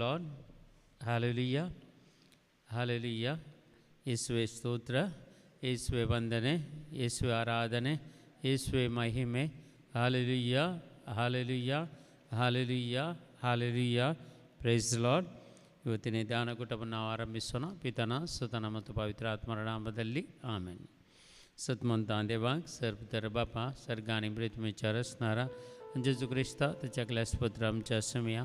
Lord, hallelujah, hallelujah. ಯೇಸುವೆ ಸ್ತೋತ್ರ, ಯೇಸುವೆ ವಂದನೆ, ಯೇಸುವೆ ಆರಾಧನೆ, ಯೇಸುವೆ ಮಹಿಮೆ. Hallelujah, hallelujah, hallelujah, hallelujah. Praise Lord. ಇವತ್ತಿನ ಧ್ಯಾನ ಕೂಟವನ್ನು ನಾವು ಆರಂಭಿಸೋಣ. ಪಿತನ ಸುತನ ಮತ್ತು ಪವಿತ್ರಾತ್ಮರ ನಾಮದಲ್ಲಿ ಆಮೆನ್. सतमंता देवाक सर पितर बापा सरगानी ब्रितमी चरसनारा जेजू क्रिस्ता त्याच्या क्लासपत्र आमच्या समिया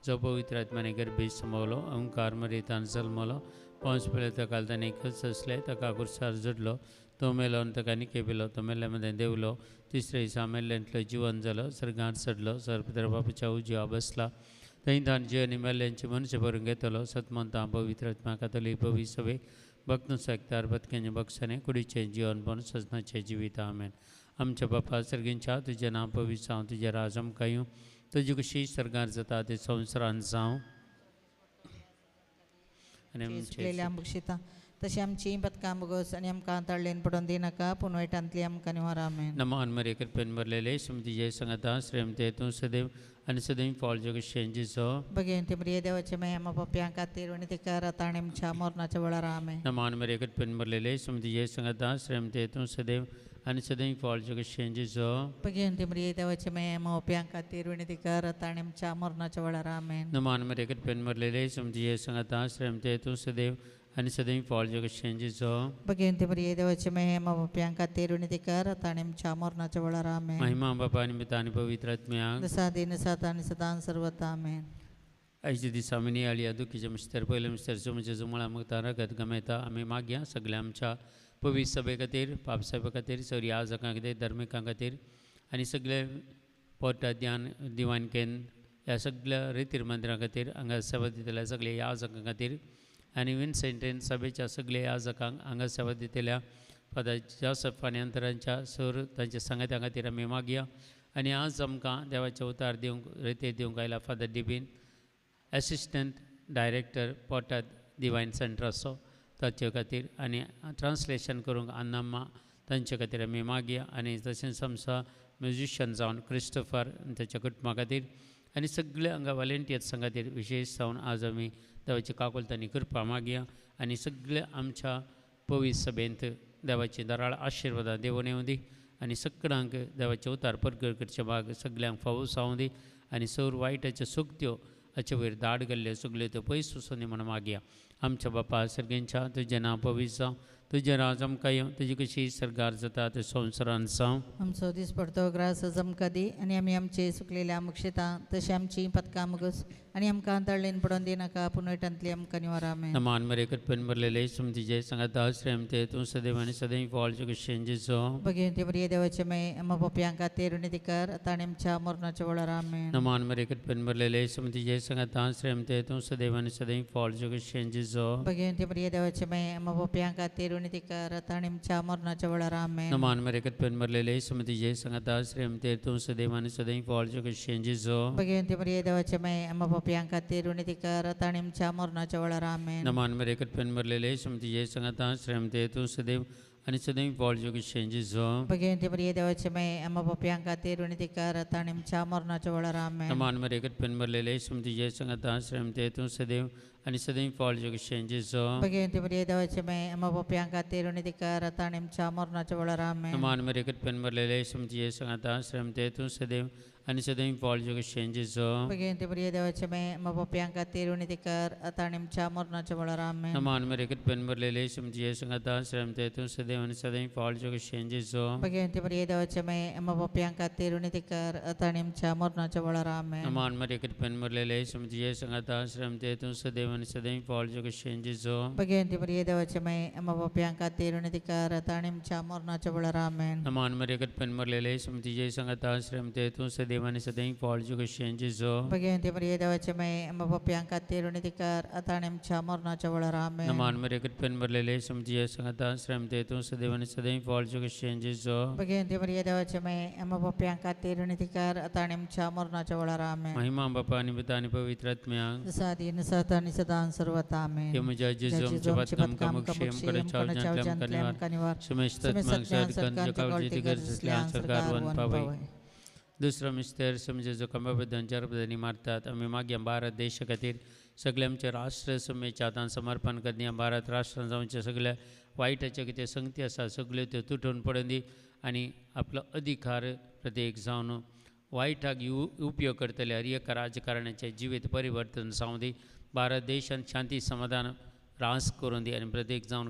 जो पवित्र आत्म्याने गर्भी समवलो ओंकार मरितान जल्मलो पांच पेले तकाल ताने एकच असले तका कुर्सार जडलो तो मेलो आणि तका निकेबिलो तो मेल्यामध्ये देवलो तिसरे दिसा मेल्यांतलो जीवन जालो सरगांत चडलो सर पितर बापाच्या उजव्या बसला थंय जिवनी मेल्यांची मनशे भरून घेतलो. सतमंता पवित्र आत्मा कातोलीक भवी सभे भक्तनु सकतार बतकेंचे बक्षणे कुडीचे जीवन पण सजनाचे जिवीत आमेन. आमच्या बापा सर्गींच्या तुझे नाम पवित्र जावं तुझे राजम कायूं तुझी कशी सरकार जाता ते संवसारान जावं आनी आमचे तशी आमची बदकां बगोस आनी आमकां तळ्ळेन पडोवन दिनाका पूण वायटांतली आमकां निवार आमेन. नमान मरे कृपेन भरलेले सुमती जय संगता श्रेमते तूं सदैव आनी सदैव फॉल जग शेंजीचो भगवंती मरिये देवाचे महिमा पप्प्यां खातीर विनंतीकार ताणे आमच्या मरणाच्या वेळार आमेन. नमान मरे कृपेन भरलेले सुमती जय संगता श्रेमते तूं सदैव आनी सदैव फॉल जग शेंजीचो भगवंती मरिये देवाचे महिमा पप्प्यां खातीर विनंतीकार ताणे आमच्या मरणाच्या वेळार आमेन. नमान मरे कृपेन भरलेले सुमती जय संगता श्रेमते तूं सदैव आनी सदैव फॉल जग शेंजीचो भगवंती मरिये देवाचे महिमा पप्प्यां खातीर विनंतीकार ताणे आमच्या मरणाच्या वेळार आमेन. महिमा बापा निमित्त आनी पवित्र आत्म्याक दिन सात आनी सदां सर्वता आमेन. आयच्या दिसा आमी नियाळी दुखीचे मिस्तर पयले मिस्तर म्हणजे जुमळा मुक्ता रगत गमयता आमी मागया सगळ्या आमच्या पवित्र सभे खातीर पापसाहेबा खातीर सगळी आजकां खातीर धर्मिकां खातीर आनी सगळे पोटा ध्यान दिवान केंद्र ह्या सगळ्या रितीर मंदिरां खातीर हांगा सेवा दितल्या सगळे याजकां खातीर आनी विन्सेंटेन सभेच्या सगळे याजकांक हांगा सेवा दितल्या फादर जोसेफ आनी अंतरांच्या सर तांच्या सांगात्या खातीर आमी मागया. आनी आज आमकां देवाचे उतार दिवंक रिते दिवंक आयला फादर डिबीन एसिस्टंट डायरेक्टर पोटात दिवायन सेंटर असो ताचे खातीर आनी ट्रान्सलेशन करूंक अन्नाम्मा तांचे खातीर आमी मागया. आनी तशेंच आमचो म्युजिशियन जावन क्रिस्टोफर ताच्या कुटुंबा खातीर आनी सगळे हांगा वॉलेंटियर्सां खातीर विशेश जावन आज आमी देवाची काकुलतांनी करपा मागया. आनी सगळे आमच्या पवित्र सभेंत देवाची दराळ आशिर्वादां देवून येवं दी आनी सगळ्यांक देवाचे उतार परगळ करचे भाग सगळ्यांक फावो जावं दी आनी सौर वायटाच्यो सुक्त्यो हाचे वयर दाड घाल्ल्यो सगळ्यो त्यो पयस वचूं दी म्हणून मागया. आमच्या बापा सर्गेंच्या तुजें नांव पवित्र जावं तुजें राज आमकां येवं तुजी कशी सरकार जाता ते संवसारान जावं. आमचो दीस पडतो ग्रास आमकां दी आनी आमी आमचे सुकलेल्या मुक्षेता तशी आमची पदकां मुगस आनी आमकां तळ्ळेन पडोवन दिनाका पूण वायटांतली आमकां निवार आमेन. नमान मरे कृपेन भरलेले सुमती जय सांगाता श्रेमते तूं सदैव आनी सदैव फॉल जग शेंजीचो भगवंती मरिये देवाचे महिमा पप्प्यां खातीर विनंतीकार ताणे आमच्या मरणाच्या वेळार आमेन. नमान मरे कृपेन भरलेले सुमती जय सांगाता श्रेमते तूं सदैव आनी सदैव फॉल जग शेंजीचो भगवंती मरिये देवाचे महिमा पप्प्यां खातीर विनंतीकार ताणे आमच्या मरणाच्या वेळार आमेन. नमान मरे कृपेन भरलेले सुमती जय सांगाता श्रेमते तूं सदैव आनी सदैव फॉल जग शेंजीचो भगवंती मरिये देवाचे महिमा पप्प्यां खातीर विनंतीकार ताणे आमच्या मरणाच्या वेळार आमेन. नमान मरे कृपेन भरलेले सुमती जय सांगाता श्रेमते तूं सदैव आनी सदैव फॉल जग शेंजीचो भगवंती मरिये देवाचे महिमा पप्प्यां खातीर विनंतीकार ताणे आमच्या मरणाच्या वेळार आमेन. नमान मरे कृपेन भरलेले सुमती जय सांगाता श्रेमते तूं सदैव आनी सदैव फॉल जग शेंजीचो भगवंती मरिये देवाचे महिमा पप्प्यां खातीर विनंतीकार ताणे आमच्या मरणाच्या वेळार आमेन. नमान मरे कृपेन भरलेले सुमती जय सांगाता श्रेमते तूं सदैव आनी सदैव फॉल जग शेंजीचो भगवंती मरिये देवाचे महिमा पप्प्यां खातीर विनंतीकार ताणे आमच्या मरणाच्या वेळार आमेन. नमान मरे कृपेन भरलेले सुमती जय सांगाता श्रेमते तूं सदैव आनी सदैव फॉल जग शेंजीचो भगवंती मरिये देवाचे महिमा पप्प्यां खातीर विनंतीकार ताणे आमच्या मरणाच्या वेळार आमेन. नमान मरे कृपेन भरलेले सुमती जय सांगाता श्रेमते तूं सदैव आनी सदैव फॉल जग शेंजीचो भगवंती मरिये देवाचे महिमा पप्प्यां खातीर विनंतीकार ताणे आमच्या मरणाच्या वेळार आमेन. नमान मरे कृपेन भरलेले सुमती जय सांगाता श्रेमते तूं सदैव आनी सदैव फॉल जग शेंजीचो भगवंती मरिये देवाचे महिमा पप्प्यां खातीर विनंतीकार ताणे आमच्या मरणाच्या वेळार आमेन. नमान मरे कृपेन भरलेले सुमती जय सांगाता श्रेमते तूं सदैव आनी सदैव फॉल जग शेंजीचो भगवंती मरिये देवाचे महिमा पप्प्यां खातीर विनंतीकार ताणे आमच्या मरणाच्या वेळार आमेन. महिमा बापा आनी पिता आनी पवित्र आत्म्याक सादीन सात आनी सदां सर्वता आमेन. हे म्हज्या जेजू आमच्या बदकामकां मुक्षेम कडे चावजांतल्यान आमकां निवार सुमेशतात सरकार काळजी गरज असल्या सरकार वन पावय. दुसरो मिस्टर समजे जो कंबाबद्दल जरबदानी मारतात आमी मागया भारत देशा खातीर सगळे आमचे राष्ट्र समेच्या हातान समर्पण करनी भारत राष्ट्रान जावचे सगळ्या वायटाचे कितें संगती आसा सगळ्यो त्यो तुटून पडून दी आनी आपलो अधिकार प्रत्येक जावन वायटाक उपयोग करतले हर एका राजकारण्याचे जिवीत परिवर्तन जावं दी भारत देशांत शांती समाधान रास करून दी आनी प्रत्येक जावन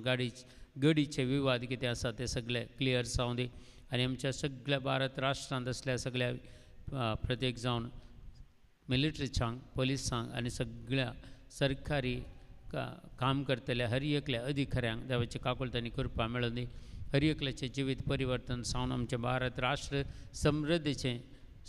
गडीचे विवाद कितें आसा ते सगळे क्लियर जावं दी आनी आमच्या सगळ्या भारत राष्ट्रांत असल्या सगळ्या प्रत्येक जावन मिलिटरीच्यांक पुलिसांक आनी सगळ्या सरकारी काम करतल्या हर एकल्या अधिकाऱ्यांक देवाची काकुळटांनी कृपा मेळोवन दी हर एकल्याचें जिवीत परिवर्तन जावन आमचें भारत राष्ट्र समृद्धीचें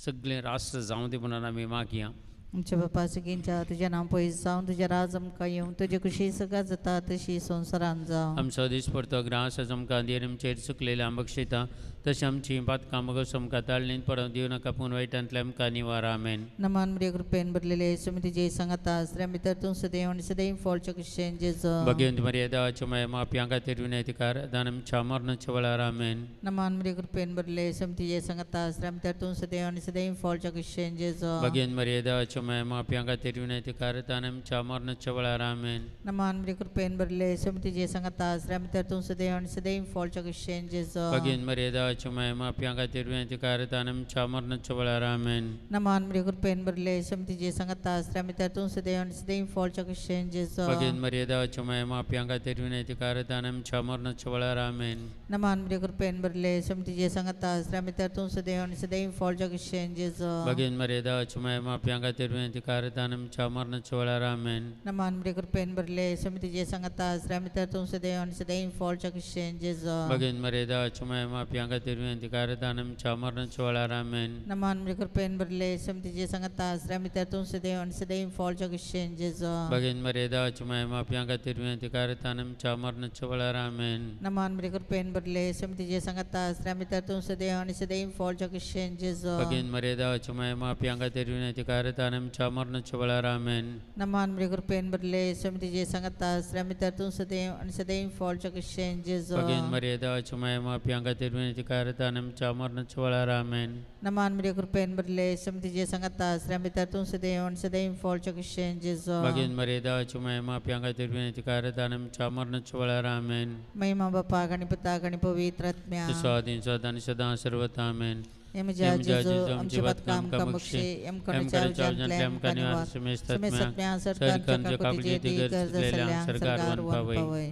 सगळें राष्ट्र जावं दी म्हणून आमी मागया आमच्या बापा सगळींच्या तुजें नांव पयस जावं तुजें राज आमकां येवं तुजी खुशी सगळ्या जाता तशी संवसारांत जावं आमचो दीस परतो ग्रास आमकां देर आमचेर चुकलेलें बक्षिता तशें आमची पातकां मगोस आमकां ताळणीन पडोवन दिवं नाका पूण वायटांतल्या आमकां निवार आमेन नमान बरे कृपेन भरलेले सुमितीचे सांगाता आसऱ्या भितर तूं सदैव आनी सदैव फळच्या कुशेन जेजो भगवंत मर्यादाच्या माया मापयां खातीर विनयतिकार दान आमच्या मरणाच्या वेळार आमेन नमान बरे कृपेन भरले सुमितीचे सांगाता आसऱ्या भितर तूं सदैव आनी सदैव फळच्या कुशेन जेजो भगवंत मर्यादाच्या माया मापयां खातीर विनयतिकार दान आमच्या मरणाच्या वेळार आमेन नमान बरे कृपेन भरले सुमितीचे सांगाता आसऱ्या भितर तूं सदैव आनी सदैव फळच्या कुशेन जेजो भगवंत मर्यादाच्या माया मापयां खातीर विनयतिकार दान आमच्या मरणाच्या वेळार आमेन नमान बरे कृपेन भरले सुमितीचे सांगाता आसऱ्या भितर तूं सदैव आनी सदैव फळच्या कुशेन जेजो भगवंत मर्यादाच्या माया मापयां खातीर विनयतिकार दान आमच्या मरणाच्या वेळार आमेन नमान बरे कृपेन भरले सुमितीचे सांगाता आसऱ्या भितर तूं सदैव आनी सदैव फळच्या कुशेन जेजो भगवंत मर्यादाच्या माया मापयां खातीर विनयतिकार दान आमच्या मरणाच्या वेळार आमेन नमान बरे कृपेन भरले सुमितीचे सांगाता आसऱ्या भितर तूं सदैव आनी सदैव फळच्या कुशेन जेजो भगवंत मर्यादाच्या माया मापयां खातीर विनयतिकार दान आमच्या मरणाच्या वेळार आमेन नमान बरे कृपेन भरले सुमितीचे सांगाता आसऱ्या भितर तूं सदैव आनी सदैव फळच्या कुशेन जेजो भगवंत मर्यादाच्या माया मापयां खातीर विनयतिकार दान आमच्या मरणाच्या वेळार आमेन नमान बरे कृपेन भरले सुमितीचे सांगाता आसऱ्या भितर तूं सदैव आनी सदैव फळच्या कुशेन जेजो भगवंत मर्यादाच्या माया मापयां खातीर विनयतिकार दान आमच्या मरणाच्या वेळार आमेन नमान बरे कृपेन भरले सुमितीचे सांगाता आसऱ्या भितर तूं सदैव आनी सदैव फळच्या कुशेन जेजो भगवंत मर्यादाच्या माया मापयां खातीर विनयतिकार दान आमच्या मरणाच्या वेळार आमेन नमान बरे कृपेन भरले सुमितीचे सांगाता आसऱ्या भितर तूं सदैव आनी सदैव फळच्या कुशेन जेजो भगवंत मर्यादाच्या माया मापयां खातीर विनयतिकार दान आमच्या मरणाच्या वेळार आमेन महिमा बापाक आनी पुताक आनी पवित्र आत्म्या स्वाधीन सदा आनी सदां सर्वथा आमेन एम जेजो आमचे बदकाम आमकां बक्षे एम कोणाच्या जांतल्या आमकां निवार समेस्तम्या सरकारच्या काकुटीचे दी कर्ज सल्ल्या सरकार पावय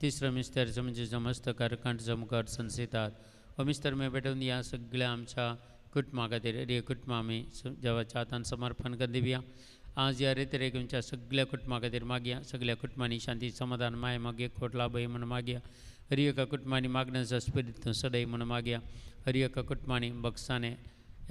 तिसरं मिस्तर म्हणजे समस्तकार कंठ जमकर संसितात हो मिस्तर मे भेटून या सगळ्या आमच्या कुटुंबा खातीर रे कुटुंबा आमी देवाच्या हातान समर्पण कर दिवया आज या रेतरेक आमच्या सगळ्या कुटुंबा खातीर मागया सगळ्या कुटुंबांनी शांती समाधान माय मागे खोट लाभय म्हणून मागया हर एका कुटुंबांनी मागण्याचा स्पिरीत सदैव म्हणून मागया हर एका कुटुंबांनी बक्षाने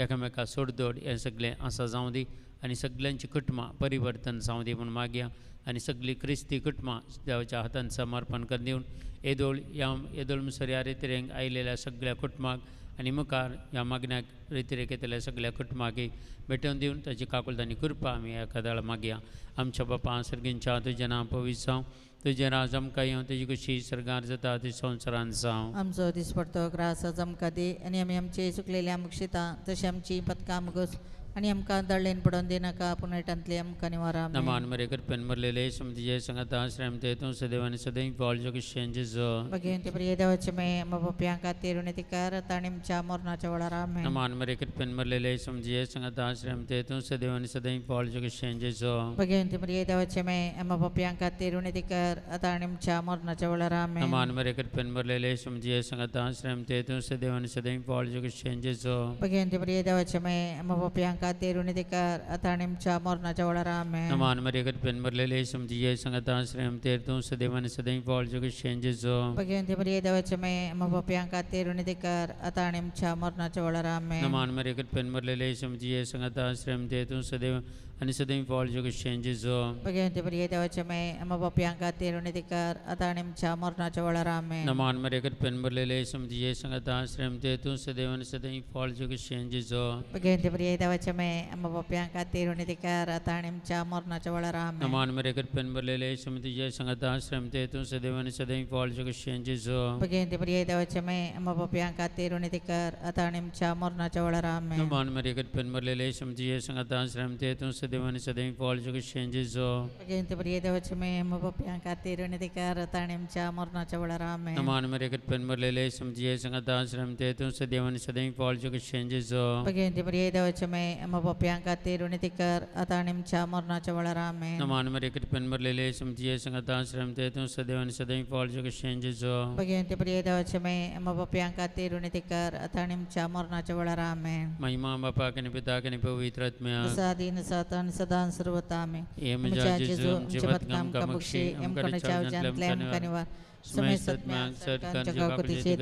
एकामेका सोडदोड हे सगळें आसा जावं दी आनी सगळ्यांची कुटुंबां परिवर्तन जावं दी म्हणून मागया आनी सगळीं क्रिस्ती कुटुंबां देवाच्या हातान समर्पण कर दिवन येदोळ मुसर ह्या रितीरेक आयलेल्या सगळ्या कुटुंबाक आनी मुखार ह्या मागण्याक रितीरेक येतल्या सगळ्या कुटुंबाक भेटोवन दिवन ताची काकुळटांनी कृपा आमी एकादाळ मागया आमच्या बापा सर्गींच्या तुजें नांव पवित्र जावं तुजें राज आमकां येवं तुजी खुशी सरकार जाता ती संवसारांत जावं आमचो दीस पडतो ग्रास आमकां दी आनी आमी आमचे चुकलेल्या मुक्षिता तशें आमची पथकां मुगोस आनी आमकां दळेन पडोवन दिनाका पूण हेटांतली आमकां निवारा नमान मरे करपेन मरलेले समतीजे संगता आश्रम ते तूं सदैव आनी सदैव फॉल जगशेंचे जो भगवंत प्रिय देवाचे मे बापाप्यां खातीर विनंतीकार ताणी आमच्या मरणाच्या वेळार आमेन नमान मरे करपेन मरलेले समतीजे संगता आश्रम ते तूं सदैव आनी सदैव फॉल जगशेंचे जो भगवंत प्रिय देवाचे मे बापाप्यां खातीर विनंतीकार ताणी आमच्या मरणाच्या वेळार आमेन नमान मरे करपेन मरलेले समतीजे संगता आश्रम ते तूं सदैव आनी सदैव फॉल जगशेंचे जो भगवंत प्रिय देवाचे मे बापाप्यां खातीर विनंतीकार ताणी आमच्या मरणाच्या वेळार आमेन नमान मरे करपेन मरलेले समतीजे संगता आश्रम ते तूं सदैव आनी सदैव फॉल जगशेंचे जो भगवंत प्रिय देवाचे मे बापाप्यां खातीर विनंतीकार ताणी आमच्या मरणाच्या वेळार आमेन नमान मरे करपेन मरलेले समतीजे संगता आश्रम ते तूं सदैव आनी सदैव फॉल जगशेंचे जो भगवंत प्रिय देवाचे मे बापाप्यां खातीर विनंतीकार ताणी आमच्या मरणाच्या वेळार आमेन नमान मरे करपेन मरलेले समतीजे संगता आश्रम ते तूं सदैव आनी सदैव फॉल जगशेंचे जो भगवंत प्रिय देवाचे मे बापाप्यां खातीर विनंतीकार ताणी आमच्या मरणाच्या वेळार आमेन नमान मरे करपेन मरलेले समतीजे संगता आश्रम ते तूं सदैव आनी सदैव फॉल जगशेंचे जो भगवंत प्रिय देवाचे मे बापाप्यां खातीर विनंतीकार ताणी आमच्या मरणाच्या वेळार आमेन नमान मरे करपेन मरलेले समतीजे संगता आश्रम ते तूं सदैव सदैव फॉल्ज शेंजेजो Paginte priyedevache me mapapyang katirune dikar tanim cha morna chawalarame. नमान मेरे कट पेन मरलेले समझिए संगता आश्रम ते तुम सदैव सदैव फॉल्ज शेंजेजो Paginte priyedevache me mapapyang katirune dikar tanim cha morna chawalarame. नमान मेरे कट पेन मरलेले समझिए संगता आश्रम ते तुम सदैव सदैव फॉल्ज शेंजेजो Paginte priyedevache me mapapyang katirune dikar tanim cha morna chawalarame. महिमा बापा के पिता के पवित्र आत्मा Sadin satan sadan sarvatame. एम जाजिजो जीवत काम का मक्षी एम कर चाव जंतलेम कनिवा समय सत्म्या सरकार जगह को दिशे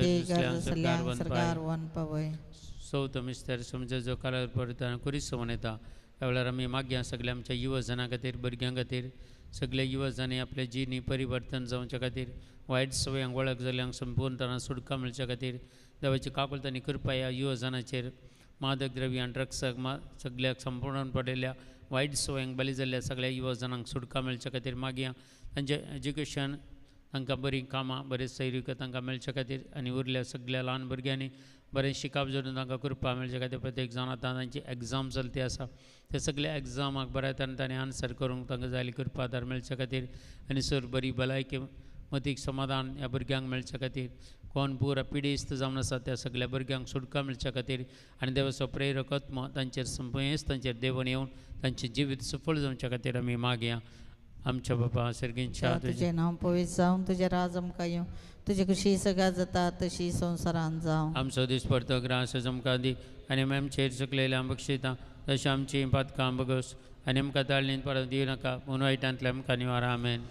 सरकार वन पवय. सौतम स्तर समझ जो काल परताना कुरी समनेता एवढा आम्ही माग्या सगळ्या आमच्या युवजना खातीर भुरग्यां खातीर सगळे युवजने आपले जिणी परिवर्तन जावच्या खातीर वायट सवयांक वळख जाल्यांक संपूर्णपणान सुटका मेळच्या खातीर देवाची काकुलतानी कृपा ह्या युवजनाचेर मादक द्रव्य आनी ड्रग्साक सगळ्याक संपूर्ण पडिल्ल्या वायट सवयांक बली जाल्ल्या सगळ्या युवजनांक सुटका मेळच्या खातीर मागया तांचें एज्युकेशन तांकां बरीं कामां बरें सैरीक तांकां मेळच्या खातीर आनी उरल्या सगळ्या ल्हान भुरग्यांनी बरें शिकप जोडून तांकां कृपा मेळच्या खातीर प्रत्येक जाण आतां तांची एग्जाम चलती आसा ते सगळ्या एग्जामाक बऱ्या तरेन तांणी आन्सर करूंक तांकां जाय कृपादार मेळच्या खातीर आनी सर बरी भलायकी मतीक समाधान ह्या भुरग्यांक मेळच्या खातीर कोण पुरा पिडेस्त जावन आसा त्या सगळ्या भुरग्यांक सुटका मेळच्या खातीर आनी देवाचो प्रेरक आत्मा तांचेर संपयेंच तांचेर देवून येवन तांचें जिवीत सफळ जावच्या खातीर आमी मागया आमच्या बापा सर्गींच्या तुजें नांव पवित्र जावं तुजें राज आमकां येवं तुजी कशी सगळ्या जाता तशी संवसारांत जावं. आमचो दिसपरतो ग्रास आमकां दी आनी आमचेर सकलेल्या बक्षिता तशें आमची पातकां बगस आनी आमकां ताळणीन परत दिवं नाका पूण वायटांतल्या आमकां निवारा आमेन.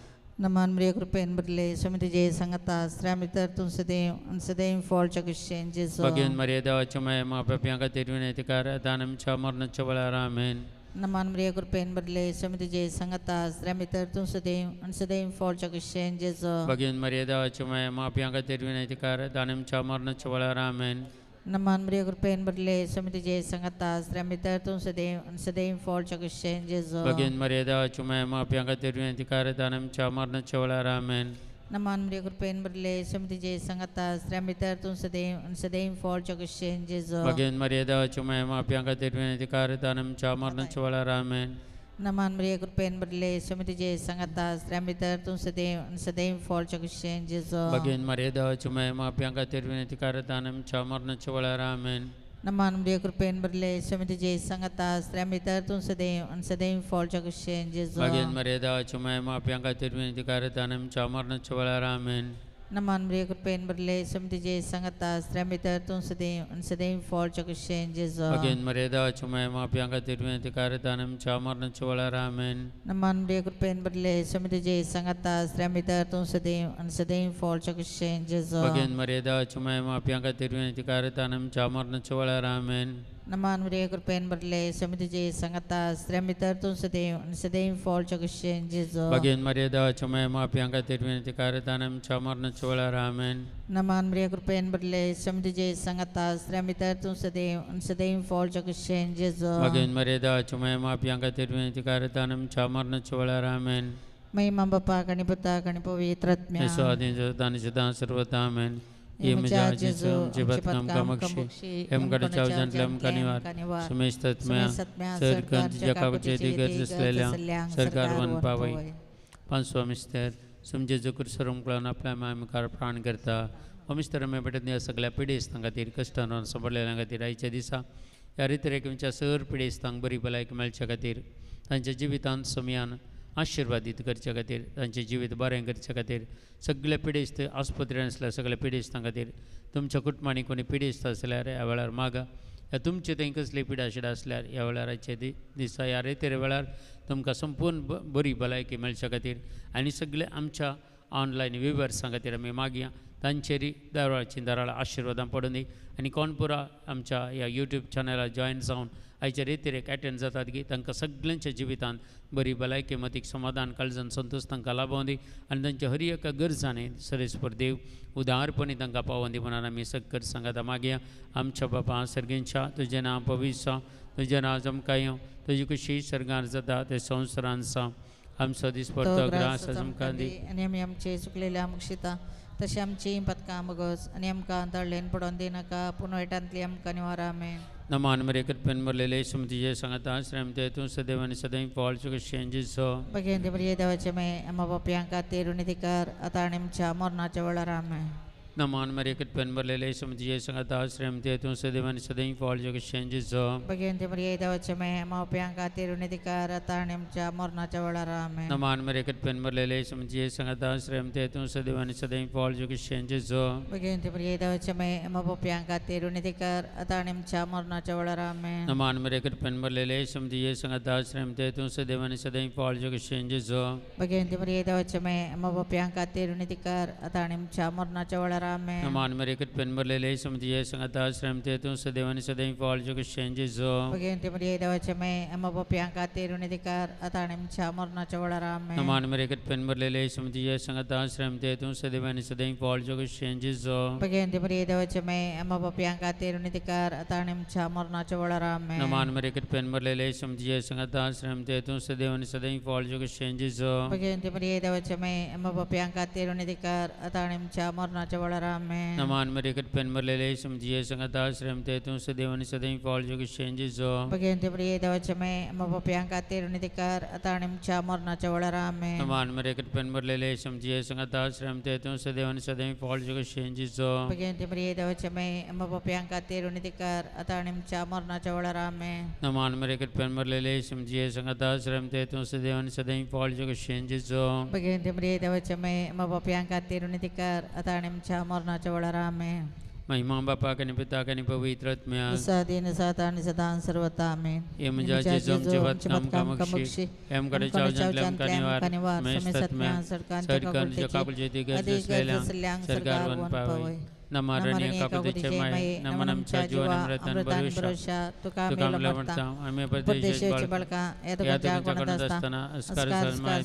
नमान मरिया कृपेन बरले समिति जे संगता श्राम इतर तुम सदैव फॉल चकुशें जेसो भगवान मरिया देवाच्या माया मापाप्यां खातीर विनंतीकार दानमच्या मरणाच्या वेळार आमेन. नमान मरिया कृपेन बरले समिति जे संगता श्राम इतर तुम सदैव फॉल चकुशें जेसो भगवान मरिया देवाच्या माया मापाप्यां खातीर विनंतीकार दानमच्या मरणाच्या वेळार आमेन. नमान मरिया कृपेन बरले समिति जे संगता श्राम इतर तुम सदैव फॉल चकुशें जेसो भगवान मरिया देवाच्या माया मापाप्यां खातीर विनंतीकार दानमच्या मरणाच्या वेळार आमेन. नमान मरिया कृपेन बरले समिति जे संगता श्राम इतर तुम सदैव फॉल चकुशें जेसो भगवान मरिया देवाच्या माया मापाप्यां खातीर विनंतीकार दानमच्या मरणाच्या वेळार आमेन. नमान मरिया कृपेन बरले समिति जे संगता श्राम इतर तुम सदैव फॉल चकुशें जेसो भगवान मरिया देवाच्या माया मापाप्यां खातीर विनंतीकार दानमच्या मरणाच्या वेळार आमेन. नमान मरिया कृपेन बरले समिति जे संगता श्राम इतर तुम सदैव फॉल चकुशें जेसो भगवान मरिया देवाच्या माया मापाप्यां खातीर विनंतीकार दानमच्या मरणाच्या वेळार आमेन. नमान मरिया कृपेन बरले समिति जे संगता श्राम इतर तुम सदैव फॉल चकुशें जेसो भगवान मरिया देवाच्या माया मापाप्यां खातीर विनंतीकार दानमच्या मरणाच्या वेळार आमेन. नमान मरिया कृपेन बरले समिति जे संगता श्राम इतर तुम सदैव फॉल चकुशें जेसो भगवान मरिया देवाच्या माया मापाप्यां खातीर विनंतीकार दानमच्या मरणाच्या वेळार आमेन. नमान मरिया कृपेन बरले समिति जे संगता श्राम इतर तुम सदैव फॉल चकुशें जेसो भगवान मरिया देवाच्या माया मापाप्यां खातीर विनंतीकार दानमच्या मरणाच्या वेळार आमेन. नमान मरिया कृपेन बरले समिति जे संगता श्राम इतर तुम सदैव फॉल चकुशें जेसो भगवान मरिया देवाच्या माया मापाप्यां खातीर विनंतीकार दानमच्या मरणाच्या वेळार आमेन. महिमा बापा कणी पुता कणी पवित्र आत्म्या येसू आदि दान सदा सर्वदा आमेन. Em Iem Jesu jibat kam kamakshi em kada chaw jantlem kanivar semestat mea सरकार जगाचे दिग्गज असलेल्या सरकारवन पावय. पांचवा मिस्टर समजे जकूर सरमकळान आपल्या मायमकार प्राण करता हो मिस्टर आमी भेटत सगळ्या पिडेस्तां खातीर कश्टान सांबाळलेल्या खातीर आयच्या दिसा ह्या रितरेच्या सर पिडेस्तांक बरी भलायकी मेळच्या खातीर तांच्या जिवितांत समयान आशिर्वादीत करच्या खातीर तांचें जिवीत बरें करच्या खातीर सगळ्या पिडेस्त आस्पत्रेन आसल्या सगळ्या पिडेस्तां खातीर तुमच्या कुटुंबांनी कोणी पिडेस्त आसल्यार ह्या वेळार मागा या तुमचे थंय कसली पिडा शिडा आसल्यार ह्या वेळार आयचे दिसा ह्या रेतेर वेळार तुमकां संपूर्ण बरी भलायकी मेळच्या खातीर आनी सगळे आमच्या ऑनलायन व्युवर्सां खातीर आमी मागया तांचेरी दाराळची दाराळ आशिर्वादां पडून दी आनी कोण पुरा आमच्या ह्या यूट्यूब चॅनलार जॉयन जावन आयच्या रेतीरेक एटेंड जातात की तांकां सगळ्यांच्या जिवितांत बरी भलायकी मतीक समाधान काळजान संतोश तांकां लाभोवन दी आनी तांच्या हर एका गरजांनी सरेस्पर देव उदारपणी तांकां पावोवन दी म्हणून आमी सगळें सांगात मागया आमच्या बापा सर्गेंच्या तुजें नांव पवित्र तुजें नांव चमकां येवं तुजी खुशी सर्गार जाता ते संवसारांत जावं आमचो दिसपरतो ग्रास आमकां दी आनी आमी आमचे चुकलेले आमकां शिता तशें आमची पथकां मगोस आनी आमकां दळलेन पडोवन दिनाका पूण वायटांतली आमकां निवारा आमेन. नमान मरे कट पेन मर ले ले सुमतिये संगता श्रम ते तू सदैवन सदैव फॉल चुक चेंजेस हो Bagian diberi dawace me ama bapa yang kati runi dikar atanim cha morna cawala rame. नमान मरे कट पेन मर ले ले सुमतिये संगता श्रम ते तू सदैवन सदैव फॉल चुक चेंजेस हो Bagian diberi dawace me ama bapa yang kati runi dikar atanim cha morna cawala rame. नमान मरे कट पेन मर ले ले सुमतिये संगता श्रम ते तू सदैवन सदैव फॉल चुक चेंजेस हो Bagian diberi dawace me ama bapa yang kati runi dikar atanim cha morna cawala rame. नमान मरे कट पेन मर ले ले सुमतिये संगता श्रम ते तू सदैवन सदैव फॉल चुक चेंजेस हो Bagian diberi dawace me ama bapa yang kati runi dikar atanim cha morna cawala rame. नमान मरे कट पेन मर ले ले सुमतिये संगता श्रम ते तू सदैवन सदैव फॉल चुक चेंजेस हो Bagian diberi dawace me ama bapa yang kati runi dikar atanim cha morna cawala rame. नमान मरे कट पेन मर ले ले सुमतिये संगता श्रम ते तू सदैवन सदैव फॉल चुक चेंजेस हो Bagian diberi dawace me ama bapa yang kati runi dikar atanim cha morna cawala rame. नमान मरे कट पेन मर ले ले सुमतिये संगता श्रम ते तू सदैवन सदैव फॉल चुक चेंजेस हो Bagian diberi dawace me ama bapa yang kati runi dikar atanim cha morna cawala rame. नमान मरे कट पेन मर ले ले सुमतिये संगता श्रम ते तू सदैवन सदैव फॉल चुक चेंजेस हो Bagian diberi dawace me ama bapa yang kati runi dikar atanim cha morna cawala rame. नमान मरे कट पेन मर ले ले सुमतिये संगता श्रम ते तू सदैवन सदैव फॉल चुक चेंजेस हो Bagian diberi dawace me ama bapa yang kati runi dikar atanim cha morna cawala rame. नमान मरे कट पेन मर ले ले सुमतिये संगता श्रम ते तू सदैवन सदैव फॉल चुक चेंजेस हो Bagian diberi dawace me ama bapa yang kati runi dikar atanim cha morna cawala rame. महिमा बापा कनि पिता कनि पवित्र आत्मा Saat ini saat ini sedang serwata amin. ये मुझे जम जवत काम कामक्षी एम करे चाव जंतलम कनिवार मेसत में सरकार जकाकुल जेती गज सेलांग सरकार वन पावे नमारण्य काकुल चमाय नमनम चाजुवन रतन बरुषा तुकाम लमता हमें प्रदेश बलका या तुम दस्तना अस्कार सलमाय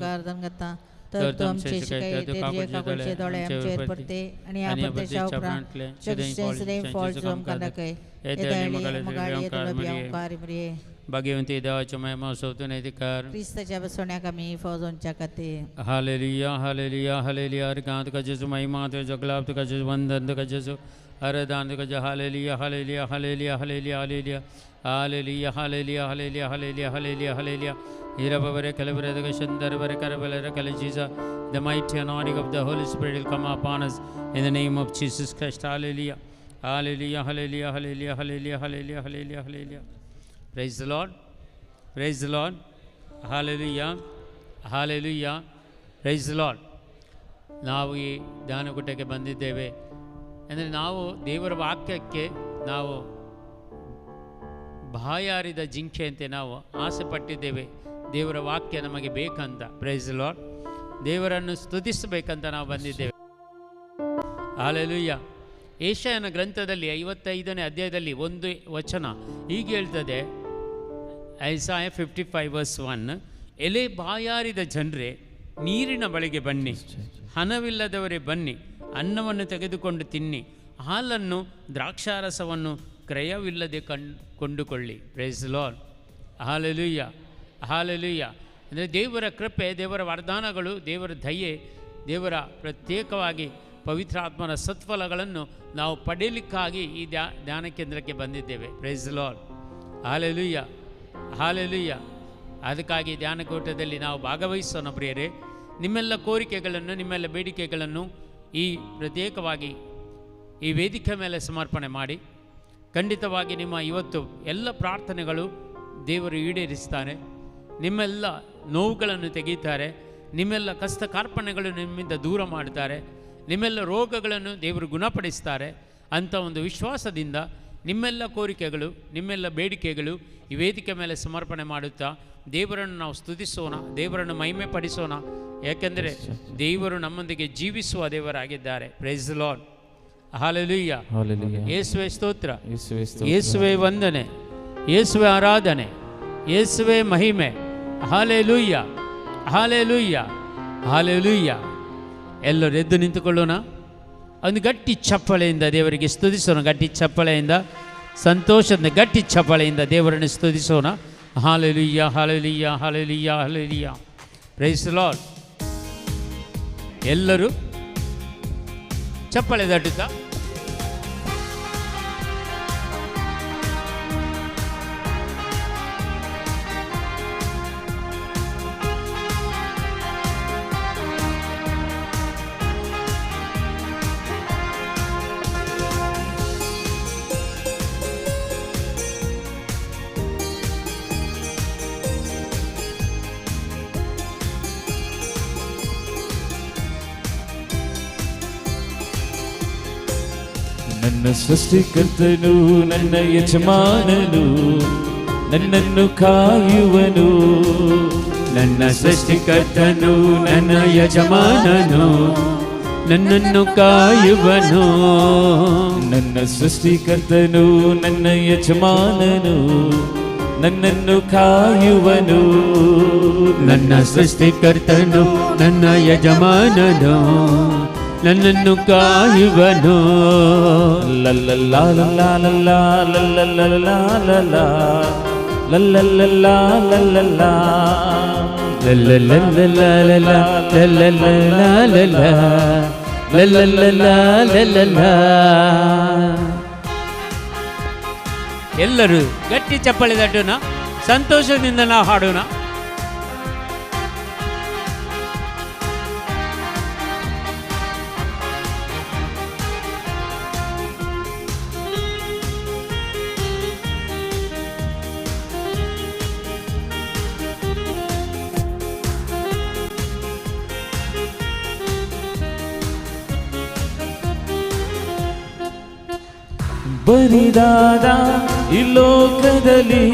करदन तर तुमचे शिकायत तेरिया काकुलचे डोळे आमचे पडते आणि आपण त्याच्या उपरांत चक्षुचे फॉल जोम करनकय येदाली मगाळी येदल बियांकारी मरिये भाग्यवंती देवाच्या महिमा सोतून अधिकार ख्रिस्ताच्या बसवण्या कमी फौजोंच्या कते हालेलुया हालेलुया हालेलुया अर्कांत का जसु महिमा तो जगलाप का जसु वंदन का जसु अरदान का जसु हालेलुया हालेलुया हालेलुया हालेलुया हालेलुया हालेलुया हालेलुया हालेलुया हालेलुया हालेलुया हालेलुया हिरबरे कलबरे द शंदरबरे करबले कल Jesus the mighty anointing of the Holy Spirit will come upon us in the name of Jesus Christ. Hallelujah hallelujah hallelujah hallelujah hallelujah hallelujah hallelujah hallelujah. Praise the Lord, praise the Lord, hallelujah hallelujah, praise the Lord. ನಾವು ಈ ಧ್ಯಾನಕೂಟಕ್ಕೆ ಬಂದಿದ್ದೇವೆ ಅಂದರೆ ನಾವು ದೇವರ ವಾಕ್ಯಕ್ಕೆ ನಾವು ಬಾಯಾರಿದ ಜಿಂಕೆಯಂತೆ ನಾವು ಆಸೆ ಪಟ್ಟಿದ್ದೇವೆ. ದೇವರ ವಾಕ್ಯ ನಮಗೆ ಬೇಕಂತ. Praise the Lord. ದೇವರನ್ನು ಸ್ತುತಿಸಬೇಕಂತ ನಾವು ಬಂದಿದ್ದೇವೆ. ಹಲ್ಲೆಲೂಯಾ. ಯೆಶಾಯನ ಗ್ರಂಥದಲ್ಲಿ 55ನೇ ಅಧ್ಯಾಯದಲ್ಲಿ ಒಂದು ವಚನ ಹೀಗೆ ಹೇಳ್ತದೆ, ಐಸಾಯ 55:1, ಎಲೆ ಬಾಯಾರಿದ ಜನರೇ ನೀರಿನ ಬಳಿಗೆ ಬನ್ನಿ, ಹಣವಿಲ್ಲದವರೇ ಬನ್ನಿ, ಅನ್ನವನ್ನು ತೆಗೆದುಕೊಂಡು ತಿನ್ನಿ, ಹಾಲನ್ನು ದ್ರಾಕ್ಷಾರಸವನ್ನು ಕ್ರಯವಿಲ್ಲದೆ ಕೊಂಡುಕೊಳ್ಳಿ. Praise the Lord. ಹಲ್ಲೆಲೂಯಾ ಹಲ್ಲೆಲೂಯಾ. ಅಂದರೆ ದೇವರ ಕೃಪೆ, ದೇವರ ವರದಾನಗಳು, ದೇವರ ದಯೆ, ದೇವರ ಪ್ರತ್ಯೇಕವಾಗಿ ಪವಿತ್ರಾತ್ಮನ ಸತ್ಫಲಗಳನ್ನು ನಾವು ಪಡೆಯಲಿಕ್ಕಾಗಿ ಈ ಧ್ಯಾನ ಕೇಂದ್ರಕ್ಕೆ ಬಂದಿದ್ದೇವೆ. Praise the Lord. Hallelujah hallelujah. ಅದಕ್ಕಾಗಿ ಧ್ಯಾನಕೂಟದಲ್ಲಿ ನಾವು ಭಾಗವಹಿಸೋಣ ಪ್ರಿಯರೇ. ನಿಮ್ಮೆಲ್ಲ ಕೋರಿಕೆಗಳನ್ನು, ನಿಮ್ಮೆಲ್ಲ ಬೇಡಿಕೆಗಳನ್ನು ಈ ಪ್ರತ್ಯೇಕವಾಗಿ ಈ ವೇದಿಕೆ ಮೇಲೆ ಸಮರ್ಪಣೆ ಮಾಡಿ, ಖಂಡಿತವಾಗಿ ನಿಮ್ಮ ಇವತ್ತು ಎಲ್ಲ ಪ್ರಾರ್ಥನೆಗಳು ದೇವರು ಈಡೇರಿಸ್ತಾನೆ. ನಿಮ್ಮೆಲ್ಲ ನೋವುಗಳನ್ನು ತೆಗೀತಾರೆ, ನಿಮ್ಮೆಲ್ಲ ಕಷ್ಟ ಕಾರ್ಪಣ್ಯಗಳು ನಿಮ್ಮಿಂದ ದೂರ ಮಾಡ್ತಾರೆ, ನಿಮ್ಮೆಲ್ಲ ರೋಗಗಳನ್ನು ದೇವರು ಗುಣಪಡಿಸ್ತಾರೆ ಅಂಥ ಒಂದು ವಿಶ್ವಾಸದಿಂದ ನಿಮ್ಮೆಲ್ಲ ಕೋರಿಕೆಗಳು, ನಿಮ್ಮೆಲ್ಲ ಬೇಡಿಕೆಗಳು ಈ ವೇದಿಕೆ ಮೇಲೆ ಸಮರ್ಪಣೆ ಮಾಡುತ್ತಾ ದೇವರನ್ನು ನಾವು ಸ್ತುತಿಸೋಣ, ದೇವರನ್ನು ಮಹಿಮೆ ಪಡಿಸೋಣ. ಯಾಕೆಂದರೆ ದೇವರು ನಮ್ಮೊಂದಿಗೆ ಜೀವಿಸುವ ದೇವರಾಗಿದ್ದಾರೆ. Praise the Lord. ಹಲ್ಲೆಲೂಯಾ. ಯೇಸುವೇ ಸ್ತೋತ್ರ, ಯೇಸುವೇ ವಂದನೆ, ಯೇಸುವೇ ಆರಾಧನೆ, ಯೇಸುವೇ ಮಹಿಮೆ. ಹಲ್ಲೆಲೂಯಾ ಹಲ್ಲೆಲೂಯಾ ಹಲ್ಲೆಲೂಯಾ. ಎಲ್ಲರೂ ಎದ್ದು ನಿಂತುಕೊಳ್ಳೋಣ. ಒಂದು ಗಟ್ಟಿ ಚಪ್ಪಳೆಯಿಂದ ದೇವರಿಗೆ ಸ್ತುತಿಸೋಣ. ಗಟ್ಟಿ ಚಪ್ಪಳೆಯಿಂದ, ಸಂತೋಷದ ಗಟ್ಟಿ ಚಪ್ಪಳೆಯಿಂದ ದೇವರನ್ನು ಸ್ತುತಿಸೋಣ. ಹಲ್ಲೆಲೂಯಾ hallelujah hallelujah hallelujah. Praise the Lord. ಎಲ್ಲರೂ ಚಪ್ಪಳೆ ತಟ್ಟುತ್ತಾ ನನ್ನ ಸೃಷ್ಟಿಕರ್ತನು ನನ್ನ ಯಜಮಾನನು, ನನ್ನನ್ನು ಕಾಯುವನು. ನನ್ನ ಸೃಷ್ಟಿಕರ್ತನು ನನ್ನ ಯಜಮಾನನು, ನನ್ನನ್ನು ಕಾಯುವನು. ನನ್ನ ಸೃಷ್ಟಿಕರ್ತನು ನನ್ನ ಯಜಮಾನನು, ನನ್ನನ್ನು ಕಾಯುವನು. ನನ್ನ ಸೃಷ್ಟಿಕರ್ತನು ನನ್ನ ಯಜಮಾನನು, ನನ್ನನ್ನು ಕಾಯುವನು. ಲಲ್ಲಲ್ಲಾ ಲಲ್ಲಾ ಲಲ್ಲಾ ಲಲ್ಲಲ್ಲಾ ಲಲ್ಲಾ ಲಲ್ಲಲ್ಲಾ ಲಲ್ಲಲ್ಲಾ ಎಲ್ಲರೂ ಗಟ್ಟಿ ಚಪ್ಪಳೆ ತಟ್ಟೋಣ, ಸಂತೋಷದಿಂದ ನಾವು ಹಾಡೋಣ. ಬರಿದಾದ ಈ ಲೋಕದಲ್ಲಿ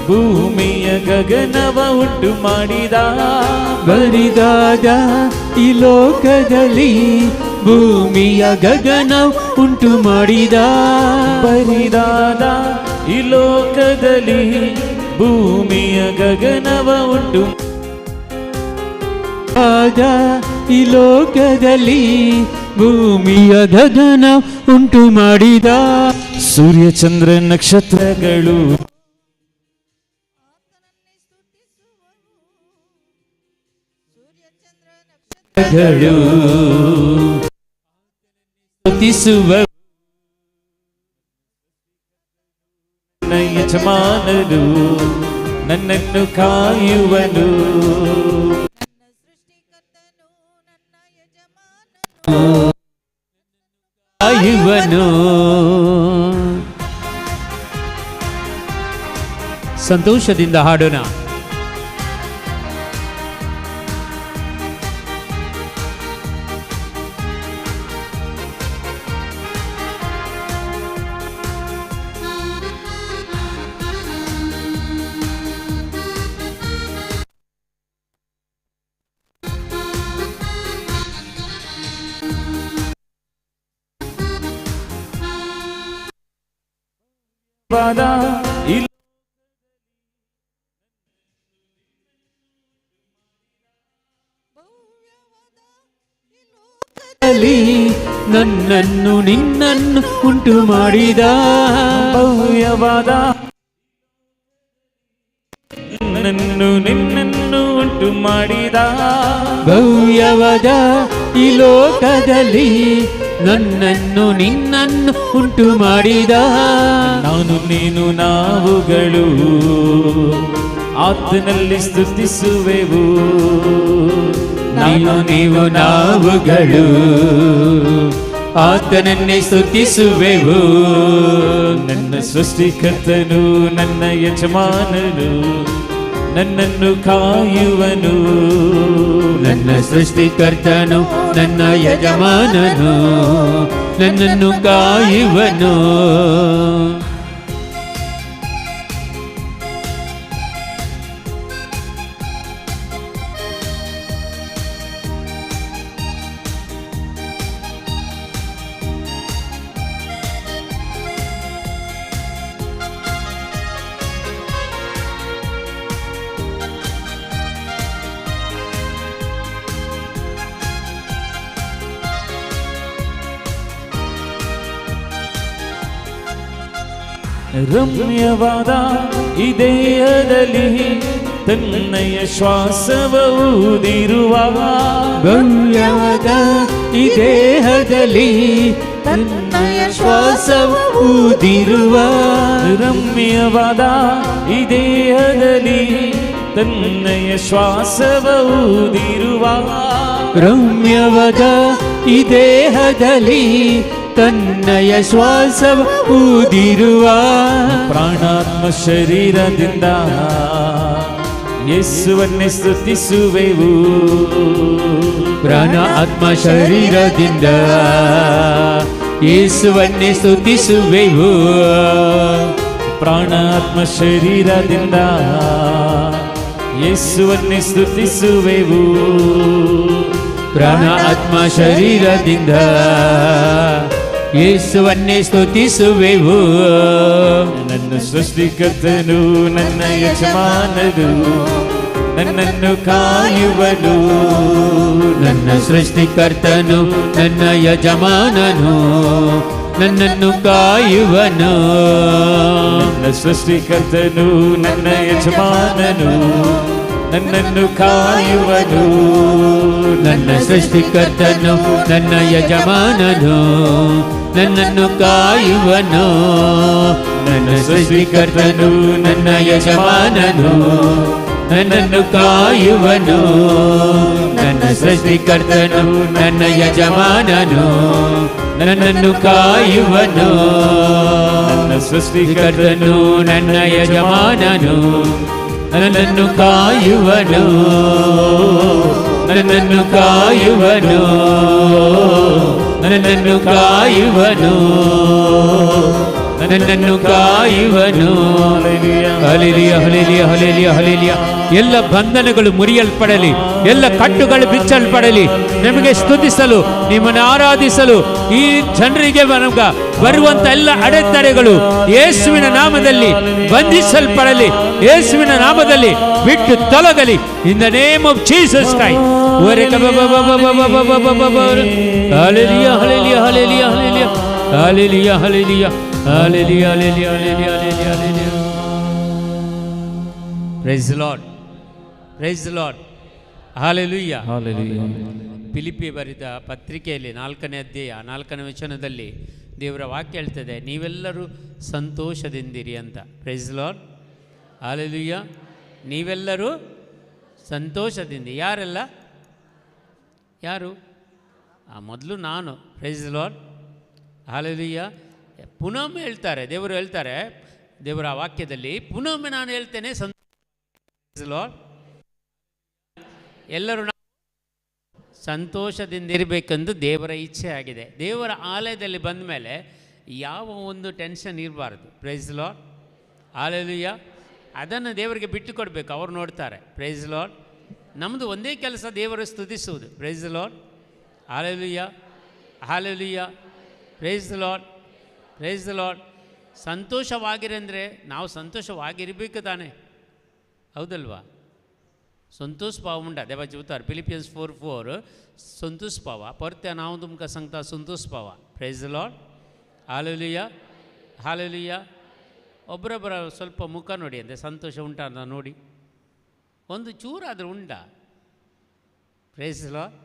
ಭೂಮಿಯ ಗಗನವ ಉಂಟು ಮಾಡಿದ. ಬರಿದಾದ ಈ ಲೋಕದಲ್ಲಿ ಭೂಮಿಯ ಗಗನ ಉಂಟು ಮಾಡಿದ. ಬರಿದಾದ ಈ ಲೋಕದಲ್ಲಿ ಭೂಮಿಯ ಗಗನವ ಉಂಟು ಆದ ಈ ಲೋಕದಲ್ಲಿ ಭೂಮಿಯ ಗಗನ ಉಂಟು ಮಾಡಿದ. ಸೂರ್ಯ ಚಂದ್ರ ನಕ್ಷತ್ರಗಳು ಸ್ತುತಿಸುವ ನನ್ನ ಯಜಮಾನನು, ನನ್ನನ್ನು ಕಾಯುವನು. ಕಾಯುವನು. ಸಂತೋಷದಿಂದ ಹಾಡೋಣ. ನನ್ನನ್ನು ನಿನ್ನನ್ನು ಉಂಟು ಮಾಡಿದ. ಭವ್ಯವಾದ ನನ್ನನ್ನು ನಿನ್ನನ್ನು ಉಂಟು ಮಾಡಿದ. ಭವ್ಯವಾದ ಈ ಲೋಕದಲ್ಲಿ ನನ್ನನ್ನು ನಿನ್ನನ್ನು ಉಂಟು ಮಾಡಿದ. ನಾನು ನೀನು ನಾವುಗಳು ಆತನಲ್ಲಿ ಸ್ತುತಿಸುವೆವು. ನಾನು ನೀವು ನಾವುಗಳು ಆತನನ್ನೇ ಸ್ತುತಿಸುವೆವು. ನನ್ನ ಸೃಷ್ಟಿಕರ್ತನು ನನ್ನ ಯಜಮಾನನು, ನನ್ನನ್ನು ಕಾಯುವನು. ನನ್ನ ಸೃಷ್ಟಿಕರ್ತನು ನನ್ನ ಯಜಮಾನನು, ನನ್ನನ್ನು ಕಾಯುವನು. ರಮ್ಯವಾದ ಈ ದೇಹದಲ್ಲಿ ತನ್ನಯ ಶ್ವಾಸವ ಊದಿರುವ. ಭವ್ಯವಾದ ಈ ದೇಹದಲ್ಲಿ ತನ್ನಯ ಶ್ವಾಸವ ಊದಿರುವ. ರಮ್ಯವಾದ ಈ ದೇಹದಲ್ಲಿ ತನ್ನಯ ಶ್ವಾಸವ ಊದಿರುವ. ರಮ್ಯವಾದ ಈ ದೇಹದಲ್ಲಿ ತನ್ನಯ ಶ್ವಾಸವ ಊದಿರುವ. ಪ್ರಾಣಾತ್ಮ ಶರೀರದಿಂದ ಯೇಸುವನ್ನೇ ಸ್ತುತಿಸುವೆವು. ಪ್ರಾಣ ಆತ್ಮ ಶರೀರದಿಂದ ಯೇಸುವನ್ನೇ ಸ್ತುತಿಸುವೆವು. ಪ್ರಾಣಾತ್ಮ ಶರೀರದಿಂದ ಯೇಸುವನ್ನೇ ಸ್ತುತಿಸುವೆವು. ಪ್ರಾಣ ಆತ್ಮ ಶರೀರದಿಂದ ಯೇಸುವನ್ನೇ ಸ್ತುತಿಸುವೆವು. ನನ್ನ ಸೃಷ್ಟಿಕರ್ತನು ನನ್ನ ಯಜಮಾನನು ನನ್ನನ್ನು ಕಾಯುವನು. ನನ್ನ ಸೃಷ್ಟಿಕರ್ತನು ನನ್ನ ಯಜಮಾನನು ನನ್ನನ್ನು ಕಾಯುವನು. ನನ್ನ ಸೃಷ್ಟಿಕರ್ತನು ನನ್ನ ಯಜಮಾನನು ನನ್ನನ್ನು ಕಾಯುವನು. ನನ್ನ ಸೃಷ್ಟಿಕರ್ತನು ನನ್ನ ಯಜಮಾನನು ನನ್ನನ್ನು ಕಾಯುವನು. ನನ್ನ ಸೃಷ್ಟಿಕರ್ತನು ನನ್ನ ಯಜಮಾನನು ನನ್ನನ್ನು ಕಾಯುವನು. ನನ್ನ ಸೃಷ್ಟಿಕರ್ತನು ನನ್ನ ಯಜಮಾನನು ನನ್ನನ್ನು ಕಾಯುವನು. ನನ್ನ ಸೃಷ್ಟಿಕರ್ತನು ನನ್ನ ಯಜಮಾನನು ನನ್ನನ್ನು ಕಾಯುವನು. ನನ್ನನ್ನು ಕಾಯುವನು. ನನ್ನನ್ನು ಕಾಯುವನು. ನನ್ನನ್ನು ಕಾಯುವನು. ಹಲ್ಲೆಲೂಯಾ ಹಲ್ಲೆಲೂಯಾ ಹಲ್ಲೆಲೂಯಾ ಹಲ್ಲೆಲೂಯಾ. ಎಲ್ಲ ಬಂಧನಗಳು ಮುರಿಯಲ್ಪಡಲಿ, ಎಲ್ಲ ಕಟ್ಟುಗಳು ಬಿಚ್ಚಲ್ಪಡಲಿ. ನಿಮಗೆ ಸ್ತುತಿಸಲು, ನಿಮ್ಮನ್ನು ಆರಾಧಿಸಲು ಈ ಜನರಿಗೆ ಬರುವಂತ ಎಲ್ಲ ಅಡೆತಡೆಗಳು ಯೇಸುವಿನ ನಾಮದಲ್ಲಿ ಬಂಧಿಸಲ್ಪಡಲಿ. ಯೇಸುವಿನ ನಾಮದಲ್ಲಿ ಬಿಟ್ಟು ತೊಲಗಲಿ. In the name of Jesus Christ. ಹಲ್ಲೆಲೂಯಾ hallelujah hallelujah hallelujah hallelujah hallelujah hallelujah hallelujah hallelujah hallelujah. Praise the Lord, praise the Lord, hallelujah ಹಲ್ಲೆಲೂಯಾ. ಫಿಲಿಪ್ಪಿ ಬರೆದ ಪತ್ರಿಕೆಯಲ್ಲಿ 4ನೇ ಅಧ್ಯಾಯ 4ನೇ ವಚನದಲ್ಲಿ ದೇವರ ವಾಕ್ಯ ಹೇಳ್ತದೆ, ನೀವೆಲ್ಲರೂ ಸಂತೋಷದಿಂದಿರಿ ಅಂತ. ಪ್ರೈಸ್ ದಿ ಲಾರ್ಡ್, ಹಲ್ಲೆಲೂಯಾ. ನೀವೆಲ್ಲರೂ ಸಂತೋಷದಿಂದ. ಯಾರೆಲ್ಲ? ಯಾರು? ಮೊದಲು ನಾನು. ಪ್ರೈಸ್ ದಿ ಲಾರ್ಡ್, ಹಲ್ಲೆಲೂಯಾ. ಪುನೊಮ್ಮೆ ಹೇಳ್ತಾರೆ, ದೇವರು ಹೇಳ್ತಾರೆ ದೇವರ ವಾಕ್ಯದಲ್ಲಿ, ಪುನೊಮ್ಮೆ ನಾನು ಹೇಳ್ತೇನೆ ಲಾರ್ಡ್, ಎಲ್ಲರೂ ಸಂತೋಷದಿಂದಿರಬೇಕೆಂದು ದೇವರ ಇಚ್ಛೆ ಆಗಿದೆ. ದೇವರ ಆಲಯದಲ್ಲಿ ಬಂದ ಮೇಲೆ ಯಾವ ಒಂದು ಟೆನ್ಷನ್ ಇರಬಾರ್ದು. ಪ್ರೈಸ್ ಲಾರ್ಡ್, ಹಲ್ಲೆಲೂಯಾ. ಅದನ್ನು ದೇವರಿಗೆ ಬಿಟ್ಟು ಕೊಡಬೇಕು, ಅವ್ರು ನೋಡ್ತಾರೆ. Praise Lord. ನಮ್ಮದು ಒಂದೇ ಕೆಲಸ, ದೇವರ ಸ್ತುತಿಸುವುದು. Praise Lord, hallelujah hallelujah. Praise Lord, praise Lord. ಸಂತೋಷವಾಗಿರಿ ಅಂದರೆ ನಾವು ಸಂತೋಷವಾಗಿರಬೇಕು ತಾನೆ, ಹೌದಲ್ವಾ? संतोष पाव म्हणटा देवाचे उतार फिलिपियन्स 4:4 संतोष पावा परते हांव तुमकां सांगता संतोष पावा. प्रेज द लॉर्ड, हालेलुया हालेलुया. ಒಬ್ಬರೊಬ್ಬರ ಸ್ವಲ್ಪ ಮುಖ ನೋಡಿ ಅಂದರೆ ಸಂತೋಷ ಉಂಟಾ ಅಂತ ನೋಡಿ, ಒಂದು ಚೂರಾದರೂ ಉಂಟಾ? Praise the Lord,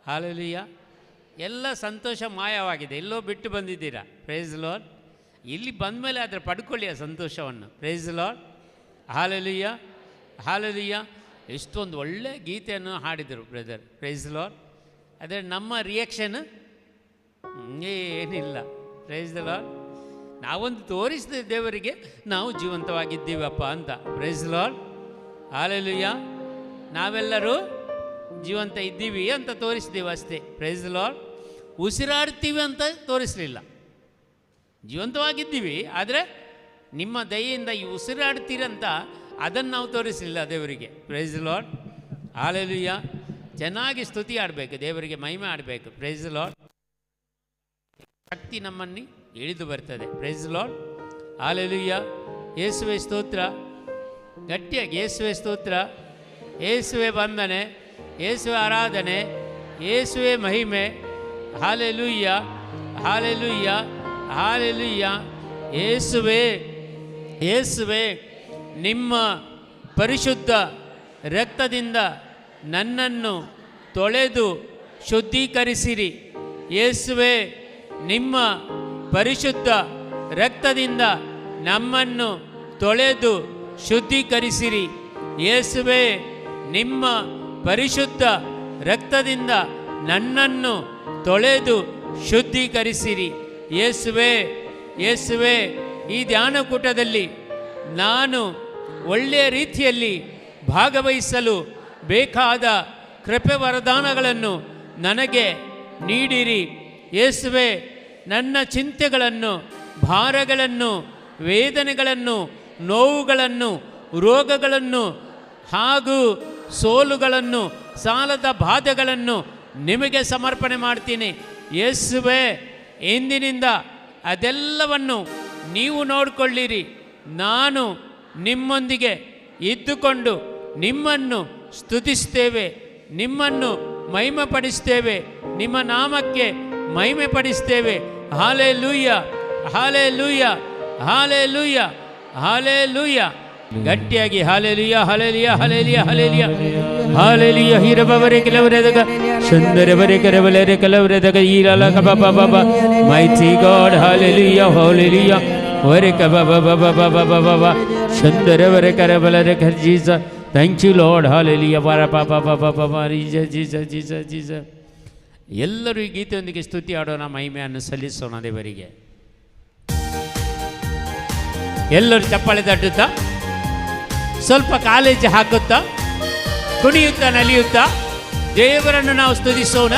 hallelujah. ಎಲ್ಲ ಸಂತೋಷ ಮಾಯವಾಗಿದೆ, ಎಲ್ಲೋ ಬಿಟ್ಟು ಬಂದಿದ್ದೀರಾ. Praise the Lord. ಇಲ್ಲಿ ಬಂದ ಮೇಲೆ ಆದರೆ ಪಡ್ಕೊಳ್ಳಿ ಆ ಸಂತೋಷವನ್ನು. Praise the Lord, hallelujah hallelujah. ಎಷ್ಟೊಂದು ಒಳ್ಳೆಯ ಗೀತೆಯನ್ನು ಹಾಡಿದರು ಬ್ರದರ್. Praise the lord. ಆದರೆ ನಮ್ಮ ರಿಯಾಕ್ಷನ್ ಏನಿಲ್ಲ. Praise the Lord. ನಾವೊಂದು ತೋರಿಸಿದ ದೇವರಿಗೆ ನಾವು ಜೀವಂತವಾಗಿದ್ದೀವಪ್ಪ ಅಂತ. Praise the Lord, hallelujah. ನಾವೆಲ್ಲರೂ ಜೀವಂತ ಇದ್ದೀವಿ ಅಂತ ತೋರಿಸ್ತೀವಿ ಅಷ್ಟೇ. Praise the lord. ಉಸಿರಾಡ್ತೀವಿ ಅಂತ ತೋರಿಸಲಿಲ್ಲ. ಜೀವಂತವಾಗಿದ್ದೀವಿ, ಆದರೆ ನಿಮ್ಮ ದಯೆಯಿಂದ ಈ ಉಸಿರಾಡ್ತೀರಂತ ಅದನ್ನು ನಾವು ತೋರಿಸಲಿಲ್ಲ ದೇವರಿಗೆ. Price the Lord, hallelujah. ಚೆನ್ನಾಗಿ ಸ್ತುತಿ ಆಡಬೇಕು, ದೇವರಿಗೆ ಮಹಿಮೆ ಆಡಬೇಕು. Price the lord. ಶಕ್ತಿ ನಮ್ಮನ್ನು ಇಳಿದು ಬರ್ತದೆ. Price the Lord, hallelujah. ಯೇಸುವೆ ಸ್ತೋತ್ರ, ಗಟ್ಟಿಯಾಗಿ ಯೇಸುವೆ ಸ್ತೋತ್ರ, ಯೇಸುವೆ ವಂದನೆ, ಯೇಸುವೆ ಆರಾಧನೆ, ಯೇಸುವೆ ಮಹಿಮೆ. ಹಾಲೆಲೂಯಾ ಹಾಲೆಲೂಯಾ ಹಾಲೆಲೂಯಾ. ಯೇಸುವೆ ಯೇಸುವೆ ನಿಮ್ಮ ಪರಿಶುದ್ಧ ರಕ್ತದಿಂದ ನನ್ನನ್ನು ತೊಳೆದು ಶುದ್ಧೀಕರಿಸಿರಿ. ಯೇಸುವೆ ನಿಮ್ಮ ಪರಿಶುದ್ಧ ರಕ್ತದಿಂದ ನಮ್ಮನ್ನು ತೊಳೆದು ಶುದ್ಧೀಕರಿಸಿರಿ. ಯೇಸುವೆ ನಿಮ್ಮ ಪರಿಶುದ್ಧ ರಕ್ತದಿಂದ ನನ್ನನ್ನು ತೊಳೆದು ಶುದ್ಧೀಕರಿಸಿರಿ. ಯೇಸುವೆ ಯೇಸುವೆ ಈ ಧ್ಯಾನಕೂಟದಲ್ಲಿ ನಾನು ಒಳ್ಳೆಯ ರೀತಿಯಲ್ಲಿ ಭಾಗವಹಿಸಲು ಬೇಕಾದ ಕೃಪೆ ವರದಾನಗಳನ್ನು ನನಗೆ ನೀಡಿರಿ. ಯೇಸುವೆ ನನ್ನ ಚಿಂತೆಗಳನ್ನು, ಭಾರಗಳನ್ನು, ವೇದನೆಗಳನ್ನು, ನೋವುಗಳನ್ನು, ರೋಗಗಳನ್ನು ಹಾಗೂ ಸೋಲುಗಳನ್ನು, ಸಾಲದ ಬಾಧೆಗಳನ್ನು ನಿಮಗೆ ಸಮರ್ಪಣೆ ಮಾಡ್ತೀನಿ. ಯೇಸುವೇ, ಇಂದಿನಿಂದ ಅದೆಲ್ಲವನ್ನು ನೀವು ನೋಡಿಕೊಳ್ಳಿರಿ. ನಾನು ನಿಮ್ಮೊಂದಿಗೆ ಇದ್ದುಕೊಂಡು ನಿಮ್ಮನ್ನು ಸ್ತುತಿಸ್ತೇವೆ, ನಿಮ್ಮನ್ನು ಮಹಿಮೆಪಡಿಸ್ತೇವೆ, ನಿಮ್ಮ ನಾಮಕ್ಕೆ ಮಹಿಮೆಪಡಿಸ್ತೇವೆ. ಹಾಲೆಲೂಯ, ಹಾಲೆಲೂಯ, ಹಾಲೆಲೂಯ, ಹಾಲೆಲೂಯ. ಗಟ್ಟಿಯಾಗಿ ಹಾಲೆಲೂಯ, ಹಾಲೆಲೂಯ, ಹಾಲೆಲೂಯ, ಹಾಲೆಲೂಯ, ಹಾಲೆಲೂಯ. ಹೀರಬವರೆ ಕೆಲವರೆದಗ ಸುಂದರವರೆ ಕರವಲರೆ ಕೆಲವರೆದಗ ಈರಲ ಕಬಬ ಬಬ ಮೈಟಿ ಗಾಡ್. ಹಾಲೆಲೂಯ, ಹಾಲೆಲೂಯ. ವರೆ ಕಬಬ ಬಬ ಬಬ ಬಬ ಸುಂದರವರೆ ಕರವಲರೆ ಕರ್ ಜೀಸ. Thank you Lord. ಹಾಲೆಲೂಯ. ವರ ಬಬ ಬಬ ಬಬ ಜೀಸ ಜೀಸ ಜೀಸ ಜೀಸ. ಎಲ್ಲರೂ ಈ ಗೀತೆಯೊಂದಿಗೆ ಸ್ತುತಿ ಆಡೋಣ, ಮಹಿಮೆಯನ್ನು ಸಲ್ಲಿಸೋಣ ದೇವರಿಗೆ. ಎಲ್ಲರೂ ಚಪ್ಪಾಳೆ ತಟ್ಟುತ್ತಾ, ಸ್ವಲ್ಪ ಕಾಲೇಜ್ ಹಾಕುತ್ತಾ, ಕುಣಿಯುತ್ತಾ, ನಲಿಯುತ್ತಾ ದೇವರನ್ನು ನಾವು ಸ್ತುತಿಸೋಣ.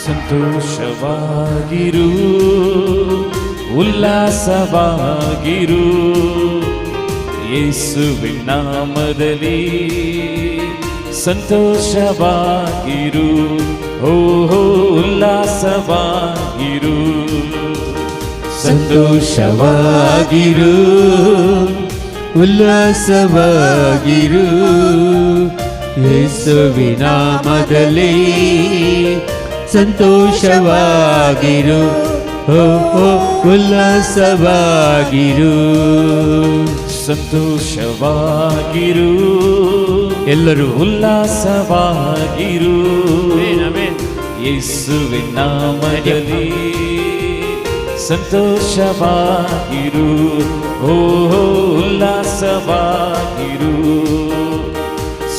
ಸಂತೋಷವಾಗಿರು, ಉಲ್ಲಾಸವಾಗಿರು, ಯೇಸುವಿನ ನಾಮದಲ್ಲಿ ಸಂತೋಷವಾಗಿರು. ಓಹೋ, ಉಲ್ಲಾಸವಾಗಿರು, ಸಂತೋಷವಾಗಿರು, ಉಲ್ಲಾಸವಾಗಿರು, ಯೇಸುವಿನ ನಾಮದಲ್ಲಿ ಸಂತೋಷವಾಗಿರು. ಓ ಉಲ್ಲಾಸವಾಗಿರು, ಸಂತೋಷವಾಗಿರು, ಎಲ್ಲರೂ ಉಲ್ಲಾಸವಾಗಿರು, ಯೇಸುವಿನ ನಾಮದಲ್ಲಿ ಸಂತೋಷವಾಗಿರು. ಓಹೋ, ಉಲ್ಲಾಸವಾಗಿರು,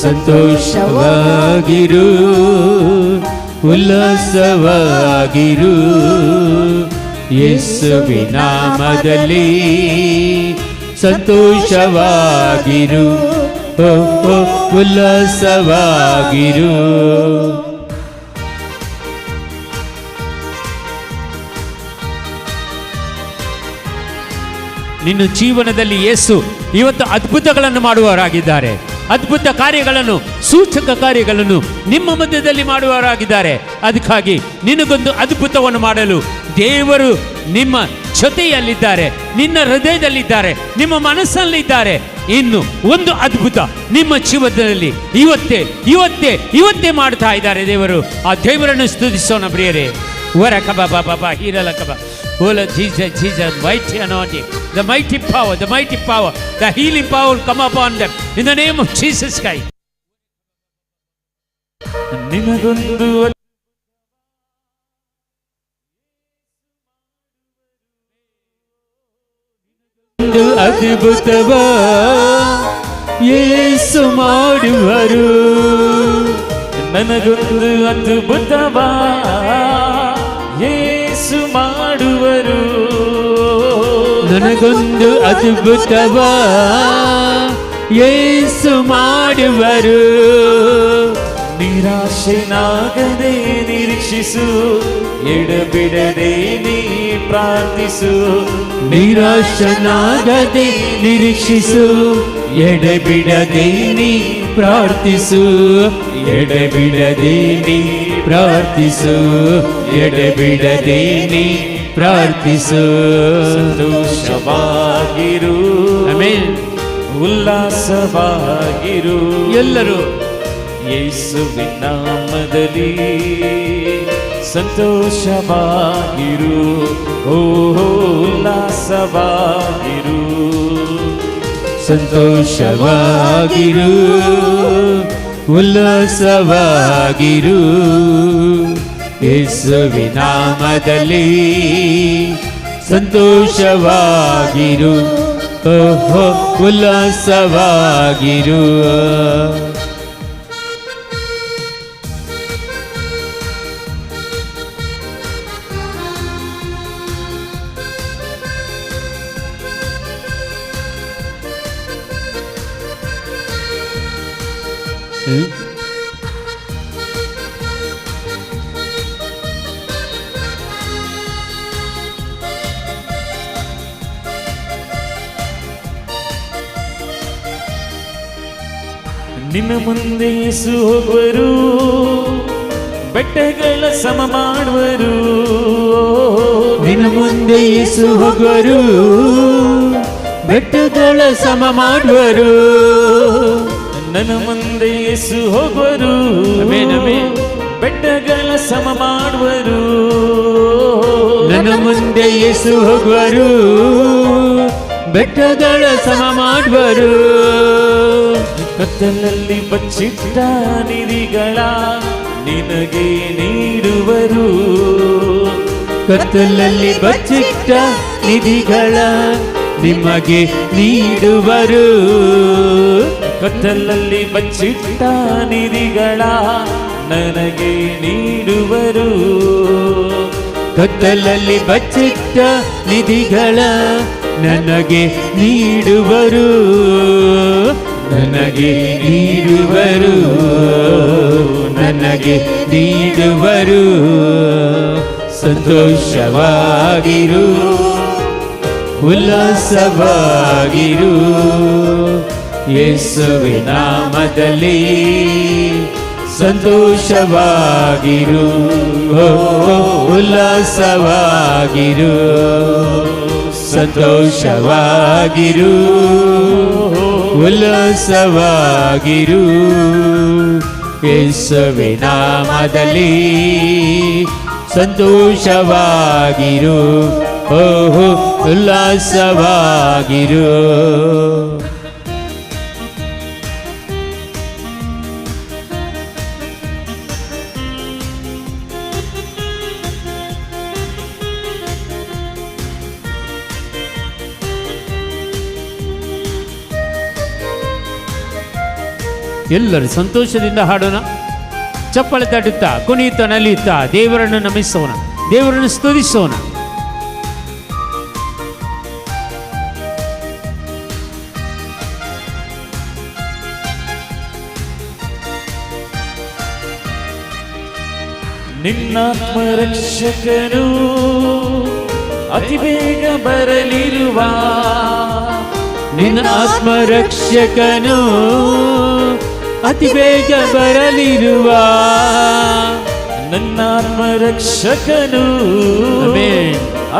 ಸಂತೋಷವಾಗಿರು, ಉಲ್ಲಾಸವಾಗಿರು, ಯೇಸುವಿನ ನಾಮದಲ್ಲಿ ಸಂತೋಷವಾಗಿರು. ಓ ಉಲ್ಲಾಸವಾಗಿರು. ನಿನ್ನ ಜೀವನದಲ್ಲಿ ಯೇಸು ಇವತ್ತು ಅದ್ಭುತಗಳನ್ನು ಮಾಡುವವರಾಗಿದ್ದಾರೆ. ಅದ್ಭುತ ಕಾರ್ಯಗಳನ್ನು, ಸೂಚಕ ಕಾರ್ಯಗಳನ್ನು ನಿಮ್ಮ ಮಧ್ಯದಲ್ಲಿ ಮಾಡುವವರಾಗಿದ್ದಾರೆ. ಅದಕ್ಕಾಗಿ ನಿನಗೊಂದು ಅದ್ಭುತವನ್ನು ಮಾಡಲು ದೇವರು ನಿಮ್ಮ ಜೊತೆಯಲ್ಲಿದ್ದಾರೆ, ನಿನ್ನ ಹೃದಯದಲ್ಲಿದ್ದಾರೆ, ನಿಮ್ಮ ಮನಸ್ಸಲ್ಲಿದ್ದಾರೆ. ಇನ್ನು ಒಂದು ಅದ್ಭುತ ನಿಮ್ಮ ಜೀವನದಲ್ಲಿ ಇವತ್ತೇ ಇವತ್ತೇ ಇವತ್ತೇ ಮಾಡ್ತಾ ಇದ್ದಾರೆ ದೇವರು. ಆ ದೇವರನ್ನು ಸ್ತುತಿಸೋಣ ಪ್ರಿಯರೇ. ವರ ಕಬ ಬಾಬಾ ಹೀರಲ ಕಬ. Oh Jesus, Jesus, mighty anointing, the mighty power, the healing power will come upon them in the name of Jesus Christ. ನಿನಗೊಂದು ಅದ್ಭುತವ ಯೇಸು ಮಾಡುವರು. ನನಗೊಂದು ಅದ್ಭುತವ ಯೇಸು ಮಾಡುವರು. ನನಗೊಂದು ಅದ್ಭುತವ ಯೇಸು ಮಾಡುವರು. ನಿರಾಶೆನಾಗದೆ ನಿರೀಕ್ಷಿಸು, ಎಡಬಿಡದೆ ನೀ ಪ್ರಾರ್ಥಿಸು. ನಿರಾಶನಾಗದೆ ನಿರೀಕ್ಷಿಸು, ಎಡೆಬಿಡದೆ ನೀ ಪ್ರಾರ್ಥಿಸು. ಎಡೆಬಿಡದೆ ನೀ ಪ್ರಾರ್ಥಿಸು, ಎಡೆಬಿಡದೆ ನೀ ಪ್ರಾರ್ಥಿಸು. ಸಂತೋಷವಾಗಿರು, ಆಮೆನ್. ಉಲ್ಲಾಸವಾಗಿರು, ಎಲ್ಲರೂ ಯೇಸುವಿನ ನಾಮದಲ್ಲಿ ಸಂತೋಷವಾಗಿರು. ಓಹೋ, ಉಲ್ಲಾಸವಾಗಿರು, ಸಂತೋಷವಾಗಿರು, ಉಲ್ಲಾಸವಾಗಿರು ಯೇಸುವಿನ ನಾಮದಲ್ಲಿ ಸಂತೋಷವಾಗಿರು ಓಹೋ ಉಲ್ಲಾಸವಾಗಿರು ನಿನ್ನ ಮುಂದೆ ಯೇಸು ಹೋಗುವರು, ಬೆಟ್ಟಗಳ ಸಮ ಮಾಡುವರು. ನಿನ್ನ ಮುಂದೆ ಯೇಸು ಹೋಗುವರು, ಬೆಟ್ಟಗಳ ಸಮ ಮಾಡುವರು. ನನ್ನ ಮುಂದೆ ಯೇಸು ಹೋಗುವರು, ಬೆಟ್ಟಗಳ ಸಮ ಮಾಡುವರು. ನನ್ನ ಮುಂದೆ ಯೇಸು ಹೋಗುವರು, ಬೆಟ್ಟಗಳ ಸಮ ಮಾಡುವರು. ಕತ್ತಲಲ್ಲಿ ಬಚ್ಚಿಟ್ಟ ನಿಧಿಗಳ ನಿನಗೆ ನೀಡುವರು. ಕತ್ತಲಲ್ಲಿ ಬಚ್ಚಿಟ್ಟ ನಿಧಿಗಳ ನಿಮಗೆ ನೀಡುವರು. ಕತ್ತಲಲ್ಲಿ ಬಚ್ಚಿಟ್ಟ ನಿಧಿಗಳ ನನಗೆ ನೀಡುವರು. ಕತ್ತಲಲ್ಲಿ ಬಚ್ಚಿಟ್ಟ ನಿಧಿಗಳ ನನಗೆ ನೀಡುವರು. ನನಗೆ ನೀಡುವರು, ನನಗೆ ನೀಡುವರು. ಸಂತೋಷವಾಗಿರು, ಉಲ್ಲಾಸವಾಗಿರು ಯೇಸುವಿನ ನಾಮದಲ್ಲಿ ಸಂತೋಷವಾಗಿರು ಉಲ್ಲಾಸವಾಗಿರು ಸಂತೋಷವಾಗಿರು ಉಲ್ಲಾಸವಾಗಿರು ಯೇಸುವಿನ ನಾಮದಲ್ಲಿ ಸಂತೋಷವಾಗಿರು ಓಹೋ ಉಲ್ಲಾಸವಾಗಿರು. ಎಲ್ಲರೂ ಸಂತೋಷದಿಂದ ಹಾಡೋಣ, ಚಪ್ಪಳೆ ತಟ್ಟುತ್ತಾ ಕುಣಿಯುತ್ತಾ ನಲಿಯುತ್ತಾ ದೇವರನ್ನು ನಮಿಸೋಣ, ದೇವರನ್ನು ಸ್ತುತಿಸೋಣ. ನಿನ್ನಾತ್ಮ ರಕ್ಷಕನು ಅತಿ ಬೇಗ ಬರಲಿರುವ, ನಿನ್ನ ಆತ್ಮ ರಕ್ಷಕನು ಅತಿ ಬೇಗ ಬರಲಿರುವ, ನನ್ನ ಆತ್ಮ ರಕ್ಷಕನು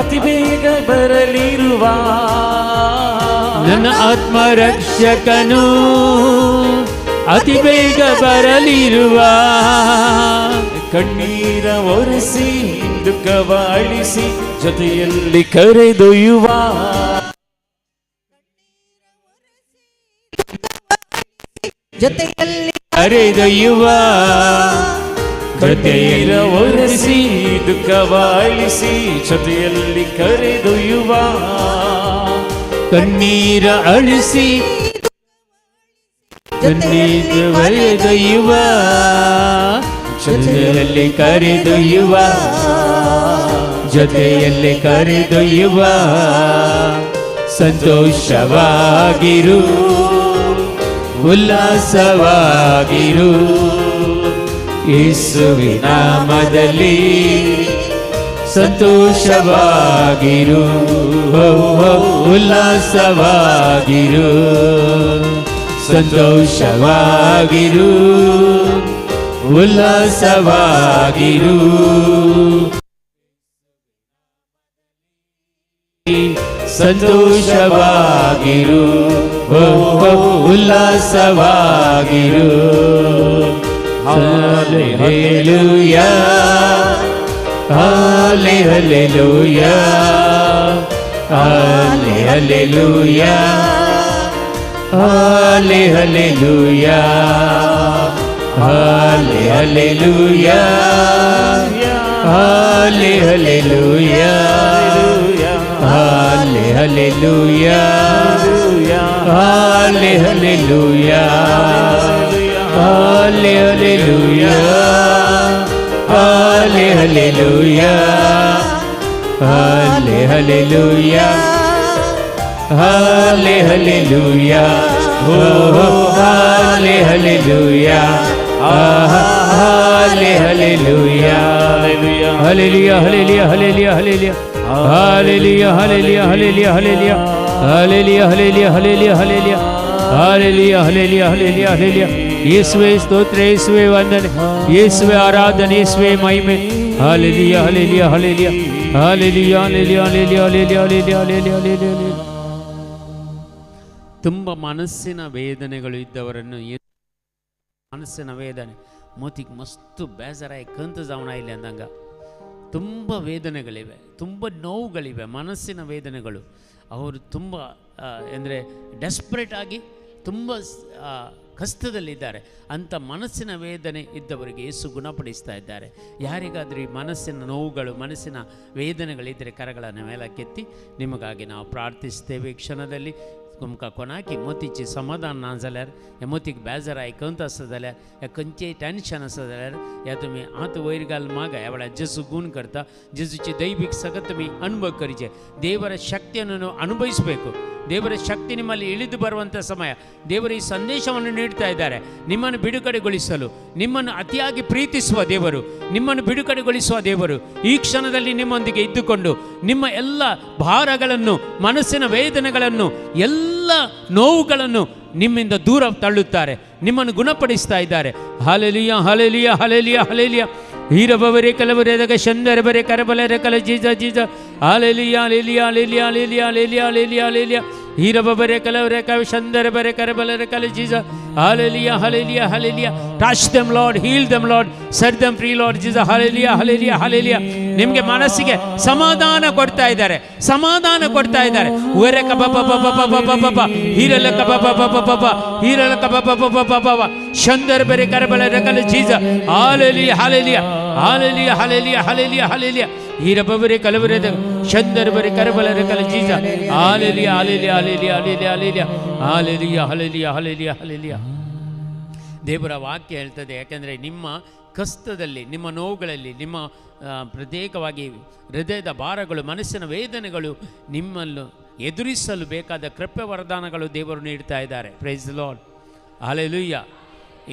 ಅತಿ ಬೇಗ ಬರಲಿರುವ, ನನ್ನ ಆತ್ಮ ರಕ್ಷಕನು ಅತಿ ಬೇಗ ಬರಲಿರುವ. ಕಣ್ಣೀರ ಒರೆಸಿ ದುಃಖವ ಅಳಿಸಿ ಜೊತೆಯಲ್ಲಿ ಕರೆದೊಯ್ಯುವ, ಜೊತೆಯಲ್ಲಿ ಕರೆದೊಯ್ಯುವ, ಕಣ್ಣೀರ ಒರೆಸಿ ದುಃಖವ ಅಳಿಸಿ ಜೊತೆಯಲ್ಲಿ ಕರೆದೊಯ್ಯುವ, ಕಣ್ಣೀರ ಅಳಿಸಿ ಕಣ್ಣೀರು ಕರೆದೊಯ್ಯುವ, ಜೊತೆಯಲ್ಲಿ ಕರೆದೊಯ್ಯುವ, ಜೊತೆಯಲ್ಲಿ ಕರೆದೊಯ್ಯುವ. ಸಂತೋಷವಾಗಿರು ಉಲ್ಲಾಸವಾಗಿರು ಯೇಸುವಿನ ನಾಮದಲ್ಲಿ ಸಂತೋಷವಾಗಿರು ಉಲ್ಲಾಸವಾಗಿರು ಸಂತೋಷವಾಗಿರು ಉಲ್ಲಾಸವಾಗಿರು ಸಂತೋಷವಾಗಿರು ಉಲ್ಲಾಸವಾಗಿರು. ಹಲ್ಲೆಲೂಯಾ hallelujah hallelujah hallelujah Hallelujah, Hallelujah, Hallelujah, Hallelujah, Hallelujah, Hallelujah, Hallelujah, Hallelujah, oh Hallelujah, Hallelujah, Hallelujah, Hallelujah, Hallelujah, Hallelujah, Hallelujah, Hallelujah, Hallelujah, Hallelujah, Hallelujah, Hallelujah, Hallelujah, Hallelujah, Hallelujah, Hallelujah, Hallelujah, Hallelujah. ಯೇಸುವೇ ಸ್ತೋತ್ರ, ಯೇಸುವೇ ವಂದನೆ, ಯೇಸುವೇ ಆರಾಧನೆ, ಯೇಸುವೇ ಮಹಿಮೆ. Hallelujah, Hallelujah, Hallelujah, Hallelujah, Hallelujah, Hallelujah, Hallelujah, Hallelujah, Hallelujah. ತುಂಬ ಮನಸ್ಸಿನ ವೇದನೆಗಳು ಇದ್ದವರನ್ನು, ಮನಸ್ಸಿನ ವೇದನೆ ಮೋತಿಗೆ ಮಸ್ತು ಬೇಜಾರಾಯಿ ಕಂತು ಜಾವಣ ಇಲ್ಲ ಅಂದಂಗ ತುಂಬ ವೇದನೆಗಳಿವೆ, ತುಂಬ ನೋವುಗಳಿವೆ, ಮನಸ್ಸಿನ ವೇದನೆಗಳು. ಅವರು ತುಂಬ ಅಂದರೆ ಡೆಸ್ಪರೇಟ್ ಆಗಿ ತುಂಬ ಕಷ್ಟದಲ್ಲಿದ್ದಾರೆ. ಅಂಥ ಮನಸ್ಸಿನ ವೇದನೆ ಇದ್ದವರಿಗೆ ಯೇಸು ಗುಣಪಡಿಸ್ತಾ ಇದ್ದಾರೆ. ಯಾರಿಗಾದರೂ ಈ ಮನಸ್ಸಿನ ನೋವುಗಳು, ಮನಸ್ಸಿನ ವೇದನೆಗಳಿದ್ದರೆ ಕರಗಳನ್ನು ಮೇಲಕ್ಕೆತ್ತಿ ನಿಮಗಾಗಿ ನಾವು ಪ್ರಾರ್ಥಿಸ್ತೇವೆ. ಈ ಕ್ಷಣದಲ್ಲಿ तुमका कोणाकी मोतीची समाधान ना जाल्यार, या मोतीक बेजार आयकंत आसा जाल्यार, या खंयचेय टेन्शन आसा जाल्यार, या तुमी हात वयर घाल मागा. ह्या वेळार जेजू गुण करता. जेजूची दैविक सगळं तुम्ही ಅನುಭವ ಕರಿಜೆ. ದೇವರ ಶಕ್ತಿಯನ್ನು ಅನುಭವಿಸಬೇಕು. ದೇವರ ಶಕ್ತಿ ನಿಮ್ಮಲ್ಲಿ ಇಳಿದು ಬರುವಂಥ ಸಮಯ. ದೇವರು ಈ ಸಂದೇಶವನ್ನು ನೀಡ್ತಾ ಇದ್ದಾರೆ. ನಿಮ್ಮನ್ನು ಬಿಡುಗಡೆಗೊಳಿಸಲು, ನಿಮ್ಮನ್ನು ಅತಿಯಾಗಿ ಪ್ರೀತಿಸುವ ದೇವರು, ನಿಮ್ಮನ್ನು ಬಿಡುಗಡೆಗೊಳಿಸುವ ದೇವರು ಈ ಕ್ಷಣದಲ್ಲಿ ನಿಮ್ಮೊಂದಿಗೆ ಇದ್ದುಕೊಂಡು ನಿಮ್ಮ ಎಲ್ಲ ಭಾರಗಳನ್ನು, ಮನಸ್ಸಿನ ವೇದನೆಗಳನ್ನು, ಎಲ್ಲ ನೋವುಗಳನ್ನು ನಿಮ್ಮಿಂದ ದೂರ ತಳ್ಳುತ್ತಾರೆ. ನಿಮ್ಮನ್ನು ಗುಣಪಡಿಸ್ತಾ ಇದ್ದಾರೆ. ಹಾಲೆಲುಯಾ, ಹಾಲೆಲುಯಾ, ಹಾಲೆಲುಯಾ, ಹಾಲೆಲುಯಾ. ಹೀರಬವರೇ ಕಲವರೆದಾಗ ಶಂದರಬರೆ ಕರಬಲರೆ ಕಲ ಜೀಜ ಜೀಜ. ಹಾಲೆಲುಯಾ, ಹಾಲೆಲುಯಾ, ಹಾಲೆಲುಯಾ, ಹಾಲೆಲುಯಾ, ಹಾಲೆಲುಯಾ, ಹಾಲೆಲುಯಾ, ಹಾಲೆಲುಯಾ. ಹೀರಬವರೇ ಕಲವರೆ ಕವ ಶಂದರಬರೆ ಕರಬಲರೆ ಕಲ ಜೀಜ. ಹಾಲೆಲುಯಾ, ಹಾಲೆಲುಯಾ, ಹಾಲೆಲುಯಾ. Touch them Lord, heal them Lord, set them free Lord Jesus. ಹಾಲೆಲುಯಾ, ಹಾಲೆಲುಯಾ, ಹಾಲೆಲುಯಾ. ನಿಮಗೆ ಮನಸ್ಸಿಗೆ ಸಮಾಧಾನ ಕೊಡ್ತಾ ಇದ್ದಾರೆ, ಸಮಾಧಾನ ಕೊಡ್ತಾ ಇದ್ದಾರೆ. ಉರೆ ಕಬ ಬ ಬ ಬ ಬ ಬ ಬ ಬ. ಹೀರಲ ಕಬ ಬ ಬ ಬ ಬ ಬ. ಹೀರಲ ಕಬ ಬ ಬ ಬ ಬ ಬ. ಶಂದರಬರೆ ಕರಬಲರೆ ಕಲ ಜೀಜ. ಹಾಲೆಲುಯಾ, ಹಾಲೆಲುಯಾ, ಹಾಲೆಲುಯಾ, ಹಾಲೆಲುಯಾ, ಹಾಲೆಲುಯಾ, ಹಾಲೆಲುಯಾ. ಹೀರಬವರೇ ಕಲವರೆದ ಶಂದರಬರೆ ಕರಬಲರೆ ಕಲ ಜೀಜ. ಹಾಲೆಲುಯಾ, ಹಾಲೆಲುಯಾ, ಹಾಲೆಲುಯಾ, ಹಾಲೆಲುಯಾ, ಹಾಲೆಲುಯಾ, ಹಾಲೆಲುಯಾ, ಹಾಲೆಲುಯಾ, ಹಾಲೆಲುಯಾ, ಹಾಲೆಲುಯಾ. ದೇವರ ವಾಕ್ಯ ಹೇಳ್ತದೆ, ಯಾಕೆಂದರೆ ನಿಮ್ಮ ಕಷ್ಟದಲ್ಲಿ, ನಿಮ್ಮ ನೋವುಗಳಲ್ಲಿ, ನಿಮ್ಮ ಪ್ರತ್ಯೇಕವಾಗಿ ಹೃದಯದ ಭಾರಗಳು, ಮನಸ್ಸಿನ ವೇದನೆಗಳು ನಿಮ್ಮನ್ನು ಎದುರಿಸಲು ಬೇಕಾದ ಕೃಪೆ ವರದಾನಗಳು ದೇವರು ನೀಡ್ತಾ ಇದ್ದಾರೆ. Praise the Lord, hallelujah.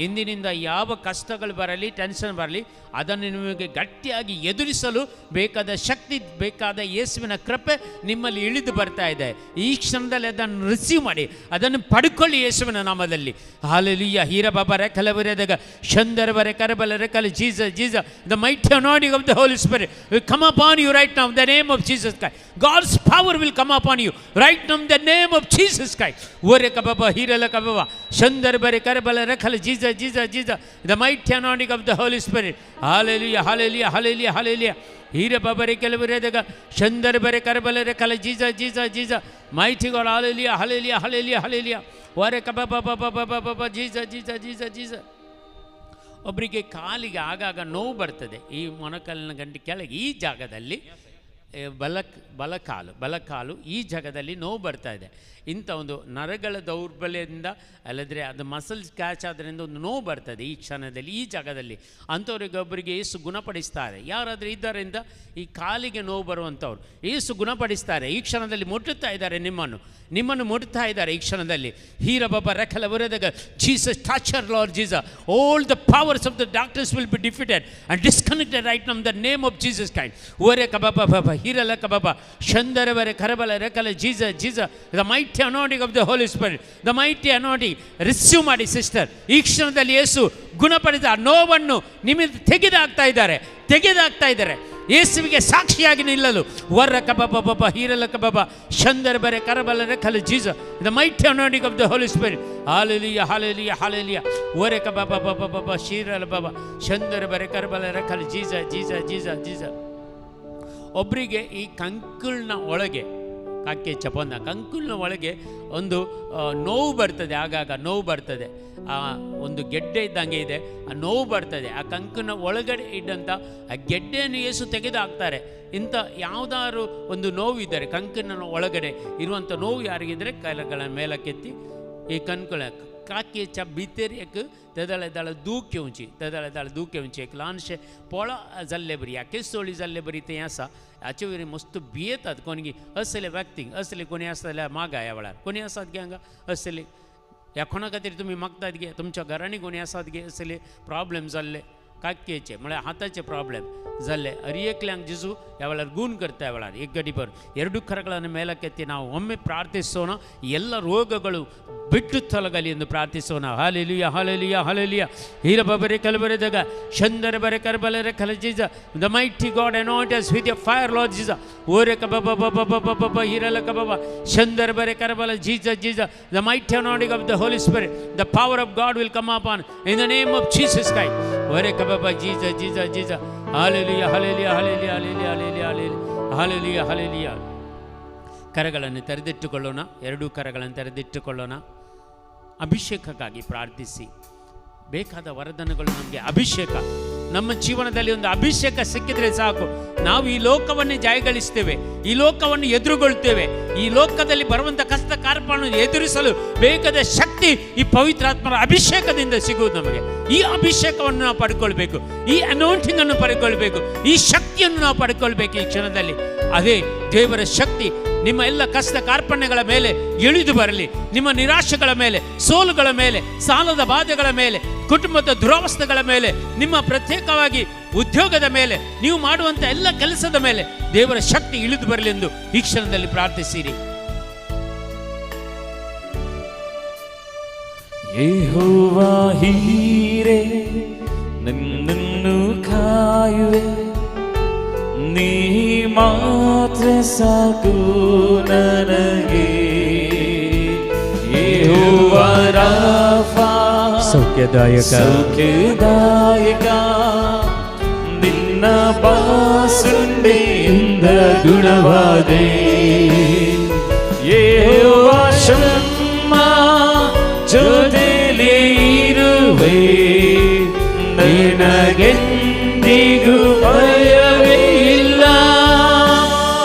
ಇಂದಿನಿಂದ ಯಾವ ಕಷ್ಟಗಳು ಬರಲಿ, ಟೆನ್ಷನ್ ಬರಲಿ, ಅದನ್ನು ನಿಮಗೆ ಗಟ್ಟಿಯಾಗಿ ಎದುರಿಸಲು ಬೇಕಾದ ಶಕ್ತಿ, ಬೇಕಾದ ಯೇಸುವಿನ ಕೃಪೆ ನಿಮ್ಮಲ್ಲಿ ಇಳಿದು ಬರ್ತಾ ಇದೆ. ಈ ಕ್ಷಣದಲ್ಲಿ ಅದನ್ನು ರಿಸೀವ್ ಮಾಡಿ, ಅದನ್ನು ಪಡ್ಕೊಳ್ಳಿ ಯೇಸುವಿನ ನಾಮದಲ್ಲಿ. ಹಾಲೆಲೂಯಾ. ಹೀರಬಬರೆ ಕಲವರೆದಾಗ ಶಂದರಬರೆ ಕರಬಲರೆ ಕಲ ಜೀಸ Jesus. The mighty anointing of the Holy Spirit will come upon you right now in the name of Jesus Christ. God's power will come upon you right now in the name of Jesus Christ. Ore kababa hirala kababa shandarabare karabala khala Jesus Jesus Jesus. The mighty anointing of the Holy Spirit. Hallelujah, hallelujah, hallelujah, hallelujah. Hirababare kalavaredaga shandarabare karabala khala Jesus Jesus Jesus. Mighty God, hallelujah, hallelujah, hallelujah, hallelujah. Ore kababa baba baba baba Jesus Jesus Jesus Jesus. ಒಬ್ಬರಿಗೆ ಕಾಲಿಗೆ ಆಗಾಗ ನೋವು ಬರ್ತದೆ. ಈ ಮೊಣಕಾಲಿನ ಗಂಟೆ ಕೆಳಗೆ ಈ ಜಾಗದಲ್ಲಿ ಬಲಕಾಲು ಈ ಜಾಗದಲ್ಲಿ ನೋವು ಬರ್ತಾ ಇದೆ. ಇಂಥ ಒಂದು ನರಗಳ ದೌರ್ಬಲ್ಯದಿಂದ, ಅಲ್ಲದ್ರೆ ಅದು ಮಸಲ್ಸ್ ಕ್ಯಾಚ್ ಆದ್ದರಿಂದ ಒಂದು ನೋವು ಬರ್ತದೆ ಈ ಕ್ಷಣದಲ್ಲಿ, ಈ ಜಾಗದಲ್ಲಿ. ಅಂಥವ್ರಿಗೆ ಒಬ್ಬರಿಗೆ ಏಸು ಗುಣಪಡಿಸ್ತಾರೆ. ಯಾರಾದರೂ ಇದ್ದಾರಿಂದ ಈ ಕಾಲಿಗೆ ನೋವು ಬರುವಂಥವ್ರು ಏಸು ಗುಣಪಡಿಸ್ತಾರೆ. ಈ ಕ್ಷಣದಲ್ಲಿ ಮುಟ್ಟುತ್ತಾ ಇದ್ದಾರೆ, ನಿಮ್ಮನ್ನು ಮುಟ್ತಾ ಇದ್ದಾರೆ ಈ ಕ್ಷಣದಲ್ಲಿ. ಹೀರಬಬ್ಬ ರೆಖಲ ಬರೆದಾಗ Jesus touch her Lord Jesus. All the powers of the darkness will be defeated and disconnected right now the name of Jesus Christ. ಓರೆ ಕಬಬ ಬಬ ಹೀರಲ ಕಬಬ ಶಂದರವರೆ ಕರಬಲ ರೆಕಲ Jesus Jesus. The mighty anointing of the Holy Spirit, the mighty anointing receive ಮಾಡಿ sister. ಈ ಕ್ಷಣದಲ್ಲಿ ಯೇಸು ಗುಣಪಡಿಸಿದ ನೋವನ್ನು ನಿಮ್ಮಿಂದ ತೆಗೆದಾಕ್ತಾ ಇದ್ದಾರೆ. ಯೇಸುವಿಗೆ ಸಾಕ್ಷಿಯಾಗಿ ನಿಲ್ಲಲು ವರ್ರ ಕಬಬ ಬಬ ಹೀರಲ ಕಬಬ ಶಂದರ ಬರೆ ಕರಬಲ ರೆಖಲ Jesus. The mighty anointing of the Holy Spirit. ಹಾಲೆಲೂಯಾ, ಹಾಲೆಲೂಯಾ, ಹಾಲೆಲೂಯಾ. ಓರೆ ಕಬಬ ಬಬ ಬಬ ಶೀರಲ ಬಬ ಶಂದರ ಬರೆ ಕರಬಲ ರೆಖಲ ಜೀಸ ಜೀಸ ಜೀಸ ಜೀಸ. ಒಬ್ಬರಿಗೆ ಈ ಕಂಕುಳಿನ ಒಳಗೆ ಕಾಕ್ಕೆ ಚಪಂದ ಕಂಕುಲಿನ ಒಳಗೆ ಒಂದು ನೋವು ಬರ್ತದೆ, ಆಗಾಗ ನೋವು ಬರ್ತದೆ. ಆ ಒಂದು ಗೆಡ್ಡೆ ಇದ್ದಂಗೆ ಇದೆ, ಆ ನೋವು ಬರ್ತದೆ. ಆ ಕಂಕುನ ಒಳಗಡೆ ಇದ್ದಂಥ ಆ ಗೆಡ್ಡೆಯನ್ನು ಯೇಸು ತೆಗೆದು ಹಾಕ್ತಾರೆ. ಇಂಥ ಯಾವುದಾದ್ರು ಒಂದು ನೋವು ಇದ್ದರೆ, ಕಂಕುನ ಒಳಗಡೆ ಇರುವಂಥ ನೋವು ಯಾರಿಗಿದ್ರೆ ಕೈಗಳ ಮೇಲಕ್ಕೆತ್ತಿ ಈ ಕಣ್ಕುಳ काके चा भीतर एक तेदळे दळ दूके उंची तेदळे दळ दूके उंची एक लहानशे पोळा जाल्ले बरी या केसोळी जाल्ले बरी ते आसा हाचे वरी मस्त भियेतात. कोणी असले व्यक्तीक असले कोणी आसा जाल्यार मागा ह्या वेळार कोणी आसात गे हांगा असले ह्या कोणा खातीर तुमी मागतात गे तुमच्या घरांनी कोणी आसात गे असले प्रॉब्लेम जाल्ले काक्येचे म्हळ्यार हाताचे प्रॉब्लेम जाल्ले अरियेकल्यांक जेजू ह्या वेळार गूण करता. ह्या वेळार एक ಗಡಿ ಬರು ಎರಡು ಕರಗಳನ್ನು ಮೇಲಕ್ಕೆತ್ತಿ ನಾವು ಒಮ್ಮೆ ಪ್ರಾರ್ಥಿಸೋಣ. ಎಲ್ಲ ರೋಗಗಳು ಬಿಟ್ಟು ತೊಲಗಲಿ ಎಂದು ಪ್ರಾರ್ಥಿಸೋಣ. ಹಾಲೆಲೂಯಾ ಹಾಲೆಲೂಯಾ ಹಾಲೆಲೂಯಾ. ಹೀರಬಬರೆ ಕಲಬರೆದಾಗ ಶಂದರ ಬರೆ ಕರ್ಬಲರೆ ಕಲಜಿಜ the mighty God anoint us with your fire Lord Jesus. ಓರೆ ಕಬಬ ಬಬ ಹೀರಲ ಕಬಬ ಶಂದರ ಬರೆ ಕರ್ಬಲ Jesus Jesus the mighty anointing of the Holy Spirit the power of God will come upon in the name of Jesus Christ. ಓರೆ ಕಬಬ ಜೀಸಸ್ ಜೀಸಸ್ ಜೀಸಸ್. ಹಾಲೆಲೂಯಾ ಹಾಲೆಲೂಯಾ ಹಾಲೆಲೂಯಾ ಹಾಲೆಲೂಯಾ ಹಾಲೆಲೂಯಾ ಹಾಲೆಲೂಯಾ ಹಾಲೆಲೂಯಾ. ಕರಗಳನ್ನು ತೆರೆದಿಟ್ಟುಕೊಳ್ಳೋಣ, ಎರಡೂ ಕರಗಳನ್ನು ತೆರೆದಿಟ್ಟುಕೊಳ್ಳೋಣ. ಅಭಿಷೇಕಕ್ಕಾಗಿ ಪ್ರಾರ್ಥಿಸಿ. ಬೇಕಾದ ವರದಾನಗಳು ನಮಗೆ ಅಭಿಷೇಕ, ನಮ್ಮ ಜೀವನದಲ್ಲಿ ಒಂದು ಅಭಿಷೇಕ ಸಿಕ್ಕಿದ್ರೆ ಸಾಕು. ನಾವು ಈ ಲೋಕವನ್ನೇ ಜಯಗಳಿಸ್ತೇವೆ, ಈ ಲೋಕವನ್ನು ಎದುರುಗೊಳ್ತೇವೆ. ಈ ಲೋಕದಲ್ಲಿ ಬರುವಂಥ ಕಷ್ಟ ಕಾರ್ಪಣ್ಯವನ್ನು ಎದುರಿಸಲು ಬೇಕಾದ ಶಕ್ತಿ ಈ ಪವಿತ್ರಾತ್ಮರ ಅಭಿಷೇಕದಿಂದ ಸಿಗುವುದು ನಮಗೆ. ಈ ಅಭಿಷೇಕವನ್ನು ನಾವು ಪಡ್ಕೊಳ್ಬೇಕು, ಈ ಅನೌಂಟಿಂಗ್ ಅನ್ನು ಪಡ್ಕೊಳ್ಬೇಕು, ಈ ಶಕ್ತಿಯನ್ನು ನಾವು ಪಡ್ಕೊಳ್ಬೇಕು ಈ ಕ್ಷಣದಲ್ಲಿ. ಅದೇ ದೇವರ ಶಕ್ತಿ ನಿಮ್ಮ ಎಲ್ಲ ಕಷ್ಟ ಕಾರ್ಪಣ್ಯಗಳ ಮೇಲೆ ಇಳಿದು ಬರಲಿ. ನಿಮ್ಮ ನಿರಾಶೆಗಳ ಮೇಲೆ, ಸೋಲುಗಳ ಮೇಲೆ, ಸಾಲದ ಬಾಧೆಗಳ ಮೇಲೆ, ಕುಟುಂಬದ ದುರವಸ್ಥೆಗಳ ಮೇಲೆ, ನಿಮ್ಮ ಪ್ರತ್ಯೇಕವಾಗಿ ಉದ್ಯೋಗದ ಮೇಲೆ, ನೀವು ಮಾಡುವಂಥ ಎಲ್ಲ ಕೆಲಸದ ಮೇಲೆ ದೇವರ ಶಕ್ತಿ ಇಳಿದು ಬರಲಿ ಎಂದು ಈ ಕ್ಷಣದಲ್ಲಿ ಪ್ರಾರ್ಥಿಸಿರಿ. ಯೆಹೋವಾ ಹೀರೆ ನನ್ನನ್ನು ಕಾಯುವೆ, ನೀ ಮಾತ್ರ ಸಾಕು ನನಗೆ. ಯೆಹೋವಾ ರಾಫಾ ಸೌಖ್ಯದಾಯಕ ಸೌಖ್ಯದಾಯಕ, ನಿನ್ನ ಬಾಸುಂಡೆಯಿಂದ ಗುಣವಾದೆ. ಯೆಹೋವಾ ಶಮ್ಮಾ ಜೊತೆಲಿ ಇರುವೆ, ನಿನಗೆಂದಿಗೂ ಭಯವೇ ಇಲ್ಲ.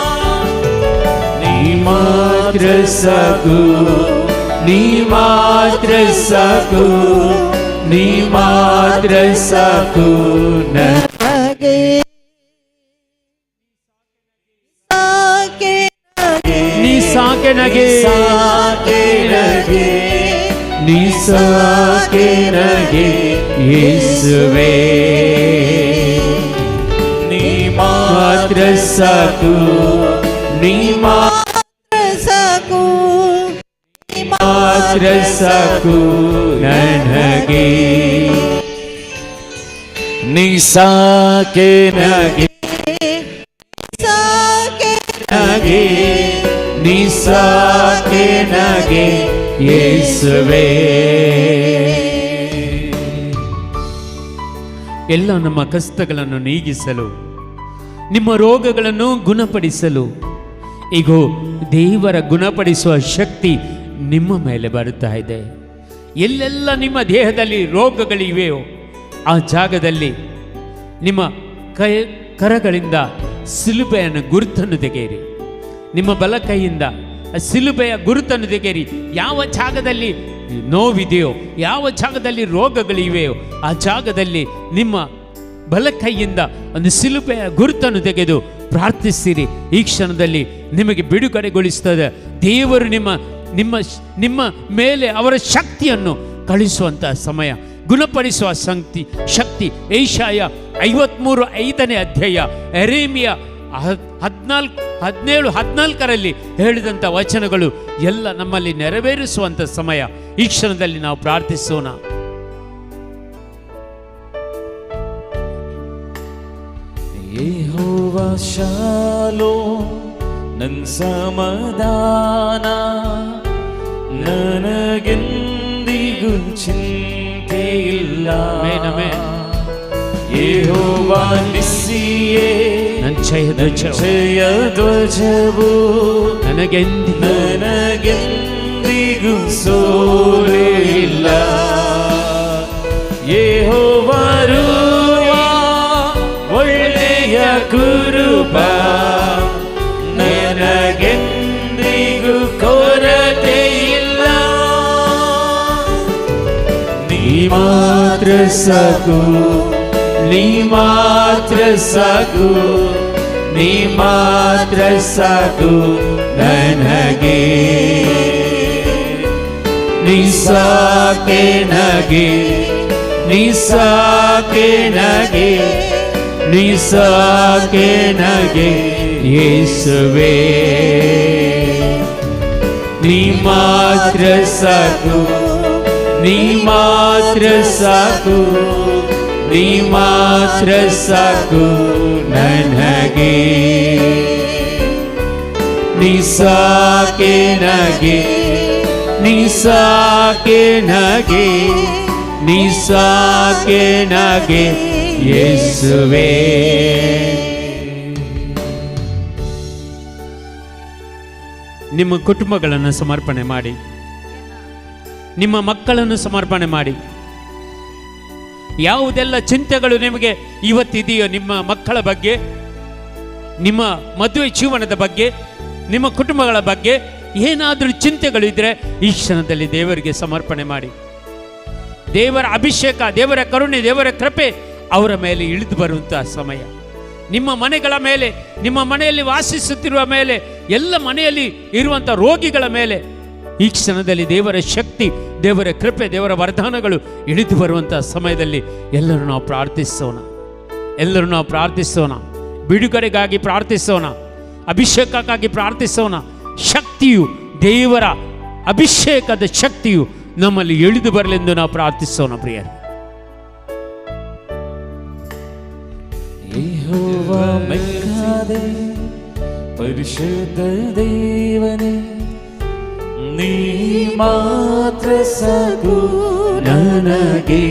ನೀ ಮಾತ್ರ ಸಾಕು, ನೀ ಮಾತ್ರ ಸಾಕು, ನೀ ಮಾತ್ರ ಸಾಕು ನನಗೆ. ನೀ ಸಾಕೆ ನಗೆ, ಸಾಕೆ ನಗೆ, ನೀ ಸಾಕೆ ನಗೆ ಯೇಸುವೇ. ನೀ ಮಾತ್ರ ಸಾಕು, ನೀ ಮಾತ್ರ ಸಾಕು, ನೀ ಮಾತ್ರ ಸಾಕು ನನಗೆ. ನೀ ಸಾಕೆ ನಗೆ, ಸಾಕೆ ನಗೆ, ನೀ ಸಾಕೆ ನಗೆ ಯೇಸುವೇ. ಎಲ್ಲ ನಮ್ಮ ಕಷ್ಟಗಳನ್ನು ನೀಗಿಸಲು, ನಿಮ್ಮ ರೋಗಗಳನ್ನು ಗುಣಪಡಿಸಲು, ಈಗ ದೇವರ ಗುಣಪಡಿಸುವ ಶಕ್ತಿ ನಿಮ್ಮ ಮೇಲೆ ಬರುತ್ತಾ ಇದೆ. ಎಲ್ಲೆಲ್ಲ ನಿಮ್ಮ ದೇಹದಲ್ಲಿ ರೋಗಗಳಿವೆಯೋ ಆ ಜಾಗದಲ್ಲಿ ನಿಮ್ಮ ಕರಗಳಿಂದ ಸಿಲುಬೆಯನ್ನು ಗುರುತನ್ನು ತೆಗೆಯಿರಿ. ನಿಮ್ಮ ಬಲ ಕೈಯಿಂದ ಸಿಲುಬೆಯ ಗುರುತನ್ನು ತೆಗೆಯಿರಿ. ಯಾವ ಜಾಗದಲ್ಲಿ ನೋವಿದೆಯೋ, ಯಾವ ಜಾಗದಲ್ಲಿ ರೋಗಗಳಿವೆಯೋ ಆ ಜಾಗದಲ್ಲಿ ನಿಮ್ಮ ಬಲ ಕೈಯಿಂದ ಒಂದು ಸಿಲುಬೆಯ ಗುರುತನ್ನು ತೆಗೆದು ಪ್ರಾರ್ಥಿಸಿರಿ. ಈ ಕ್ಷಣದಲ್ಲಿ ನಿಮಗೆ ಬಿಡುಗಡೆಗೊಳಿಸ್ತದೆ ದೇವರು. ನಿಮ್ಮ ಮೇಲೆ ಅವರ ಶಕ್ತಿಯನ್ನು ಕಳಿಸುವಂತಹ ಸಮಯ, ಗುಣಪಡಿಸುವ ಶಕ್ತಿ. ಏಷಾಯ 53:5 ಅಧ್ಯಾಯ, ಯೆರೆಮೀಯ 17:14 ಹೇಳಿದಂಥ ವಚನಗಳು ಎಲ್ಲ ನಮ್ಮಲ್ಲಿ ನೆರವೇರಿಸುವಂಥ ಸಮಯ. ಈ ಕ್ಷಣದಲ್ಲಿ ನಾವು ಪ್ರಾರ್ಥಿಸೋಣ. ಯೆಹೋವಾ ಶಾಲೋಮ್ ನನ್ನ ಸಮಾಧಾನ, ನನಗೆಂದಿಗೂ ಚಿಂತೆ ಇಲ್ಲ. ಯೆಹೋವಾ ನಿಸ್ಸಿಯೇ ನನ್ನ ಜಯ ಧ್ವಜವು, ನನಗೆಂದಿಗೂ ಸೋಲಿಲ್ಲ. ಯೆಹೋವರು ಒಳ್ಳೆಯ ಕುರುಬ, ನನಗೆಂದಿಗೂ ಕೊರತೆ ಇಲ್ಲ. ನೀ ಮಾತ್ರ ಸಾಕು, ನೀ ಮಾತ್ರ ಸಾಕು, ನೀ ಮಾತ್ರ ಸಾಕು ನನಗೆ. ನೀ ಸಾಕೆ ನಗೆ, ನೀ ಸಾಕೆ ನಗೆ, ನೀ ಸಾಕೆ ನಗೆ ಯೇಸುವೇ. ನೀ ಮಾತ್ರ ಸಾಕು, ನೀ ಮಾತ್ರ ಸಾಕು, ನೀ ಮಾತ್ರ ಸಾಕು ನನಗೆ. ನೀ ಸಾಕೆ ನಗೆ, ನೀ ಸಾಕೆ ನಗೆ, ನೀ ಸಾಕೆ ನಗೆ ಯೇಸುವೇ. ನಿಮ್ಮ ಕುಟುಂಬಗಳನ್ನು ಸಮರ್ಪಣೆ ಮಾಡಿ, ನಿಮ್ಮ ಮಕ್ಕಳನ್ನು ಸಮರ್ಪಣೆ ಮಾಡಿ. ಯಾವುದೆಲ್ಲ ಚಿಂತೆಗಳು ನಿಮಗೆ ಇವತ್ತಿದೆಯೋ, ನಿಮ್ಮ ಮಕ್ಕಳ ಬಗ್ಗೆ, ನಿಮ್ಮ ಮದುವೆ ಜೀವನದ ಬಗ್ಗೆ, ನಿಮ್ಮ ಕುಟುಂಬಗಳ ಬಗ್ಗೆ ಏನಾದರೂ ಚಿಂತೆಗಳಿದ್ದರೆ ಈ ಕ್ಷಣದಲ್ಲಿ ದೇವರಿಗೆ ಸಮರ್ಪಣೆ ಮಾಡಿ. ದೇವರ ಅಭಿಷೇಕ, ದೇವರ ಕರುಣೆ, ದೇವರ ಕೃಪೆ ಅವರ ಮೇಲೆ ಇಳಿದು ಬರುವಂತಹ ಸಮಯ. ನಿಮ್ಮ ಮನೆಗಳ ಮೇಲೆ, ನಿಮ್ಮ ಮನೆಯಲ್ಲಿ ವಾಸಿಸುತ್ತಿರುವ ಮೇಲೆ, ಎಲ್ಲ ಮನೆಯಲ್ಲಿ ಇರುವಂಥ ರೋಗಿಗಳ ಮೇಲೆ ಈ ಕ್ಷಣದಲ್ಲಿ ದೇವರ ಶಕ್ತಿ, ದೇವರ ಕೃಪೆ, ದೇವರ ವರದಾನಗಳು ಇಳಿದು ಬರುವಂತಹ ಸಮಯದಲ್ಲಿ ಎಲ್ಲರೂ ನಾವು ಪ್ರಾರ್ಥಿಸೋಣ. ಎಲ್ಲರೂ ನಾವು ಪ್ರಾರ್ಥಿಸೋಣ. ಬಿಡುಗಡೆಗಾಗಿ ಪ್ರಾರ್ಥಿಸೋಣ, ಅಭಿಷೇಕಕ್ಕಾಗಿ ಪ್ರಾರ್ಥಿಸೋಣ. ಶಕ್ತಿಯು, ದೇವರ ಅಭಿಷೇಕದ ಶಕ್ತಿಯು ನಮ್ಮಲ್ಲಿ ಇಳಿದು ಬರಲೆಂದು ನಾವು ಪ್ರಾರ್ಥಿಸೋಣ ಪ್ರಿಯರೇ. ಯೆಹೋವಾ ಮೆಚ್ಚಾದೆ ಪರಿಶುದ್ಧ ದೇವನೇ, ನೀ ಮಾತ್ರ ಸಾಕು ನನಗೆ.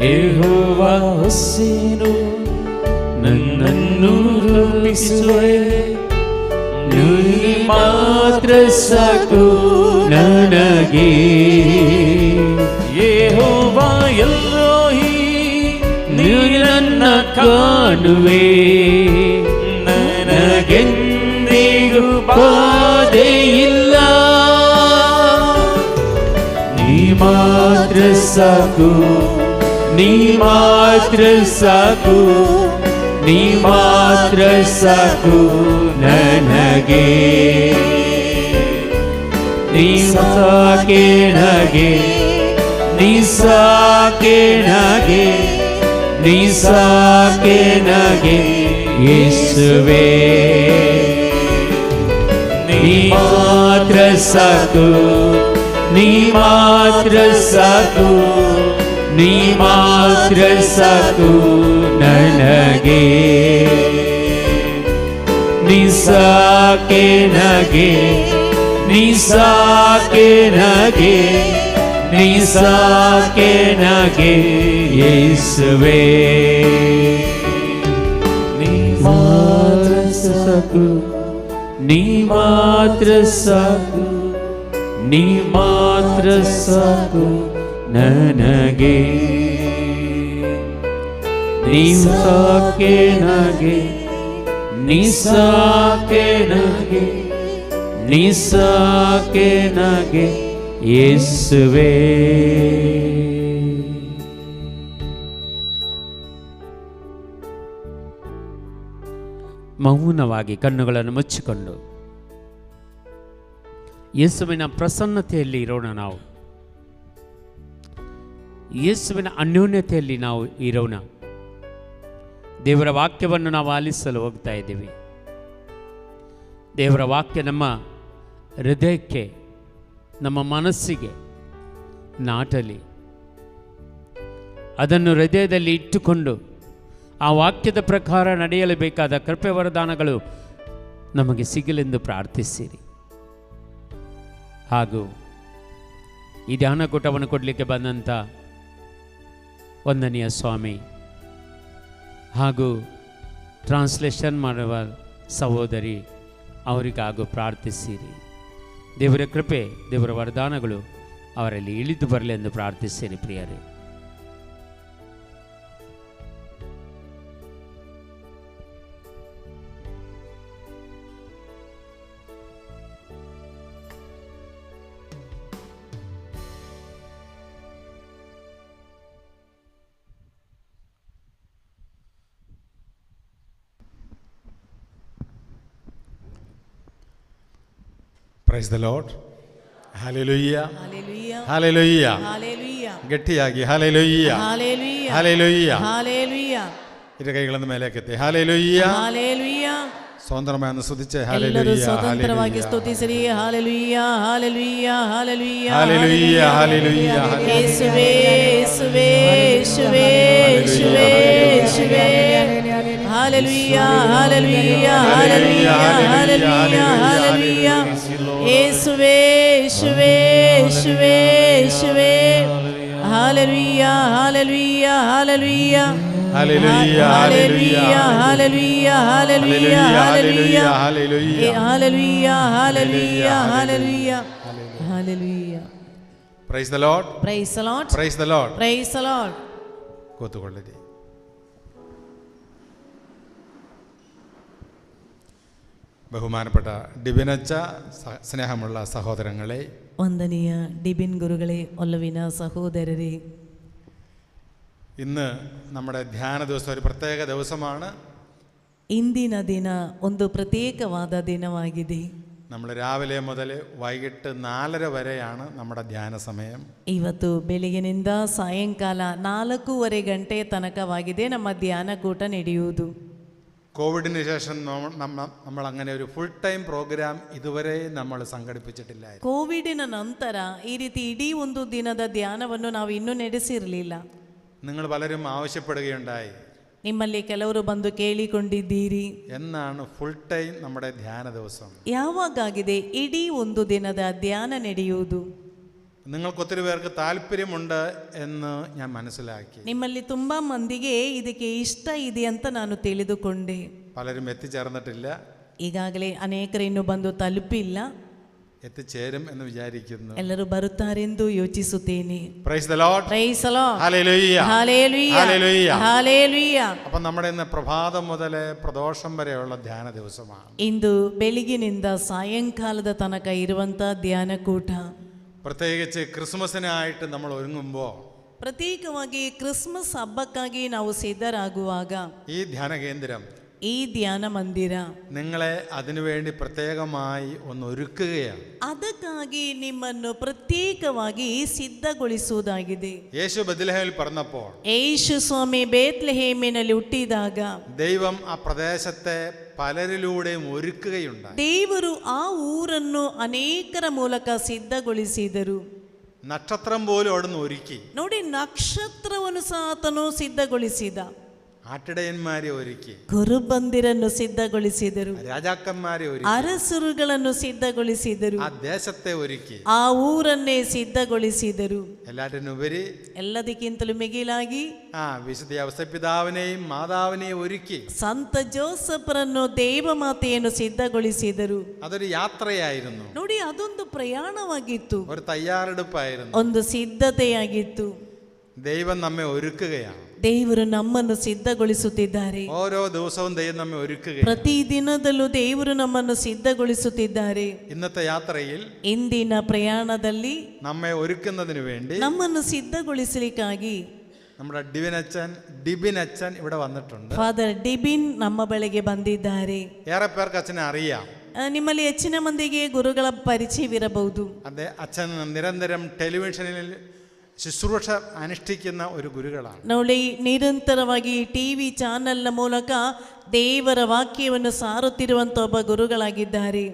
ಯೆಹೋವಾ ಹೊಸೇನು ನನ್ನನ್ನು ರೂಪಿಸುವೆ, ನೀ ಮಾತ್ರ ಸಾಕು ನನಗೆ. ಯೆಹೋವಾ ಎಲ್ರೋಹಿ, ನೀ ನನ್ನ ಕಾಣುವೆ, ನನಗೆಂದಿಗೂ ಬಾಧೆ ಇಲ್ಲ. ನೀ ಮಾತ್ರ ಸಾಕು, ನೀ ಮಾತ್ರ ಸಾಕು, ನೀ ಮಾತ್ರ ಸಾಕು ನನಗೆ. ನೀ ಸಾಕೆ ನಗೆ, ನೀ ಸಾಕೆ ನಗೆ, ನೀ ಸಾಕೆ ನಗೆ ಯೇಸುವೇ. ನೀ ಮಾತ್ರ ಸಾಕು, ನೀ ಮಾತ್ರ ಸಾಕು, ನೀ ಮಾತ್ರ ಸಾಕು ನನಗೆ. ನೀ ಸಾಕೆ ನಗೆ, ನೀ ಸಾಕೆ ನಗೆ, ನೀ ಸಾಕೆ ನಗೆ ಯೇಸುವೇ. ನೀ ಮಾತ್ರ ಸಾಕು, ನೀ ಮಾತ್ರ ಸಾಕು, ನೀ ಮಾತ್ರ ಸಾಕು ನನಗೆ. ನೀ ಸಾಕೆ ನಗೆ, ನೀ ಸಾಕೆ ನಗೆ, ನೀ ಸಾಕೆ ನಗೆ ಯೇಸುವೇ. ಮೌನವಾಗಿ ಕಣ್ಣುಗಳನ್ನು ಮುಚ್ಚಿಕೊಂಡು ಯೇಸುವಿನ ಪ್ರಸನ್ನತೆಯಲ್ಲಿ ಇರೋಣ. ನಾವು ಯೇಸುವಿನ ಅನ್ಯೋನ್ಯತೆಯಲ್ಲಿ ನಾವು ಇರೋಣ. ದೇವರ ವಾಕ್ಯವನ್ನು ನಾವು ಆಲಿಸಲು ಹೋಗ್ತಾ ಇದ್ದೀವಿ. ದೇವರ ವಾಕ್ಯ ನಮ್ಮ ಹೃದಯಕ್ಕೆ, ನಮ್ಮ ಮನಸ್ಸಿಗೆ ನಾಟಲಿ. ಅದನ್ನು ಹೃದಯದಲ್ಲಿ ಇಟ್ಟುಕೊಂಡು ಆ ವಾಕ್ಯದ ಪ್ರಕಾರ ನಡೆಯಲು ಬೇಕಾದ ಕೃಪೆ ವರದಾನಗಳು ನಮಗೆ ಸಿಗಲೆಂದು ಪ್ರಾರ್ಥಿಸಿರಿ. ಹಾಗೂ ಈ ಧ್ಯಾನಕೂಟವನ್ನು ಕೊಡಲಿಕ್ಕೆ ಬಂದಂಥ ವಂದನೀಯ ಸ್ವಾಮಿ ಹಾಗೂ ಟ್ರಾನ್ಸ್ಲೇಷನ್ ಮಾಡುವ ಸಹೋದರಿ ಅವರಿಗಾಗೂ ಪ್ರಾರ್ಥಿಸಿರಿ. ದೇವರ ಕೃಪೆ, ದೇವರ ವರದಾನಗಳು ಅವರಲ್ಲಿ ಇಳಿದು ಬರಲಿ ಎಂದು ಪ್ರಾರ್ಥಿಸಿರಿ. ಪ್ರಿಯರೇ, Praise the Lord. Hallelujah. Hallelujah. Hallelujah. Hallelujah. ഗട്ടിയാക്കി hallelujah. Hallelujah. Hallelujah. Hallelujah. ഇരു കൈകളൊന്ന് മേലേക്കെത്തി hallelujah. Hallelujah. സ്വതന്ത്രമായി ഒന്ന് സ്തുതിച്ച് ಎಲ್ಲರೂ hallelujah. ಸ್ವತಂತ್ರವಾಗಿ ಸ್ತುತಿಸಿರಿ. Hallelujah. Hallelujah. Hallelujah. Hallelujah. Hallelujah. ಯೇಸುವೇ, ಯೇಸುವೇ, ಯೇಸುವೇ, ಯೇಸುವೇ, ಯೇಸುವೇ. Hallelujah. Hallelujah. Hallelujah. Hallelujah. Hallelujah. ಯೇಸುವೇ, ಯೇಸುವೇ, ಯೇಸುವೇ, ಯೇಸುವೇ. Hallelujah. Hallelujah. Hallelujah. Hallelujah. Hallelujah. Hallelujah. Hallelujah. Hallelujah. Hallelujah. Hallelujah. Hallelujah. Hallelujah. Hallelujah. Praise the Lord. Praise the Lord. Praise the Lord. Praise the Lord. ಕೂತುಕೊಳ್ಳಿರಿ. ബഹുമാനപ്പെട്ട ഡിബിനച്ച, സ്നേഹമുള്ള സഹോദരങ്ങളെ, ವಂದನೀಯ ಡಿಬಿನ್ ಗುರುಗಳೇ, ಒಲವಿನ ಸಹೋದರರೇ, ഇന്ന് നമ്മുടെ ധ്യാന ദിവസം ഒരു പ്രത്യേക ദിവസമാണ്. ಇಂದಿನ ದಿನ ಒಂದು ಪ್ರತ್ಯೇಕವಾದ ದಿನವಾಗಿದೆ. നമ്മൾ രാവിലെ മുതൽ വൈകിട്ട് 4:30 വരെയാണ് നമ്മുടെ ധ്യാന സമയം. ಇವತ್ತು ಬೆಳಗಿನಿಂದ ಸಾಯಂಕಾಲ 4:30 ಗಂಟೆ ತನಕವಾಗಿದೆ ನಮ್ಮ ಧ್ಯಾನ ಕೂಟ ನಡೆಯುವುದು. കോവിഡിന് ശേഷം നമ്മൾ അങ്ങനെ ഒരു ഫുൾ ടൈം പ്രോഗ്രാം ഇതുവരെ നമ്മൾ സംഘടിപ്പിച്ചിട്ടില്ലായിരുന്നു. ಕೋವಿಡಿನ ನಂತರ ಈ ರೀತಿ ಇಡೀ ಒಂದು ದಿನದ ಧ್ಯಾನವನ್ನು ನಾವು ಇನ್ನೂ ನಡೆಸಿರಲಿಲ್ಲ. നിങ്ങൾ പലരും ആവശ്യപ്പെടുകയുണ്ടായി, ನಿಮ್ಮಲ್ಲಿ ಕೆಲವರು ಬಂದು ಕೇಳಿಕೊಂಡಿದ್ದೀರಿ, എന്നാണ് ഫുൾ ടൈം നമ്മുടെ ധ്യാന ദിവസം, ಯಾವಾಗಾಗಿದೆ ಇಡೀ ಒಂದು ದಿನದ ಧ್ಯಾನ ನಡೆಯುವುದು? നിങ്ങൾക്ക് ഒത്തിരി പേർക്ക് താല്പര്യമുണ്ട് എന്ന് ഞാൻ മനസ്സിലാക്കി. ನಿಮ್ಮಲ್ಲಿ ತುಂಬಾ ಮಂದಿಗೆ ಇದಕ್ಕೆ ಇಷ್ಟ ಇದೆ ಅಂತ ನಾನು ತಿಳಿದುಕೊಂಡೆ. പലരും എത്തിച്ചേർന്നിട്ടില്ല, ಈಗಾಗಲೇ ಅನೇಕರು ಇನ್ನೂ ಬಂದು ತಲುಪಿಲ್ಲ, എത്തിച്ചേരും എന്ന് വിചാരിക്കുന്നു. ಎಲ್ಲರೂ ಬರುತ್ತಾರೆಂದು ಯೋಚಿಸುತ್ತೇನೆ. Praise the Lord. Praise the Lord. Hallelujah. Hallelujah. Hallelujah. Hallelujah. അപ്പോൾ നമ്മുടെ ഇന്ന് പ്രഭാതം മുതൽ പ്രദോഷം വരെയുള്ള ധ്യാന ദിവസമാണ്. ಇಂದು ಬೆಳಗಿನಿಂದ ಸಾಯಂಕಾಲದ ತನಕ ಇರುವಂತ ಧ್ಯಾನ ಕೂಟ. പ്രത്യേകിച്ച് ക്രിസ്മസിനായിട്ട് നമ്മൾ ഒരുങ്ങുമ്പോൾ, ಪ್ರತ್ಯೇಕವಾಗಿ ಕ್ರಿಸ್ಮಸ್ ಹಬ್ಬಕ್ಕಾಗಿ ನಾವು ಸಿದ್ಧರಾಗುವಾಗ ഈ ധ്യാന കേന്ദ്രം, ಈ ಧ್ಯಾನ ಮಂದಿರ നിങ്ങളെ അതിനുവേണ്ടി പ്രത്യേകമായി ഒന്ന് ഒരുക്കുകയാണ്. ಅದಕ್ಕಾಗಿ ನಿಮ್ಮನ್ನು ಪ್ರತ್ಯೇಕವಾಗಿ ಸಿದ್ಧಗೊಳಿಸುವುದಾಗಿದೆ. യേശു ബെത്ലഹേമിൽ പറഞ്ഞപ്പോൾ, ಯೇಸು ಸ್ವಾಮಿ ಬೇತ್ಲೆಹೇಮಿನಲ್ಲಿ ಹುಟ್ಟಿದಾಗ ദൈവം ആ പ്രദേശത്തെ പലരിലൂടെയും ഒരുക്കുകയുണ്ടായി. ದೇವರು ಆ ಊರನ್ನು ಅನೇಕರ ಮೂಲಕ ಸಿದ್ಧಗೊಳಿಸಿದರು. നക്ഷത്രം പോലും അവിടുന്ന് ഒരുക്കി. ನೋಡಿ, ನಕ್ಷತ್ರವನ್ನು ಸಹ ಆತನು ಸಿದ್ಧಗೊಳಿಸಿದ. ആട്ടിടയന്മാരെ ഒരുക്കി, ಗುರುಬಂದಿರನ್ನು ಸಿದ್ಧಗೊಳಿಸಿದರು, രാജാക്കന്മാരെ ഒരുക്കി, ಅರಸರುಗಳನ್ನು ಸಿದ್ಧಗೊಳಿಸಿದರು, ആ ദേശത്തെ ഒരുക്കി, ಆ ಊರನ್ನೇ ಸಿದ್ಧಗೊಳಿಸಿದರು. എല്ലാറ്റിനുപരി ಎಲ್ಲದಕ್ಕಿಂತಲೂ ಮಿಗಿಲಾಗಿ വിശുദ്ധ ഔസേപ്പിതാവിനെയും മാതാവിനെയും ഒരുക്കി. ಸಂತ ಜೋಸಫರನ್ನು ದೇವಮಾತೆಯನ್ನು ಸಿದ್ಧಗೊಳಿಸಿದರು. അതൊരു യാത്രയായിരുന്നു, ನೋಡಿ, ಅದೊಂದು ಪ್ರಯಾಣವಾಗಿತ್ತು, ഒരു തയ്യാറെടുപ്പായിരുന്നു. ಒಂದು ಸಿದ್ಧತೆಯಾಗಿತ್ತು. ദൈവം നമ്മെ ഒരുക്കുകയാണ്. ದೇವರು ನಮ್ಮನ್ನು ಸಿದ್ಧಗೊಳಿಸುತ್ತಿದ್ದಾರೆ. ഓരോ ദിവസവും ദൈവം നമ്മെ ഒരുക്കുകയാണ്. ಪ್ರತಿ ದಿನದಲ್ಲೂ ದೇವರು ನಮ್ಮನ್ನು ಸಿದ್ಧಗೊಳಿಸುತ್ತಿದ್ದಾರೆ. ഇന്നത്തെ യാത്രയിൽ, ಇಂದಿನ ಪ್ರಯಾಣದಲ್ಲಿ നമ്മെ ഒരുക്കുന്നതിന് വേണ്ടി ನಮ್ಮನ್ನು ಸಿದ್ಧಗೊಳಿಸಲಿಕ್ಕಾಗಿ നമ്മുടെ ഡിബിൻ അച്ഛൻ ഇവിടെ വന്നിട്ടുണ്ട്. ಫಾದರ್ ಡಿಬಿನ್ ನಮ್ಮ ಬಳಿಗೆ ಬಂದಿದ್ದಾರೆ. ഏറെ പേർക്ക് അച്ഛനെ അറിയാം. ನಿಮ್ಮಲ್ಲಿ ಹೆಚ್ಚಿನ ಮಂದಿಗೆ ಗುರುಗಳ ಪರಿಚಯವಿರಬಹುದು. അച്ഛൻ നിരന്തരം ടെലിവിഷനിൽ ശുശ്രൂഷ അനുഷ്ഠിക്കുന്ന ഒരു ഗുരുകളാണ്. ನೋಡಿ, ನಿರಂತರವಾಗಿ ಟಿವಿ ಚಾನೆಲ್ನ ಮೂಲಕ ದೇವರ ವಾಕ್ಯವನ್ನು ಸಾರುತ್ತಿರುವಂತ ಒಬ್ಬ ಗುರುಗಳಾಗಿದ್ದಾರೆ.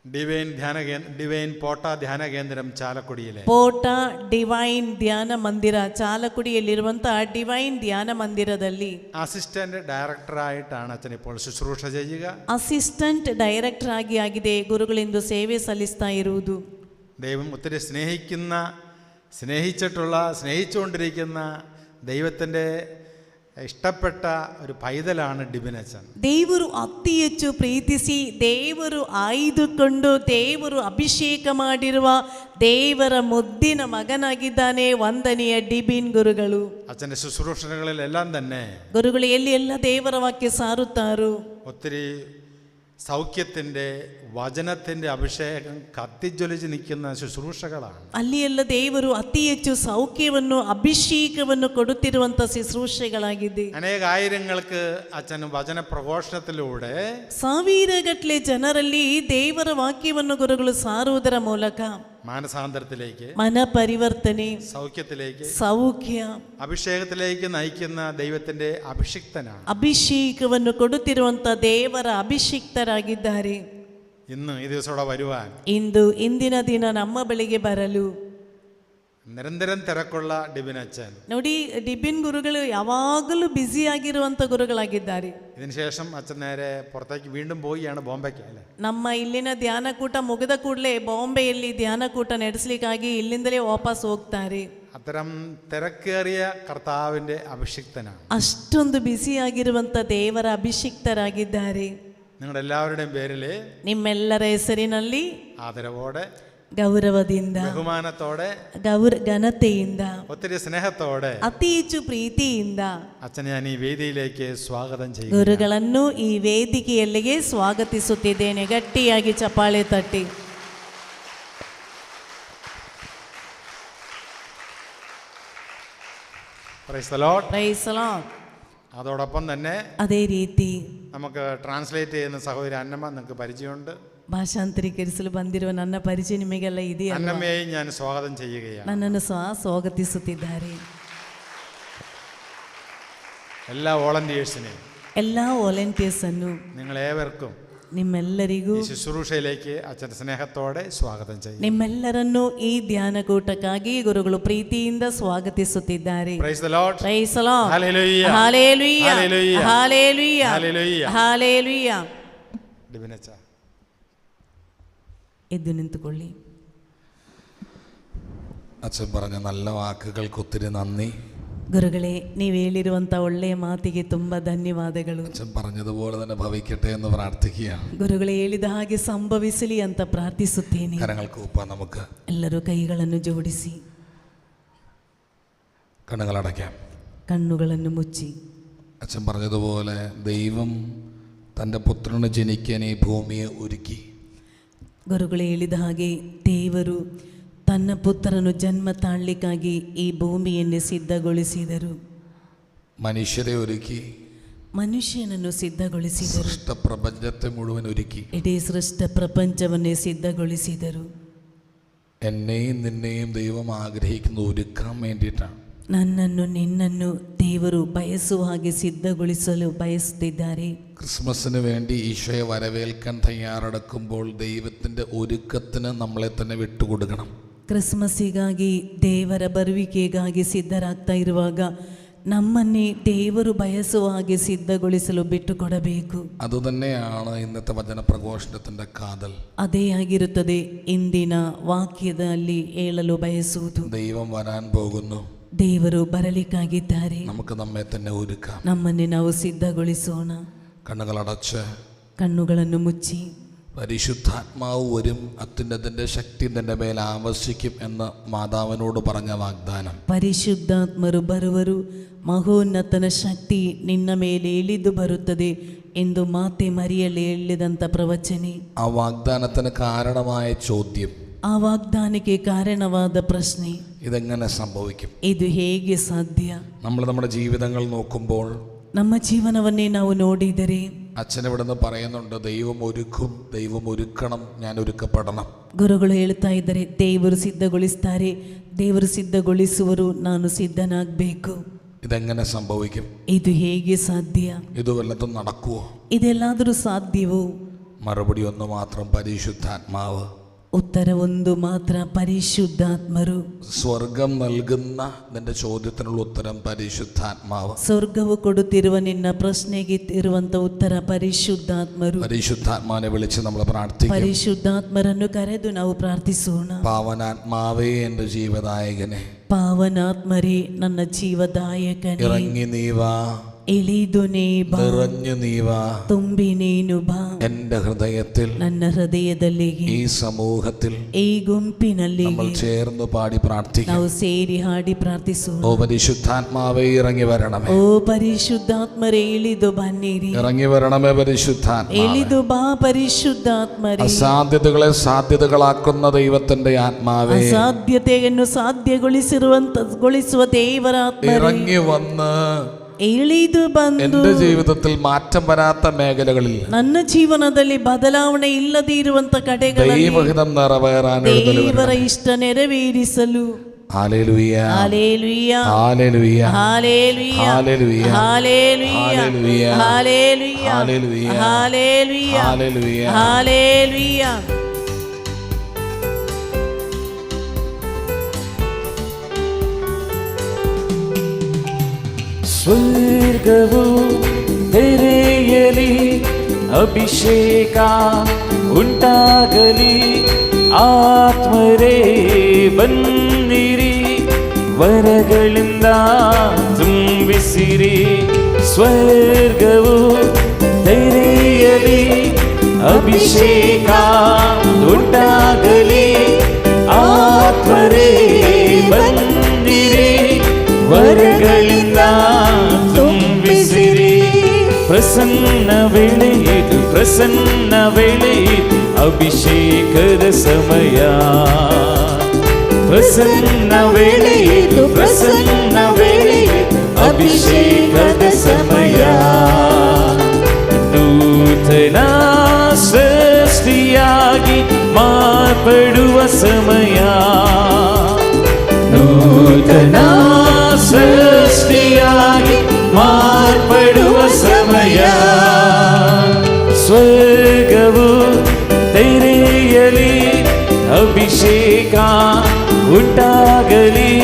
ഡിവൈൻ പോട്ട ധ്യാന കേന്ദ്രം ചാലക്കുടിയിലെ ಪೋಟ ಡಿವೈನ್ ಧ್ಯಾನ ಮಂದಿರ, ಚಾಲಕುಡಿಯಲ್ಲಿರುವಂತಹ ಡಿವೈನ್ ಧ್ಯಾನ ಮಂದಿರದಲ್ಲಿ അസിസ്റ്റന്റ് ഡയറക്ടറായിട്ടാണ് അച്ഛൻ ഇപ്പോൾ ശുശ്രൂഷ ചെയ്യുക. ಅಸಿಸ್ಟೆಂಟ್ ಡೈರೆಕ್ಟರ್ ಆಗಿದೆ ಗುರುಗಳಿಂದ ಸೇವೆ ಸಲ್ಲಿಸ್ತಾ ಇರುವುದು. ദൈവം ഒത്തിരി സ്നേഹിച്ചുകൊണ്ടിരിക്കുന്ന ദൈവത്തിൻ്റെ ഇഷ്ടപ്പെട്ട ഒരു പൈതലാണ് ഡിബിനച്ചൻ. ದೇವರು ಅತಿ ಹೆಚ್ಚು ಪ್ರೀತಿಸಿ ದೇವರು ಆಯ್ದುಕೊಂಡು ದೇವರು ಅಭಿಷೇಕ ಮಾಡಿರುವ ದೇವರ ಮುದ್ದಿನ ಮಗನಾಗಿದ್ದಾನೆ ವಂದನೀಯ ಡಿಬಿನ್ ಗುರುಗಳು. അച്ഛൻ്റെ ശുശ്രൂഷകളിലെല്ലാം തന്നെ ಗುರುಗಳು ಎಲ್ಲಿ ಎಲ್ಲ ದೇವರ ವಾಕ್ಯ ಸಾರುತ್ತಾರೋ ഒത്തിരി സൗഖ്യത്തിൻ്റെ വചനത്തിൻ്റെ അഭിഷേകം കത്തിജ്വലിച്ച് നിൽക്കുന്ന ശുശ്രൂഷകളാണ്. ಅಲ್ಲಿ ಎಲ್ಲ ದೇವರು ಅತಿ ಹೆಚ್ಚು ಸೌಖ್ಯವನ್ನು ಅಭಿಷೇಕವನ್ನು ಕೊಡುತ್ತಿರುವಂತ ಶುಶ್ರೂಷೆಗಳಾಗಿದೆ. അനേക ആയിരങ്ങൾക്ക് അച്ഛൻ വചന പ്രഘോഷണത്തിലൂടെ ಸಾವಿರಗಟ್ಟಲೆ ಜನರಲ್ಲಿ ದೇವರ ವಾಕ್ಯವನ್ನು ಗುರುಗಳು ಸಾರುವುದರ ಮೂಲಕ മാനസാന്തരത്തിലേക്ക്, ಮನ ಪರಿವರ್ತನೆ, സൗഖ്യത്തിലേക്ക്, ಸೌಖ್ಯ, അഭിഷേകത്തിലേക്ക് നയിക്കുന്ന ദൈവത്തിൻ്റെ അഭിഷിക്തനാണ്. ಅಭಿಷೇಕವನ್ನು ಕೊಡುತ್ತಿರುವಂತ ದೇವರ ಅಭಿಷಿಕ್ತರಾಗಿದ್ದಾರೆ. ഇന്ന് ഈ ദിവസം വരുവാൻ, ಇಂದಿನ ದಿನ ನಮ್ಮ ಬಳಿಗೆ ಬರಲು നിരന്തരം തിരക്കുള്ള ഡിബിനച്ചൻ. ನೋಡಿ, ಡಿಬಿನ್ ಗುರುಗಳು ಯಾವಾಗಲೂ ಬ್ಯುಸಿ ಆಗಿರುವಂತ ಗುರುಗಳಾಗಿದ್ದಾರೆ. ഇതിനുശേഷം അച്ഛൻ നേരെ പുറത്തേക്ക് വീണ്ടും പോവുകയാണ്, ബോംബെക്ക് അല്ലേ? ನಮ್ಮ ಇಲ್ಲಿನ ಧ್ಯಾನಕೂಟ ಮುಗಿದ ಕೂಡಲೇ ಬಾಂಬೆಯಲ್ಲಿ ಧ್ಯಾನಕೂಟ ನಡೆಸಲಿಕ್ಕಾಗಿ ಇಲ್ಲಿಂದಲೇ ವಾಪಸ್ ಹೋಗ್ತಾರೆ. അത്തരം തിരക്കേറിയ കർത്താവിൻ്റെ അഭിഷിക്തനാണ്. ಅಷ್ಟೊಂದು ಬ್ಯುಸಿ ಆಗಿರುವಂತ ದೇವರ ಅಭಿಷಿಕ್ತರಾಗಿದ್ದಾರೆ. നിങ്ങളുടെ എല്ലാവരുടെയും പേരിൽ ನಿಮ್ಮೆಲ್ಲರ ಹೆಸರಿನಲ್ಲಿ ആദരവോടെ, ಗೌರವದಿಂದ, ബഹുമാനത്തോടെ, ಘನತೆಯಿಂದ, ഒത്തിരി സ്നേഹത്തോടെ ಅತಿ ಹೆಚ್ಚು ಪ್ರೀತಿಯಿಂದ അച്ഛനെ ഞാൻ ഈ വേദിയിലേക്ക് സ്വാഗതം ചെയ്യുന്നു. ಗುರುಗಳನ್ನು ಈ ವೇದಿಕೆಯಲ್ಲಿಗೆ ಸ್ವಾಗತಿಸುತ್ತಿದ್ದೇನೆ. ಗಟ್ಟಿಯಾಗಿ ಚಪ್ಪಾಳೆ ತಟ್ಟಿ. Praise the Lord. Praise the Lord. അതോടൊപ്പം തന്നെ ಅದೇ ರೀತಿ നമുക്ക് ട്രാൻസ്ലേറ്റ് ചെയ്യുന്ന സഹോദരി അന്നമ്മ നിങ്ങൾക്ക് പരിചയമുണ്ട്. ಭಾಷಾಂತರೀಕರಿಸಲು ಬಂದಿರುವ ನನ್ನ ಪರಿಚಯ ನಿಮಗೆಲ್ಲ ಇದೆಯಲ್ಲ. അന്നമ്മയെയും ഞാൻ സ്വാഗതം ചെയ്യുകയാണ്. ನನ್ನನ್ನು ಸ್ವಾಗತಿಸುತ್ತಿದ್ದಾರೆ. എല്ലാ വോളണ്ടിയേഴ്സിനെയും, ಎಲ್ಲ ವಾಲಂಟಿಯರ್ಸ್ ಅನ್ನು, നിങ്ങളേവർക്കും ನಿಮ್ಮೆಲ್ಲರಿಗೂ, ഈ ശുശ്രൂഷയിലേക്ക് അച്ഛൻ്റെ സ്നേഹത്തോടെ സ്വാഗതം ചെയ്യും. ನಿಮ್ಮೆಲ್ಲರನ್ನು ಈ ಧ್ಯಾನಕೂಟಕ್ಕಾಗಿ ಗುರುಗಳು ಪ್ರೀತಿಯಿಂದ ಸ್ವಾಗತಿಸುತ್ತಿದ್ದಾರೆ. Praise the Lord. Praise the Lord. ഹല്ലേലൂയ. ಹಲ್ಲೆಲೂಯಾ. ഹല്ലേലൂയ. ಹಲ್ಲೆಲೂಯಾ. ഹല്ലേലൂയ. ಹಲ್ಲೆಲೂಯಾ. ഡിബിനച്ച ಎದ್ದು ನಿಂತುಕೊಳ್ಳಿ. അച്ഛൻ പറഞ്ഞ നല്ല വാക്കുകൾക്ക് ഒത്തിരി നന്ദി. ಗುರುಗಳೇ, ನೀವು ಹೇಳಿರುವಂಥ ಒಳ್ಳೆಯ ಮಾತಿಗೆ ತುಂಬ ಧನ್ಯವಾದಗಳು. അച്ഛൻ പറഞ്ഞതുപോലെ തന്നെ ഭവിക്കട്ടെ എന്ന് പ്രാർത്ഥിക്കുകയാണ്. ಗುರುಗಳೇ ಹೇಳಿದ ಹಾಗೆ ಸಂಭವಿಸಲಿ ಅಂತ ಪ್ರಾರ್ಥಿಸುತ್ತೇನೆ. കരങ്ങൾക്ക് ഒപ്പം നമുക്ക് ಎಲ್ಲರೂ ಕೈಗಳನ್ನು ಜೋಡಿಸಿ കണ്ണുകളടയ്ക്കാം. കണ്ണുಗಳನ್ನು ಮುಚ್ಚಿ. അച്ഛൻ പറഞ്ഞതുപോലെ ദൈവം തൻ്റെ പുത്രന് ജനിക്കാൻ ഈ ഭൂമിയെ ഒരുക്കി. ಗುರುಗಳು ಹೇಳಿದ ಹಾಗೆ ದೇವರು ತನ್ನ ಪುತ್ರನು ಜನ್ಮ ತಾಳಲಿಕ್ಕಾಗಿ ಈ ಭೂಮಿಯನ್ನು ಸಿದ್ಧಗೊಳಿಸಿದರು. മനുഷ്യരെ ഒരുക്കി, ಮನುಷ್ಯನನ್ನು ಸಿದ್ಧಗೊಳಿಸಿದರು. സൃഷ്ട പ്രപഞ്ചത്തെ മുഴുവൻ ഒരുക്കി. ಇಡೀ ಸೃಷ್ಟ ಪ್ರಪಂಚವನ್ನೇ ಸಿದ್ಧಗೊಳಿಸಿದರು. എന്നെയും നിന്നെയും ദൈവം ആഗ്രഹിക്കുന്നത് ഒരുക്കാൻ വേണ്ടിയിട്ടാണ്. ನನ್ನನ್ನು ನಿನ್ನನ್ನು ದೇವರು ಬಯಸುವ ಹಾಗೆ ಸಿದ್ಧಗೊಳಿಸಲು ಬಯಸುತ್ತಿದ್ದಾರೆ. ക്രിസ്മസിന് വേണ്ടി ഈശോയെ വരവേൽക്കാൻ തയ്യാറെടുക്കുമ്പോൾ ദൈവത്തിൻ്റെ ഒരുക്കത്തിന് നമ്മളെ തന്നെ വിട്ടുകൊടുക്കണം. ಕ್ರಿಸ್ಮಸ್ಸಿಗಾಗಿ ದೇವರ ಬರುವಿಕೆಗಾಗಿ ಸಿದ್ಧರಾಗ್ತಾ ಇರುವಾಗ ನಮ್ಮನ್ನೇ ದೇವರು ಬಯಸುವ ಹಾಗೆ ಸಿದ್ಧಗೊಳಿಸಲು ಬಿಟ್ಟುಕೊಡಬೇಕು. അതുതന്നെയാണ് ഇന്നത്തെ വചന പ്രഘോഷണത്തിൻ്റെ കാതൽ. ಅದೇ ಆಗಿರುತ್ತದೆ ಇಂದಿನ ವಾಕ್ಯದಲ್ಲಿ ಹೇಳಲು ಬಯಸುವುದು. ദൈവം വരാൻ പോകുന്നു. ದೇವರು ಬರಲಿಕ್ಕಾಗಿದ್ದಾರೆ. നമുക്ക് നമ്മെ തന്നെ ഒരുക്കാം. ನಮ್ಮನ್ನೇ ನಾವು ಸಿದ್ಧಗೊಳಿಸೋಣ. കണ്ണുകളടച്ച് കണ്ണുಗಳನ್ನು ಮುಚ್ಚಿ. പരിശുദ്ധാത്മാവ് വരും, അത്യുന്നതൻ്റെ ശക്തി നിന്റെ മേൽ ആവസിക്കും എന്ന് മാതാവിനോട് പറഞ്ഞ വാഗ്ദാനം. ಪರಿಶುದ್ಧಾತ್ಮರು ಬರುವರು, ಮಹೋನ್ನತನ ಶಕ್ತಿ ನಿನ್ನ ಮೇಲೆ ಇಳಿದು ಬರುತ್ತದೆ ಎಂದು ಮಾತೆ ಮರಿಯಲ್ಲಿ ಹೇಳಿದಂಥ ಪ್ರವಚನೆ. ആ വാഗ്ദാനത്തിന് കാരണമായ ചോദ്യം, ಆ ವಾಗ್ದಾನಕ್ಕೆ ಕಾರಣವಾದ ಪ್ರಶ್ನೆ, ഇതെങ്ങനെ സംഭവിക്കും? ಇದು ಹೇಗೆ ಸಾಧ್ಯ? നമ്മൾ നമ്മുടെ ജീവിതങ്ങൾ നോക്കുമ്പോൾ ನಮ್ಮ ಜೀವನವನ್ನೇ ನಾವು ನೋಡಿದರೆ അച്ഛൻ ഇവിടുന്ന് പറയുന്നുണ്ട്, ദൈവം ഒരുക്കും, ദൈവം ഒരുക്കണം, ഞാൻ ഒരുക്കപ്പെടണം. ಗುರುಗಳು ಹೇಳ್ತಾ ಇದ್ದಾರೆ, ದೇವರು ಸಿದ್ಧಗೊಳಿಸ್ತಾರೆ, ದೇವರು ಸಿದ್ಧಗೊಳಿಸುವರು, ನಾನು ಸಿದ್ಧನಾಗಬೇಕು. ഇതെങ്ങനെ സംഭവിക്കും? ಇದು ಹೇಗೆ ಸಾಧ್ಯ? ഇത് വല്ലതും നടക്കുവോ? ಇದೆಲ್ಲಾದರೂ ಸಾಧ್ಯವೋ? മറുപടി ഒന്ന് മാത്രം, പരിശുദ്ധാത്മാവ്. ഉത്തരവൊന്നു മാത്ര, പരിശുദ്ധാത്മರು. സ്വർഗം നൽകുന്ന നിന്റെ ചോദ്യത്തിനുള്ള ഉത്തരം പരിശുദ്ധാത്മാവ്. ಸ್ವರ್ಗವು ಕೊಡುತ್ತಿರುವ ನಿನ್ನ ಪ್ರಶ್ನೆಗೆ ಇರುವಂತ ಉತ್ತರ ಪರಿಶುದ್ಧಾತ್ಮರು. പരിശുദ്ധാത്മാവിനെ വിളിച്ച് നമ്മൾ പ്രാർത്ഥിക്കും. ಪರಿಶುದ್ಧಾತ್ಮರನ್ನು ಕರೆದು ನಾವು ಪ್ರಾರ್ಥಿಸೋಣ. പാവനാത്മാവേ എൻ്റെ ജീവദായകനെ, ಪಾವನಾತ್ಮರೇ ನನ್ನ ಜೀವದಾಯಕನೇ, ഇറങ്ങി നീവാ, ಇಳಿದು ನೀ ಬಾ, നിറഞ്ഞു നീവാ, ತುಂಬಿ ನೀನು ಬಾ എൻ്റെ ഹൃദയത്തിൽ, ನನ್ನ ಹೃದಯದಲ್ಲಿ, ഈ സമൂഹത്തിൽ ಈ ಗುಂಪಿನಲ್ಲಿ നമ്മൾ ചേർന്ന് പാടി പ്രാർത്ഥിക്കും. ನಾವು ಸೇರಿ ಹಾಡಿ ಪ್ರಾರ್ಥಿಸೋಣ. ഓ പരിശുദ്ധാത്മാവേ ഇറങ്ങി വരണമേ, ಓ ಪರಿಶುದ್ಧಾತ್ಮರೇ ಇಳಿದು ಬನ್ನಿರಿ, ഇറങ്ങി വരണമേ പരിശുദ്ധാത്മാവേ. ಇಳಿದು ಬಾ ಪರಿಶುದ್ಧಾತ್ಮರೇ. അസാധ്യതകളെ സാധ്യതകളാക്കുന്ന ദൈവത്തിന്റെ ആത്മാവേ, ಅಸಾಧ್ಯತೆಯನ್ನು ಸಾಧ್ಯಗೊಳಿಸುವ ದೇವರ ಆತ್ಮರೇ, ഇറങ്ങി വന്ന് ಇಳಿದು ಬಂದು എന്റെ ജീവിതത്തിൽ മാറ്റം വരാത്ത മേഖലകളിൽ ನನ್ನ ಜೀವನದಲ್ಲಿ ಬದಲಾವಣೆ ಇಲ್ಲದೆ ಇರುವಂತ ಕಡೆಗಳಲ್ಲಿ ദൈവഹിതം നിറവേറാൻ ದೇವರ ಇಷ್ಟ ನೆರವೇರಿಸಲು. ഹല്ലേലൂയ, hallelujah, hallelujah, hallelujah, hallelujah, hallelujah, hallelujah, hallelujah, hallelujah, hallelujah, hallelujah. ഹല്ലേലൂയ. ಸ್ವರ್ಗವು ತೆರೆಯಲಿ, ಅಭಿಷೇಕ ಉಂಟಾಗಲಿ, ಆತ್ಮರೇ ಬನ್ನಿರಿ, ವರಗಳಿಂದ ತುಂಬಿಸಿರಿ. ಸ್ವರ್ಗವು ತೆರೆಯಲಿ, ಅಭಿಷೇಕ ಉಂಟಾಗಲಿ, ಆತ್ಮರೇ ಬನ್ನಿರಿ, ವರಗಳಿಂದ ತುಂಬಿಸಿರಿ. ಪ್ರಸನ್ನ ವೇಳೆಯಿದು, ಪ್ರಸನ್ನ ವೇಳೆಯಿದು, ಅಭಿಷೇಕದ ಸಮಯ. ಪ್ರಸನ್ನ ವೇಳೆಯಿದು, ಪ್ರಸನ್ನ ವೇಳೆಯಿದು, ಅಭಿಷೇಕದ ಸಮಯ. ನೂತನ ಸೃಷ್ಟಿಯಾಗಿ ಮಾರ್ಪಡುವ ಸಮಯ. ನೂತನ ಸೃಷ್ಟಿಯಾಗಿ ಮಾರ್ಪಡುವ ಸಮಯ. ಸ್ವರ್ಗವು ತೆರೆಯಲಿ, ಅಭಿಷೇಕ ಉಂಟಾಗಲಿ,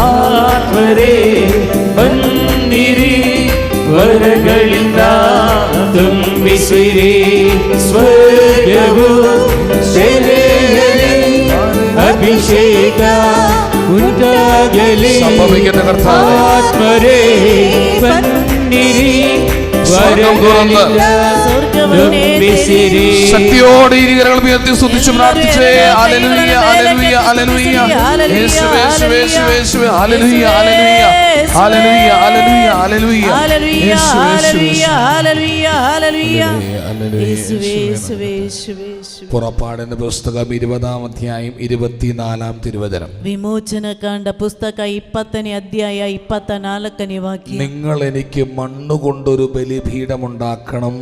ಆತ್ಮರೇ ಬನ್ನಿರಿ, ವರಗಳಿಂದ ತುಂಬಿಸಿರಿ. ಸ್ವರ್ಗವು ತೆರೆಯಲಿ, ಅಭಿಷೇಕ ಉಂಟಾಗಲಿ, സംഭവിക്കുന്ന കർത്താവേ, ആത്മരേ ബന്നിരി, വരಗಳಿಂದ ತುಂಬಿಸಿരി. ശക്തിയോടെ ഇരുകരങ്ങൾ ഉയർത്തി സ്തുതിച്ച് പ്രാർത്ഥിച്ചേ. ഹല്ലേലൂയ, ഹല്ലേലൂയ, ഹല്ലേലൂയ, യേശുവേ, യേശുവേ, യേശുവേ, യേശുവേ, hallelujah, hallelujah, hallelujah, hallelujah, hallelujah, hallelujah, hallelujah, hallelujah, hallelujah. Hallelujah, യേശുവേ, യേശുവേ, യേശുവേ, യേശുവേ. പുറപ്പാടിന്റെ പുസ്തകം 20-ാം അധ്യായം 24-ാം തിരുവചനം. ವಿಮೋಚನ ಕಾಂಡ ಪುಸ್ತಕ 20ನೇ ಅಧ್ಯಾಯ 24ನೇ ವಾಕ್ಯ. നിങ്ങൾ എനിക്ക് മണ്ണുകൊണ്ടൊരു ബലിപീഠമുണ്ടാക്കണം,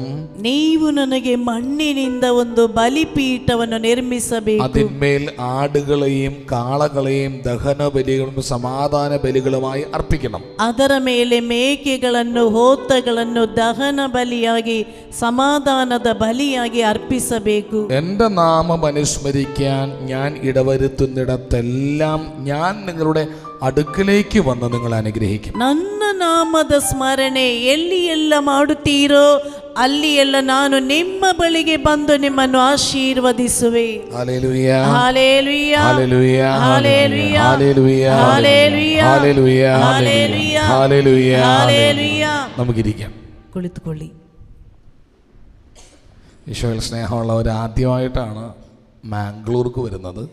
ನೀವು ನನಗೆ ಮಣ್ಣಿನಿಂದ ಒಂದು ಬಲಿಪೀಠವನ್ನು ನಿರ್ಮಿಸಬೇಕು, അതിന്മേൽ ആടുകളെയും കാളകളെയും ദഹന ബലികളും സമാധാന ബലികളുമായി അർപ്പിക്കണം. ಅದರ ಮೇಲೆ ಮೇಕೆಗಳನ್ನು ಹೋತಗಳನ್ನು ದಹನ ಬಲಿಯಾಗಿ ಸಮಾಧಾನದ ಬಲಿಯಾಗಿ ಅರ್ಪಿಸಬೇಕು. എൻ്റെ നാമം അനുസ്മരിക്കാൻ ഞാൻ ഇടവരുത്തുന്നിടത്തെല്ലാം ഞാൻ നിങ്ങളുടെ അടുക്കലേക്ക് വന്ന് നിങ്ങൾ അനുഗ്രഹിക്കും. ನನ್ನ ನಾಮದ ಸ್ಮರಣೆ ಎಲ್ಲಿ ಎಲ್ಲ ಮಾಡುತ್ತೀರೋ ಅಲ್ಲಿ ಎಲ್ಲ ನಾನು ನಿಮ್ಮ ಬಳಿಗೆ ಬಂದು ನಿಮ್ಮನ್ನು ಆಶೀರ್ವದಿಸುವೆ. ഹല്ലേലൂയ, hallelujah, hallelujah, hallelujah, hallelujah, hallelujah, hallelujah, hallelujah, hallelujah. ഹല്ലേലൂയ. നമുക്കിരിക്കാം. ಕುಳಿತುಕೊಳ್ಳಿ. ഈശോയിൽ സ്നേഹമുള്ളവർ ആദ്യമായിട്ടാണ് മാംഗ്ലൂർക്ക് വരുന്നത്.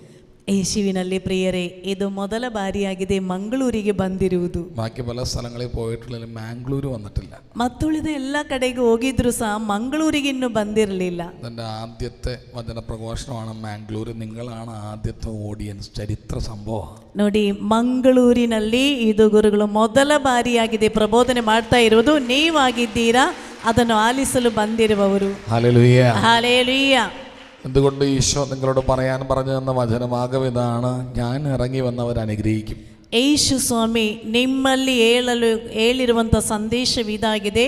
ಯೇಸುವಿನಲ್ಲಿ ಪ್ರಿಯರೇ, ಇದು ಮೊದಲ ಬಾರಿಯಾಗಿದೆ ಮಂಗಳೂರಿಗೆ ಬಂದಿರುವುದು. ബാക്കി പല സ്ഥലങ്ങളിൽ പോയിട്ടുള്ളതിൽ മാംഗ്ലൂർ വന്നിട്ടില്ല. ಮತ್ತುಳಿದ ಎಲ್ಲ ಕಡೆಗೆ ಹೋಗಿದ್ರು ಸಹ ಮಂಗಳೂರಿಗೆ ಇನ್ನೂ ಬಂದಿರಲಿಲ್ಲ. എൻ്റെ ആദ്യത്തെ വചന പ്രഘോഷണമാണ് മാംഗ്ലൂർ. നിങ്ങളാണ് ആദ്യത്തെ ഓഡിയൻസ്. ചരിത്ര സംഭവം. ನೋಡಿ, ಮಂಗಳೂರಿನಲ್ಲಿ ಇದು ಗುರುಗಳು ಮೊದಲ ಬಾರಿಯಾಗಿದೆ ಪ್ರಬೋಧನೆ ಮಾಡ್ತಾ ಇರುವುದು. ನೀವಾಗಿದ್ದೀರಾ ಅದನ್ನು ಆಲಿಸಲು ಬಂದಿರುವವರು. ഹല്ലേലൂയ. ഹല്ലേലൂയ. എന്തുകൊണ്ട് ഈശോ നിങ്ങളോട് പറയാൻ പറഞ്ഞു തന്ന വചനഭാഗം ഇതാണ്: ഞാൻ ഇറങ്ങി വന്നവർ അനുഗ്രഹിക്കും. ಯೇಸು ಸ್ವಾಮಿ ನಿಮ್ಮಲ್ಲಿ ಹೇಳಿರುವಂಥ ಸಂದೇಶವಿದಾಗಿದೆ.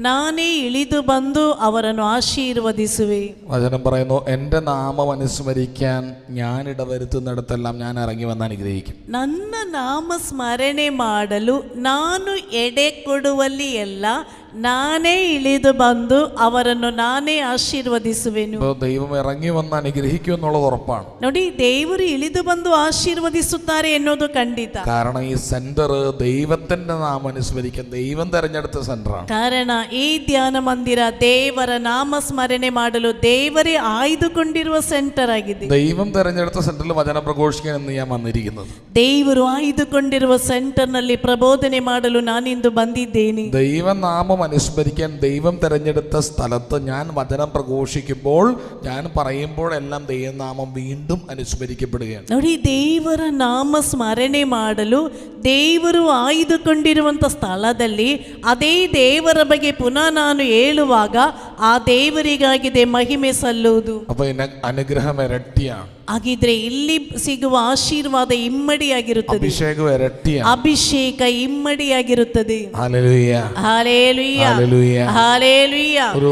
ನಾನೇ ಇಳಿದು ಬಂದು ಅವರನ್ನು ಆಶೀರ್ವದಿಸುವೆ. വചനം പറയുന്നു, എൻ്റെ നാമം അനുസ്മരിക്കാൻ ഞാൻ ഇടവരുത്തുന്നിടത്തെല്ലാം ഞാൻ ഇറങ്ങി വന്ന് അനുഗ്രഹിക്കും. ನನ್ನ ನಾಮ ಸ್ಮರಣೆ ಮಾಡಲು ನಾನು ಎಡೆ ಕೊಡುವಲ್ಲಿ ಎಲ್ಲ ನಾನೇ ಇಳಿದು ಬಂದು ಅವರನ್ನು ನಾನೇ ಆಶೀರ್ವದಿಸುವೆನು. ഇപ്പോൾ ദൈവം ഇറങ്ങി വന്ന് അനുഗ്രഹിക്കും എന്നുള്ളത് ഉറപ്പാണ്. ನೋಡಿ, ದೇವರು ಇಳಿದು ಬಂದು ಆಶೀರ್ವದಿಸುತ್ತಾರೆ ಎನ್ನುವುದು ಖಂಡಿತ. കാരണം ഈ സെന്റർ ദൈവത്തിന്റെ നാമം അനുസ്മരിക്കാൻ ദൈവം തെരഞ്ഞെടുത്ത സെന്ററാണ്. ಕಾರಣ ಈ ಧ್ಯಾನ ಮಂದಿರ ದೇವರ ನಾಮ ಸ್ಮರಣೆ ಮಾಡಲು ದೇವರೇ ಆಯ್ದುಕೊಂಡಿರುವ ಸೆಂಟರ್ ಆಗಿದೆ. ദൈവം തെരഞ്ഞെടുത്ത സെന്ററിൽ വചനം പ്രഘോഷിക്കാൻ എന്ന് ഞാൻ വന്നിരിക്കുന്നത്. ದೇವರು ಆಯ್ದುಕೊಂಡಿರುವ ಸೆಂಟರ್ ನಲ್ಲಿ ಪ್ರಬೋಧನೆ ಮಾಡಲು ನಾನಿಂದು ಬಂದಿದ್ದೇನೆ. ദൈവനാമം അനുസ്മരിക്കാൻ ദൈവം തെരഞ്ഞെടുത്ത സ്ഥലത്ത് ഞാൻ വചനം പ്രഘോഷിക്കുമ്പോൾ, ഞാൻ പറയുമ്പോഴെല്ലാം ദൈവനാമം വീണ്ടും അനുസ്മരിക്കപ്പെടുകയാണ്. ನೋಡಿ, ದೇವರ ನಾಮ ಸ್ಮರಣೆ ಮಾಡಲು ದೇವರು ಆಯ್ದುಕೊಂಡಿರುವಂಥ ಸ್ಥಳದಲ್ಲಿ ಅದೇ ದೇವರ ಬಗ್ಗೆ ಪುನಃ ನಾನು ಹೇಳುವಾಗ ಆ ದೇವರಿಗಾಗಿದೆ ಮಹಿಮೆ ಸಲ್ಲುವುದು. അപ്പൊ അനുഗ്രഹം ഇരട്ടിയാണ്, ಹಾಗಿದ್ರೆ ಇಲ್ಲಿ ಸಿಗುವ ಆಶೀರ್ವಾದ ಇಮ್ಮಡಿಯಾಗಿರುತ್ತದೆ, അഭിഷേകം ഇരട്ടിയാണ്, ಅಭಿಷೇಕ ಇಮ್ಮಡಿಯಾಗಿರುತ್ತದೆ. ഹല്ലേലൂയ, ಹಾಲೇಲುಯ್ಯ, ഹല്ലേലൂയ. ಹಾಲೇಲುಯ್ಯ. ഒരു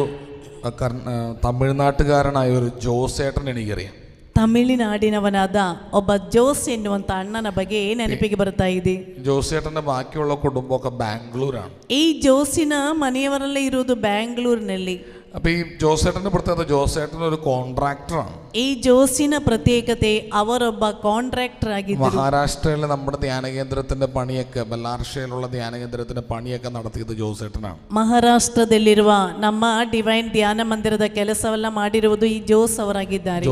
തമിഴ്നാട്ടുകാരനായ ഒരു ജോസേട്ടൻ എനിക്കറിയാം. ತಮಿಳುನಾಡಿನವನಾದ ಒಬ್ಬ ಜೋಸ್ ಎನ್ನುವಂತ ಅಣ್ಣನ ಬಗ್ಗೆ ನೆನಪಿಗೆ ಬರ್ತಾ ಇದೆ. ജോസേട്ടന്റെ ബാക്കിയുള്ള കുടുംബമൊക്കെ ബാംഗ്ലൂരാണ്. ಈ ಜೋಸಿನ ಮನೆಯವರೆಲ್ಲ ಇರುವುದು ಬ್ಯಾಂಗ್ಳೂರಿನಲ್ಲಿ. അപ്പൊ ഈ ജോസേട്ടന്റെ പ്രത്യേകത, ജോസേട്ടൻ ഒരു കോൺട്രാക്ടറാണ്. ಈ ಜೋಸಿನ ಪ್ರತ್ಯೇಕತೆ ಅವರೊಬ್ಬ ಕಾಂಟ್ರಾಕ್ಟರ್ ಆಗಿದ್ದರು. മഹാരാഷ്ട്രയിലെ നമ്മുടെ ധ്യാന കേന്ദ്രത്തിന്റെ പണിയൊക്കെ, ബല്ലാർഷയിലുള്ള ധ്യാന കേന്ദ്രത്തിന്റെ പണിയൊക്കെ നടത്തിയത് ജോസേട്ടനാണ്. ಮಹಾರಾಷ್ಟ್ರದಲ್ಲಿರುವ ನಮ್ಮ ಡಿವೈನ್ ಧ್ಯಾನ ಮಂದಿರದ ಕೆಲಸವೆಲ್ಲ ಮಾಡಿರುವುದು ಈ ಜೋಸ್ ಅವರಾಗಿದ್ದಾರೆ.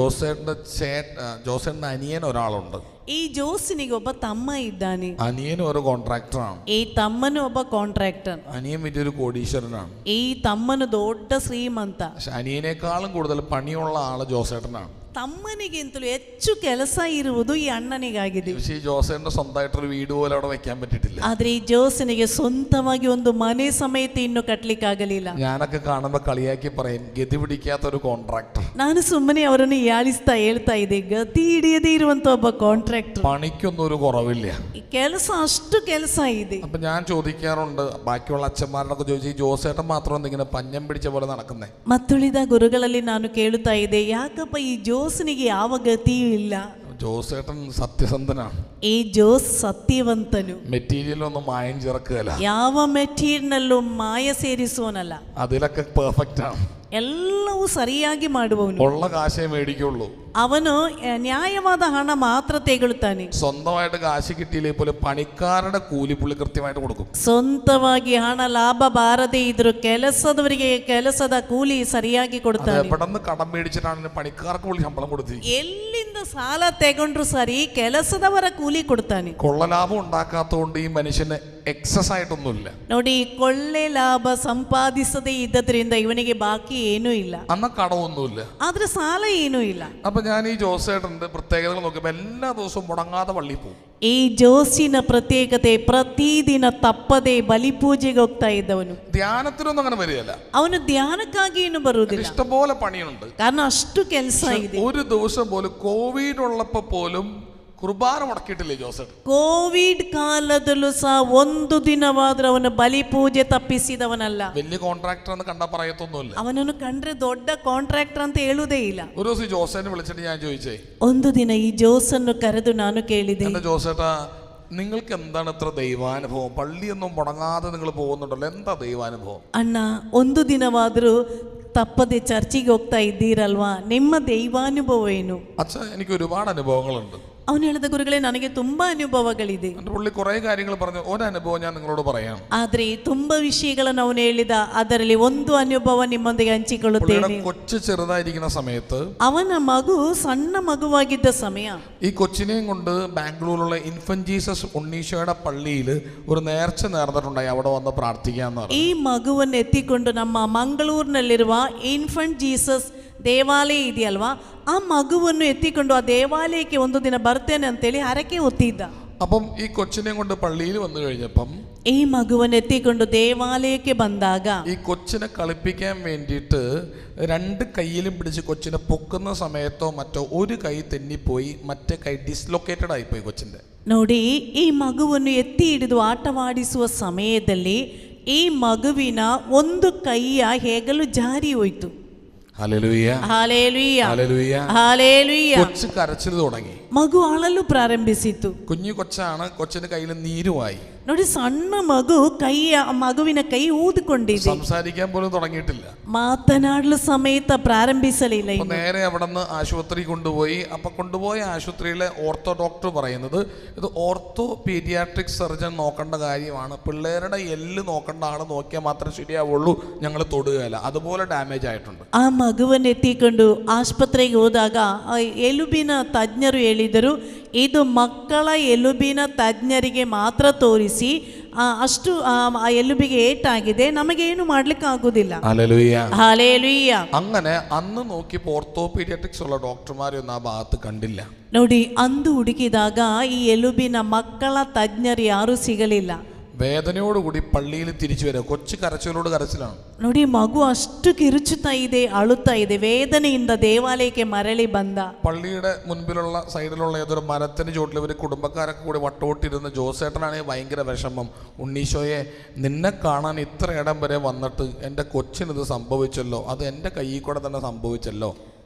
ജോസേട്ടന്റെ അനിയൻ ഒരാളുണ്ട്. ಈ ಜೋಸಿನಿಗೆ ಒಬ್ಬ ತಮ್ಮ ಇದ್ದಾನೆ. അനിയനും ഒരു കോൺട്രാക്ടറാണ്. ಈ ತಮ್ಮನು ಒಬ್ಬ ಕಾಂಟ್ರಾಕ್ಟರ್. അനിയൻ വലിയൊരു കോടീശ്വരനാണ്. ಈ ತಮ್ಮನು ದೊಡ್ಡ ಶ್ರೀಮಂತ. പക്ഷെ അനിയനേക്കാളും കൂടുതൽ പണിയുള്ള ആള് ജോസേട്ടനാണ്. ತಮ್ಮನಿಗಿಂತಲೂ ಹೆಚ್ಚು ಕೆಲಸ ಇರುವುದು ಈ ಅಣ್ಣನಿಗಾಗಿದೆ. പക്ഷേ ഈ ജോസേട്ടന് സ്വന്തമായിട്ടൊരു വീട് പോലെ അവിടെ വെക്കാൻ പറ്റിയിട്ടില്ല. ಆದ್ರೆ ಈ ಜೋಸನಿಗೆ ಸ್ವಂತವಾಗಿ ಒಂದು ಮನೆ ಸಮೇತ ಇನ್ನು ಕಟ್ಟಲಿಕ್ಕಾಗಲಿಲ್ಲ. ഞാനൊക്കെ കാണുമ്പോ കളിയാക്കി പറയും, ഗതി പിടിക്കാത്ത ഒരു കോൺട്രാക്ടർ. ನಾನು ಸುಮ್ಮನೆ ಅವರನ್ನು ಯಾಳಿಸ್ತಾ ಹೇಳ್ತಾ ಇದ್ದೆ, ಗತಿ ಹಿಡಿಯದೇ ಇರುವಂತ ಒಬ್ಬ ಕಾಂಟ್ರಾಕ್ಟರ್. പണിക്കൊന്നും ഒരു കുറവില്ല. ಈ ಕೆಲಸ ಅಷ್ಟು ಕೆಲಸ ಇದೆ. അപ്പൊ ഞാൻ ചോദിക്കാറുണ്ട്, ബാക്കിയുള്ള അച്ഛന്മാരോടൊക്കെ ചോദിച്ചു, ഈ ജോസേട്ടൻ മാത്രം എന്തെങ്കിലും പഞ്ഞം പിടിച്ച പോലെ നടക്കുന്നേ? ಮತ್ತುಳಿದ ಗುರುಗಳಲ್ಲಿ ನಾನು ಕೇಳುತ್ತಾ ಇದ್ದೆ, ಯಾಕಪ್ಪ ಈ ಜೋಸನಿಗೆ ಯಾವ ಗತಿಯೂ ಇಲ್ಲ. ജോസേട്ടൻ സത്യസന്ധനാണ്. ಈ ಜೋಸ್ ಸತ್ಯವಂತನು. മെറ്റീരിയലൊന്നും മായം ചേർക്കുകയല്ല, ಯಾವ ಮೆಟೀರಿಯಲ್ನಲ್ಲೂ ಮಾಯ ಸೇರಿಸುವನಲ್ಲ, അതിലൊക്കെ പെർഫെക്റ്റ് ആണ്. ಎಲ್ಲವೂ ಸರಿಯಾಗಿ ಮಾಡುವವನು. ഉള്ള കാശേ മേടിക്കുള്ളൂ. ಅವನು ನ್ಯಾಯವಾದ ಹಣ ಮಾತ್ರ ತೆಗೊಳ್ತಾನೆ. സ്വന്തമായിട്ട് കാശ് കിട്ടിയില്ലേ പോലും പണിക്കാരുടെ കൂലി പുള്ളി കൃത്യമായിട്ട് കൊടുക്കും. ಸ್ವಂತವಾಗಿ ಹಣ ಲಾಭ ಬಾರದೇ ಇದ್ರು ಕೆಲಸದವರಿಗೆ ಕೆಲಸದ ಕೂಲಿ ಸರಿಯಾಗಿ ಕೊಡ್ತಾನೆ. എവിടെന്ന് കടം മേടിച്ചിട്ടാണ് പണിക്കാർക്ക് പുള്ളി ശമ്പളം കൊടുത്തത്. ಎಲ್ಲಿಂದ ಸಾಲ ತೆಗೊಂಡ್ರು ಸರಿ, ಕೆಲಸದವರ ಕೂಲಿ ಕೊಡ್ತಾನೆ. കൊള്ളലാഭം ഉണ്ടാക്കാത്തതുകൊണ്ട് ഈ മനുഷ്യന് എക്സസ് ആയിട്ടൊന്നുമില്ല. ನೋಡಿ, ಕೊಳ್ಳೆ ಲಾಭ ಸಂಪಾದಿಸದೇ ಇದ್ದದ್ರಿಂದ ಇವನಿಗೆ ಬಾಕಿ ಏನೂ ಇಲ್ಲ, അന്ന കടമൊന്നുമില്ല, ಆದ್ರೆ ಸಾಲ ಏನೂ ಇಲ್ಲ. അപ്പൊ ഞാൻ ഈ ജോസേട്ടന്റെ പ്രത്യേകതകൾ നോക്കിയപ്പോ എല്ലാ ദിവസവും മുടങ്ങാതെ പള്ളിയിൽ പോകും. ಈ ಜೋಸಿನ ಪ್ರತ್ಯೇಕತೆ, ಪ್ರತಿದಿನ ತಪ್ಪದೆ ಬಲಿಪೂಜೆಗೆ ಹೋಗ್ತಾ ಇದ್ದವನು. ധ്യാനത്തിനൊന്നും അങ്ങനെ വരികയല്ല. ಅವನು ಧ್ಯಾನಕ್ಕಾಗಿ ಏನು ಬರುವುದಿಲ್ಲ, ഇഷ്ടംപോലെ പണിയുണ്ട്. ಕಾರಣ ಅಷ್ಟು ಕೆಲಸ ಇದೆ. ഒരു ദിവസം പോലും കോവിഡ് ഉള്ളപ്പോ പോലും കുർബാന മുടക്കിയിട്ടില്ലേ ജോസേട്ടൻ? ಕೋವಿಡ್ ಕಾಲದಲ್ಲೂ ಸಹ ಒಂದು ದಿನವಾದ್ರೂ ಅವನು ಬಲಿಪೂಜೆ ತಪ್ಪಿಸಿದವನಲ್ಲ. വലിയ കോൺട്രാക്ടർ എന്ന് കണ്ടാ പറയത്തൊന്നുമില്ല. ಅವನನ್ನು ಕಂಡ್ರೆ ದೊಡ್ಡ ಕಾಂಟ್ರಾಕ್ಟರ್ ಅಂತ ಹೇಳುವುದೇ ಇಲ್ಲ. ഒരു ദിവസം ജോസേനെ വിളിച്ചിട്ട് ഞാൻ ചോദിച്ചേ, ಒಂದು ದಿನ ಈ ಜೋಸನ್ನು ಕರೆದು ನಾನು ಕೇಳಿದೆ, എന്റെ ജോസേട്ടാ, നിങ്ങൾക്ക് എന്താണ് ഇത്ര ദൈവാനുഭവം? പള്ളിയൊന്നും മുടങ്ങാതെ നിങ്ങൾ പോകുന്നുണ്ടല്ലോ, എന്താ ദൈവാനുഭവം? ಅಣ್ಣ, ಒಂದು ದಿನವಾದರೂ ತಪ್ಪದೆ ಚರ್ಚಿಗೆ ಹೋಗ್ತಾ ಇದ್ದೀರಲ್ವಾ, ನಿಮ್ಮ ದೈವಾನುಭವ ಏನು? അച്ഛാ, എനിക്ക് ഒരുപാട് അനുഭവങ്ങളുണ്ട്. ಅವನು ಹೇಳಿದ, ಗುರುಗಳೇ, ನನಗೆ ತುಂಬಾ ಅನುಭವಗಳಿದೆ. എന്റെ പുള്ളി കുറെ കാര്യങ്ങൾ പറഞ്ഞു. ഒരനുഭവം ഞാൻ നിങ്ങളോട് പറയാം. ಆದ್ರೆ ತುಂಬಾ ವಿಷಯಗಳನ್ನು ಅವನು ಹೇಳಿದ, ಅದರಲ್ಲಿ ಒಂದು ಅನುಭವ ನಿಮ್ಮೊಂದಿಗೆ ಹಂಚಿಕೊಳ್ಳುತ್ತೇನೆ. കൊച്ചു ചെറുതായിരിക്കുന്ന സമയത്ത്, ಅವನ ಮಗು ಸಣ್ಣ ಮಗುವಾಗಿದ್ದ ಸಮಯ, ഈ കൊച്ചിനെയും കൊണ്ട് ബാംഗ്ലൂരിലുള്ള ഇൻഫന്റ് ജീസസ് ഉണ്ണീശോയുടെ പള്ളിയിൽ ഒരു നേർച്ച നേർന്നിട്ടുണ്ടായി. അവിടെ വന്ന് പ്രാർത്ഥിക്കാന്ന് പറഞ്ഞു. ಈ ಮಗುವನ್ನು ಎತ್ತಿಕೊಂಡು ನಮ್ಮ ಮಂಗಳೂರಿನಲ್ಲಿರುವ ಇನ್ಫಂಟ್ ಜೀಸಸ್ ದೇವಾಲಯ ಇದೆಯಲ್ವಾ, ಆ ಮಗುವನ್ನು ಎತ್ತಿಕೊಂಡು ಆ ದೇವಾಲಯಕ್ಕೆ ಒಂದು ದಿನ ಬರ್ತೇನೆ ಅಂತೇಳಿ ಹರಕೆ ಹೊತ್ತಿದ್ದ. അപ്പം ഈ കൊച്ചിനെ കൊണ്ട് പള്ളിയിൽ വന്നു കഴിഞ്ഞപ്പം, ಈ ಮಗುವನ್ನು ಎತ್ತಿಕೊಂಡು ದೇವಾಲಯಕ್ಕೆ ಬಂದಾಗ, ഈ കൊച്ചിനെ കളിപ്പിക്കാൻ വേണ്ടിയിട്ട് രണ്ട് കൈയിലും പിടിച്ച് കൊച്ചിനെ പൊക്കുന്ന സമയത്തോ മറ്റോ ഒരു കൈ തെന്നിപ്പോയി, മറ്റേ കൈ ഡിസ്ലൊക്കേറ്റഡ് ആയിപ്പോയി കൊച്ചിന്റെ. ನೋಡಿ, ಈ ಮಗುವನ್ನು ಎತ್ತಿ ಹಿಡಿದು ಆಟವಾಡಿಸುವ ಸಮಯದಲ್ಲಿ ಈ ಮಗುವಿನ ಒಂದು ಕೈಯ ಹೆಗಲು ಜಾರಿ ಹೋಯ್ತು. ഹല്ലേലൂയ ಹಾಲೇಲುಯ್ಯ, ഹല്ലേലൂയ. ಹಾಲೇಲುಯ್ಯ. കൊച്ച് കരച്ചിൽ തുടങ്ങി. ಮಗು ಅಳಲು ಪ್ರಾರಂಭಿಸಿತು. കുഞ്ഞു കൊച്ചാണ്, കൊച്ചിന്റെ കയ്യിൽ നീരുമായി. ನೋಡಿ, ಸಣ್ಣ ಮಗುವಿನ ಕೈ ಊದಿಕೊಂಡಿದೆ. സംസാരിക്കാൻ പോലും തുടങ്ങിയിട്ടില്ല, ಮಾತನಾಡಲು ಸಮೇತ ಪ್ರಾರಂಭಿಸಲಿಲ್ಲ. നേരെ അവിടെ നിന്ന് ആശുപത്രി കൊണ്ടുപോയി. അപ്പൊ കൊണ്ടുപോയ ആശുപത്രിയിലെ ഓർത്തോ ഡോക്ടർ പറയുന്നത് ഇത് ഓർത്തോ പീഡിയാട്രിക് സർജൻ നോക്കേണ്ട കാര്യമാണ്, പിള്ളേരുടെ എല്ല് നോക്കേണ്ട ആള് നോക്കിയാൽ മാത്രമേ ശരിയാവുള്ളൂ, ഞങ്ങൾ തൊടുകയില്ല, അതുപോലെ ഡാമേജ് ആയിട്ടുണ്ട്. ಆ ಮಗುವನ್ನು ಎತ್ತಿಕೊಂಡು ಆಸ್ಪತ್ರೆಗೆ ಹೋದಾಗ ಎಲುಬಿನ ತಜ್ಞರು ಹೇಳಿದರು, ಇದು ಮಕ್ಕಳ ಎಲುಬಿನ ತಜ್ಞರಿಗೆ ಮಾತ್ರ ತೋರಿಸಿ, ಅಷ್ಟು ಆ ಎಲುಬಿಗೆ ಏಟಾಗಿದೆ, ನಮಗೇನು ಮಾಡ್ಲಿಕ್ಕೆ ಆಗುದಿಲ್ಲ. ಹಾಲೇಲುಯ್ಯ. അങ്ങനെ അന്ന് നോക്കിയപ്പോൾ ഓർത്തോപീഡിയാട്രിക്സ് ഉള്ള ഡോക്ടർമാരെ ഒന്നും ആ ഭാഗത്ത് കണ്ടില്ല. ನೋಡಿ, ಅಂದು ಹುಡುಕಿದಾಗ ಈ ಎಲುಬಿನ ಮಕ್ಕಳ ತಜ್ಞರು ಯಾರೂ ಸಿಗಲಿಲ್ಲ. വേദനയോടുകൂടി പള്ളിയിൽ തിരിച്ചു വരിക. കൊച്ചു കരച്ചിലോട് കരച്ചിലാണ്. ನೋಡಿ, ಮಗು ಅಷ್ಟು ಕಿರುಚುತ್ತಾ ಇದೆ, ಅಳುತ್ತಾ ಇದೆ, ವೇದನೆಯಿಂದ ದೇವಾಲಯಕ್ಕೆ ಮರಳಿ ಬಂದ. പള്ളിയുടെ മുൻപിലുള്ള സൈഡിലുള്ള ഏതൊരു മരത്തിന് ചോട്ടിൽ ഇവർ കുടുംബക്കാരൊക്കെ കൂടി വട്ടോട്ടിരുന്ന് ജോസേട്ടനാണെങ്കിൽ ഭയങ്കര വിഷമം. ഉണ്ണീശോയെ, നിന്നെ കാണാൻ ഇത്ര ഇടം വരെ വന്നിട്ട് എൻ്റെ കൊച്ചിനിത് സംഭവിച്ചല്ലോ, അത് എൻ്റെ കയ്യിൽ കൂടെ തന്നെ സംഭവിച്ചല്ലോ.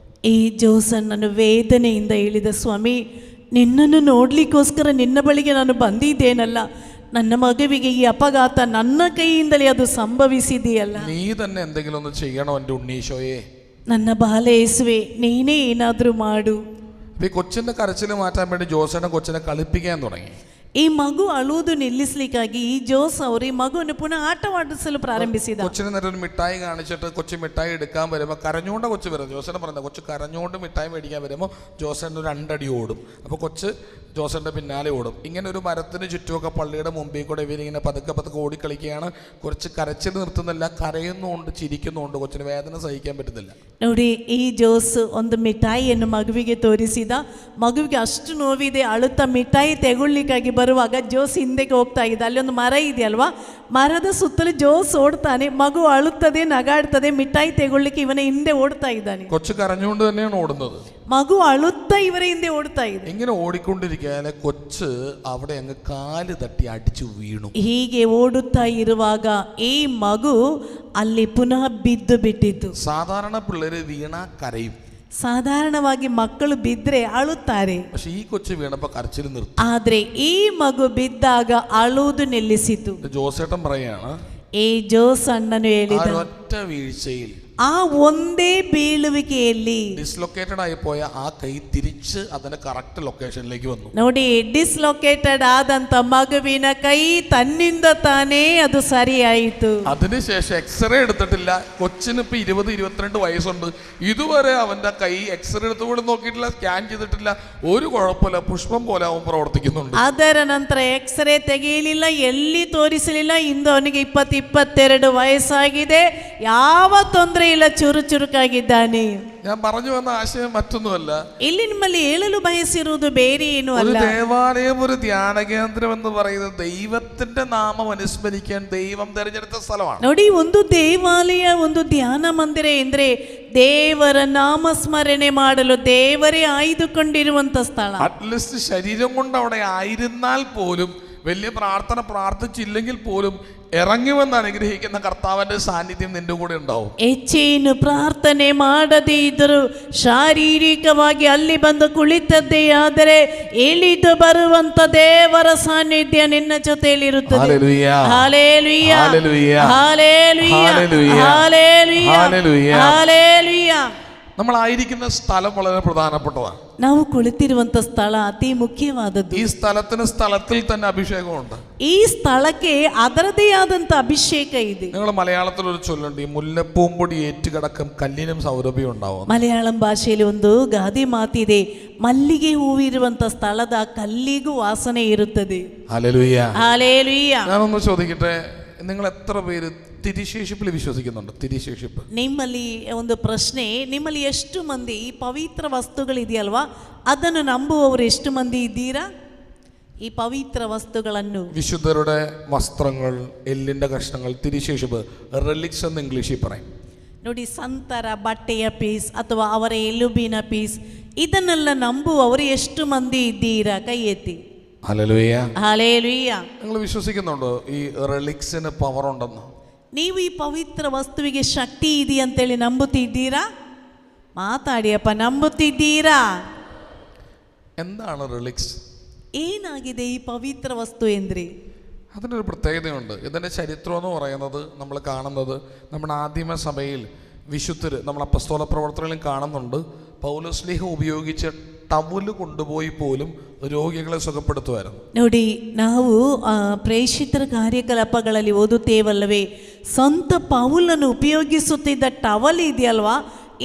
ಈ ಜೋಸನ್ನನು ವೇದನೆಯಿಂದ ಹೇಳಿದ, ಸ್ವಾಮಿ, ನಿನ್ನನ್ನು ನೋಡ್ಲಿಕ್ಕೋಸ್ಕರ ನಿನ್ನ ಬಳಿಗೆ ನಾನು ಬಂದಿದ್ದೇನಲ್ಲ, ನನ್ನ ಮಗುವಿಗೆ ಈ ಅಪಘಾತ ನನ್ನ ಕೈಯಿಂದಲೇ ಅದು ಸಂಭವಿಸಿದೆಯಲ್ಲ, നീ തന്നെ എന്തെങ്കിലും ഒന്ന് ചെയ്യണോ എൻ്റെ ഉണ്ണീശോയെ. ನನ್ನ ಬಾಲ ಯೇಸುವೆ, ನೀನೇ ಏನಾದರೂ ಮಾಡು. ഈ കൊച്ചിൻ്റെ കരച്ചിൽ മാറ്റാൻ വേണ്ടി ജോസേട്ടൻ കൊച്ചിനെ കളിപ്പിക്കാൻ തുടങ്ങി. ಈ ಮಗು ಅಳುವುದು ನಿಲ್ಲಿಸ್ಲಿಕ್ಕಾಗಿ ಈ ಜೋಸ್ ಅವರು ಈ ಮಗುವನ್ನು ಪುನಃ ಆಟವಾಡಿಸಲು ಪ್ರಾರಂಭಿಸಿದ. കൊച്ചിന് നേരെ ഒരു മിഠായി കാണിച്ചിട്ട് കൊച്ചു മിഠായി എടുക്കാൻ വരുമ്പോൾ കരഞ്ഞുകൊണ്ട് കൊച്ചു വരും. ജോസേട്ടൻ പറയുന്നത്, കൊച്ചു കരഞ്ഞുകൊണ്ട് മിഠായി മേടിക്കാൻ വരുമ്പോൾ ജോസേട്ടൻ ഒരു 2 അടി ഓടും. അപ്പോൾ കൊച്ച് ജോസേട്ടൻ്റെ പിന്നാലെ ഓടും. ഇങ്ങനെ ഒരു മരത്തിന് ചുറ്റുമൊക്കെ പള്ളിയുടെ മുമ്പിൽ കൂടെ ഇവരിങ്ങനെ പതുക്കെ പതുക്കെ ഓടിക്കളിക്കുകയാണ്. കുറച്ച് കരച്ചിൽ നിർത്തുന്നില്ല, കരയുന്നുണ്ട്, ചിരിക്കുന്നുണ്ട്. കൊച്ചിന് വേദന സഹിക്കാൻ പറ്റുന്നില്ല. ನೋಡಿ, ಈ ಜೋಸ್ ಒಂದು ಮಿಠಾಯಿಯನ್ನು ಮಗುವಿಗೆ ತೋರಿಸಿದ. ಮಗುವಿಗೆ ಅಷ್ಟು ನೋವಿದೆ, ಅಳುತ್ತಾ ಮಿಠಾಯಿ ತೆಗೊಳ್ಳಿಕ್ಕಾಗಿ ಬರುವಾಗ ಜೋಸ್ ಹಿಂದೆಗೆ ಹೋಗ್ತಾ ಇದೆ. ಅಲ್ಲಿ ಒಂದು ಮರ ಇದೆಯಲ್ವಾ, ಮರದ ಸುತ್ತಲೂ ಜೋಸ್ ಓಡ್ತಾನೆ. ಮಗು ಅಳುತ್ತದೆ, ನಗಾಡ್ತದೆ, ಮಿಠಾಯಿ ತೆಗೊಳ್ಳಿಕ್ಕೆ ಇವನ ಹಿಂದೆ ಓಡ್ತಾ ಇದ್ದಾನೆ. കൊച്ചു കരഞ്ഞുകൊണ്ട് തന്നെയാണ് ഓടുന്നത്. ಮಗು ಅಳುತ್ತಾ ಇವರ ಹಿಂದೆ ಓಡ್ತಾ ಇದೆ. ഇങ്ങനെ ഓടിക്കൊണ്ടിരിക്കുകയാണ്. കൊച്ച് അവിടെ അങ്ങ് കാല് തട്ടി അടിച്ചു വീണു. ಹೀಗೆ ಓಡುತ್ತಾ ಇರುವಾಗ ಈ ಮಗು ಅಲ್ಲಿ ಪುನಃ ಬಿದ್ದು ಬಿಟ್ಟಿತು. സാധാരണ പിള്ളേര് വീണ കരയും, ಸಾಧಾರಣವಾಗಿ ಮಕ್ಕಳು ಬಿದ್ರೆ ಅಳುತ್ತಾರೆ. പക്ഷെ ഈ കൊച്ചു വീണപ്പോ കരച്ചിൽ നിർത്തി. ಆದ್ರೆ ಈ ಮಗು ಬಿದ್ದಾಗ ಅಳುವುದು ನಿಲ್ಲಿಸಿತು. ജോസേട്ടൻ പറയാണ്, ಈ ಜೋಸ್ ಅಣ್ಣನು ಹೇಳಿದ, ഒറ്റ വീഴ്ചയിൽ ಆ ಒಂದೇ ಬೀಳುವಿಕೆಯಲ್ಲಿ ഡിസ്ലൊക്കേറ്റഡ് ആയി പോയ ആ കൈ തിരിച്ച് അതിന്റെ കറക്റ്റ് ലൊക്കേഷനിലേക്ക് വന്നു. ನೋಡಿ, ಡಿಸ್ಲೊಕೇಟೆಡ್ ಆದಂತ ಮಗುವಿನ ಕೈ ತನ್ನಿಂದ ತಾನೇ ಅದು ಸರಿಯಾಯಿತು. അതിനുശേഷം എക്സ്റേ എടുത്തിട്ടില്ല. കൊച്ചിന് ഇപ്പൊ 20-22 വയസ്സുണ്ട്. ഇതുവരെ അവന്റെ കൈ എക്സ്റേ എടുത്ത് പോലും നോക്കിയിട്ടില്ല, സ്കാൻ ചെയ്തിട്ടില്ല, ഒരു കുഴപ്പമില്ല, പുഷ്പം പോലെ അവൻ പ്രവർത്തിക്കുന്നുണ്ട്. ಅದರ ನಂತರ ಎಕ್ಸ್ರೇ ತೆಗೆಯಲಿಲ್ಲ, ಎಲ್ಲಿ ತೋರಿಸಲಿಲ್ಲ. ಇಂದು ಅವನಿಗೆ 20-22 ವಯಸ್ಸಾಗಿದೆ, ಯಾವ ತೊಂದರೆ ಇಲ್ಲ, ಚುರುಕಾಗಿದ್ದಾನೆ. ഞാൻ പറഞ്ഞു വന്ന ആശയം മറ്റൊന്നുമല്ല. ಇಲ್ಲಿ ನಿಮ್ಮಲ್ಲಿ ಹೇಳಲು ಬಯಸಿರುವುದು ಬೇರೆ ಏನು ഒരു ಅಲ್ಲ. ദേവാലയം, ഒരു ധ്യാന കേന്ദ്രം എന്ന് പറയുന്നത് ദൈവത്തിന്റെ നാമം അനുസ്മരിക്കാൻ ദൈവം തെരഞ്ഞെടുത്ത സ്ഥലമാണ്. ನೋಡಿ, ಒಂದು ದೇವಾಲಯ, ಒಂದು ಧ್ಯಾನ ಮಂದಿರ ಎಂದ್ರೆ ದೇವರ ನಾಮಸ್ಮರಣೆ ಮಾಡಲು ದೇವರೇ ಆಯ್ದುಕೊಂಡಿರುವಂತ ಸ್ಥಳ. അറ്റ്ലീസ്റ്റ് ശരീരം കൊണ്ട് അവിടെ ആയിരുന്നാൽ പോലും, വലിയ പ്രാർത്ഥന പ്രാർത്ഥിച്ചില്ലെങ്കിൽ പോലും ഇറങ്ങി വന്ന് അനുഗ്രഹിക്കുന്ന കർത്താവിന്റെ സാന്നിധ്യം നിന്റെ കൂടെ ഉണ്ടാവും. ಹೆಚ್ಚೇನು ಪ್ರಾರ್ಥನೆ ಮಾಡದೇ ಇದ್ದರೂ ಶಾರೀರಿಕವಾಗಿ ಅಲ್ಲಿ ಬಂದು ಕುಳಿತದ್ದೇ ಆದರೆ ಇಳಿದು ಬರುವಂತ ದೇವರ ಸಾನ್ನಿಧ್ಯ ನಿನ್ನ ಜೊತೆಯಲ್ಲಿರುತ್ತದೆ. ഹല്ലേലൂയ, ಹಾಲೇಲುಯ್ಯ, ഹല്ലേലൂയ, ಹಾಲೇಲುಯ್ಯ, ഹല്ലേലൂയ, ಹಾಲೇಲುಯ್ಯ, ഹല്ലേലൂയ. ಹಾಲೇಲುಯ್ಯ. നമ്മളായിരിക്കുന്ന സ്ഥലം വളരെ പ്രധാനപ്പെട്ടതാണ്. ನಾವು ಕುಳಿತಿರುವಂತ ಸ್ಥಳ ಅತಿ ಮುಖ್ಯವಾದದ್ದು. ഈ സ്ഥലത്തിന് സ്ഥലത്തിൽ തന്നെ അഭിഷേകമുണ്ട്. ಈ ಸ್ಥಳಕ್ಕೆ ಅದರದೇ ಆದಂತ ಅಭಿಷೇಕ ಇದೆ. നിങ്ങൾ മലയാളത്തിൽ ഒരു ചൊല്ലുണ്ട്, ഈ മുല്ലപ്പൂമ്പൊടി ഏറ്റുകിടക്കും കല്ലിനും സൗരഭ്യം ഉണ്ടാവും. ಮಲಯಾಳಂ ಭಾಷೆಯಲ್ಲಿ ಒಂದು ಗಾದೆ ಮಾತಿದೆ, ಮಲ್ಲಿಗೆ ಹೂವಿರುವಂತ ಸ್ಥಳದ ಕಲ್ಲಿಗೂ ವಾಸನೆ ಇರುತ್ತದೆ. ഹല്ലേലൂയ. ಹಾಲೇಲುಯ್ಯ. ഞാനൊന്ന് ചോദിക്കട്ടെ, നിങ്ങൾ എത്ര പേര് തിരിശേഷിപ്പിൽ വിശ്വസിക്കുന്നുണ്ട്? തിരിശേഷിപ്പ്. ನಿಮ್ಮಲ್ಲಿ ಒಂದು ಪ್ರಶ್ನೆ, ನಿಮ್ಮಲ್ಲಿ ಎಷ್ಟು ಮಂದಿ ಈ ಪವಿತ್ರ ವಸ್ತುಗಳಿದೆಯಲ್ವಾ, ಅದನ್ನು ನಂಬುವವರು ಎಷ್ಟು ಮಂದಿ ಇದ್ದೀರಾ? ഈ പവിത്ര വസ്തുക്കളನ್ನು, വിശുദ്ധരുടെ വസ്ത്രങ്ങൾ, എല്ലിന്റെ കഷ്ണങ്ങൾ, തിരിശേഷിപ്പ്, റിലിക്സ് എന്ന് ഇംഗ്ലീഷിൽ പറയും. ನೋಡಿ, ಸಂತರ ಬಟ್ಟೆಯ ಪೀಸ್ ಅಥವಾ ಅವರ ಎಲುಬಿನ ಪೀಸ್, ಇದನ್ನೆಲ್ಲ ನಂಬುವವರು ಎಷ್ಟು ಮಂದಿ ಇದ್ದೀರಾ? ಕೈ ಎತ್ತಿ. ഹല്ലേലൂയ. ഹല്ലേലൂയ. നിങ്ങൾ വിശ്വസിക്കുന്നുണ്ടോ ഈ റിലിക്സിന് പവർ ഉണ്ടെന്ന്? ನೀವು ಈ ಪವಿತ್ರ ವಸ್ತುವಿಗೆ ಶಕ್ತಿ ಇದೆ ಅಂತೇಳಿ ನಂಬುತ್ತಿದ್ದೀರಾ? ಮಾತಾಡಿಯಪ್ಪ, ನಂಬುತ್ತಿದ್ದೀರಾ? എന്താണ് റിലിക്സ്? ಏನಾಗಿದೆ ಈ ಪವಿತ್ರ ವಸ್ತು ಎಂದ್ರಿ? അതിനൊരു പ്രത്യേകതയുണ്ട്. ഇതിൻ്റെ ചരിത്രം എന്ന് പറയുന്നത് നമ്മൾ കാണുന്നത് നമ്മുടെ ആദിമ സഭയിൽ വിശുദ്ധർ, നമ്മൾ അപ്പസ്തോല പ്രവർത്തനങ്ങളിലും കാണുന്നുണ്ട്. പൗലോസ്ലീഹ ഉപയോഗിച്ച് ടവല് കൊണ്ടുപോയി പോലും രോഗികളെ സുഖപ്പെടുത്തുമായിരുന്നു. ನೋಡಿ, ನಾವು ಪ್ರೇಷಿತರ ಕಾರ್ಯಕಲಾಪಗಳಲ್ಲಿ ಓದುತ್ತೇವಲ್ಲವೇ, ಸ್ವಂತ ಪೌಲನ್ನು ಉಪಯೋಗಿಸುತ್ತಿದ್ದ ಟವಲ್ ಇದೆಯಲ್ವಾ,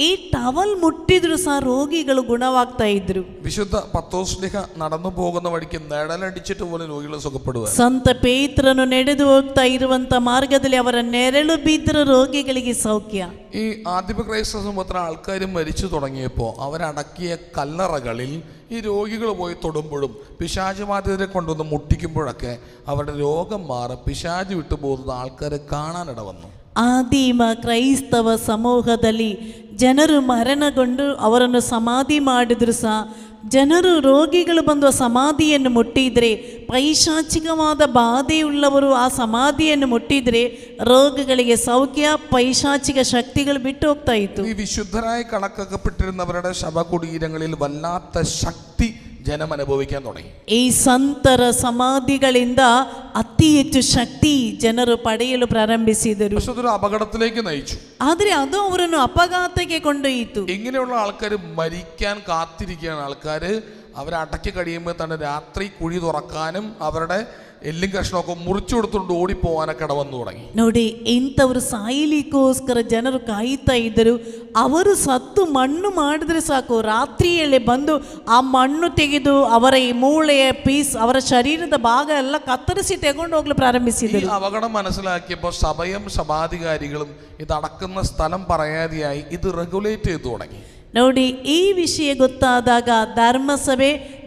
ಈ ಟವಲ್ ಮುಟ್ಟಿದ್ರು ಸಹ ರೋಗಿಗಳು ಗುಣವಾಗ್ತಾ ಇದ್ರು. വിശുദ്ധ പത്രോസ്ലീഹ നടന്നു പോകുന്ന വഴിക്ക് നിഴലടിച്ചിട്ട് പോലും രോഗികളെ സുഖപ്പെടുക. ಸಂತ ಪೇತ್ರನು ನಡೆದು ಹೋಗ್ತಾ ಇರುವಂತ ಮಾರ್ಗದಲ್ಲಿ ಅವರ ನೆರಳು ಬಿದ್ದರೂ ರೋಗಿಗಳಿಗೆ ಸೌಖ್ಯ. ഈ ആദിമ ക്രൈസ്തവ സമൂഹത്തിലെ ആൾക്കാർ മരിച്ചു തുടങ്ങിയപ്പോൾ അവരടക്കിയ കല്ലറകളിൽ ഈ രോഗികൾ പോയി തൊടുമ്പോഴും പിശാചുബാധിതരെ കൊണ്ടുവന്ന് മുട്ടിക്കുമ്പോഴൊക്കെ അവരുടെ രോഗം മാറി പിശാച് വിട്ടുപോകുന്ന ആൾക്കാരെ കാണാനിട വന്നു. ಆದಿಮ ಕ್ರೈಸ್ತವ ಸಮೂಹದಲ್ಲಿ ಜನರು ಮರಣಗೊಂಡು ಅವರನ್ನು ಸಮಾಧಿ ಮಾಡಿದ್ರು ಸಹ ಜನರು ರೋಗಿಗಳು ಬಂದು ಸಮಾಧಿಯನ್ನು ಮುಟ್ಟಿದರೆ, ಪೈಶಾಚಿಕವಾದ ಬಾಧೆಯುಳ್ಳವರು ಆ ಸಮಾಧಿಯನ್ನು ಮುಟ್ಟಿದರೆ ರೋಗಗಳಿಗೆ ಸೌಖ್ಯ, ಪೈಶಾಚಿಕ ಶಕ್ತಿಗಳು ಬಿಟ್ಟು ಹೋಗ್ತಾ ಇತ್ತು. ഈ വിശുദ്ധരായി കണക്കാക്കപ്പെട്ടിരുന്നവരുടെ ശവകുടീരങ്ങളിൽ വല്ലാത്ത ശക്തി ജനം അനുഭവിക്കാൻ തുടങ്ങി. ಈ ಸಂತರ ಸಮಾಧಿಗಳಿಂದ ಅತಿ ಹೆಚ್ಚು ಶಕ್ತಿ ಜನರು ಪಡೆಯಲು ಪ್ರಾರಂಭಿಸಿದರು. പക്ഷെ അതൊരു അപകടത്തിലേക്ക് നയിച്ചു. ಆದರೆ ಅದು ಅವರನ್ನು ಅಪಘಾತಕ್ಕೆ ಕೊಂಡೊಯ್ಯಿತು. ഇങ്ങനെയുള്ള ആൾക്കാർ മരിക്കാൻ കാത്തിരിക്കുകയാണ്. ആൾക്കാർ അവരടക്കി കഴിയുമ്പോൾ തന്നെ രാത്രി കുഴി തുറക്കാനും അവരുടെ എല്ലും കഷ്ണമൊക്കെ മുറിച്ചു കൊടുത്തുകൊണ്ട് ഓടിപ്പോവാനൊക്കെ ഇടവന്നു തുടങ്ങി. ನೋಡಿ, ಇಂಥವರು ಸಾಯಲಿಕ್ಕೋಸ್ಕರ ಜನರು ಕಾಯುತ್ತಾ ಇದ್ದರು. ಅವರು ಸತ್ತು ಮಣ್ಣು ಮಾಡಿದ್ರೆ ಸಾಕು, ರಾತ್ರಿಯಲ್ಲೇ ಬಂದು ಆ ಮಣ್ಣು ತೆಗೆದು ಅವರ ಈ ಮೂಳೆಯ ಪೀಸ್, ಅವರ ಶರೀರದ ಭಾಗ ಎಲ್ಲ ಕತ್ತರಿಸಿ ತೆಗೊಂಡು ಹೋಗ್ಲು ഈ ಪ್ರಾರಂಭಿಸಿದರು. അപകടം മനസ്സിലാക്കിയപ്പോൾ സഭയും സഭാധികാരികളും ഇത് അടക്കുന്ന സ്ഥലം പറയാതെയായി ഇത് റെഗുലേറ്റ് ചെയ്തു തുടങ്ങി. ನೋಡಿ, ಈ ವಿಷಯ ಗೊತ್ತಾದಾಗ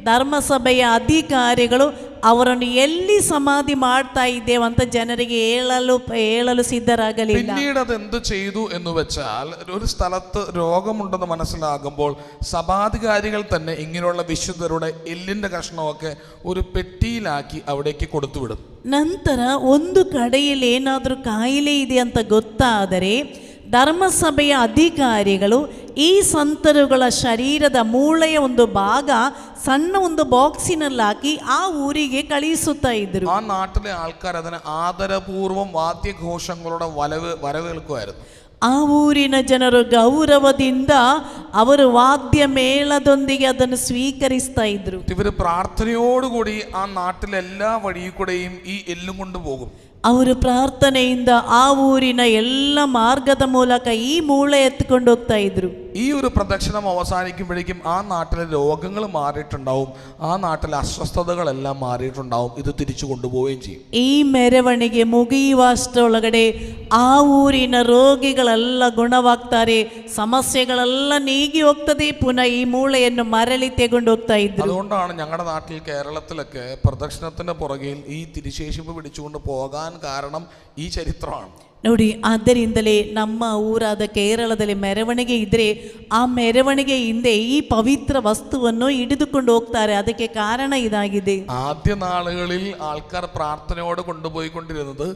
ಧರ್ಮಸಭೆಯ ಅಧಿಕಾರಿಗಳು ಅವರನ್ನು ಎಲ್ಲಿ ಸಮಾಧಿ ಮಾಡ್ತಾ ಇದ್ದೇವಂತ ಜನರಿಗೆ ಹೇಳಲು ಸಿದ್ಧರಾಗಲಿಲ್ಲ. പിന്നീട് അത് എന്ത് ചെയ്തു എന്ന് വെച്ചാൽ, ഒരു സ്ഥലത്ത് രോഗമുണ്ടെന്ന് മനസ്സിലാകുമ്പോൾ സഭാധികാരികൾ തന്നെ ഇങ്ങനെയുള്ള വിശുദ്ധരുടെ എല്ലിന്റെ കഷ്ണമൊക്കെ ഒരു പെട്ടിയിലാക്കി അവിടേക്ക് കൊടുത്തുവിടും. ನಂತರ ಒಂದು ಕಡೆಯಲ್ಲಿ ಏನಾದರೂ ಕಾಯಿಲೆ ಇದೆ ಅಂತ ಗೊತ್ತಾದರೆ ಧರ್ಮಸಭೆಯ ಅಧಿಕಾರಿಗಳು ಈ ಸಂತರುಗಳ ಶರೀರದ ಮೂಳೆಯ ಒಂದು ಭಾಗ ಸಣ್ಣ ಒಂದು ಬಾಕ್ಸಿನಲ್ಲಿ ಹಾಕಿ ಆ ಊರಿಗೆ ಕಳಿಸುತ್ತಾ ಇದ್ರು. ആ നാട്ടിലെ ആൾക്കാർ അതിനെ ആദരപൂർവ്വം വാദ്യഘോഷങ്ങളുടെ വരവേൽക്കുമായിരുന്നു. ಆ ಊರಿನ ಜನರು ಗೌರವದಿಂದ ಅವರು ವಾದ್ಯ ಮೇಳದೊಂದಿಗೆ ಅದನ್ನು ಸ್ವೀಕರಿಸ್ತಾ ಇದ್ರು. ഇവര് പ്രാർത്ഥനയോടുകൂടി ആ നാട്ടിലെ എല്ലാ വഴിയിൽ കൂടെയും ഈ എല്ലും കൊണ്ടുപോകും. ಅವರು ಪ್ರಾರ್ಥನೆಯಿಂದ ಆ ಊರಿನ ಎಲ್ಲ ಮಾರ್ಗದ ಮೂಲಕ ಈ ಮೂಳೆ ಎತ್ಕೊಂಡು ಹೋಗ್ತಾ ಇದ್ರು. ഈ ഒരു പ്രദക്ഷിണം അവസാനിക്കുമ്പോഴേക്കും ആ നാട്ടിലെ രോഗങ്ങൾ മാറിയിട്ടുണ്ടാവും, ആ നാട്ടിലെ അസ്വസ്ഥതകളെല്ലാം മാറിയിട്ടുണ്ടാവും. ഇത് തിരിച്ചു കൊണ്ടുപോവുകയും ചെയ്യും. ಈ ಮೆರವಣಿಗೆ ಮುಗಿಯುವಷ್ಟರೊಳಗಡೆ ಆ ಊರಿನ ರೋಗಿಗಳೆಲ್ಲ ಗುಣವಾಗ್ತಾರೆ, ಸಮಸ್ಯೆಗಳೆಲ್ಲ ನೀಗಿ ಹೋಗ್ತದೆ. ಪುನಃ ಈ ಮೂಳೆಯನ್ನು ಮರಳಿ ತೆಗೊಂಡು ಹೋಗ್ತಾ ಇದ್ರು. അതുകൊണ്ടാണ് ഞങ്ങളുടെ നാട്ടിൽ കേരളത്തിലൊക്കെ പ്രദക്ഷിണത്തിന് പുറകിൽ ഈ തിരുശേഷിപ്പ് പിടിച്ചുകൊണ്ട് പോകാൻ കാരണം ഈ ചരിത്രമാണ്. ನೋಡಿ, ಆದ್ದರಿಂದಲೇ ನಮ್ಮ ಊರಾದ ಕೇರಳದಲ್ಲಿ ಮೆರವಣಿಗೆ ಇದ್ರೆ ಆ ಮೆರವಣಿಗೆ ಹಿಂದೆ ಈ ಪವಿತ್ರ ವಸ್ತುವನ್ನು ಹಿಡಿದುಕೊಂಡು ಹೋಗ್ತಾರೆ. ಅದಕ್ಕೆ ಕಾರಣ ಇದಾಗಿದೆ. ആദ്യ നാളുകളിൽ ആൾക്കാർ പ്രാർത്ഥനയോടെ കൊണ്ടുപോയിക്കൊണ്ടിരുന്നത്,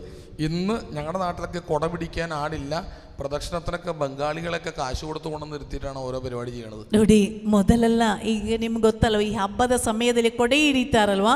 ഇന്ന് ഞങ്ങളുടെ നാട്ടിലൊക്കെ കുട പിടിക്കാൻ ആടില്ല, പ്രദക്ഷിണത്തിനൊക്കെ ബംഗാളികളൊക്കെ കാശ് കൊടുത്ത് കൊണ്ടു നിർത്തിയിട്ടാണ് ഓരോ പരിപാടി ചെയ്യണത്. ನೋಡಿ, ಮೊದಲೆಲ್ಲ ಈಗ ನಿಮ್ಗೆ ಗೊತ್ತಲ್ವ, ಈ ಹಬ್ಬದ ಸಮಯದಲ್ಲಿ ಕೊಡೆ ಹಿಡಿತಾರಲ್ವಾ,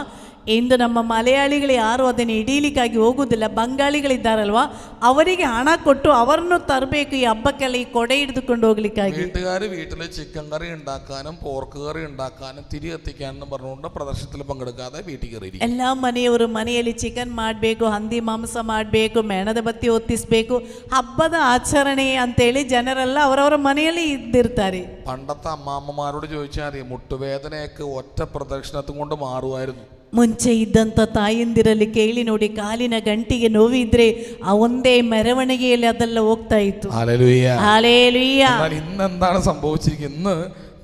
ಇಂದು ನಮ್ಮ ಮಲಯಾಳಿಗಳು ಯಾರು ಅದನ್ನು ಹಿಡೀಲಿಕ್ಕಾಗಿ ಹೋಗುವುದಿಲ್ಲ. ಬಂಗಾಳಿಗಳಿದ್ದಾರಲ್ವಾ, ಅವರಿಗೆ ಹಣ ಕೊಟ್ಟು ಅವರನ್ನು ತರಬೇಕು ಈ ಹಬ್ಬಕ್ಕೆಲ್ಲ ಈ ಕೊಡೆ ಹಿಡಿದುಕೊಂಡು ಹೋಗ್ಲಿಕ್ಕಾಗಿ. വീട്ടുകാർ വീട്ടിൽ ചിക്കൻ കറി ഉണ്ടാക്കാനും പോർക്ക് കറി ഉണ്ടാക്കാനും തിരി കത്തിക്കാനും പറഞ്ഞുകൊണ്ട് പ്രദർശനത്തിൽ പങ്കെടുക്കാതെ വീട്ടിൽ കയറിയിരിക്കും. ಎಲ್ಲ ಮನೆಯವರು ಮನೆಯಲ್ಲಿ ಚಿಕನ್ ಮಾಡಬೇಕು, ಹಂದಿ ಮಾಂಸ ಮಾಡಬೇಕು, ಮೇಣದ ಬತ್ತಿ ಹೊತ್ತಿಸ್ಬೇಕು, ಹಬ್ಬದ ಆಚರಣೆ ಅಂತೇಳಿ ಜನರೆಲ್ಲ ಅವರವರ ಮನೆಯಲ್ಲಿ ಇದ್ದಿರ್ತಾರೆ. പണ്ടത്തെ അമ്മാമ്മമാരോട് ചോദിച്ചാൽ അറിയാം, മുട്ടുവേദനയൊക്കെ ഒറ്റ പ്രദക്ഷിണത്തും കൊണ്ട് മാറുമായിരുന്നു. ಮುಂಚೆ ಇದ್ದಂಥ ತಾಯಂದಿರಲ್ಲಿ ಕೇಳಿ ನೋಡಿ, ಕಾಲಿನ ಗಂಟಿಗೆ ನೋವಿದ್ರೆ ಆ ಒಂದೇ ಮೆರವಣಿಗೆಯಲ್ಲಿ ಅದೆಲ್ಲ ಹೋಗ್ತಾ ಇತ್ತು. ഹല്ലേലൂയ. എന്നാൽ ഇന്ന് എന്താണ് സംഭവിച്ചിരിക്കുന്നത്? ഇന്ന്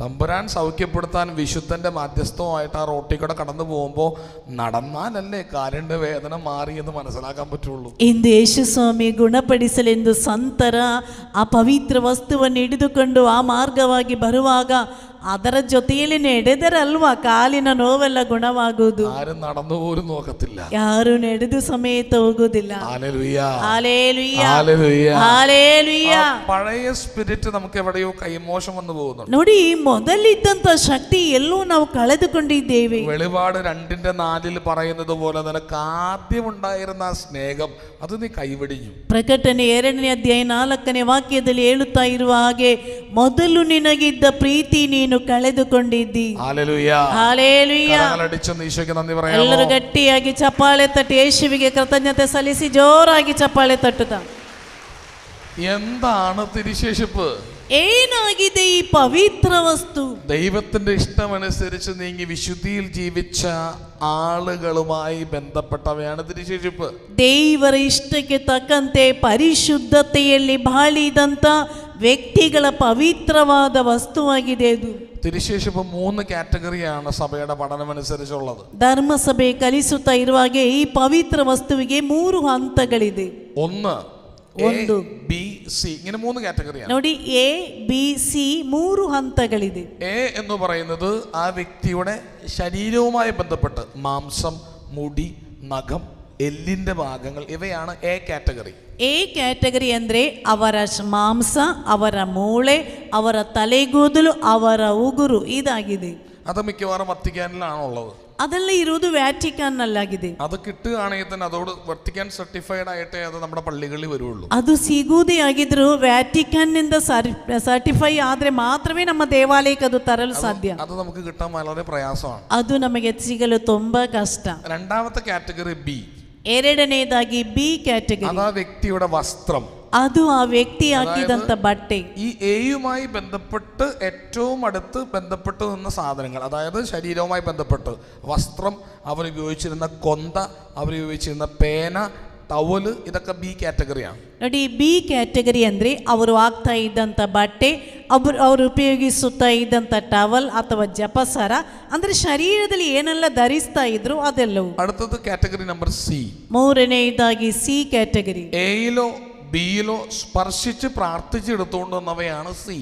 തമ്പുരാൻ സൗഖ്യപ്പെടുത്താൻ വിശുദ്ധന്റെ മധ്യസ്ഥമായിട്ട് ആ റോട്ടിൽ കൂടെ കടന്നു പോകുമ്പോൾ നടന്നാലല്ലേ കാലിന്റെ വേദന മാറി എന്ന് മനസ്സിലാക്കാൻ പറ്റുള്ളൂ. ಇಂದು ಯೇಸುಸ್ವಾಮಿ ಗುಣಪಡಿಸಲೆಂದು ಸಂತರ ಆ ಪವಿತ್ರ ವಸ್ತುವನ್ನು ಹಿಡಿದುಕೊಂಡು ಆ ಮಾರ್ಗವಾಗಿ ಬರುವಾಗ ಅದರ ಜೊತೆಯಲ್ಲಿ ನಡೆದರಲ್ವಾ ಕಾಲಿನ ನೋವೆಲ್ಲ ಗುಣವಾಗುವುದು. ആരും നടന്നു പോലും നോക്കത്തില്ല. ಯಾರು ನಡೆದು ಸಮೇತ ಹೋಗುವುದಿಲ್ಲ. Hallelujah, hallelujah, hallelujah, hallelujah. പഴയ സ്പിരിറ്റ് നമുക്ക് എവിടെയോ കൈമോശം വന്നു പോകുന്നു. ನೋಡಿ, ಮೊದಲಿದ್ದಂತ ಶಕ್ತಿ ಎಲ್ಲೋ ನಾವು ಕಳೆದುಕೊಂಡಿದ್ದೇವೆ. വെളിപാട് 2:4 പറയുന്നത് പോലെ നിനക്ക് ആദ്യം ഉണ്ടായിരുന്ന ആ സ്നേഹം അത് നീ കൈവെടിഞ്ഞു. ಪ್ರಕಟಣೆ 2ನೇ ಅಧ್ಯಾಯ 4ನೇ ವಾಕ್ಯದಲ್ಲಿ ಹೇಳುತ್ತಾ ಇರುವ ಹಾಗೆ, ಮೊದಲು ನಿನಗಿದ್ದ ಪ್ರೀತಿ ನೀನು ಕಳೆದುಕೊಂಡಿದ್ದಿ. Hallelujah, hallelujah. കരങ്ങളടിച്ചൊന്ന് ഈശോയ്ക്ക് നന്ദി പറയാമോ? ಎಲ್ಲರೂ ಗಟ್ಟಿಯಾಗಿ ಚಪ್ಪಾಳೆ ತಟ್ಟಿ ಯೇಸುವಿಗೆ ಕೃತಜ್ಞತೆ ಸಲ್ಲಿಸಿ ಜೋರಾಗಿ ಚಪ್ಪಾಳೆ ತಟ್ಟುತ್ತಾ. എന്താണ് തിരുശേഷിപ്പ്? ಏನಾಗಿದೆ ಈ ಪವಿತ್ರ ವಸ್ತು? ദൈവത്തിന്റെ ഇഷ്ടമനുസരിച്ച് നീങ്ങി വിശുദ്ധിയിൽ ജീവിച്ച ആളുകളുമായി ബന്ധപ്പെട്ടവയാണ് തിരുശേഷിപ്പ്. ದೇವರ ಇಷ್ಟಕ್ಕೆ ತಕ್ಕಂತೆ ಪರಿಶುದ್ಧತೆಯಲ್ಲಿ ಬಾಳಿದಂತ ವ್ಯಕ್ತಿಗಳ ಪವಿತ್ರವಾದ ವಸ್ತುವಾಗಿದೆ ಇದು. തിരുശേഷിപ്പ് 3 കാറ്റഗറിയാണ് സഭയുടെ പഠനമനുസരിച്ചുള്ളത്. ಧರ್ಮಸಭೆ ಕಲಿಸುತ್ತಾ ಇರುವಾಗೆ ಈ ಪವಿತ್ರ ವಸ್ತುವಿಗೆ 3 ಹಂತಗಳಿದೆ. ഒന്ന് ಒಂದು ബി സി, ഇങ്ങനെ 3 കാറ്റഗറിയാണ്. ನೋಡಿ, ಎ ಬಿ ಸಿ 3 ಹಂತಗಳಿದೆ. എ എന്ന് പറയുന്നത് ആ വ്യക്തിയുടെ ശരീരവുമായി ബന്ധപ്പെട്ട് മാംസം, മുടി, നഖം, എല്ലിന്റെ ഭാഗങ്ങൾ, ഇവയാണ് എ കാറ്റഗറി. ಎ ಕ್ಯಾಟಗರಿ ಅಂದರೆ ಅವರ ಮಾಂಸ, ಅವರ ಮೂಳೆ, ಅವರ ತಲೆಗೂದಲು, ಅವರ ಉಗುರು ಇದಾಗಿದೆ. അത് മിക്കവാറും വത്തിക്കാനിലാണുള്ളത്. ಅದೆಲ್ಲ ಇರುವುದು ವ್ಯಾಟಿಕನ್ನಲ್ಲಾಗಿದೆ. അത് കിട്ടുകയാണെങ്കിൽ തന്നെ അതോട് വത്തിക്കാൻ സർട്ടിഫൈഡ് ആയിട്ടേ അത് നമ്മുടെ പള്ളികളിൽ വരുള്ളൂ. ಅದು ಸಿಗುವುದೇ ಆಗಿದ್ರು ವ್ಯಾಟಿಕನ್ನಿಂದ ಸರ್ಟಿಫೈ ಆದ್ರೆ ಮಾತ್ರವೇ ನಮ್ಮ ದೇವಾಲಯಕ್ಕೆ ಅದು ತರಲು ಸಾಧ್ಯ. അത് നമുക്ക് കിട്ടാൻ വളരെ പ്രയാസമാണ്. ಅದು ನಮಗೆ ಸಿಗಲು ತುಂಬಾ ಕಷ್ಟ. രണ്ടാമത്തെ കാറ്റഗറി ബി. ಎರಡನೇದಾಗಿ ಬಿ ಕ್ಯಾಟಗರಿ. അത് ആ വ്യക്തിയുടെ വസ്ത്രം. ಅದು ಆ ವ್ಯಕ್ತಿ ಹಾಕಿದಂತ ಬಟ್ಟೆ. ഈ എയുമായി ബന്ധപ്പെട്ട് ഏറ്റവും അടുത്ത് ബന്ധപ്പെട്ട് നിന്ന സാധനങ്ങൾ, അതായത് ശരീരവുമായി ബന്ധപ്പെട്ട് വസ്ത്രം, അവരുപയോഗിച്ചിരുന്ന കൊന്ത, അവരുപയോഗിച്ചിരുന്ന പേന, ടവല്, ഇതൊക്കെ ബി കാറ്റഗറിയാണ്. ನೋಡಿ, ಬಿ ಕ್ಯಾಟಗರಿ ಅಂದರೆ ಅವರು ಹಾಕ್ತಾ ಇದ್ದಂಥ ಬಟ್ಟೆ, ಅವರು ಉಪಯೋಗಿಸುತ್ತಾ ಇದ್ದಂಥ ಟವಲ್ ಅಥವಾ ಜಪಸರ, ಅಂದರೆ ಶರೀರದಲ್ಲಿ ಏನೆಲ್ಲ ಧರಿಸ್ತಾ ಇದ್ರು ಅದೆಲ್ಲವೂ. അടുത്തത് കാറ്റഗറി നമ്പർ സി. ಮೂರನೆಯದಾಗಿ ಸಿ ಕ್ಯಾಟಗರಿ. എയിലോ ബിയിലോ സ്പർശിച്ച് പ്രാർത്ഥിച്ചെടുത്തുകൊണ്ട് വന്നവയാണ് സി.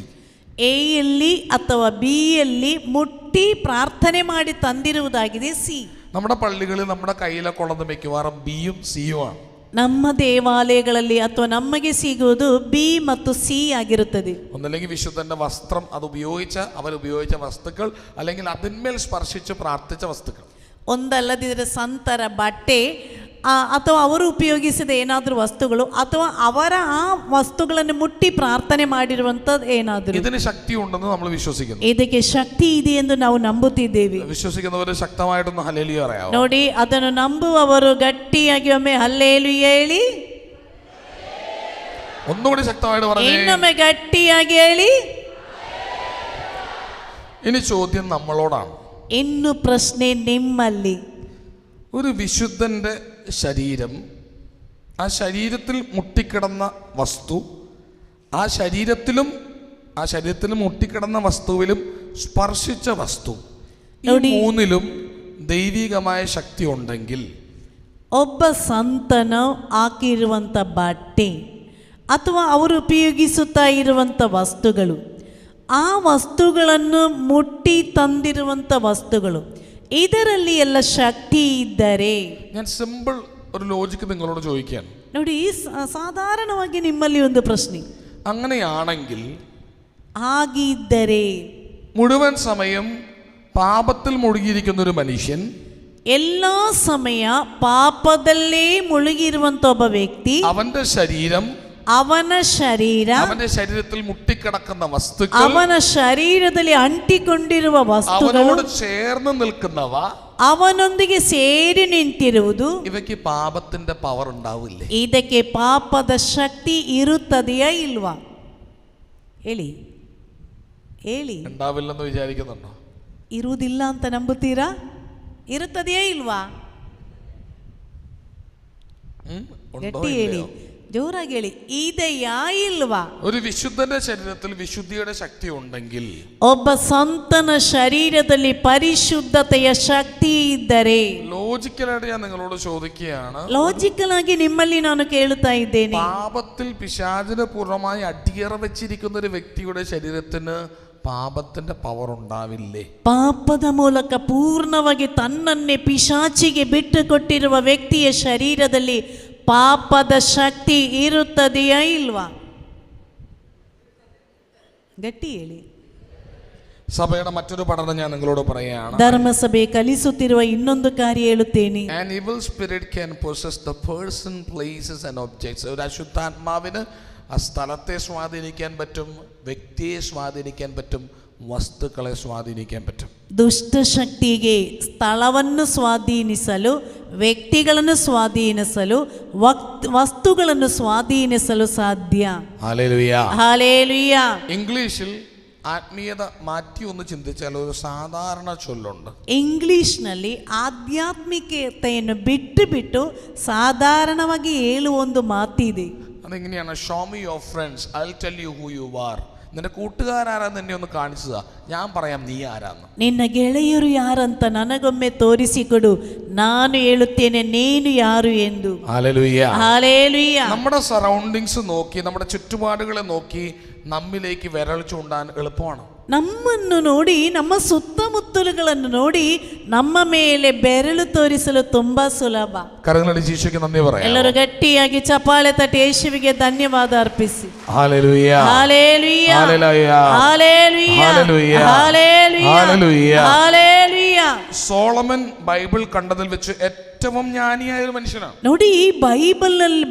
ಎಯಲ್ಲಿ ಅಥವಾ ಬಿ ಯಲ್ಲಿ ಮುಟ್ಟಿ ಪ್ರಾರ್ಥನೆ ಮಾಡಿ ತಂದಿರುವುದಾಗಿದೆ ಸಿ. നമ്മുടെ പള്ളികളിൽ നമ്മുടെ കയ്യിലൊക്കെ ഉള്ളത് മിക്കവാറും ബിയും സിയുമാണ്. ನಮ್ಮ ದೇವಾಲಯಗಳಲ್ಲಿ ಅಥವಾ ನಮಗೆ ಸಿಗುವುದು ಬಿ ಮತ್ತು ಸಿ ಆಗಿರುತ್ತದೆ. ഒന്നല്ലെങ്കിൽ വിശുദ്ധന്റെ വസ്ത്രം, അത് അവരുപയോഗിച്ച വസ്തുക്കൾ, അല്ലെങ്കിൽ അതിന്മേൽ സ്പർശിച്ച് പ്രാർത്ഥിച്ച വസ്തുക്കൾ. ಒಂದಲ್ಲದಿದ್ದರೆ ಸಂತರ ಬಟ್ಟೆ, ಅಥವಾ ಅವರು ಉಪಯೋಗಿಸಿದ ಏನಾದರೂ ವಸ್ತುಗಳು, ಅಥವಾ ಅವರ ಆ ವಸ್ತುಗಳನ್ನು ಮುಟ್ಟಿ ಪ್ರಾರ್ಥನೆ ಮಾಡಿರುವಂಥದ್ದು ಏನಾದರೂ. ഇതിന് ശക്തി ഉണ്ടെന്ന് നമ്മൾ വിശ്വസിക്കുന്നു. ಇದಕ್ಕೆ ಶಕ್ತಿ ಇದೆ ಎಂದು ನಾವು ನಂಬುತ್ತಿದ್ದೇವೆ. വിശ്വസിക്കുന്നവർ ശക്തമായിട്ടൊന്ന് ഹല്ലേലൂയ പറയാമോ? ನೋಡಿ, ಅದನ್ನು ನಂಬುವವರು ಗಟ್ಟಿಯಾಗಿ ಒಮ್ಮೆ ಹಲ್ಲೇಲೂಯ ಹೇಳಿ. ഒന്നുകൂടി ശക്തമായിട്ട് പറഞ്ഞേ. ಇನ್ನೊಮ್ಮೆ ಗಟ್ಟಿಯಾಗಿ ಹೇಳಿ. ഇനി ചോദ്യം നമ്മളോടാണ്. ಇನ್ನು ಪ್ರಶ್ನೆ ನಿಮ್ಮಲ್ಲಿ. ഒരു വിശുദ്ധന്റെ ശരീരം, ആ ശരീരത്തിൽ മുട്ടിക്കിടന്ന വസ്തു, ആ ശരീരത്തിലും മുട്ടിക്കിടന്ന വസ്തുവിലും സ്പർശിച്ച വസ്തു, ഈ മൂന്നിലും ദൈവികമായ ശക്തി ഉണ്ടെങ്കിൽ, ಒಬ್ಬ ಸಂತನು ಹಾಕಿರುವಂಥ ಬಟ್ಟೆ ಅಥವಾ ಅವರು ಉಪಯೋಗಿಸುತ್ತಾ ಇರುವಂಥ ವಸ್ತುಗಳು, ಆ ವಸ್ತುಗಳನ್ನು ಮುಟ್ಟಿ ತಂದಿರುವಂಥ ವಸ್ತುಗಳು, ಇದರಲ್ಲಿ ಎಲ್ಲ ಶಕ್ತಿ ಇದ್ದರೆ, ഞാൻ സിമ്പിൾ ഒരു ലോജിക്ക് നിങ്ങളോട് ചോദിക്കാൻ. ನೋಡಿ, ಸಾಧಾರಣವಾಗಿ ನಿಮ್ಮಲ್ಲಿ ಒಂದು ಪ್ರಶ್ನೆ. അങ്ങനെയാണെങ്കിൽ ಆಗಿದ್ದರೆ മുഴുവൻ സമയം പാപത്തിൽ മുഴുകിയിരിക്കുന്ന ഒരു മനുഷ്യൻ, ಎಲ್ಲ ಸಮಯ ಪಾಪದಲ್ಲೇ ಮುಳುಗಿರುವಂತ ಒಬ್ಬ ವ್ಯಕ್ತಿ, അവന്റെ ശരീരം, ಅವನ ശരീരത്തിൽ മുട്ടിക്കിടക്കുന്ന വസ്തുക്കൾ, ಅವನ ಶರೀರದಲ್ಲಿ ಅಂಟಿಕೊಂಡಿರುವ ವಸ್ತುಗಳು, അവനോട് ചേർന്ന് നിൽക്കുന്നവ, ಅವನೊಂದಿಗೆ ಸೇರಿ ನಿಂತಿರುವುದು, ഇവയ്ക്ക് പാപത്തിന്റെ പവർ ഉണ്ടാവില്ലേ? ಇದಕ್ಕೆ ಪಾಪದ ಶಕ್ತಿ ಇರುತ್ತದೆಯಾ ಇಲ್ವಾ? ಹೇಳಿ ಹೇಳಿ. ഉണ്ടാവില്ലെന്ന് വിചാരിക്കുന്നുണ്ടോ? ಇರುವುದಿಲ್ಲ ಅಂತ ನಂಬುತ್ತೀರಾ? ಇರುತ್ತದೆಯಾ ಇಲ್ವಾ? ಗಟ್ಟಿ ಹೇಳಿ, ಜೋರಾಗಿ ಹೇಳಿ, ಇದೆಯಾ ಇಲ್ವಾ? ഒരു വിശുദ്ധന്റെ ശരീരത്തിൽ വിശുദ്ധിയുടെ ശക്തി ഉണ്ടെങ്കിൽ, ಒಬ್ಬ ಸಂತನ ಶರೀರದಲ್ಲಿ ಪರಿಶುದ್ಧತೆಯ ಶಕ್ತಿ ಇದ್ದರೆ, ലോജിക്കലായിട്ട് ഞാൻ നിങ്ങളോട് ചോദിക്കുകയാണ്, ಲಾಜಿಕಲ್ ಆಗಿ ನಿಮ್ಮಲ್ಲಿ ನಾನು ಕೇಳುತ್ತಾ ಇದ್ದೇನೆ, പാപത്തിൽ പിശാചിന് പൂർണ്ണമായി അടിയറ വെച്ചിരിക്കുന്ന ഒരു വ്യക്തിയുടെ ശരീരത്തിന് പാപത്തിന്റെ പവർ ഉണ്ടാവില്ലേ? ಪಾಪದ ಮೂಲಕ ಪೂರ್ಣವಾಗಿ ತನ್ನನ್ನೇ ಪಿಶಾಚಿಗೆ ಬಿಟ್ಟು ಕೊಟ್ಟಿರುವ ವ್ಯಕ್ತಿಯ ಶರೀರದಲ್ಲಿ ಪಾಪದ ಶಕ್ತಿ ಇರುತ್ತದೆಯಾ ಇಲ್ವಾ? ಗಟ್ಟಿ ಹೇಳಿ. സഭയുടെ മറ്റൊരു പഠനം ഞാൻ നിങ്ങളോട് പറയുകയാണ്. ಧರ್ಮಸಭೆ ಕಲಿಸುತ್ತಿರುವ ಇನ್ನೊಂದು ಕಾರ್ಯ ಹೇಳುತ್ತೇನೆ. An evil spirit can possess the person, places and objects. ഒരു അശുദ്ധാത്മാവിന് ആ സ്ഥലത്തെ സ്വാധീനിക്കാൻ പറ്റും, വ്യക്തിയെ സ്വാധീനിക്കാൻ പറ്റും, വസ്തുക്കളെ സ്വാധീനിക്കാൻ പറ്റും. ದುಷ್ಟಶಕ್ತಿಗೆ ಸ್ಥಳವನ್ನು ಸ್ವಾಧೀನಿಸಲು, ವ್ಯಕ್ತಿಗಳನ್ನು ಸ್ವಾಧೀನಿಸಲು, ವಸ್ತುಗಳನ್ನು ಸ್ವಾಧೀನಿಸಲು ಸಾಧ್ಯ. ഹല്ലേലൂയ. ഹല്ലേലൂയ. ഇംഗ്ലീഷിൽ ആത്മീയത മാറ്റി ഒന്ന് ചിന്തിച്ചാൽ ഒരു സാധാരണ ചൊല്ലുണ്ട്. ಇಂಗ್ಲಿಷ್ನಲ್ಲಿ ಆಧ್ಯಾತ್ಮಿಕತೆಯನ್ನು ಬಿಟ್ಟು ಬಿಟ್ಟು ಸಾಧಾರಣವಾಗಿ ಹೇಳುವ ಒಂದು ಮಾತಿದೆ. അതെങ്ങനെയാണ്? Show me your friends, I will tell you who you are. നിന്റെ കൂട്ടുകാരാരാന്ന് എന്നെ ഒന്ന് കാണിച്ചതാ, ഞാൻ പറയാം നീ ആരാന്ന്. ನಿನ್ನ ಗೆಳೆಯರು ಯಾರಂತ ನನಗೊಮ್ಮೆ ತೋರಿಸಿಕೊಡು, ನಾನು ಹೇಳುತ್ತೇನೆ ನೀನು ಯಾರು ಎಂದು. ഹല്ലേലൂയ. ഹല്ലേലൂയ. നമ്മുടെ സറൗണ്ടിങ്സ് നോക്കി, നമ്മുടെ ചുറ്റുപാടുകളെ നോക്കി നമ്മിലേക്ക് വിരൽ ചൂണ്ടാൻ എളുപ്പമാണ്. ನಮ್ಮನ್ನು ನೋಡಿ, ನಮ್ಮ ಸುತ್ತಮುತ್ತಲುಗಳನ್ನು ನೋಡಿ ನಮ್ಮ ಮೇಲೆ ಬೆರಳು ತೋರಿಸಲು ತುಂಬಾ ಸುಲಭ. കരങ്ങളടിച്ച് ഈശോയ്ക്ക് നന്ദി പറയാം. ಎಲ್ಲರೂ ಗಟ್ಟಿಯಾಗಿ ಚಪ್ಪಾಳೆ ತಟ್ಟಿ ಯೇಸುವಿಗೆ ಧನ್ಯವಾದ ಅರ್ಪಿಸಿ. Hallelujah. Hallelujah. Hallelujah. Hallelujah. Hallelujah. Hallelujah. Hallelujah. Hallelujah. Solomon Bible കണ്ടതിൽ വെച്ച് ഏറ്റവും ജ്ഞാനിയായ ഒരു മനുഷ്യനാണ്. ನೋಡಿ, ಈ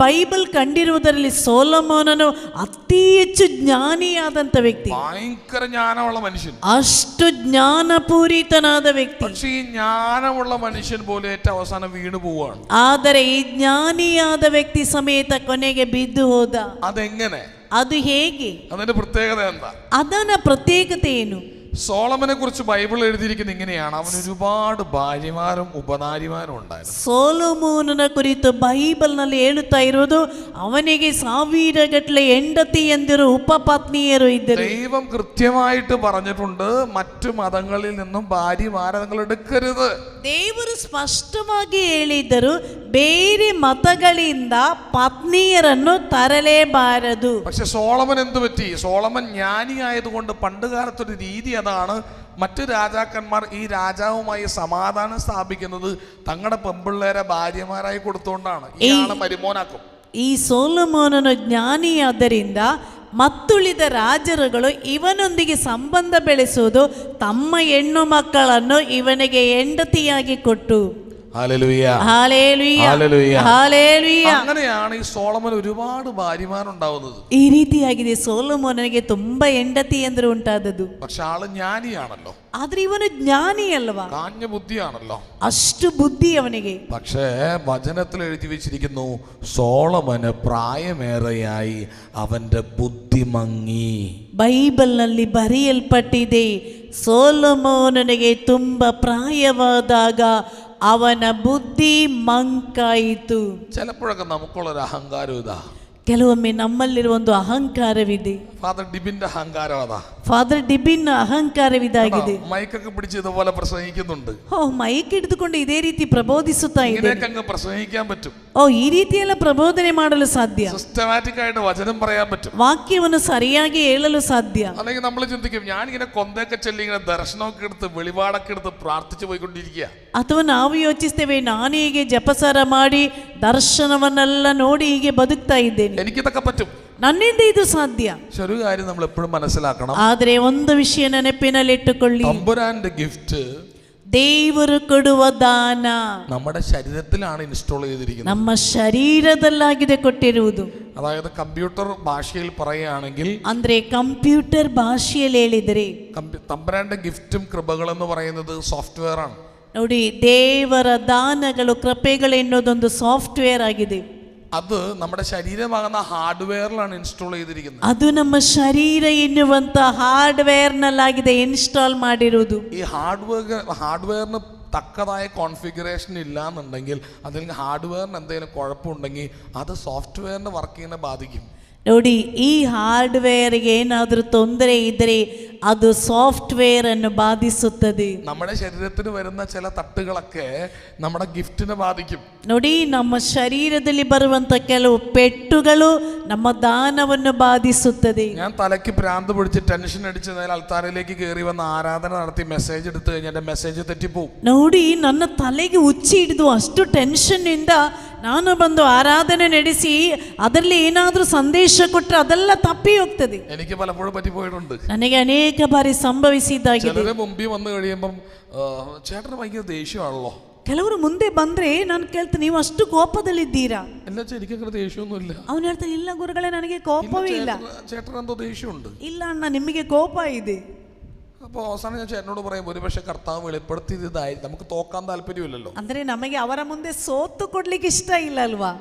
ಬೈಬಲ್ ಕಂಡಿರುವುದರಲ್ಲಿ ಸೊಲೊಮೋನನು ಅತಿ ಹೆಚ್ಚು ಜ್ಞಾನಿಯಾದಂತ ವ್ಯಕ್ತಿ, ഭയങ്കര ജ്ഞാനമുള്ള മനുഷ്യൻ, ಅಷ್ಟು ಜ್ಞಾನಪೂರಿತನಾದ ವ್ಯಕ್ತಿ. പക്ഷെ ഈ ജ്ഞാനമുള്ള മനുഷ്യൻ പോലെ ഏറ്റവും അവസാനം വീണു പോവാണ്. ಆದರೆ ಈ ಜ್ಞಾನಿಯಾದ ವ್ಯಕ್ತಿ ಸಮೇತ ಕೊನೆಗೆ ಬಿದ್ದು ಹೋದ. അതെങ്ങനെ? ಅದು ಹೇಗೆ? അതിന്റെ പ്രത്യേകത എന്താ? ಅದನ ಪ್ರತ್ಯೇಕತೆ ಏನು? സോളമനെ കുറിച്ച് ബൈബിൾ എഴുതിയിരിക്കുന്നത് ഇങ്ങനെയാണ്: അവൻ ഒരുപാട് ഭാര്യമാരും ഉപനാരിമാരും ഉണ്ടായിരുന്നു. ಸೊಲೊಮೋನನ ಕುರಿತು ಬೈಬಲ್ನಲ್ಲಿ ಹೇಳುತ್ತಾ ಇರುವುದು, ಅವನಿಗೆ ಸಾವಿರಗಟ್ಟಲೆ ಹೆಂಡತಿಯಂದಿರು, ಉಪಪತ್ನಿಯರು ಇದ್ದರು. ദൈവം കൃത്യമായിട്ട് പറഞ്ഞിട്ടുണ്ട്, മറ്റു മതങ്ങളിൽ നിന്നും ഭാര്യമാരെ നിങ്ങൾ എടുക്കരുത്. ದೇವರು ಸ್ಪಷ್ಟವಾಗಿ ಹೇಳಿದ್ದರು, ಬೇರೆ ಮತಗಳಿಂದ പത്നിಯರನ್ನು തരಲೇಬಾರದು. പക്ഷെ സോളമൻ എന്തു പറ്റി? സോളമൻ ജ്ഞാനി ആയതുകൊണ്ട് പണ്ട് കാലത്തൊരു രീതി അതാണ്, മറ്റു രാജാക്കന്മാർ ഈ രാജാവുമായി സമാധാനം സ്ഥാപിക്കുന്നത് തങ്ങളുടെ പെമ്പിള്ളേരെ ഭാര്യമാരായി കൊടുത്തുകൊണ്ടാണ്. ഇയാളെ മരുമോനാക്കും. ಈ ಸೊಲೊಮೋನನು ಜ್ಞಾನಿಯಾದ್ದರಿಂದ ಮತ್ತುಳಿದ ರಾಜರುಗಳು ಇವನೊಂದಿಗೆ ಸಂಬಂಧ ಬೆಳೆಸುವುದು, ತಮ್ಮ ಹೆಣ್ಣು ಮಕ್ಕಳನ್ನು ಇವನಿಗೆ ಹೆಂಡತಿಯಾಗಿ ಕೊಟ್ಟು. ഹല്ലേലൂയ. ഹല്ലേലൂയ. ഹല്ലേലൂയ. ഹല്ലേലൂയ. അങ്ങനെയാണ് ഈ സോളമൻ ഒരുപാട് ഭാര്യമാരുണ്ടാവുന്നത്. ಈ ರೀತಿಯಾಗಿದೆ ಸೊಲೊಮೋನನಿಗೆ ತುಂಬಾ ಹೆಂಡತಿಯಂದ್ರು ಉಂಟಾದದ್ದು. പക്ഷെ ആള് ജ്ഞാനിയാണല്ലോ, ಆದ್ರೆ ಇವನು ಜ್ಞಾನಿ ಅಲ್ವಾ, കാഞ്ഞ ബുദ്ധിയാണല്ലോ. ಅಷ್ಟು ಬುದ್ಧಿ ಅವನಿಗೆ. പക്ഷേ വചനത്തിൽ എഴുതി വെച്ചിരിക്കുന്നു, സോളമന് പ്രായമേറെയായി അവന്റെ ബുദ്ധി മങ്ങി. ಬೈಬಲ್ನಲ್ಲಿ ಬರೆಯಲ್ಪಟ್ಟಿದೆ, ಸೊಲೊಮೋನನಿಗೆ ತುಂಬಾ ಪ್ರಾಯವಾದಾಗ ಅವನ ಬುದ್ಧಿ ಮಂಕಾಯಿತು. ചിലപ്പോഴൊക്കെ നമുക്കുള്ളൊരു അഹങ്കാരം ഇതാ. ಕೆಲವೊಮ್ಮೆ ನಮ್ಮಲ್ಲಿರುವ ಒಂದು ಅಹಂಕಾರವಿದೆ. ഫാദർ ഡിബിന്റെ അഹങ്കാരം അതാ. ಫಾದರ್ ಡಿಬಿನ್ ಅಹಂಕಾರವಿದಾಗಿದೆ. മൈക്കൊക്കെ പിടിച്ച് ഇതുപോലെ പ്രസംഗിക്കുന്നുണ്ട്. ಓ, ಮೈಕ್ ಹಿಡಿದುಕೊಂಡು ಇದೇ ರೀತಿ ಪ್ರಬೋಧಿಸುತ್ತಾ ಇದೆ. ഇങ്ങനെയൊക്കെ അങ്ങ് പ്രസംഗിക്കാൻ പറ്റും. ಓ, ಈ ರೀತಿಯೆಲ್ಲ ಪ್ರಬೋಧನೆ ಮಾಡಲು ಸಾಧ್ಯ. സിസ്റ്റമാറ്റിക് ആയിട്ട് വചനം പറയാൻ പറ്റും. ವಾಕ್ಯವನ್ನು ಸರಿಯಾಗಿ ಹೇಳಲು ಸಾಧ್ಯ. അല്ലെങ്കിൽ നമ്മൾ ചിന്തിക്കും, ഞാനിങ്ങനെ കൊന്തയൊക്കെ ചൊല്ലി ഇങ്ങനെ ദർശനമൊക്കെ എടുത്ത് വെളിപാടൊക്കെ എടുത്ത് പ്രാർത്ഥിച്ചു പോയിക്കൊണ്ടിരിക്കുക. ಅಥವಾ ನಾವು ಯೋಚಿಸ್ತೇವೆ, ನಾನು ಹೀಗೆ ಜಪಸಾರ ಮಾಡಿ ದರ್ಶನವನ್ನೆಲ್ಲ ನೋಡಿ ಹೀಗೆ ಬದುಕ್ತಾ ಇದ್ದೇನೆ, എനിക്കിതൊക്കെ പറ്റും, ನನ್ನಿಂದ ಇದು ಸಾಧ್ಯ. പക്ഷെ ഒരു കാര്യം നമ്മൾ എപ്പോഴും മനസ്സിലാക്കണം, ಆದರೆ ಒಂದು ವಿಷಯ ನೆನಪಿನಲ್ಲಿಟ್ಟುಕೊಳ್ಳಿ, തമ്പുരാന്റെ ഗിഫ്റ്റ് ದೇವರು ಕೊಡುವ ದಾನ നമ്മുടെ ശരീരത്തിലാണ് ഇൻസ്റ്റാൾ ചെയ്തിരിക്കുന്നത്. ನಮ್ಮ ಶರೀರದಲ್ಲಾಗಿದೆ ಕೊಟ್ಟಿರುವುದು. അതായത് കമ്പ്യൂട്ടർ ഭാഷയിൽ പറയുകയാണെങ്കിൽ, ಅಂದ್ರೆ ಕಂಪ್ಯೂಟರ್ ಭಾಷೆಯಲ್ಲಿ ಹೇಳಿದರೆ, തമ്പുരാന്റെ ഗിഫ്റ്റും കൃപകളെന്ന് പറയുന്നത് സോഫ്റ്റ്വെയർ ആണ്. ನೋಡಿ, ದೇವರ ದಾನಗಳು, ಕೃಪೆಗಳು ಎನ್ನುವುದೊಂದು ಸಾಫ್ಟ್ವೇರ್ ಆಗಿದೆ. അത് നമ്മുടെ ശരീരമാകുന്ന ഹാർഡ്വെയറിലാണ് ഇൻസ്റ്റാൾ ചെയ്തിരിക്കുന്നത്. ಅದು ನಮ್ಮ ಶರೀರ ಎನ್ನುವಂತ ಹಾರ್ಡ್ವೇರ್ ನಲ್ಲಾಗಿದೆ ಇನ್ಸ್ಟಾಲ್ ಮಾಡಿರುವುದು. ഈ ഹാർഡ്വെയറിന് തക്കതായ കോൺഫിഗറേഷൻ ഇല്ല എന്നുണ്ടെങ്കിൽ, അല്ലെങ്കിൽ ഹാർഡ്വെയറിന് എന്തെങ്കിലും കുഴപ്പമുണ്ടെങ്കിൽ അത് സോഫ്റ്റ്വെയറിന് വർക്കിങ്ങിനെ ബാധിക്കും. ನೋಡಿ, ಈ ಹಾರ್ಡ್ವೇರ್ಗೆ ಏನಾದರೂ ತೊಂದರೆ ಇದ್ದರೆ ಅದು ಸಾಫ್ಟ್ವೇರ್ ಅನ್ನು ಬಾಧಿಸುತ್ತದೆ. നമ്മുടെ ശരീരത്തിന് വരുന്ന ചില തട്ടുകളൊക്കെ നമ്മുടെ ഗിഫ്റ്റിനെ ബാധിക്കും. ನೋಡಿ, ನಮ್ಮ ಶರೀರದಲ್ಲಿ ಬರುವಂತ ಕೆಲವು ಪೆಟ್ಟುಗಳು ನಮ್ಮ ದಾನವನ್ನು ಬಾಧಿಸುತ್ತದೆ. ഞാൻ തലയ്ക്ക് ഭ്രാന്ത് പിടിച്ച് ടെൻഷൻ അടിച്ച് നേരെ അൾത്താരയിലേക്ക് കയറി വന്ന് ആരാധന നടത്തി മെസ്സേജ് എടുത്തു കഴിഞ്ഞാൽ എൻ്റെ മെസ്സേജ് തെറ്റിപ്പോവും. ನೋಡಿ, ನನ್ನ ತಲೆಗೆ ಉಚ್ಚಿ ಹಿಡಿದು ಅಷ್ಟು ಟೆನ್ಷನ್ ಇಂದ ನಾನು ಬಂದು ಆರಾಧನೆ ನಡೆಸಿ ಅದರಲ್ಲಿ ಏನಾದರೂ ಸಂದೇಶ ಕೊಟ್ಟರೆ ಅದೆಲ್ಲ ತಪ್ಪಿ ಹೋಗ್ತದೆ. എനിക്ക് പലപ്പോഴും പറ്റിപ്പോയിട്ടുണ്ട്. ನನಗೆ ಅನೇಕ ಬಾರಿ ಸಂಭವಿಸಿದ್ದಾಗಿದೆ. ചിലരെ മുമ്പിൽ വന്നു കഴിയുമ്പം ചേട്ടന് ഭയങ്കര ദേഷ്യമാണല്ലോ. ಕೆಲವರು ಮುಂದೆ ಬಂದ್ರೆ ನಾನು ಕೇಳ್ತೇನೆ, ನೀವು ಅಷ್ಟು ಕೋಪದಲ್ಲಿದ್ದೀರಾ? ಇಲ್ಲ, എനിക്കങ്ങനെ ദേഷ്യമൊന്നുമില്ല. ಅವನು ಹೇಳ್ತಾನೆ, ಇಲ್ಲ ಗುರುಗಳೇ, ನನಗೆ ಕೋಪವೇ ಇಲ್ಲ. ചേട്ടൻ എന്തോ ദേഷ്യമുണ്ട്. ಇಲ್ಲ ಅಣ್ಣ, ನಿಮಗೆ ಕೋಪ ಇದೆ. അപ്പോൾ അവസാനം ഞാൻ ചേട്ടനോട് പറയും, ഒരുപക്ഷെ കർത്താവ് വെളിപ്പെടുത്തിയതായി. നമുക്ക് തോക്കാൻ താല്പര്യമില്ലല്ലോ. ಅಂದ್ರೆ ನಮಗೆ ಅವರ ಮುಂದೆ ಸೋತು ಕೊಡ್ಲಿಕ್ಕೆ ಇಷ್ಟ ಇಲ್ಲ ಅಲ್ವಾ?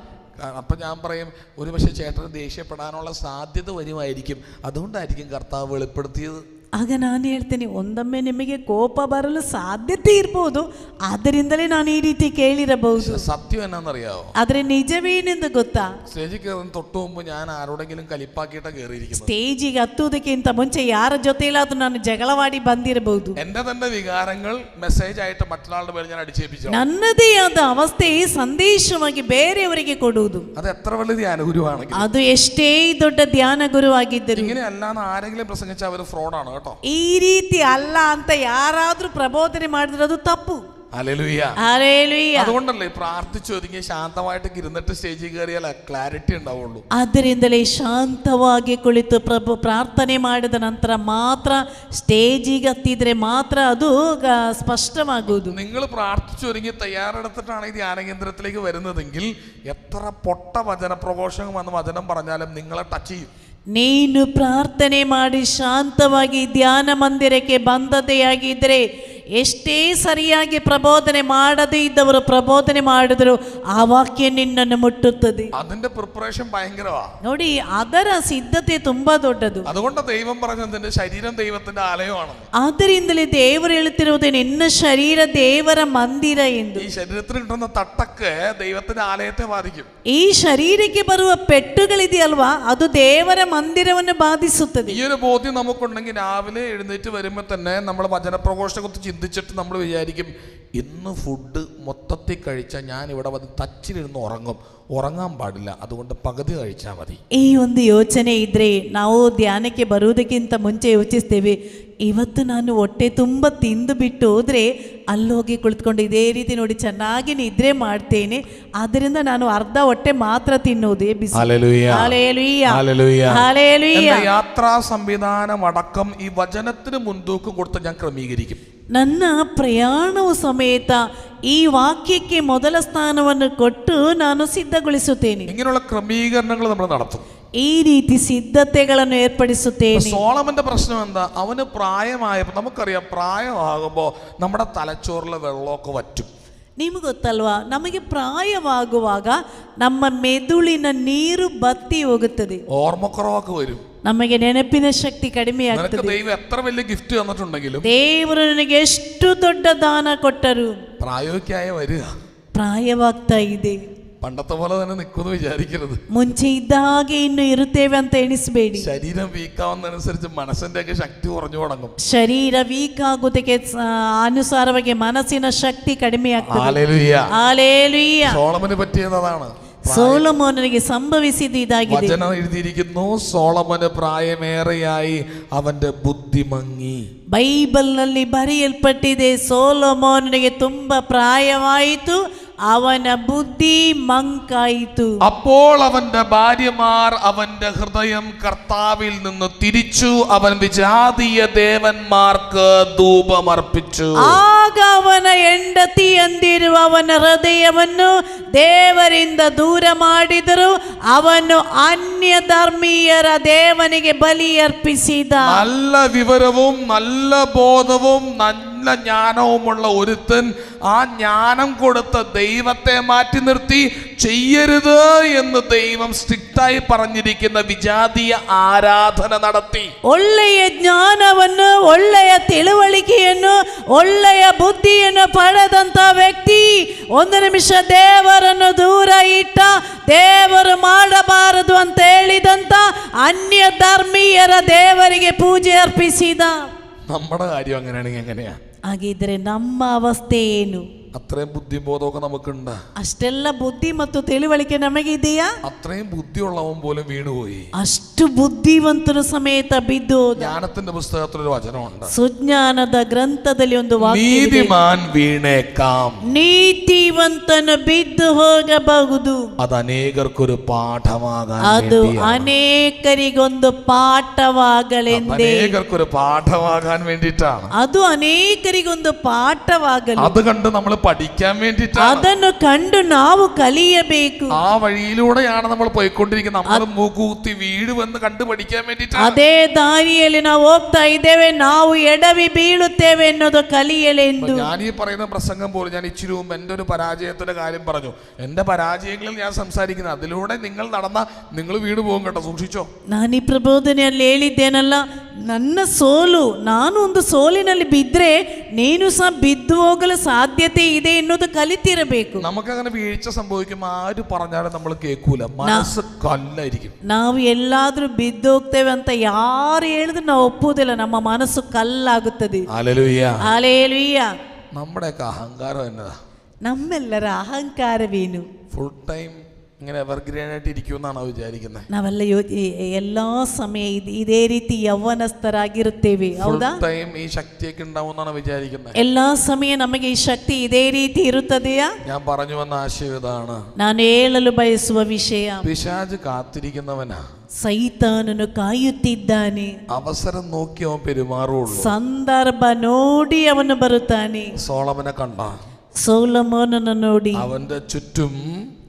അപ്പം ഞാൻ പറയും, ഒരുപക്ഷെ ചേട്ടന് ദേഷ്യപ്പെടാനുള്ള സാധ്യത വരുമായിരിക്കും, അതുകൊണ്ടായിരിക്കും കർത്താവ് വെളിപ്പെടുത്തിയത്. ಆಗ ನಾನು ಹೇಳ್ತೇನೆ, ಒಂದೊಮ್ಮೆ ನಿಮಗೆ ಕೋಪ ಬರಲು ಸಾಧ್ಯತೆ ಇರ್ಬೋದು, ಆದ್ದರಿಂದಲೇ ನಾನು ಈ ರೀತಿ ಕೇಳಿರಬಹುದು. സത്യം എന്നാന്നറിയാവോ? ಆದ್ರೆ ನಿಜವೇನೆಂದು ಗೊತ್ತಾ? സ്റ്റേജിൽ കയറുന്ന തൊട്ട് മുമ്പ് ഞാൻ ആരോടെങ്കിലും കലിപ്പാക്കിയിട്ടാണ് കയറിയിരിക്കുന്നത്. ಸ್ಟೇಜಿಗೆ ಹತ್ತುವುದಕ್ಕಿಂತ ಮುಂಚೆ ಯಾರ ಜೊತೆಲಾದ್ರೂ ನಾನು ಜಗಳವಾಡಿ ಬಂದಿರಬಹುದು. എന്റെ തന്നെ വികാരങ്ങൾ മെസ്സേജ് ആയിട്ട് മറ്റൊരാളുടെ പേര് ഞാൻ അടിച്ചേൽപ്പിച്ചു. ನನ್ನದೇ ಆದ ಅವಸ್ಥೆ ಸಂದೇಶವಾಗಿ ಬೇರೆಯವರಿಗೆ ಕೊಡುವುದು, അത് എത്ര വലിയ ധ്യാനഗുരുവാണെങ്കിൽ, ಅದು ಎಷ್ಟೇ ದೊಡ್ಡ ಧ್ಯಾನ ಗುರುವಾಗಿದ್ದರು, ഇങ്ങനെ അല്ലാന്ന് ആരെങ്കിലും പ്രസംഗിച്ചാൽ അവർ ഫ്രോഡാണ് കേട്ടോ. ಈ ರೀತಿ ಅಲ್ಲ ಅಂತ ಯಾರಾದ್ರೂ ಪ್ರಬೋಧನೆ ಮಾಡಿದ್ರೆ ಅದು ತಪ್ಪು. ഹല്ലേലൂയ. ಹಲ್ಲೆಲೂಯಾ. അതുകൊണ്ടല്ലേ പ്രാർത്ഥിച്ചു ഒതുങ്ങി ശാന്തമായിട്ട് ഇരുന്നിട്ട് സ്റ്റേജിൽ കയറിയാൽ ക്ലാരിറ്റി ഉണ്ടാവുള്ളൂ. ಆದ್ದರಿಂದಲೇ ಶಾಂತವಾಗಿ ಕುಳಿತು ಪ್ರಭು ಪ್ರಾರ್ಥನೆ ಮಾಡಿದ ನಂತರ ಮಾತ್ರ ಸ್ಟೇಜಿಗೆ ಹತ್ತಿದ್ರೆ ಮಾತ್ರ ಅದು ಸ್ಪಷ್ಟವಾಗುವುದು. നിങ്ങൾ പ്രാർത്ഥിച്ചു ഒരുങ്ങി തയ്യാറെടുത്തിട്ടാണ് ഈ ധ്യാന കേന്ദ്രത്തിലേക്ക് വരുന്നതെങ്കിൽ എത്ര പൊട്ട വചന പ്രഘോഷണം വന്ന് വചനം പറഞ്ഞാലും നിങ്ങളെ ടച്ച് ചെയ്യും. ನೀನು ಪ್ರಾರ್ಥನೆ ಮಾಡಿ ಶಾಂತವಾಗಿ ಧ್ಯಾನ ಮಂದಿರಕ್ಕೆ ಬಂದದೇ ಆಗಿದ್ರೆ, ಎಷ್ಟೇ ಸರಿಯಾಗಿ ಪ್ರಬೋಧನೆ ಮಾಡದೇ ಇದ್ದವರು ಪ್ರಬೋಧನೆ ಮಾಡಿದ್ರು ಆ ವಾಕ್ಯ ನಿನ್ನನ್ನು ಮುಟ್ಟುತ್ತದೆ. അതിന്റെ പ്രിപ്പറേഷൻ ഭയങ്കരവാ. ನೋಡಿ, ಅದರ ಸಿದ್ಧತೆ ತುಂಬಾ ದೊಡ್ಡದು. അതുകൊണ്ട് ദൈവം പറഞ്ഞത് നിന്റെ ശരീരം ദൈവത്തിന്റെ ആലയമാണെന്ന്. ಆದ್ದರಿಂದಲೇ ದೇವರು ಹೇಳುತ್ತಿರುವುದು, ನಿನ್ನ ಶರೀರ ದೇವರ ಮಂದಿರ ಎಂದು. ഈ ശരീരത്തിന് കിട്ടുന്ന തട്ടൊക്കെ ദൈവത്തിന്റെ ആലയത്തെ ബാധിക്കും. ಈ ಶರೀರಕ್ಕೆ ಬರುವ ಪೆಟ್ಟುಗಳಿದೆಯಲ್ವಾ, ಅದು ದೇವರ ಮಂದಿರವನ್ನು ಬಾಧಿಸುತ್ತದೆ. ഈ ഒരു ബോധ്യം നമുക്കുണ്ടെങ്കിൽ രാവിലെ എഴുന്നേറ്റ് വരുമ്പോൾ തന്നെ നമ്മൾ വചനപ്രഘോഷത്തെ കുറിച്ച് ചിന്തിച്ചിട്ട് നമ്മൾ വിചാരിക്കും, ഇന്ന് ഫുഡ് മൊത്തത്തിൽ കഴിച്ചാൽ ഞാൻ ഇവിടെ വന്ന് തച്ചിലിരുന്ന് ഉറങ്ങാൻ പാടില്ല, അതുകൊണ്ട് പകുതി കഴിച്ചാൽ മതി. ಈ ಒಂದು ಯೋಚನೆ ಇದ್ರೆ ನಾವು ಧ್ಯಾನಕ್ಕೆ ಬರುವುದಕ್ಕಿಂತ ಮುಂಚೆ ಯೋಚಿಸ್ತೇವೆ, ಇವತ್ತು ನಾನು ಹೊಟ್ಟೆ ತುಂಬ ತಿಂದು ಬಿಟ್ಟು ಹೋದ್ರೆ ಅಲ್ಲೋಗಿ ಕುಳಿತುಕೊಂಡು ಇದೇ ರೀತಿ ನೋಡಿ ಚೆನ್ನಾಗಿ ನಿದ್ರೆ ಮಾಡ್ತೇನೆ, ಆದ್ದರಿಂದ ನಾನು ಅರ್ಧ ಹೊಟ್ಟೆ ಮಾತ್ರ ತಿನ್ನೋದೇ ಬಿಸಿ. യാത്രാ സംവിധാനം അടക്കം ഈ വചനത്തിന് മുൻതൂക്കം കൊടുത്ത് ഞാൻ ക്രമീകരിക്കും. ನನ್ನ ಪ್ರಯಾಣವು ಸಮೇತ ಈ ವಾಕ್ಯಕ್ಕೆ ಮೊದಲ ಸ್ಥಾನವನ್ನು ಕೊಟ್ಟು ನಾನು ಸಿದ್ಧಗೊಳಿಸುತ್ತೇನೆ. ഇങ്ങനെയുള്ള ക്രമീകരണങ്ങൾ നമ്മൾ നടത്തും. ಈ ರೀತಿ ಸಿದ್ಧತೆಗಳನ್ನು ಏರ್ಪಡಿಸುತ್ತೇನೆ. സോളമന്റെ പ്രശ്നം എന്താ? അവന് പ്രായമായപ്പോൾ, നമുക്കറിയാം പ്രായമാകുമ്പോൾ നമ്മുടെ തലച്ചോറിലെ വെള്ളമൊക്കെ വറ്റും. ನಿಮಗೆ ಗೊತ್ತಲ್ವಾ, ನಮಗೆ ಪ್ರಾಯವಾಗುವಾಗ ನಮ್ಮ ಮೆದುಳಿನ ನೀರು ಬತ್ತಿ ಹೋಗುತ್ತದೆ, ഓർമ്മക്കുറവൊക്കെ വരും. ನಮಗೆ ನೆನಪಿನ ಶಕ್ತಿ ಕಡಿಮೆ നിനക്ക് ಆಗ್ತದೆ. ദൈവം എത്ര വലിയ ഗിഫ്റ്റ് തന്നിട്ടുണ്ടെങ്കിലും ದೇವರು ನನಗೆ ಎಷ್ಟು ದೊಡ್ಡ ದಾನ ಕೊಟ್ಟರು, പ്രായോഗികമായ വരിക ಪ್ರಾಯವಾಗ್ತಾ ಇದೆ. പണ്ടത്തെ പോലെ തന്നെ നിൽക്കുമെന്ന് വിചാരിക്കരുത്. ಮುಂಚೆ ಇದ್ದ ಹಾಗೆ ಇನ್ನು ಇರುತ್ತೇವೆ ಅಂತ ಎಣಿಸಬೇಡಿ. ശരീരം വീക്കാവുന്നതനുസരിച്ച് മനസ്സിന്റെ ഒക്കെ ശക്തി കുറഞ്ഞു തുടങ്ങും. ಶರೀರ ವೀಕ್ ಆಗುವುದಕ್ಕೆ ಅನುಸಾರವಾಗಿ ಮನಸ್ಸಿನ ಶಕ್ತಿ ಕಡಿಮೆ ಆಗ್ತದೆ. ഹല്ലേലൂയ. ಹಲ್ಲೆಲೂಯಾ. സോളമന് പറ്റിയതാണ്. ಸೊಲೊಮೋನನಿಗೆ ಸಂಭವಿಸಿದ್ದು ಇದಾಗಿದೆ. വചനം എഴുതിയിരിക്കുന്നു, സോളമന് പ്രായമേറെയായി അവന്റെ ബുദ്ധി മങ്ങി. ಬೈಬಲ್ನಲ್ಲಿ ಬರೆಯಲ್ಪಟ್ಟಿದೆ, ಸೊಲೊಮೋನನಿಗೆ ತುಂಬಾ ಪ್ರಾಯವಾಯಿತು, ಅವನ ಬುದ್ಧಿ ಮಂಕಾಯಿತು. അപ്പോൾ അവന്റെ ഭാര്യമാർ അവന്റെ ഹൃദയം കർത്താവിൽ നിന്ന് തിരിച്ചു, അവൻ വിജാതീയ ദേവന്മാർക്ക് ധൂപമർപ്പിച്ചു. ಆಗ ಅವನ ಹೆಂಡತಿಯಂದಿರುವ ಅವನ ಹೃದಯವನ್ನು ದೇವರಿಂದ ದೂರ ಮಾಡಿದರು, ಅವನು ಅನ್ಯ ಧರ್ಮೀಯರ ದೇವನಿಗೆ ಬಲಿ ಅರ್ಪಿಸಿದ. നല്ല വിവരവും നല്ല ബോധവും നന്മ നല്ല ജ്ഞാനവുമുള്ള ഒരുത്തൻ ആ ജ്ഞാനം കൊടുത്ത ദൈവത്തെ മാറ്റി നിർത്തി ചെയ്യരുത് എന്ന് ദൈവം സ്ട്രിക്റ്റായി പറഞ്ഞിരിക്കുന്ന വിജാതീയ ആരാധന നടത്തി. ಒಳ್ಳೆಯ ಜ್ಞಾನವನ್ನು, ಒಳ್ಳೆಯ ತಿಳುವಳಿಕೆಯನ್ನು, ಒಳ್ಳೆಯ ಬುದ್ಧಿಯನ್ನು ಪಡೆದಂತ ವ್ಯಕ್ತಿ ಒಂದು ನಿಮಿಷ ದೇವರನ್ನು ದೂರ ಇಟ್ಟ, ದೇವರು ಮಾಡಬಾರದು ಅಂತ ಹೇಳಿದಂತ ಅನ್ಯ ಧರ್ಮೀಯರ ದೇವರಿಗೆ ಪೂಜೆ ಅರ್ಪಿಸಿದ. നമ്മുടെ കാര്യം അങ്ങനെയാണെങ്കിൽ എങ്ങനെയാ? ಹಾಗಿದ್ರೆ ನಮ್ಮ ಅವಸ್ಥೆ ಏನು? അത്രയും ബുദ്ധിബോധമൊക്കെ നമുക്കുണ്ട്. ಅಷ್ಟೆಲ್ಲ ಬುದ್ಧಿ ಮತ್ತು ತಿಳುವಳಿಕೆ ನಮಗೆ ಇದೆಯಾ? അത്രയും ബുദ്ധിയുള്ളവൻ പോലും വീണുപോയി. ಅಷ್ಟು ಬುದ್ಧಿವಂತನು ಸಮೇತ ಬಿದ್ದು. ജ്ഞാനത്തിന്റെ പുസ്തകത്തിലൊരു വചനമുണ്ട്. ಸುಜ್ಞಾನದ ಗ್ರಂಥದಲ್ಲಿ ಒಂದು ವಾಕ್ಯ ಇದೆ. നീതിമാൻ വീണേക്കാം, ನೀತಿವಂತನು ಬಿದ್ದು ಹೋಗಬಹುದು, അത് അനേകർക്കൊരു പാഠമാകാൻ ಅದು വേണ്ടിയാണ്. ಅನೇಕರಿಗೊಂದು ಪಾಠವಾಗಲೆಂದೇ. അനേകർക്കൊരു പാഠമാകാൻ വേണ്ടിയിട്ടാണ്. ಅದು ಅನೇಕರಿಗೊಂದು ಪಾಠವಾಗಲು, അത് കണ്ട് നമ്മൾ പഠിക്കാൻ വേണ്ടിയിട്ടാണ്. ಅದನ್ನು ಕಂಡು ನಾವು ಕಲಿಯಬೇಕು. ആ വഴിയിലൂടെയാണ് നമ്മൾ പോയിക്കൊണ്ടിരിക്കുന്നത്. നമ്മൾ മൂക്കുത്തി വീഴുവെന്ന് കണ്ടു പഠിക്കാൻ വേണ്ടിയിട്ടാണ്. ಅದೇ ದಾರಿಯಲ್ಲಿ ನಾವು ಹೋಗ್ತಾ ಇದ್ದೇವೆ, ನಾವು ಎಡವಿ ಬೀಳುತ್ತೇವೆ ಎನ್ನುವುದು ಕಲಿಯಲೆಂದು. ഞാൻ ഈ പറയുന്ന പ്രസംഗം പോലും ഞാൻ ഇച്ചിരി മുമ്പ് എൻ്റെ ഒരു പരാജയത്തിന്റെ കാര്യം പറഞ്ഞു. എൻ്റെ പരാജയങ്ങളിൽ ഞാൻ സംസാരിക്കുന്നത്, അതിലൂടെ നിങ്ങൾ നടന്ന നിങ്ങൾ വീണ് പോകും കേട്ടോ, സൂക്ഷിച്ചോ. ನಾನು ಈ ಪ್ರಬೋಧನೆಯಲ್ಲಿ ಹೇಳಿದ್ದೇನಲ್ಲ, ನನ್ನ ಸೋಲು, ನಾನು ಒಂದು ಸೋಲಿನಲ್ಲಿ ಬಿದ್ದರೆ ನೀನು ಸಹ ಬಿದ್ದು ಹೋಗಲು ಸಾಧ್ಯತೆ ಇದೆ ಎನ್ನುವುದು ಕಲಿತಿರಬೇಕು. നമുക്കങ്ങനെ വീഴ്ച സംഭവിക്കുമ്പോൾ ആര് പറഞ്ഞാലും നമ്മൾ കേൾക്കൂല, മനസ്സ് കല്ലായിരിക്കും. ನಾವು ಎಲ್ಲಾದ್ರೂ ಬಿದ್ದು ಹೋಗ್ತೇವೆ ಅಂತ ಯಾರು ಹೇಳಿದ್ರು ನಾವು ಒಪ್ಪುವುದಿಲ್ಲ, ನಮ್ಮ ಮನಸ್ಸು ಕಲ್ಲಾಗುತ್ತದೆ. ഹല്ലേലൂയ. ಹಲ್ಲೆಲೂಯ. നമ്മുടെയൊക്കെ അഹങ്കാരം എന്നതാ, ನಮ್ಮೆಲ್ಲರ ಅಹಂಕಾರವೇನು? ഫുൾ ടൈം ഇങ്ങനെ എവർഗ്രീൻ ആയിട്ട് ഇരിക്കുമെന്നാണോ വിചാരിക്കുന്നത്? ನಾವೆಲ್ಲ ಎಲ್ಲಾ ಸಮಯ ಇದೇ ರೀತಿ ಯೌವನಸ್ಥರಾಗಿರುತ್ತೇವೆ, ಹೌದಾ? ഫുൾ ടൈം ഈ ശക്തിയൊക്കെ ഉണ്ടാവുമെന്നാണ് വിചാരിക്കുന്നത്? ಎಲ್ಲಾ ಸಮಯ ನಮಗೆ ಈ ಶಕ್ತಿ ಇದೇ ರೀತಿ ಇರುತ್ತದೆಯಾ? ഞാൻ പറഞ്ഞു വന്ന ആശയം ഇതാണ്. ನಾನು ಹೇಳಲು ಬಯಸುವ ವಿಷಯ, പിശാച് കാത്തിരിക്കുന്നവനാ, ಸೈತಾನನು ಕಾಯುತ್ತಿದ್ದಾನೆ. അവസരം നോക്കി അവൻ പെരുമാറുള്ളൂ. ಸಂದರ್ಭ ನೋಡಿ ಅವನು ಬರುತ್ತಾನೆ. സോളമനെ കണ്ട, ಸೊಲೊಮೋನನ ನೋಡಿ അവന്റെ ചുറ്റും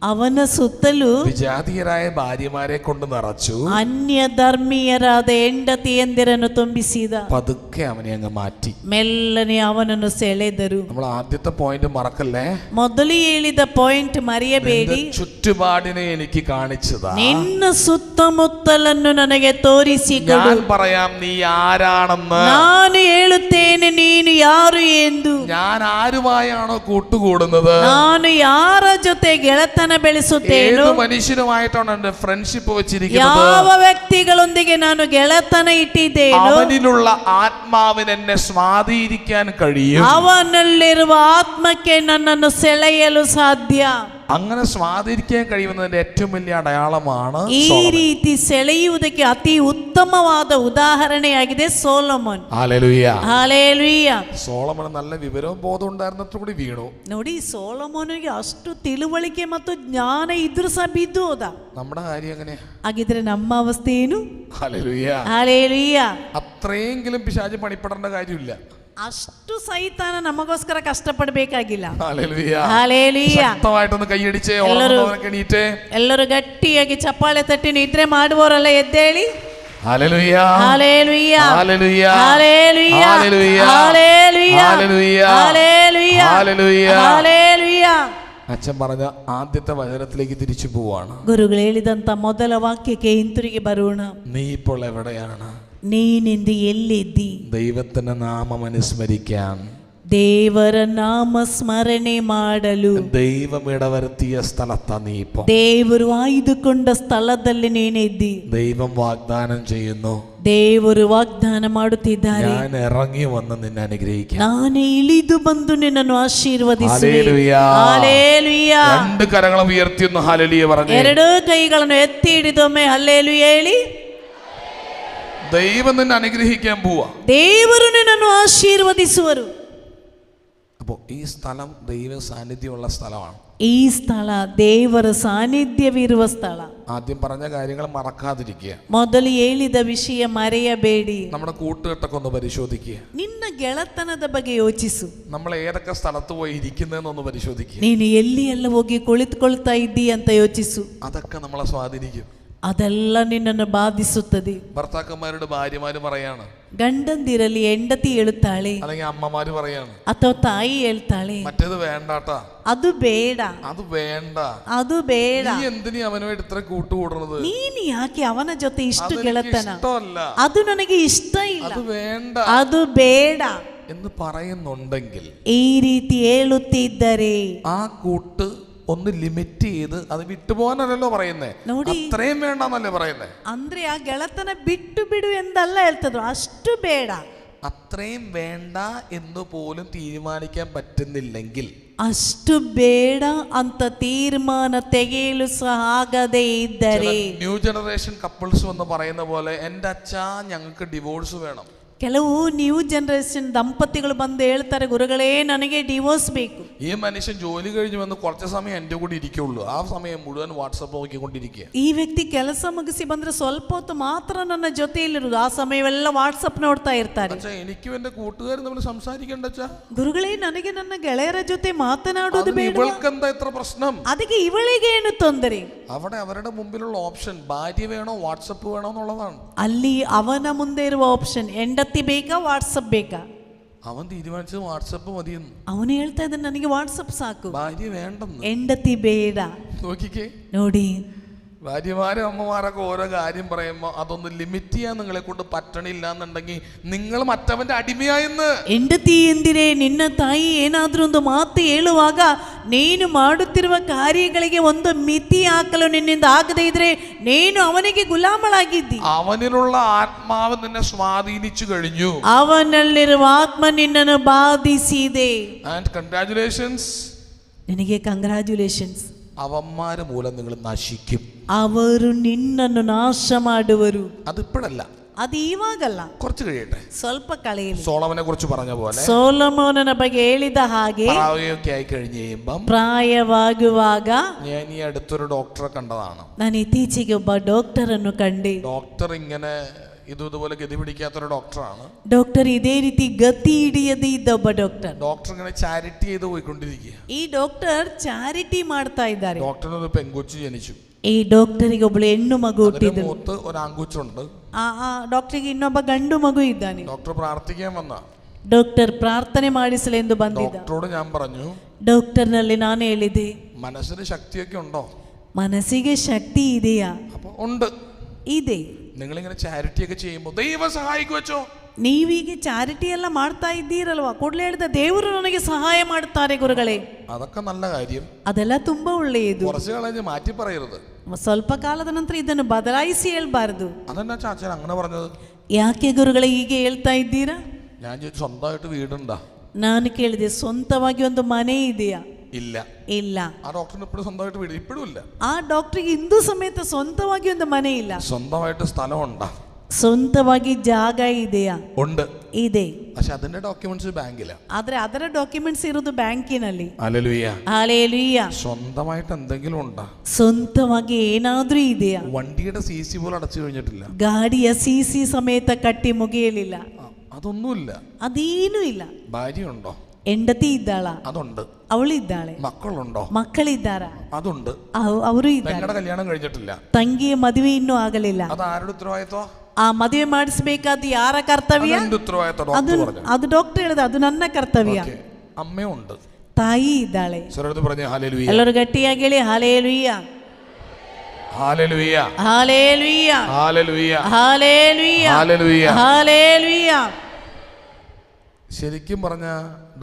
ಅವನ ಸುತ್ತಲೂ വിജാതീയരായ ഭാര്യമാരെ കൊണ്ട് നിറച്ചു, ಅನ್ಯ ಧರ್ಮೀಯರಾದ ಹೆಂಡತಿಯಂದಿರನ್ನು ತುಂಬಿಸಿದ. പതുക്കെ അവനെ അങ്ങ് മാറ്റി. ಮೆಲ್ಲನೆ ಅವನನ್ನು ಸೆಳೆದರು. നമ്മൾ ആദ്യത്തെ പോയിന്റ് മറക്കല്ലേ. ಮೊದಲು ಹೇಳಿದ ಪಾಯಿಂಟ್ ಮರೆಯಬೇಡಿ. ചുറ്റുപാടിനെ എനിക്ക് കാണിച്ചതാ, ನಿನ್ನ ಸುತ್ತಮುತ್ತಲನ್ನು ನನಗೆ ತೋರಿಸಿಕೊಡು. ഞാൻ പറയാം നീ ആരാണെന്ന്. ನಾನು ಹೇಳುತ್ತೇನೆ ನೀನು ಯಾರು ಎಂದು. ഞാൻ ആരുമായാണോ കൂട്ടുകൂടുന്നത്, ನಾನು ಯಾರ ಜೊತೆ ಗೆಳೆತನ ಬೆಳೆಸುತ್ತೇನೋ, ഏത് മനുഷ്യനുമായിട്ടാണ് എന്റെ ഫ്രണ്ട്ഷിപ്പ് വെച്ചിരിക്കുന്നത്, ಯಾವ ವ್ಯಕ್ತಿಗಳೊಂದಿಗೆ ನಾನು ಗೆಳೆತನ ಇಟ್ಟಿದ್ದೇನೋ അവനിലുള്ള ആത്മാവിന് എന്നെ സ്വാധീനിക്കാൻ കഴിയും. ಅವನಲ್ಲಿರುವ ಆತ್ಮಕ್ಕೆ ನನ್ನನ್ನು ಸೆಳೆಯಲು ಸಾಧ್ಯ. അങ്ങനെ സ്വാധീനിക്കാൻ കഴിയുന്നതിന്റെ ഏറ്റവും വലിയ അടയാളമാണ് ಈ ರೀತಿ ಸೆಳೆಯುವುದಕ್ಕೆ ಅತಿ ಉತ್ತಮವಾದ ಉದಾಹರಣೆಯಾಗಿದೆ ಸೊಲೊಮನ್. ഹല്ലേലൂയ. ಹಲ್ಲೆಲೂಯ. സോളമന് നല്ല വിവരവും ബോധം ഉണ്ടായിരുന്നതോടുകൂടി വീണു. ನೋಡಿ, ಸೊಲೊಮೋನಿಗೆ ಅಷ್ಟು ತಿಳುವಳಿಕೆ ಮತ್ತು ಜ್ಞಾನ ಇದ್ರೂ ಸಹ ಬಿದ್ದು ಹೋದ. നമ്മുടെ കാര്യം എങ്ങനെയാ? ಹಾಗಿದ್ರೆ ನಮ್ಮ ಅವಸ್ಥೆ ಏನು? ഹല്ലേലൂയ. ಹಲ್ಲೆಲೂಯ. അത്രയെങ്കിലും പിശാച് പണിപ്പെടേണ്ട കാര്യമില്ല. ಅಷ್ಟು ಸೈತಾನ ನಮಗೋಸ್ಕರ ಕಷ್ಟಪಡಬೇಕಾಗಿಲ್ಲ. ഹല്ലേലൂയ. ಹಲ್ಲೆಲೂಯ. ശക്തമായിട്ടൊന്ന് കൈയടിച്ചേ, ഉണർന്നവനൊക്കെ എണീറ്റേ. ಎಲ್ಲರೂ ಗಟ್ಟಿಯಾಗಿ ಚಪ್ಪಾಳೆ ತಟ್ಟಿ ನಿದ್ರೆ ಮಾಡುವವರೆಲ್ಲ ಎದ್ದೇಳಿ. ഹല്ലേലൂയ. Hallelujah. Hallelujah. Hallelujah. Hallelujah. Hallelujah. Hallelujah. Hallelujah. Hallelujah. ഹല്ലേലൂയ. അച്ഛൻ പറഞ്ഞ ആദ്യത്തെ വചനത്തിലേക്ക് തിരിച്ചു പോവാണ്. ಗುರುಗಳು ಹೇಳಿದಂತ ಮೊದಲ ವಾಕ್ಯಕ್ಕೆ ಹಿಂತಿರುಗಿ ಬರೋಣ. നീ ഇപ്പോൾ എവിടെയാണ്? ನೀನಿಂದು ಎಲ್ಲಿದ್ದಿ? ദൈവത്തിന്റെ നാമം അനുസ്മരിക്കാൻ, ದೇವರ ನಾಮ ಸ್ಮರಣೆ ಮಾಡಲು, ദൈവം ഇടവരുത്തിയ സ്ഥലത്താ നീ ഇപ്പോ. ದೇವರು ಆಯ್ದುಕೊಂಡ ಸ್ಥಳದಲ್ಲಿ ನೀನಿದ್ದಿ. ദൈവം വാഗ്ദാനം ചെയ്യുന്നു, ದೇವರು ವಾಗ್ದಾನ ಮಾಡುತ್ತಿದ್ದಾರೆ, ഞാൻ ഇറങ്ങി വന്ന് നിന്നെ അനുഗ്രഹിക്കാം. ನಾನೇ ಇಳಿದು ಬಂದು ನಿನ್ನನ್ನು ಆಶೀರ್ವದಿಸುವೆ. ഹല്ലേലൂയ. ಹಲ್ಲೆಲೂಯ. രണ്ട് കരങ്ങളും ഉയർത്തിയൊന്ന് ഹല്ലേലൂയ പറഞ്ഞു. ಎರಡೂ ಕೈಗಳನ್ನು ಎತ್ತಿ ಹಿಡಿದೊಮ್ಮೆ ಹಲ್ಲೆಲೂಯ ಹೇಳಿ. ദൈവം നിന്നെ അനുഗ്രഹിക്കാൻ പോവാ. ದೇವರು ನಿನ್ನನ್ನು ಆಶೀರ್ವದಿಸುವರು. അപ്പോൾ ഈ സ്ഥലം ദൈവ സാന്നിധ്യമുള്ള സ്ഥലമാണ്. ಈ ಸ್ಥಳ ದೇವರ ಸಾನ್ನಿಧ್ಯವಿರುವ ಸ್ಥಳ. ആദ്യം പറഞ്ഞ കാര്യങ്ങൾ മറക്കാതിരിക്കുക. ಮೊದಲು ಹೇಳಿದ ವಿಷಯ ಮರೆಯಬೇಡಿ. നമ്മുടെ കൂട്ടുകെട്ടൊക്കെ ഒന്ന് പരിശോധിക്കുക. ನಿನ್ನ ಗೆಳೆತನದ ಬಗ್ಗೆ ಯೋಚಿಸು. നമ്മൾ ഏതൊക്കെ സ്ഥലത്ത് പോയി ഇരിക്കുന്നതെന്നൊന്ന് പരിശോധിക്കുക. ನೀನು ಎಲ್ಲಿ ಎಲ್ಲ ಹೋಗಿ ಕುಳಿತುಕೊಳ್ತಾ ಇದ್ದೀ ಅಂತ ಯೋಚಿಸು. അതൊക്കെ നമ്മളെ സ്വാധീനിക്കും. ಅದೆಲ್ಲ ನಿನ್ನನ್ನು ಬಾಧಿಸುತ್ತದೆ. ഭർത്താക്കന്മാരുടെ ഭാര്യമാര് പറയാണ്, ಗಂಡಂದಿರಲಿ ಹೆಂಡತಿ ಹೇಳುತ್ತಾಳೆ, അല്ലെങ്കിൽ അമ്മമാര് പറയാണ്, ಅಥವಾ ತಾಯಿ ಹೇಳ್ತಾಳೆ, മറ്റേത് വേണ്ടാട്ടാ, ಅದು ಬೇಡ, അത് വേണ്ട, ಅದು ಬೇಡ. നീ എന്തിനീ അവനുമായിട്ട് ഇത്ര കൂട്ടുകൂടുന്നത്, ನೀನು ಯಾಕೆ ಅವನ ಜೊತೆ ಇಷ್ಟು അതെനിക്ക് ಗೆಳತನ, ഇഷ്ടമല്ല, ಅದು ನನಗೆ ಇಷ್ಟ ಇಲ್ಲ, അത് വേണ്ട ಅದು ಬೇಡ എന്ന് പറയുന്നുണ്ടെങ്കിൽ ಈ ರೀತಿ ಹೇಳುತ್ತಿದ್ದರೆ ആ കൂട്ട് ഒന്ന് ലിമിറ്റ് ചെയ്ത് അത് വിട്ടുപോകാനല്ലോ പറയുന്നേ, ನೋಡಿ, അത്രയും വേണ്ടെന്നല്ലേ പറയുന്നേ. ಅಂದ್ರೆ ಆ ಗೆಳತನ ಬಿಟ್ಟು ಬಿಡು ಎಂದಲ್ಲ ಹೇಳ್ತದ್ರು, ಅಷ್ಟು ಬೇಡ, അത്രയും വേണ്ട എന്ന് പോലും തീരുമാനിക്കാൻ പറ്റുന്നില്ലെങ്കിൽ, ಅಷ್ಟು ಬೇಡ ಅಂತ ತೀರ್ಮಾನ ತೆಗೆಯಲು ಸಹ ಆಗದೇ ಇದ್ದರೆ, ന്യൂ ജനറേഷൻ കപ്പിൾസ് എന്ന് പറയുന്ന പോലെ എൻ്റെ അച്ഛാ ഞങ്ങൾക്ക് ഡിവോഴ്സ് വേണം, ಕೆಲವು ನ್ಯೂ ಜನರೇಷನ್ ದಂಪತಿಗಳು ಬಂದು ಹೇಳ್ತಾರೆ, ಗುರುಗಳೇ ನನಗೆ ಡಿವೋರ್ಸ್ ಬೇಕು. ഈ മനുഷ്യൻ ജോലി കഴിഞ്ഞ് വന്ന് കുറച്ച് സമയം എൻ്റെ കൂടെ ഇരിക്കുള്ളൂ, ആ സമയം മുഴുവൻ വാട്സപ്പ് നോക്കിക്കൊണ്ടിരിക്കുക. ಈ ವ್ಯಕ್ತಿ ಕೆಲಸ ಮುಗಿಸಿ ಬಂದ್ರೆ ಸ್ವಲ್ಪ ಹೊತ್ತು ಮಾತ್ರ ನನ್ನ ಜೊತೆಯಲ್ಲಿರುವುದು, ಆ ಸಮಯವೆಲ್ಲ ವಾಟ್ಸಪ್ ನೋಡ್ತಾ ಇರ್ತಾರೆ. അച്ഛാ എനിക്കും എൻ്റെ കൂട്ടുകാരും തമ്മിൽ സംസാരിക്കണ്ട അച്ഛാ, ಗುರುಗಳೇ ನನಗೆ ನನ್ನ ಗೆಳೆಯರ ಜೊತೆ ಮಾತನಾಡುವುದು ಬೇಡ, ഇവൾക്ക് എന്താ ഇത്ര പ്രശ്നം, ಅದಕ್ಕೆ ಇವಳಿಗೆ ಏನು ತೊಂದರೆ. അവിടെ അവരുടെ മുമ്പിലുള്ള ഓപ്ഷൻ ഭാര്യ വേണോ വാട്സപ്പ് വേണോ എന്നുള്ളതാണ്. ಅಲ್ಲಿ ಅವನ ಮುಂದೆ ಇರುವ ಆಪ್ಷನ್ ಹೆಂಡತಿ ಬೇಕಾ ವಾಟ್ಸಪ್ ಬೇಕಾ, അവൻ തീരുമാനിച്ചത് വാട്സപ്പ് മതിയെന്ന്, ಅವನು ಹೇಳ್ತಾ ಇದ್ದಾನೆ ನನಗೆ ವಾಟ್ಸಪ್ ಸಾಕು, ഭാര്യ വേണ്ടെന്ന്. ಹೆಂಡತಿ ಬೇಡ. നോക്കിക്കേ, ನೋಡಿ, ഭാര്യമാരും അമ്മമാരൊക്കെ ഓരോ കാര്യം പറയുമ്പോൾ അതൊന്ന് ലിമിറ്റ് ചെയ്യാൻ നിങ്ങളെ കൊണ്ട് പറ്റണില്ല എന്നുണ്ടെങ്കിൽ നിങ്ങൾ മറ്റവന്റെ അടിമയായെന്ന്. ಹೆಂಡತಿ ಎಂದಿರೆ ನಿನ್ನ ತಾಯಿ ಏನಾದ್ರೂ ಒಂದು ಮಾತು ಹೇಳುವಾಗ ನೀನು ಮಾಡುತ್ತಿರುವ ಕಾರ್ಯಗಳಿಗೆ ಒಂದು ಮಿತಿ ಹಾಕಲು ನಿನ್ನಿಂದ ಆಗದೇ ಇದ್ರೆ ನೀನು ಅವನಿಗೆ ಗುಲಾಮಳಾಗಿದ್ದಿ. അവനിലുള്ള ആത്മാവ് നിന്നെ സ്വാധീനിച്ചു കഴിഞ്ഞു. ಅವನಲ್ಲಿರುವ ಆತ್ಮ ನಿನ್ನನ್ನು ಬಾಧಿಸಿದೆ. ആൻഡ് കൺഗ്രാറ്റുലേഷൻസ്, ನಿನಗೆ ಕಂಗ್ರಾಚ್ಯುಲೇಷನ್ಸ್. അവന്മാര് മൂലം നിങ്ങൾ നശിക്കും. ಅವರು ನಿನ್ನನ್ನು ನಾಶ ಮಾಡುವರು. അതിപ്പോഴല്ല, ಅದು ಇವಾಗಲ್ಲ, കുറച്ച് കഴിയട്ടെ. ಸ್ವಲ್ಪ ಕಳೆಯಲಿ. സോളമനെ കുറിച്ച് പറഞ്ഞ പോലെ ಸೊಲೊಮೋನನ ಬಗ್ಗೆ ಹೇಳಿದ ಹಾಗೆ പ്രായമൊക്കെ ആയി കഴിഞ്ഞ് കഴിയുമ്പം ಪ್ರಾಯವಾಗುವಾಗ ഞാൻ ഈ അടുത്തൊരു ഡോക്ടറെ കണ്ടതാണ്. ನಾನು ಇತ್ತೀಚೆಗೆ ಒಬ್ಬ ಡಾಕ್ಟರ್ ಅನ್ನು ಕಂಡೆ. ഡോക്ടർ ഇങ്ങനെ ഇതുപോലെ ഗതി പിടിക്കാത്തൊരു ഡോക്ടറാണ്. ಡಾಕ್ಟರ್ ಇದೇ ರೀತಿ ಗತಿ ಹಿಡಿಯದೇ ಇದ್ದ ಒಬ್ಬ ಡಾಕ್ಟರ್. ഡോക്ടർ ഇങ്ങനെ ചാരിറ്റി ചെയ്ത് പോയിക്കൊണ്ടിരിക്കുക. ಈ ಡಾಕ್ಟರ್ ಚಾರಿಟಿ ಮಾಡ್ತಾ ಇದ್ದಾರೆ. ഡോക്ടറിന് ഒരു പെൺകൊച്ചു ജനിച്ചു. ಈ ಡಾಕ್ಟರಿಗೆ ಒಬ್ಬಳು ಹೆಣ್ಣು ಮಗು ಹುಟ್ಟಿದ್ರು. മൂത്ത് ഒരു ആൺകൊച്ചുണ്ട്. ಆ ಡಾಕ್ಟರಿಗೆ ಇನ್ನೊಬ್ಬ ಗಂಡು ಮಗು ಇದ್ದಾನೆ. ഡോക്ടർ പ്രാർത്ഥിക്കാൻ വന്ന ಡಾಕ್ಟರ್ ಪ್ರಾರ್ಥನೆ ಮಾಡಿಸಲೆಂದು ಬಂದಿದ್ದ. ഡോക്ടറോട് ഞാൻ പറഞ്ഞു, ಡಾಕ್ಟರ್ನಲ್ಲಿ ನಾನು ಹೇಳಿದೆ, മനസ്സിന് ശക്തിയൊക്കെ ഉണ്ടോ? ಮನಸ್ಸಿಗೆ ಶಕ್ತಿ ಇದೆಯಾ? അപ്പൊ ഉണ്ട്. ಇದೆ. നിങ്ങളിങ്ങനെ ചാരിറ്റി ഒക്കെ ചെയ്യുമ്പോൾ ദൈവം സഹായിക്കു വെച്ചോ. ನೀವೀಗ ಚಾರಿಟಿ ಎಲ್ಲ ಮಾಡ್ತಾ ಇದ್ದೀರಲ್ವಾ, ಕೂಡಲೇ ಹೇಳಿದ ದೇವರು ನನಗೆ ಸಹಾಯ ಮಾಡ್ತಾರೆ ಗುರುಗಳೇ. അതൊക്കെ നല്ല കാര്യം. ಅದೆಲ್ಲ ತುಂಬಾ ಒಳ್ಳೆಯದು. കുറച്ച് കളഞ്ഞ് മാറ്റി പറയരുത്. ಸ್ವಲ್ಪ ಕಾಲದ ನಂತರ ಇದನ್ನು ಬದಲಾಯಿಸಿ ಹೇಳ್ಬಾರ್ದು. അതെന്നാ ചാച്ചൻ അങ്ങനെ പറഞ്ഞത്? ಯಾಕೆ ಗುರುಗಳೇ ಹೀಗೆ ಹೇಳ್ತಾ ಇದ್ದೀರಾ? ഞാൻ സ്വന്തമായിട്ട് വീടുണ്ടാ? ನಾನು ಕೇಳಿದೆ, ಸ್ವಂತವಾಗಿ ಒಂದು ಮನೆ ಇದೆಯಾ? ഇല്ല. ಇಲ್ಲ. ആ ഡോക്ടറിന് ഇപ്പോഴും സ്വന്തമായിട്ട് വീട് ഇപ്പോഴും ഇല്ല. ಆ ಡಾಕ್ಟರ್ಗೆ ಇಂದು ಸಮೇತ ಸ್ವಂತವಾಗಿ ಒಂದು ಮನೆ ಇಲ್ಲ. സ്വന്തമായിട്ട് സ്ഥലം ഉണ്ടാ? ಸ್ವಂತವಾಗಿ ಜಾಗ ಇದೆಯಾ? ഉണ്ട്. ಇದೆ. പക്ഷെ അതിന്റെ ഡോക്യുമെന്റ്സ് ബാങ്കില. ಆದ್ರೆ ಅದರ ಡಾಕ್ಯುಮೆಂಟ್ಸ್ ಇರೋದು ಬ್ಯಾಂಕಿನಲ್ಲಿ. ഹല്ലേലൂയ. ഹല്ലേലൂയ. സ്വന്തമായിട്ട് എന്തെങ്കിലും ഉണ്ടാ? ಸ್ವಂತವಾಗಿ ಏನಾದ್ರೂ ಇದೆಯಾ? വണ്ടിയുടെ CC പോലും അടച്ചു കഴിഞ്ഞിട്ടില്ല. ಗಾಡಿಯ CC ಸಮೇತ ಕಟ್ಟಿ ಮುಗಿಯಲಿಲ್ಲ. അതൊന്നുമില്ല. ಅದೇನೂ ಇಲ್ಲ. ഭാര്യ ഉണ്ടോ? ಹೆಂಡತಿ ಇದ್ದಾಳ? അതുണ്ട്. ಅವಳಿದ್ದಾಳೆ. മക്കളുണ്ടോ? ಮಕ್ಕಳಿದ್ದಾರ? അതുണ്ട്. ಅವರು ಇದ್ದಾರೆ. പെങ്ങളുടെ കല്യാണം കഴിഞ്ഞിട്ടില്ല. ತಂಗಿಯ ಮದುವೆ ಇನ್ನೂ ಆಗಲಿಲ್ಲ. അത് ആരുടെ ഉത്തരവാദിത്വം? ಆ ಮದುವೆ ಮಾಡಿಸಬೇಕಾದ ಯಾರ ಕರ್ತವ್ಯ? ಅದು ಡಾಕ್ಟರ್ ಹೇಳಿದ, ಅದು ನನ್ನ ಕರ್ತವ್ಯ. അമ്മയുണ്ട്. ತಾಯಿ ಇದ್ದಾಳೆ. ഹല്ലേലൂയ. ಎಲ್ಲರೂ ಗಟ್ಟಿಯಾಗಿ ಹೇಳಿ hallelujah. Hallelujah. Hallelujah. Hallelujah. Hallelujah. Hallelujah. Hallelujah. ശരിക്കും പറഞ്ഞ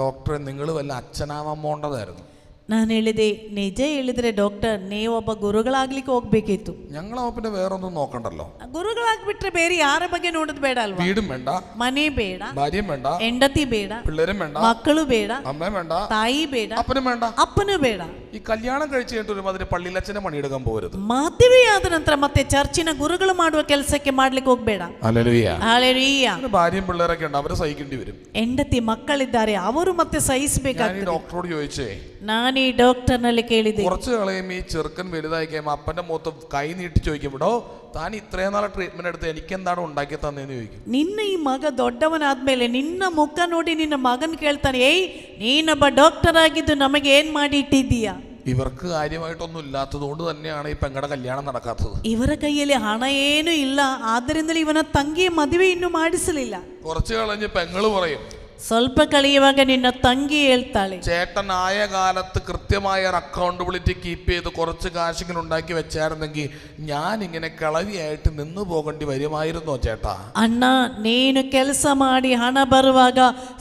ഡോക്ടറെ നിങ്ങൾ വല്ല അച്ഛനാവാൻ പോണ്ടതായിരുന്നു. ನಾನು ಹೇಳಿದೆ, ನಿಜ ಹೇಳಿದ್ರೆ ಡಾಕ್ಟರ್ ನೀವೊಬ್ಬ ಗುರುಗಳಾಗ್ಲಿಕ್ಕೆ ಹೋಗ್ಬೇಕಿತ್ತು. ഞങ്ങളാവുമ്പോ പിന്നെ വേറൊന്നും നോക്കണ്ടല്ലോ. ಗುರುಗಳಾಗ್ಬಿಟ್ರೆ ಬೇರೆ ಯಾರ ಬಗ್ಗೆ ನೋಡೋದು ಬೇಡ ಅಲ್ವಾ? വീടും വേണ്ട, ಮನೆ ಬೇಡ, ഭാര്യയും വേണ്ട, ಹೆಂಡತಿ ಬೇಡ, പിള്ളേരും വേണ്ട, ಮಕ್ಕಳು ಬೇಡ, അമ്മയും വേണ്ട, ತಾಯಿ ಬೇಡ, അപ്പനും വേണ്ട, ಅಪ್ಪನೂ ಬೇಡ. ഈ കല്യാണം കഴിച്ച് കഴിഞ്ഞിട്ട് ഒരുമാതിരി പള്ളിയിലച്ഛനെ പണിയെടുക്കാൻ പോകരുത്. ಮದುವೆಯಾದ ನಂತರ ಮತ್ತೆ ಚರ್ಚಿನ ಗುರುಗಳು ಮಾಡುವ ಕೆಲಸಕ್ಕೆ ಮಾಡ್ಲಿಕ್ಕೆ ಹೋಗ್ಬೇಡ. ഹല്ലേലൂയ. ಹಲ್ಲೆಲೂಯ. ഭാര്യയും പിള്ളേരൊക്കെ ഉണ്ട്, അവരെ സഹിക്കേണ്ടി വരും. ಹೆಂಡತಿ ಮಕ್ಕಳಿದ್ದಾರೆ, ಅವರು ಮತ್ತೆ ഞാൻ ഈ ಸಹಿಸಬೇಕಾಗ್ತದೆ. ഡോക്ടറോട് ചോദിച്ചേ, ನಾನು ಈ ಡಾಕ್ಟರ್ನಲ್ಲಿ ಕೇಳಿದೆ, കുറച്ച് കളയും ഈ ചെറുക്കൻ വലുതായി കഴിയുമ്പോൾ അപ്പന്റെ മുഖത്ത് കൈ നീട്ടി ചോദിക്കുമ്പോഴോ താൻ ഇത്രയും നാളെ ട്രീറ്റ്മെന്റ് എടുത്ത് എനിക്ക് എന്താണ് ഉണ്ടാക്കി തന്നേന്ന് ചോദിക്കും. ನಿನ್ನ ಈ ಮಗ ದೊಡ್ಡವನಾದ್ಮೇಲೆ ನಿನ್ನ ಮುಖ ನೋಡಿ ನಿನ್ನ ಮಗನ್ ಕೇಳ್ತಾನೆ, ಏಯ್ ನೀನೊಬ್ಬ ಡಾಕ್ಟರ್ ಆಗಿದ್ದು ನಮಗೆ ಏನ್ ಮಾಡಿ ಇಟ್ಟಿದ್ದೀಯಾ? ഇവർക്ക് കാര്യമായിട്ടൊന്നും ഇല്ലാത്തത് കൊണ്ട് തന്നെയാണ് ഈ പെങ്ങളുടെ കല്യാണം നടക്കാത്തത്. ಇವರ ಕೈಯಲ್ಲಿ ಹಣ ಏನೂ ಇಲ್ಲ, ಆದ್ದರಿಂದಲೇ ಇವನ ತಂಗಿಯ ಮದುವೆ ಇನ್ನೂ ಮಾಡಿಸಲಿಲ್ಲ. കുറച്ച് കളഞ്ഞ് പെങ്ങള് പറയും, ಸ್ವಲ್ಪ ಕಳೆಯುವಾಗ ನಿನ್ನ ತಂಗಿ ಹೇಳ್ತಾಳೆ, ചേട്ടനായ കാലത്ത് കൃത്യമായ ഒരു അക്കൗണ്ടബിലിറ്റി കീപ്പ് ചെയ്ത് കുറച്ച് കാശിങ്ങനെ ഉണ്ടാക്കി വെച്ചായിരുന്നെങ്കിൽ ഞാൻ ഇങ്ങനെ കിളവിയായിട്ട് നിന്ന് പോകേണ്ടി വരുമായിരുന്നോ ചേട്ടാ? ಅಣ್ಣ ನೀನು ಕೆಲಸ ಮಾಡಿ ಹಣ ಬರುವಾಗ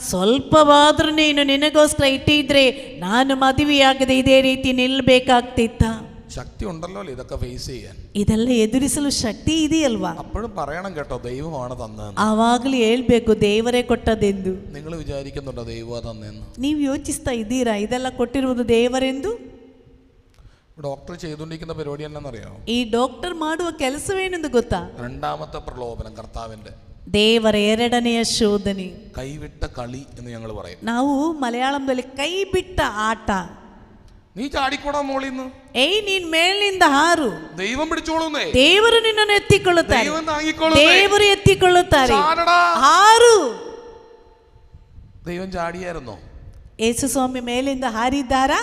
ಸ್ವಲ್ಪವಾದ್ರೂ ನೀನು ನಿನಗೋಸ್ಕರ ಇಟ್ಟಿದ್ರೆ ನಾನು ಮದುವೆಯಾಗದೆ ಇದೇ ರೀತಿ ನಿಲ್ಬೇಕಾಗ್ತಿತ್ತ. ശക്തി ഉണ്ടല്ലോ ഇതൊക്കെ ഫേസ് ചെയ്യാൻ. ಇದೆಲ್ಲ ಎದುರಿಸಲು ಶಕ್ತಿ ಇದೆಯಲ್ವಾ? അപ്പോഴും പറയണം കേട്ടോ, ദൈവമാണ് തന്നതെന്ന്. ಆವಾಗಲೂ ಹೇಳ್ಬೇಕು ದೇವರೇ ಕೊಟ್ಟದೆಂದು. നിങ്ങൾ വിചാരിക്കുന്നുണ്ടോ ദൈവം തന്നെന്ന്? ನೀವು ಯೋಚಿಸ್ತಾ ಇದ್ದೀರಾ ಇದೆಲ್ಲ ಕೊಟ್ಟಿರುವುದು ದೇವರೆಂದು? ഡോക്ടർ ചെയ്തുകൊണ്ടിരിക്കുന്ന പരിപാടി എന്നാണെന്നറിയാമോ? ಈ ಡಾಕ್ಟರ್ ಮಾಡುವ ಕೆಲಸವೇನೆಂದು ಗೊತ್ತಾ? രണ്ടാമത്തെ പ്രലോഭനം കർത്താവിന്റെ, ದೇವರ ಎರಡನೆಯ ಶೋಧನೆ. കൈവിട്ട കളി എന്ന് ഞങ്ങൾ പറയും. ನಾವು ಮಲಯಾಳಂದಲ್ಲಿ ಕೈ ಬಿಟ್ಟ ಆಟ. നീ ചാടിക്കൂടാ മോളിന്ന്, ಏಯ್ ನೀನ್ ಮೇಲಿನಿಂದ ಹಾರು, ദൈവം പിടിച്ചോളൂന്നേ, ದೇವರು ನಿನ್ನನ್ನು ಎತ್ತಿಕೊಳ್ಳುತ್ತಾರೆ, ദൈവം താങ്ങിക്കോളൂന്നേ, ದೇವರು ಎತ್ತಿಕೊಳ್ಳುತ್ತಾರೆ. ചാടടാ. ಹಾರು. ദൈവം ചാടിയായിരുന്നോ? ಯೇಸು ಸ್ವಾಮಿ ಮೇಲಿಂದ ಹಾರಿದ್ದಾರಾ?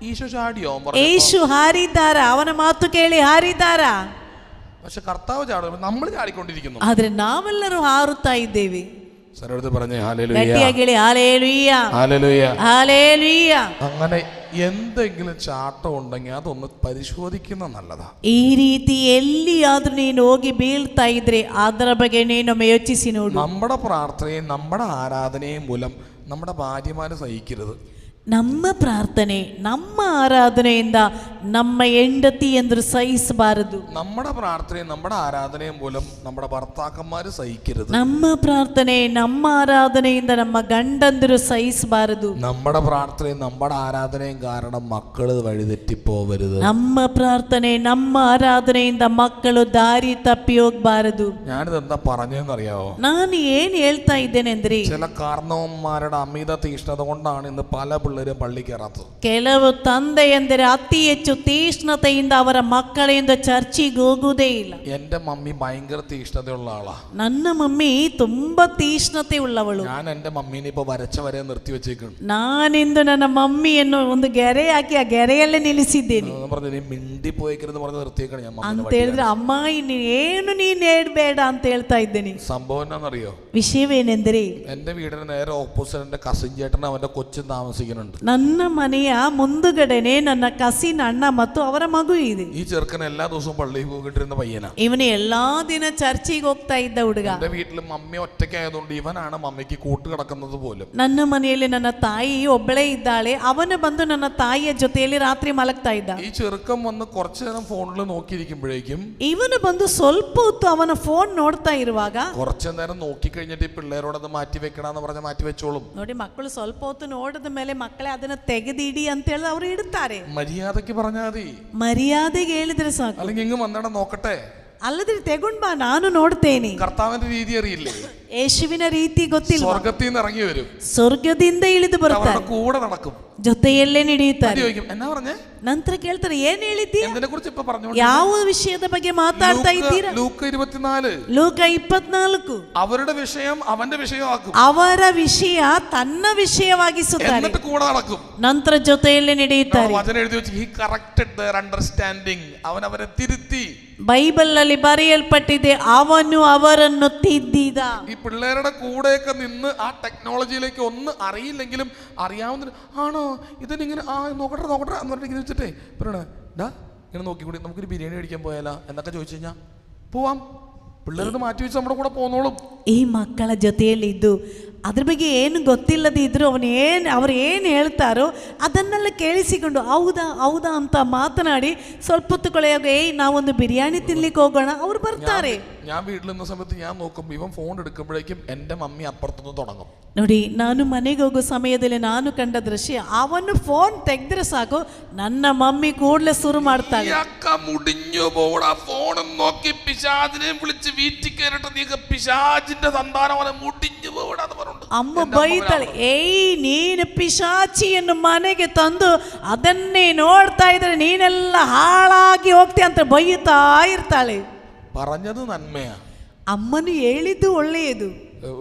ഈശോ ചാടിയോ? ಯೇಸು ಹಾರಿದ್ದಾರ, ಅವನ ಮಾತು ಕೇಳಿ ಹಾರಿದ್ದಾರ. പക്ഷെ കർത്താവ് ചാടും, നമ്മൾ ചാടിക്കൊണ്ടിരിക്കുന്നു. ಆದ್ರೆ ನಾವೆಲ್ಲರೂ ಹಾರುತ್ತಾ ಇದ್ದೇವೆ. സരടുത്ത് പറഞ്ഞേ ഹല്ലേലൂയ, ಗಟ್ಟಿಯಾಗಿ ಹೇಳಿ ಹಲ್ಲೆಲೂಯ, ഹല്ലേലൂയ, ಹಲ್ಲೆಲೂಯ. അങ്ങനെ എന്തെങ്കിലും ചാട്ടം ഉണ്ടെങ്കിൽ അതൊന്ന് പരിശോധിക്കുന്ന നല്ലതാ. ಈ ರೀತಿ ಎಲ್ಲಿಯಾದ್ರೂ ನೀನು ಹೋಗಿ ಬೀಳ್ತಾ ಇದ್ರೆ ಅದರ ಬಗ್ಗೆ ನೀನೊಮ್ಮೆ ಯೋಚಿಸಿ ನೋಡು. നമ്മുടെ പ്രാർത്ഥനയും നമ്മുടെ ആരാധനയും മൂലം നമ്മുടെ ഭാര്യമാര് സഹിക്കരുത്. ನಮ್ಮ ಪ್ರಾರ್ಥನೆ ನಮ್ಮ ಆರಾಧನೆಯಿಂದ ನಮ್ಮ ಹೆಂಡತಿ ಎಂದ್ರು ಸಹಿಸಬಾರದು. നമ്മുടെ പ്രാർത്ഥനയും നമ്മുടെ ആരാധനയും മൂലം നമ്മുടെ ഭർത്താക്കന്മാര് സഹിക്കരുത്. ನಮ್ಮ ಪ್ರಾರ್ಥನೆ ನಮ್ಮ ಆರಾಧನೆಯಿಂದ ನಮ್ಮ ಗಂಡಂದಿರು ಸಹಿಸಬಾರದು. നമ്മുടെ പ്രാർത്ഥനയും നമ്മുടെ ആരാധനയും കാരണം മക്കള് വഴിതെറ്റിപ്പോവരുത്. ನಮ್ಮ ಪ್ರಾರ್ಥನೆ ನಮ್ಮ ಆರಾಧನೆಯಿಂದ ಮಕ್ಕಳು ದಾರಿ ತಪ್ಪಿ ಹೋಗಬಾರದು. ഞാനിത് എന്താ പറഞ്ഞതെന്നറിയാവോ? ನಾನು ಏನ್ ಹೇಳ್ತಾ ಇದ್ದೇನೆಂದ್ರೆ, ചില കാരണവന്മാരുടെ അമിത തീഷ്ണത കൊണ്ടാണ് ഇന്ന് പല പിള്ളേരും പള്ളി കയറാത്തത്. ಕೆಲವು ತಂದೆಯಂದರೆ ಅತಿ ಹೆಚ್ಚು ತೀಕ್ಷ್ಣತೆಯಿಂದ ಅವರ ಮಕ್ಕಳಿಂದ ಚರ್ಚಿಗೆ ಹೋಗುವುದೇ ಇಲ್ಲ. എന്റെ മമ്മി ഭയങ്കര തീഷ്ണതയുള്ള ആളാ. ನನ್ನ ಮಮ್ಮಿ ತುಂಬಾ ತೀಕ್ಷ್ಣತೆ ಉಳ್ಳವಳು. ഞാൻ എന്റെ മമ്മീനെ ഇപ്പൊ വരച്ച വരെ നിർത്തി വെച്ചേക്കുന്നു. ನಾನಿಂದು ನನ್ನ ಮಮ್ಮಿಯನ್ನು ಒಂದು ಗೆರೆ ಹಾಕಿ ಆ ಗೆರೆಯಲ್ಲೇ ನಿಲ್ಲಿಸಿದ್ದೇನೆ. പറഞ്ഞു നീ മിണ്ടി പോയിക്കരുന്ന് പറഞ്ഞ് നിർത്തിയേക്കാണ് ഞാൻ ಅಂತ ಹೇಳಿದ್ರೆ ಅಮ್ಮ ನೀನು ಹೇಳ್ಬೇಡ ಅಂತ ಹೇಳ್ತಾ ಇದ್ದೇನೆ. സംഭവം എന്നാന്നറിയോ? ವಿಷಯವೇನೆಂದರೆ, എന്റെ വീടിന് നേരെ ഓപ്പോസിറ്റ് എന്റെ കസിൻ ചേട്ടനും അവന്റെ കൊച്ചും താമസിക്കുന്നുണ്ട്. ನನ್ನ ಮನೆಯ ಮುಂದುಗಡೆನೆ ನನ್ನ ಕಸಿನ್ ಅಣ್ಣ ಮತ್ತು ಅವರ ಮಗು ಇದೆ. ഈ ചെറുക്കൻ എല്ലാ ദിവസവും പള്ളിയിൽ പോയിട്ടിരുന്ന പയ്യനാ. ಇವನು ಎಲ್ಲಾ ದಿನ ಚರ್ಚಿಗೆ ಹೋಗ್ತಾ ಇದ್ದ ಹುಡುಗ. എന്റെ വീട്ടിൽ മമ്മി ഒറ്റയ്ക്കായതുകൊണ്ട് ഇവനാണ് മമ്മിക്ക് കൂട്ട് കിടക്കുന്നത് പോലും. ನನ್ನ ಮನೆಯಲ್ಲಿ ನನ್ನ ತಾಯಿ ಒಬ್ಬಳೇ ಇದ್ದಾಳೆ, ಅವನು ಬಂದು ನನ್ನ ತಾಯಿಯ ಜೊತೆಯಲ್ಲಿ ರಾತ್ರಿ ಮಲಗ್ತಾ ಇದ್ದ. ഈ ചെറുക്കൻ വന്ന് കുറച്ചു നേരം ഫോണിൽ നോക്കിയിരിക്കുമ്പോഴേക്കും ಇವನು ಬಂದು ಸ್ವಲ್ಪ ಹೊತ್ತು ಅವನ ಫೋನ್ ನೋಡ್ತಾ ಇರುವಾಗ, കുറച്ചു നേരം നോക്കിക്കഴിഞ്ഞിട്ട് ഈ പിള്ളേരോടത് മാറ്റി വെക്കണമെന്ന് പറഞ്ഞ് മാറ്റി വെച്ചോളും. ನೋಡಿ ಮಕ್ಕಳು ಸ್ವಲ್ಪ ಹೊತ್ತು ನೋಡಿದ ಮೇಲೆ ಮಕ್ಕಳೇ ಅದನ್ನ ತೆಗೆದಿಡಿ ಅಂತ ಹೇಳಿ ಅವರು ಇಡ್ತಾರೆ. മര്യാദക്ക് പറഞ്ഞാൽ മതി, ಮರ್ಯಾದೆಗೆ ಹೇಳಿದ್ರೆ ಸಾಕು. അല്ലെങ്കിൽ ഇങ്ങ് വന്നിട നോക്കട്ടെ. ಅಲ್ಲದ್ರೆ ತೆಗೊಂಡ್ ಬಾ, ನಾನು ನೋಡ್ತೇನೆ. കർത്താവിന്റെ രീതി അറിയില്ലേ? ಯೇಸುವಿನ ರೀತಿ ಗೊತ್ತಿಲ್ಲ. സ്വർഗത്തിൽ നിന്ന് ഇറങ്ങി വരും, ಸ್ವರ್ಗದಿಂದ ಇಳಿದು ಬರ್ತಾರೆ, അവരുടെ കൂടെ നടക്കും, ಜೊತೆಯಲ್ಲೇ ನಡೆಯುತ್ತಾರೆ. ചോദിക്കും എന്നാ പറഞ്ഞേ, ನಂತರ ಕೇಳ್ತಾರೆ ಏನ್ ಹೇಳಿದ್ದೀಯ, എന്തിനെ കുറിച്ച് ഇപ്പൊ പറഞ്ഞു? ಯಾವ ವಿಷಯದ ಬಗ್ಗೆ ಮಾತಾಡ್ತಾ ಇದ್ದೀರಾ? ലൂക്ക 24 ಲೂಕ 24. അവരുടെ വിഷയം അവന്റെ വിഷയമാക്കും, ಅವರ ವಿಷಯ ತನ್ನ ವಿಷಯವಾಗಿಸುತ್ತಾರೆ, എന്നിട്ട് കൂടെ നടക്കും, ನಂತರ ಜೊತೆಯಲ್ಲೇ ನಡೆಯುತ್ತಾರೆ. വചനം എഴുതി വെച്ച് ഹി കറക്റ്റഡ് their അണ്ടർസ്റ്റാൻഡിങ്, അവൻ അവരെ തിരുത്തി. ಬೈಬಲ್ ನಲ್ಲಿ ಬರೆಯಲ್ಪಟ್ಟಿದೆ, ಅವನು ಅವರನ್ನು ತಿದ್ದಿದ. ഈ പിള്ളേരുടെ കൂടെയൊക്കെ നിന്ന് ആ ടെക്നോളജിയിലേക്ക് ഒന്ന് അറിയില്ലെങ്കിലും അറിയാവുന്ന ആണോ ഇതിനിങ്ങനെ ആ നോക്കട്ടെ നോക്കട്ടെ എന്ന് പറഞ്ഞിട്ട് ഇങ്ങനെ വെച്ചിട്ടേ പറയണേ ഡാ ഇങ്ങനെ നോക്കിക്കൂടി നമുക്കൊരു ബിരിയാണി കഴിക്കാൻ പോയാലോ എന്നൊക്കെ ചോദിച്ചു കഴിഞ്ഞാൽ പോവാം. പിള്ളേരത് മാറ്റി വെച്ച് നമ്മുടെ കൂടെ പോന്നോളും. ಈ ಮಕ್ಕಳ ಜೊತೆಯಲ್ಲಿ ಇದ್ದು ಅದ್ರ ಬಗ್ಗೆ ಏನು ಗೊತ್ತಿಲ್ಲದೆ ಇದ್ರು ಅವ್ರು ಏನು ಹೇಳ್ತಾರೋ ಅದನ್ನೆಲ್ಲ ಕೇಳಿಸಿಕೊಂಡು ಹೌದಾ ಹೌದಾ ಅಂತ ಮಾತನಾಡಿ ಸ್ವಲ್ಪ ಹೊತ್ತು ಕೊಳೆಯಾಗ ನಾವೊಂದು ಬಿರಿಯಾನಿ ತಿನ್ಲಿಕ್ಕೆ ಹೋಗೋಣ, ಅವ್ರು ಬರ್ತಾರೆ. ഞാൻ വീട്ടിൽ നിന്ന സമയത്ത് ഞാൻ നോക്കുമ്പോൾ ഇവൻ ഫോൺ എടുക്കുമ്പോഴേക്കും എൻ്റെ മമ്മി അപ്പുറത്തുനിന്ന് തുടങ്ങും. ನೋಡಿ, ನಾನು ಮನೆಗೆ ಹೋಗೋ ಸಮಯದಲ್ಲಿ ನಾನು ಕಂಡ ದೃಶ್ಯ, ಅವನು ಫೋನ್ ತೆಗೆದ್ರೆ ಸಾಕು ನನ್ನ ಮಮ್ಮಿ ಕೂಡಲೇ ಶುರು ಮಾಡ್ತಾಳೆ. മുടിഞ്ഞു പോടാ ഫോണും നോക്കി പിശാചിനെ വിളിച്ച് വീട്ടിൽ കയറിട്ട് നീ പിശാചിന്റെ സന്താനം മുടിഞ്ഞു പോടാന്ന് പറഞ്ഞു. ಅಮ್ಮ ಬೈತಾಳೆ, ನೀನು ಪಿಶಾಚಿಯನ್ನು ಮನೆಗೆ ತಂದು ಅದನ್ನೇ ನೋಡ್ತಾ ಇದ್ರೆ ನೀನೆಲ್ಲ ಹಾಳಾಗಿ ಹೋಗ್ತೀಯ ಅಂತ ಬೈಯುತ್ತಾ ಇರ್ತಾಳೆ. പറഞ്ഞത് നന്മയാ, ಅಮ್ಮನು ಹೇಳಿದ್ದು ಒಳ್ಳೆಯದು.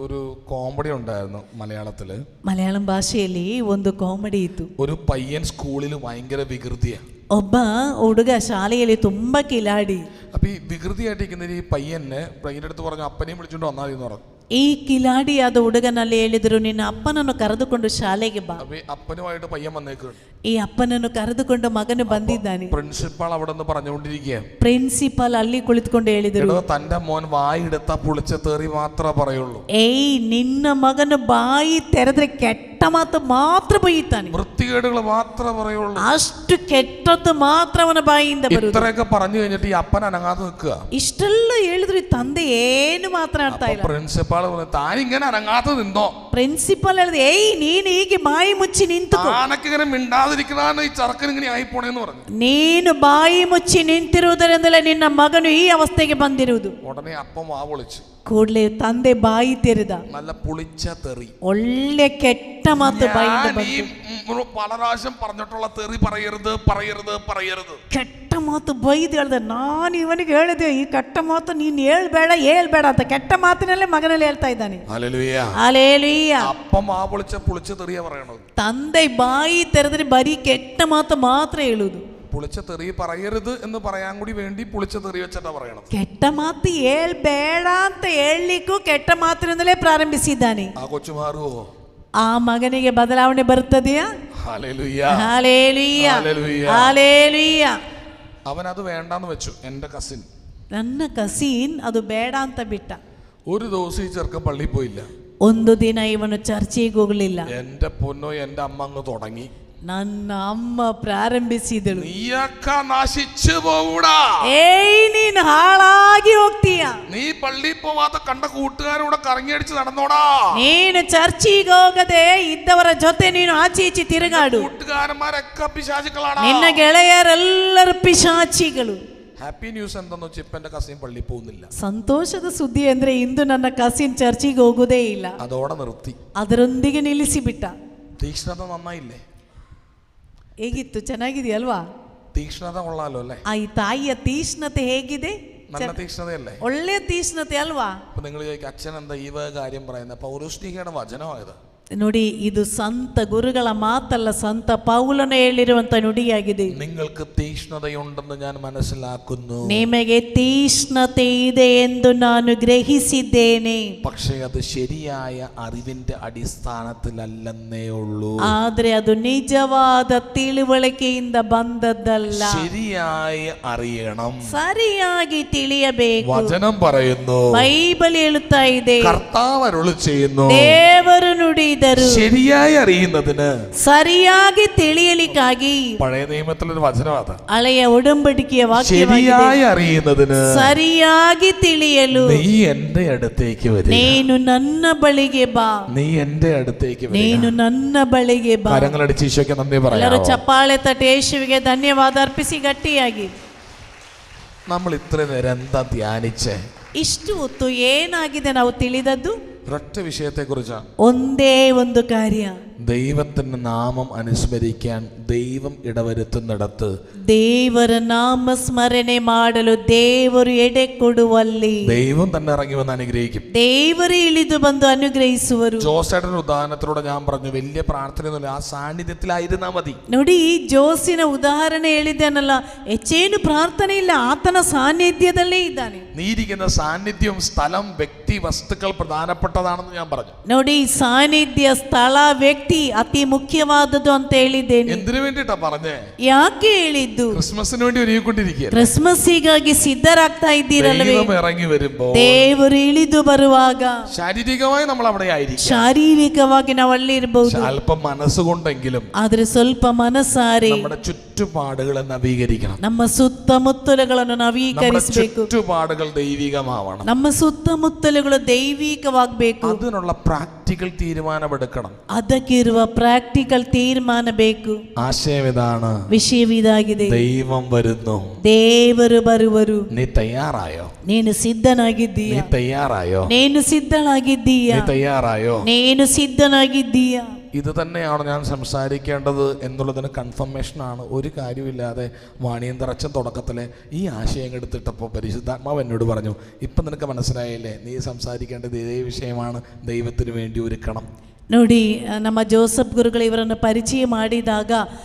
ഒരു കോമഡി ഉണ്ടായിരുന്നു മലയാളത്തില്. മലയാളം ഭാഷಯಲ್ಲಿ ಒಂದು ಕಾಮಿಡಿ ಇತ್ತು. ഒരു പയ്യൻ സ്കൂളിൽ ഭയങ്കര വികൃതിയാ. ಒಬ್ಬ ಹುಡುಗ ಶಾಲೆಯಲ್ಲಿ ತುಂಬಾ ಕಿಲಾಡಿ. അപ്പൊ ഈ വികൃതിയായിട്ടിരിക്കുന്ന ഈ പയ്യനെ പയ്യന്റെ അടുത്ത് പറഞ്ഞു അപ്പനെയും വിളിച്ചോണ്ട് വന്നാൽ എന്ന് പറഞ്ഞു. ಈ ಕಿಲಾಡಿಯಾದ ಹುಡುಗನಲ್ಲಿ ಹೇಳಿದ್ರು, ನಿನ್ನ ಅಪ್ಪನನ್ನು ಕರೆದುಕೊಂಡು ಶಾಲೆಗೆ ಬಾ. അപ്പൊ അപ്പനുമായിട്ട് പയ്യൻ വന്നേക്കാണ്. ಈ ಅಪ್ಪನನ್ನು ಕರೆದುಕೊಂಡು ಮಗನು ಬಂದಿದ್ದಾನೆ. പ്രിൻസിപ്പാൾ അവിടെ നിന്ന് പറഞ്ഞുകൊണ്ടിരിക്കുക, ಪ್ರಿನ್ಸಿಪಾಲ್ ಅಲ್ಲಿ ಕುಳಿತುಕೊಂಡು ಹೇಳಿದ್ರು, തന്റെ മോൻ വായെടുത്ത പുളിച്ച തെറി മാത്രമേ പറയുള്ളൂ. ಏಯ್, ನಿನ್ನ ಮಗನು ಬಾಯಿ ತೆರೆದ್ರೆ ಕೆಟ್ಟ ಮಾತು ಮಾತ್ರ ಬೈತಾನೆ, വൃത്തികേടുകൾ മാത്രമേ പറയുള്ളൂ. ಅಷ್ಟು ಕೆಟ್ಟದ್ದು ಮಾತ್ರ ಅವನ ಬಾಯಿಯಿಂದ ಬರುವುದು. ഇത്രയൊക്കെ പറഞ്ഞു കഴിഞ്ഞിട്ട് ഈ അപ്പൻ അനങ്ങാതെ നിൽക്കുക. ಇಷ್ಟೆಲ್ಲ ಹೇಳಿದ್ರು ಈ ತಂದೆ ಏನು ಮಾತನಾಡ್ತಾ ಇಲ್ಲ. പ്രിൻസിപ്പാൾ പറഞ്ഞു, താൻ ഇങ്ങനെ അനങ്ങാതെ നിന്നോ. ಪ್ರಿನ್ಸಿಪಾಲ್ ಹೇಳಿದ, ಏಯ್, ನೀನು ಹೀಗೆ ಬಾಯಿ ಮುಚ್ಚಿ ನಿಂತುಕೋ, താനൊക്കെ ഇങ്ങനെ മിണ്ടാതിരിക്കലാണ് ഈ ചെറുക്കൻ ഇങ്ങനെ ആയിപ്പോണേന്ന് പറഞ്ഞു. ನೀನು ಬಾಯಿ ಮುಚ್ಚಿ ನಿಂತಿರುವುದರಿಂದಲೇ ನಿನ್ನ ಮಗನು ಈ ಅವಸ್ಥೆಗೆ ಬಂದಿರುವುದು. ഉടനെ അപ്പം വാ പൊളിച്ചു. ಕೂಡಲೇ ತಂದೆ ಬಾಯಿ ತೆರೆದ. നല്ല പുളിച്ച തെറി, ಒಳ್ಳೆ ಕೆಟ್ಟ ಮಾತು ಬಾಯಿಂದ ഞാൻ ഈ ಬಂತು. പല പ്രാവശ്യം പറഞ്ഞിട്ടുള്ള തെറി പറയരുത് പറയരുത് പറയരുത്. ಕೆಟ್ಟ ಮಾತು ಬೈದು ಹೇಳ್ದೆ. ನಾನು ಇವನಿಗೆ ಹೇಳಿದೆ, ಈ ಕೆಟ್ಟ ಮಾತು ನೀನು ಹೇಳ್ಬೇಡ ಅಂತ. ಕೆಟ್ಟ ಮಾತಿನಲ್ಲೇ ಮಗನಲ್ಲಿ ಹೇಳ್ತಾ ಇದ್ದಾನೆ. ഹല്ലേലൂയ. ಹಲ್ಲೆಲೂಯಾ. അപ്പം വാ പൊളിച്ച പുളിച്ച തെറിയ പറയണത്. ತಂದೆ ಬಾಯಿ ತೆರೆದ್ರೆ ಬರೀ ಕೆಟ್ಟ ಮಾತು ಮಾತ್ರ ಹೇಳುವುದು. പുളിച്ച തെറി പറയരുത് എന്ന് പറയാൻ കൂടി വേണ്ടി പുളിച്ച തെറി വെച്ചിട്ടാ പറയണത്. ಕೆಟ್ಟ ಮಾತು ಹೇಳ್ಬೇಡ ಅಂತ ಹೇಳಲಿಕ್ಕೂ ಕೆಟ್ಟ ಮಾತಿನಿಂದಲೇ ಪ್ರಾರಂಭಿಸಿದ್ದಾನೆ. ആ കൊച്ചു മാറുവോ? ಆ ಮಗನಿಗೆ ಬದಲಾವಣೆ ಬರುತ್ತದೆಯಾ? ഹല്ലേലൂയ. ಹಲ್ಲೆಲೂಯಾ. ഹല്ലേലൂയ. ಹಲ್ಲೆಲೂಯಾ. അവൻ അത് വേണ്ടാന്ന് വെച്ചു. എൻ്റെ കസിൻ ನನ್ನ ಕಸಿನ್ ಅದು ಬೇಡ ಅಂತ ಬಿಟ್ಟ. ഒരു ദിവസം ഈ ചെറുക്കൻ പള്ളിയിൽ പോയില്ല. ಒಂದು ದಿನ ಇವನು ಚರ್ಚಿಗೆ ಹೋಗಲಿಲ್ಲ. എൻ്റെ പൊന്നോ, എൻ്റെ അമ്മ അങ്ങ് തുടങ്ങി. ನನ್ನ ಅಮ್ಮ ಪ್ರಾರಂಭಿಸಿದಳು, നീയൊക്കെ നശിച്ചു പോകൂടാ, ಏಯ್, ನೀನು ಹಾಳಾಗಿ ಹೋಗ್ತೀಯ, നീ പള്ളിയിൽ പോവാത്ത കണ്ട കൂട്ടുകാരോടെ കറങ്ങിയടിച്ച് നടന്നോടാ, ನೀನು ಚರ್ಚಿಗೆ ಹೋಗದೆ ಇದ್ದವರ ಜೊತೆ ನೀನು ಆಚೆ ಈಚೆ ತಿರುಗಾಡು, കൂട്ടുകാരന്മാരൊക്കെ പിശാചുക്കളാണ്, ನಿನ್ನ ಗೆಳೆಯರೆಲ್ಲರೂ ಪಿಶಾಚಿಗಳು. ഹാപ്പി ന്യൂസ് എന്താന്ന് വെച്ചാൽ ഇപ്പൊ എന്റെ കസിൻ പള്ളിയിൽ പോകുന്നില്ല. ಸಂತೋಷದ ಸುದ್ದಿ ಅಂದ್ರೆ ಇಂದು ನನ್ನ ಕಸಿನ್ ಚರ್ಚಿಗೆ ಹೋಗುದೇ ಇಲ್ಲ. അതോടെ നിർത്തി. ಅದರೊಂದಿಗೆ ನಿಲ್ಲಿಸಿಬಿಟ್ಟ. തീക്ഷ്ണത നന്നായില്ലേ? ಹೇಗಿತ್ತು? ಚೆನ್ನಾಗಿದೆಯಲ್ವಾ? തീക്ഷ്ണത കൊള്ളാലോ അല്ലേ? ಆ ಈ ತಾಯಿಯ ತೀಕ್ಷ್ಣತೆ ಹೇಗಿದೆ? നല്ല തീക്ഷ്ണതയല്ലേ? ಒಳ್ಳೆ ತೀಕ್ಷ್ಣತೆ ಅಲ್ವಾ? അപ്പൊ നിങ്ങൾ ചോദിക്കും, അച്ഛൻ എന്താ ഈ കാര്യം പറയുന്നത്? പൗരോഷ്ണികയുടെ വചനമായത്. ನೋಡಿ, ಇದು ಸಂತ ಗುರುಗಳ ಮಾತಲ್ಲ, ಸಂತ ಪೌಲನು ಹೇಳಿರುವಂತ ನುಡಿಯಾಗಿದೆ. നിങ്ങൾക്ക് തീക്ഷ്ണതയുണ്ടെന്ന് ഞാൻ മനസ്സിലാക്കുന്നു, ನಿಮಗೆ ತೀಕ್ಷ್ಣತೆ ಇದೆ ಎಂದು ನಾನು ಗ್ರಹಿಸಿದ್ದೇನೆ, പക്ഷേ അത് ശരിയായ അറിവിന്റെ അടിസ്ഥാനത്തിലല്ലെന്നേ ഉള്ളൂ. ಆದ್ರೆ ಅದು ನಿಜವಾದ ತಿಳುವಳಿಕೆಯಿಂದ ಬಂದದ್ದಲ್ಲ. ശരിയായി അറിയണം, ಸರಿಯಾಗಿ ತಿಳಿಯಬೇಕು. വചനം പറയുന്നു, ಬೈಬಲ್ ಹೇಳುತ್ತಾ ಇದೆ, കർത്താവ് അരുളി ചെയ്യുന്നു, ದೇವರು ನುಡಿದರು, ശരിയായി അറിയുന്നതിന്, ಸರಿಯಾಗಿ ತಿಳಿಯಲಿಕ್ಕಾಗಿ. പഴയ നിയമത്തിലൊരു വചനമാണ്. ಹಳೆಯ ಒಡಂಬಡಿಕೆಯ ವಾಕ್ಯವಾಗಿದೆ. ശരിയായി അറിയുന്നതിന്, ಸರಿಯಾಗಿ ತಿಳಿಯಲು നീ എന്റെ അടുത്തേക്ക് വരിക, ನೀನು ನನ್ನ ಬಳಿಗೆ ಬಾ, നീ എന്റെ അടുത്തേക്ക് ನೀನು വരിക. ನನ್ನ ಬಳಿಗೆ ಬಾ. കരങ്ങളടിച്ച് ഈശോയ്ക്ക് നന്ദി ಎಲ್ಲರೂ പറയാം. ಚಪ್ಪಾಳೆ ತಟ್ಟಿ ಯೇಸುವಿಗೆ ಧನ್ಯವಾದ ಅರ್ಪಿಸಿ ಗಟ್ಟಿಯಾಗಿ. നമ്മൾ ഇത്ര നേരം എന്താ ധ്യാനിച്ചേ? ಇಷ್ಟು ಹೊತ್ತು ಏನಾಗಿದೆ ನಾವು ತಿಳಿದದ್ದು? ഒരൊറ്റ വിഷയത്തെ കുറിച്ചാണ്. ಒಂದೇ ಒಂದು ಕಾರ್ಯ. ദൈവത്തിന്റെ നാമം അനുസ്മരിക്കാൻ ദൈവം ഇടവരുത്തുന്നിടത്ത് ದೇವರ ನಾಮ ಸ್ಮರಣೆ ಮಾಡಲು ದೇವರು ಎಡೆ ಕೊಡುವಲ್ಲಿ ദൈവം തന്നെ ഇറങ്ങി വന്ന് അനുഗ്രഹിക്കും. ದೇವರು ಇಳಿದು ಬಂದು ಅನುಗ್ರಹಿಸುವರು. ജോസേട്ടന്റെ ഉദാഹരണത്തിലൂടെ ഞാൻ പറഞ്ഞു, വലിയ പ്രാർത്ഥനയൊന്നുമില്ല, ആ സാന്നിധ്യത്തിലായിരുന്നാ മതി. ನೋಡಿ, ಈ ಜೋಸಿನ ಉದಾಹರಣೆ ಹೇಳಿದ್ದೇನಲ್ಲ, ಹೆಚ್ಚೇನು ಪ್ರಾರ್ಥನೆ ಇಲ್ಲ, ಆತನ ಸಾನ್ನಿಧ್ಯದಲ್ಲೇ ಇದ್ದಾನೆ. നീ ഇരിക്കുന്ന സാന്നിധ്യം, സ്ഥലം, വ്യക്തി, വസ്തുക്കൾ പ്രധാനപ്പെട്ടതാണെന്ന് ഞാൻ പറഞ്ഞു. ನೋಡಿ, ಸಾನ್ನಿಧ್ಯ, ಸ್ಥಳ, ವ್ಯಕ್ತಿ ಅತಿ ಮುಖ್ಯವಾದದ್ದು ಅಂತ ಹೇಳಿದ್ದೇನೆ. എന്തിനു വേണ്ടിട്ടാ പറഞ്ഞേ? ಯಾಕೆ ಹೇಳಿದ್ದು? ക്രിസ്മസിന് വേണ്ടി ഒരുങ്ങിക്കൊണ്ടിരിക്കുക. ಕ್ರಿಸ್ಮಸ್ಸಿಗಾಗಿ ಸಿದ್ಧರಾಗ್ತಾ ಇದ್ದೀರಲ್ವೇ? ദൈവം ഇറങ്ങി വരുമ്പോ, ದೇವರು ಇಳಿದು ಬರುವಾಗ ശാരീരികമായി നമ്മൾ അവിടെ ആയിരിക്കും, ಶಾರೀರಿಕವಾಗಿ ನಾವು ಅಲ್ಲಿ ಇರಬಹುದು, അല്പം മനസ്സുകൊണ്ടെങ്കിലും ಆದ್ರೆ ಸ್ವಲ್ಪ ಮನಸ್ಸಾರೆ നമ്മുടെ ചുറ്റുപാടുകളെ നവീകരിക്കണം. ನಮ್ಮ ಸುತ್ತಮುತ್ತಲುಗಳನ್ನು നമ്മുടെ ನವೀಕರಿಸಬೇಕು. ചുറ്റുപാടുകൾ ദൈവികമാവണം. ನಮ್ಮ ಸುತ್ತಮುತ್ತಲುಗಳು ದೈವಿಕವಾಗಬೇಕು. അതിനുള്ള പ്രാക്ടിക്കൽ തീരുമാനമെടുക്കണം. ಅದಕ್ಕಿರುವ ಪ್ರಾಕ್ಟಿಕಲ್ ತೀರ್ಮಾನ ಬೇಕು. ആശയം ഇതാണ്, ವಿಷಯವಿದಾಗಿದೆ. ദൈവം വരുന്നു. ದೇವರು ಬರುವರು. നീ തയ്യാറായോ? ನೀನು ಸಿದ್ಧನಾಗಿದ್ದೀಯ? നീ തയ്യാറായോ? ನೀನು ಸಿದ್ಧನಾಗಿದ್ದೀಯ? നീ തയ്യാറായോ? ನೀನು ಸಿದ್ಧನಾಗಿದ್ದೀಯ? ഇത് തന്നെയാണ് ഞാൻ സംസാരിക്കേണ്ടത് എന്നുള്ളതിന് കൺഫർമേഷനാണ്. ഒരു കാര്യമില്ലാതെ വാണിയന്തറച്ചൻ തുടക്കത്തിലെ ഈ ആശയം എടുത്തിട്ടപ്പോൾ പരിശുദ്ധാത്മാവ് എന്നോട് പറഞ്ഞു, ഇപ്പം നിനക്ക് മനസ്സിലായില്ലേ, നീ സംസാരിക്കേണ്ടത് ഇതേ വിഷയമാണ്, ദൈവത്തിന് വേണ്ടി ഒരുക്കണം. ನೋಡಿ, ನಮ್ಮ ಜೋಸಫ್ ಗುರುಗಳು ಇವರನ್ನು ಪರಿಚಯ ಮಾಡಿದಾಗ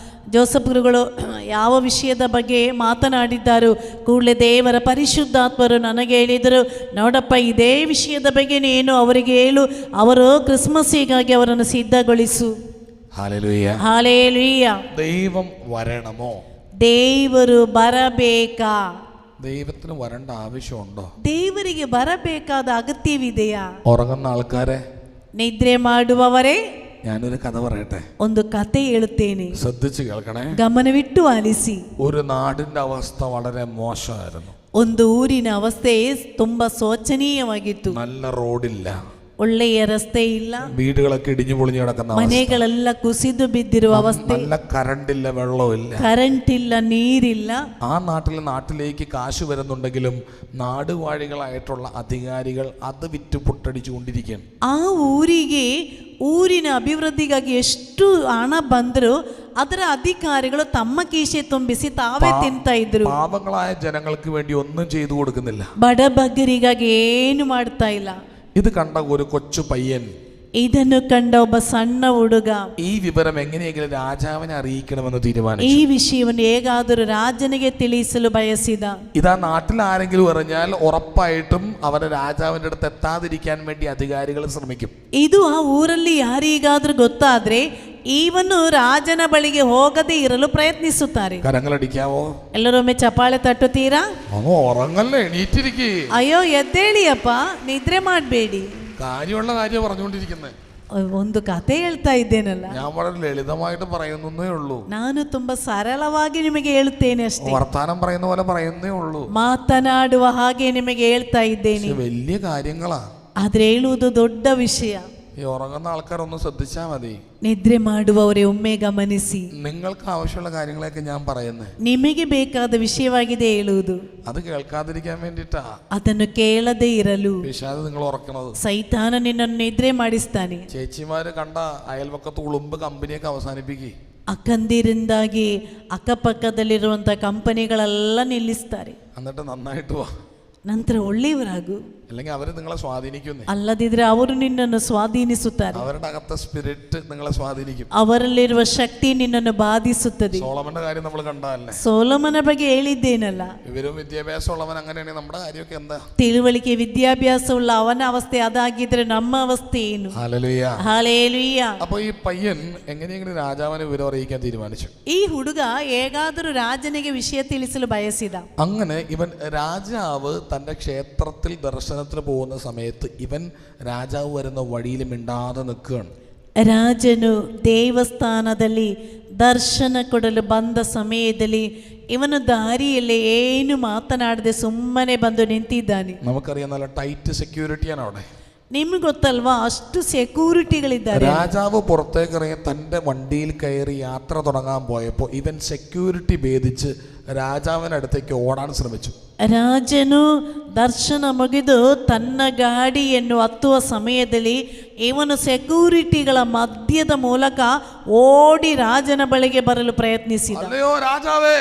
ಜೋಸಫ್ ಗುರುಗಳು ಯಾವ ವಿಷಯದ ಬಗ್ಗೆ ಮಾತನಾಡಿದ್ದಾರೋ ಕೂಡಲೇ ದೇವರ ಪರಿಶುದ್ಧಾತ್ಮರು ನನಗೆ ಹೇಳಿದರು, ನೋಡಪ್ಪ ಇದೇ ವಿಷಯದ ಬಗ್ಗೆ ನೀನು ಅವರಿಗೆ ಹೇಳು, ಅವರು ಕ್ರಿಸ್ಮಸ್ಸಿಗಾಗಿ ಅವರನ್ನು ಸಿದ್ಧಗೊಳಿಸು. ഹല്ലേലൂയ. ಹಾಲೇಲೂಯ. ദൈവം വരണമോ? ದೇವರು ಬರಬೇಕಾ? ദൈവത്തിന് വരേണ്ട ആവശ്യമുണ്ടോ? ದೇವರಿಗೆ ಬರಬೇಕಾದ ಅಗತ್ಯವಿದೆಯಾ? ഉറങ്ങുന്ന ആൾക്കാരെ, ನಿದ್ರೆ ಮಾಡುವವರೇ, ഞാനൊരു കഥ പറയട്ടെ, ಒಂದು ಕತೆ ಹೇಳುತ್ತೇನೆ, ശ്രദ്ധിച്ച് കേൾക്കണേ. ಗಮನವಿಟ್ಟು ಆಲಿಸಿ. ഒരു നാടിന്റെ അവസ്ഥ വളരെ മോശമായിരുന്നു. ಒಂದು ಊರಿನ ಅವಸ್ಥೆ ತುಂಬಾ ಶೋಚನೀಯವಾಗಿತ್ತು. നല്ല റോഡില്ല, ಒಳ್ಳೆಯ ರಸ್ತೆ ಇಲ್ಲ, വീടുകളൊക്കെ ഇടിഞ്ഞു പൊളിഞ്ഞു കിടക്കുന്ന അവസ്ഥ, ಮನೆಗಳೆಲ್ಲ ಕುಸಿದು ಬಿದ್ದಿರುವ ಅವಸ್ಥೆ, നല്ല കറണ്ട് ഇല്ല, വെള്ളമില്ല, ಕರೆಂಟ್ ಇಲ್ಲ, ನೀರಿಲ್ಲ. ആ നാട്ടിലേക്ക് കാശ് വരുന്നുണ്ടെങ്കിലും നാടുവാഴികളായിട്ടുള്ള അധികാരികൾ അത് വിറ്റ് പൊട്ടടിച്ചു കൊണ്ടിരിക്കുകയാണ്. ಆ ಊರಿಗೆ ಊರಿನ ಅಭಿವೃದ್ಧಿಗಾಗಿ ಎಷ್ಟು ಹಣ ಬಂದರೂ ಅದರ ಅಧಿಕಾರಿಗಳು ತಮ್ಮ ಕೀಶೆ ತುಂಬಿಸಿ ತಾವೇ ತಿಂತಾ ಇದ್ರು. പാവങ്ങളായ ജനങ്ങൾക്ക് വേണ്ടി ഒന്നും ചെയ്തു കൊടുക്കുന്നില്ല. ಬಡಬಗ್ಗರಿಗಾಗಿ ಏನು ಮಾಡ್ತಾ ಇಲ್ಲ. ഇത് കണ്ട ഒരു കൊച്ചു പയ്യൻ, ಇದನ್ನು ಕಂಡ ಒಬ್ಬ ಸಣ್ಣ ಹುಡುಗ ഈ വിവരം എങ്ങനെയെങ്കിലും രാജാവിനെ അറിയിക്കണമെന്ന് ಈ തീരുമാനിച്ചു. ವಿಷಯವನ್ನು ಹೇಗಾದರೂ ರಾಜನಿಗೆ ತಿಳಿಸಲು ಬಯಸಿದ. ഇതാ നാട്ടിൽ ആരെങ്കിലും അറിഞ്ഞാൽ ഉറപ്പായിട്ടും അവരെ രാജാവിന്റെ അടുത്ത് എത്താതിരിക്കാൻ വേണ്ടി അധികാരികൾ ശ്രമിക്കും. ಇದು ಆ ಊರಲ್ಲಿ ಯಾರಿಗಾದ್ರೂ ಗೊತ್ತಾದ್ರೆ ಇವನು ರಾಜನ ಬಳಿಗೆ ಹೋಗದೇ ಇರಲು ಪ್ರಯತ್ನಿಸುತ್ತಾರೆ. കരങ്ങളടിക്കാവോ? ಎಲ್ಲರೊಮ್ಮೆ ಚಪ್ಪಾಳೆ ತಟ್ಟುತ್ತೀರಾ? അങ്ങ് ഉറങ്ങല്ലേ, എണീറ്റിരിക്കേ. ಅಯ್ಯೋ ಎದ್ದೇಳಿಯಪ್ಪ, ನಿದ್ರೆ ಮಾಡಬೇಡಿ. കാര്യമുള്ള കാര്യം പറഞ്ഞുകൊണ്ടിരിക്കുന്നത്. ಒಂದು ಕತೆ ಹೇಳ್ತಾ ಇದ್ದೇನಲ್ಲ, ഞാൻ വളരെ ലളിതമായിട്ട് പറയുന്നേ ഉള്ളൂ. ನಾನು ತುಂಬಾ ಸರಳವಾಗಿ ನಿಮಗೆ ಹೇಳುತ್ತೇನೆ ಅಷ್ಟೇ. വർത്താനം പറയുന്ന പോലെ പറയുന്നേ ഉള്ളൂ. ಮಾತನಾಡುವ ಹಾಗೆ ನಿಮಗೆ ಹೇಳ್ತಾ ಇದ್ದೇನೆ. വലിയ കാര്യങ്ങളാ. ಆದ್ರೆ ಹೇಳುವುದು ದೊಡ್ಡ ವಿಷಯ. ഈ ഉറങ്ങുന്ന ആൾക്കാരൊന്ന് ശ്രദ്ധിച്ചാൽ മതി. ನಿದ್ರೆ ಮಾಡುವವರೇ ಒಮ್ಮೆ ಗಮನಿಸಿ. നിങ്ങൾക്ക് ആവശ്യമുള്ള കാര്യങ്ങളൊക്കെ ഞാൻ പറയുന്നത് ನಿಮಗೆ ಬೇಕಾದ ವಿಷಯವಾಗಿದೆ ಹೇಳುವುದು. അത് കേൾക്കാതിരിക്കാൻ വേണ്ടിട്ടാ ಅದನ್ನು ಕೇಳದೇ ಇರಲು പിശാച് നിങ്ങൾ ഉറക്കണത്. ಸೈತಾನ ನಿನ್ನನ್ನು ನಿದ್ರೆ ಮಾಡಿಸ್ತಾನೆ. ചേച്ചിമാര് കണ്ട അയൽവക്കത്ത് ഉളുമ്പ് കമ്പനിയൊക്കെ അവസാനിപ്പിക്കി. ಅಕ್ಕಂದಿರಿಂದಾಗಿ ಅಕ್ಕಪಕ್ಕದಲ್ಲಿರುವಂಥ ಕಂಪನಿಗಳೆಲ್ಲ ನಿಲ್ಲಿಸ್ತಾರೆ. എന്നിട്ട് നന്നായിട്ട് വാ, ನಂತರ ಒಳ್ಳೆಯವರಾಗು, അല്ലെങ്കിൽ അവര് നിങ്ങളെ സ്വാധീനിക്കുന്നേ. ಅಲ್ಲದಿದ್ರೆ ಅವರು ನಿನ್ನನ್ನು ಸ್ವಾಧೀನಿಸುತ್ತಾರೆ. അവരുടെ അകത്തെ സ്പിരിറ്റ് നിങ്ങളെ സ്വാധീനിക്കും. ಅವರಲ್ಲಿರುವ ಶಕ್ತಿ ನಿನ್ನನ್ನು ಬಾಧಿಸುತ್ತದೆ. സോളമന്റെ കാര്യം നമ്മൾ കണ്ടല്ലേ? ಸೋಲಮನ ಬಗ್ಗೆ ಹೇಳಿದ್ದೇನಲ್ಲ. ഇവരും വിദ്യാഭ്യാസം ഉള്ളവൻ അങ്ങനെയാണെങ്കിൽ നമ്മുടെ കാര്യമൊക്കെ എന്താ? ತಿಳುವಳಿಕೆ ವಿದ್ಯಾಭ್ಯಾಸವುಳ್ಳ ಅವನ ಅವಸ್ಥೆ ಅದಾಗಿದ್ರೆ ನಮ್ಮ ಅವಸ್ಥೆ ಏನು? ഹല്ലേലൂയ. ಹಾಲೇಲೂಯ. അപ്പൊ ഈ പയ്യൻ എങ്ങനെയെങ്കിലും രാജാവിനെ വിവരം അറിയിക്കാൻ തീരുമാനിച്ചു. ಈ ಹುಡುಗ ಹೇಗಾದರೂ ರಾಜನಿಗೆ ವಿಷಯ ತಿಳಿಸಲು ಬಯಸಿದ. അങ്ങനെ ഇവൻ രാജാവ് തന്റെ ക്ഷേത്രത്തിൽ ദർശനത്തിന് പോകുന്ന സമയത്ത് ഇവൻ രാജാവ് വരുന്ന വഴിയിൽ മിണ്ടാതെ നിൽക്കുകയാണ്. ರಾಜನು ದೇವಸ್ಥಾನದಲ್ಲಿ ದರ್ಶನ ಕೊಡಲು ಬಂದ ಸಮಯದಲ್ಲಿ ಇವನು ದಾರಿಯಲ್ಲಿ ಏನು ಮಾತನಾಡದೆ ಸುಮ್ಮನೆ ಬಂದು ನಿಂತಿದ್ದಾನೆ. നമുക്കറിയാം, നല്ല ടൈറ്റ് സെക്യൂരിറ്റിയാണ് അവിടെ. ನಿಮ್ಗೆ ಗೊತ್ತಲ್ವಾ, ಅಷ್ಟು ಸೆಕ್ಯೂರಿಟಿಗಳಿದ್ದಾರೆ. രാജാവ് പുറത്തേക്ക് ഇറങ്ങി തൻ്റെ വണ്ടിയിൽ കയറി യാത്ര തുടങ്ങാൻ പോയപ്പോൾ ഇവൻ സെക്യൂരിറ്റി ഭേദിച്ച് രാജാവിനടുത്തേക്ക് ഓടാൻ ശ്രമിച്ചു. ರಾಜನು ದರ್ಶನ ಮುಗಿದು ತನ್ನ ಗಾಡಿಯನ್ನು ಹತ್ತುವ ಸಮಯದಲ್ಲಿ ಇವನು ಸೆಕ್ಯೂರಿಟಿಗಳ ಮಧ್ಯದ ಮೂಲಕ ಓಡಿ ರಾಜನ ಬಳಿಗೆ ಬರಲು ಪ್ರಯತ್ನಿಸಿದ. അല്ലയോ രാജാവേ,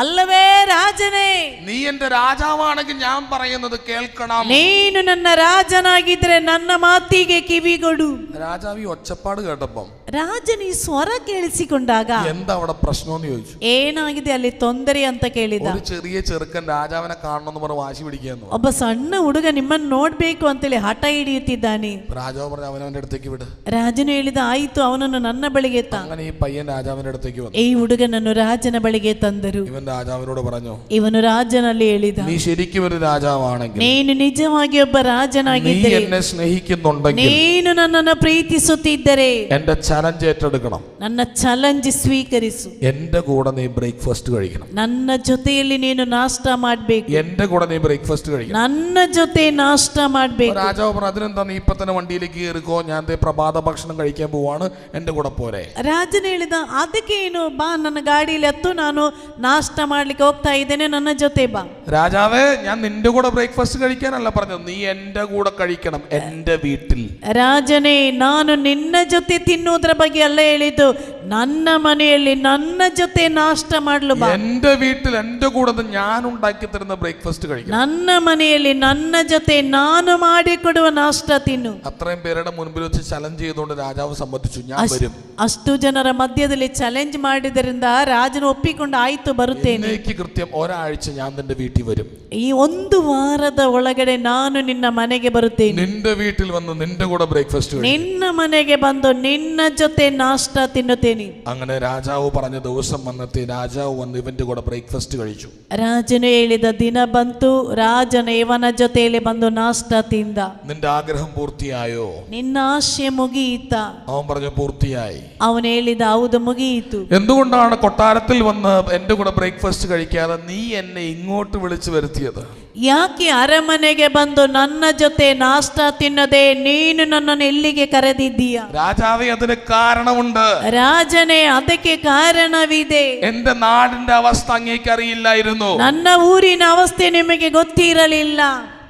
ಅಲ್ಲವೇ ರಾಜನೇ, നീ എന്റെ രാജാവാണെങ്കിൽ ഞാൻ പറയുന്നത് കേൾക്കണം. ನೀನು ನನ್ನ ರಾಜನಾಗಿದ್ರೆ ನನ್ನ ಮಾತಿಗೆ ಕಿವಿಗೊಡು. രാജാവ് ഈ ഒച്ചപ്പാട് കേട്ടപ്പം ರಾಜನ ಈ ಸ್ವರ ಕೇಳಿಸಿಕೊಂಡಾಗ എന്താ അവിടെ പ്രശ്നമെന്ന് ചോദിച്ചു. ಏನಾಗಿದೆ ಅಲ್ಲಿ ತೊಂದರೆ ಅಂತ ಕೇಳಿದ. ഒരു ചെറിയ ചെറുക്കൻ രാജാവിനെ കാണണമെന്ന് പറഞ്ഞ് വാശി പിടിക്കുന്നു. ಒಬ್ಬ ಸಣ್ಣ ಹುಡುಗ ನಿಮ್ಮನ್ನು ನೋಡ್ಬೇಕು ಅಂತೇಳಿ ಹಠ ಹಿಡಿಯುತ್ತಿದ್ದಾನೆ. രാജാവ് പറഞ്ഞു അവനവന്റെ അടുത്തേക്ക് വിട്. ರಾಜನು ಹೇಳಿದ, ಆಯಿತು, ಅವನನ್ನು ನನ್ನ ಬಳಿಗೆ ತ. അങ്ങനെ ഈ പയ്യൻ രാജാവിന്റെ അടുത്തേക്ക് വന്നു. ಈ ಹುಡುಗನನ್ನು ರಾಜನ ಬಳಿಗೆ ತಂದರು. ഇവൻ രാജാവിനോട് പറഞ്ഞു, ಇವನು ರಾಜನಲ್ಲಿ ಹೇಳಿದ, നീ ശരിക്കും ഒരു രാജാവാണെങ്കിൽ, ನೀನು ನಿಜವಾಗಿ ಒಬ್ಬ നീ ರಾಜನಾಗಿದ್ದರೆ, എന്നെ സ്നേഹിക്കുന്നുണ്ടെങ്കിൽ ನೀನು ನನ್ನನ್ನು ಪ್ರೀತಿಸುತ್ತಿದ್ದರೆ എന്റെ ചലഞ്ച് ഏറ്റെടുക്കണം. ನನ್ನ ಚಾಲೆಂಜ್ ಸ್ವೀಕರಿಸು. എന്റെ കൂടെ നീ ബ്രേക്ക്ഫാസ്റ്റ് കഴിക്കണം. ನನ್ನ ಜೊತೆಯಲ್ಲಿ ನೀನು ನಾಷ್ಟ ಮಾಡಬೇಕು. എന്റെ കൂടെ നീ ബ്രേക്ക്ഫാസ്റ്റ് കഴിക്കണം. ನನ್ನ ಜೊತೆ ನಾಷ್ಟ ಮಾಡಬೇಕು. രാജാവ് പറഞ്ഞു, അതിനെന്താ, നീ ഇപ്പൊ തന്നെ വണ്ടിയിലേക്ക് കയറിക്കോ, ഞാൻ ദേ പ്രഭാത ഭക്ഷണം കഴിക്കാൻ പോവാണ്, എന്റെ കൂടെ പോരെ. ರಾಜನು ಹೇಳಿದ, ಅದಕ್ಕೇನು, ಬಾ ನನ್ನ ಗಾಡಿಯಲ್ಲಿ ಹತ್ತು, ನಾನು ನಾಷ್ಟ ಮಾಡ್ಲಿಕ್ಕೆ ಹೋಗ್ತಾ ಇದ್ದೇನೆ, ನನ್ನ ಜೊತೆ ಬಾ. രാജാവേ, ഞാൻ നിന്റെ കൂടെ ബ്രേക്ക്ഫാസ്റ്റ് കഴിക്കാനല്ല പറഞ്ഞത്, നീ എന്റെ കൂടെ കഴിക്കണം, എന്റെ വീട്ടിൽ. ರಾಜನೇ, ನಾನು ನಿನ್ನ ಜೊತೆ ತಿನ್ನುವುದರ ಬಗ್ಗೆ ಅಲ್ಲ ಹೇಳಿದ್ದು, ನನ್ನ ಮನೆಯಲ್ಲಿ ನನ್ನ ಜೊತೆ ನಾಷ್ಟ ಮಾಡಲು ಬಾ. എന്റെ വീട്ടിൽ എന്റെ കൂടെ ഞാൻ ഉണ്ടാക്കി തരുന്ന ബ്രേക്ക്ഫാസ്റ്റ് കഴിക്കണം. ನನ್ನ ಮನೆಯಲ್ಲಿ ನನ್ನ ಜೊತೆ ನಾನು ಮಾಡಿಕೊಡುವ ನಾಷ್ಟ ತಿನ್ನು. അത്രയും പേരുടെ മുൻപിൽ വെച്ച് ചലഞ്ച് ചെയ്തുകൊണ്ട് രാജാവ് സമ്മതിച്ചു, ഞാൻ വരും. ಅಷ್ಟು ಜನರ ಮಧ್ಯದಲ್ಲಿ ಚಾಲೆಂಜ್ ಮಾಡಿದ್ದರಿಂದ ರಾಜನು ಒಪ್ಪಿಕೊಂಡು ಆಯ್ತು ಬರುತ್ತೇನೆ. എനിക്ക് കൃത്യം ഒരാഴ്ച ഞാൻ നിന്റെ വീട്ടിൽ വരും. ಈ ಒಂದು ವಾರದ ಒಳಗಡೆ ನಾನು ನಿನ್ನ ಮನೆಗೆ ಬರುತ್ತೇನೆ. നിന്റെ വീട്ടിൽ വന്ന് നിന്റെ കൂടെ ബ്രേക്ക്ഫാസ്റ്റ് കഴിക്കും. ನಿನ್ನ ಮನೆಗೆ ಬಂದು ನಿನ್ನ ಜೊತೆ ನಾಷ್ಟ ತಿನ್ನುತ್ತೇನೆ. അങ്ങനെ രാജാവ് പറഞ്ഞ ദിവസം വന്നെത്തി. രാജാവ് വന്ന് ഇവന്റെ കൂടെ ബ്രേക്ക്ഫാസ്റ്റ് കഴിച്ചു. ರಾಜನು ಹೇಳಿದ ದಿನ ಬಂತು. ರಾಜನ ಇವನ ಜೊತೆಯಲ್ಲಿ ಬಂದು ನಾಷ್ಟ ತಿಂದ. നിന്റെ ആഗ്രഹം പൂർത്തിയായോ? ನಿನ್ನ ಆಶೆ ಮುಗಿಯಿತ? അവൻ പറഞ്ഞു പൂർത്തിയായി. ಅವನು ಹೇಳಿದ ಹೌದು ಮುಗಿಯಿತು. എന്തുകൊണ്ടാണ് കൊട്ടാരത്തിൽ വന്ന് എന്റെ കൂടെ ബ്രേക്ക്ഫാസ്റ്റ് കഴിക്കാതെ നീ എന്നെ ഇങ്ങോട്ട് വിളിച്ചു വരുത്തിയത്? ಯಾಕೆ ಅರಮನೆಗೆ ಬಂದು ನನ್ನ ಜೊತೆ ನಾಷ್ಟ ತಿನ್ನದೆ ನೀನು ನನ್ನನ್ನು ಇಲ್ಲಿಗೆ ಕರೆದಿದ್ದೀಯ? രാജാവേ, അതിന് കാരണമുണ്ട്. ರಾಜನೇ, ಅದಕ್ಕೆ ಕಾರಣವಿದೆ. എന്റെ നാടിന്റെ അവസ്ഥ അങ്ങേക്ക് അറിയില്ലായിരുന്നു. ನನ್ನ ಊರಿನ ಅವಸ್ಥೆ ನಿಮಗೆ ಗೊತ್ತಿರಲಿಲ್ಲ.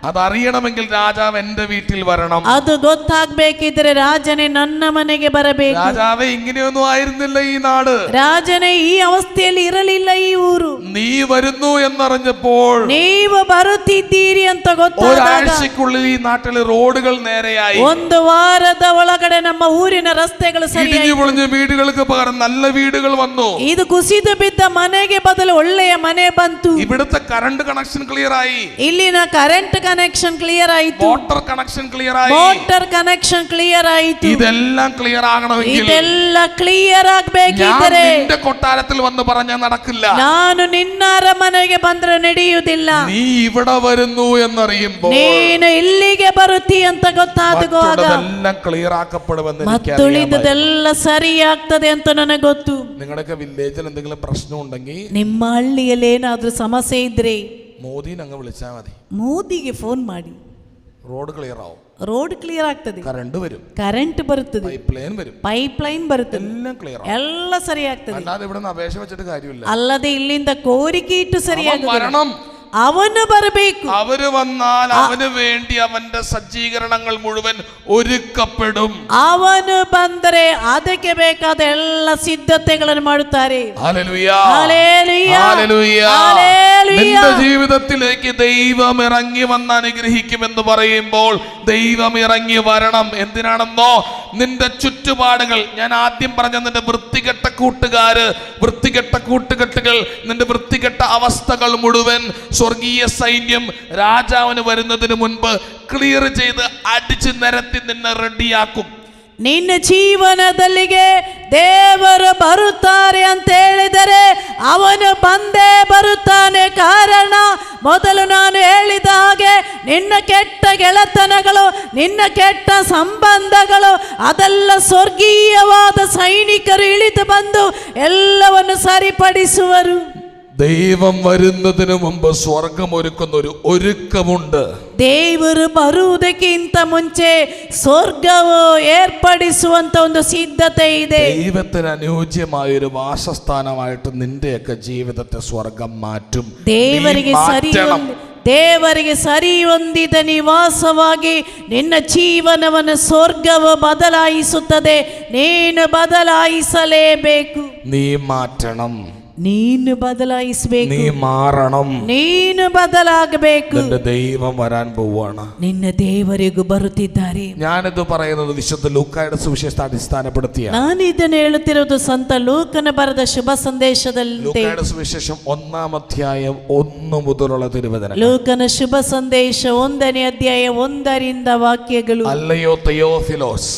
അതറിയണമെങ്കിൽ രാജാവ് എന്റെ വീട്ടിൽ വരണം. ಅದು ಗೊತ್ತಾಗ್ಬೇಕಿದ್ರೆ ರಾಜನೇ ನನ್ನ ಮನೆಗೆ ಬರಬೇಕು. രാജാവേ, ഇങ്ങനെയൊന്നും ആയിരുന്നില്ല ഈ നാട്. ರಾಜನೇ, ಈ ಅವಸ್ಥೆಯಲ್ಲಿ ಇರಲಿಲ್ಲ ಈ ಊರು. നീ വരുന്നു എന്നറിഞ്ഞപ്പോൾ ನೀವು ಬರುತ್ತಿದ್ದೀರಿ ಅಂತ ಗೊತ್ತಾದಾಗ ഒരാഴ്ചക്കുള്ളിൽ ഈ നാട്ടിലെ റോഡുകൾ നേരെയായി. ಒಂದು ವಾರದ ಒಳಗಡೆ ನಮ್ಮ ಊರಿನ ರಸ್ತೆಗಳು ഇടിഞ്ഞു ಸರಿಯಾಗಿ, പൊളിഞ്ഞ വീടുകൾക്ക് പകരം നല്ല വീടുകൾ വന്നു. ಇದು ಕುಸಿದು ಬಿದ್ದ ಮನೆಗೆ ಬದಲು ಒಳ್ಳೆಯ ಮನೆ ಬಂತು. ഇവിടുത്തെ കറണ്ട് കണക്ഷൻ ക്ലിയർ ആയി. ಇಲ್ಲಿನ ಕರೆಂಟ್ ಕನೆಕ್ಷನ್ ಕ್ಲಿಯರ್ ಆಯಿತು. വാട്ടർ കണക്ഷൻ ക്ലിയർ ആയി. ಮೋಟರ್ ಕನೆಕ್ಷನ್ ಕ್ಲಿಯರ್ ಆಯಿತು. ഇതെല്ലാം ക്ലിയർ ആകണമെങ്കിൽ ಇದೆಲ್ಲ ಕ್ಲಿಯರ್ ഞാൻ ಆಗ್ಬೇಕಿದ್ರೆ നിന്റെ കൊട്ടാരത്തിൽ വന്ന് പറഞ്ഞാൽ നടക്കില്ല. ನಾನು ನಿನ್ನ ಅರಮನೆಗೆ ಬಂದ್ರೆ ನಡೆಯುವುದಿಲ್ಲ. നീ ഇവിടെ വരുന്നു എന്നറിയുമ്പോൾ ನೀನು ಇಲ್ಲಿಗೆ ಬರುತ್ತಿ ಅಂತ ಗೊತ್ತಾಗುವಾಗ മറ്റുള്ളതെല്ലാം ക്ലിയർ ആക്കപ്പെടുമെന്ന് എനിക്കറിയാം. ಮತ್ತುಳಿದದೆಲ್ಲ ಸರಿಯಾಗ್ತದೆ ಅಂತ ನನಗೆ ಗೊತ್ತು. നിങ്ങളുടെയൊക്കെ വില്ലേജിൽ എന്തെങ്കിലും പ്രശ്നം ഉണ്ടെങ്കിൽ ನಿಮ್ಮ ಹಳ್ಳಿಯಲ್ಲಿ ಏನಾದ್ರೂ ಸಮಸ್ಯೆ ಇದ್ರೆ മോദിനെ അങ്ങ് വിളിച്ചാൽ മതി. ಮೋದಿಗೆ ಫೋನ್ ಮಾಡಿ. റോഡ് ക്ലിയർ ആവും. ರೋಡ್ ಕ್ಲಿಯರ್ ಆಗ್ತದೆ, കറണ്ട് വരും, ಕರೆಂಟ್ ಬರುತ್ತದೆ, പൈപ്പ് ലൈൻ വരും, ಪೈಪ್ ಲೈನ್ ಬರುತ್ತದೆ, എല്ലാം ക്ലിയർ ആവും. ಎಲ್ಲ ಸರಿ ಆಗ್ತದೆ. അല്ലാതെ ഇവിടെ നിന്ന് അപേക്ഷ വെച്ചിട്ട് കാര്യമില്ല. ಅಲ್ಲದೆ ಇಲ್ಲಿಂದ ಕೋರಿಕೆ ಇಟ್ಟು അവൻ ಸರಿಯಾಗುತ್ತದೆ. വരണം. ಅವನು ಬರಬೇಕು. അവര് വന്നാൽ അവന് വേണ്ടി അവന്റെ സജ്ജീകരണങ്ങൾ മുഴുവൻ ഒരുക്കപ്പെടും. ಅವನು ಬಂದರೆ ಅದಕ್ಕೆ ಬೇಕಾದ ಎಲ್ಲ ಸಿದ್ಧತೆಗಳನ್ನು ಮಾಡುತ್ತಾರೆ. Hallelujah, hallelujah, hallelujah. ഹല്ലേലൂയ. നിന്റെ ജീവിതത്തിലേക്ക് ദൈവം ഇറങ്ങി വന്ന് അനുഗ്രഹിക്കുമെന്ന് പറയുമ്പോൾ ദൈവം ഇറങ്ങി വരണം. എന്തിനാണെന്നോ, നിന്റെ ചുറ്റുപാടുകൾ, ഞാൻ ആദ്യം പറഞ്ഞ നിന്റെ വൃത്തികെട്ട കൂട്ടുകാര്, വൃത്തികെട്ട കൂട്ടുകെട്ടുകൾ, നിന്റെ വൃത്തികെട്ട അവസ്ഥകൾ മുഴുവൻ സ്വർഗീയ സൈന്യം രാജാവിന് വരുന്നതിന് മുൻപ് ക്ലിയർ ചെയ്ത് അടിച്ചു നിരത്തി നിന്നെ റെഡിയാക്കും. ನಿನ್ನ ಜೀವನದಲ್ಲಿಗೆ ದೇವರು ಬರುತ್ತಾರೆ ಅಂತ ಹೇಳಿದರೆ ಅವನು ಬಂದೇ ಬರುತ್ತಾನೆ. ಕಾರಣ, ಮೊದಲು ನಾನು ಹೇಳಿದ ಹಾಗೆ ನಿನ್ನ ಕೆಟ್ಟ ಗೆಳೆತನಗಳು, ನಿನ್ನ ಕೆಟ್ಟ ಸಂಬಂಧಗಳು, ಅದೆಲ್ಲ ಸ್ವರ್ಗೀಯವಾದ ಸೈನಿಕರು ಇಳಿದು ಬಂದು ಎಲ್ಲವನ್ನು ಸರಿಪಡಿಸುವರು. ദൈവം വരുന്നതിന് മുമ്പ് സ്വർഗം ഒരുക്കുന്ന ഒരു ഒരുക്കമുണ്ട്. ದೇವರು ಬರುವುದಕ್ಕಿಂತ ಮುಂಚೆ ಸ್ವರ್ಗವು ಏರ್ಪಡಿಸುವಂತ ಒಂದು ಸಿದ್ಧತೆ ಇದೆ. ദൈവത്തിന് അനുയോജ്യമായ ഒരു വാസസ്ഥാനമായിട്ട് നിന്റെയൊക്കെ ജീവിതത്തെ സ്വർഗം മാറ്റും. ದೇವರಿಗೆ ಸರಿ ಹೊಂದಿದ ನಿವಾಸವಾಗಿ ನಿನ್ನ ಜೀವನವನ್ನು ಸ್ವರ್ಗವು ಬದಲಾಯಿಸುತ್ತದೆ. ನೀನು ಬದಲಾಯಿಸಲೇಬೇಕು. നീ മാറ്റണം, ನೀನು ಬದಲಾಯಿಸಬೇಕು, നീ മാറണം. ನೀನು ಬದಲಾಗಬೇಕು. നിന്റെ ദൈവം വരാൻ പോവാണ്. ನಿನ್ನ ದೇವರಿಗೂ ಬರುತ್ತಿದ್ದಾರೆ. ഞാനിത് പറയുന്നത് വിശുദ്ധ ലൂക്കായുടെ സുവിശേഷത്തെ അടിസ്ഥാനപ്പെടുത്തിയാണ്. ನಾನು ಇದನ್ನು ಹೇಳುತ್ತಿರುವುದು ಸಂತ ಲೂಕನ ಬರೆದ ಶುಭ ಸಂದೇಶದಲ್ಲಿ. ലൂക്കായുടെ സുവിശേഷം 1-ാം അധ്യായം 1 മുതലുള്ള തിരുവചനം. ಲೂಕನ ಶುಭ ಸಂದೇಶ 1ನೇ ಅಧ್ಯಾಯ 1ರಿಂದ ವಾಕ್ಯಗಳು. അല്ലയോ തെയോഫിലോസ്,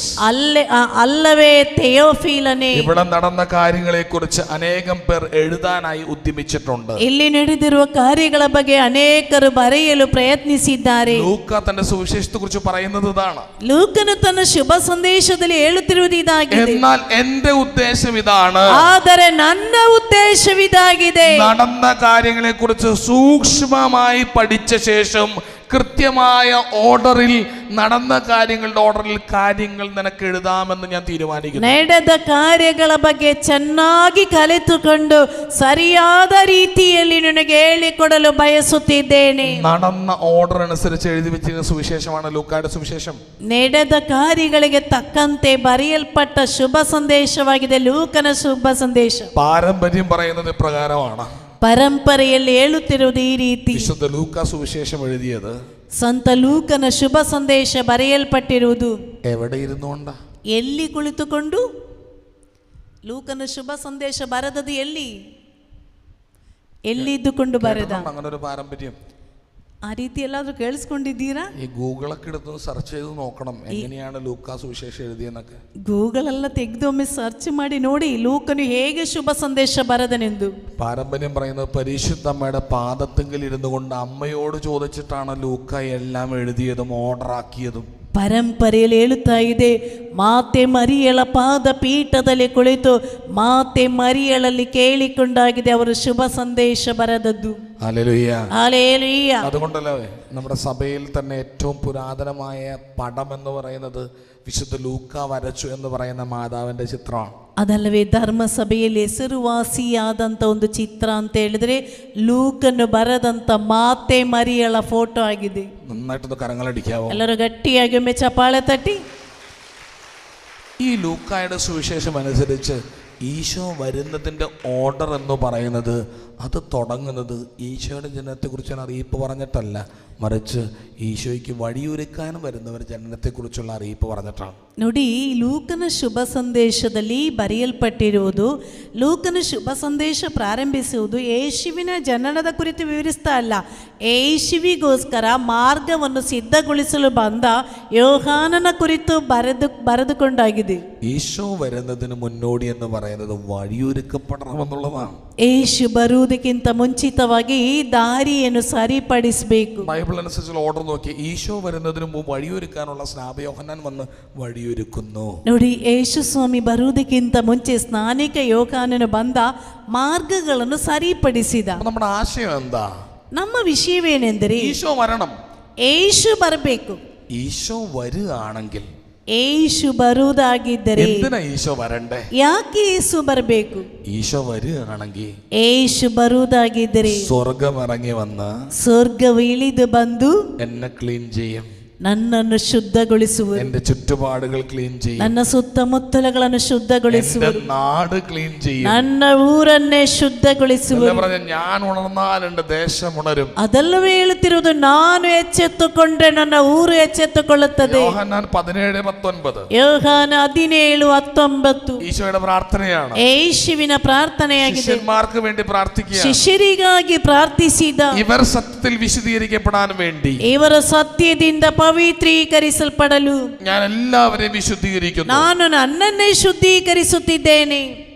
ಅಲ್ಲವೇ ತೆಯೋಫಿಲನೇ, ഇവിടെ നടന്ന കാര്യങ്ങളെ കുറിച്ച് അനേകം പേർ എഴുതാനായി ഉദ്യമിച്ചിട്ടുണ്ട്. ಇಲ್ಲಿ ನಡೆದಿರುವ ಕಾರ್ಯಗಳ ಬಗ್ಗೆ ಅನೇಕರು ಬರೆಯಲು ಪ್ರಯತ್ನಿಸಿದ್ದಾರೆ. ലൂക്ക തന്റെ സുവിശേഷത്തെ കുറിച്ച് പറയുന്നത് ഇതാണ്. ಲೂಕನು ತನ್ನ ಶುಭ ಸಂದೇಶದಲ್ಲಿ ಹೇಳುತ್ತಿರುವುದು ಇದಾಗಿದೆ. എന്നാൽ എന്റെ ഉദ്ദേശം ഇതാണ്, ಆದರೆ ನನ್ನ ഉദ്ദേശವಿದಾಗಿದೆ. നടന്ന കാര്യങ്ങളെ കുറിച്ച് സൂക്ഷ്മമായി പഠിച്ച ശേഷം കൃത്യമായ ഓർഡറിൽ നടന്ന കാര്യങ്ങളുടെ ഓർഡറിൽ കാര്യങ്ങൾ നിനക്ക് എഴുതാമെന്ന് ഞാൻ തീരുമാനിക്കുന്നു. ನಡೆದ ಕಾರ್ಯಗಳ ಬಗ್ಗೆ ಚೆನ್ನಾಗಿ ಕಲಿತುಕೊಂಡು ಸರಿಯಾದ ರೀತಿಯಲ್ಲಿ ನಿನಗೆ ಹೇಳಿಕೊಡಲು ಬಯಸುತ್ತಿದ್ದೇನೆ. നടന്ന ഓർഡർ അനുസരിച്ച് എഴുതി വെച്ചിരുന്ന സുവിശേഷമാണ് ലൂക്കായുടെ സുവിശേഷം. ನಡೆದ ಕಾರ್ಯಗಳಿಗೆ ತಕ್ಕಂತೆ ಬರೆಯಲ್ಪಟ್ಟ ಶುಭ ಸಂದೇಶವಾಗಿದೆ ಲೂಕನ ಶುಭ ಸಂದೇಶ. പാരമ്പര്യം പറയുന്നത് പ്രകാരമാണ്. ಪರಂಪರೆಯಲ್ಲಿ ಹೇಳುತ್ತಿರುವುದು ಈ ರೀತಿ. വിശുദ്ധ ലൂക്കാ സുവിശേഷം എഴുതിയത് ಸಂತ ಲೂಕನ ಶುಭ ಸಂದೇಶ ಬರೆಯಲ್ಪಟ್ಟಿರುವುದು എവിടെ ഇരുന്നുകൊണ്ടാ? ಎಲ್ಲಿ ಕುಳಿತುಕೊಂಡು? ಲೂಕನ ಶುಭ ಸಂದೇಶ ಬರೆದದು ಎಲ್ಲಿದ್ದುಕೊಂಡು ಬರೆದ? അങ്ങനെ ഒരു പാരമ്പര്യം ಆ ರೀತಿ ಎಲ್ಲಾದ್ರೂ ಕೇಳಿಸ್ಕೊಂಡಿದ್ದೀರಾ? ഈ ഗൂഗിളൊക്കെ എടുത്ത് സെർച്ച് ചെയ്ത് നോക്കണം എങ്ങനെയാണ് ലൂക്കാ സുവിശേഷം എഴുതിയെന്നൊക്കെ. ಗೂಗಲ್ ಎಲ್ಲ ತೆಗೆದೊಮ್ಮೆ ಸರ್ಚ್ ಮಾಡಿ ನೋಡಿ ಲೂಕನು ಹೇಗೆ ಶುಭ ಸಂದೇಶ ಬರೆದನೆಂದು. പാരമ്പര്യം പറയുന്നത് പരിശുദ്ധ അമ്മയുടെ പാദത്തെങ്കിൽ ഇരുന്നു കൊണ്ട് അമ്മയോട് ചോദിച്ചിട്ടാണ് ലൂക്ക എല്ലാം എഴുതിയതും ഓർഡർ ആക്കിയതും. ಪರಂಪರೆಯಲ್ಲಿ ಹೇಳುತ್ತಾ ಇದೆ, ಮಾತೆ ಮರಿಯಳ ಪಾದ ಪೀಠದಲ್ಲಿ ಕುಳಿತು ಮಾತೆ ಮರಿಯಳಲ್ಲಿ ಕೇಳಿಕೊಂಡಾಗಿದೆ ಅವರು ಶುಭ ಸಂದೇಶ ಬರೆದದ್ದು. ഹല്ലേലൂയ. ഹല്ലേലൂയ. അതുകൊണ്ടല്ലേ നമ്മുടെ സഭയിൽ തന്നെ ഏറ്റവും പുരാതനമായ പടം എന്ന് പറയുന്നത് വിശുദ്ധ ലൂക്ക വരച്ചു എന്ന് പറയുന്ന മാതാവിന്റെ ചിത്രമാണ്. ಅದಲ್ಲವೇ ಧರ್ಮಸಭೆಯಲ್ಲಿ ಹೆಸರುವಾಸಿಯಾದಂಥ ಒಂದು ಚಿತ್ರ ಅಂತ ಹೇಳಿದ್ರೆ ಲೂಕನ್ನು ಬರೆದಂಥ ಮಾತೆ ಮರಿಯಳ ಫೋಟೋ ಆಗಿದೆ. നന്നായിട്ടൊന്ന് കരങ്ങളടിക്കാവോ? ಎಲ್ಲರೂ ಗಟ್ಟಿಯಾಗಿ ಒಮ್ಮೆ ಚಪ್ಪಾಳೆ ತಟ್ಟಿ. ഈ ലൂക്കായുടെ സുവിശേഷം അനുസരിച്ച് ഈശോ വരുന്നതിൻ്റെ ഓർഡർ എന്ന് പറയുന്നത് അത് തുടങ്ങുന്നത് ഈശോയുടെ ജനനത്തെക്കുറിച്ചുള്ള അറിയിപ്പ് പറഞ്ഞിട്ടല്ല, മറിച്ച് ഈശോയ്ക്ക് വഴിയൊരുക്കാനും വരുന്നവർ ജനനത്തെക്കുറിച്ചുള്ള അറിയിപ്പ് പറഞ്ഞിട്ടാണ്. ನೋಡಿ, ಲೂಕನ ಶುಭ ಸಂದೇಶದಲ್ಲಿ ಬರೆಯಲ್ಪಟ್ಟಿರುವುದು, ಲೂಕನ ಶುಭ ಸಂದೇಶ ಪ್ರಾರಂಭಿಸುವುದು ಯೇಸುವಿನ ಜನನದ ಕುರಿತು ವಿವರಿಸ್ತಾ ಅಲ್ಲ, ಯೇಸುವಿಗೋಸ್ಕರ ಮಾರ್ಗವನ್ನು ಸಿದ್ಧಗೊಳಿಸಲು ಬಂದ ಯೋಹಾನನ ಕುರಿತು ಬರೆದುಕೊಂಡಾಗಿದೆ. ഈശോ വരുന്നതിന് മുന്നോടി എന്ന് പറയുന്നത് വഴിയൊരുക്കപ്പെടണമെന്നുള്ളതാണ്. ಯೇಸು ಬರುವುದಕ್ಕಿಂತ ಮುಂಚಿತವಾಗಿ ಈ ದಾರಿಯನ್ನು ಸರಿಪಡಿಸಬೇಕು. ബൈബിൾ അനുസരിച്ചുള്ള ഓർഡർ നോക്കി, ഈശോ വരുന്നതിന് മുമ്പ് വഴിയൊരുക്കാനുള്ള സ്നാപക യോഹന്നാൻ വന്ന് വഴിയൊരുക്കുന്നു. ನೋಡಿ, ಯೇಸು ಸ್ವಾಮಿ ಬರುವುದಕ್ಕಿಂತ ಮುಂಚೆ ಸ್ನಾನಿಕ ಯೋಹಾನನು ಬಂದ ಮಾರ್ಗಗಳನ್ನು ಸರಿಪಡಿಸಿದ. നമ്മുടെ ആശയം എന്താ? ನಮ್ಮ ವಿಷಯವೇನೆಂದರೆ ഈശോ വരണം. ಯೇಸು ಬರಬೇಕು. ഈശോ വരികയാണെങ്കിൽ ಯೇಸು ಬರುವುದಾಗಿದ್ದರೆ എന്തിനാ ഈശോ വരണ്ടേ? ಯಾಕೆ ಯೇಸು ಬರಬೇಕು? ഈശോ വരികയാണെങ്കിൽ ಯೇಸು ಬರುವುದಾಗಿದ್ದರೆ സ്വർഗം ഇറങ്ങി വന്ന് ಸ್ವರ್ಗವು ಇಳಿದು ಬಂದು എന്നെ ക്ലീൻ ചെയ്യും, ನನ್ನನ್ನು ಶುದ್ಧಗೊಳಿಸುವರು, എന്റെ ചുറ്റുപാടുകൾ ക്ലീൻ ചെയ്യും, ನನ್ನ ಸುತ್ತಮುತ್ತಲುಗಳನ್ನು എന്റെ ಶುದ್ಧಗೊಳಿಸುವರು, നാട് ക്ലീൻ ചെയ്യും. ನನ್ನ ಊರನ್ನೇ ಶುದ್ಧಗೊಳಿಸುವರು. പറഞ്ഞ ഞാൻ ഉണർന്നാൽ എന്റെ ദേശം ഉണരും. ಅದಲ್ಲವೇ ಹೇಳುತ್ತಿರುವುದು, ನಾನು ಎಚ್ಚೆತ್ತುಕೊಂಡ್ರೆ ನನ್ನ ಊರು ಎಚ್ಚೆತ್ತುಕೊಳ್ಳುತ್ತದೆ. യോഹന്നാൻ 17:19 ಯೋಹಾನ 17:19 ഈശോയുടെ പ്രാർത്ഥനയാണ്. ಯೇಸುವಿನ ಪ್ರಾರ್ಥನೆಯಾಗಿದೆ. ശിഷ്യന്മാർക്ക് വേണ്ടി പ്രാർത്ഥിക്കുക. ಶಿಷ್ಯರಿಗಾಗಿ ಪ್ರಾರ್ಥಿಸಿದ, ഇവർ സത്യത്തിൽ വിശുദ്ധീകരിക്കപ്പെടാൻ വേണ്ടി ಇವರ ಸತ್ಯದಿಂದ ಪವಿತ್ರೀಕರಿಸಲ್ಪಡಲು ഞാൻ എല്ലാവരെയും വിശുദ്ധീകരിക്കുന്നു. ನಾನು ನನ್ನನ್ನೇ ಶುದ್ಧೀಕರಿಸುತ್ತಿದ್ದೇನೆ.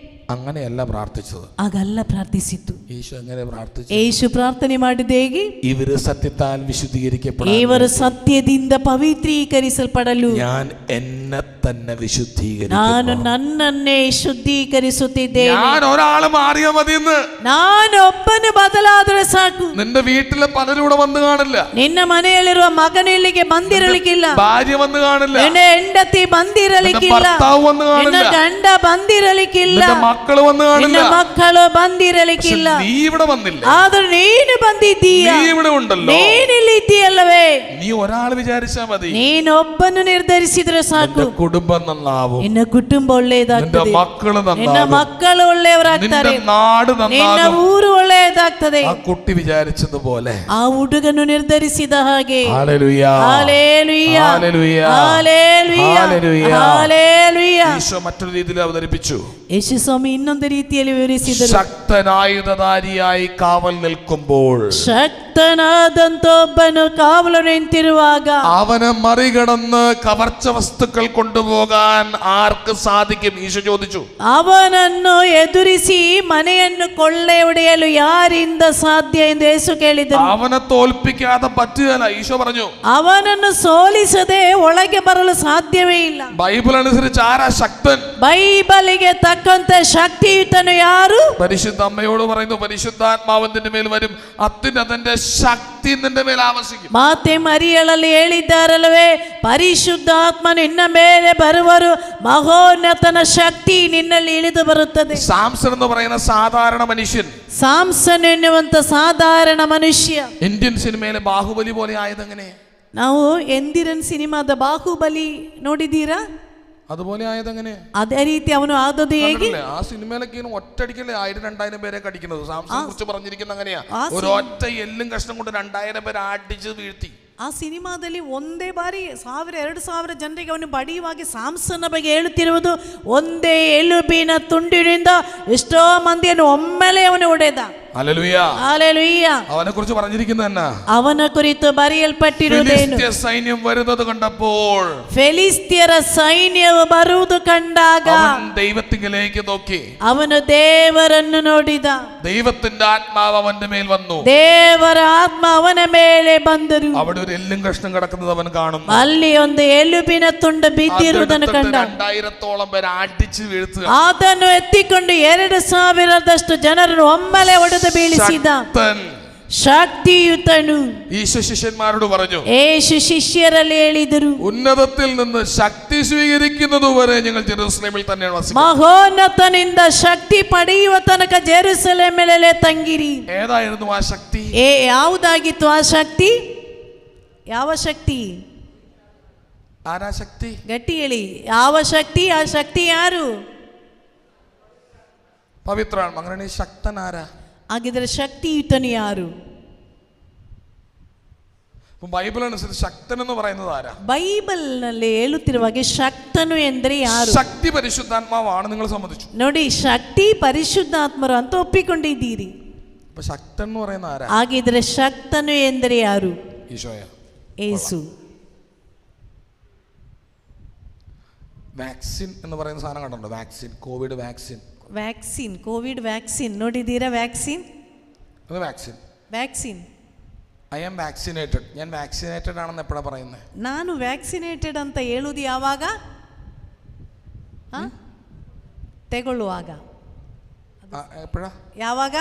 അങ്ങനെയല്ല പ്രാർത്ഥിച്ചത്. ಹಾಗಲ್ಲ ಪ್ರಾರ್ಥಿಸಿತು. ഈശോ എങ്ങനെ പ്രാർത്ഥിച്ചു? ಯೇಸು ಪ್ರಾರ್ಥನೆ ಮಾಡಿದ್ದು ಹೇಗೆ? ഇവര് സത്യത്താൽ വിശുദ്ധീകരിക്കപ്പെടാൻ, ಇವರು ಸತ್ಯದಿಂದ ಪವಿತ್ರೀಕರಿಸಲ್ಪಡಲು ഞാൻ എന്നെ തന്നെ ನಾನು വിശുദ്ധീകരിക്കുന്നു. ನನ್ನನ್ನೇ ಶುದ್ಧೀಕರಿಸುತ್ತಿದ್ದೇನೆ. ഞാൻ ഒരാള് മാറിയാ മതിയെന്ന്. ನಾನು ಒಬ್ಬನು ಬದಲಾದರೆ ಸಾಕು. നിന്റെ വീട്ടിലെ പലരും ഇവിടെ വന്നു കാണില്ല. ನಿನ್ನ ಮನೆಯಲ್ಲಿರುವ ಮಗನು ಇಲ್ಲಿಗೆ ಬಂದಿರಲಿಕ್ಕಿಲ್ಲ, ഭാര്യ വന്നു ಕಾಣಿಲ್ಲ, ನಿನ್ನ ಹೆಂಡತಿ ಬಂದಿರಲಿಕ್ಕಿಲ್ಲ, ഭർത്താവ് വന്നു ನಿನ್ನ കാണില്ല, ಗಂಡ ಬಂದಿರಲಿಕ್ಕಿಲ್ಲ, മക്കള് വന്നു ನಿನ್ನ കാണില്ല. ಮಕ್ಕಳು ಬಂದಿರಲಿಕ್ಕಿಲ್ಲ. നീ ഇവിടെ വന്നില്ല, ಆದ್ರೆ ನೀನು ಬಂದಿದ್ದೀಯ, നീ ഇവിടെ ഉണ്ടല്ലോ. ನೀನಿಲ್ಲಿ ಇದ್ದೀಯಲ್ಲವೇ? നീ ഒരാൾ വിചാരിച്ചാ മതി. ನೀನೊಬ್ಬನು ನಿರ್ಧರಿಸಿದ್ರೆ ಸಾಕು, നിന്റെ കുടുംബം നന്നാവും, ನಿನ್ನ ಕುಟುಂಬ നിന്റെ ಒಳ್ಳೆಯದಾಗ್ತದೆ, മക്കള് ನಿನ್ನ നന്നാവും, ಮಕ್ಕಳು ಒಳ್ಳೆಯವರಾಗ್ತಾರೆ, നിന്റെ നാട് ನಿನ್ನ നന്നാകും. ಊರು ಒಳ್ಳೆಯದಾಗ್ತದೆ. ആ കുട്ടി വിചാരിച്ചതുപോലെ. ಆ ಹುಡುಗನು ನಿರ್ಧರಿಸಿದ ಹಾಗೆ. Hallelujah, hallelujah, hallelujah, hallelujah, hallelujah. Hallelujah. Eesho മറ്റൊരു രീതിയിൽ അവതരിപ്പിച്ചു. ಯೇಸು ಸ್ವಾಮಿ ಇನ್ನೊಂದು ರೀತಿಯಲ್ಲಿ ವಿವರಿಸಿದರು. ശക്തനായുധധാരിയായി കാവൽ നിൽക്കുമ്പോൾ, ಶಕ್ತನಾದಂತ ಒಬ್ಬನು ಕಾವಲು ನಿಂತಿರುವಾಗ അവനെ മറികടന്ന് കവർച്ച വസ്തുക്കൾ കൊണ്ടുപോകാൻ ആർക്ക് സാധിക്കും? ഈശോ ചോദിച്ചു. ಅವನನ್ನು ಎದುರಿಸಿ ಮನೆಯನ್ನು ಕೊಳ್ಳೆ ಹೊಡೆಯಲು ಯಾರಿಂದ ಸಾಧ್ಯ ಎಂದು ಯೇಸು ಕೇಳಿದರು. അവനെ തോൽപ്പിക്കാതെ പറ്റുകയില്ല. ഈശോ പറഞ്ഞു. ಅವನನ್ನು ಸೋಲಿಸದೆ ಒಳಗೆ ಬರಲು ಸಾಧ್ಯವೇ ಇಲ್ಲ. ബൈബിൾ അനുസരിച്ച് ആരാ ശക്തൻ? ಬೈಬಲಿಗೆ ತಕ್ಕಂತೆ ಶಕ್ತಿಯುತನು ಯಾರು? പരിശുദ്ധ അമ്മയോട് പറയുന്നു, പരിശുദ്ധാത്മാവിന്റെ മേൽ വരും, അത്യുന്നതന്റെ ശക്തി നിന്റെ മേൽ ആവസിക്കും. ಮಾತೆ ಮರಿಯಳಲ್ಲಿ ಹೇಳಿದ್ದಾರಲ್ಲವೇ, ಪರಿಶುದ್ಧಾತ್ಮನು ನಿನ್ನ ಮೇಲೆ ಬರುವರು, ಮಹೋನ್ನತನ ಶಕ್ತಿ ನಿನ್ನಲ್ಲಿ ಇಳಿದು ಬರುತ್ತದೆ. സാംസൺ എന്ന് പറയുന്ന സാധാരണ മനുഷ്യൻ, ಸಾಮ್ಸನ್ ಎನ್ನುವಂತ ಸಾಧಾರಣ ಮನುಷ್ಯ. ഇന്ത്യൻ സിനിമയിലെ ബാഹുബലി പോലെ ആയതെങ്ങനെ? ನಾವು ಎಂದಿರನ್ ಸಿನಿಮಾದ ಬಾಹುಬಲಿ ನೋಡಿದ್ದೀರಾ? അതുപോലെ ആയതെങ്ങനെ? ಅದೇ ರೀತಿ ಅವನು ಆದದ್ದು ಹೇಗೆ? ആ സിനിമയിലൊക്കെ ഒറ്റടിക്കല്ലേ 1000-2000 പേരെ കടിക്കുന്നത്. സാംസണിനെ കുറിച്ച് പറഞ്ഞിരിക്കുന്ന അങ്ങനെയാ, ആ ഒരു ഒറ്റ എല്ലും കഷ്ണം കൊണ്ട് 2000 പേരെ അടിച്ച് വീഴ്ത്തി. ಆ ಸಿನಿಮಾದಲ್ಲಿ ಒಂದೇ ಬಾರಿ 1000-2000 ಜನರಿಗೆ ಅವನು ಬಡಿಯುವಾಗ ಸಾಮ್ಸನ್ನ ಬಗ್ಗೆ ಹೇಳುತ್ತಿರುವುದು, ಒಂದೇ ಎಲುಬಿನ ತುಂಡಿನಿಂದ ಎಷ್ಟೋ ಮಂದಿಯನ್ನು ಒಮ್ಮೆಲೆ ಅವನು ಹೊಡೆದ. ഹല്ലേലൂയ. ഹല്ലേലൂയ. അവനെ കുറിച്ച് പറഞ്ഞിരിക്കുന്നത് എന്നാ? ಅವನ ಕುರಿತು ಬರೆಯಲ್ಪಟ್ಟಿರುವುದೇನು? ഫിലിസ്ത്യ സൈന്യം വരുന്നത് കണ്ടപ്പോൾ, ಫಿಲಿಸ್ತಿಯರ ಸೈನ್ಯವು ಬರುವುದು ಕಂಡಾಗ അവൻ ദൈവത്തിങ്കിലേക്ക് നോക്കി. ಅವನು ದೇವರನ್ನು ನೋಡಿದ. ദൈവത്തിന്റെ ആത്മാവ് അവന്റെ മേൽ വന്നു. ದೇವರ ಆತ್ಮ ಅವನ ಮೇಲೆ ಬಂದರು. അവിടെ ഒരു എല്ലും കഷ്ണം കിടക്കുന്നത് അവൻ കാണുന്നു. ಅಲ್ಲಿ ಒಂದು ಎಲುಬಿನ ತುಂಡು ಬಿದ್ದಿರುವುದನ್ನು ಕಂಡ. 2000-ഓളം പേരെ അടിച്ച് വീഴ്ത്തുക. ಅದನ್ನು ಎತ್ತಿಕೊಂಡು 2000 ಜನರನ್ನು ಒಮ್ಮೆಲೆ ಹೊಡೆದು ಬೀಳಿಸಿದ. ಶಕ್ತಿಯುತನು. ഈശോ ശിഷ്യന്മാരോട് പറഞ്ഞു, യേശು ಶಿಷ್ಯರಲ್ಲಿ ಹೇಳಿದರು, ഉന്നതത്തിൽ നിന്ന് ശക്തി സ്വീകരിക്കുന്നതുവരെ ഞങ്ങൾ ജെറുസലേമിൽ തന്നെയാണ് വസിക്കുന്നത്. ಮಹೋನ್ನತನಿಂದ ಶಕ್ತಿ ಪಡೆಯುವ ತನಕ ಜೆರುಸಲೇಮಿನಲ್ಲೇ ತಂಗಿರಿ. ഏതായിരുന്നു ആ ശക്തി? ಯಾವುದಾಗಿತ್ತು ಆ ಶಕ್ತಿ? ಯಾವ ಶಕ್ತಿ? ആരാ ശക്തി? ಗಟ್ಟಿ ಹೇಳಿ, ಯಾವ ಶಕ್ತಿ? ಆ ಶಕ್ತಿ ಯಾರು? പവിത്രാണ്. അങ്ങനെ ശക്തൻ ആരാ? ಹಾಗಿದ್ರೆ ಶಕ್ತಿಯುತನು ಯಾರು? ബൈബിൾ അനുസരിച്ച് ശക്തൻ എന്ന് പറയുന്നത് ആരാ? ಬೈಬಲ್ ನಲ್ಲಿ ಹೇಳುತ್ತಿರುವಾಗೆ ಶಕ್ತನು ಎಂದರೆ ಯಾರು? ശക്തി പരിശുദ്ധാത്മാവാണ്, നിങ്ങൾ സമ്മതിച്ചു. ನೋಡಿ, ಶಕ್ತಿ ಪರಿಶುದ್ಧಾತ್ಮರು ಅಂತ ಒಪ್ಪಿಕೊಂಡಿದ್ದೀರಿ. അപ്പൊ ശക്തൻ എന്ന് പറയുന്ന ആരാ? ಹಾಗಿದ್ರೆ ಶಕ್ತನು ಎಂದರೆ ಯಾರು? ഈശോയ. ಯೇಸು. വാക്സിൻ എന്ന് പറയുന്ന സാധനം കണ്ടോ? Vaccine, COVID vaccine. Vaccine, COVID vaccine ನೋಡಿದ್ದೀರಾ? ವ್ಯಾಕ್ಸಿನ್, അത് vaccine. Vaccine. I am vaccinated. ഞാൻ വാക്സിനേറ്റഡ് ആണെന്ന് എപ്പോഴാ പറയുന്നത്? ನಾನು ವ್ಯಾಕ್ಸಿನೇಟೆಡ್ ಅಂತ ಹೇಳುವುದು ಯಾವಾಗ? ತೆಗೊಳ್ಳುವಾಗ. എപ്പോഴാ? ಯಾವಾಗ?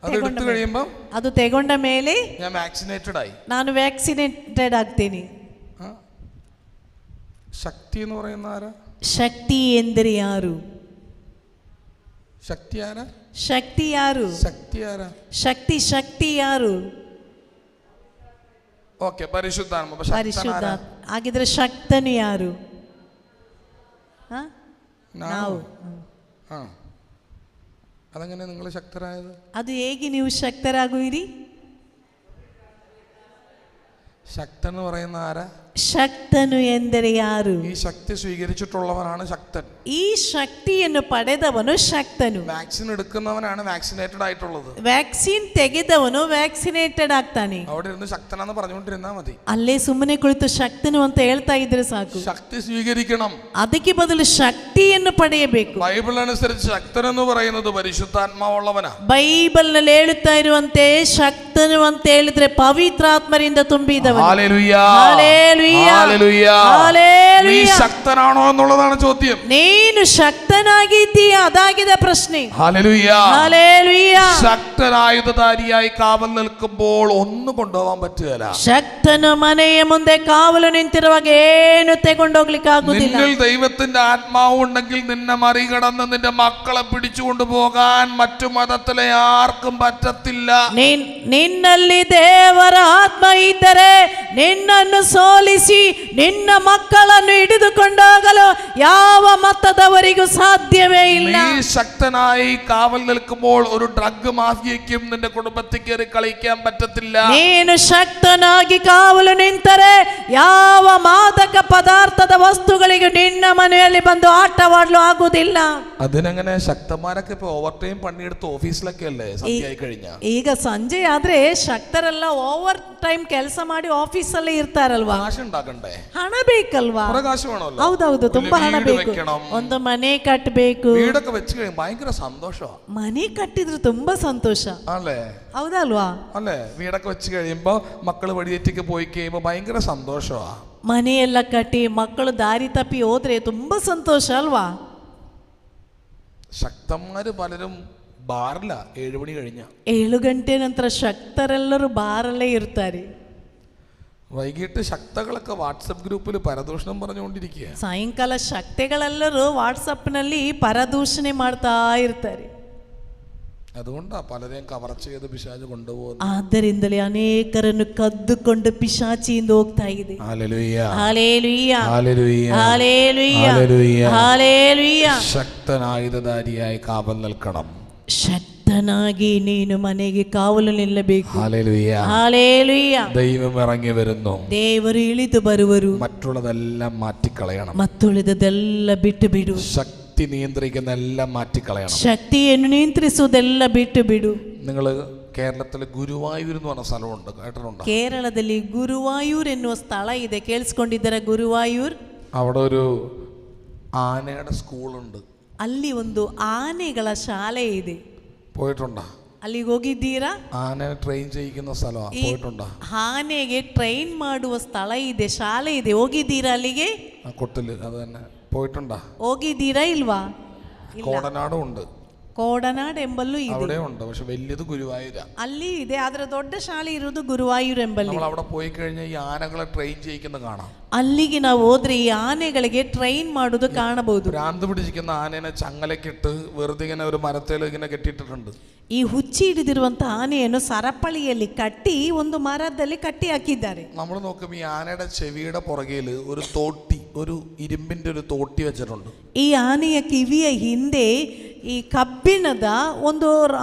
അത് എടുത്തു കഴിയുമ്പോൾ, ಅದು ತೆಗೊಂಡ ಮೇಲೆ ഞാൻ വാക്സിനേറ്റഡ് ആയി, ನಾನು ವ್ಯಾಕ್ಸಿನೇಟೆಡ್ ಆಗ್ತೇನೆ. ശക്തി എന്ന് പറയുന്ന ആരാ? ಶಕ್ತಿ ಎಂದರೆ ಯಾರು? ശക്തി ആരാ? ಶಕ್ತಿ ಯಾರು? ശക്തി ആരാ? ಶಕ್ತಿ ಯಾರು? ഓക്കെ, പരിശുദ്ധാത്മ. ಪರಿಶುದ್ಧ. ಹಾಗಿದ್ರೆ ಶಕ್ತನು ಯಾರು? ನಾವು. അതെങ്ങനെ നിങ്ങൾ ശക്തരായത്? ಅದು ಹೇಗೆ ನೀವು ಶಕ್ತರಾಗುವಿರಿ? ശക്തൻ എന്ന് പറയുന്ന ആരാ? ಶಕ್ತನು ಎಂದರೆ ಯಾರು? ഈ ശക്തി സ്വീകരിച്ചിട്ടുള്ളവനാണ് ശക്തൻ. ಈ ಶಕ್ತಿಯನ್ನು ಪಡೆದವನು ಶಕ್ತನು. വാക്സിൻ എടുക്കുന്നവനാണ് വാക്സിനേറ്റഡ് ആയിട്ടുള്ളത്. ವ್ಯಾಕ್ಸಿನ್ ತೆಗೆದವನು ವ್ಯಾಕ್ಸಿನೇಟೆಡ್ ಆಗ್ತಾನೆ. അവിടെ ഇരുന്ന് ശക്തനാന്ന് പറഞ്ഞുകൊണ്ടിരുന്നാ മതി. ಅಲ್ಲೇ ಸುಮ್ಮನೆ ಕುಳಿತು ಶಕ್ತನು ಅಂತ ಹೇಳ್ತಾ ಇದ್ರೆ ಸಾಕು. ശക്തി സ്വീകരിക്കണം. ಅದಕ್ಕೆ ಬದಲು ಶಕ್ತಿಯನ್ನು ಪಡೆಯಬೇಕು. ബൈബിൾ അനുസരിച്ച് ശക്തൻ എന്ന് പറയുന്നത് പരിശുദ്ധാത്മാവുള്ളവനാ. ಬೈಬಲ್ ನಲ್ಲಿ ಹೇಳುತ್ತಾ ಇರುವಂತೆ ಶಕ್ತನು ಅಂತ ಹೇಳಿದ್ರೆ ಪವಿತ್ರಾತ್ಮರಿಂದ ತುಂಬಿದವನು. ഹല്ലേലൂയ. ഹല്ലേലൂയ. ഹല്ലേലൂയ. ഹല്ലേലൂയ. നീ ശക്തനാണോ എന്നുള്ളതാണ് ചോദ്യം. ನೀನು ಶಕ್ತನಾಗಿದ್ದೀಯಾ? ಅದಾಗಿದೆ ಪ್ರಶ್ನೆ. ഹല്ലേലൂയ. ഹല്ലേലൂയ. ശക്തനായുധധാരിയായി കാവൽ നിൽക്കുമ്പോൾ ഒന്നും കൊണ്ടുപോകാൻ പറ്റുകയില്ല. ಶಕ್ತನು ಮನೆಯ ಮುಂದೆ ಕಾವಲು ನಿಂತಿರುವಾಗ ಏನು ತೆಗೊಂಡೋಗ್ಲಿಕ್ಕೆ ಆಗುದಿಲ್ಲ. നിന്നിൽ ദൈവത്തിന്റെ ആത്മാവ് ഉണ്ടെങ്കിൽ നിന്നെ മറികടന്ന് നിന്റെ മക്കളെ പിടിച്ചുകൊണ്ടു പോകാൻ മറ്റു മതത്തിലെ ആർക്കും പറ്റത്തില്ല. ನಿನ್ನಲ್ಲಿ ದೇವರ ಆತ್ಮ ಇದ್ದರೆ ನಿನ್ನನ್ನು ಸೋಲಿಸಿ ನಿನ್ನ ಮಕ್ಕಳನ್ನು ಹಿಡಿದುಕೊಂಡೋಗಲು ಯಾವ മതದವರಿಗೂ സാധ്യമേ ഇല്ല. നീ ശക്തനായി കാവൽ നിൽക്കുമ്പോൾ ഒരു ഡ്രഗ് മാഫിയയ്ക്കും നിന്റെ കുടുംബത്തിൽ കയറി കളിക്കാൻ പറ്റത്തില്ല. ನೀನು ಶಕ್ತನಾಗಿ ಕಾವಲು ನಿಂತರೆ ಯಾವ ಮಾದಕ ಪದಾರ್ಥದ ವಸ್ತುಗಳಿಗೂ ನಿನ್ನ ಮನೆಯಲ್ಲಿ ಬಂದು ಆಟವಾಡಲು ಆಗುವುದಿಲ್ಲ. അതിനങ്ങനെ ശക്തന്മാരൊക്കെ ഇപ്പൊ ഓവർ ടൈം പണിയെടുത്ത് ഓഫീസിലൊക്കെ അല്ലേ സന്ധ്യയായി കഴിഞ്ഞ. ಈಗ ಸಂಜೆ ಆದ್ರೆ ಶಕ್ತರೆಲ್ಲ ಓವರ್ ಟೈಮ್ ಕೆಲಸ ಮಾಡಿ ಆಫೀಸಲ್ಲೇ ಇರ್ತಾರಲ್ವಾ? കാശ് ഉണ്ടാക്കണ്ടേ? ಹಣ ಬೇಕಲ್ವಾ? കാശ് വേണമല്ലോ. ಹೌದೌದು, ತುಂಬಾ ಹಣ ಬೇಕು. ಒಂದು ಮನೆ ಕಟ್ಟಬೇಕು. വീടൊക്കെ വെച്ച് കഴിയും ഭയങ്കര സന്തോഷമാണ്. ಮನೆ ಕಟ್ಟಿದ್ರೆ ತುಂಬಾ ಸಂತೋಷ അല്ലേ? ಹೌದಲ್ವಾ? അല്ലേ? വീടൊക്കെ വെച്ച് കഴിയുമ്പോ മക്കള് വഴിയേറ്റൊക്കെ പോയി കഴിയുമ്പോ ഭയങ്കര സന്തോഷമാണ്. ಮನೆಯೆಲ್ಲ ಕಟ್ಟಿ ಮಕ್ಕಳು ದಾರಿ ತಪ್ಪಿ ಹೋದ್ರೆ ತುಂಬಾ ಸಂತೋಷ ಅಲ್ವಾ? ശക്തന്മാര് പലരും ಬಾರಲ್ಲ 7 ಮಣಿ കഴിഞ്ഞ 7 ಗಂಟೆ ನಂತರ ಶಕ್ತರೆಲ್ಲರೂ ಬಾರಲ್ಲೇ ಇರ್ತಾರೆ. വൈകിട്ട് ശക്തകളൊക്കെ വാട്സപ്പ് ഗ്രൂപ്പിൽ പരദൂഷണം പറഞ്ഞുകൊണ്ടിരിക്കുക. ಸಾಯಂಕಾಲ ಶಕ್ತಿಗಳೆಲ್ಲರೂ ವಾಟ್ಸಪ್ನಲ್ಲಿ ಪರದೂಷಣೆ ಮಾಡ್ತಾ ಇರ್ತಾರೆ. അതുകൊണ്ടാ പലരെയും കവർച്ച ചെയ്ത് പിശാച് കൊണ്ടുപോകുന്നത്. ಆದ್ದರಿಂದಲೇ ಅನೇಕರನ್ನು ಕದ್ದುಕೊಂಡು ಪಿಶಾಚಿಯಿಂದ ಹೋಗ್ತಾ ಇದೆ. ഹല്ലേലൂയ ಹಲ್ಲೆಲೂಯಾ ഹല്ലേലൂയ ಹಲ್ಲೆಲೂಯಾ ഹല്ലേലൂയ ಹಲ್ಲೆಲೂಯಾ. ശക്തനായുധധാരിയായി കാവൽ നിൽക്കണം. ಶಕ್ತನಾಗಿ ನೀನು ಮನೆಗೆ ಕಾವಲು ನಿಲ್ಲಬೇಕು. ഹല്ലേലൂയ ಹಲ್ಲೆಲೂಯಾ. ദൈവം ഇറങ്ങി വരുന്നു. ದೇವರು ಇಳಿದು ಬರುವರು. മറ്റുള്ളതെല്ലാം മാറ്റിക്കളയണം. ಮತ್ತುಳಿದದೆಲ್ಲ ಬಿಟ್ಟು ಬಿಡು. ശക്തി നിയന്ത്രിക്കുന്ന എല്ലാം മാറ്റിക്കളയണം. ಶಕ್ತಿಯನ್ನು ನಿಯಂತ್ರಿಸುವುದೆಲ್ಲ ಬಿಟ್ಟು ಬಿಡು. നിങ്ങൾ കേരളത്തിലെ ഗുരുവായൂർ എന്ന് പറഞ്ഞ സ്ഥലമുണ്ട്, കേട്ടിട്ടുണ്ടോ? ಕೇರಳದಲ್ಲಿ ಗುರುವಾಯೂರ್ ಎನ್ನುವ ಸ್ಥಳ ಇದೆ, ಕೇಳಿಸ್ಕೊಂಡಿದ್ದೀರಾ? ಗುರುವಾಯೂರ್. അവിടെ ഒരു ആനയുടെ സ്കൂളുണ്ട്. ಅಲ್ಲಿ ಒಂದು ಆನೆಗಳ ಶಾಲೆ ಇದೆ. പോയിട്ടുണ്ടോ? ಅಲ್ಲಿಗೆ ಹೋಗಿದ್ದೀರಾ? ആനയെ ട്രെയിൻ ചെയ്യിക്കുന്ന സ്ഥലമാണ്. പോയിട്ടുണ്ടോ? ಆನೆಗೆ ಟ್ರೈನ್ ಮಾಡುವ ಸ್ಥಳ ಇದೆ, ಶಾಲೆ ಇದೆ. ಹೋಗಿದ್ದೀರಾ ಅಲ್ಲಿಗೆ? ആ കൊട്ടില് അത് തന്നെ. പോയിട്ടുണ്ടോ? ಹೋಗಿದ್ದೀರಾ ಇಲ್ವಾ? കോടനാടും ഉണ്ട്. ಕೋಡನಾಡ್ ಎಂಬಲ್ಲೂ ಇದೆ. അവിടെ ഉണ്ട്, പക്ഷെ വലിയത് ഗുരുവായൂരാ. ಅಲ್ಲಿ ಇದೆ, ಆದ್ರೆ ದೊಡ್ಡ ಶಾಲೆ ಇರುವುದು ಗುರುವಾಯೂರ್ ಎಂಬಲ್ಲಿ. നമ്മൾ അവിടെ പോയി കഴിഞ്ഞാൽ ഈ ആനകളെ ട്രെയിൻ ചെയ്യിക്കുന്നത് കാണാം. ಅಲ್ಲಿಗೆ ನಾವು ಹೋದ್ರೆ ಈ ಆನೆಗಳಿಗೆ ಟ್ರೈನ್ ಮಾಡುವುದು ಕಾಣಬಹುದು. ഭ്രാന്ത് പിടിച്ചിരിക്കുന്ന ആനേനെ ചങ്ങലക്കിട്ട് വെറുതെ ഇങ്ങനെ ഒരു മരത്തേൽ ഇങ്ങനെ കെട്ടിയിട്ടിട്ടുണ്ട്. ಈ ಹುಚ್ಚಿ ಹಿಡಿದಿರುವಂತಹ ಆನೆಯನ್ನು ಸರಪಳಿಯಲ್ಲಿ ಕಟ್ಟಿ ಒಂದು ಮರದಲ್ಲಿ ಕಟ್ಟಿ ಹಾಕಿದ್ದಾರೆ. നമ്മൾ നോക്കുമ്പോൾ ഈ ആനയുടെ ചെവിയുടെ പുറകിൽ ഒരു തോട്ടി, ഒരു ഇരുമ്പിന്റെ ഒരു തോട്ടി വെച്ചിട്ടുണ്ട്. ಈ ಆನೆಯ ಕಿವಿಯ ಹಿಂದೆ ಈ ಕಬ್ಬಿಣದ ಒಂದು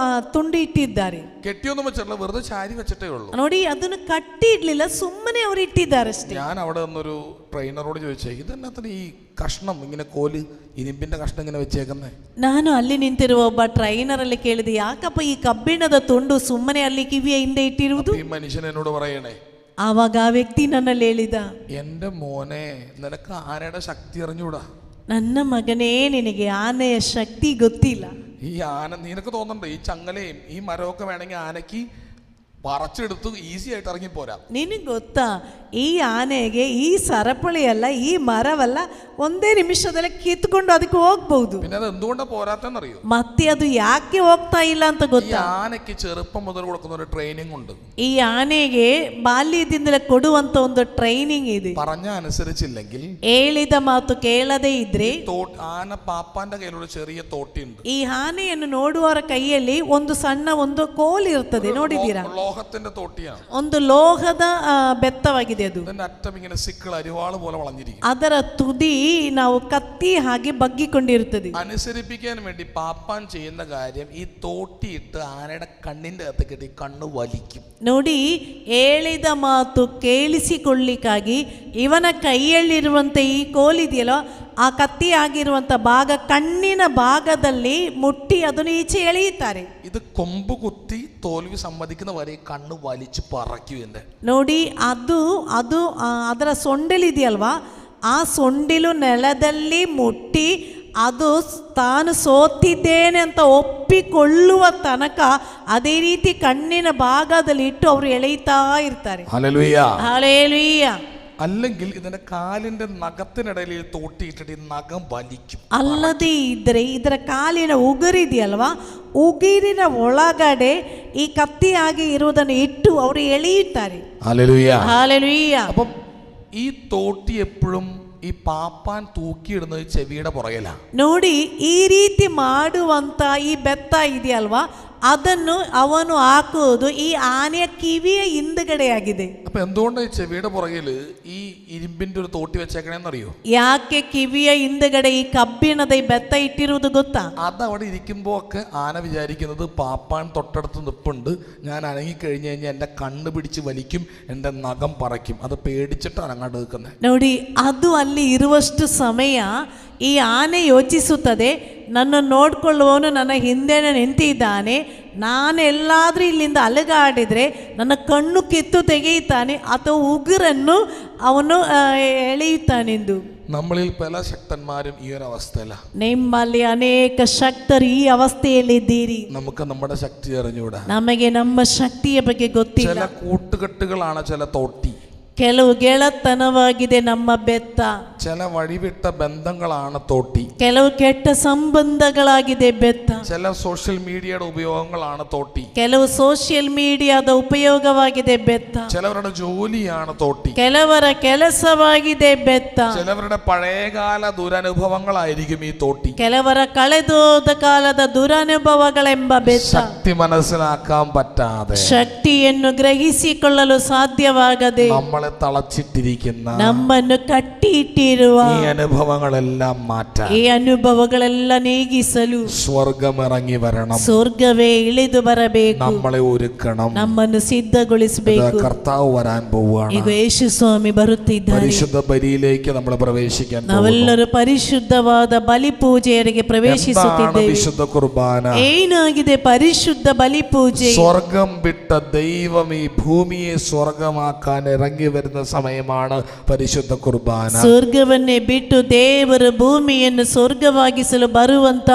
ತುಂಡು ಇಟ್ಟಿದ್ದಾರೆ. കെട്ടിയൊന്നും വെച്ചിട്ടില്ല, വെറുതെ ചാരി വെച്ചിട്ടേ ഉള്ളൂ. ನೋಡಿ, ಅದನ್ನು ಕಟ್ಟಿ ಇಡ್ಲಿಲ್ಲ, ಸುಮ್ಮನೆ ಅವರು ಇಟ್ಟಿದ್ದಾರೆ ಅಷ್ಟೇ. ഞാൻ അവിടെ നിന്നൊരു ട്രെയിനറോട് ചോദിച്ചേ, ഇതെന്നാത്തിന് ഈ കഷ്ണം ഇങ്ങനെ കോല് ഇരുമ്പിന്റെ കഷ്ണം ഇങ്ങനെ വെച്ചേക്കുന്നേ? ನಾನು ಅಲ್ಲಿ ನಿಂತಿರುವ ಒಬ್ಬ ಟ್ರೈನರ್ ಅಲ್ಲಿ ಕೇಳಿದೆ, ಯಾಕಪ್ಪ ಈ ಕಬ್ಬಿಣದ ತುಂಡು ಸುಮ್ಮನೆ ಅಲ್ಲಿ ಕಿವಿಯ ಹಿಂದೆ ಇಟ್ಟಿರುವುದು? ഈ മനുഷ്യൻ എന്നോട് പറയണേ, ಆವಾಗ ಆ ವ್ಯಕ್ತಿ ನನ್ನಲ್ಲಿ ಹೇಳಿದ, എന്റെ മോനെ, നിനക്ക് ആനയുടെ ശക്തി അറിഞ്ഞൂടാ. ನನ್ನ ಮಗನೇ, ನಿನಗೆ ಆನೆಯ ಶಕ್ತಿ ಗೊತ್ತಿಲ್ಲ. ഈ ആന, നിനക്ക് തോന്നണ്ടോ ഈ ചങ്ങലയും ഈ മരമൊക്കെ വേണമെങ്കിൽ ആനയ്ക്ക് പറിച്ചെടുത്ത് ഈസി ആയിട്ട് ഇറങ്ങിപ്പോരാ. ನಿನಗೆ ಗೊತ್ತಾ, ಈ ಆನೆಗೆ ಈ ಸರಪಳಿ ಅಲ್ಲ, ಈ ಮರವಲ್ಲ, ಒಂದೇ ನಿಮಿಷದಲ್ಲಿ ಕಿತ್ಕೊಂಡು ಅದಕ್ಕೆ ಹೋಗ್ಬಹುದು. പിന്നെ അത് എന്തുകൊണ്ടാ പോരാത്തെന്നറിയോ? ಮತ್ತೆ ಅದು ಯಾಕೆ ಹೋಗ್ತಾ ಇಲ್ಲ ಅಂತ ഈ ಗೊತ್ತಾ? ആനയ്ക്ക് ചെറുപ്പം മുതൽ കൊടുക്കുന്ന ഒരു ട്രെയിനിങ് ഉണ്ട്. ಈ ಆನೆಗೆ ಬಾಲ್ಯದಿಂದಲೇ ಕೊಡುವಂತ ಒಂದು ಟ್ರೈನಿಂಗ್ ಇದೆ. പറഞ്ഞ അനുസരിച്ചില്ലെങ്കിൽ, ಹೇಳಿದ ಮಾತು ಕೇಳದೇ ಇದ್ರೆ, ആന പാപ്പാന്റെ കയ്യിലൊരു ചെറിയ തോട്ടിയുണ്ട്. ಈ ಆನೆಯನ್ನು ನೋಡುವವರ ಕೈಯಲ್ಲಿ ಒಂದು ಸಣ್ಣ ಒಂದು ಕೋಲ್ ಇರ್ತದೆ, ನೋಡಿದ್ದೀರಾ? ലോഹത്തിന്റെ തോട്ടിയാണ്. ಒಂದು ಲೋಹದ ಬೆತ್ತವಾಗಿದೆ ಅದು. അതിന്റെ അറ്റം ഇങ്ങനെ സിക്കിൾ അരിവാള് പോലെ വളഞ്ഞിരിക്കും. ಅದರ ತುದಿ ನಾವು ಕತ್ತಿ ಹಾಗೆ ಬಗ್ಗಿಕೊಂಡಿರುತ್ತದೆ. അനുസരിപ്പിക്കാൻ വേണ്ടി പാപ്പാൻ ചെയ്യുന്ന കാര്യം, ഈ തോട്ടിയിട്ട് ആനയുടെ കണ്ണിന്റെ അകത്ത് കെട്ടി കണ്ണ് വലിക്കും. ನೋಡಿ, ಹೇಳಿದ ಮಾತು ಕೇಳಿಸಿಕೊಳ್ಳಿಕ್ಕಾಗಿ ಇವನ ಕೈಯಲ್ಲಿರುವಂತ ಈ ಕೋಲಿದೆಯಲ್ಲೋ, ಆ ಕತ್ತಿ ಆಗಿರುವಂತ ಭಾಗ ಕಣ್ಣಿನ ಭಾಗದಲ್ಲಿ ಮುಟ್ಟಿ ಅದನ್ನು ಈಚೆ ಎಳೆಯುತ್ತಾರೆ. ഇത് കൊമ്പ് കുത്തി തോൽവി സമ്മതിക്കുന്ന വരെ കണ്ണ് വലിച്ചു പറക്കും. എന്റെ ನೋಡಿ, ಅದು ಅದು ಅದರ ಸೊಂಡಿಲಿದೆಯಲ್ವಾ, ಆ ಸೊಂಡಿಲು ನೆಲದಲ್ಲಿ ಮುಟ್ಟಿ ಅದು ತಾನು ಸೋತಿದ್ದೇನೆ ಅಂತ ಒಪ್ಪಿಕೊಳ್ಳುವ ತನಕ ಅದೇ ರೀತಿ ಕಣ್ಣಿನ ಭಾಗದಲ್ಲಿ ಇಟ್ಟು ಅವರು ಎಳೆಯುತ್ತಾ ಇರ್ತಾರೆ. ഹല്ലേലൂയ. ಹಲ್ಲೆಲೂಯಾ. അല്ലെങ്കിൽ ഇതിന്റെ കാലിന്റെ നഖത്തിനിടയിൽ ഈ തോട്ടിയിട്ടിട്ട് ഈ നഖം വലിക്കും. ಅಲ್ಲದೆ ಇದ್ರೆ ಇದರ ಕಾಲಿನ ಉಗುರಿದೆಯಲ್ವಾ, ಉಗುರಿನ ಒಳಗಡೆ ಈ ಕತ್ತಿಯಾಗಿ ಇರುವುದನ್ನು ಇಟ್ಟು ಅವರು ಎಳೆಯುತ್ತಾರೆ. ഹല്ലേലൂയ. ಹಲ್ಲೆಲೂಯಾ. അപ്പം ഈ തോട്ടി എപ്പോഴും ഈ പാപ്പാൻ തൂക്കിയിടുന്നത് ചെവിയുടെ പുറകിലാ. ನೋಡಿ, ಈ ರೀತಿ ಮಾಡುವಂತ ಈ ಬೆತ್ತ ಇದೆಯಲ್ವಾ, ಅದನ್ನು ಅವನು ಹಾಕುವುದು ಈ ಆನೆಯ ಕಿವಿಯ ಹಿಂದುಗಡೆಯಾಗಿದೆ. അപ്പൊ എന്തുകൊണ്ട് ഈ ചെവിയുടെ പുറകില് ഈ ഇരുമ്പിന്റെ ഒരു തോട്ടി വെച്ചേക്കണേന്നറിയോ? ಯಾಕೆ ಕಿವಿಯ ಹಿಂದುಗಡೆ ಈ ಕಬ್ಬಿಣದ ಈ ಬೆತ್ತ ಇಟ್ಟಿರುವುದು ಗೊತ್ತಾ? അതവിടെ ഇരിക്കുമ്പോ ഒക്കെ ആന വിചാരിക്കുന്നത് പാപ്പാൻ തൊട്ടടുത്ത് നിപ്പുണ്ട്, ഞാൻ അനങ്ങിക്കഴിഞ്ഞു കഴിഞ്ഞാൽ എൻ്റെ കണ്ണ് പിടിച്ച് വലിക്കും, എൻ്റെ നഖം പറയ്ക്കും. അത് പേടിച്ചിട്ടാണ് അങ്ങോട്ട് നിൽക്കുന്നത്. ನೋಡಿ, ಅದು ಅಲ್ಲಿ ಇರುವಷ್ಟು ಸಮಯ ಈ ಆನೆ ಯೋಚಿಸುತ್ತದೆ, ನನ್ನ ನೋಡ್ಕೊಳ್ಳುವವನು ನನ್ನ ಹಿಂದೆನೇ ನಿಂತಿದ್ದಾನೆ, ನಾನೆಲ್ಲಾದರೂ ಇಲ್ಲಿಂದ ಅಲುಗಾಡಿದರೆ ನನ್ನ ಕಣ್ಣು ಕಿತ್ತು ತೆಗೆಯುತ್ತಾನೆ ಅಥವಾ ಉಗುರನ್ನು ಅವನು ಎಳೆಯುತ್ತಾನೆಂದು. നമ്മളിൽ പല ശക്തന്മാരും ഈ ഒരു അവസ്ഥയില. ನಿಮ್ಮಲ್ಲಿ ಅನೇಕ ಶಕ್ತರು ಈ ಅವಸ್ಥೆಯಲ್ಲಿದ್ದೀರಿ. നമുക്ക് നമ്മുടെ ശക്തി അറിഞ്ഞൂടാ. ನಮಗೆ ನಮ್ಮ ಶಕ್ತಿಯ ಬಗ್ಗೆ ಗೊತ್ತಿಲ್ಲ. ചില കൂട്ടുകെട്ടുകളാണ് ചില തോട്ടി. ಕೆಲವು ಗೆಳತನವಾಗಿದೆ ನಮ್ಮ ಬೆತ್ತ. ചില വഴിവിട്ട ബന്ധങ്ങളാണ് തോട്ടി. ಕೆಲವು ಕೆಟ್ಟ ಸಂಬಂಧಗಳಾಗಿದೆ ಬೆತ್ತ. ചില സോഷ്യൽ മീഡിയയുടെ ഉപയോഗങ്ങളാണ് തോട്ടി. ಕೆಲವು ಸೋಷಿಯಲ್ ಮೀಡಿಯಾದ ಉಪಯೋಗವಾಗಿದೆ ಬೆತ್ತ. ചിലവരുടെ ജോലിയാണ് തോട്ടി. ಕೆಲವರ ಕೆಲಸವಾಗಿದೆ ಬೆತ್ತ. ചിലവരുടെ പഴയകാല ദുരനുഭവങ്ങളായിരിക്കും ഈ തോട്ടി. ಕೆಲವರ ಕಳೆದೋದ ಕಾಲದ ದುರನುಭವಗಳೆಂಬ ಬೆತ್ತ. ശക്തി മനസ്സിലാക്കാൻ പറ്റാതെ, ಶಕ್ತಿಯನ್ನು ಗ್ರಹಿಸಿಕೊಳ್ಳಲು ಸಾಧ್ಯವಾಗದೆ നമ്മളെ തളച്ചിട്ടിരിക്കുന്ന ನಮ್ಮನ್ನು ಕಟ್ಟಿಟ್ಟಿರುವ ഈ അനുഭവങ്ങളെല്ലാം മാറ്റാൻ ಈ ಅನುಭವಗಳೆಲ್ಲ ನೀಗಿಸಲು സ്വർഗം ഇറങ്ങി വരണം. ಸ್ವರ್ಗವೇ ಇಳಿದು ಬರಬೇಕು. നമ്മളെ ഒരുക്കണം. ನಮ್ಮನ್ನು ಸಿದ್ಧಗೊಳಿಸಬೇಕು. കർത്താവ് വരാൻ പോവുകയാണ്. ಈಗ ಯೇಸು ಸ್ವಾಮಿ ಬರುತ್ತಿದ್ದಾರೆ. പരിശുദ്ധ ബലിയിലേക്ക് നമ്മൾ പ്രവേശിക്കാൻ പോകുന്നു. ನಾವೆಲ್ಲರೂ ಪರಿಶುದ್ಧವಾದ ಬಲಿ ಪೂಜೆಯರಿಗೆ ಪ್ರವೇಶಿಸುತ್ತಿದ್ದೇವೆ. വിശുദ്ധ കുർബാന ಏನಾಗಿದೆ ಪರಿಶುದ್ಧ ಬಲಿ ಪೂಜೆ? സ്വർഗം വിട്ട ദൈവം ഈ ഭൂമിയെ സ്വർഗമാക്കാൻ ഇറങ്ങി വരുന്ന സമയമാണ് പരിശുദ്ധ കുർബാന. ಸ್ವರ್ಗವನ್ನೇ ಬಿಟ್ಟು ದೇವರು ಭೂಮಿಯನ್ನು ಸ್ವರ್ಗವಾಗಿಸಲು ಬರುವಂತ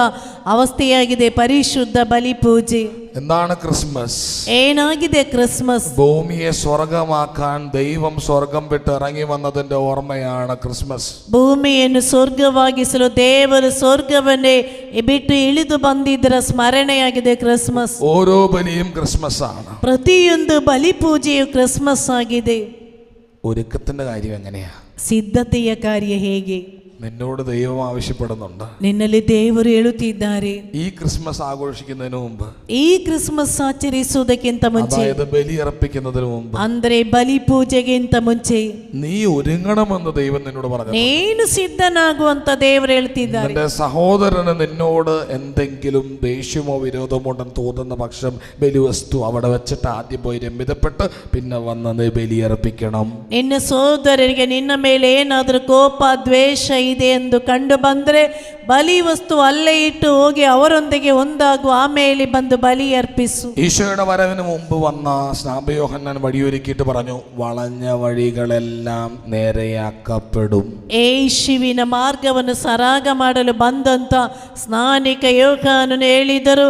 ಅವಸ್ಥೆಯಾಗಿದೆ ಪರಿಶುದ್ಧ ಬಲಿ ಪೂಜೆ. എന്താണ് ക്രിസ്മസ്? ಏನಾಗಿದೆ ಕ್ರಿಸ್ಮಸ್? ഭൂമിയെ സ്വർഗമാക്കാൻ ദൈവം സ്വർഗം വിട്ട് ഇറങ്ങി വന്നതിന്റെ ഓർമ്മയാണ് ക്രിസ്മസ്. ಭೂಮಿಯನ್ನು ಸ್ವರ್ಗವಾಗಿಸಲು ದೇವರು ಸ್ವರ್ಗವನ್ನೇ ಬಿಟ್ಟು ಇಳಿದು ಬಂದಿದ್ದರ ಸ್ಮರಣೆಯಾಗಿದೆ ಕ್ರಿಸ್ಮಸ್. ഓരോ ബലിയും ക്രിസ്മസ് ആണ്. ಪ್ರತಿಯೊಂದು ಬಲಿ ಪೂಜೆಯು ಕ್ರಿಸ್ಮಸ್ ಆಗಿದೆ. ഒരുക്കത്തിന്റെ കാര്യം എങ്ങനെയാ? ಸಿದ್ಧತೆಯ ಕಾರ್ಯ ಹೇಗೆ? നിന്നോട് ദൈവം ആവശ്യപ്പെടുന്നുണ്ട്. ನಿನ್ನಲ್ಲಿ ದೇವರು ಹೇಳುತ್ತಿದ್ದಾರೆ, ഈ ക്രിസ്മസ് ആഘോഷിക്കുന്നതിന് മുമ്പ്, ಈ ಕ್ರಿಸ್ಮಸ್ ಆಚರಿಸುವುದಕ್ಕಿಂತ ಮುಂಚೆ, അതായത് ബലി അർപ്പിക്കുന്നതിന് മുമ്പ്, ಅಂದ್ರೆ ಬಲಿ ಪೂಜೆಗಿಂತ ಮುಂಚೆ നീ ഒരുങ്ങണമെന്ന് ദൈവം നിന്നോട് പറഞ്ഞു. ನೀನು ಸಿದ್ಧನಾಗುವಂತ ದೇವರು ಹೇಳ್ತಿದ್ದಾರೆ. നിന്റെ സഹോദരന് നിന്നോട് എന്തെങ്കിലും ദേഷ്യമോ വിരോധമോ ഉണ്ടെന്ന് തോന്നുന്ന പക്ഷം ബലിവസ്തു അവിടെ വെച്ചിട്ട് ആദ്യം പോയി രമ്യതപ്പെട്ട് പിന്നെ വന്ന് നീ ബലി അർപ്പിക്കണം. ನಿನ್ನ ಸೋದರರಿಗೆ ನಿನ್ನ ಮೇಲೆ ಏನಾದರೂ ಕೋಪ ದ್ವೇಷ ಇದೆ ಎಂದು ಕಂಡು ಬಂದರೆ ಬಲಿ ವಸ್ತು ಅಲ್ಲೇ ಇಟ್ಟು ಹೋಗಿ ಅವರೊಂದಿಗೆ ಒಂದಾಗು, ಆಮೇಲೆ ಬಂದು ಬಲಿ ಅರ್ಪಿಸು. ഈശോയുടെ വരവിന് മുമ്പ് വന്ന സ്നാപയോഹന്നാൻ വഴിയൊരുക്കിയിട്ട് പറഞ്ഞു, വളഞ്ഞ വഴികളെല്ലാം നേരെയാക്കപ്പെടും. ಯೇಸುವಿನ ಮಾರ್ಗವನ್ನು ಸರಾಗ ಮಾಡಲು ಬಂದಂತ ಸ್ನಾನಿಕ ಯೋಹಾನನು ಹೇಳಿದರು,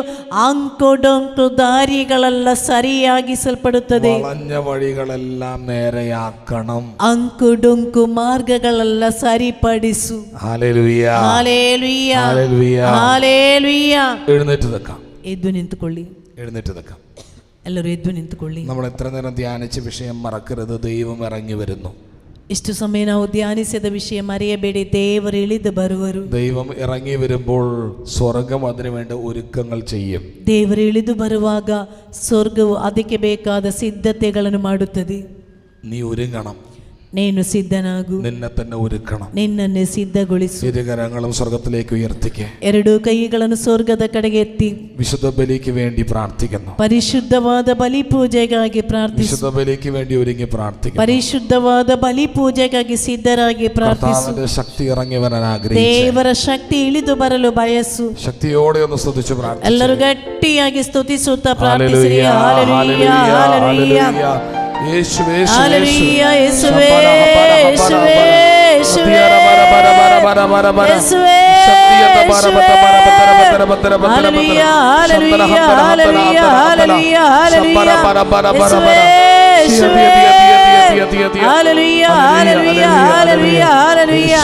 ಅಂಕು ಡೊಂಕು ದಾರಿಗಳೆಲ್ಲ ಸರಿಯಾಗಿಸಲ್ಪಡುತ್ತದೆ. വളഞ്ഞ വഴികളെല്ലാം നേരെയാക്കണം. ಅಂಕು ಡೊಂಕು ಮಾರ್ಗಗಳೆಲ್ಲ ಸರಿಪಡಿಸು. ഹല്ലേലൂയ, ಹಾಲೆಲೂಯ, ഹല്ലേലൂയ. ಹಾಲೆಲೂಯ. എഴുന്നേറ്റ് നിൽക്കാം, ಎದ್ದು ನಿಂತುಕೊಳ್ಳಿ, എഴുന്നേറ്റ് നിൽക്കാം. ಎಲ್ಲರೂ ಎದ್ದು ನಿಂತುಕೊಳ್ಳಿ. നമ്മൾ എത്ര നേരം ധ്യാനിച്ച വിഷയം മറക്കരുത്. ദൈവം ഇറങ്ങി വരുന്നു. ಇಷ್ಟು ಸಮಯ ನಾವು ಧ್ಯಾನಿಸಿದ ವಿಷಯ ಮರೆಯಬೇಡಿ, ದೇವರು ಇಳಿದು ಬರುವರು. ദൈവം ഇറങ്ങി വരുമ്പോൾ സ്വർഗം അതിനുവേണ്ടി ഒരുക്കങ്ങൾ ചെയ്യും. ದೇವರು ಇಳಿದು ಬರುವಾಗ ಸ್ವರ್ಗವು ಅದಕ್ಕೆ ಬೇಕಾದ ಸಿದ್ಧತೆಗಳನ್ನು ಮಾಡುತ್ತದೆ. നീ ഒരുങ്ങണം. ನೀನು ಸಿದ್ಧನಾಗು, നിന്നെ തന്നെ ഒരുക്കണം. ನಿನ್ನನ್ನೇ ಸಿದ್ಧಗೊಳಿಸು. ഇരുകരങ്ങളും സ്വർഗത്തിലേക്ക് ഉയർത്തിക്കേ. ಎರಡು ಕೈಗಳನ್ನು ಸ್ವರ್ಗದ ಕಡೆಗೆ ಎತ್ತಿ വിശുദ്ധ ബലിക്ക് വേണ്ടി പ്രാർത്ഥിക്കുന്നു. ಪರಿಶುದ್ಧವಾದ ಬಲಿ ಪೂಜೆಗಾಗಿ ಪ್ರಾರ್ಥಿಸು. വിശുദ്ധ ബലിക്ക് വേണ്ടി ഒരുങ്ങി പ്രാർത്ഥിക്കുന്നു. ಪರಿಶುದ್ಧವಾದ ಬಲಿ ಪೂಜೆಗಾಗಿ ಸಿದ್ಧರಾಗಿ ಪ್ರಾರ್ಥಿಸು. കർത്താവിന്റെ ശക്തി ഇറങ്ങി വരാൻ ആഗ്രഹിച്ചു. ದೇವರ ಶಕ್ತಿ ಇಳಿದು ಬರಲು ಬಯಸು. ശക്തിയോടെ ഒന്ന് സ്തുതിച്ച് പ്രാർത്ഥിച്ചു. ಎಲ್ಲರೂ ಗಟ್ಟಿಯಾಗಿ ಸ್ತುತಿಸುತ್ತಾ ಪ್ರಾರ್ಥಿಸಿರಿ. ಹಾಲೆಲೂಯ, ಹಾಲೆಲೂಯ, യേശുവേ, ಹಾಲೆಲೂಯ, ಯೇಸುವೇ, ಯೇಸುವೇ, ಯೇಸುವೇ, ಯೇಸುವೇ, hallelujah, hallelujah, hallelujah, hallelujah, hallelujah, ಯೇಸುವೇ, ಯೇಸುವೇ, hallelujah, hallelujah, hallelujah, hallelujah,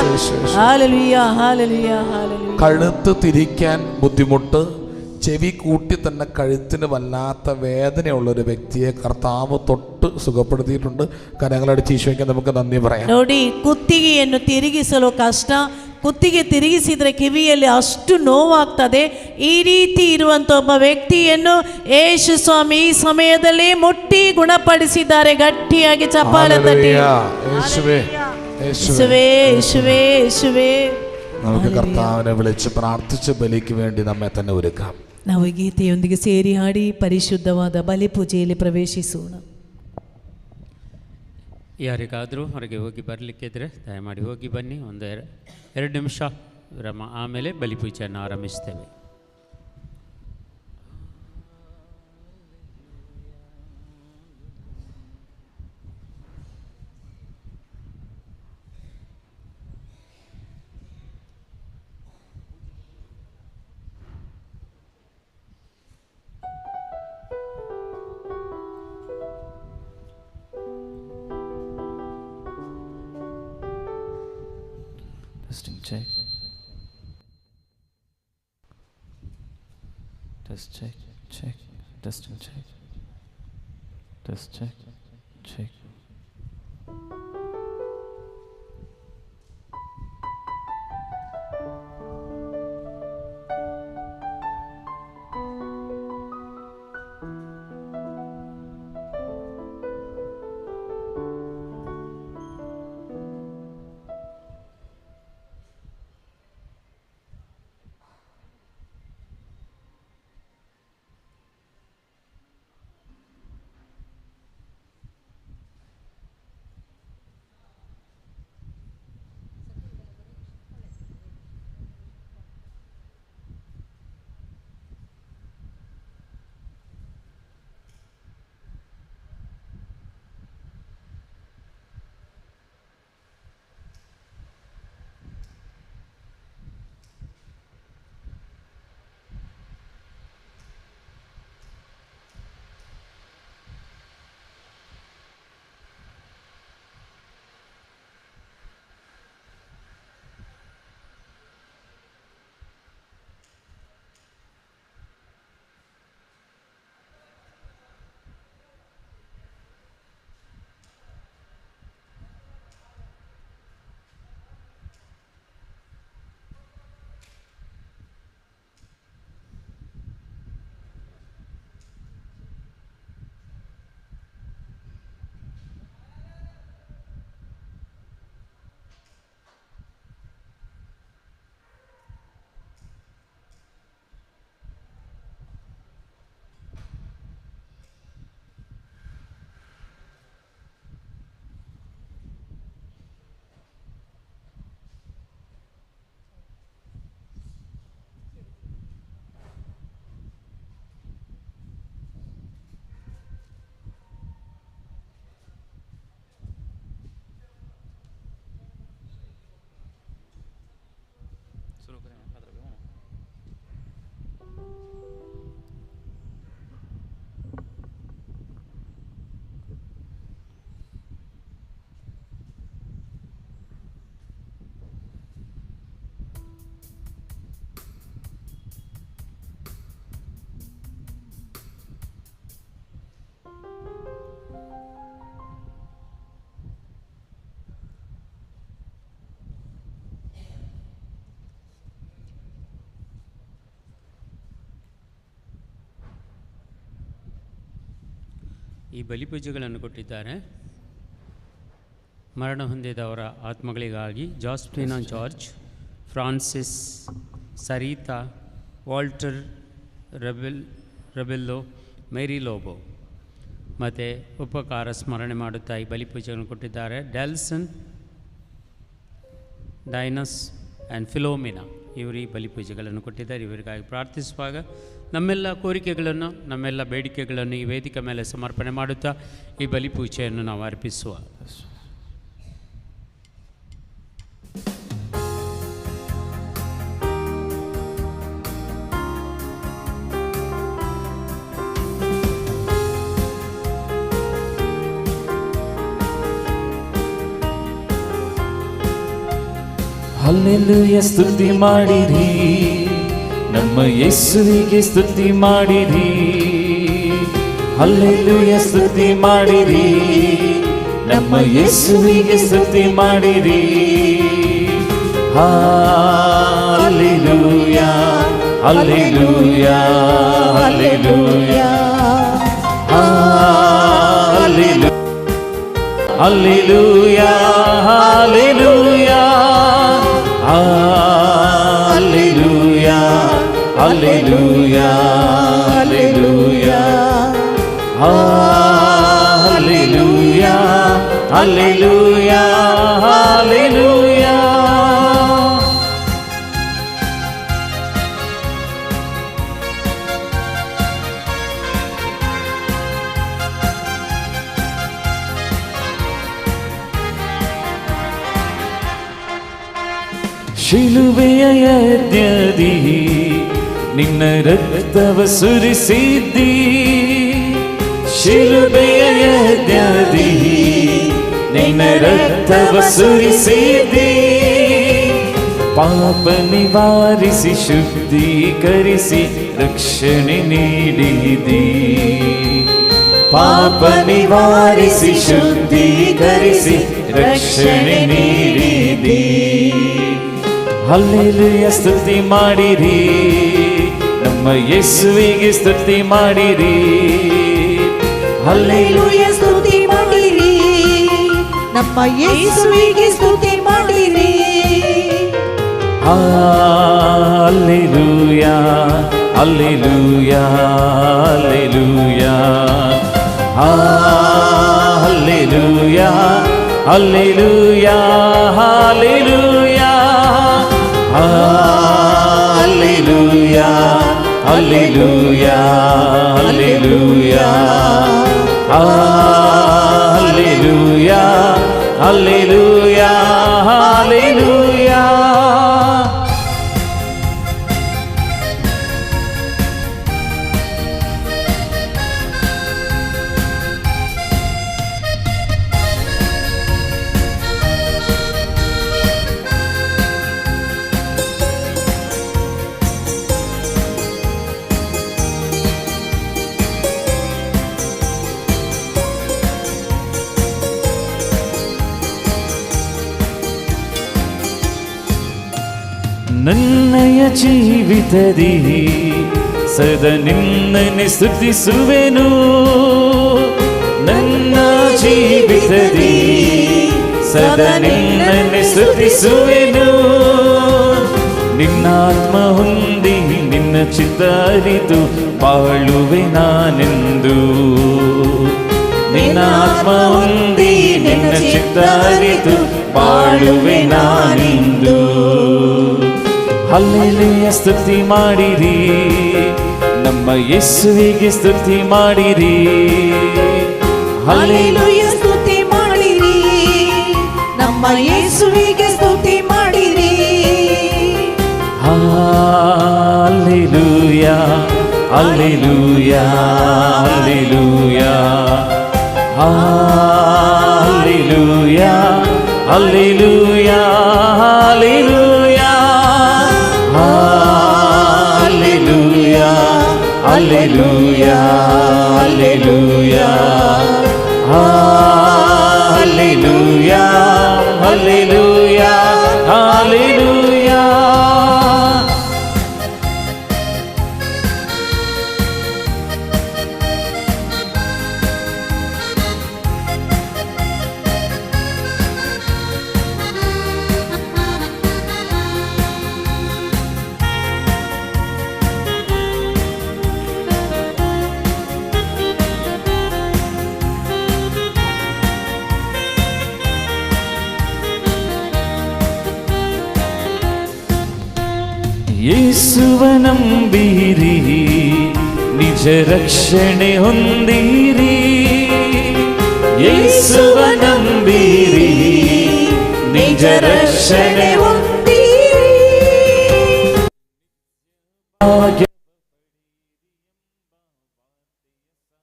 hallelujah, hallelujah, hallelujah. കഴുത്ത് തിരിക്കാൻ ബുദ്ധിമുട്ട്, ചെവി കൂട്ടി തന്നെ കഴുത്തിന് വല്ലാത്ത വേദനയുള്ളൊരു വ്യക്തിയെ കർത്താവ് തൊട്ട് സുഖപ്പെടുത്തിയിട്ടുണ്ട്. കരങ്ങളടിച്ച് ഈശോയ്ക്ക് നമുക്ക് നന്ദി പറയാം. ನೋಡಿ, ಕುತ್ತಿಗೆಯನ್ನು ತಿರುಗಿಸಲು ಕಷ್ಟ, ಕುತ್ತಿಗೆ ತಿರುಗಿಸಿದ್ರೆ ಕಿವಿಯಲ್ಲಿ ಅಷ್ಟು ನೋವಾಗ್ತದೆ. ಈ ರೀತಿ ಇರುವಂತ ಒಬ್ಬ ವ್ಯಕ್ತಿಯನ್ನು ಯೇಸು ಸ್ವಾಮಿ ಈ ಸಮಯದಲ್ಲಿ ಮುಟ್ಟಿ ಗುಣಪಡಿಸಿದ್ದಾರೆ. ಗಟ್ಟಿಯಾಗಿ ಚಪ್ಪಾಳೆ ತಟ್ಟಿ. യേശുവേ, ಯೇಸುವೇ, ಯೇಸುವೇ, ಯೇಸುವೇ. നമുക്ക് കർത്താവിനെ വിളിച്ച് പ്രാർത്ഥിച്ച് ബലിക്ക് വേണ്ടി നമ്മെ തന്നെ ഒരുക്കാം. ನಾವು ಗೀತೆಯೊಂದಿಗೆ ಸೇರಿ ಹಾಡಿ ಪರಿಶುದ್ಧವಾದ ಬಲಿ ಪೂಜೆಯಲ್ಲಿ ಪ್ರವೇಶಿಸೋಣ. ಯಾರಿಗಾದರೂ ಹೊರಗೆ ಹೋಗಿ ಬರಲಿಕ್ಕಿದ್ರೆ ದಯಮಾಡಿ ಹೋಗಿ ಬನ್ನಿ. ಒಂದು 2 ನಿಮಿಷ ವಿರಾಮ, ಆಮೇಲೆ ಬಲಿಪೂಜೆಯನ್ನು ಆರಂಭಿಸ್ತೇವೆ. Testing check. Test check. Check. Testing check. Test check. Check. ಈ ಬಲಿಪೂಜೆಗಳನ್ನು ಕೊಟ್ಟಿದ್ದಾರೆ. ಮರಣ ಹೊಂದಿದವರ ಆತ್ಮಗಳಿಗಾಗಿ ಜಾಸ್ಟಿನಾ ಜಾರ್ಜ್, ಫ್ರಾನ್ಸಿಸ್, ಸರಿತಾ, ವಾಲ್ಟರ್ ರಬೆಲ್ಲೋ, ಮೇರಿ ಲೋಬೋ ಮತ್ತು ಉಪಕಾರ ಸ್ಮರಣೆ ಮಾಡುತ್ತಾ ಈ ಬಲಿಪೂಜೆಗಳನ್ನು ಕೊಟ್ಟಿದ್ದಾರೆ. ಡೆಲ್ಸನ್, ಡೈನಸ್ ಆ್ಯಂಡ್ ಫಿಲೋಮಿನಾ ಇವರು ಈ ಬಲಿಪೂಜೆಗಳನ್ನು ಕೊಟ್ಟಿದ್ದಾರೆ. ಇವರಿಗಾಗಿ ಪ್ರಾರ್ಥಿಸುವಾಗ ನಮ್ಮೆಲ್ಲ ಕೋರಿಕೆಗಳನ್ನು, ನಮ್ಮೆಲ್ಲ ಬೇಡಿಕೆಗಳನ್ನು ಈ ವೇದಿಕೆ ಮೇಲೆ ಸಮರ್ಪಣೆ ಮಾಡುತ್ತಾ ಈ ಬಲಿಪೂಜೆಯನ್ನು ನಾವು ಅರ್ಪಿಸುವ. ಹಲ್ಲೆಲೂಯ ಸ್ತುತಿ ಮಾಡಿರಿ, ನಮ್ಮ ಯೇಸುವಿಗೆ ಸ್ತುತಿ ಮಾಡಿರಿ. ಹಲ್ಲೆಲೂಯ ಸ್ತುತಿ ಮಾಡಿರಿ, ನಮ್ಮ ಯೇಸುವಿಗೆ ಸ್ತುತಿ ಮಾಡಿರಿ. ಹಲ್ಲೆಲೂಯ hallelujah hallelujah hallelujah hallelujah hallelujah hallelujah hallelujah hallelujah hallelujah hallelujah. ಶಿಲುಬೆಯ ಯಜ್ಞದಿ ನಿನ್ನ ರಕ್ತವ ಸುರಿಸಿದ್ದಿ. ಶಿಲುಬೆಯ ಯಜ್ಞದಿ ನಿನ್ನ ರಕ್ತವ ಸುರಿಸಿದ್ದಿ. ಪಾಪ ನಿವಾರಿಸಿ ಶುದ್ಧೀಕರಿಸಿ ರಕ್ಷಣೆ ನೀಡಿದಿ. ಪಾಪ ನಿವಾರಿಸಿ ಶುದ್ಧೀಕರಿಸಿ ರಕ್ಷಣೆ ನೀಡಿದಿ. ಹಲ್ಲೆಲೂಯ ಸ್ತುತಿ ಮಾಡಿರಿ, ನಮ್ಮ ಯೇಸುವಿಗೆ ಸ್ತುತಿ ಮಾಡಿರಿ. ಹಲ್ಲೆಲೂಯ ಸ್ತುತಿ ಮಾಡಿರಿ, ನಮ್ಮ ಯೇಸುವಿಗೆ ಸ್ತುತಿ ಮಾಡಿರಿ. ಹಲ್ಲೆಲೂಯ hallelujah hallelujah hallelujah hallelujah hallelujah hallelujah hallelujah hallelujah hallelujah hallelujah ಹಲ್ಲೆಲೂಯ. ನನ್ನಯ ಜೀವಿತದಿ ಸದಾ ನಿನ್ನನ್ನೇ ಸ್ತುತಿಸುವೆನು. ನನ್ನ ಜೀವಿತದಿ ಸದಾ ನಿನ್ನನ್ನೇ ಸ್ತುತಿಸುವೆನು. ನಿನ್ನಾತ್ಮ ಹೊಂದಿ ನಿನ್ನ ಚಿತ್ತ ಅರಿತು ಬಾಳುವೆ ನಾನೆಂದು. ನಿನ್ನಾತ್ಮ ಹೊಂದಿ ನಿನ್ನ ಚಿತ್ತ ಅರಿತು ಬಾಳುವೆ ನಾನೆಂದು. ಹಲ್ಲೆಲೂಯ ಸ್ತುತಿ ಮಾಡಿರಿ, ನಮ್ಮ ಯೇಸುವಿಗೆ ಸ್ತುತಿ ಮಾಡಿರಿ. ಹಲ್ಲೆಲೂಯ ಸ್ತುತಿ ಮಾಡಿರಿ, ನಮ್ಮ ಯೇಸುವಿಗೆ ಸ್ತುತಿ ಮಾಡಿರಿ. ಹಲ್ಲೆಲೂಯ hallelujah hallelujah hallelujah hallelujah hallelujah hallelujah hallelujah hallelujah hallelujah ಹಲ್ಲೆಲೂಯ. ಯೇಸುವ ನಂಬಿರಿ, ನಿಜ ರಕ್ಷಣೆ ಹೊಂದಿರಿ. ಯೇಸುವ ನಂಬಿರಿ, ನಿಜ ರಕ್ಷಣೆ ಹೊಂದಿರಿ.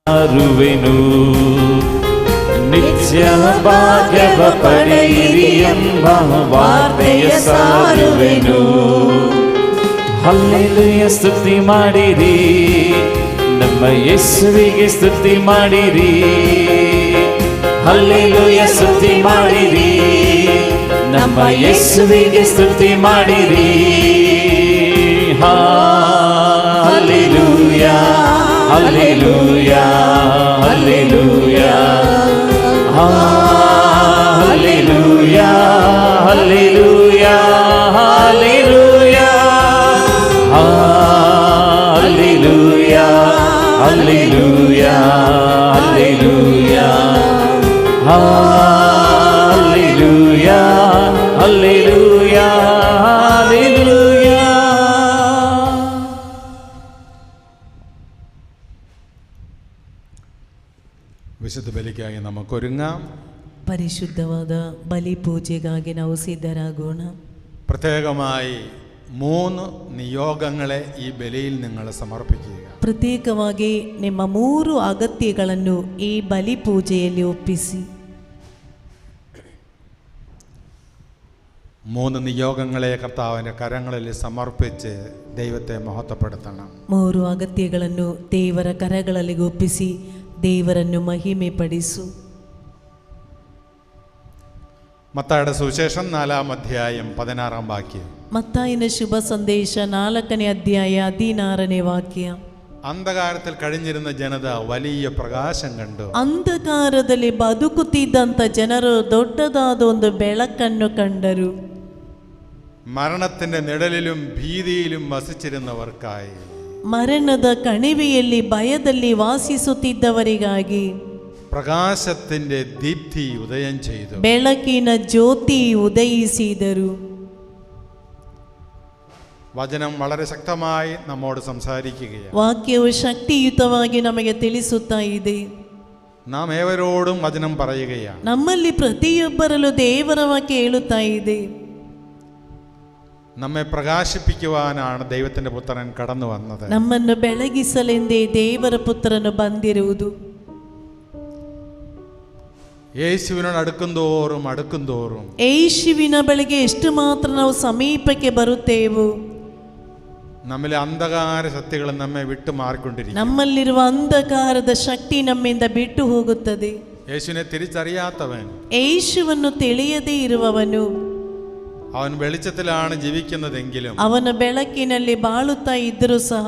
ಸಾರುವೆನು, ನಿತ್ಯ ಭಾಗ್ಯವ ಪಡೆಯಿರಿ ಎಂಬ ವಾರ್ತೆಯ ಸಾರುವೆನು. ಹಲ್ಲೆಲೂಯ ಸ್ತುತಿ ಮಾಡಿರಿ, ನಮ್ಮ ಯೇಸುವಿಗೆ ಸ್ತುತಿ ಮಾಡಿರಿ. ಹಲ್ಲೆಲೂಯ ಸ್ತುತಿ ಮಾಡಿರಿ, ನಮ್ಮ ಯೇಸುವಿಗೆ ಸ್ತುತಿ ಮಾಡಿರಿ. ಹಲ್ಲೆಲೂಯ hallelujah hallelujah hallelujah hallelujah hallelujah hallelujah hallelujah hallelujah hallelujah hallelujah hallelujah. വിശുദ്ധ ബലിക്കായി നമുക്കൊരുങ്ങാം. ಪರಿಶುದ್ಧವಾದ ಬಲಿ ಪೂಜೆಗಾಗಿ ನಾವು ಸಿದ್ಧರಾಗೋಣ. പ്രത്യേകമായി 3 നിയോഗങ്ങളെ ഈ ബലിയിൽ നിങ്ങൾ സമർപ്പിക്കുക. ಪ್ರತ್ಯೇಕವಾಗಿ ನಿಮ್ಮ 3 ಅಗತ್ಯಗಳನ್ನು ಈ ಬಲಿ ಪೂಜೆಯಲ್ಲಿ ಒಪ್ಪಿಸಿ. 3 നിയോഗങ്ങളെ കർത്താവിൻ്റെ കരങ്ങളിൽ സമർപ്പിച്ച് ദൈവത്തെ മഹത്വപ്പെടുത്തണം. 3 ಅಗತ್ಯಗಳನ್ನು ದೇವರ ಕರಗಳಲ್ಲಿ ಒಪ್ಪಿಸಿ ದೇವರನ್ನು ಮಹಿಮೆ ಪಡಿಸು. മത്തായിയുടെ സുവിശേഷം 4-ാം അധ്യായം 16-ാം വാക്യം. ಮತ್ತಾಯನ ಶುಭ ಸಂದೇಶ 4ನೇ ಅಧ್ಯಾಯ 16ನೇ ವಾಕ್ಯ. അന്ധകാരത്തിൽ കഴിഞ്ഞിരുന്ന ജനത വലിയ പ്രകാശം കണ്ടു. ಅಂಧಕಾರದಲ್ಲಿ ಬದುಕುತ್ತಿದ್ದಂಥ ಜನರು ದೊಡ್ಡದಾದ ಒಂದು ಬೆಳಕನ್ನು ಕಂಡರು. മരണത്തിന്റെ നിഴലിലും ഭീതിയിലും വസിച്ചിരുന്നവർക്കായി, ಮರಣದ ಕಣಿವೆಯಲ್ಲಿ ಭಯದಲ್ಲಿ ವಾಸಿಸುತ್ತಿದ್ದವರಿಗಾಗಿ പ്രകാശത്തിന്റെ ദീപ്തി ഉദയം ചെയ്തു. ಬೆಳಕಿನ ಜ್ಯೋತಿ ಉದಯಿಸಿದರು. വചനം വളരെ ശക്തമായി നമ്മോട് സംസാരിക്കുകയാണ്. ವಾಕ್ಯವು ಶಕ್ತಿಯುತವಾಗಿ ನಮಗೆ ತಿಳಿಸುತ್ತಾ ಇದೆ. നാം ഏവരോടും വചനം പറയുകയാണ്. ನಮ್ಮಲ್ಲಿ ಪ್ರತಿಯೊಬ್ಬರಲ್ಲೂ ದೇವರ ವಾಕ್ಯ ಹೇಳುತ್ತಾ ಇದೆ. നമ്മെ പ്രകാശിപ്പിക്കുവാനാണ് ദൈവത്തിന്റെ പുത്രൻ കടന്നു വന്നത്. ನಮ್ಮನ್ನು ಬೆಳಗಿಸಲೆಂದೇ ದೇವರ ಪುತ್ರನು ಬಂದಿರುವುದು. യേശുവിനോട് അടുക്കുന്തോറും ಯೇಸುವಿನ ಬಳಿಗೆ ಎಷ್ಟು ಮಾತ್ರ ನಾವು ಸಮೀಪಕ್ಕೆ ಬರುತ್ತೇವೋ നമ്മിലെ അന്ധകാര ശക്തികൾ നമ്മെ വിട്ടു മാറിക്കൊണ്ടിരിക്കും. ನಮ್ಮಲ್ಲಿರುವ ಅಂಧಕಾರದ ಶಕ್ತಿ ನಮ್ಮಿಂದ ಬಿಟ್ಟು ಹೋಗುತ್ತದೆ. യേശുവിനെ തിരിച്ചറിയാത്തവൻ, ಯೇಸುವನ್ನು ತಿಳಿಯದೇ ಇರುವವನು, അവൻ വെളിച്ചത്തിലാണ് ജീവിക്കുന്നതെങ്കിലും ಅವನ ಬೆಳಕಿನಲ್ಲಿ ಬಾಳುತ್ತಾ ಇದ್ದರೂ ಸಹ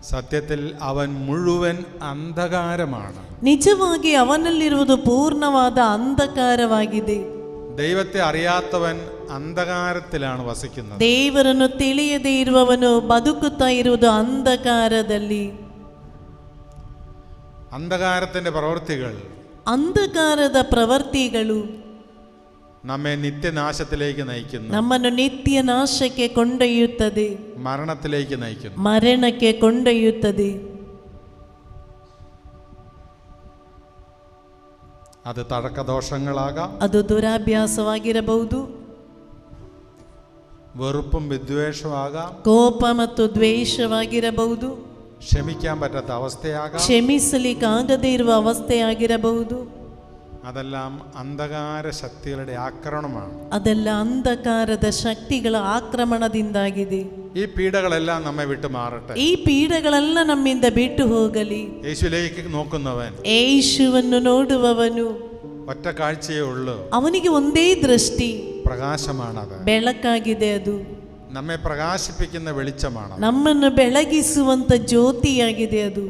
സത്യത്തിൽ അവൻ മുഴുവൻ അന്ധകാരമാണ്. ನಿಜವಾಗಿ ಅವನಲ್ಲಿರುವುದು ಪೂರ್ಣವಾದ ಅಂಧಕಾರವಾಗಿದೆ. ദൈവത്തെ അറിയാത്തവൻ അന്ധകാരത്തിലാണ് വസിക്കുന്നത്. ದೇವರನ್ನು ತಿಳಿಯದೇ ಇರುವವನು ಬದುಕುತ್ತಾ ಇರುವುದು ಅಂಧಕಾರದಲ್ಲಿ. അന്ധകാരത്തിന്റെ പ്രവൃത്തികൾ, ಅಂಧಕಾರದ ಪ್ರವೃತ್ತಿಗಳು നമ്മെ നിത്യനാശത്തിലേക്ക് നയിക്കുന്നു, ನಮ್ಮನ್ನು ನಿತ್ಯ ನಾಶಕ್ಕೆ ಕೊಂಡೊಯ್ಯುತ್ತದೆ, മരണത്തിലേക്ക് നയിക്കുന്നു. ಮರಣಕ್ಕೆ ಕೊಂಡೊಯ್ಯುತ್ತದೆ. അത് തഴക്കദോഷങ്ങളാകാം, ಅದು ದುರಾಭ್ಯಾಸವಾಗಿರಬಹುದು, വെറുപ്പും വിദ്വേഷമാകാം, ಕೋಪ ಮತ್ತು ದ್ವೇಷವಾಗಿರಬಹುದು, ക്ഷമിക്കാൻ പറ്റാത്ത അവസ്ഥയാകാം. ಕ್ಷಮಿಸಲಿಕ್ಕಾಗದೇ ಇರುವ ಅವಸ್ಥೆಯಾಗಿರಬಹುದು. അതെല്ലാം അന്ധകാര ശക്തികളുടെ ആക്രമണമാണ്. ಅದೆಲ್ಲ ಅಂಧಕಾರದ ಶಕ್ತಿಗಳ ಆಕ್ರಮಣದಿಂದಾಗಿದೆ. ഈ പീഡകളെല്ലാം നമ്മെ വിട്ടു മാറട്ടെ. ಈ ಪೀಡೆಗಳೆಲ್ಲ ನಮ್ಮಿಂದ ಬಿಟ್ಟು ಹೋಗಲಿ. യേശുവിലേക്ക് നോക്കുന്നവൻ, ಯೇಸುವನ್ನು ನೋಡುವವನು, ഒറ്റ കാഴ്ചയേ ഉള്ളൂ, ಅವನಿಗೆ ಒಂದೇ ದೃಷ್ಟಿ, പ്രകാശമാണത്. ಬೆಳಕಾಗಿದೆ. ಅದು നമ്മെ പ്രകാശിപ്പിക്കുന്ന വെളിച്ചമാണ്. ನಮ್ಮನ್ನು ಬೆಳಗಿಸುವಂತ ಜ್ಯೋತಿಯಾಗಿದೆ. ಅದು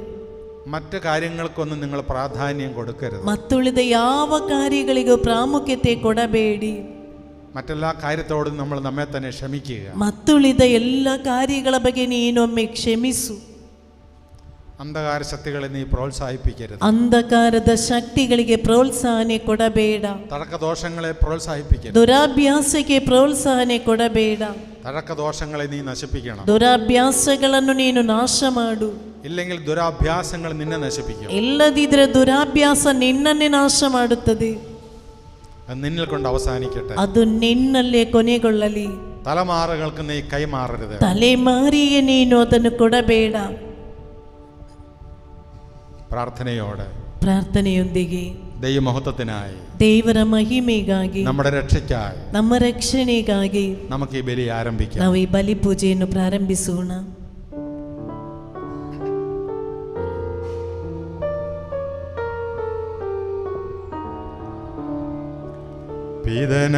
മറ്റു കാര്യങ്ങൾക്കൊന്നും നിങ്ങൾ പ്രാധാന്യം കൊടുക്കരുത്. ಮತ್ತುಳಿದ ಯಾವ ಕಾರ್ಯಗಳಿಗೂ ಪ್ರಾಮುಖ್ಯತೆ ಕೊಡಬೇಡಿ. മറ്റെല്ലാ കാര്യത്തോടും നമ്മൾ നമ്മെ തന്നെ ക്ഷമിക്കുക. ಮತ್ತುಳಿದ ಎಲ್ಲ ಕಾರ್ಯಗಳ ಬಗ್ಗೆ ನೀನೊಮ್ಮೆ ಕ್ಷಮಿಸು. അന്ധകാര ശക്തികളെ നീ പ്രോത്സാഹിപ്പിക്കരുത്. ಅಂಧಕಾರದ ಶಕ್ತಿಗಳಿಗೆ ಪ್ರೋತ್ಸಾಹನೆ ಕೊಡಬೇಡ. തഴക്കദോഷങ്ങളെ പ്രോത്സാഹിപ്പിക്കരുത്. ದುರಾಭ್ಯಾಸಕ್ಕೆ ಪ್ರೋತ್ಸಾಹನೆ ಕೊಡಬೇಡ. തഴക്കദോഷങ്ങളെ നീ നശിപ്പിക്കണം. ದುರಾಭ್ಯಾಸಗಳನ್ನು ನೀನು ನಾಶ ಮಾಡು. ഇല്ലെങ്കിൽ ദുരാഭ്യാസങ്ങൾ നിന്നെ നശിപ്പിക്കും. ಇಲ್ಲದಿದ್ರೆ ದುರಾಭ್ಯಾಸ ನಿನ್ನನ್ನೇ ನಾಶ ಮಾಡುತ್ತದೆ. അത് നിന്നിൽ കൊണ്ട് അവസാനിക്കട്ടെ. ಅದು ನಿನ್ನಲ್ಲೇ ಕೊನೆಗೊಳ್ಳಲಿ. തലമാറുകൾക്ക് നീ കൈമാറരുത്. ತಲೆಮಾರಿಗೆ ನೀನು ಅದನ್ನು ಕೊಡಬೇಡ. പ്രാർത്ഥനയോടെ, ಪ್ರಾರ್ಥನೆಯೊಂದಿಗೆ ദൈവമഹത്വത്തിനായി, ದೇವರ ಮಹಿಮೆಗಾಗಿ, നമ്മുടെ രക്ഷയ്ക്കായി, ನಮ್ಮ ರಕ್ಷಣೆಗಾಗಿ നമുക്ക് ഈ ബലി ആരംഭിക്കാം. ನಾವು ಈ ಬಲಿ ಪೂಜೆಯನ್ನು ಪ್ರಾರಂಭಿಸೋಣ. ಪಿತನ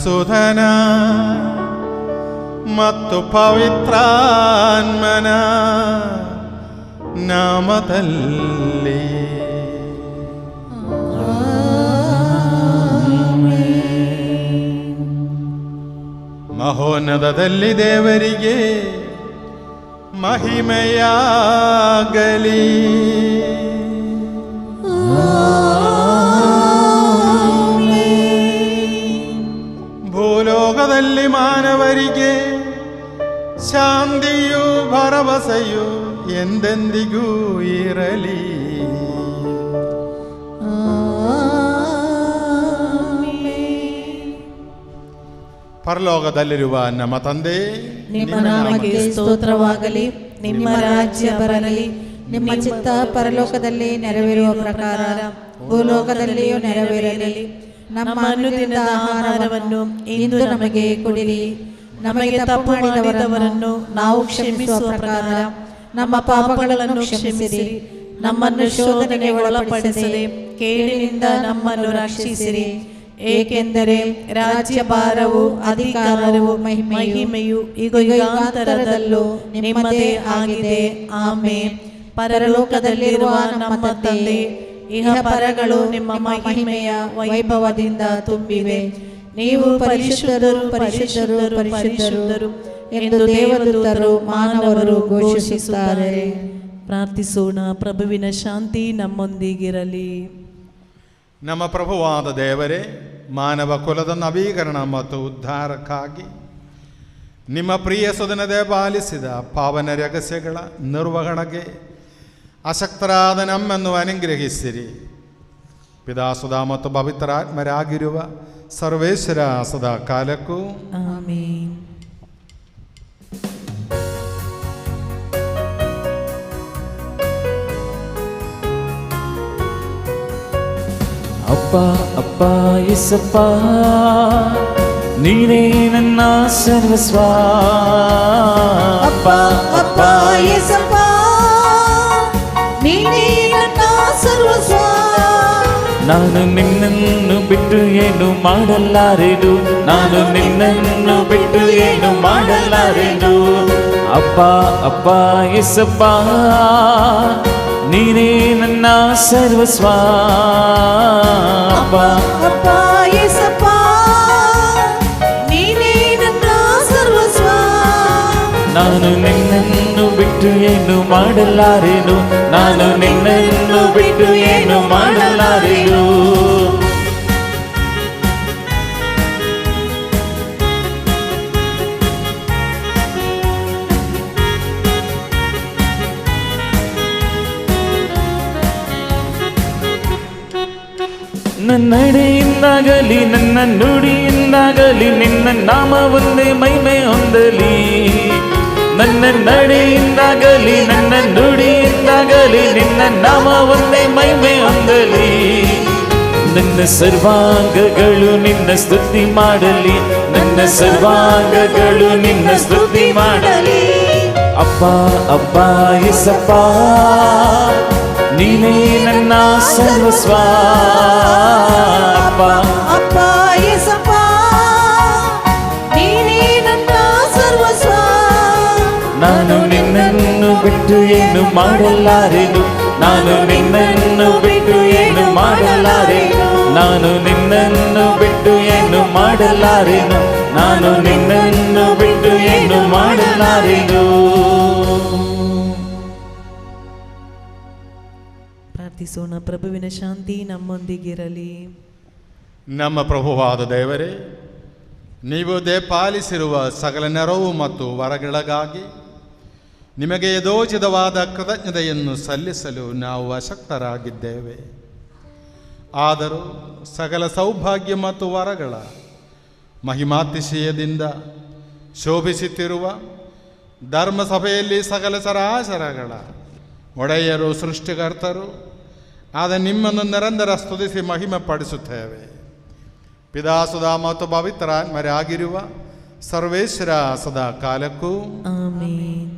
ಸುಧನ ಮತ್ತು ಪವಿತ್ರಾತ್ಮನ ನಾಮದಲ್ಲಿ ಮಹೋನ್ನತದಲ್ಲಿ ದೇವರಿಗೆ ಮಹಿಮೆಯಾಗಲಿ. ಭೂಲೋಕದಲ್ಲಿ ಮಾನವರಿಗೆ ಶಾಂತಿಯು ಭರವಸೆಯು ಎಂದೆಂದಿಗೂ ಇರಲಿ. ಪರಲೋಕದಲ್ಲಿರುವ ನಮ್ಮ ತಂದೆ, ನಿಮ್ಮ ನಾಮಕ್ಕೆ ಸ್ತೋತ್ರವಾಗಲಿ. ನಿಮ್ಮ ರಾಜ್ಯ ಬರಲಿ. ನಿಮ್ಮ ಚಿತ್ತ ಪರಲೋಕದಲ್ಲಿ ನೆರವೇರುವ ಪ್ರಕಾರ ಭೂಲೋಕದಲ್ಲಿಯೂ ನೆರವೇರಲಿ. ನಮ್ಮ ಅನುದಿನದ ಆಹಾರವನ್ನು ಇಂದು ನಮಗೆ ಕೊಡಿರಿ. ನಮಗೆ ತಪ್ಪು ಮಾಡಿದವರನ್ನು ನಾವು ಕ್ಷಮಿಸುವ ಪ್ರಕಾರ ನಮ್ಮ ಪಾಪಗಳನ್ನು ಕ್ಷಮಿಸಿರಿ. ನಮ್ಮನ್ನು ಶೋಧನೆಗೆ ಒಳಪಡಿಸದೆ ಕೇಡಿನಿಂದ ನಮ್ಮನ್ನು ರಕ್ಷಿಸಿರಿ. ಏಕೆಂದರೆ ರಾಜ್ಯ ಭಾರವು ಅಧಿಕಾರವು ಮಹಿಮೆಯು ಈಗ ಯುಗಾಂತರದಲ್ಲೂ ನಿಮ್ಮದೇ ಆಗಿದೆ. ಆಮೆನ್. ಪರಲೋಕದಲ್ಲಿರುವ ನಮ್ಮ ತಂದೆ, ಇಹ ಪರಗಳು ನಿಮ್ಮ ಮಹಿಮೆಯ ವೈಭವದಿಂದ ತುಂಬಿವೆ. ನೀವು ಪರಿಶುದ್ಧರು ಪರಿಶುದ್ಧರು ಪರಿಶುದ್ಧರು ಎಂದು ದೇವದೂತರು ಮಾನವರು ಘೋಷಿಸುತ್ತಾರೆ. ಪ್ರಾರ್ಥಿಸೋಣ. ಪ್ರಭುವಿನ ಶಾಂತಿ ನಮ್ಮೊಂದಿಗಿರಲಿ. ನಮ್ಮ ಪ್ರಭುವಾದ ದೇವರೇ, ಮಾನವ ಕುಲದ ನವೀಕರಣ ಮತ್ತು ಉದ್ಧಾರಕ್ಕಾಗಿ ನಿಮ್ಮ ಪ್ರಿಯ ಸುಧನದೆ ಪಾಲಿಸಿದ ಪಾವನ ರಹಸ್ಯಗಳ ನಿರ್ವಹಣೆಗೆ ಅಶಕ್ತರಾದ ನಮ್ಮನ್ನು ಅನುಗ್ರಹಿಸಿರಿ. ಪಿತಾಸುಧ ಮತ್ತು ಪವಿತ್ರಾತ್ಮರಾಗಿರುವ ಸರ್ವೇಶ್ವರ ಸದಾ ಕಾಲಕ್ಕೂ ಆಮೆನ್. ಅಪ್ಪ ಅಪ್ಪ ಯೇಸಪ್ಪ, ನೀನೇ ನನ್ನ ಸರ್ವಸ್ವ. ಅಪ್ಪ ಅಪ್ಪ ಯೇಸಪ್ಪ, ನೀನೇ ನನ್ನ ಸರ್ವಸ್ವ. ನಾನು ನಿನ್ನನ್ನು ಬಿಟ್ಟು ಏನು ಮಾಡಲಾರೆನು, ನಾನು ನಿನ್ನನ್ನು ಬಿಟ್ಟು ಏನು ಮಾಡಲಾರೆನು. ಅಪ್ಪ ಅಪ್ಪ ಯೇಸಪ್ಪ, ನೀನೇ ನನ್ನ ಸರ್ವಸ್ವ. ಅಪ್ಪ ಅಪ್ಪ ಯೇಸಪ್ಪ, ನೀನೇ ನನ್ನ ಸರ್ವಸ್ವ. ನಾನು ನಿನ್ನನ್ನು ಬಿಟ್ಟು ಏನು ಮಾಡಲಾರೆನು, ನಾನು ನಿನ್ನನ್ನು ಬಿಟ್ಟು ಏನು ಮಾಡಲಾರೆನು. ನನ್ನ ನಡೆಯಿಂದಾಗಲಿ ನನ್ನ ನುಡಿಯಿಂದಾಗಲಿ ನಿನ್ನ ನಾಮ ಒಂದೇ ಮಹಿಮೆ ಹೊಂದಲಿ. ನನ್ನ ನಡೆಯಿಂದಾಗಲಿ ನನ್ನ ನುಡಿಯಿಂದಾಗಲಿ ನಿನ್ನ ನಾಮ ಒಂದೇ ಮಹಿಮೆ ಹೊಂದಲಿ. ನನ್ನ ಸರ್ವಾಂಗಗಳು ನಿನ್ನ ಸ್ತುತಿ ಮಾಡಲಿ, ನನ್ನ ಸರ್ವಾಂಗಗಳು ನಿನ್ನ ಸ್ತುತಿ ಮಾಡಲಿ. ಅಪ್ಪ ಅಪ್ಪ ಯೇಸಪ್ಪ, ನೀನೇ ನನ್ನ ಸರ್ವಸ್ವ. ಅಪ್ಪ ಅಪ್ಪ ಯೇಸಪ್ಪ, ನೀನೇ ನನ್ನ ಸರ್ವಸ್ವ. ನಾನು ನಿನ್ನನ್ನು ಬಿಟ್ಟು ಏನು ಮಾಡಲಾರೆನು, ನಾನು ನಿನ್ನನ್ನು ಬಿಟ್ಟು ಏನು ಮಾಡಲಾರೆನು. ನಾನು ನಿನ್ನನ್ನು ಬಿಟ್ಟು ಏನು ಮಾಡಲಾರೆನು, ನಾನು ನಿನ್ನನ್ನು ಬಿಟ್ಟು ಏನು ಮಾಡಲಾರೆನು. ಪ್ರಾರ್ಥಿಸೋಣ. ಪ್ರಭುವಿನ ಶಾಂತಿ ನಮ್ಮೊಂದಿಗಿರಲಿ. ನಮ್ಮ ಪ್ರಭುವಾದ ದೇವರೇ, ನೀವು ಪಾಲಿಸಿರುವ ಸಕಲ ನೆರವು ಮತ್ತು ವರಗಳಿಗಾಗಿ ನಿಮಗೆ ಯಥೋಚಿತವಾದ ಕೃತಜ್ಞತೆಯನ್ನು ಸಲ್ಲಿಸಲು ನಾವು ಅಶಕ್ತರಾಗಿದ್ದೇವೆ. ಆದರೂ ಸಕಲ ಸೌಭಾಗ್ಯ ಮತ್ತು ವರಗಳ ಮಹಿಮಾತಿಶಯದಿಂದ ಶೋಭಿಸುತ್ತಿರುವ ಧರ್ಮಸಭೆಯಲ್ಲಿ ಸಕಲ ಚರಾಚರಗಳ ಒಡೆಯರು ಸೃಷ್ಟಿಕರ್ತರು ಆದ ನಿಮ್ಮನ್ನು ನಿರಂತರ ಸ್ತುತಿಸಿ ಮಹಿಮೆ ಪಡಿಸುತ್ತೇವೆ. ಪಿತಾಸುಧ ಮತ್ತು ಪವಿತ್ರಾತ್ಮರಾಗಿರುವ ಸರ್ವೇಶ್ವರ ಸದಾ ಕಾಲಕ್ಕೂ ಆಮೆನ್.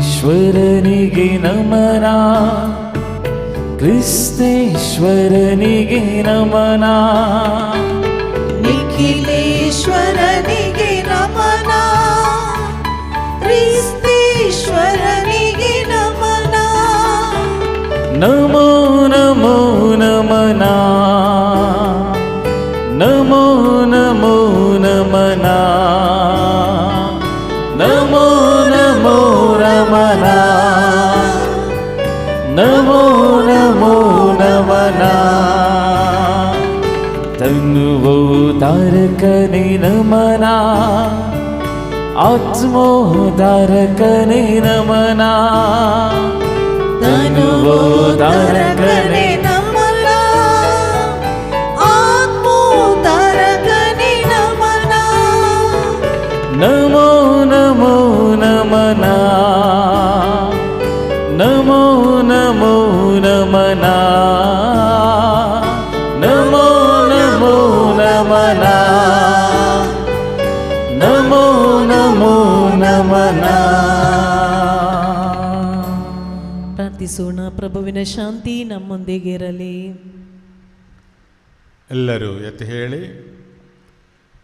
ನಿಖಿಲೇಶ್ವರನಿಗೆ ನಮನ, ಕ್ರಿಸ್ತೇಶ್ವರನಿಗೆ ನಮನ. ನಿಖಿಲೇಶ್ವರನಿಗೆ ನಮನ, ಕ್ರಿಸ್ತೇಶ್ವರನಿಗೆ ನಮನ. ನಮೋ ನಮೋ ನಮನ, ನಮೋ ನಮೋ ನಮನ, ನಮೋ ನಮೋ ರಮನ, ನಮೋ ನಮೋ ನಮನ. ತನುವೋ ತಾರಕನೇ ನಮನ, ಆತ್ಮೋ ತಾರಕನೇ ನಮನ. ತನುವೋ ತಾರಕನೇ ನಮನ, ಆತ್ಮೋ ತಾರಕನೇ ನಮನ. ನಮೋ ನಮೋ ನಮನ ನಮೋ ನಮೋ ನಮನ ನಮೋ ನಮೋ ನಮನ ನಮೋ ನಮೋ ನಮನ. ಪ್ರಾರ್ಥಿಸೋಣ. ಪ್ರಭುವಿನ ಶಾಂತಿ ನಮ್ಮೊಂದಿಗಿರಲಿ. ಎಲ್ಲರೂ ಎತ್ತಿ ಹೇಳಿ,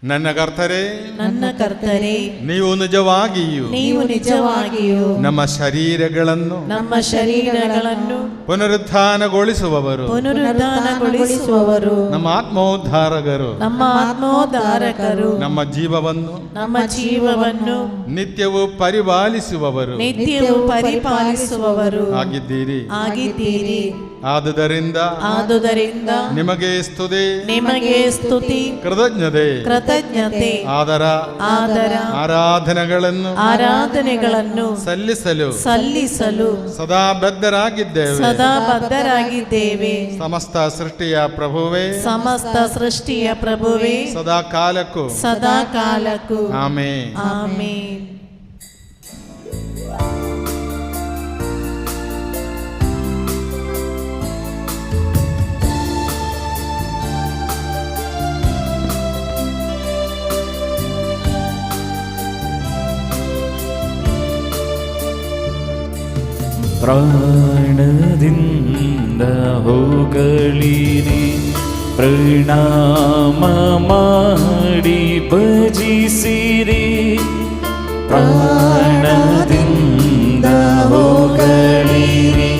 ನನ್ನ ಕರ್ತರೇ, ನನ್ನ ಕರ್ತರೇ, ನೀವು ನಿಜವಾಗಿಯೂ ನಮ್ಮ ಶರೀರಗಳನ್ನು ಪುನರುತ್ಥಾನಗೊಳಿಸುವವರು, ನಮ್ಮ ಆತ್ಮೋದ್ಧಾರಕರು, ನಮ್ಮ ಜೀವವನ್ನು ನಿತ್ಯವೂ ಪರಿಪಾಲಿಸುವವರು ಆಗಿದ್ದೀರಿ. ಆದುದರಿಂದ ನಿಮಗೆ ಸ್ತುತಿ, ಕೃತಜ್ಞತೆ, ಆದರ ಆರಾಧನೆಗಳನ್ನು ಸಲ್ಲಿಸಲು ಸದಾ ಬದ್ಧರಾಗಿದ್ದೇವೆ. ಸಮಸ್ತ ಸೃಷ್ಟಿಯ ಪ್ರಭುವೇ, ಸದಾ ಕಾಲಕ್ಕೂ ಆಮೆನ್. ಪ್ರಾಣದಿಂದ ಹೋಗಳಿರಿ, ಪ್ರಣಾಮ ಮಾಡಿ ಭಜಿಸಿರಿ. ಪ್ರಾಣದಿಂದ ಹೋಗಳಿರಿ,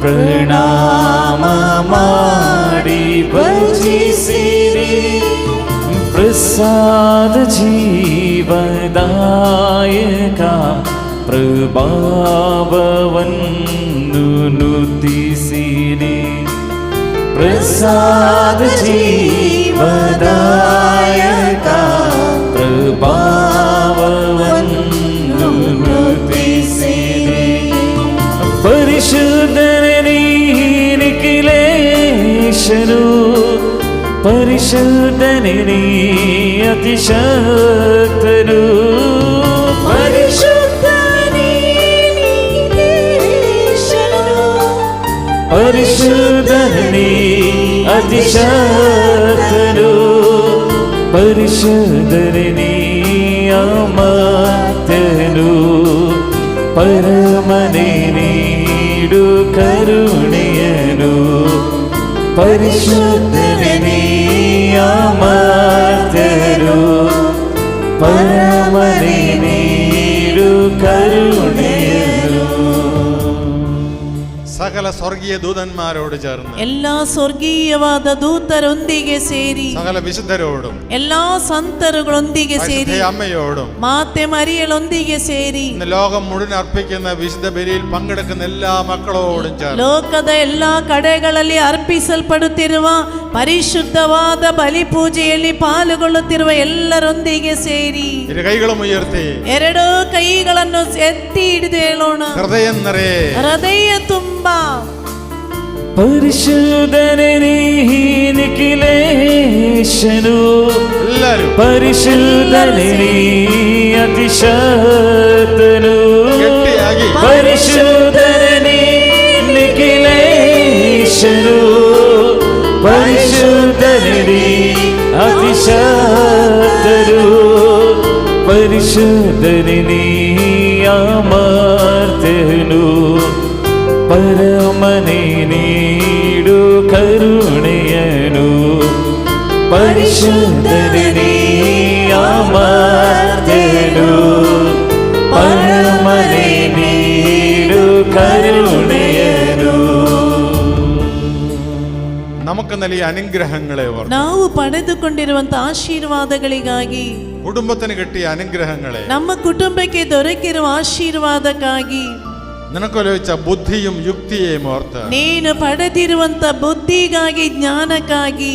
ಪ್ರಣಾಮ ಮಾಡಿ ಭಜಿಸಿರಿ. ಪ್ರಸಾದ ಜೀವದಾಯಕ ಪ್ರಭಾವವನ್ನು ನುತಿಸಿರಿ. ಪ್ರಸಾದ ಜೀವದಾಯಕ ಪ್ರಭಾವವನ್ನು ನುತಿಸಿರಿ. ಪರಿಶುದ್ಧನೇ ನಿಖಿಲೇಶನು, ಪರಿಶುದ್ಧನೇ ಅತಿಶಕ್ತನು. ಪರಿಶುದ್ಧನೇ ಅತಿಶಕ್ತನು, ಪರಿಶುದ್ಧನೇ ಅಮರ್ತ್ಯನು. ಪರಮನೇ ನೀಡು ಕರುಣೆಯನು, ಪರಿಶುದ್ಧನೇ ಅಮರ್ತ್ಯನು. ಪರಮನೇ ನೀಡು ಕರುಣೆಯನು. സകല സ്വർഗീയ ദൂതന്മാരോട് ചേർന്ന്, എല്ലാ സ്വർഗീയವಾದ ദൂതರೊಂದಿಗೆ ಸೇರಿ, സകല വിശുദ്ധരോടും എല്ലാ സന്തരുകളൊಂದಿಗೆ ಸೇರಿ, അമ്മയോടും മാത്തെ മരിയളൊಂದಿಗೆ ಸೇರಿ, ഇന്ന് ലോകം മുഴുവൻ അർപ്പിക്കുന്ന വിശുദ്ധ ബലിയിൽ പങ്കെടുക്കുന്ന എല്ലാ മക്കളോടും ചേർന്ന്, ಲೋಕದ ಎಲ್ಲಾ ಕಡೆಗಳಲ್ಲಿ ಅರ್ಪಿಸಲ್ಪಡುತ್ತಿರುವ ಪರಿಶುದ್ಧವಾದ ಬಲಿಪೂಜೆಯಲ್ಲಿ ಪಾಲ್ಗೊಳ್ಳುತ್ತಿರುವ ಎಲ್ಲರೊಂದಿಗೆ ಸೇರಿ, കൈകളും ഉയർത്തി ಎರಡೂ ಕೈಗಳನ್ನು ಎತ್ತಿ ಹಿಡಿದು ಹೇಳೋಣ. ಹೃದಯ ತುಂಬ ಪರಿಶುದ್ಧನೇ ನಿಖಿಲೇಶನು, ಪರಿಶುದ್ಧನೇ ಅತಿಶಕ್ತನು. ಪರಿಶುದ್ಧನೇ ನಿಖಿಲೇಶನು, ಪರಿಶುದ್ಧನೇ ಅತಿಶಕ್ತನು. ಪರಿಶುದ್ಧನೇ ಅಮರ್ತ್ಯನು, ಪರಮನೇ ನೀಡು ಕರುಣೆಯನು. ಪರಿಶುದ್ಧನೇ ಅಮರ್ತ್ಯನು, ಪರಮನೇ ನೀಡು ಕರುಣೆಯನು. നമുക്ക് നൽകിയ അനുഗ്രഹങ്ങളെ ഓർത്ത്, ನಾವು ಪಡೆದುಕೊಂಡಿರುವಂತಹ ಆಶೀರ್ವಾದಗಳಿಗಾಗಿ, കുടുംബത്തിന് കിട്ടിയ അനുഗ്രഹങ്ങളെ, ನಮ್ಮ ಕುಟುಂಬಕ್ಕೆ ದೊರಕಿರುವ ಆಶೀರ್ವಾದಕ್ಕಾಗಿ, നിനക്ക് ലഭിച്ച ബുദ്ധിയും യുക്തിയെയും ഓർത്ത്, ನೀನು ಪಡೆದಿರುವಂತ ಬುದ್ಧಿಗಾಗಿ, ಜ್ಞಾನಕ್ಕಾಗಿ,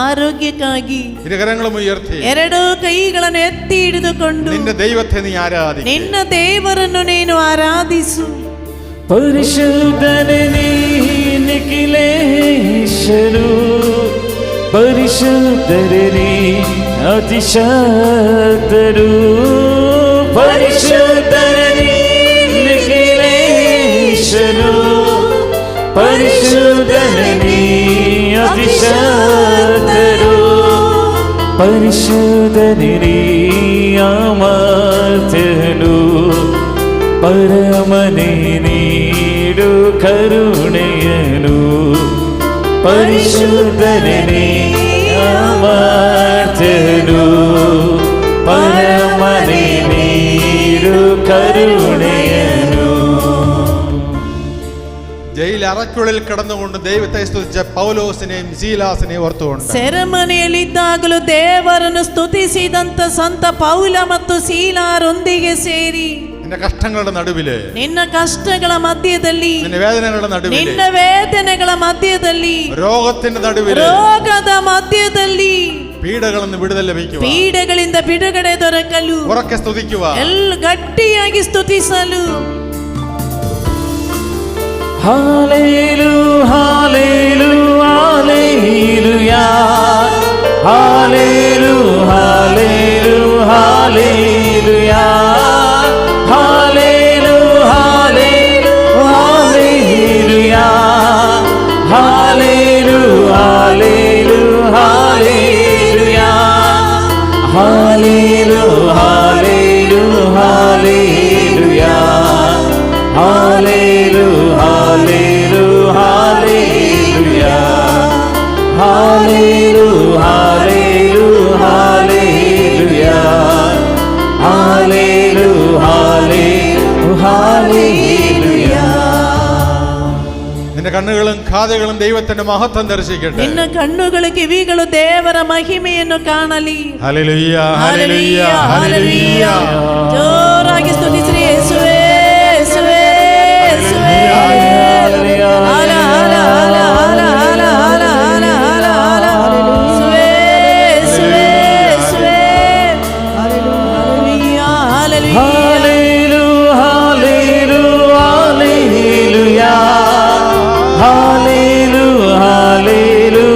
ಆರೋಗ್ಯಕ್ಕಾಗಿ ഇരുകരങ്ങളും ഉയർത്തി ಎರಡೂ ಕೈಗಳನ್ನು ಎತ್ತಿ ಹಿಡಿದುಕೊಂಡು ನಿನ್ನ ದೈವത്തെ ನೀ ಆರಾಧಿಸು, ನಿನ್ನ ದೇವರನ್ನು ನೀನು ಆರಾಧಿಸು. ಪರಿಶುದ್ಧನೇ ನಿಖಿಲೇಶನು, ಪರಿಶುದ್ಧನೇ ಅತಿಶಕ್ತರು ಪರಿಶುದ್ಧನೇ ನಿಖಿಲೇಶನು ಪರಿಶುದ್ಧನೇ ಅತಿಶಕ್ತರು ಪರಿಶುದ್ಧನೇ ಅಮರ್ತ್ಯನು ಪರಮನೇ ನೀಡು ಕರುಣೆಯನು ಪರಿಶುದ್ಧನೇ ಅಮರ್ತ್ಯನು ಪರಮನೇ ನೀಡು ಕರುಣೆಯನು. ജയിൽ അറയ്ക്കുള്ളിൽ കിടന്നുകൊണ്ട് ദൈവത്തെ സ്തുതിച്ച പൗലോസിനെയും ശീലാസിനെയും ഓർത്തുകൊണ്ട് ಸೆರೆಮನೆಯಲ್ಲಿದ್ದಾಗಲೂ ದೇವರನ್ನು ಸ್ತುತಿಸಿದಂತ ಸಂತ ಪೌಲ ಮತ್ತು ಶೀಲಾರೊಂದಿಗೆ ಸೇರಿ നിന്റെ കഷ്ടങ്ങളുടെ നടുവില്, ನಿನ್ನ ಕಷ್ಟಗಳ ಮಧ್ಯದಲ್ಲಿ, നിന്റെ വേദനകളുടെ നടുവില്, ನಿನ್ನ ವೇದನೆಗಳ ಮಧ್ಯದಲ್ಲಿ, രോഗത്തിന്റെ നടുവില്, ರೋಗದ ಮಧ್ಯದಲ್ಲಿ, പീഡകളിൽ നിന്ന് വിടുതൽ ലഭിക്കുക, ಪೀಡೆಗಳಿಂದ ಬಿಡುಗಡೆ ದೊರಕಲು ഉറക്കെ സ്തുതിക്കുക, ಗಟ್ಟಿಯಾಗಿ ಸ್ತುತಿಸಲು. Hallelujah, hallelujah, hallelujah, hallelujah, hallelujah, hallelujah, hallelujah, hallelujah, hallelujah, hallelujah, hallelujah, hallelujah, hallelujah. Hallelujah, hallelujah, hallelujah, hallelujah, hallelujah, hallelujah, hallelujah, hallelujah. നിന്റെ കണ്ണുകളും കാതുകളും ദൈവത്തിന്റെ മഹത്വം ദർശിക്കട്ടെ. ನಿನ್ನ ಕಣ್ಣುಗಳು ಕಿವಿಗಳು ದೇವರ ಮಹಿಮೆಯನ್ನು ಕಾಣಲಿ. Hallelujah, hallelujah, hallelujah. ಜೋರಾಗಿ ಸ್ತುತಿಸಿರಿ ಯೇಸುವೇ, ಯೇಸುವೇ, ಯೇಸುವೇ. ಹಾಲ, ಹಾಲ, ಹಾಲ, ಹಾಲ, ಹಾಲ, ಹಾಲ, ಹಾಲ, ಹಾಲ, ಹಾಲ. ಯೇಸುವೇ, ಯೇಸುವೇ, ಯೇಸುವೇ. Hallelujah, hallelujah. Hallelujah, hallelujah,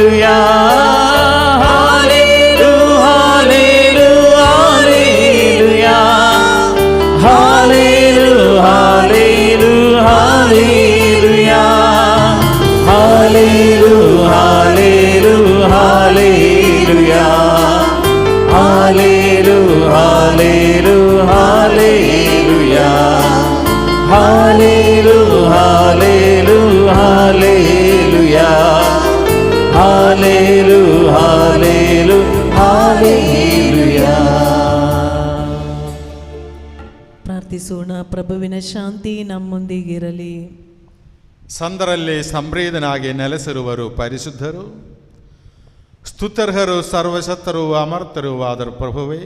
hallelujah, hallelujah, hallelujah, hallelujah, hallelujah, hallelujah, hallelujah, hallelujah, hallelujah, hallelujah, hallelujah, hallelujah. Hallelujah, hallelujah, hallelujah, hallelujah, hallelujah, hallelujah. ಪ್ರಾರ್ಥಿಸೋಣ. ಪ್ರಭುವಿನ ಶಾಂತಿ ನಮ್ಮೊಂದಿಗಿರಲಿ. ಸಂತರಲ್ಲಿ ಸಂಪ್ರೀತನಾಗಿ ನೆಲೆಸಿರುವರು ಪರಿಶುದ್ಧರು, ಸ್ತುತ್ಯರ್ಹರು, ಸರ್ವಶಕ್ತರು, ಅಮರ್ತರು ಆದ ಪ್ರಭುವೇ,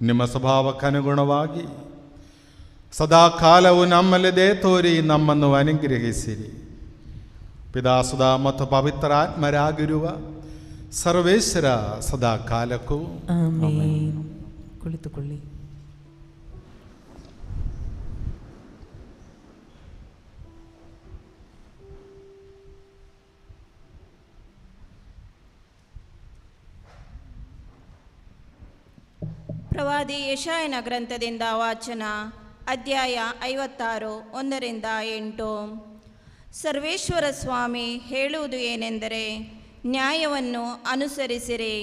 ನಿಮ್ಮ ಸ್ವಭಾವಕ್ಕನುಗುಣವಾಗಿ ಸದಾಕಾಲವು ನಮ್ಮಲ್ಲಿ ದಯೆ ತೋರಿ ನಮ್ಮನ್ನು ಅನುಗ್ರಹಿಸಿರಿ. ಪಿತಾಸುಧ ಮತ್ತು ಪವಿತ್ರಾತ್ಮರಾಗಿರುವ ಸರ್ವೇಶ್ವರ ಸದಾಕಾಲಕ್ಕೂ ಆಮೆನ್. ಕುಳಿತುಕೊಳ್ಳಿ. ಪ್ರವಾದಿ ಯೆಶಾಯನ ಗ್ರಂಥದಿಂದ ವಾಚನ. ಅಧ್ಯಾಯ 56 1-8. ಸರ್ವೇಶ್ವರ ಸ್ವಾಮಿ ಹೇಳುವುದು ಏನೆಂದರೆ, ನ್ಯಾಯವನ್ನು ಅನುಸರಿಸಿರಿ,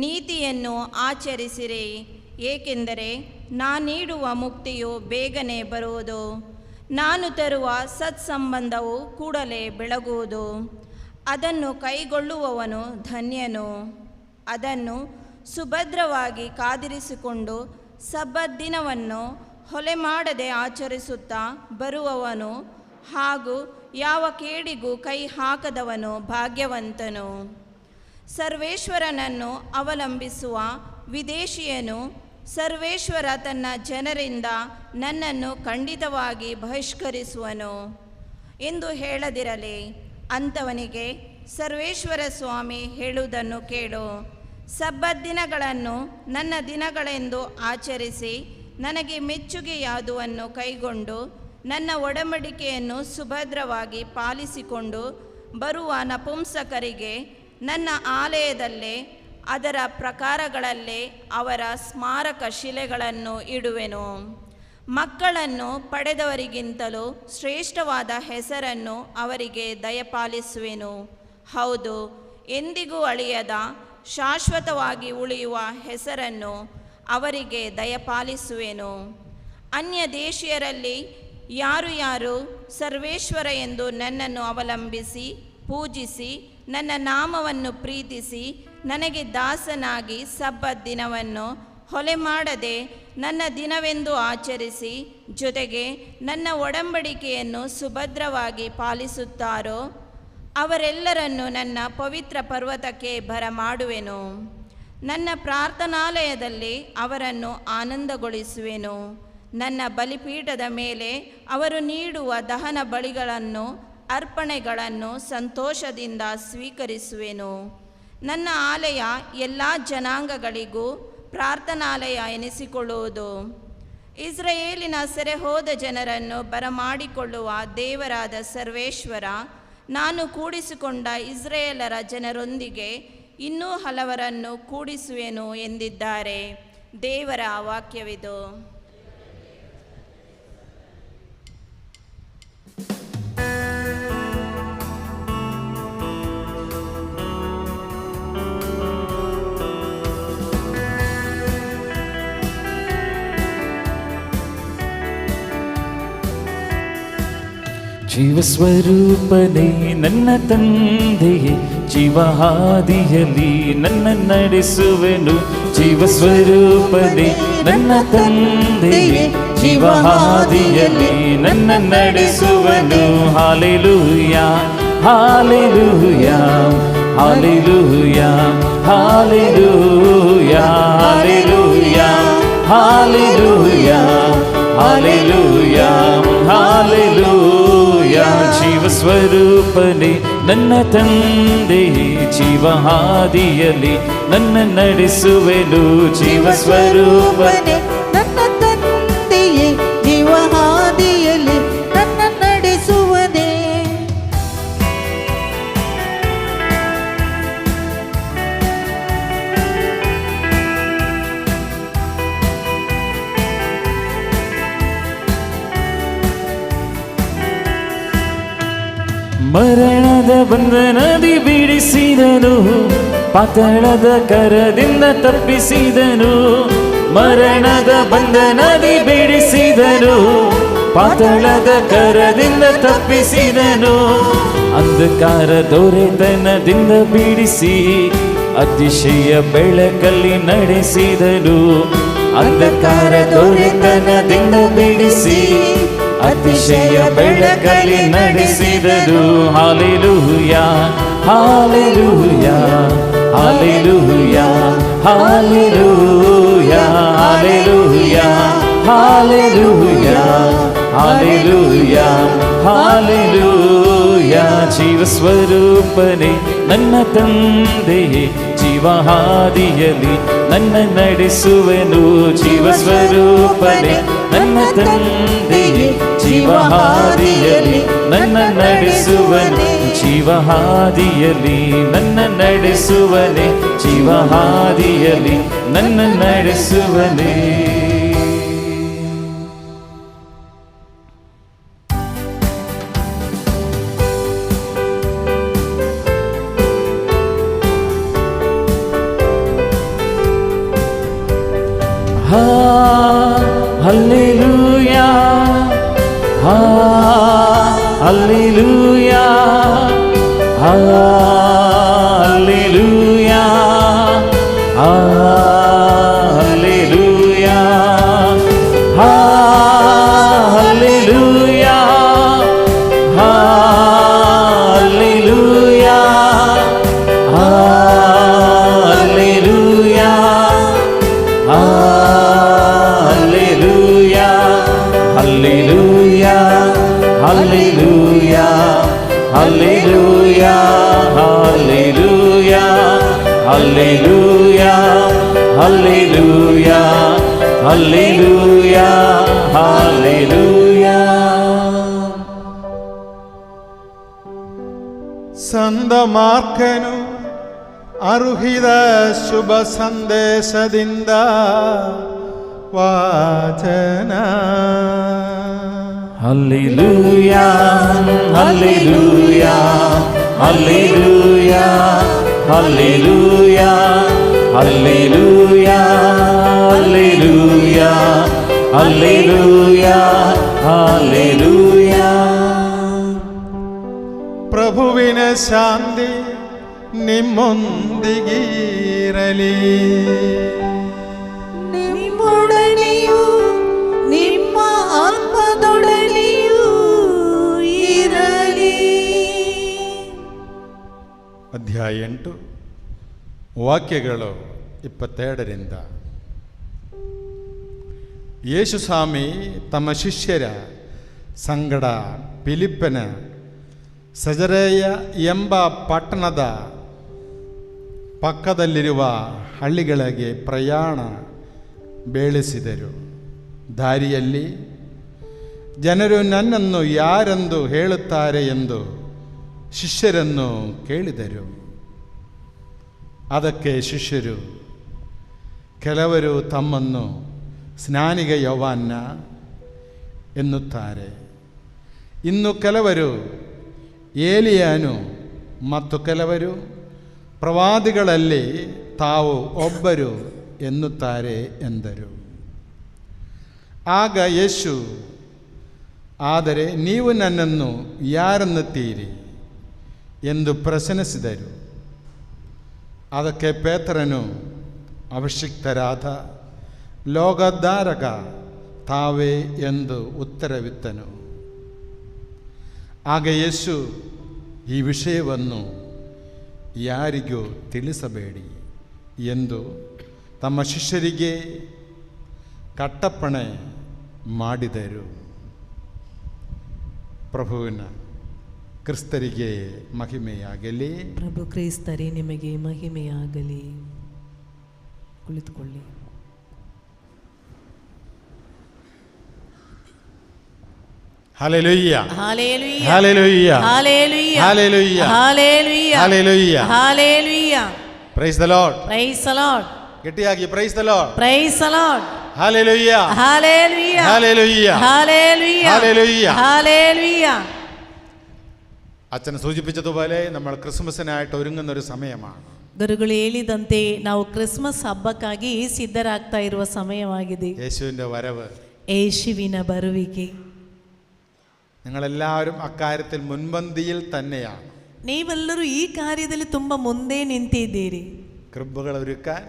ನೀತಿಯನ್ನು ಆಚರಿಸಿರಿ, ಏಕೆಂದರೆ ನಾನೀಡುವ ಮುಕ್ತಿಯು ಬೇಗನೆ ಬರುವುದು, ನಾನು ತರುವ ಸತ್ಸಂಬಂಧವು ಕೂಡಲೇ ಬೆಳಗುವುದು. ಅದನ್ನು ಕೈಗೊಳ್ಳುವವನು ಧನ್ಯನು. ಅದನ್ನು ಸುಭದ್ರವಾಗಿ ಕಾದಿರಿಸಿಕೊಂಡು ಸಬ್ಬತ್ ದಿನವನ್ನು ಹೊಲೆ ಮಾಡದೆ ಆಚರಿಸುತ್ತಾ ಬರುವವನು ಹಾಗೂ ಯಾವ ಕೇಡಿಗೂ ಕೈ ಹಾಕದವನು ಭಾಗ್ಯವಂತನು. ಸರ್ವೇಶ್ವರನನ್ನು ಅವಲಂಬಿಸುವ ವಿದೇಶಿಯನು, ಸರ್ವೇಶ್ವರ ತನ್ನ ಜನರಿಂದ ನನ್ನನ್ನು ಖಂಡಿತವಾಗಿ ಬಹಿಷ್ಕರಿಸುವನು ಎಂದು ಹೇಳದಿರಲಿ. ಅಂಥವನಿಗೆ ಸರ್ವೇಶ್ವರ ಸ್ವಾಮಿ ಹೇಳುವುದನ್ನು ಕೇಳು. ಸಬ್ಬತ್ ದಿನಗಳನ್ನು ನನ್ನ ದಿನಗಳೆಂದು ಆಚರಿಸಿ ನನಗೆ ಮೆಚ್ಚುಗೆಯಾದುವನ್ನು ಕೈಗೊಂಡು ನನ್ನ ಒಡಂಬಡಿಕೆಯನ್ನು ಸುಭದ್ರವಾಗಿ ಪಾಲಿಸಿಕೊಂಡು ಬರುವ ನಪುಂಸಕರಿಗೆ ನನ್ನ ಆಲಯದಲ್ಲೇ ಅದರ ಪ್ರಕಾರಗಳಲ್ಲೇ ಅವರ ಸ್ಮಾರಕ ಶಿಲೆಗಳನ್ನು ಇಡುವೆನು. ಮಕ್ಕಳನ್ನು ಪಡೆದವರಿಗಿಂತಲೂ ಶ್ರೇಷ್ಠವಾದ ಹೆಸರನ್ನು ಅವರಿಗೆ ದಯಪಾಲಿಸುವೆನು. ಹೌದು, ಎಂದಿಗೂ ಅಳಿಯದ ಶಾಶ್ವತವಾಗಿ ಉಳಿಯುವ ಹೆಸರನ್ನು ಅವರಿಗೆ ದಯಪಾಲಿಸುವೆನು. ಅನ್ಯ ದೇಶೀಯರಲ್ಲಿ ಯಾರು ಸರ್ವೇಶ್ವರ ಎಂದು ನನ್ನನ್ನು ಅವಲಂಬಿಸಿ ಪೂಜಿಸಿ ನನ್ನ ನಾಮವನ್ನು ಪ್ರೀತಿಸಿ ನನಗೆ ದಾಸನಾಗಿ ಸಬ್ಬತ್ ದಿನವನ್ನು ಹೊಲೆ ಮಾಡದೆ ನನ್ನ ದಿನವೆಂದು ಆಚರಿಸಿ ಜೊತೆಗೆ ನನ್ನ ಒಡಂಬಡಿಕೆಯನ್ನು ಸುಭದ್ರವಾಗಿ ಪಾಲಿಸುತ್ತಾರೋ ಅವರೆಲ್ಲರನ್ನು ನನ್ನ ಪವಿತ್ರ ಪರ್ವತಕ್ಕೆ ಬರಮಾಡುವೆನು. ನನ್ನ ಪ್ರಾರ್ಥನಾಲಯದಲ್ಲಿ ಅವರನ್ನು ಆನಂದಗೊಳಿಸುವೆನು. ನನ್ನ ಬಲಿಪೀಠದ ಮೇಲೆ ಅವರು ನೀಡುವ ದಹನ ಬಲಿಗಳನ್ನು ಅರ್ಪಣೆಗಳನ್ನು ಸಂತೋಷದಿಂದ ಸ್ವೀಕರಿಸುವೆನು. ನನ್ನ ಆಲಯ ಎಲ್ಲ ಜನಾಂಗಗಳಿಗೂ ಪ್ರಾರ್ಥನಾಲಯ ಎನಿಸಿಕೊಳ್ಳುವುದು. ಇಸ್ರಾಯೇಲಿನ ಸೆರೆಹೋದ ಜನರನ್ನು ಬರಮಾಡಿಕೊಳ್ಳುವ ದೇವರಾದ ಸರ್ವೇಶ್ವರ, ನಾನು ಕೂಡಿಸಿಕೊಂಡ ಇಸ್ರಾಯೇಲರ ಜನರೊಂದಿಗೆ ಇನ್ನೂ ಹಲವರನ್ನು ಕೂಡಿಸುವೆನು ಎಂದಿದ್ದಾರೆ. ದೇವರ ವಾಕ್ಯವಿದು. ಜೀವಸ್ವರೂಪನೇ ನನ್ನ ತಂದೆಯೇ, ಜೀವಹಾದಿಯಲ್ಲಿ ನನ್ನ ನಡೆಸುವೆನು. ಜೀವಸ್ವರೂಪನೇ ನನ್ನ ತಂದೆಯೇ, ಜೀವಹಾದಿಯಲ್ಲಿ ನನ್ನ ನಡೆಸುವನು. ಹಾಲೆಲೂಯಾ ಹಾಲೆಲೂಯಾ ಹಾಲೆಲೂಯಾ ಹಾಲೆಲೂಯಾ ಹಾಲೆಲೂಯಾ ಹಾಲೆಲೂಯಾ ಹಾಲೆಲೂಯಾ ಹಾಲೆಲೂಯಾ. ಜೀವಸ್ವರೂಪನೇ ನನ್ನ ತಂದೆಯೇ, ಜೀವಹಾದಿಯಲ್ಲಿ ನನ್ನ ನಡೆಸುವೆನು. ಜೀವಸ್ವರೂಪನೇ ನನ್ನ ತಂದೆಯೇ, ಜೀವಹಾದಿಯಲ್ಲಿ ನನ್ನ ನಡೆಸುವನೇ. ಮರಣದ ಬಂಧನದಿ ಬಿಡಿಸಿದನು, ಪಾತಾಳದ ಕರದಿಂದ ತಪ್ಪಿಸಿದನು. ಮರಣದ ಬಂಧನದಿ ಬಿಡಿಸಿದನು, ಪಾತಾಳದ ಕರದಿಂದ ತಪ್ಪಿಸಿದನು. ಅಂಧಕಾರ ದೊರೆತನದಿಂದ ಬಿಡಿಸಿ ಅತಿಶಯ ಬೆಳಕಲ್ಲಿ ನಡೆಸಿದನು. ಅಂಧಕಾರ ದೊರೆತನದಿಂದ ಬಿಡಿಸಿ ಅತಿಶಯ ಬೆಳಕಲ್ಲಿ ನಡೆಸಿದರು. ಹಾಲೆಲೂಯಾ ಹಾಲೆಲೂಯಾ ಹಾಲೆಲೂಯಾ ಹಾಲೆಲೂಯಾ ಹಾಲೆಲೂಯಾ ಹಾಲೆಲೂಯಾ ಹಾಲೆಲೂಯಾ ಹಾಲೆಲೂಯಾ. ಜೀವಸ್ವರೂಪನೇ ನನ್ನ ತಂದೆಯೇ, ಜೀವಹಾದಿಯಲ್ಲಿ ನನ್ನ ನಡೆಸುವೆನು. ಜೀವಸ್ವರೂಪನೇ ನನ್ನ ತಂದೆಯೇ, ಜೀವಹಾದಿಯಲ್ಲಿ ನನ್ನ ನಡೆಸುವನೆ. ಜೀವಹಾದಿಯಲ್ಲಿ ನನ್ನ ನಡೆಸುವನೆ. ಜೀವಹಾದಿಯಲ್ಲಿ ನನ್ನ ನಡೆಸುವನೆ. Hallelujah, hallelujah, hallelujah, hallelujah, hallelujah, hallelujah, hallelujah. Hallelujah, hallelujah, hallelujah, hallelujah, hallelujah, hallelujah, hallelujah, hallelujah. ಸಂತ ಮಾರ್ಕನು ಅರುಹಿದ ಶುಭ ಸಂದೇಶದಿಂದ ವಾಚನ. Hallelujah hallelujah hallelujah hallelujah hallelujah hallelujah hallelujah hallelujah. ಪ್ರಭುವಿನ ಶಾಂತಿ ನಿಮ್ಮೊಂದಿಗಿರಲಿ. ನಿಮ್ಮೊಡನೆಯೂ ನಿಮ್ಮ ಆತ್ಮದೊಡನೆಯೂ ಇರಲಿ. ಅಧ್ಯಾಯ 8 ವಾಕ್ಯಗಳು 22ರಿಂದ. ಯೇಸು ಸ್ವಾಮಿ ತಮ್ಮ ಶಿಷ್ಯರ ಸಂಗಡ ಫಿಲಿಪ್ಪನ ಸಜರೇಯ ಎಂಬ ಪಟ್ಟಣದ ಪಕ್ಕದಲ್ಲಿರುವ ಹಳ್ಳಿಗಳಿಗೆ ಪ್ರಯಾಣ ಬೆಳೆಸಿದರು. ದಾರಿಯಲ್ಲಿ ಜನರು ನನ್ನನ್ನು ಯಾರೆಂದು ಹೇಳುತ್ತಾರೆ ಎಂದು ಶಿಷ್ಯರನ್ನು ಕೇಳಿದರು. ಅದಕ್ಕೆ ಶಿಷ್ಯರು, ಕೆಲವರು ತಮ್ಮನ್ನು ಸ್ನಾನಿಗ ಯೋಹಾನ ಎನ್ನುತ್ತಾರೆ, ಇನ್ನು ಕೆಲವರು ಏಲಿಯನು ಮತ್ತು ಕೆಲವರು ಪ್ರವಾದಿಗಳಲ್ಲಿ ತಾವು ಒಬ್ಬರು ಎನ್ನುತ್ತಾರೆ ಎಂದರು. ಆಗ ಯೇಸು, ಆದರೆ ನೀವು ನನ್ನನ್ನು ಯಾರೆನ್ನುತ್ತೀರಿ ಎಂದು ಪ್ರಶ್ನಿಸಿದರು. ಅದಕ್ಕೆ ಪೇತ್ರನು, ಅಭಿಷಿಕ್ತರಾದ ಲೋಕೋದ್ಧಾರಕ ತಾವೇ ಎಂದು ಉತ್ತರವಿತ್ತನು. ಆಗ ಯೇಸು, ಈ ವಿಷಯವನ್ನು ಯಾರಿಗೂ ತಿಳಿಸಬೇಡಿ ಎಂದು ತಮ್ಮ ಶಿಷ್ಯರಿಗೆ ಕಟ್ಟಪ್ಪಣೆ ಮಾಡಿದರು. ಪ್ರಭುವಿನ ಕ್ರಿಸ್ತರಿಗೆ ಮಹಿಮೆಯಾಗಲಿ. ಪ್ರಭು ಕ್ರಿಸ್ತರೇ ನಿಮಗೆ ಮಹಿಮೆಯಾಗಲಿ. ಕುಳಿತುಕೊಳ್ಳಿ. ಹಲ್ಲೆಲೂಯಾ hallelujah hallelujah hallelujah hallelujah hallelujah hallelujah hallelujah. Praise the Lord. Praise the Lord. ಗಟ್ಟಿಯಾಗಿ praise the Lord. Praise the Lord. Hallelujah hallelujah hallelujah hallelujah hallelujah ഹല്ലേലൂയ. അച്ഛൻ സൂചിപ്പിച്ചതുപോലെ നമ്മൾ ക്രിസ്മസിനായിട്ട് ഒരുങ്ങുന്ന ഒരു സമയമാണ്. ಗುರುಗಳು ಹೇಳಿದಂತೆ ನಾವು ಕ್ರಿಸ್ಮಸ್ ಹಬ್ಬಕ್ಕಾಗಿ ಸಿದ್ಧರಾಗ್ತಾ ಇರುವ ಸಮಯವಾಗಿದೆ. യേശുവിൻ്റെ വരവ്, യേശുവിನ ಬರುವಿಕೆ. നിങ്ങളെല്ലാവരും അക്കാര്യത്തിൽ മുൻപന്തിയിൽ തന്നെയാണ്. ನೀವೆಲ್ಲರೂ ಈ ಕಾರ್ಯದಲ್ಲಿ ತುಂಬಾ ಮುಂದೆ ನಿಂತಿದ್ದೀರಿ. ക്രിബുകൾ ഒരുക്കാൻ,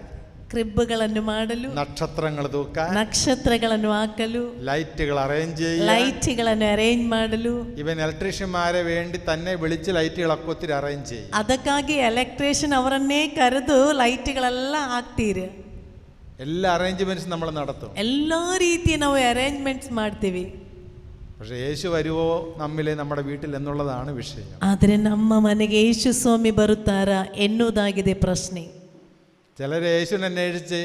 ಕ್ರಿಬ್ಬುಗಳನ್ನು ಮಾಡಲು, നക്ഷത്രങ്ങൾ തൂക്കാൻ, ನಕ್ಷತ್ರಗಳನ್ನು ಹಾಕಲು, ലൈറ്റുകൾ അറേഞ്ച് ചെയ്യാൻ, ಲೈಟ್ಗಳನ್ನು ಅರೇಂಜ್ ಮಾಡಲು, ഇവൻ ഇലക്ട്രീഷ്യന്മാരെ വേണ്ടി തന്നെ വിളിച്ച് ലൈറ്റുകളൊക്കെ ഒത്തിരി അറേഞ്ച് ചെയ്യും. ಅದಕ್ಕಾಗಿ ಎಲೆಕ್ಟ್ರಿಷಿಯನ್ ಅವರನ್ನೇ ಕರೆದು ಲೈಟ್ಗಳೆಲ್ಲ ಹಾಕ್ತೀರಿ. എല്ലാ അറേഞ്ച്മെന്റ്സും നമ്മൾ നടത്തും. ಎಲ್ಲ ರೀತಿಯ ನಾವು ಅರೇಂಜ್ಮೆಂಟ್ಸ್ ಮಾಡ್ತೀವಿ. പക്ഷേ യേശു വരുവോ നമ്മിലെ നമ്മുടെ വീട്ടിൽ എന്നുള്ളതാണ് വിഷയം. ಆದರೆ ನಮ್ಮ ಮನೆಗೆ ಯೇಸು ಸ್ವಾಮಿ ಬರುತ್ತಾರಾ ಎನ್ನುವುದಾಗಿದೆ ಪ್ರಶ್ನೆ. ചിലർ യേശുവിനെ അന്വേഷിച്ച്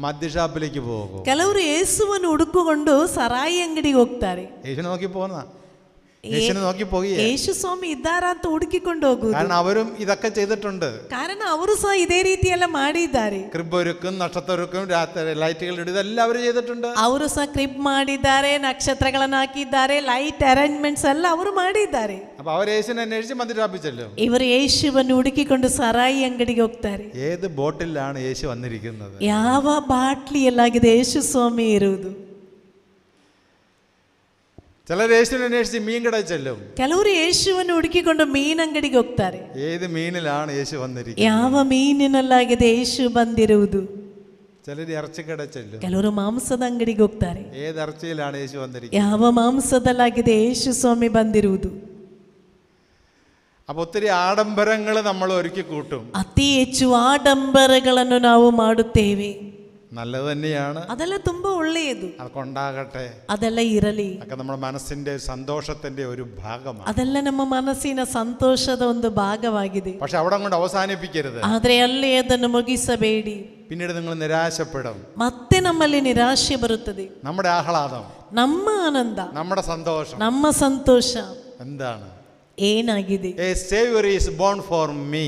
മദ്യഷാപ്പിലേക്ക് പോകും. ಕೆಲವರು ಯೇಸುವನ್ನು ಹುಡುಕಿಕೊಂಡು ಸರಾಯಿ ಅಂಗಡಿಗೆ ಹೋಗ್ತಾರೆ. യേശുവിനെ നോക്കി പോകുന്ന, യേശുവിനെ നോക്കി പോകുക. ಯೇಸು ಸ್ವಾಮಿ ಇದ್ದಾರಾ ಅಂತ ಹುಡುಕಿಕೊಂಡು ಹೋಗುವುದು. കാരണം അവരും ഇതൊക്കെ ചെയ്തിട്ടുണ്ട്. ಕಾರಣ ಅವರು ಸಹ ಇದೇ ರೀತಿಯೆಲ್ಲ ಮಾಡಿದ್ದಾರೆ. ക്രിബ് ഒരുക്കും, നക്ഷത്രമൊരുക്കും, ലൈറ്റുകൾ ഇടും, ഇതെല്ലാം അവർ ചെയ്തിട്ടുണ്ട്. ಅವರು ಸಹ ಕ್ರಿಬ್ ಮಾಡಿದ್ದಾರೆ, ನಕ್ಷತ್ರಗಳನ್ನು ಹಾಕಿದ್ದಾರೆ, ಲೈಟ್ ಅರೇಂಜ್ಮೆಂಟ್ಸ್ ಎಲ್ಲ ಅವರು ಮಾಡಿದ್ದಾರೆ. അപ്പൊ അവർ യേശുവിനെ അന്വേഷിച്ച് മദ്യഷാപ്പിച്ചല്ലോ. ಇವರು ಯೇಸುವನ್ನು ಹುಡುಕಿಕೊಂಡು ಸರಾಯಿ ಅಂಗಡಿಗೆ ಹೋಗ್ತಾರೆ. ഏത് ബോട്ടിലാണ് യേശു വന്നിരിക്കുന്നത്? ಯಾವ ಬಾಟ್ಲಿಯಲ್ಲಾಗಿದೆ ಯೇಸು ಸ್ವಾಮಿ ಇರುವುದು. ചിലർ യേശുവിനെ അന്വേഷിച്ച് മീൻ കടയിൽ ചെല്ലും. ಕೆಲವರು ಯೇಸುವನ್ನು ಹುಡುಕಿಕೊಂಡು ಮೀನಂಗಡಿಗೆ ಹೋಗ್ತಾರೆ. ഏത് മീനിലാണ് യേശു വന്നിരിക്കുന്നത്? ಯಾವ ಮೀನಿನಲ್ಲಾಗಿದೆ ಯೇಸು ಬಂದಿರುವುದು. ചിലർ ഇറച്ചിക്കടയിൽ ചെല്ലും. ಕೆಲವರು ಮಾಂಸದ ಅಂಗಡಿಗೆ ಹೋಗ್ತಾರೆ. ഏത് ഇറച്ചിയിലാണ് യേശു വന്നിരിക്കുന്നത്? ಯಾವ ಮಾಂಸದಲ್ಲಾಗಿದೆ ಯೇಸು ಸ್ವಾಮಿ ಬಂದಿರುವುದು. അപ്പൊ ഒത്തിരി ആഡംബരങ്ങൾ നമ്മൾ ഒരുക്കി കൂട്ടും. ಅತಿ ಹೆಚ್ಚು ಆಡಂಬರಗಳನ್ನು ನಾವು ಮಾಡುತ್ತೇವೆ. നല്ലത് തന്നെയാണ്, ಅದೆಲ್ಲ ತುಂಬಾ ಒಳ್ಳೆಯದು, അതൊക്കെ ഉണ്ടാകട്ടെ. ಅದೆಲ್ಲ ಇರಲಿ. അതൊക്കെ നമ്മുടെ മനസ്സിന്റെ സന്തോഷത്തിന്റെ ഒരു ഭാഗമാണ്. ಅದೆಲ್ಲ ನಮ್ಮ ಮನಸ್ಸಿನ ಸಂತೋಷದ ಒಂದು ಭಾಗವಾಗಿದೆ. പക്ഷെ അവിടെ കൊണ്ട് അവസാനിപ്പിക്കരുത്. ಆದರೆ ಅಲ್ಲೇ ಅದನ್ನು ಮುಗಿಸಬೇಡಿ. പിന്നീട് നിങ്ങൾ നിരാശപ്പെടും. ಮತ್ತೆ ನಮ್ಮಲ್ಲಿ ನಿರಾಶೆ ಬರುತ್ತದೆ. നമ്മുടെ ആഹ്ലാദം, ನಮ್ಮ ಆನಂದ, നമ്മുടെ സന്തോഷം ನಮ್ಮ ಸಂತೋಷ എന്താണ്? ಏನಾಗಿದೆ? A savior is born for me.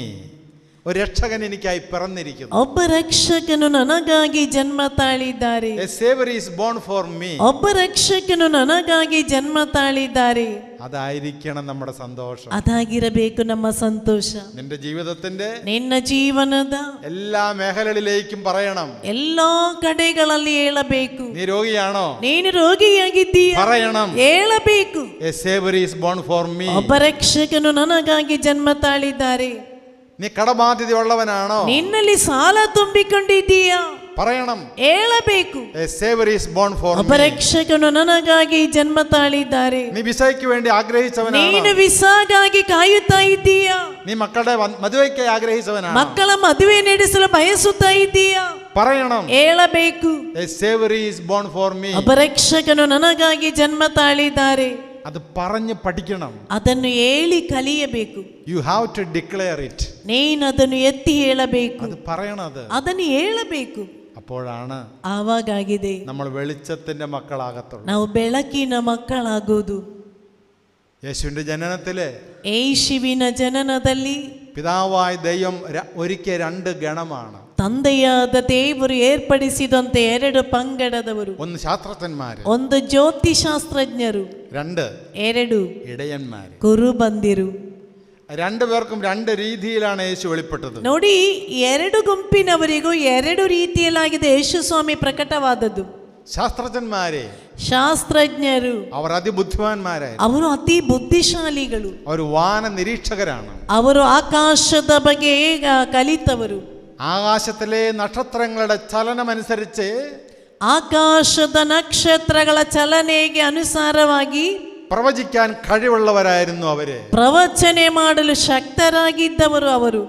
ഒരു രക്ഷകൻ എനിക്കായി പിറന്നിരിക്കുന്നു. ಒಬ್ಬ ರಕ್ಷಕನು ನನಗಾಗಿ ಜನ್ಮ ತಾಳಿದ್ದಾರೆ. A savior is born for me. ಒಬ್ಬ ರಕ್ಷಕನು ನನಗಾಗಿ ಜನ್ಮ ತಾಳಿದ್ದಾರೆ. അതായിരിക്കണം നമ്മുടെ സന്തോഷം. ಅದಾಗಿರಬೇಕು ನಮ್ಮ ಸಂತೋಷ. നിന്റെ ജീവിതത്തിന്റെ ನಿನ್ನ ಜೀವನದ എല്ലാ മേഖലകളിലേക്കും പറയണം. ಎಲ್ಲಾ ಕಡೆಗಳಲ್ಲಿ ಹೇಳಬೇಕು. നീ രോഗിയാണോ? ನೀನು ರೋಗಿಯಾಗಿದ್ದೀಯ, പറയണം. ಹೇಳಬೇಕು. A savior is born for me. ಒಬ್ಬ ರಕ್ಷಕನು ನನಗಾಗಿ ಜನ್ಮ ತಾಳಿದ್ದಾರೆ. നീ കടബാധ്യതയുള്ളവനാണോ? ನಿನ್ನಲ್ಲಿ ಸಾಲ ತುಂಬಿಕೊಂಡಿದ್ದೀಯಾ? പറയണം. ಹೇಳಬೇಕು. A savior is born for ಒಬ್ಬ me. ರಕ್ಷಕನು ನನಗಾಗಿ ಜನ್ಮ ತಾಳಿದ್ದಾರೆ. നീ വിസയ്ക്ക് വേണ്ടി ആഗ്രഹിച്ചവനാണോ? ನೀನು ವಿಸಾಗಾಗಿ ಕಾಯುತ್ತಾ ಇದ್ದೀಯಾ? നീ മക്കളുടെ മധുവയ്ക്കായി ആഗ്രഹിച്ചവനാണോ? ಮಕ್ಕಳ ಮದುವೆ ನಡೆಸಲು ಬಯಸುತ್ತಾ ಇದ್ದೀಯಾ? പറയണം. ಹೇಳಬೇಕು. A savior is born for me. ಒಬ್ಬ ರಕ್ಷಕನು ನನಗಾಗಿ ಜನ್ಮ ತಾಳಿದ್ದಾರೆ. അത് പറഞ്ഞ് പഠിക്കണം. ಅದನ್ನು ಹೇಳಿ ಕಲಿಯಬೇಕು. You have to declare it. ನೀನು ಅದನ್ನು ಎತ್ತಿ ಹೇಳಬೇಕು. അത് പറയണത്. ಅದನ್ನು ಹೇಳಬೇಕು. അപ്പോഴാണ് ಆವಾಗಿದೆ നമ്മൾ വെളിച്ചത്തിന്റെ മക്കളാകത്തുള്ളൂ. ನಾವು ಬೆಳಕಿನ ಮಕ್ಕಳಾಗೋದು. യേശുവിന്റെ ജനനത്തില് ಯೇಸುವಿನ ಜನನದಲ್ಲಿ പിതാവായ ദൈവം ഒരിക്കൽ രണ്ട് ഗണമാണ്. ತಂದೆಯಾದ ದೇವರು ಏರ್ಪಡಿಸಿದಂತೆ ಎರಡು ಪಂಗಡದವರು. ഒന്ന് ശാസ്ത്രജ്ഞന്മാര്, ಒಂದು ಜ್ಯೋತಿಶಾಸ್ತ್ರಜ್ಞರು, രണ്ട് ಎರಡು ഇടയന്മാര്. ಕುರುಬಂದಿರು. രണ്ടുപേർക്കും രണ്ട് രീതിയിലാണ് യേശു വെളിപ്പെട്ടത്. ನೋಡಿ, ಎರಡು ಗುಂಪಿನವರಿಗೂ ಎರಡು ರೀತಿಯಲ್ಲಾಗಿದೆ ಯೇಸು ಸ್ವಾಮಿ ಪ್ರಕಟವಾದದ್ದು. ശാസ്ത്രജ്ഞന്മാരെ, ಶಾಸ್ತ್ರಜ್ಞರು അവർ അതിബുദ്ധിമാന്മാരായി. ಅವರು ಅತಿ ಬುದ್ಧಿಶಾಲಿಗಳು. അവർ വാന നിരീക്ഷകരാണ്. ಅವರು ಆಕಾಶದ ಬಗ್ಗೆ ಕಲಿತವರು. ആകാശത്തിലെ നക്ഷത്രങ്ങളുടെ ചലനമനുസരിച്ച് ಆಕಾಶದ ನಕ್ಷತ್ರಗಳ ಚಲನೆಗೆ ಅನುಸಾರವಾಗಿ പ്രവചിക്കാൻ കഴിവുള്ളവരായിരുന്നു അവര്. ಪ್ರವಚನೆ ಮಾಡಲು ಶಕ್ತರಾಗಿದ್ದವರು ಅವರು.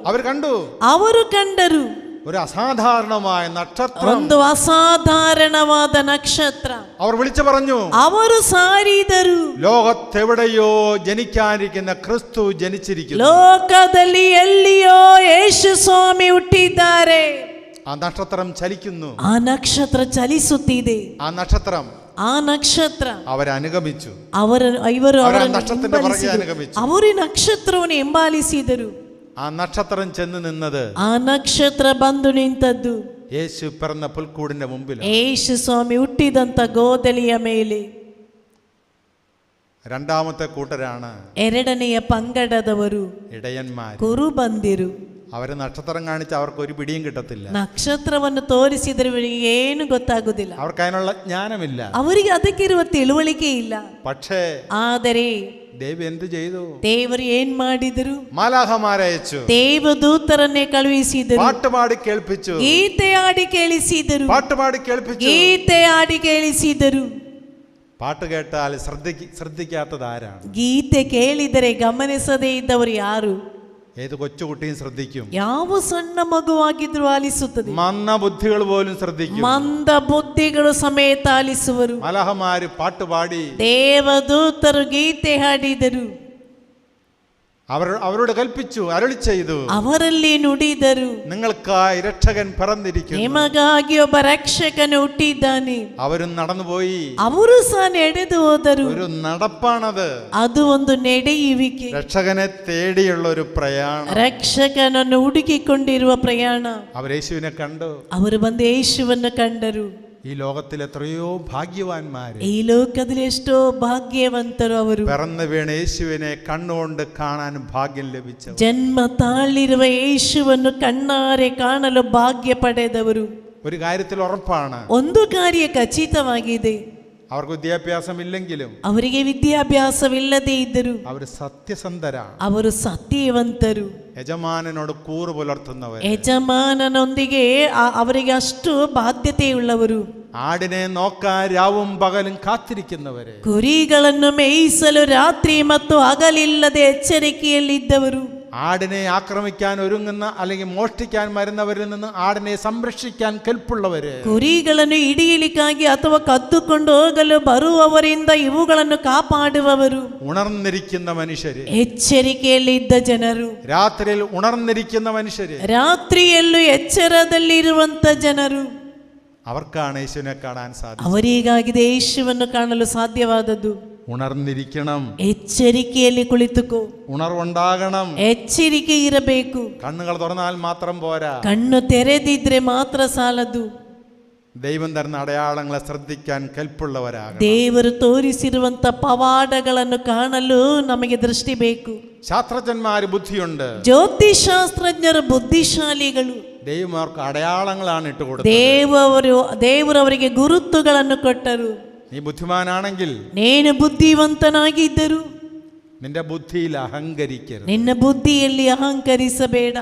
അവർ ಕಂಡರು ഒരു അസാധാരണമായ നക്ഷത്രം, ಒಂದು ಅಸಾಧಾರಣವಾದ ನಕ್ಷತ್ರ. അവർ വിളിച്ചു പറഞ്ഞു, ಅವರು ಸಾರಿದರು, ലോകത്തെവിടെയോ ജനിക്കാനിരിക്കുന്ന ക്രിസ്തു ജനിച്ചിരിക്കുന്നു. ಲೋಕದಲ್ಲಿ ಎಲ್ಲಿಯೋ ಯೇಸು ಸ್ವಾಮಿ ಹುಟ್ಟಿದ್ದಾರೆ. ആ നക്ഷത്രം ചലിക്കുന്നു. ಆ ನಕ್ಷತ್ರ ಚಲಿಸುತ್ತಿದೆ. ആ നക്ഷത്ര അവരനുഗമിച്ചു. ಇವರು നക്ഷത്രത്തിന്റെ പുറകെ അനുഗമിച്ചു. ಅವರು ನಕ್ಷತ್ರವನ್ನು ಹಿಂಬಾಲಿಸಿದರು. ആ നക്ഷത്രം ചെന്ന് നിന്നത്, ಆ ನಕ್ಷತ್ರ ಬಂದು ನಿಂತದ್ದು യേശു പിറന്ന പുൽക്കൂടിന്റെ മുമ്പിൽ. ಯೇಸು ಸ್ವಾಮಿ ಹುಟ್ಟಿದಂತ ಗೋದಲಿಯ ಮೇಲೆ. രണ്ടാമത്തെ കൂട്ടരാണ് ಎರಡನೆಯ ಪಂಗಡದವರು ഇടയന്മാർ, ಕುರುಬಂದಿರು. അവര് നക്ഷത്രം കാണിച്ച് അവർക്ക് ഒരു പിടിയും കിട്ടത്തില്ല. ನಕ್ಷತ್ರವನ್ನು ತೋರಿಸಿದರೆ ಏನು ಗೊತ್ತಾಗುದಿಲ್ಲ. അവർക്ക് അതിനുള്ള ജ്ഞാനമില്ല. ಅವರಿಗೆ ಅದಕ್ಕಿರುವ ತಿಳುವಳಿಕೆ ಇಲ್ಲ. പക്ഷേ ಆದರೆ ദൈവം എന്ത് ചെയ്തു? ದೇವರು ಏನ್ ಮಾಡಿದರು? മാലാഖമാരെ അയച്ചു. ದೇವದೂತರನ್ನೇ ಕಳುಹಿಸಿದರು. പാട്ടുപാടി കേൾപ്പിച്ചു. ಗೀತೆ ಹಾಡಿ ಕೇಳಿಸಿದರು. പാട്ടുപാടി കേൾപ്പിച്ചു. ಗೀತೆ ಹಾಡಿ ಕೇಳಿಸಿದರು. പാട്ട് കേട്ടാൽ ശ്രദ്ധിക്കാത്തത് ആരാണ്? ಗೀತೆ ಕೇಳಿದರೆ ಗಮನಿಸದೇ ಇದ್ದವರು ಯಾರು? ഏത് കൊച്ചുകുട്ടിയും ശ്രദ്ധിക്കും. ಯಾವ ಸಣ್ಣ ಮಗುವಾಗಿದ್ರು ಆಲಿಸುತ್ತದೆ. മന്ദബുദ്ധികൾ പോലും ശ്രദ്ധിക്കും. ಮಂದ ಬುದ್ಧಿಗಳು ಸಮೇತ ಆಲಿಸುವರು. മലഹമാര് പാട്ടുപാടി, ದೇವದೂತರು ಗೀತೆ ಹಾಡಿದರು. അവരോട് കൽപ്പിച്ചു, അരുളി ചെയ്തു, ಅವರಲ್ಲಿ ನುಡಿದರು, നിങ്ങൾക്കായി രക്ഷകൻ പിറന്നിരിക്കുന്നു. ನಿಮಗಾಗಿ ಒಬ್ಬ ರಕ್ಷಕನು ಹುಟ್ಟಿದ್ದಾನೆ. അവരും നടന്നുപോയി. ಅವರು ಸಹ ನಡೆದು ಹೋದರು. ഒരു നടപ്പാണത്. ಅದು ಒಂದು ನಡೆಯುವಿಕೆ. രക്ഷകനെ തേടിയുള്ള ഒരു പ്രയാണം. ರಕ್ಷಕನನ್ನು ಹುಡುಕಿಕೊಂಡಿರುವ ಪ್ರಯಾಣ. അവർ യേശുവിനെ കണ്ടു. ಅವರು ಬಂದು ಯೇಸುವನ್ನು ಕಂಡರು. ഈ ലോകത്തിൽ എത്രയോ ഭാഗ്യവാന്മാര്, ಈ ಲೋಕದಲ್ಲಿ ಎಷ್ಟೋ ಭಾಗ್ಯವಂತರು ಅವರು. പിറന്നു വീണ യേശുവിനെ കണ്ണുകൊണ്ട് കാണാൻ ഭാഗ്യം ലഭിച്ചു. ಜನ್ಮ ತಾಳಿರುವ ಯೇಸುವನ್ನು ಕಣ್ಣಾರೆ ಕಾಣಲು ಭಾಗ್ಯ ಪಡೆದವರು. ഒരു കാര്യത്തിൽ ഉറപ്പാണ്, ಒಂದು ಕಾರ್ಯ ಖಚಿತವಾಗಿದೆ. അവർക്ക് വിദ്യാഭ്യാസമില്ലെങ്കിലും ಅವರಿಗೆ ವಿದ್ಯಾಭ್ಯಾಸವಿಲ್ಲದೆ ಇದ್ದರು അവർ സത്യസന്ധരാണ്. ಅವರು ಸತ್ಯವಂತರು. യജമാനനോട് കൂറ് പുലർത്തുന്നവർ, ಯಜಮಾನನೊಂದಿಗೆ ಅವರಿಗೆ ಅಷ್ಟು ಬಾಧ್ಯತೆಯುಳ್ಳವರು. ആടിനെ നോക്കാൻ രാവും പകലും കാത്തിരിക്കുന്നവര്, ಕುರಿಗಳನ್ನು ಮೇಯಿಸಲು ರಾತ್ರಿ ಮತ್ತು ಹಗಲಿಲ್ಲದೆ ಎಚ್ಚರಿಕೆಯಲ್ಲಿದ್ದವರು. ആടിനെ ആക്രമിക്കാൻ ഒരുങ്ങുന്ന അല്ലെങ്കിൽ മോഷ്ടിക്കാൻ വരുന്നവരിൽ നിന്ന് ആടിനെ സംരക്ഷിക്കാൻ കെൽപ്പുള്ളവര്, ಕುರಿಗಳನ್ನು ಹಿಡಿಯಲಿಕ್ಕಾಗಿ ಅಥವಾ ಕದ್ದುಕೊಂಡು ಹೋಗಲು ಬರುವವರಿಂದ ಇವುಗಳನ್ನು ಕಾಪಾಡುವವರು. ഉണർന്നിരിക്കുന്ന മനുഷ്യര്, ಎಚ್ಚರಿಕೆಯಲ್ಲಿದ್ದ ಜನರು, രാത്രിയിൽ ഉണർന്നിരിക്കുന്ന മനുഷ്യര്, ರಾತ್ರಿಯಲ್ಲೂ ಎಚ್ಚರದಲ್ಲಿರುವಂತ ಜನರು, അവർക്കാണ് യേശുവിനെ കാണാൻ സാധിക്കും. ಅವರಿಗಾಗಿದೆ ಯೇಸುವನ್ನು ಕಾಣಲು ಸಾಧ್ಯವಾದದ್ದು. ഉണർന്നിരിക്കണം. ಎಚ್ಚರಿಕೆಯಲ್ಲಿ ಕುಳಿತುಕೋ. ഉണർവുണ്ടാകണം. ಎಚ್ಚರಿಕೆ ಇರಬೇಕು. കണ്ണുകൾ തുറന്നാൽ മാത്രം പോരാ. ಕಣ್ಣು ತೆರೆದಿದ್ರೆ ಮಾತ್ರ ಸಾಲದು. ദൈവം തരുന്ന അടയാളങ്ങളെ ശ്രദ്ധിക്കാൻ കെൽപ്പുള്ളവരാകണം. ದೇವರು ತೋರಿಸಿರುವಂತ ಪವಾಡಗಳನ್ನು ಕಾಣಲು ನಮಗೆ ದೃಷ್ಟಿ ಬೇಕು. ശാസ്ത്രജ്ഞന്മാര് ബുദ്ധിയുണ്ട്. ಜ್ಯೋತಿಷಾಸ್ತ್ರಜ್ಞರು ಬುದ್ಧಿಶಾಲಿಗಳು. ദൈവം അവർക്ക് അടയാളങ്ങളാണ് ഇട്ടുകൊടുത്തത്. ದೇವರು ಅವರಿಗೆ ಗುರುತುಗಳನ್ನು ಕೊಟ್ಟರು. നീ ബുദ്ധിമാനാണെങ്കിൽ, ನೀನು ಬುದ್ಧಿವಂತನಾಗಿದ್ದರು, നിന്റെ ബുദ്ധിയിൽ അഹങ്കരിക്കരുത്. ನಿನ್ನ ಬುದ್ಧಿಯಲ್ಲಿ ಅಹಂಕರಿಸಬೇಡ.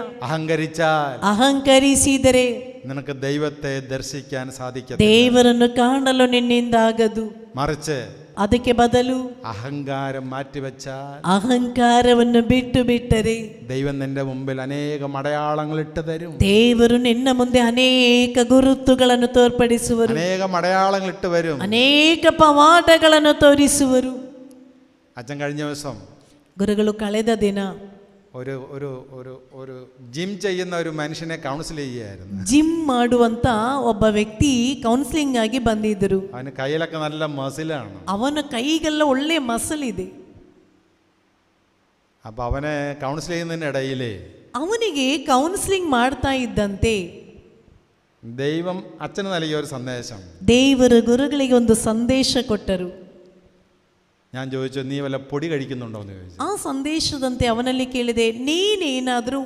ಅಹಂಕರಿಸಿದರೆ നിനക്ക് ദൈവത്തെ ദർശിക്കാൻ സാധിക്കും. ದೇವರನ್ನು ಕಾಣಲು ನಿನ್ನಿಂದಾಗದು. മറിച്ച് ಅದಕ್ಕೆ ಬದಲು അഹങ്കാരം മാറ്റിവെച്ചാൽ, ಅಹಂಕಾರವನ್ನು ಬಿಟ್ಟು ಬಿಟ್ಟರೆ ദൈവം നിന്റെ മുമ്പിൽ അനേകം അടയാളങ്ങൾ ഇട്ട് തരും. ದೇವರು ನಿನ್ನ ಮುಂದೆ ಅನೇಕ ಗುರುತುಗಳನ್ನು ತೋರ್ಪಡಿಸುವರು, അനേകം അടയാളങ്ങൾ ഇട്ട് വരും, ಅನೇಕ ಪವಾಡಗಳನ್ನು ತೋರಿಸುವರು. അച്ഛൻ കഴിഞ്ഞ ദിവസം ಗುರುಗಳು ಕಳೆದ ದಿನ ഒരു ഒരു ഒരു ഒരു ജിം ചെയ്യുന്ന ഒരു മനുഷ്യനെ കൗൺസിൽ ചെയ്യായിരുന്നു. ಜಿಮ್ ಮಾಡುವಂತ ಒಬ್ಬ ವ್ಯಕ್ತಿ ಕೌನ್ಸಿಲಿಂಗ್ ಆಗಿ ಬಂದಿದ್ದರು. അവന് കയ്യിലൊക്കെ നല്ല മസിലാണ്. ಅವನ ಕೈಗೆಲ್ಲ ಒಳ್ಳೆ ಮಸಲ್ ಇದೆ. അപ്പൊ അവനെ കൗൺസിൽ ചെയ്യുന്നതിനിടയിൽ ಅವನಿಗೆ ಕೌನ್ಸಿಲಿಂಗ್ ಮಾಡ್ತಾ ಇದ್ದಂತೆ ദൈവം അച്ഛന് നൽകിയ ഒരു സന്ദേശം. ದೇವರು ಗುರುಗಳಿಗೆ ಒಂದು ಸಂದೇಶ ಕೊಟ್ಟರು. ഞാൻ ചോദിച്ചു, നീ വല്ല പൊടി കഴിക്കുന്നുണ്ടോ എന്ന് ചോദിച്ചു. ಆ ಸಂದೇಶದಂತೆ ಅವನಲ್ಲಿ ಕೇಳಿದೆ, ನೀನೇನಾದ್ರೂ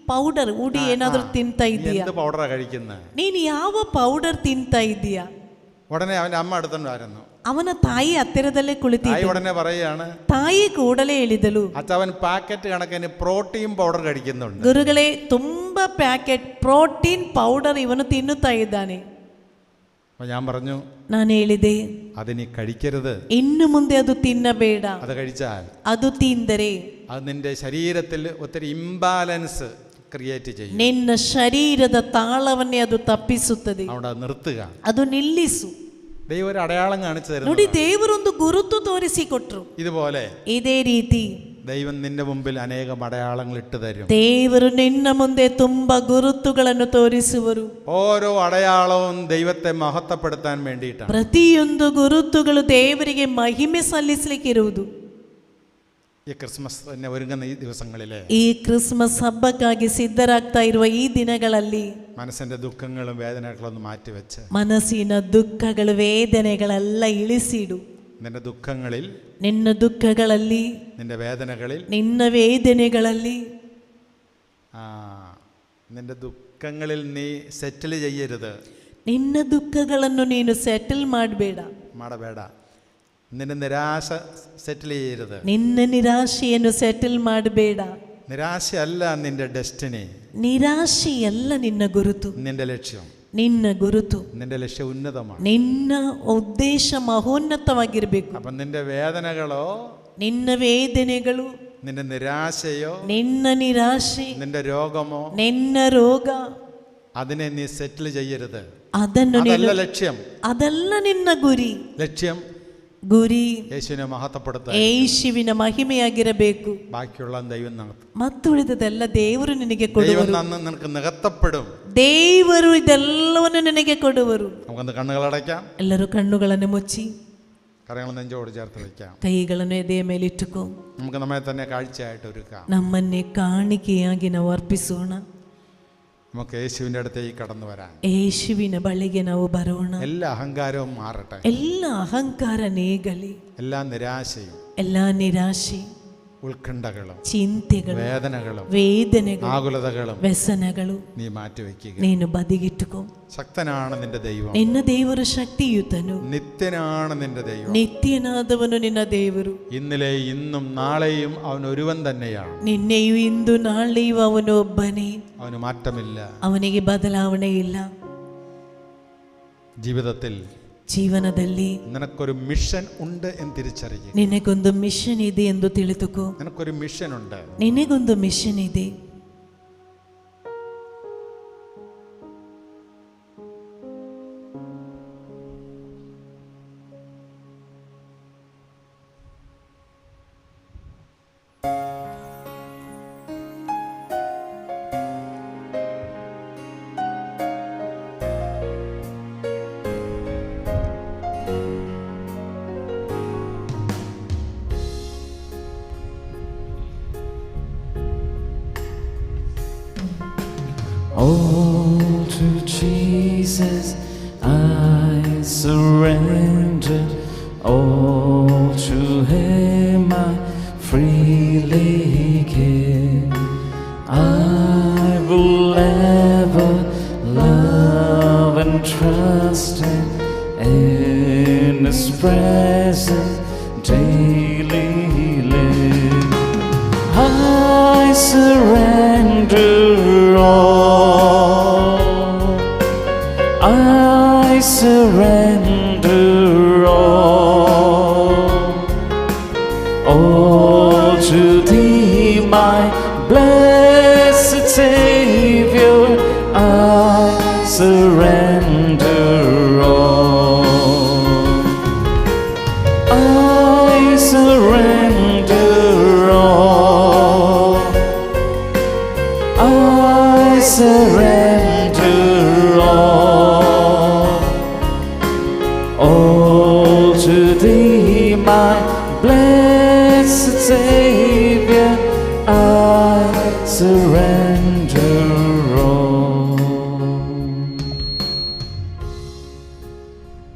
ಪೌಡರ್ ಏನಾದ್ರೂ ತಿಂತಾ ಇದೀಯಾ? എന്ത് പൗഡറാ കഴിക്കുന്നത്? ನೀನು ಯಾವ ಪೌಡರ್ ತಿಂತಾ ಇದೀಯಾ? ഉടനെ അവന്റെ അമ്മ അടുത്തുണ്ടായിരുന്നു. ಅವನ ತಾಯಿ ಹತ್ತಿರದಲ್ಲೇ ಕುಳಿತಿದ್ದ. ഉടനെ പറയാണ്, ತಾಯಿ ಕೂಡಲೇ ಹೇಳಿದಳು, അച്ഛൻ പാക്കറ്റ് കണക്കിന് പ്രോട്ടീൻ പൗഡർ കഴിക്കുന്നുണ്ട്. ಗುರುಗಳೇ, ತುಂಬಾ ಪ್ಯಾಕೆಟ್ ಪ್ರೋಟೀನ್ ಪೌಡರ್ ಇವನು ತಿನ್ನುತ್ತಾ ಇದ್ದಾನೆ. അപ്പൊ ഞാൻ പറഞ്ഞു, ನಾನು ಹೇಳಿದೆ, അത് നീ കഴിക്കരുത്. ಇನ್ನು ಮುಂದೆ ಅದು ತಿನ್ನಬೇಡ. അത് കഴിച്ചാൽ ಅದು ತಿಂದರೆ അത് നിന്റെ ശരീരത്തിൽ ഒത്തിരി ഇംബാലൻസ് ക്രിയേറ്റ് ചെയ്യും. ನಿನ್ನ ಶರೀರದ ತಾಳವನ್ನೇ ಅದು ತಪ್ಪಿಸುತ್ತದೆ. അവിടെ നിർത്തുക. ಅದು ನಿಲ್ಲಿಸು. ദൈവം ഒരു അടയാളം കാണിച്ചു തരുന്നു. ನೋಡಿ, ದೇವರೊಂದು ಗುರುತು ತೋರಿಸಿಕೊಟ್ರು. ഇതുപോലെ ಇದೇ ರೀತಿ ദൈവം നിന്റെ മുമ്പിൽ അനേകം അടയാളങ്ങൾ ഇട്ട് തരും. ದೇವರು ನಿನ್ನ ಮುಂದೆ ತುಂಬಾ ಗುರುತುಗಳನ್ನು ತೋರಿಸುವರು. ഓരോ അടയാളവും ദൈവത്തെ മഹത്വപ്പെടുത്താൻ വേണ്ടിയിട്ടാണ്. ಪ್ರತಿಯೊಂದು ಗುರುತುಗಳು ದೇವರಿಗೆ ಮಹಿಮೆ ಸಲ್ಲಿಸಲಿಕ್ಕಿರುವುದು. ഈ ക്രിസ്മസ് തന്നെ ഒരുങ്ങുന്ന ഈ ദിവസങ്ങളിലെ, ಈ ಕ್ರಿಸ್ಮಸ್ ಹಬ್ಬಕ್ಕಾಗಿ ಸಿದ್ಧರಾಗ್ತಾ ಇರುವ ಈ ದಿನಗಳಲ್ಲಿ മനസ്സിന്റെ ദുഃഖങ്ങളും വേദനകളും ഒന്ന് മാറ്റിവെച്ച് ಮನಸ್ಸಿನ ದುಃಖಗಳು ವೇದನೆಗಳೆಲ್ಲ ಇಳಿಸಿಡು. നിന്റെ ദുഃഖങ്ങളിൽ, ನಿನ್ನ ದುಃಖಗಳಲ್ಲಿ, നിന്റെ വേദനകളിൽ, ನಿನ್ನ ವೇದನೆಗಳಲ್ಲಿ, നിന്റെ ദുഃഖങ്ങളിൽ നീ സെറ്റിൽ ചെയ്യരുത്. ನಿನ್ನ ದುಃಖಗಳನ್ನು ನೀನು ಸೆಟಲ್ ಮಾಡಬೇಡ. നിന്റെ നിരാശ സെറ്റിൽ ചെയ്യരുത്. ನಿನ್ನ ನಿರಾಶೆಯನ್ನು ಸೆಟಲ್ ಮಾಡಬೇಡ. നിരാശയല്ല നിന്റെ ഡെസ്റ്റിനി. ನಿರಾಶೆಯಲ್ಲ ನಿನ್ನ ಗುರುತು. നിന്റെ ലക്ഷ്യം, ನಿನ್ನ ಗುರುತು, നിന്റെ ലക്ഷ്യം ഉന്നതമാണ്. ನಿನ್ನ ಉದ್ದೇಶ ಮಹೋನ್ನತವಾಗಿರಬೇಕು. അപ്പം നിന്റെ വേദനകളോ, ನಿನ್ನ ವೇದನೆಗಳು, നിന്റെ നിരാശയോ, ನಿನ್ನ ನಿರಾಶೆ, നിന്റെ രോഗമോ, ನಿನ್ನ ರೋಗ, അതിനെ നീ സെറ്റിൽ ചെയ്യരുത്. ಅದನ್ನು ലക്ഷ്യം, ಅದಲ್ಲ ನಿನ್ನ ಗುರಿ. ലക്ഷ്യം ಗುರಿ യേശുവിനെ മഹത്വപ്പെടുത്താൻ, ಯೇಸುವಿನ ಮಹಿಮೆಯಾಗಿರಬೇಕು. ബാക്കിയുള്ള ദൈവം നടത്തും. ಮತ್ತುಳಿದದೆಲ್ಲ ದೇವರು ನಿನಗೆ ಕೊಡುವರು. നിനക്ക് നികത്തപ്പെടും. ದೇವರು ಇದೆಲ್ಲವನ್ನು ನಿನಗೆ ಕೊಡುವರು. നമുക്കൊന്ന് കണ്ണുകളടയ്ക്കാം. ಎಲ್ಲರೂ ಕಣ್ಣುಗಳನ್ನು ಮುಚ್ಚಿ കരങ്ങൾ നെഞ്ചോട് ചേർത്ത് വയ്ക്കാം. ಕೈಗಳನ್ನು ಎದೆಯ ಮೇಲಿಟ್ಟುಕೋ. നമുക്ക് നമ്മെ തന്നെ കാഴ്ചയായിട്ട് ഒരുക്കാം. ನಮ್ಮನ್ನೇ ಕಾಣಿಕೆಯಾಗಿ ನಾವು ಅರ್ಪಿಸೋಣ. നമുക്ക് യേശുവിൻ്റെ അടുത്തേക്ക് കടന്നു വരാൻ, ಯೇಸುವಿನ ಬಳಿಗೆ ನಾವು ಬರೋಣ. എല്ലാ അഹങ്കാരവും മാറട്ടെ, ಎಲ್ಲ ಅಹಂಕಾರ ನೀಗಲಿ, എല്ലാ നിരാശയും, ಎಲ್ಲ ನಿರಾಶೆ, ഉത്കണ്ഠകളും, ಚಿಂತೆಗಳು, വേദനകളും, ವೇದನೆಗಳು, ആകുലതകളും ವ್ಯಸನಗಳು നീ മാറ്റിവെക്കുക. ನೀನು ಬದಿಗಿಟ್ಟುಕೋ. ശക്തനാണ് നിന്റെ ദൈവം. ನಿನ್ನ ದೇವರು ಶಕ್ತಿಯುತನು, നിത്യനാണ് നിന്റെ ദൈവം. ನಿತ್ಯನಾದವನು ನಿನ್ನ ದೇವರು. ഇന്നലെ ഇന്നും നാളെയും അവൻ ഒരുവൻ തന്നെയാണ്. ನಿನ್ನೆಯೂ ಇಂದು ನಾಳೆಯೂ ಅವನು ಒಬ್ಬನೇ, അവന് മാറ്റമില്ല. ಅವನಿಗೆ ಬದಲಾವಣೆ ಇಲ್ಲ. ജീവിതത്തിൽ ಜೀವನದಲ್ಲಿ നിനക്കൊരു മിഷൻ ഉണ്ട് എന്ന് തിരിച്ചറിയുക. ನಿನಗೊಂದು ಮಿಷನ್ ಇದೆ ಎಂದು ತಿಳಿದುಕೋ. നിനക്കൊരു മിഷൻ ഉണ്ട്. ನಿನಗೊಂದು ಮಿಷನ್ ಇದೆ. Jesus, I surrender all to Him. I freely give. I will ever love and trust Him, in His presence daily live. I surrender all. I surrender all to Thee, my blessed Savior. I surrender all. I surrender all. I surrender all to Thee, my blessed Savior. I surrender all.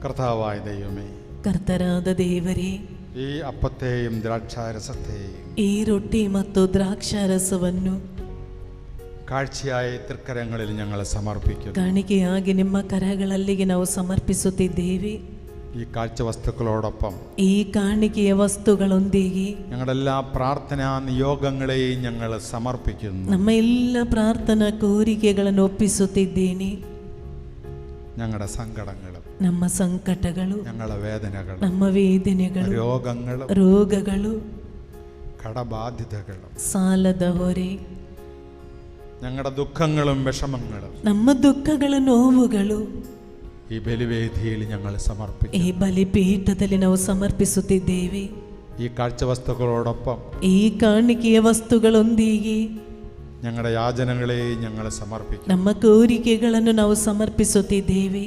കർത്താവായ ദൈവമേ, ಕರ್ತರಾದ ದೇವರೇ, ഈ അപ്പത്തെയും ദ്രാക്ഷാരസത്തെയും ಈ ರೊಟ್ಟಿ ಮತ್ತು ದ್ರಾಕ್ಷಾರಸವನ್ನು കാഴ്ചയായ തൃക്കരങ്ങളിൽ ഞങ്ങൾ സമർപ്പിക്കുന്നു. ಕಾಣಿಕೆಯಾಗಿ ನಿಮ್ಮ ಕರಗಳಲ್ಲಿಗೆ ನಾವು ಸಮರ್ಪಿಸುತ್ತಿದ್ದೇವೆ. ഈ കാഴ്ച വസ്തുക്കളോടൊപ്പം ഈ കാണിಕೆಯ ವಸ್ತುಗಳೊಂದಿಗೆ ഞങ്ങളുടെ എല്ലാ പ്രാർത്ഥനാ നിയോഗങ്ങളെയും ഞങ്ങൾ സമർപ്പിക്കുന്നു. ನಮ್ಮ ಎಲ್ಲ ಪ್ರಾರ್ಥನಾ ಕೋರಿಕೆಗಳನ್ನು ಒಪ್ಪಿಸುತ್ತಿದ್ದೇನೆ. ഞങ്ങളുടെ സങ്കടങ്ങളും ನಮ್ಮ ಸಂಕಟಗಳು, ഞങ്ങളുടെ വേദനകളും ನಮ್ಮ ವೇದನೆಗಳು, രോഗങ്ങളും ರೋಗಗಳು, കടബാധ്യതകളും ಸಾಲದ ಹೊರೆ, ഞങ്ങളുടെ ദുഃഖങ്ങളും വിഷമങ്ങളും ನಮ್ಮ ದುಃಖಗಳು, ನೋವುಗಳು ഈ ബലിവേദിയിൽ ഞങ്ങൾ സമർപ്പിക്കുന്നു. ಈ ಬಲಿಪೀಠದಲ್ಲಿ ನಾವು ಸಮರ್ಪಿಸುತ್ತಿದ್ದೇವೆ. ഈ കാഴ്ച വസ്തുക്കളോടൊപ്പം ಈ ಕಾಣಿಕೆಯ ವಸ್ತುಗಳೊಂದಿಗೆ ഞങ്ങളുടെ യാചനകളെയും ഞങ്ങൾ സമർപ്പിക്കുന്നു. ನಮ್ಮ ಕೋರಿಕೆಗಳನ್ನು ನಾವು ಸಮರ್ಪಿಸುತ್ತಿದ್ದೇವೆ.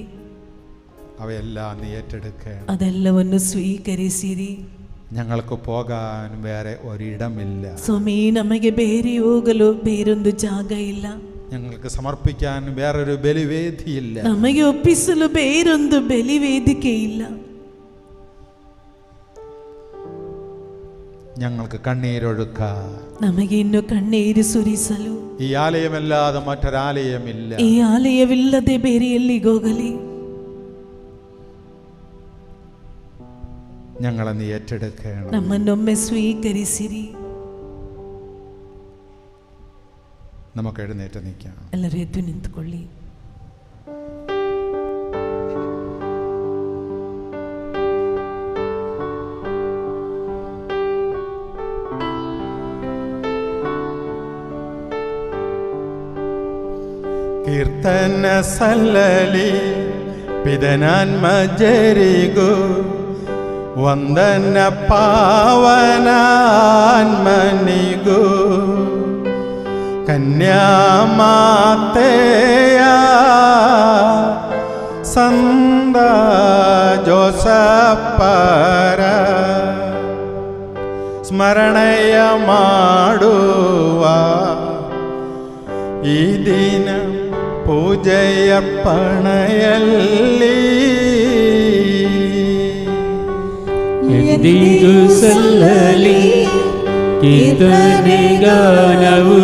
അവയെല്ലാം നീ ഏറ്റെടുക്കണം. ಅದೆಲ್ಲವನ್ನು ಸ್ವೀಕರಿಸಿರಿ. ഞങ്ങൾക്ക് പോകാൻ വേറെ ഒരിടമില്ല. ಸ್ವಾಮಿ, ನಮಗೆ ಬೇರೆ ಹೋಗಲು ಬೇರೊಂದು ಜಾಗ ಇಲ್ಲ. ഞങ്ങൾക്ക് സമർപ്പിക്കാൻ വേറൊരു ബലിവേദിയില്ല. ನಮಗೆ ಒಪ್ಪಿಸಲು ಬೇರೊಂದು ಬಲಿ ವೇದಿಕೆ ಇಲ್ಲ. ഞങ്ങൾക്ക് കണ്ണീരൊഴുക്കാൻ ನಮಗೆ ಇನ್ನು ಕಣ್ಣೀರು ಸುರಿಸಲು ഈ ആലയമല്ലാതെ മറ്റൊരാലയമില്ല. ಈ ಆಲಯವಿಲ್ಲದೆ ಬೇರೆ ಎಲ್ಲಿಗೋಗಲಿ. ഞങ്ങളെ നീ ഏറ്റെടുക്കണം. ನಮ್ಮನ್ನೊಮ್ಮೆ ಸ್ವೀಕರಿಸಿರಿ. നമുക്ക് എഴുന്നേറ്റ് നിൽക്കാം. ಎಲ್ಲರೂ ಎದ್ದು ನಿಂತುಕೊಳ್ಳಿ. കീർത്തന സല്ലലി പിതനാൻമജരിഗു ವಂದನ ಪಾವನಾನ್ಮನಿಗು ಕನ್ಯಾಮಾತೆಯ ಸಂದ ಜೋಸಪ್ಪರ ಸ್ಮರಣೆಯ ಮಾಡುವ ಈ ದಿನ ಪೂಜೆಯ ಪಣೆಯಲ್ಲಿ ಎಂದಿಗೂ ಸಲ್ಲಲಿ ಕೀರ್ತನೆ ಗಾನವು,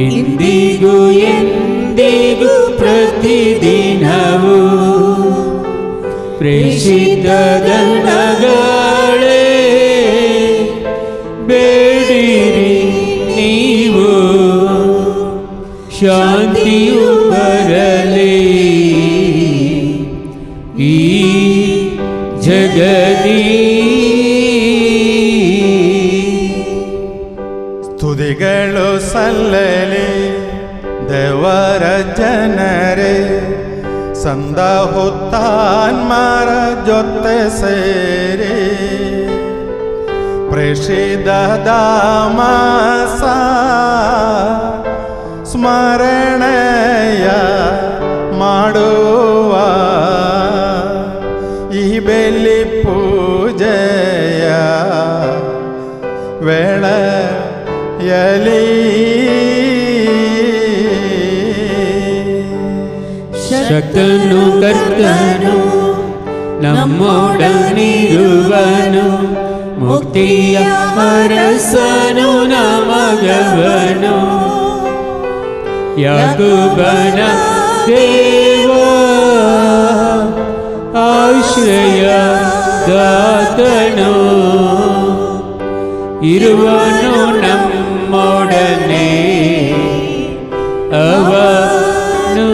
ಇಂದಿಗೂ ಎಂದಿಗೂ ಪ್ರತಿದಿನವೂ ಪ್ರೇಷಿತ ಗಣಗಳೇ ಬೇಡಿರಿ ನೀವು, ಶಾಂತಿಯು ಬರಲಿ ಈ ಜಗದಿ. ಸ್ತುತಿಗಳು ಸಲ್ಲಲಿ ದೇವರ ಜನರೇ, ಸಂದ ಹುತ್ತಾನ್ಮರ ಜೊತೆ ಸೇರಿ ಪ್ರೇಷಿತ ದಾಮಸ ಸ್ಮರಣೆಯ ಮಾಡುವ ಈ ಬೆಲಿ ಪೂಜೆಯ ವೇಳೆಯಲಿ ಶಕ್ತನು ಕರ್ತನು ನಮ್ಮೊಡನಿರುವನು, ಮುಕ್ತಿಯ ಅರಸನು ನಮಗವನು. ಯಾಕೋಬನ ದೇವ ಆಶ್ರಯ ದಾತನು, ಇರುವನು ನಮ್ಮೊಡನೆ ಅವನು.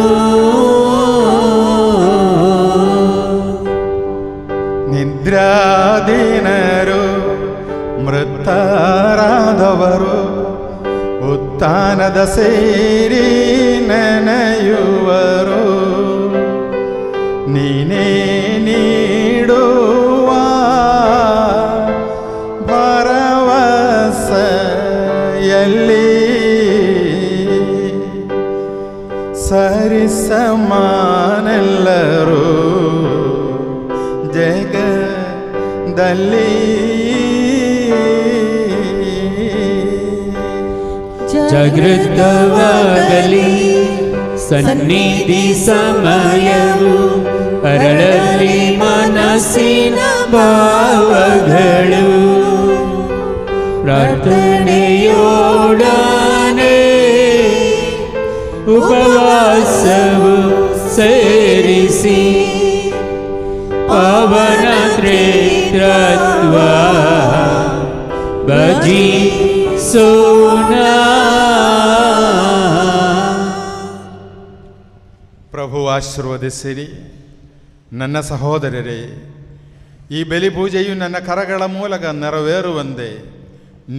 ನಿದ್ರಾಧೀನರು ಮೃತರಾದವರು ಉತ್ಥಾನದ ಸೇರಿ ನೆನೆಯುವರು. ನೀನೇ ನೀಡುವ ಭರವಸೆಯಲ್ಲಿ ಸರಿಸಮಾನೆಲ್ಲರೂ ಜಗದಲ್ಲಿ. ಜಾಗೃತವಾಗಲಿ ಸನ್ನಿಧಿ ಸಮಯವು, ಅರಳಲಿ ಮನಸ್ಸಿನ ಭಾವಗಳು. ಪ್ರಾರ್ಥನೆಯೋಡನೆ ಉಪವಾಸವು ಸೇರಿಸಿ, ಪವನ ತ್ರೇತ್ರತ್ವ ಭಜಿಸೋಣ. ಪ್ರಭು ಆಶೀರ್ವದಿಸಿರಿ. ನನ್ನ ಸಹೋದರರೇ, ಈ ಬಲಿಪೂಜೆಯು ನನ್ನ ಕರಗಳ ಮೂಲಕ ನೆರವೇರುವಂತೆ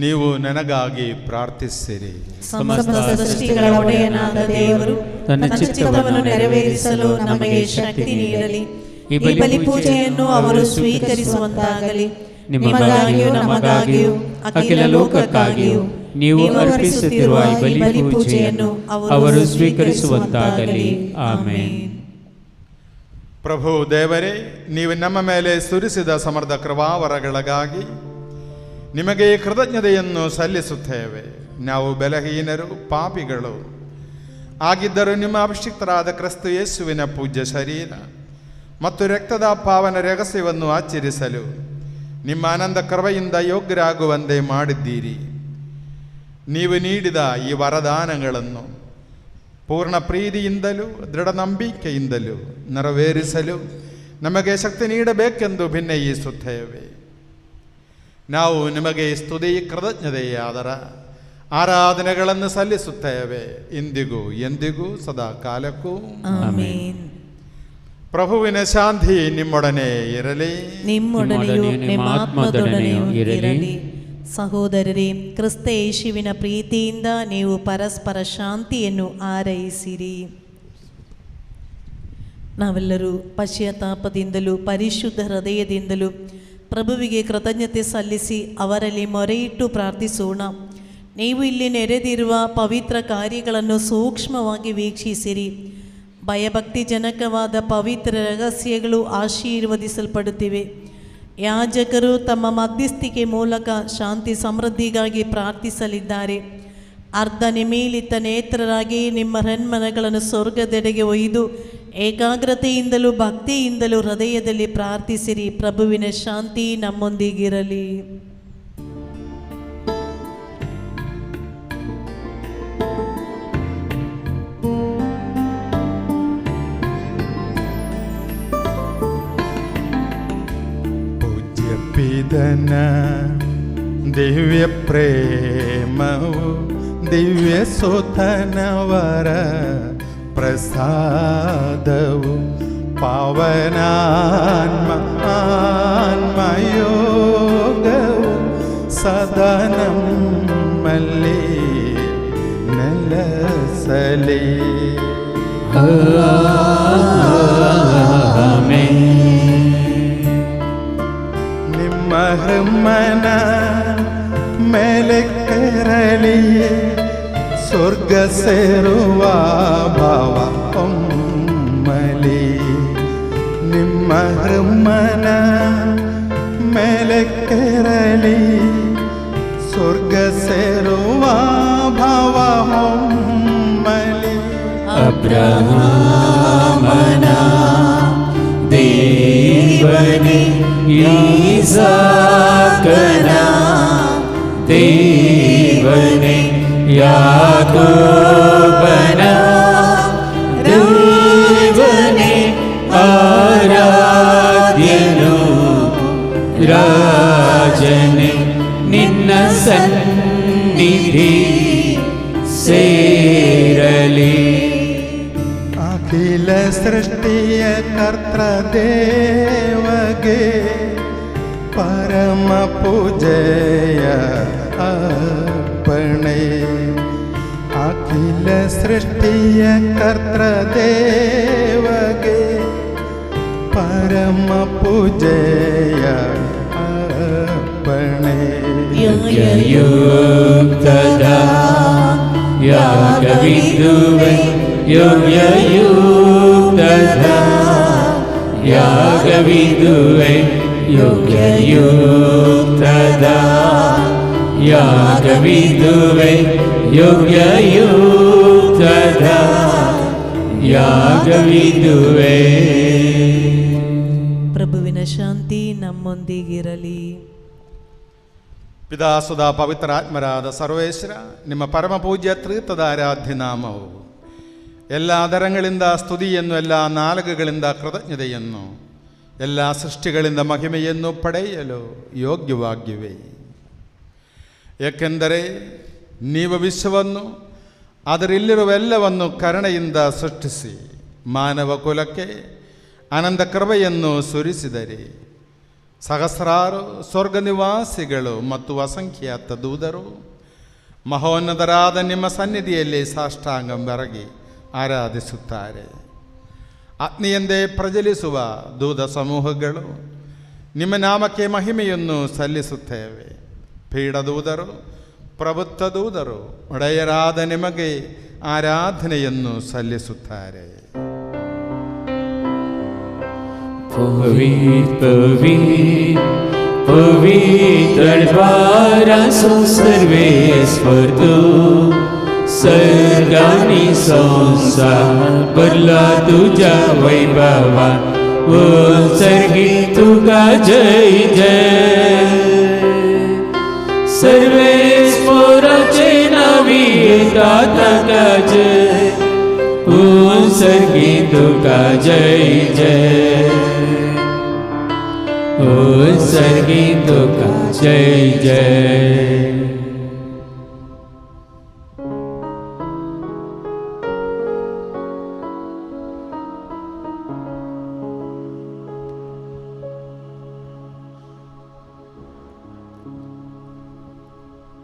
ನೀವು ನನಗಾಗಿ ಪ್ರಾರ್ಥಿಸಿರಿ. ಸಮಸ್ತ ಸೃಷ್ಟಿಗಳ ಒಡೆಯನಾದ ದೇವರು ತನ್ನ ಚಿತ್ತವನ್ನು ನೆರವೇರಿಸಲು ನಮಗೆ ಶಕ್ತಿ ನೀಡಲಿ. ಈ ಬಲಿಪೂಜೆಯನ್ನು ಅವರು ಸ್ವೀಕರಿಸುವಂತಾಗಲಿ. ನಿಮಗಾಗಿಯೂ ನಮಗಾಗಿಯೂ ಅಖಿಲ ಲೋಕಕ್ಕಾಗಿಯೂ ನೀವು ಅರ್ಪಿಸುತ್ತಿರುವ ಈ ಬಲಿಪೂಜೆಯನ್ನು ಅವರು ಸ್ವೀಕರಿಸುವಂತಾಗಲಿ. ಆಮೆನ್. ಪ್ರಭು ದೇವರೇ, ನೀವು ನಮ್ಮ ಮೇಲೆ ಸುರಿಸಿದ ಸಮರ್ಥ ಕೃಪಾವರಗಳಿಗಾಗಿ ನಿಮಗೆ ಕೃತಜ್ಞತೆಯನ್ನು ಸಲ್ಲಿಸುತ್ತೇವೆ. ನಾವು ಬಲಹೀನರು, ಪಾಪಿಗಳು ಆಗಿದ್ದರೂ ನಿಮ್ಮ ಅಭಿಷಿಕ್ತರಾದ ಕ್ರಿಸ್ತ ಯೇಸುವಿನ ಪೂಜ್ಯ ಶರೀರ ಮತ್ತು ರಕ್ತದ ಪಾವನ ರಹಸ್ಯವನ್ನು ಆಚರಿಸಲು ನಿಮ್ಮ ಆನಂದ ಕೃಪೆಯಿಂದ ಯೋಗ್ಯರಾಗುವಂತೆ ಮಾಡಿದ್ದೀರಿ. ನೀವು ನೀಡಿದ ಈ ವರದಾನಗಳನ್ನು ಪೂರ್ಣ ಪ್ರೀತಿಯಿಂದಲೂ ದೃಢ ನಂಬಿಕೆಯಿಂದಲೂ ನೆರವೇರಿಸಲು ನಮಗೆ ಶಕ್ತಿ ನೀಡಬೇಕೆಂದು ಭಿನ್ನಯಿಸುತ್ತೇವೆ. ನಾವು ನಿಮಗೆ ಸ್ತುತಿ ಕೃತಜ್ಞತೆಯಾದರ ಆರಾಧನೆಗಳನ್ನು ಸಲ್ಲಿಸುತ್ತೇವೆ, ಇಂದಿಗೂ ಎಂದಿಗೂ ಸದಾ ಕಾಲಕ್ಕೂ. ಆಮೆನ್. ಪ್ರಭುವಿನ ಶಾಂತಿ ನಿಮ್ಮೊಡನೆ ಇರಲಿ, ನಿಮ್ಮೊಡನೆಯೂ ನಿಮ್ಮ ಆತ್ಮದೊಡನೆಯೂ ಇರಲಿ. ಸಹೋದರರೇ, ಕ್ರಿಸ್ತ ಯೇಸುವಿನ ಪ್ರೀತಿಯಿಂದ ನೀವು ಪರಸ್ಪರ ಶಾಂತಿಯನ್ನು ಹಾರೈಸಿರಿ. ನಾವೆಲ್ಲರೂ ಪಶ್ಚಾತ್ತಾಪದಿಂದಲೂ ಪರಿಶುದ್ಧ ಹೃದಯದಿಂದಲೂ ಪ್ರಭುವಿಗೆ ಕೃತಜ್ಞತೆ ಸಲ್ಲಿಸಿ ಅವರಲ್ಲಿ ಮೊರೆಯಿಟ್ಟು ಪ್ರಾರ್ಥಿಸೋಣ. ನೀವು ಇಲ್ಲಿ ನೆರೆದಿರುವ ಪವಿತ್ರ ಕಾರ್ಯಗಳನ್ನು ಸೂಕ್ಷ್ಮವಾಗಿ ವೀಕ್ಷಿಸಿರಿ. ಭಯಭಕ್ತಿಜನಕವಾದ ಪವಿತ್ರ ರಹಸ್ಯಗಳು ಆಶೀರ್ವದಿಸಲ್ಪಡುತ್ತಿವೆ. ಯಾಜಕರು ತಮ್ಮ ಮಧ್ಯಸ್ಥಿಕೆ ಮೂಲಕ ಶಾಂತಿ ಸಮೃದ್ಧಿಗಾಗಿ ಪ್ರಾರ್ಥಿಸಲಿದ್ದಾರೆ. ಅರ್ಧ ನಿಮೀಲಿತ ನೇತ್ರರಾಗಿ ನಿಮ್ಮ ಹೆಣ್ಮನಗಳನ್ನು ಸ್ವರ್ಗದೆಡೆಗೆ ಒಯ್ದು ಏಕಾಗ್ರತೆಯಿಂದಲೂ ಭಕ್ತಿಯಿಂದಲೂ ಹೃದಯದಲ್ಲಿ ಪ್ರಾರ್ಥಿಸಿರಿ. ಪ್ರಭುವಿನ ಶಾಂತಿ ನಮ್ಮೊಂದಿಗಿರಲಿ. ಪೂಜ್ಯ ಪಿತನ ದಿವ್ಯ ಪ್ರೇಮವು ದಿವ್ಯ ಸುತನವರ ಪ್ರಸಾದವು ಪಾವನಾನ್ಮಯೋಗವು ಸದಾ ನಮ್ಮಲ್ಲಿ ನೆಲೆಸಲಿ. ನಿಮ್ಮ ಹೃಮನ ಮೇಲೆ ಕೆರಳಿ ಸ್ವರ್ಗ ಸೇರುವ ಭಾವ ಒಮ್ಮಲಿ. ನಿಮ್ಮ ಹೃಮನ ಮೇಲೆ ಕೆರಳಿ ಸ್ವರ್ಗ ಸೇರುವ ಭಾವ ಒಮ್ಮಲಿ. ಅಬ್ರಹಾಮ ಯಾಕೋಬನ ದೇವನೇ ಆರಾಧ್ಯನು, ರಾಜನೇ ನಿನ್ನ ಸನ್ನಿಧಿ ಸೇರಲಿ. ಅಖಿಲ ಸೃಷ್ಟಿಯ ಕರ್ತೃದೇವಗೆ ಪರಮ ಪೂಜೆಯ ಅರ್ಪಣೆ. ಅಖಿಲ ಸೃಷ್ಟಿಯ ಕರ್ತೃದೇವಗೆ ಪರಮ ಪೂಜೆಯ ಅರ್ಪಣೆ. ಯೋಗ್ಯಯುಕ್ತದ ಯಾಗವಿದುವೆ, ಯೋಗ್ಯಯುಕ್ತದ ಯಾಗವಿದುವೆ, ಯೋಗ್ಯಯುಕ್ತದ ಯಾಗವಿದುವೆ, ಯೋಗ್ಯಯುಕ್ತದ ಯಾಗವಿದುವೆ. ಪ್ರಭುವಿನ ಶಾಂತಿ ನಮ್ಮೊಂದಿಗಿರಲಿ. ಪಿತಾಸುಧ ಪವಿತ್ರಾತ್ಮರಾದ ಸರ್ವೇಶ್ವರ, ನಿಮ್ಮ ಪರಮ ಪೂಜ್ಯ ತ್ರಿತ್ವದ ಆರಾಧ್ಯ ನಾಮವು ಎಲ್ಲ ಆದರಗಳಿಂದ ಸ್ತುತಿಯನ್ನು, ಎಲ್ಲ ನಾಲಿಗೆಗಳಿಂದ ಕೃತಜ್ಞತೆಯನ್ನು, ಎಲ್ಲ ಸೃಷ್ಟಿಗಳಿಂದ ಮಹಿಮೆಯನ್ನು ಪಡೆಯಲು ಯೋಗ್ಯವಾಗಿವೆ. ಏಕೆಂದರೆ ನೀವು ವಿಶ್ವವನ್ನು ಅದರಲ್ಲಿರುವೆಲ್ಲವನ್ನು ಕರುಣೆಯಿಂದ ಸೃಷ್ಟಿಸಿ ಮಾನವ ಕುಲಕ್ಕೆ ಅನಂತ ಕೃಪೆಯನ್ನು ಸುರಿಸಿದರೆ ಸಹಸ್ರಾರು ಸ್ವರ್ಗ ನಿವಾಸಿಗಳು ಮತ್ತು ಅಸಂಖ್ಯಾತ ದೂತರು ಮಹೋನ್ನತರಾದ ನಿಮ್ಮ ಸನ್ನಿಧಿಯಲ್ಲಿ ಸಾಷ್ಟಾಂಗ ಬೆರಗಿ ಆರಾಧಿಸುತ್ತಾರೆ. ಅಗ್ನಿಯಂದೇ ಪ್ರಜ್ವಲಿಸುವ ದೂತ ಸಮೂಹಗಳು ನಿಮ್ಮ ನಾಮಕ್ಕೆ ಮಹಿಮೆಯನ್ನು ಸಲ್ಲಿಸುತ್ತೇವೆ. ಪೀಡದೂತರು, ಪ್ರಭುತ್ವ ದೂತರು ಒಡೆಯರಾದ ನಿಮಗೆ ಆರಾಧನೆಯನ್ನು ಸಲ್ಲಿಸುತ್ತಾರೆ. पवित्र द्वारा सर्वेश्वर तू, सर्गानी संसार भरला तुझ्या वैभवा, उत्सर्गी तुका जय जय. सर्वेश्वराचे नावी दाता जय, उत्सर्गी तुका जय जय, उत्सर्गी तुका जय जय.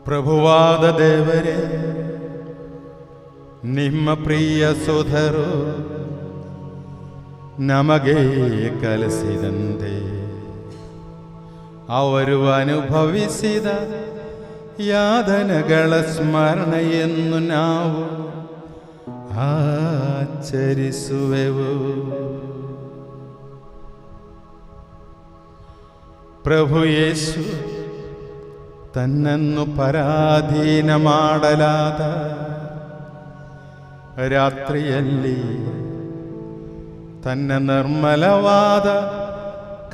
ಪ್ರಭುವಾದ ದೇವರೇ, ನಿಮ್ಮ ಪ್ರಿಯ ಸೋದರು ನಮಗೆ ಕಲಿಸಿದಂತೆ ಅವರು ಅನುಭವಿಸಿದ ಯಾತನೆಗಳ ಸ್ಮರಣೆಯನ್ನು ನಾವು ಆಚರಿಸುವೆವು. ಪ್ರಭು ಯೇಸು ತನ್ನನ್ನು ಪರಾಧೀನ ಮಾಡಲಾದ ರಾತ್ರಿಯಲ್ಲಿ ತನ್ನ ನಿರ್ಮಲವಾದ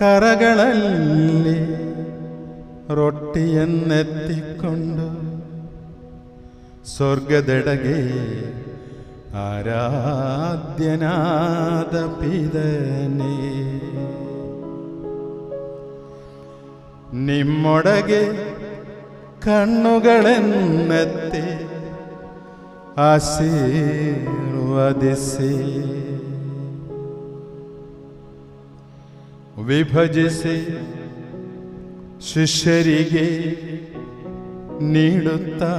ಕರಗಳಲ್ಲಿ ರೊಟ್ಟಿಯನ್ನೆತ್ತಿಕೊಂಡು ಸ್ವರ್ಗದೆಡೆಗೆ ಆರಾಧ್ಯನಾದ ಪಿತನೇ, ನಿಮ್ಮೊಳಗೆ ಕಣ್ಣುಗಳೆನ್ನೆತ್ತಿ ಆಶೀರ್ವದಿಸಿ ವಿಭಜಿಸಿ ಶಿಷ್ಯರಿಗೆ ನೀಡುತ್ತಾ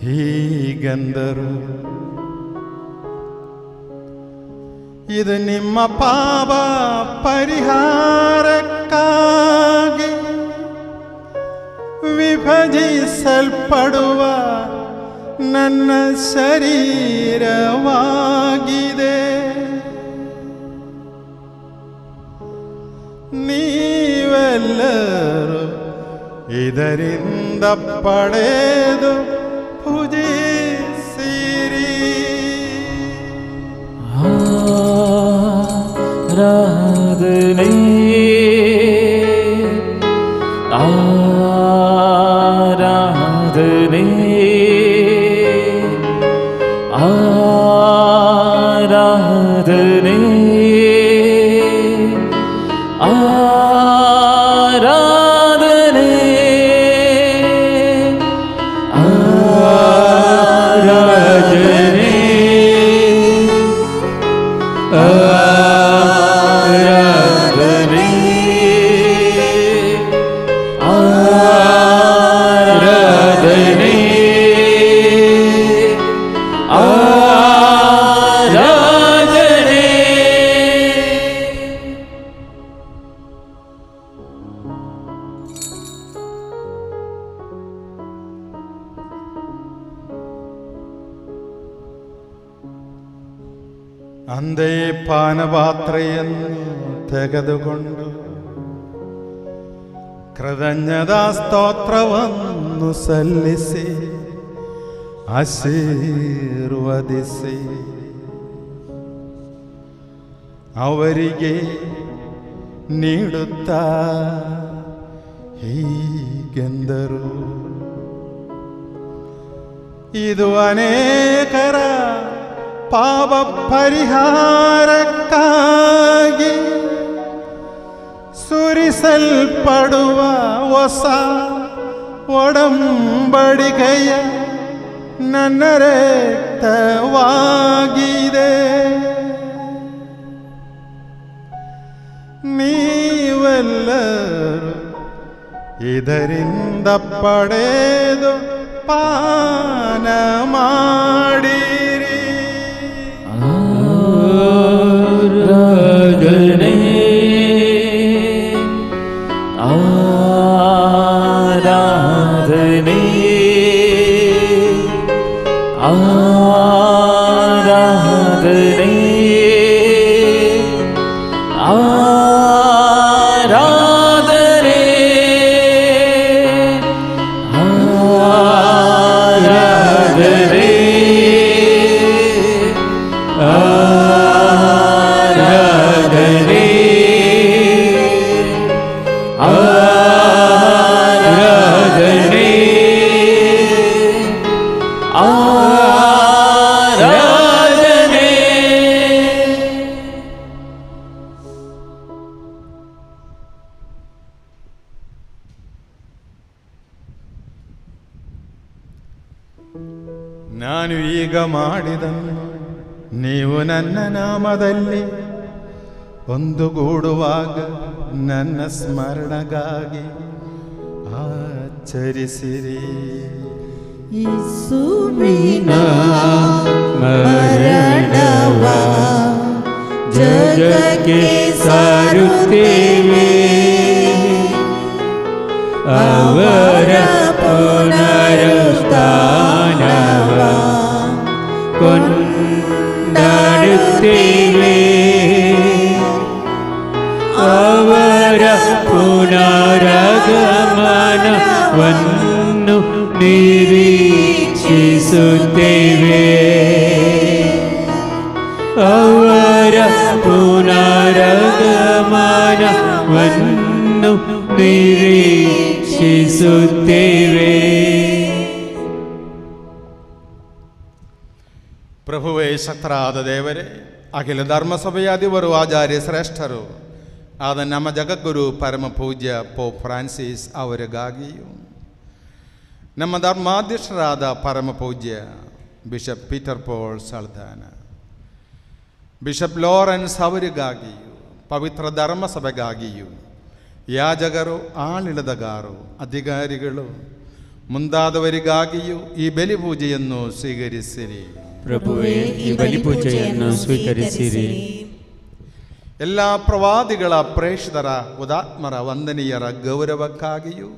ಹೀಗಂದರು, ಇದು ನಿಮ್ಮ ಪಾಪ ಪರಿಹಾರಕ್ಕಾಗಿ ವಿಭಜಿಸಲ್ಪಡುವ ನನ್ನ ಶರೀರವಾಗಿದೆ. ನೀವೆಲ್ಲರೂ ಇದರಿಂದ ಪಡೆದು ಪೂಜಿಸಿರಿ. ಆರಾಧನೆ ಆರಾಧನೆ ಮುಂದೆ ಪಾನಪಾತ್ರೆಯನ್ನು ತೆಗೆದುಕೊಂಡು ಕೃತಜ್ಞತಾ ಸ್ತೋತ್ರವನ್ನು ಸಲ್ಲಿಸಿ ಆಶೀರ್ವದಿಸಿ ಅವರಿಗೆ ನೀಡುತ್ತಾ ಹೀಗೆಂದರು, ಇದು ಅನೇಕರ ಪಾಪ ಪರಿಹಾರಕ್ಕಾಗಿ ಸುರಿಸಲ್ಪಡುವ ಹೊಸ ಒಡಂಬಡಿಕೆಯ ನನ್ನ ರಕ್ತವಾಗಿದೆ. ನೀವೆಲ್ಲರೂ ಇದರಿಂದ ಪಡೆದು ಪಾನ ಮಾಡಿರಿ. ಆರಾಧನೆ ಆರಾಧನೆ ಆರಾಧನೆ ಆರಾಧನೆ ಆರಾಧನೆ ಆರಾಧನೆ ಆರಾಧನೆ ಆರಾಧನೆ. ನಾನು ಈಗ ಮಾಡಿದನ್ನು ನೀವು ನನ್ನ ನಾಮದಲ್ಲಿ ಒಂದುಗೂಡುವಾಗ ನನ್ನ ಸ್ಮರಣೆಗಾಗಿ ಆಚರಿಸಿರಿ. ಯೇಸುವಿನ ಮರಣವ ಜಗಕ್ಕೆ ಸಾರುತ್ತೇವೆ, ಅವರ ಪುನರುತ್ಥಾನವ ಕೊಂಡಾಡುತ್ತೇವೆ, ಅವರ ಪುನರಾಗಮನವನ್ನು ನಿರೀಕ್ಷಿಸುತ್ತೇವೆ, ಅವರ ಪುನರಾಗಮನವನ್ನು ನಿರೀಕ್ಷಿಸುತ್ತೇವೆ. ಪ್ರಭುವೇ ಶಕ್ತರಾದ ದೇವರೇ, ಅಖಿಲ ಧರ್ಮಸಭೆಯ ಅಧಿವರು ಆಚಾರ್ಯ ಶ್ರೇಷ್ಠರು ಆದ ನಮ್ಮ ಜಗದ್ಗುರು ಪರಮ ಪೂಜ್ಯ ಪೋಪ್ ಫ್ರಾನ್ಸಿಸ್ ಅವರಿಗಾಗಿಯೂ, ನಮ್ಮ ಧರ್ಮಾಧ್ಯಕ್ಷರಾದ ಪರಮ ಪೂಜ್ಯ bishop Peter pole ಸಲ್ದಾನ, bishop Lawrence ಅವರಿಗಾಗಿಯೂ, ಪವಿತ್ರ ಧರ್ಮಸಭೆಗಾಗಿಯೂ, ಯಾಜಕರು, ಆಳಿಡದಗಾರು, ಅಧಿಕಾರಿಗಳು ಮುಂತಾದವರಿಗಾಗಿಯೂ ಈ ಬಲಿ ಪೂಜೆಯನ್ನು ಸ್ವೀಕರಿಸಿರಿ. ಪ್ರಭುವೇ, ಈ ಬಲಿ ಪೂಜೆಯನ್ನು ಸ್ವೀಕರಿಸಿರಿ. ಎಲ್ಲ ಪ್ರವಾದಿಗಳ ಪ್ರೇಷಿತರ ಉದಾತ್ಮರ ವಂದನೀಯರ ಗೌರವಕ್ಕಾಗಿಯೂ,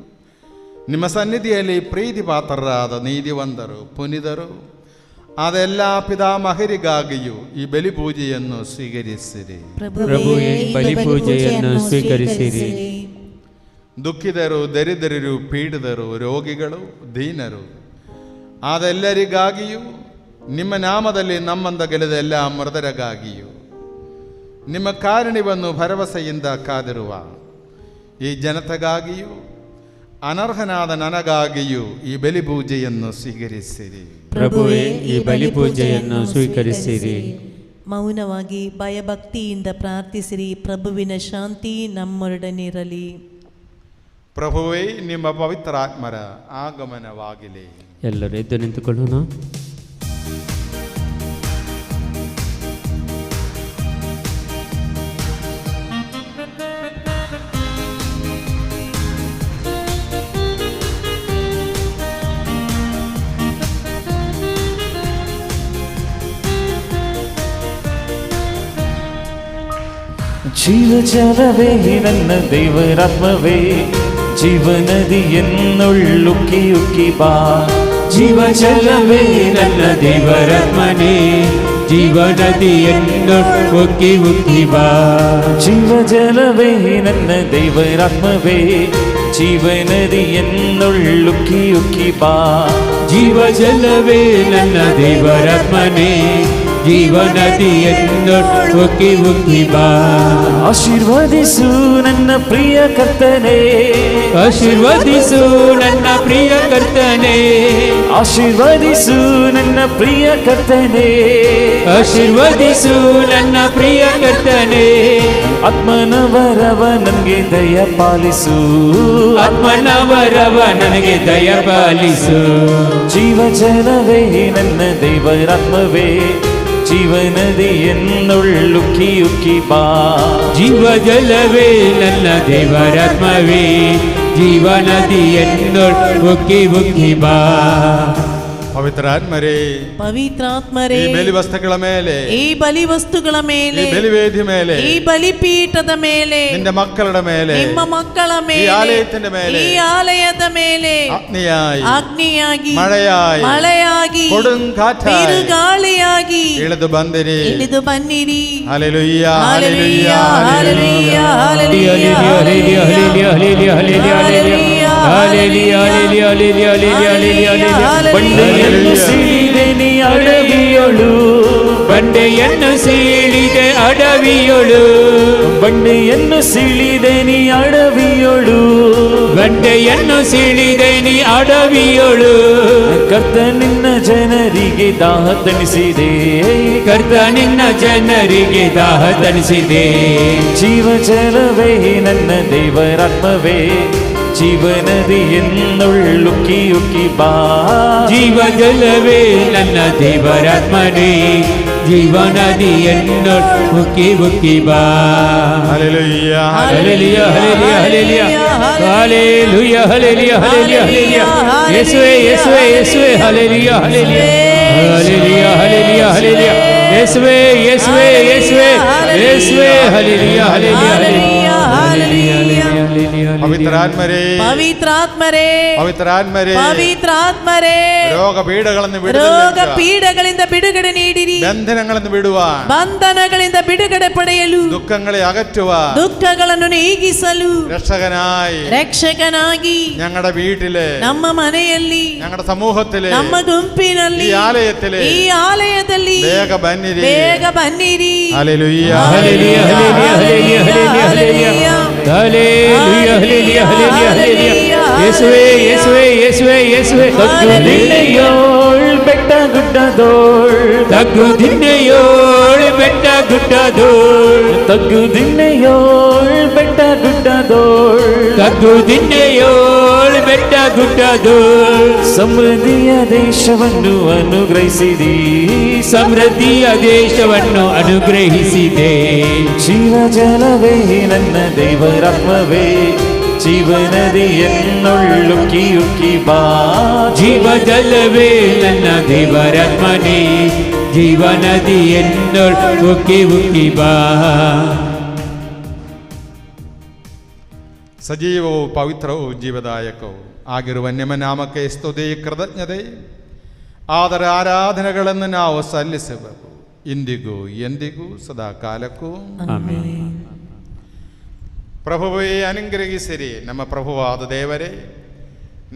ನಿಮ್ಮ ಸನ್ನಿಧಿಯಲ್ಲಿ ಪ್ರೀತಿಪಾತ್ರರಾದ ನೀತಿವಂತರು, ಪುನಿದರು ಆದ ಎಲ್ಲ ಪಿತಾಮಹರಿಗಾಗಿಯೂ ಈ ಬಲಿ ಪೂಜೆಯನ್ನು ಸ್ವೀಕರಿಸಿರಿ. ಪ್ರಭುವೇ, ಬಲಿ ಪೂಜೆಯನ್ನು ಸ್ವೀಕರಿಸಿರಿ. ದುಃಖಿತರು, ದರಿದ್ರರು, ಪೀಡಿತರು, ರೋಗಿಗಳು, ದೀನರು ಆದೆಲ್ಲರಿಗಾಗಿಯೂ, ನಿಮ್ಮ ನಾಮದಲ್ಲಿ ನಮ್ಮಂದ ಗೆಳೆದ ಎಲ್ಲ ಮೃತರಿಗಾಗಿಯೂ, ನಿಮ್ಮ ಕಾರುಣ್ಯವನ್ನು ಭರವಸೆಯಿಂದ ಕಾದಿರುವ ಈ ಜನತೆಗಾಗಿಯೂ, ಅನರ್ಹನಾದ ನನಗಾಗಿಯೂ ಈ ಬಲಿ ಪೂಜೆಯನ್ನು ಸ್ವೀಕರಿಸಿರಿ. ಪ್ರಭುವೇ, ಈ ಬಲಿ ಪೂಜೆಯನ್ನು ಸ್ವೀಕರಿಸಿರಿ. ಮೌನವಾಗಿ ಭಯಭಕ್ತಿಯಿಂದ ಪ್ರಾರ್ಥಿಸಿರಿ. ಪ್ರಭುವಿನ ಶಾಂತಿ ನಮ್ಮೊಡನಿರಲಿ. ಪ್ರಭುವೇ, ನಿಮ್ಮ ಪವಿತ್ರಾತ್ಮರ ಆಗಮನವಾಗಲಿ. ಎಲ್ಲರೂ ಎದ್ದು ನಿಂತುಕೊಳ್ಳೋಣ. ಜೀವಜಲವೇ ನನ್ನ ದೇವರಾತ್ಮವೇ, ಜೀವನದಿಯನ್ನುಳ್ಳುಕ್ಕಿ ಉಕ್ಕಿ ಬಾ. ಜೀವಜಲವೇ ನನ್ನ ದೇವರಾತ್ಮನೇ, ಜೀವನದಿಯನ್ನು ಉಕ್ಕಿ ಉಕ್ಕಿ ಬಾ. ಜೀವಜಲವೇ ನನ್ನ ದೇವರಾತ್ಮವೇ ಜೀವನದಿಯನ್ನುಳ್ಳುಕ್ಕಿ ಉಕ್ಕಿ ಬಾ. ಜೀವಜಲವೇ ನನ್ನ ದೇವರಾತ್ಮನೇ ಜೀವನದಿಯನ್ನು ಉಕ್ಕಿ ಉಕ್ಕಿ ಬಾ. ಆಶೀರ್ವದಿಸು ನನ್ನ ಪ್ರಿಯ ಕರ್ತನೇ, ಆಶೀರ್ವದಿಸು ನನ್ನ ಪ್ರಿಯ ಕರ್ತನೇ, ಆಶೀರ್ವದಿಸು ನನ್ನ ಪ್ರಿಯ ಕರ್ತನೇ, ಆಶೀರ್ವದಿಸು ನನ್ನ ಪ್ರಿಯ ಕರ್ತನೇ. ಆತ್ಮನವರವ ನನಗೆ ದಯ ಪಾಲಿಸು, ಆತ್ಮನವರವ ನನಗೆ ದಯ ಪಾಲಿಸು. ಜೀವಜಲವೇ ನನ್ನ ದೇವರಾತ್ಮವೇ ಜೀವನದಿಯನ್ನುಳ್ಳುಕ್ಕಿ ಉಕ್ಕಿ ಬಾ. ಜೀವಜಲವೇ ನನ್ನ ದೇವರಾತ್ಮವೇ ಜೀವನದಿಯನ್ನು ಉಕ್ಕಿ ಉಕ್ಕಿ ಬಾ. ಪವಿತ್ರಾತ್ಮರೇ, ಪವಿತ್ರಾತ್ಮರೇ, ಈ ಬಲಿವಸ್ತುಗಳ ಮೇಲೆ, ಈ ಬಲಿವಸ್ತುಗಳ ಮೇಲೆ, ಈ ಬಲಿವೇದಿ ಮೇಲೆ, ಈ ಬಲಿಪೀಠದ ಮೇಲೆ, ನಿನ್ನ ಮಕ್ಕಳ ಮೇಲೆ, ನಿಮ್ಮ ಮಕ್ಕಳ ಈ ಮೇಲೆ, ಆಲಯದ ಮೇಲೆ, ಈ ಆಲಯದ ಮೇಲೆ ಅಗ್ನಿಯಾಗಿ ಮಳೆಯಾಗಿ കൊടുങ്കാറ്റായി ಬಿರುಗಾಳಿಯಾಗಿ ಇಳಿದು ಬಂದಿರಿ. ಇಳಿದು ಬನ್ನಿರಿ. ಹಲ್ಲೆಲೂಯ, ಹಲ್ಲೆಲೂಯ, ಹಲ್ಲೆಲೂಯ, ಹಲ್ಲೆಲೂಯ, ಹಲ್ಲೆಲೂಯ, ಬಂಡೆಯನ್ನು ಸೀಳಿದೆ ನೀ ಅಡವಿಯೊಳು, ಬಂಡೆಯನ್ನು ಸೀಳಿದೆ ಅಡವಿಯೊಳು, ಬಂಡೆಯನ್ನು ಸೀಳಿದೆ ನೀ ಅಡವಿಯೊಳು, ಬಂಡೆಯನ್ನು ಸೀಳಿದೆ ನೀ ಅಡವಿಯೊಳು. ಕರ್ತ ನಿನ್ನ ಜನರಿಗೆ ದಾಹ ತಣಿಸಿದೆ, ಕರ್ತ ನಿನ್ನ ಜನರಿಗೆ ದಾಹ ತಣಿಸಿದೆ. ಜೀವಜಲವೇ ನನ್ನ ದೇವರಾತ್ಮವೇ ಜೀವನದಿಯನ್ನುಳ್ಳುಕ್ಕಿ ಉಕ್ಕಿ ಬಾ. ಜೀವಜಲವೇ ನನ್ನ ದೇವರಾತ್ಮನೇ ಜೀವನದಿಯನ್ನು ಉಕ್ಕಿ ಉಕ್ಕಿ ಬಾ. ಹಲ್ಲೆಲೂಯ, hallelujah, hallelujah, hallelujah, hallelujah, hallelujah, hallelujah, hallelujah. ಯೇಸುವೇ, ಯೇಸುವೇ, ಯೇಸುವೇ, ಹಲ್ಲೆಲೂಯ, ಹಲ್ಲೆಲೂಯ, ಹಲ್ಲೆಲೂಯ, ಹಲ್ಲೆಲೂಯ, ಹಲ್ಲೆಲೂಯ. ಯೇಸುವೇ, ಯೇಸುವೇ, ಯೇಸುವೇ, ಯೇಸುವೇ, ಹಲ್ಲೆಲೂಯ, ಹಲ್ಲೆಲೂಯ, ಹಲ್ಲೆಲೂಯ, ಹಲ್ಲೆಲೂಯ, ಹಲ್ಲೆಲೂಯ. ಪವಿತ್ರಾತ್ಮರೇ, ಪವಿತ್ರಾತ್ಮರೇ, ಪವಿತ್ರಾತ್ಮರೇ, ಪವಿತ್ರಾತ್ಮರೇ, ರೋಗಪೀಡಗಳನ್ನು ರೋಗ ಪೀಡಗಳಿಂದ ಬಿಡುಗಡೆ ನೀಡಿರಿ. ಬಂಧನಗಳನ್ನು ಬಿಡುವ, ಬಂಧನಗಳಿಂದ ಬಿಡುಗಡೆ ಪಡೆಯಲು, ದುಃಖങ്ങളെ അകറ്റുವ, ದುಃಖಗಳನ್ನು ನೀಗಿಸಲು, രക്ഷകനായി ഞങ്ങളുടെ വീട്ടിലെ, ನಮ್ಮ ಮನೆಯಲ್ಲಿ, ഞങ്ങളുടെ സമൂഹത്തിലെ, ನಮ್ಮ ಗುಂಪಿನಲ್ಲಿ, ഈ ആലയത്തിലെ, ಈ ಆಲಯದಲ್ಲಿ ಬೇಗ ಬನ್ನಿರಿ. Hallelujah, hallelujah, hallelujah, hallelujah, hallelujah, hallelujah, hallelujah, hallelujah, hallelujah, hallelujah. യേശുവേ, യേശുവേ, യേശുവേ, യേശുവേ. തഗ്ഗുദിന്നയോൾ ಬೆಟ್ಟಗುಡ್ಡದೋಳ್, ತಗ್ಗುದಿನ್ನೆಯೋಳ್ ಬೆಟ್ಟಗುಡ್ಡದೋಳ್, ತಗ್ಗುದಿನ್ನಯೋಳ್ ಬೆಟ್ಟಗುಡ್ಡದೋಳ್, ತಗ್ಗುದಿನ್ನೆಯೋಳ್ ಬೆಟ್ಟಗುಡ್ಡದೋಳ್. ಸಮೃದ್ಧಿಯ ದೇಶವನ್ನು ಅನುಗ್ರಹಿಸಿದಿ, ಸಮೃದ್ಧಿಯ ದೇಶವನ್ನು ಅನುಗ್ರಹಿಸಿದೆ. ಜೀವಜಲವೇ ನನ್ನ ದೇವರಾತ್ಮವೇ ಜೀವನದಿಯನ್ನುಳ್ಳುಕ್ಕಿ ಉಕ್ಕಿ ಬಾ. ಜೀವಜಲವೇ ನನ್ನ ದೇವರಾತ್ಮನೇ ಜೀವನದಿಯನ್ನು ಉಕ್ಕಿ ಉಕ್ಕಿ ಬಾ. ಸಜೀವವು ಪವಿತ್ರವು ಜೀವದಾಯಕವು ಆಗಿರುವ ನಿಮ್ಮ ನಾಮಕ್ಕೆ ಸ್ತುತಿ ಕೃತಜ್ಞತೆ ಆದರ ಆರಾಧನೆಗಳನ್ನು ನಾವು ಸಲ್ಲಿಸಬೇಕು ಇಂದಿಗೂ ಎಂದಿಗೂ ಸದಾ ಕಾಲಕ್ಕೂ. ಆಮೆನ್. ಪ್ರಭುವೇ ಅನುಗ್ರಹಿಸಿರಿ. ನಮ್ಮ ಪ್ರಭುವಾದ ದೇವರೇ,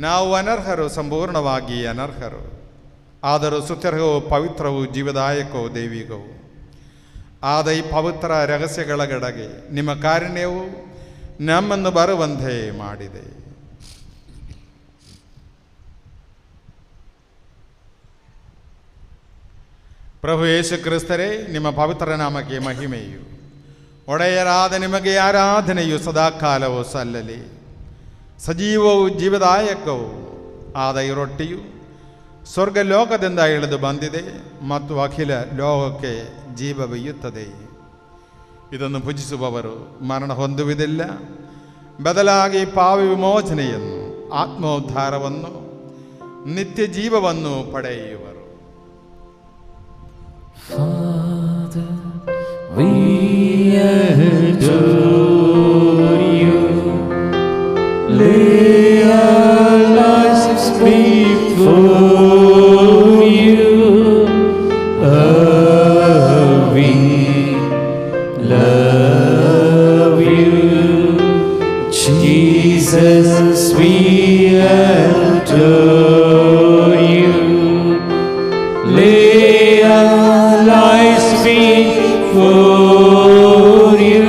ನಾವು ಅನರ್ಹರು, ಸಂಪೂರ್ಣವಾಗಿ ಅನರ್ಹರು. ಆದರೂ ಸುತ್ಯರ್ಹವು ಪವಿತ್ರವು ಜೀವದಾಯಕವು ದೈವಿಕವು ಆದ ಈ ಪವಿತ್ರ ರಹಸ್ಯಗಳ ಕಡೆಗೆ ನಿಮ್ಮ ಕಾರುಣ್ಯವು ನಮ್ಮನ್ನು ಬರುವಂತೆ ಮಾಡಿದೆ. ಪ್ರಭು ಯೇಸು ಕ್ರಿಸ್ತರೇ, ನಿಮ್ಮ ಪವಿತ್ರ ನಾಮಕ್ಕೆ ಮಹಿಮೆಯು, ಒಡೆಯರಾದ ನಿಮಗೆ ಆರಾಧನೆಯು ಸದಾಕಾಲವೂ ಸಲ್ಲಲಿ. ಸಜೀವವು ಜೀವದಾಯಕವು ಆದ ಈ ರೊಟ್ಟಿಯು ಸ್ವರ್ಗ ಲೋಕದಿಂದ ಇಳಿದು ಬಂದಿದೆ ಮತ್ತು ಅಖಿಲ ಲೋಕಕ್ಕೆ ಜೀವವೀಯುತ್ತದೆ. ಇದನ್ನು ಭುಜಿಸುವವರು ಮರಣ ಹೊಂದುವುದಿಲ್ಲ, ಬದಲಾಗಿ ಪಾಪ ವಿಮೋಚನೆಯನ್ನು, ಆತ್ಮೋದ್ಧಾರವನ್ನು, ನಿತ್ಯ ಜೀವವನ್ನು ಪಡೆಯುವರು. Father, we adore you. Lay our lives before you. love you. Jesus, we adore you. Lay our lives before you.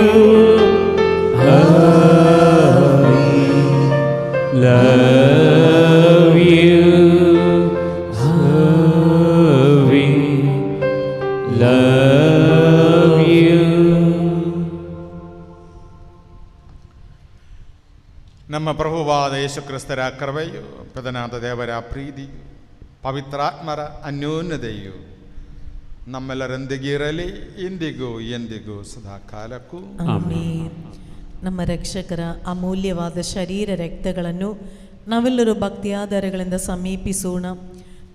Love you. We love you. ನಮ್ಮ ಪ್ರಭುವಾದ ಯೇಸು ಕ್ರಿಸ್ತರ ಕೃಪೆಯು ಪಿತನಾದ ದೇವರ ಪ್ರೀತಿ ಪವಿತ್ರಾತ್ಮರ ಅನ್ಯೋನ್ಯತೆಯು ನಮ್ಮೆಲ್ಲರೊಂದಿಗೆ ಇರಲಿ ಇಂದಿಗೂ ಎಂದಿಗೂ ಸದಾ ಕಾಲಕ್ಕೂ. ಆಮೆನ್. ನಮ್ಮ ರಕ್ಷಕರ ಅಮೂಲ್ಯವಾದ ಶರೀರ ರಕ್ತಗಳನ್ನು ನಾವೆಲ್ಲರೂ ಭಕ್ತಿಯಾಧಾರಗಳಿಂದ ಸಮೀಪಿಸೋಣ.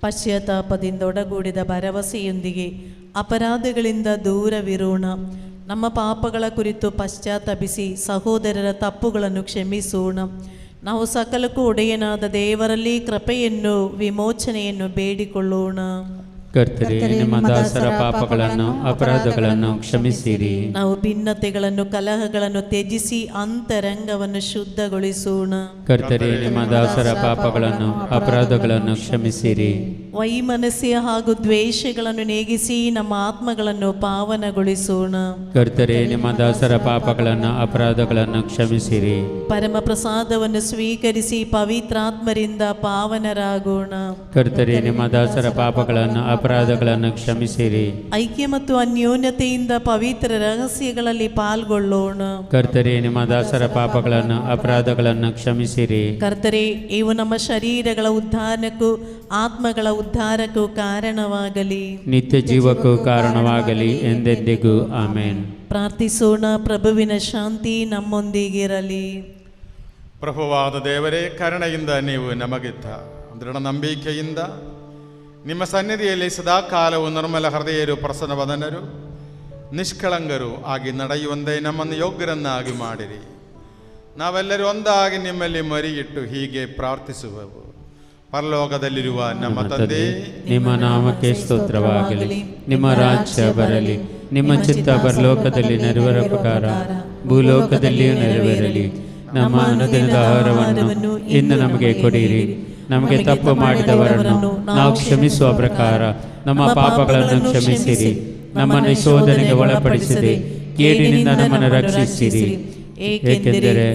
ಪಶ್ಚಾತ್ತಾಪದಿಂದ ಒಡಗೂಡಿದ ಭರವಸೆಯೊಂದಿಗೆ ಅಪರಾಧಗಳಿಂದ ದೂರವಿರೋಣ. ನಮ್ಮ ಪಾಪಗಳ ಕುರಿತು ಪಶ್ಚಾತ್ತಾಪಿಸಿ ಸಹೋದರರ ತಪ್ಪುಗಳನ್ನು ಕ್ಷಮಿಸೋಣ. ನಾವು ಸಕಲಕ್ಕೂ ಒಡೆಯನಾದ ದೇವರಲ್ಲಿ ಕೃಪೆಯನ್ನು ವಿಮೋಚನೆಯನ್ನು ಬೇಡಿಕೊಳ್ಳೋಣ. ಕರ್ತರೇ, ನಿಮ್ಮ ದಾಸರ ಪಾಪಗಳನ್ನು ಅಪರಾಧಗಳನ್ನು ಕ್ಷಮಿಸಿರಿ. ನಾವು ಭಿನ್ನತೆಗಳನ್ನು ಕಲಹಗಳನ್ನು ತ್ಯಜಿಸಿ ಅಂತರಂಗವನ್ನು ಶುದ್ಧಗೊಳಿಸೋಣ. ಕರ್ತರೇ, ನಿಮ್ಮ ದಾಸರ ಪಾಪಗಳನ್ನು ಅಪರಾಧಗಳನ್ನು ಕ್ಷಮಿಸಿರಿ. ವೈಮನಸ್ಯ ಹಾಗೂ ದ್ವೇಷಗಳನ್ನು ನೀಗಿಸಿ ನಮ್ಮ ಆತ್ಮಗಳನ್ನು ಪಾವನಗೊಳಿಸೋಣ. ಕರ್ತರೇ, ನಿಮ್ಮ ದಾಸರ ಪಾಪಗಳನ್ನು ಅಪರಾಧಗಳನ್ನು ಕ್ಷಮಿಸಿರಿ. ಪರಮ ಪ್ರಸಾದವನ್ನು ಸ್ವೀಕರಿಸಿ ಪವಿತ್ರಾತ್ಮರಿಂದ ಪಾವನರಾಗೋಣ. ಕರ್ತರೇ, ನಿಮ್ಮ ದಾಸರ ಪಾಪಗಳನ್ನು ಅಪರಾಧಗಳನ್ನು ಕ್ಷಮಿಸಿರಿ. ಐಕ್ಯ ಮತ್ತು ಅನ್ಯೋನ್ಯತೆಯಿಂದ ಪವಿತ್ರ ರಹಸ್ಯಗಳಲ್ಲಿ ಪಾಲ್ಗೊಳ್ಳೋಣ. ಕರ್ತರೇ, ನಿಮ್ಮ ದಾಸರ ಪಾಪಗಳನ್ನು ಅಪರಾಧಗಳನ್ನು ಕ್ಷಮಿಸಿರಿ. ಕರ್ತರೇ, ಇವು ನಮ್ಮ ಶರೀರಗಳ ಉದ್ಧಾರಕ್ಕೂ ಆತ್ಮಗಳ ಉದ್ಧಾರಕ್ಕೂ ಕಾರಣವಾಗಲಿ. ನಿತ್ಯ ಜೀವಕ್ಕೂ ಕಾರಣವಾಗಲಿ ಎಂದೆಂದಿಗೂ. ಆಮೇನ್. ಪ್ರಾರ್ಥಿಸೋಣ. ಪ್ರಭುವಿನ ಶಾಂತಿ ನಮ್ಮೊಂದಿಗಿರಲಿ. ಪ್ರಭುವಾದ ದೇವರೇ, ಕರುಣೆಯಿಂದ ನೀವು ನಮಗಿದ್ದ ದೃಢ ನಂಬಿಕೆಯಿಂದ ನಿಮ್ಮ ಸನ್ನಿಧಿಯಲ್ಲಿ ಸದಾಕಾಲವು ನಿರ್ಮಲ ಹೃದಯರು, ಪ್ರಸನ್ನವದನರು, ನಿಷ್ಕಳಂಗರು ಆಗಿ ನಡೆಯುವಂತೆ ನಮ್ಮನ್ನು ಯೋಗ್ಯರನ್ನಾಗಿ ಮಾಡಿರಿ. ನಾವೆಲ್ಲರೂ ಒಂದಾಗಿ ನಿಮ್ಮಲ್ಲಿ ಮರಿಯಿಟ್ಟು ಹೀಗೆ ಪ್ರಾರ್ಥಿಸುವೆವು. ಪರಲೋಕದಲ್ಲಿರುವ ನಮ್ಮ ತಂದೆ, ನಿಮ್ಮ ನಾಮಕ್ಕೆ ಸ್ತೋತ್ರವಾಗಲಿ. ನಿಮ್ಮ ರಾಜ್ಯ ಬರಲಿ. ನಿಮ್ಮ ಚಿತ್ತ ಪರಲೋಕದಲ್ಲಿ ನೆರವೇರ ಪ್ರಕಾರ ಭೂಲೋಕದಲ್ಲಿಯೂ ನೆರವೇರಲಿ. ನಮ್ಮ ಅನುದಿನದ ಆಹಾರವನ್ನು ಇಂದು ನಮಗೆ ಕೊಡಿರಿ. ನಮಗೆ ತಪ್ಪು ಮಾಡಿದವರನ್ನು ನಾವು ಕ್ಷಮಿಸುವ ಪ್ರಕಾರ ನಮ್ಮ ಪಾಪಗಳನ್ನು ಕ್ಷಮಿಸಿರಿ. ನಮ್ಮನ್ನು ಶೋಧನೆಗೆ ಒಳಪಡಿಸಿದೆ, ಕೇಡಿನಿಂದ ನಮ್ಮನ್ನು ರಕ್ಷಿಸಿರಿ. ಏಕೆಂದರೆ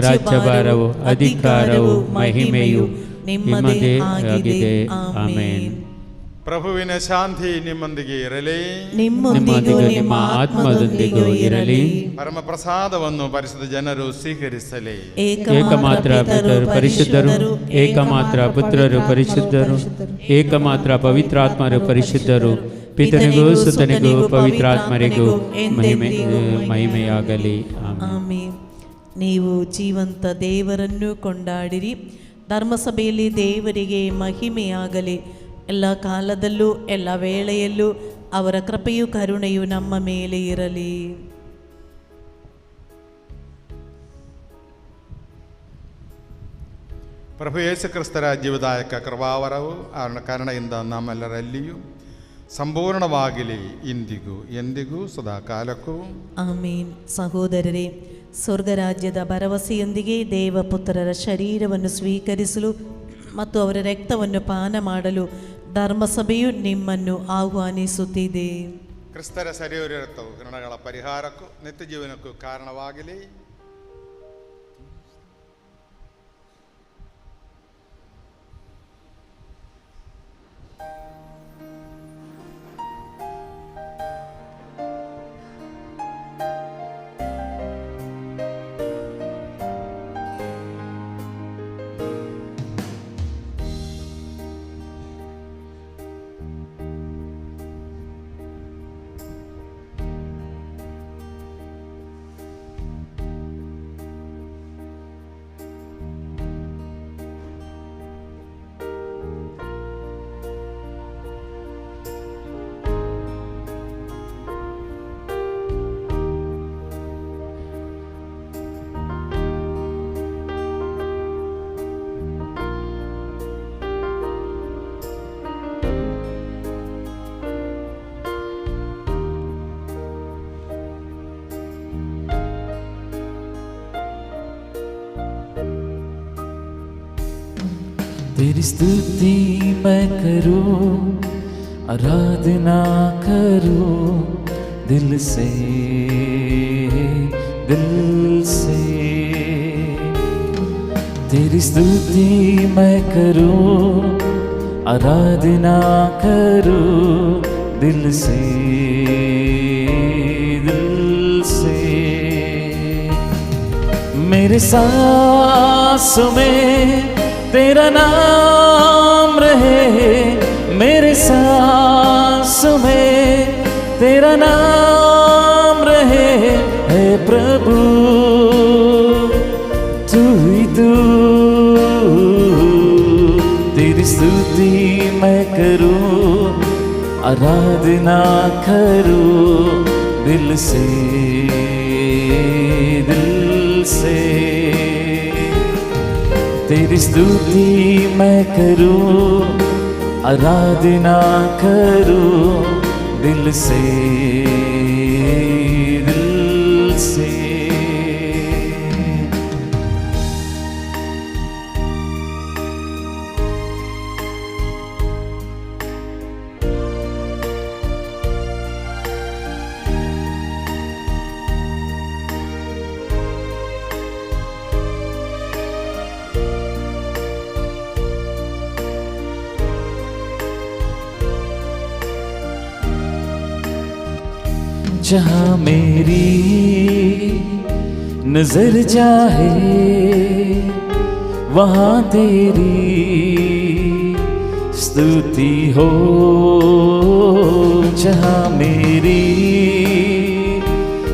ರಾಜ್ಯಭಾರವು, ಅಧಿಕಾರವು, ಮಹಿಮೆಯು ನಿಮ್ಮದೇ ಆಗಿದೆ. ಆಮೆನ್. ಪ್ರಭುವಿನ ಶಾಂತಿ ನಿಮ್ಮೊಂದಿಗೆ ಇರಲಿ. ನಿಮ್ಮೊಂದಿಗೂ ನಿಮ್ಮ ಆತ್ಮದೊಂದಿಗೂ ಇರಲಿ. ಪರಮ ಪ್ರಸಾದವನ್ನು ಪರಿಶುದ್ಧ ಜನರು ಸ್ವೀಕರಿಸಲಿ. ಏಕಮಾತ್ರ ಪಿತರು ಪರಿಶುದ್ಧರು, ಏಕಮಾತ್ರ ಪುತ್ರರು ಪರಿಶುದ್ಧರು, ಏಕಮಾತ್ರ ಪವಿತ್ರಾತ್ಮರು ಪರಿಶುದ್ಧರು. ಪಿತನಿಗೂ ಸುತನಿಗೂ ಪವಿತ್ರಾತ್ಮರಿಗೂ ಮಹಿಮೆಯಾಗಲಿ. ಆಮೆನ್. ನೀವು ಜೀವಂತ ದೇವರನ್ನು ಕೊಂಡಾಡಿರಿ. ಧರ್ಮಸಭೆಯಲ್ಲಿ ದೇವರಿಗೆ ಮಹಿಮೆಯಾಗಲಿ. ಎಲ್ಲ ಕಾಲದಲ್ಲೂ ಎಲ್ಲ ವೇಳೆಯಲ್ಲೂ ಅವರ ಕೃಪೆಯು ಕರುಣೆಯು ನಮ್ಮ ಮೇಲೆ ಇರಲಿ. ಪ್ರಭು ಯೇಸು ಕ್ರಿಸ್ತರ ಜೀವದಾಯಕ ಕೃಪಾವರವು ಅವನ ಕರುಣೆಯಿಂದ ನಮ್ಮೆಲ್ಲರಲ್ಲಿಯೂ ಸಂಪೂರ್ಣವಾಗಲಿ, ಇಂದಿಗೂ ಎಂದಿಗೂ ಸದಾ ಕಾಲಕ್ಕೂ. ಆಮೀನ್. ಸಹೋದರರೇ, ಸ್ವರ್ಗರಾಜ್ಯದ ಭರವಸೆಯೊಂದಿಗೆ ದೇವಪುತ್ರರ ಶರೀರವನ್ನು ಸ್ವೀಕರಿಸಲು ಮತ್ತು ಅವರ ರಕ್ತವನ್ನು ಪಾನ ಮಾಡಲು ಧರ್ಮಸಭೆಯು ನಿಮ್ಮನ್ನು ಆಹ್ವಾನಿಸುತ್ತಿದೆ. ಕ್ರಿಸ್ತರ ಶರೀರ ರಕ್ತವು ಋಣಗಳ ಪರಿಹಾರಕ್ಕೂ ನಿತ್ಯ ಜೀವನಕ್ಕೂ ಕಾರಣವಾಗಲಿ. तेरी स्तुति मैं करूं, आराधना करूं दिल से, दिल से। तेरी स्तुति मैं करूं, आराधना करूं दिल से, दिल से। मेरे सांसों में तेरा नाम रहे, मेरे सांसों में तेरा नाम रहे, है प्रभु तू ही तू। तेरी स्तुति मैं करूं, आराधना करूं दिल से, दिल से। तेरी स्तुति मैं करूं, आराधना करूं दिल से, दिल से। जहाँ मेरी नजर जाए वहाँ तेरी स्तुति हो। जहाँ मेरी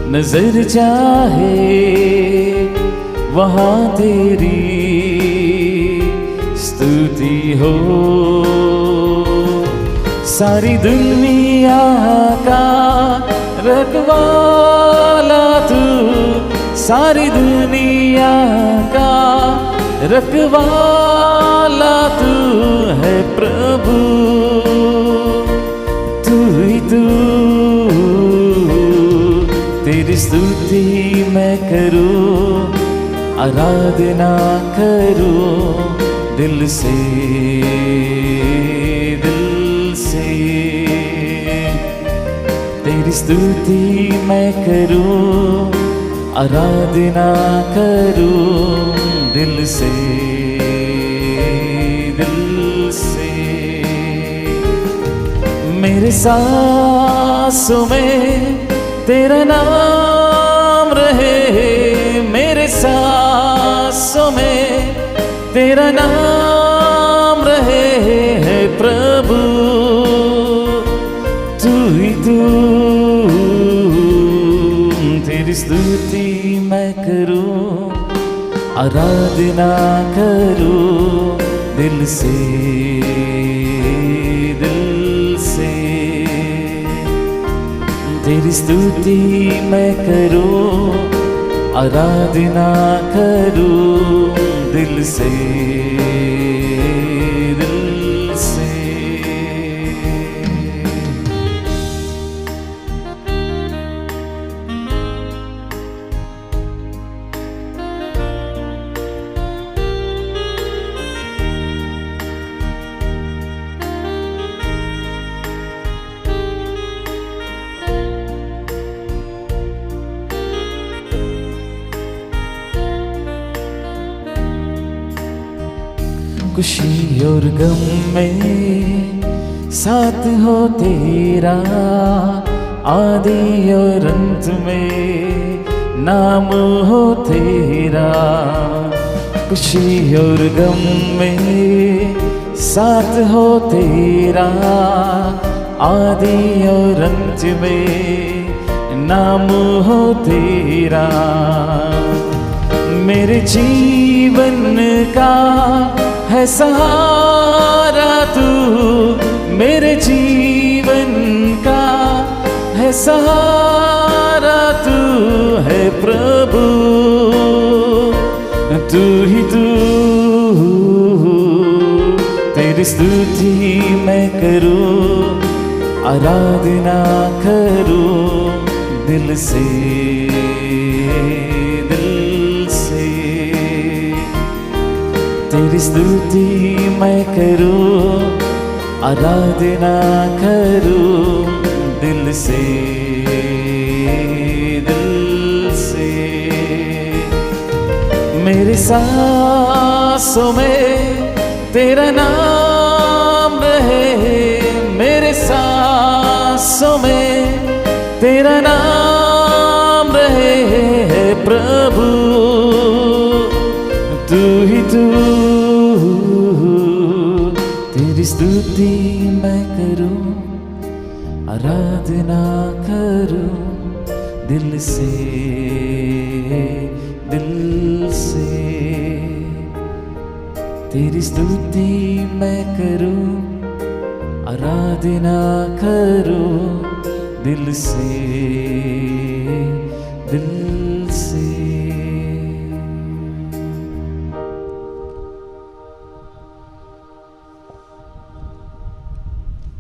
नजर जाए वहाँ तेरी स्तुति हो। सारी दुनिया का रखवाला तू, सारी दुनिया का रखवाला तू है प्रभु तू ही तू। तेरी स्तुति मैं करूं, आराधना करूं दिल से, दिल से। तेरी स्तुति मैं करूं, आराधना करूं दिल से, दिल से। मेरे सांसों में तेरा नाम रहे, मेरे सांसों में तेरा नाम रहे, है प्रभु तू ही तू। तेरी स्तुति मैं करूं, आराधना करूं दिल से, दिल से। तेरी स्तुति मैं करूं, आराधना करूं दिल से, दिल से। खुशी और गम में साथ हो तेरा, आदि और अंत में नाम हो तेरा। खुशी और गम में साथ हो तेरा, आदि और अंत में नाम हो तेरा। मेरे जीवन का है सहारा तू, मेरे जीवन का है सहारा तू, है प्रभु तू ही तू। तेरी स्तुति मैं करूं, आराधना करूं दिल से, दिल से। तेरी स्तुति मैं करूं, आराधना करूं दिल से, दिल से। मेरे सांसों में तेरा नाम रहे, मेरे सांसों में तेरा नाम रहे प्रभु, तू ही तू। तेरी स्तुति मैं करूं, आराधना करूं दिल से, दिल से। तेरी स्तुति मैं करूं, आराधना करूं दिल से, दिल से।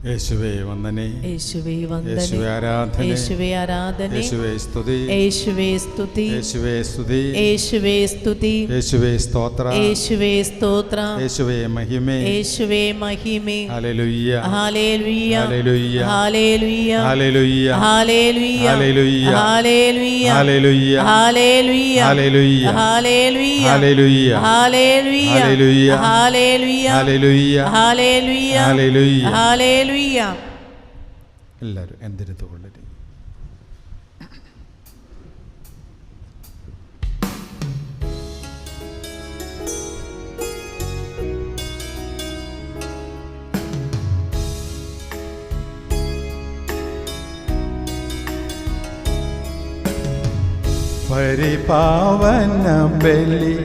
യേശുവേ വന്ദനേ, യേശുവേ വന്ദനം, യേശുവേ ആരാധന, യേശുവേ ആരാധന, യേശുവേ സ്തുതി, യേശുവേ സ്തുതി, യേശുവേ സ്തുതി, യേശുവേ സ്തുതി, യേശുവേ സ്തോത്ര, യേശുവേ സ്തോത്രം, യേശുവേ മഹിമേ, യേശുവേ മഹിമേ. ഹല്ലേലൂയ, hallelujah, hallelujah, hallelujah, hallelujah, hallelujah, hallelujah, hallelujah, hallelujah, hallelujah, hallelujah, hallelujah, hallelujah, hallelujah, hallelujah, hallelujah, hallelujah, hallelujah, hallelujah. ഹല്ലേലൂയ. എല്ലാവരും എന്തിരുത്തു കൊള്ളരുത്. ಪರಿಪಾವನ ಬೆಲಿ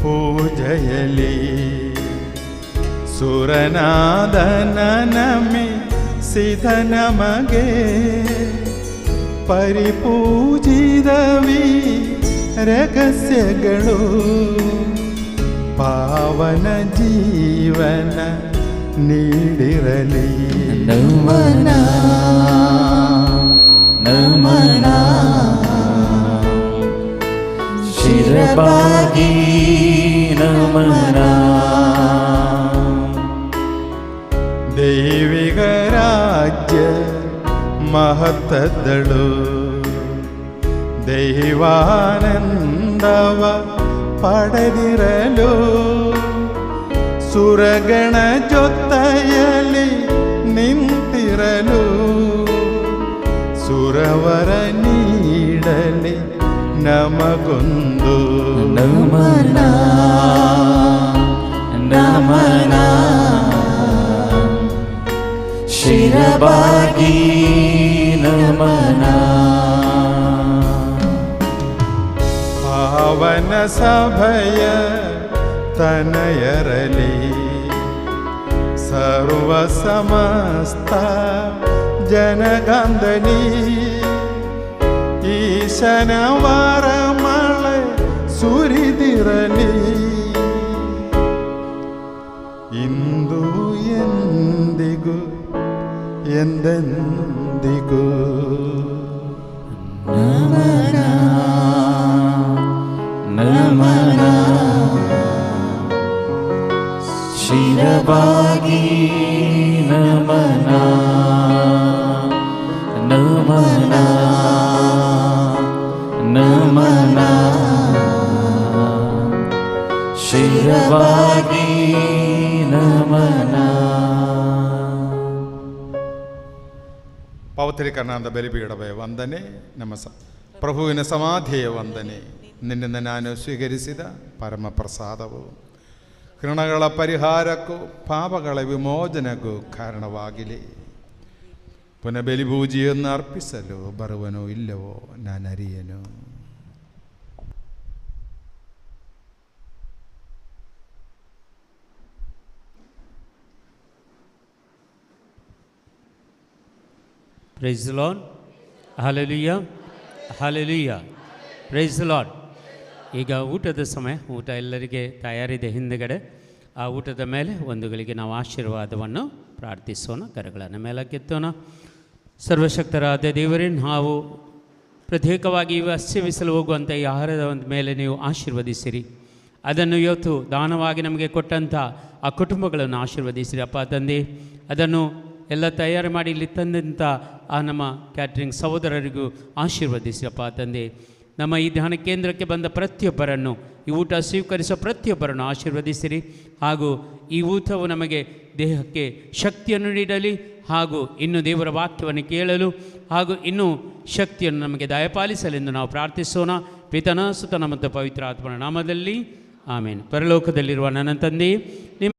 ಪೂಜಯಲಿ ಸುರನಾದನ ನಮಿ ಸಿಧ ನಮಗೆ ಪರಿಪೂಜಿದವಿ ರಹಸ್ಯಗಳು ಪಾವನ ಜೀವನ ನೀಡಿರಲಿ. ನಮನ ನಮನ ಶಿರಬಾಗಿ ನಮನ. ದೈವಿಕ ರಾಜ್ಯ ಮಹತ್ತದಳು ದೈವಾನಂದವ ಪಡೆದಿರಲು ಸುರಗಣ ಜೊತೆಯಲ್ಲಿ ನಿಂತಿರಲು ಸುರವರ ನೀಡಲಿ ನಮಗೊಂದು ನಮನ ನಮನ ಶಿರಬಾಗಿ ನಮನ. ಪಾವನ ಸಭಯ ತನಯರಲಿ ಸರ್ವ ಸಮಸ್ತ ಜನಗಂಧನಿ ಈಶನ ವರಮಳೆ ಸುರಿದಿರಲಿ ಇಂದು ಎಂದಿಗೂ ಎಂದೆಂದಿಗೂ. ನಮನ ನಮನ ಶಿರಬಾಗಿ ನಮನ ನಮನ ನಮನ ಶಿರಬಾಗಿ ನಮನ. ಪವಿತ್ರೀಕರಣದ ಬಲಿಪೀಠವೇ ವಂದನೆ. ನಮ್ಮ ಪ್ರಭುವಿನ ಸಮಾಧಿಯ ವಂದನೆ. ನಿನ್ನಿಂದ ನಾನು ಸ್ವೀಕರಿಸಿದ ಪರಮಪ್ರಸಾದವು ಕೃಣಗಳ ಪರಿಹಾರಕ್ಕೂ ಪಾಪಗಳ ವಿಮೋಚನೆಗೂ ಕಾರಣವಾಗಲಿ. ಪುನಃ ಬಲಿಪೂಜೆಯನ್ನು ಅರ್ಪಿಸಲು ಬರುವನೋ ಇಲ್ಲವೋ ನಾನು ಅರಿಯನು. Praise the Lord. Hallelujah, hallelujah, praise the Lord. ಈಗ ಊಟದ ಸಮಯ. ಊಟ ಎಲ್ಲರಿಗೆ ತಯಾರಿದೆ ಹಿಂದುಗಡೆ. ಆ ಊಟದ ಮೇಲೆ ಒಂದು ಗಳಿಗೆ ನಾವು ಆಶೀರ್ವಾದವನ್ನು ಪ್ರಾರ್ಥಿಸೋಣ. ಕರೆಗಳನ್ನು ಮೇಲಕ್ಕೆತ್ತೋಣ. ಸರ್ವಶಕ್ತರಾದ ದೇವರೇ, ನಾವು ಪ್ರತ್ಯೇಕವಾಗಿ ಸೇವಿಸಲು ಹೋಗುವಂಥ ಈ ಆಹಾರದ ಒಂದು ಮೇಲೆ ನೀವು ಆಶೀರ್ವದಿಸಿರಿ. ಅದನ್ನು ಇವತ್ತು ದಾನವಾಗಿ ನಮಗೆ ಕೊಟ್ಟಂಥ ಆ ಕುಟುಂಬಗಳನ್ನು ಆಶೀರ್ವದಿಸಿರಿ ಅಪ್ಪ ತಂದೆ. ಅದನ್ನು ಎಲ್ಲ ತಯಾರು ಮಾಡಿ ಇಲ್ಲಿ ತಂದಂಥ ಆ ನಮ್ಮ ಕ್ಯಾಟ್ರಿಂಗ್ ಸಹೋದರರಿಗೂ ಆಶೀರ್ವದಿಸಿರಪ್ಪ ತಂದೆ. ನಮ್ಮ ಈ ಧ್ಯಾನ ಕೇಂದ್ರಕ್ಕೆ ಬಂದ ಪ್ರತಿಯೊಬ್ಬರನ್ನು, ಈ ಊಟ ಸ್ವೀಕರಿಸುವ ಪ್ರತಿಯೊಬ್ಬರನ್ನು ಆಶೀರ್ವದಿಸಿರಿ. ಹಾಗೂ ಈ ಊಟವು ನಮಗೆ ದೇಹಕ್ಕೆ ಶಕ್ತಿಯನ್ನು ನೀಡಲಿ, ಹಾಗೂ ಇನ್ನು ದೇವರ ವಾಕ್ಯವನ್ನು ಕೇಳಲು ಹಾಗೂ ಇನ್ನೂ ಶಕ್ತಿಯನ್ನು ನಮಗೆ ದಯಪಾಲಿಸಲೆಂದು ನಾವು ಪ್ರಾರ್ಥಿಸೋಣ. ಪಿತನ ಸುತನ ಮತ್ತು ಪವಿತ್ರ ಆತ್ಮನ ನಾಮದಲ್ಲಿ ಆಮೇನ್. ಪರಲೋಕದಲ್ಲಿರುವ ನನ್ನ ತಂದೆ, ನಿಮ್ಮ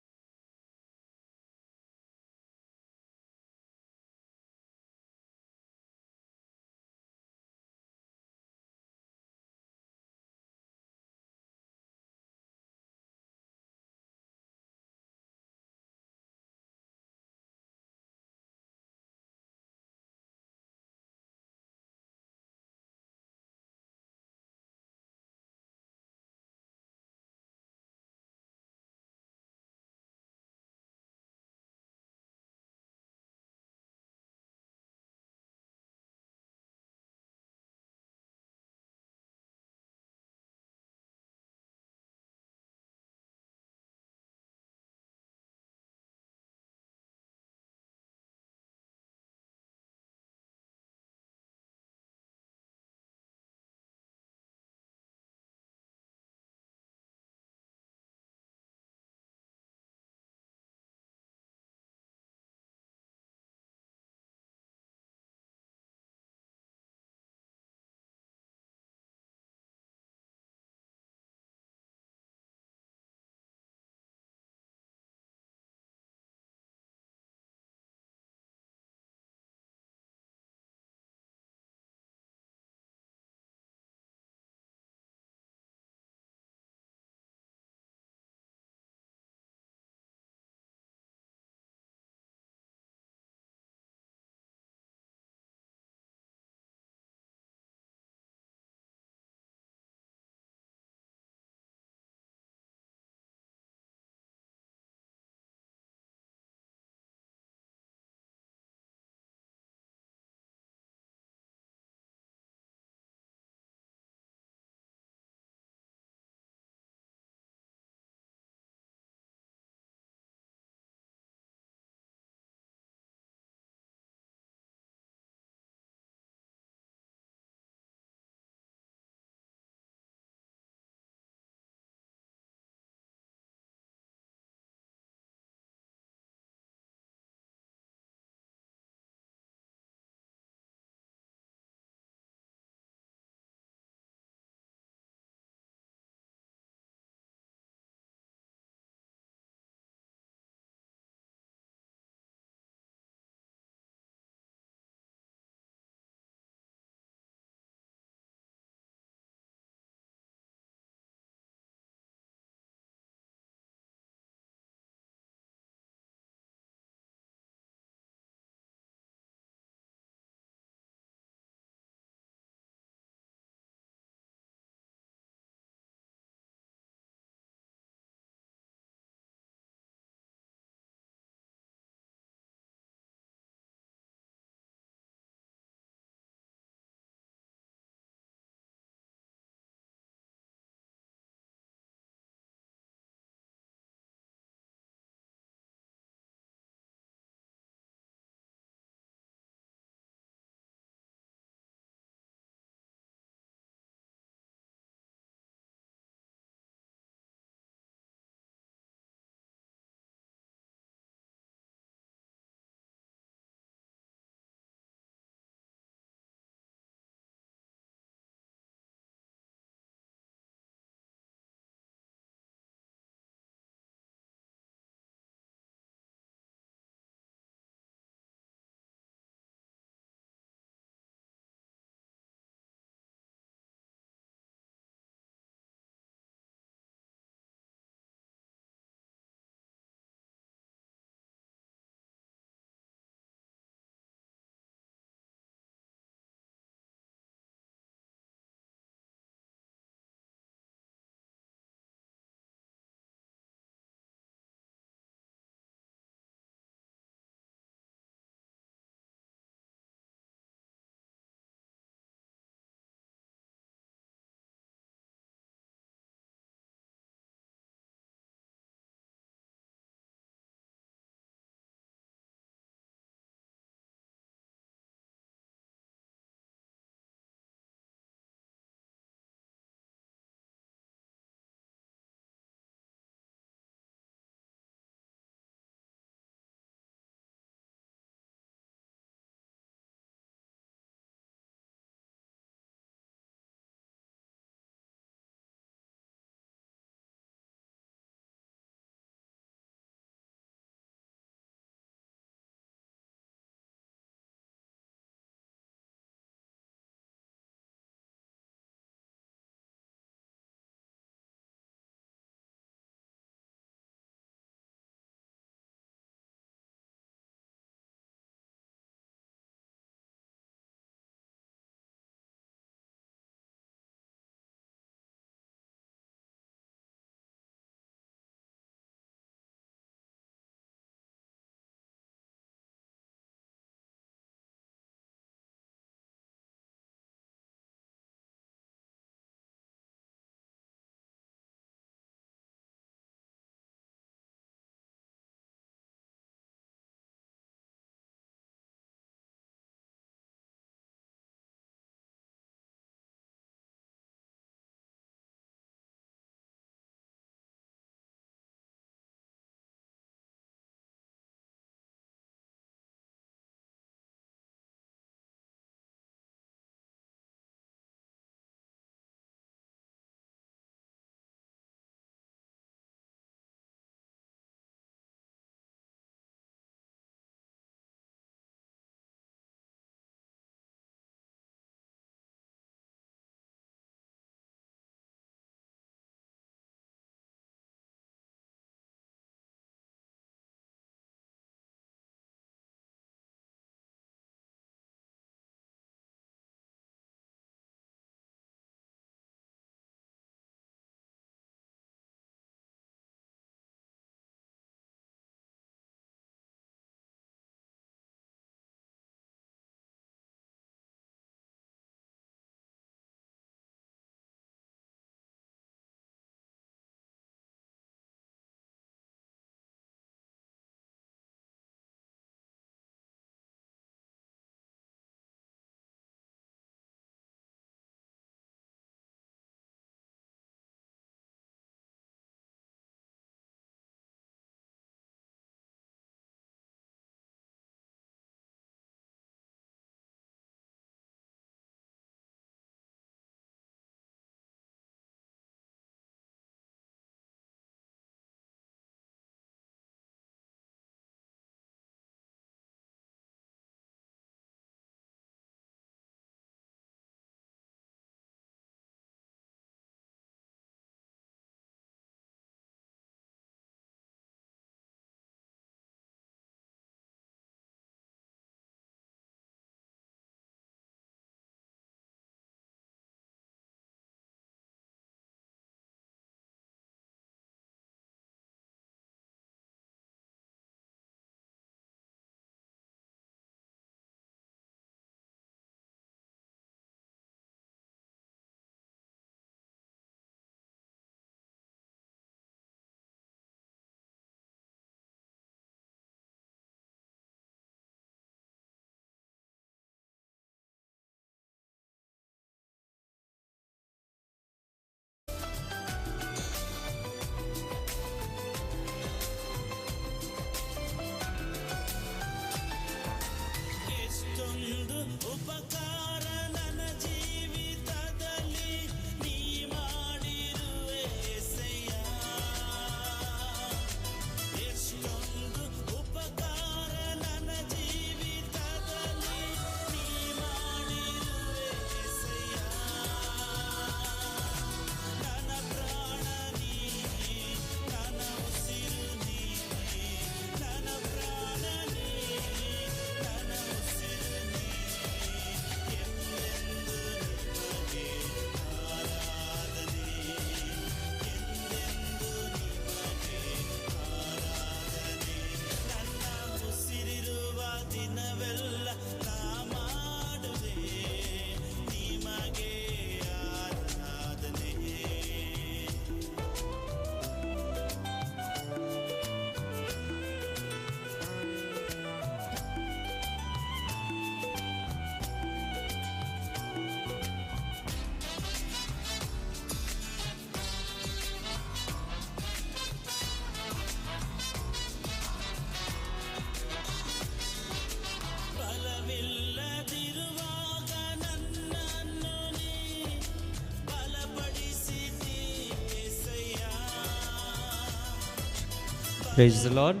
price the Lord,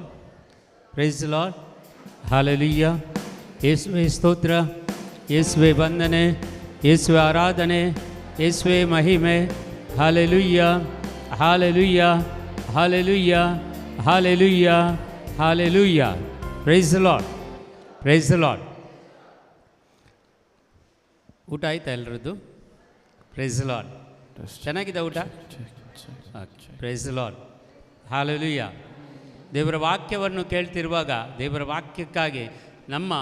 praise the Lord. Hallelujah. ಯೇಸುವೆ ಸ್ತೋತ್ರ, ಯೇಸುವೆ ವಂದನೆ, ಯೇಸುವೆ ಆರಾಧನೆ, ಯೇಸುವೆ ಮಹಿಮೆ. Hallelujah, hallelujah, hallelujah, hallelujah, hallelujah. Praise the Lord, praise the lord. ಊಟ ಆಯ್ತಾ ಎಲ್ಲರದ್ದು? Price the lord. ಚೆನ್ನಾಗಿದೆ ಊಟ? Price the Lord. ಹಾಲೆಲೂಯ. ದೇವರ ವಾಕ್ಯವನ್ನು ಕೇಳ್ತಿರುವಾಗ ದೇವರ ವಾಕ್ಯಕ್ಕಾಗಿ ನಮ್ಮ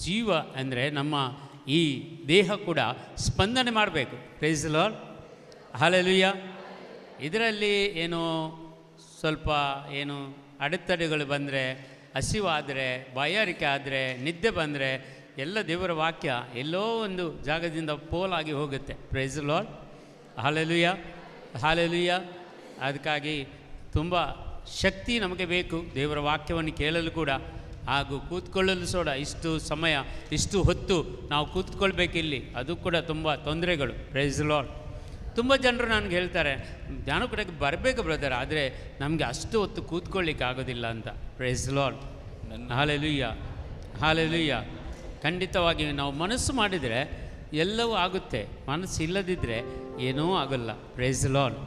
ಜೀವ ಅಂದರೆ ನಮ್ಮ ಈ ದೇಹ ಕೂಡ ಸ್ಪಂದನೆ ಮಾಡಬೇಕು. Price the Lord. ಹಾಲೆಲೂಯ. ಇದರಲ್ಲಿ ಏನೋ ಸ್ವಲ್ಪ ಏನು ಅಡೆತಡೆಗಳು ಬಂದರೆ, ಹಸಿವಾದರೆ, ಬಾಯಾರಿಕೆ ಆದರೆ, ನಿದ್ದೆ ಬಂದರೆ ಎಲ್ಲ ದೇವರ ವಾಕ್ಯ ಎಲ್ಲೋ ಒಂದು ಜಾಗದಿಂದ ಪೋಲಾಗಿ ಹೋಗುತ್ತೆ. Price the Lord. Hallelujah, hallelujah. ಅದಕ್ಕಾಗಿ ತುಂಬ ಶಕ್ತಿ ನಮಗೆ ಬೇಕು ದೇವರ ವಾಕ್ಯವನ್ನು ಕೇಳಲು ಕೂಡ, ಹಾಗೂ ಕೂತ್ಕೊಳ್ಳಲು ಸೋಡ ಇಷ್ಟು ಸಮಯ ಇಷ್ಟು ಹೊತ್ತು ನಾವು ಕೂತ್ಕೊಳ್ಬೇಕಿಲ್ಲಿ, ಅದು ಕೂಡ ತುಂಬ ತೊಂದರೆಗಳು. Price the lord. ತುಂಬ ಜನರು ನನಗೆ ಹೇಳ್ತಾರೆ, ಜ್ಞಾನಕೂಟಕ್ಕೆ ಬರಬೇಕು ಬ್ರದರ್, ಆದರೆ ನಮಗೆ ಅಷ್ಟು ಹೊತ್ತು ಕೂತ್ಕೊಳ್ಳಿಕ್ಕೆ ಆಗೋದಿಲ್ಲ ಅಂತ. Price the Lord. Hallelujah, hallelujah. ಖಂಡಿತವಾಗಿ ನಾವು ಮನಸ್ಸು ಮಾಡಿದರೆ ಎಲ್ಲವೂ ಆಗುತ್ತೆ, ಮನಸ್ಸು ಇಲ್ಲದಿದ್ದರೆ ಏನೂ ಆಗೋಲ್ಲ. Price the Lord.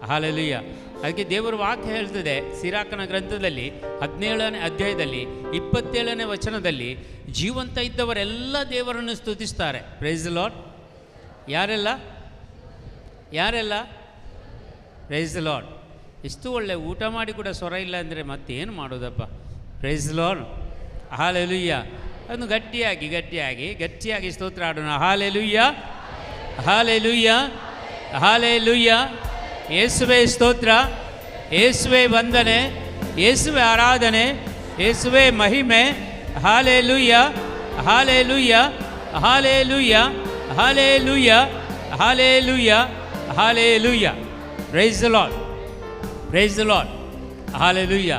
ಹಾಲೆಲೂಯ. ಅದಕ್ಕೆ ದೇವರ ವಾಕ್ಯ ಹೇಳ್ತದೆ ಸಿರಾಕನ ಗ್ರಂಥದಲ್ಲಿ 17ನೇ ಅಧ್ಯಾಯದಲ್ಲಿ 27ನೇ ವಚನದಲ್ಲಿ, ಜೀವಂತ ಇದ್ದವರೆಲ್ಲ ದೇವರನ್ನು ಸ್ತುತಿಸ್ತಾರೆ. Price the Lord. ಯಾರೆಲ್ಲ? ಯಾರೆಲ್ಲ? Praise the Lord. ಎಷ್ಟು ಒಳ್ಳೆ ಊಟ ಮಾಡಿ ಕೂಡ ಸ್ವರ ಇಲ್ಲ ಅಂದರೆ ಮತ್ತೇನು ಮಾಡೋದಪ್ಪ? Praise the Lord. ಹಾಲೆಲೂಯ. ಅದನ್ನು ಗಟ್ಟಿಯಾಗಿ ಗಟ್ಟಿಯಾಗಿ ಗಟ್ಟಿಯಾಗಿ ಸ್ತೋತ್ರ ಆಡೋಣ. ಹಾಲೆಲೂಯ, ಹಾಲೆಲೂಯ, ಹಾಲೆಲೂಯ. ಯೇಸುವೆ ಸ್ತೋತ್ರ, ಯೇಸುವೆ ವಂದನೆ, ಯೇಸುವೆ ಆರಾಧನೆ, ಯೇಸುವೆ ಮಹಿಮೆ. Hallelujah, hallelujah, hallelujah, hallelujah, hallelujah, hallelujah. Praise the Lord, praise the Lord. ಹಾಲೆಲೂಯ.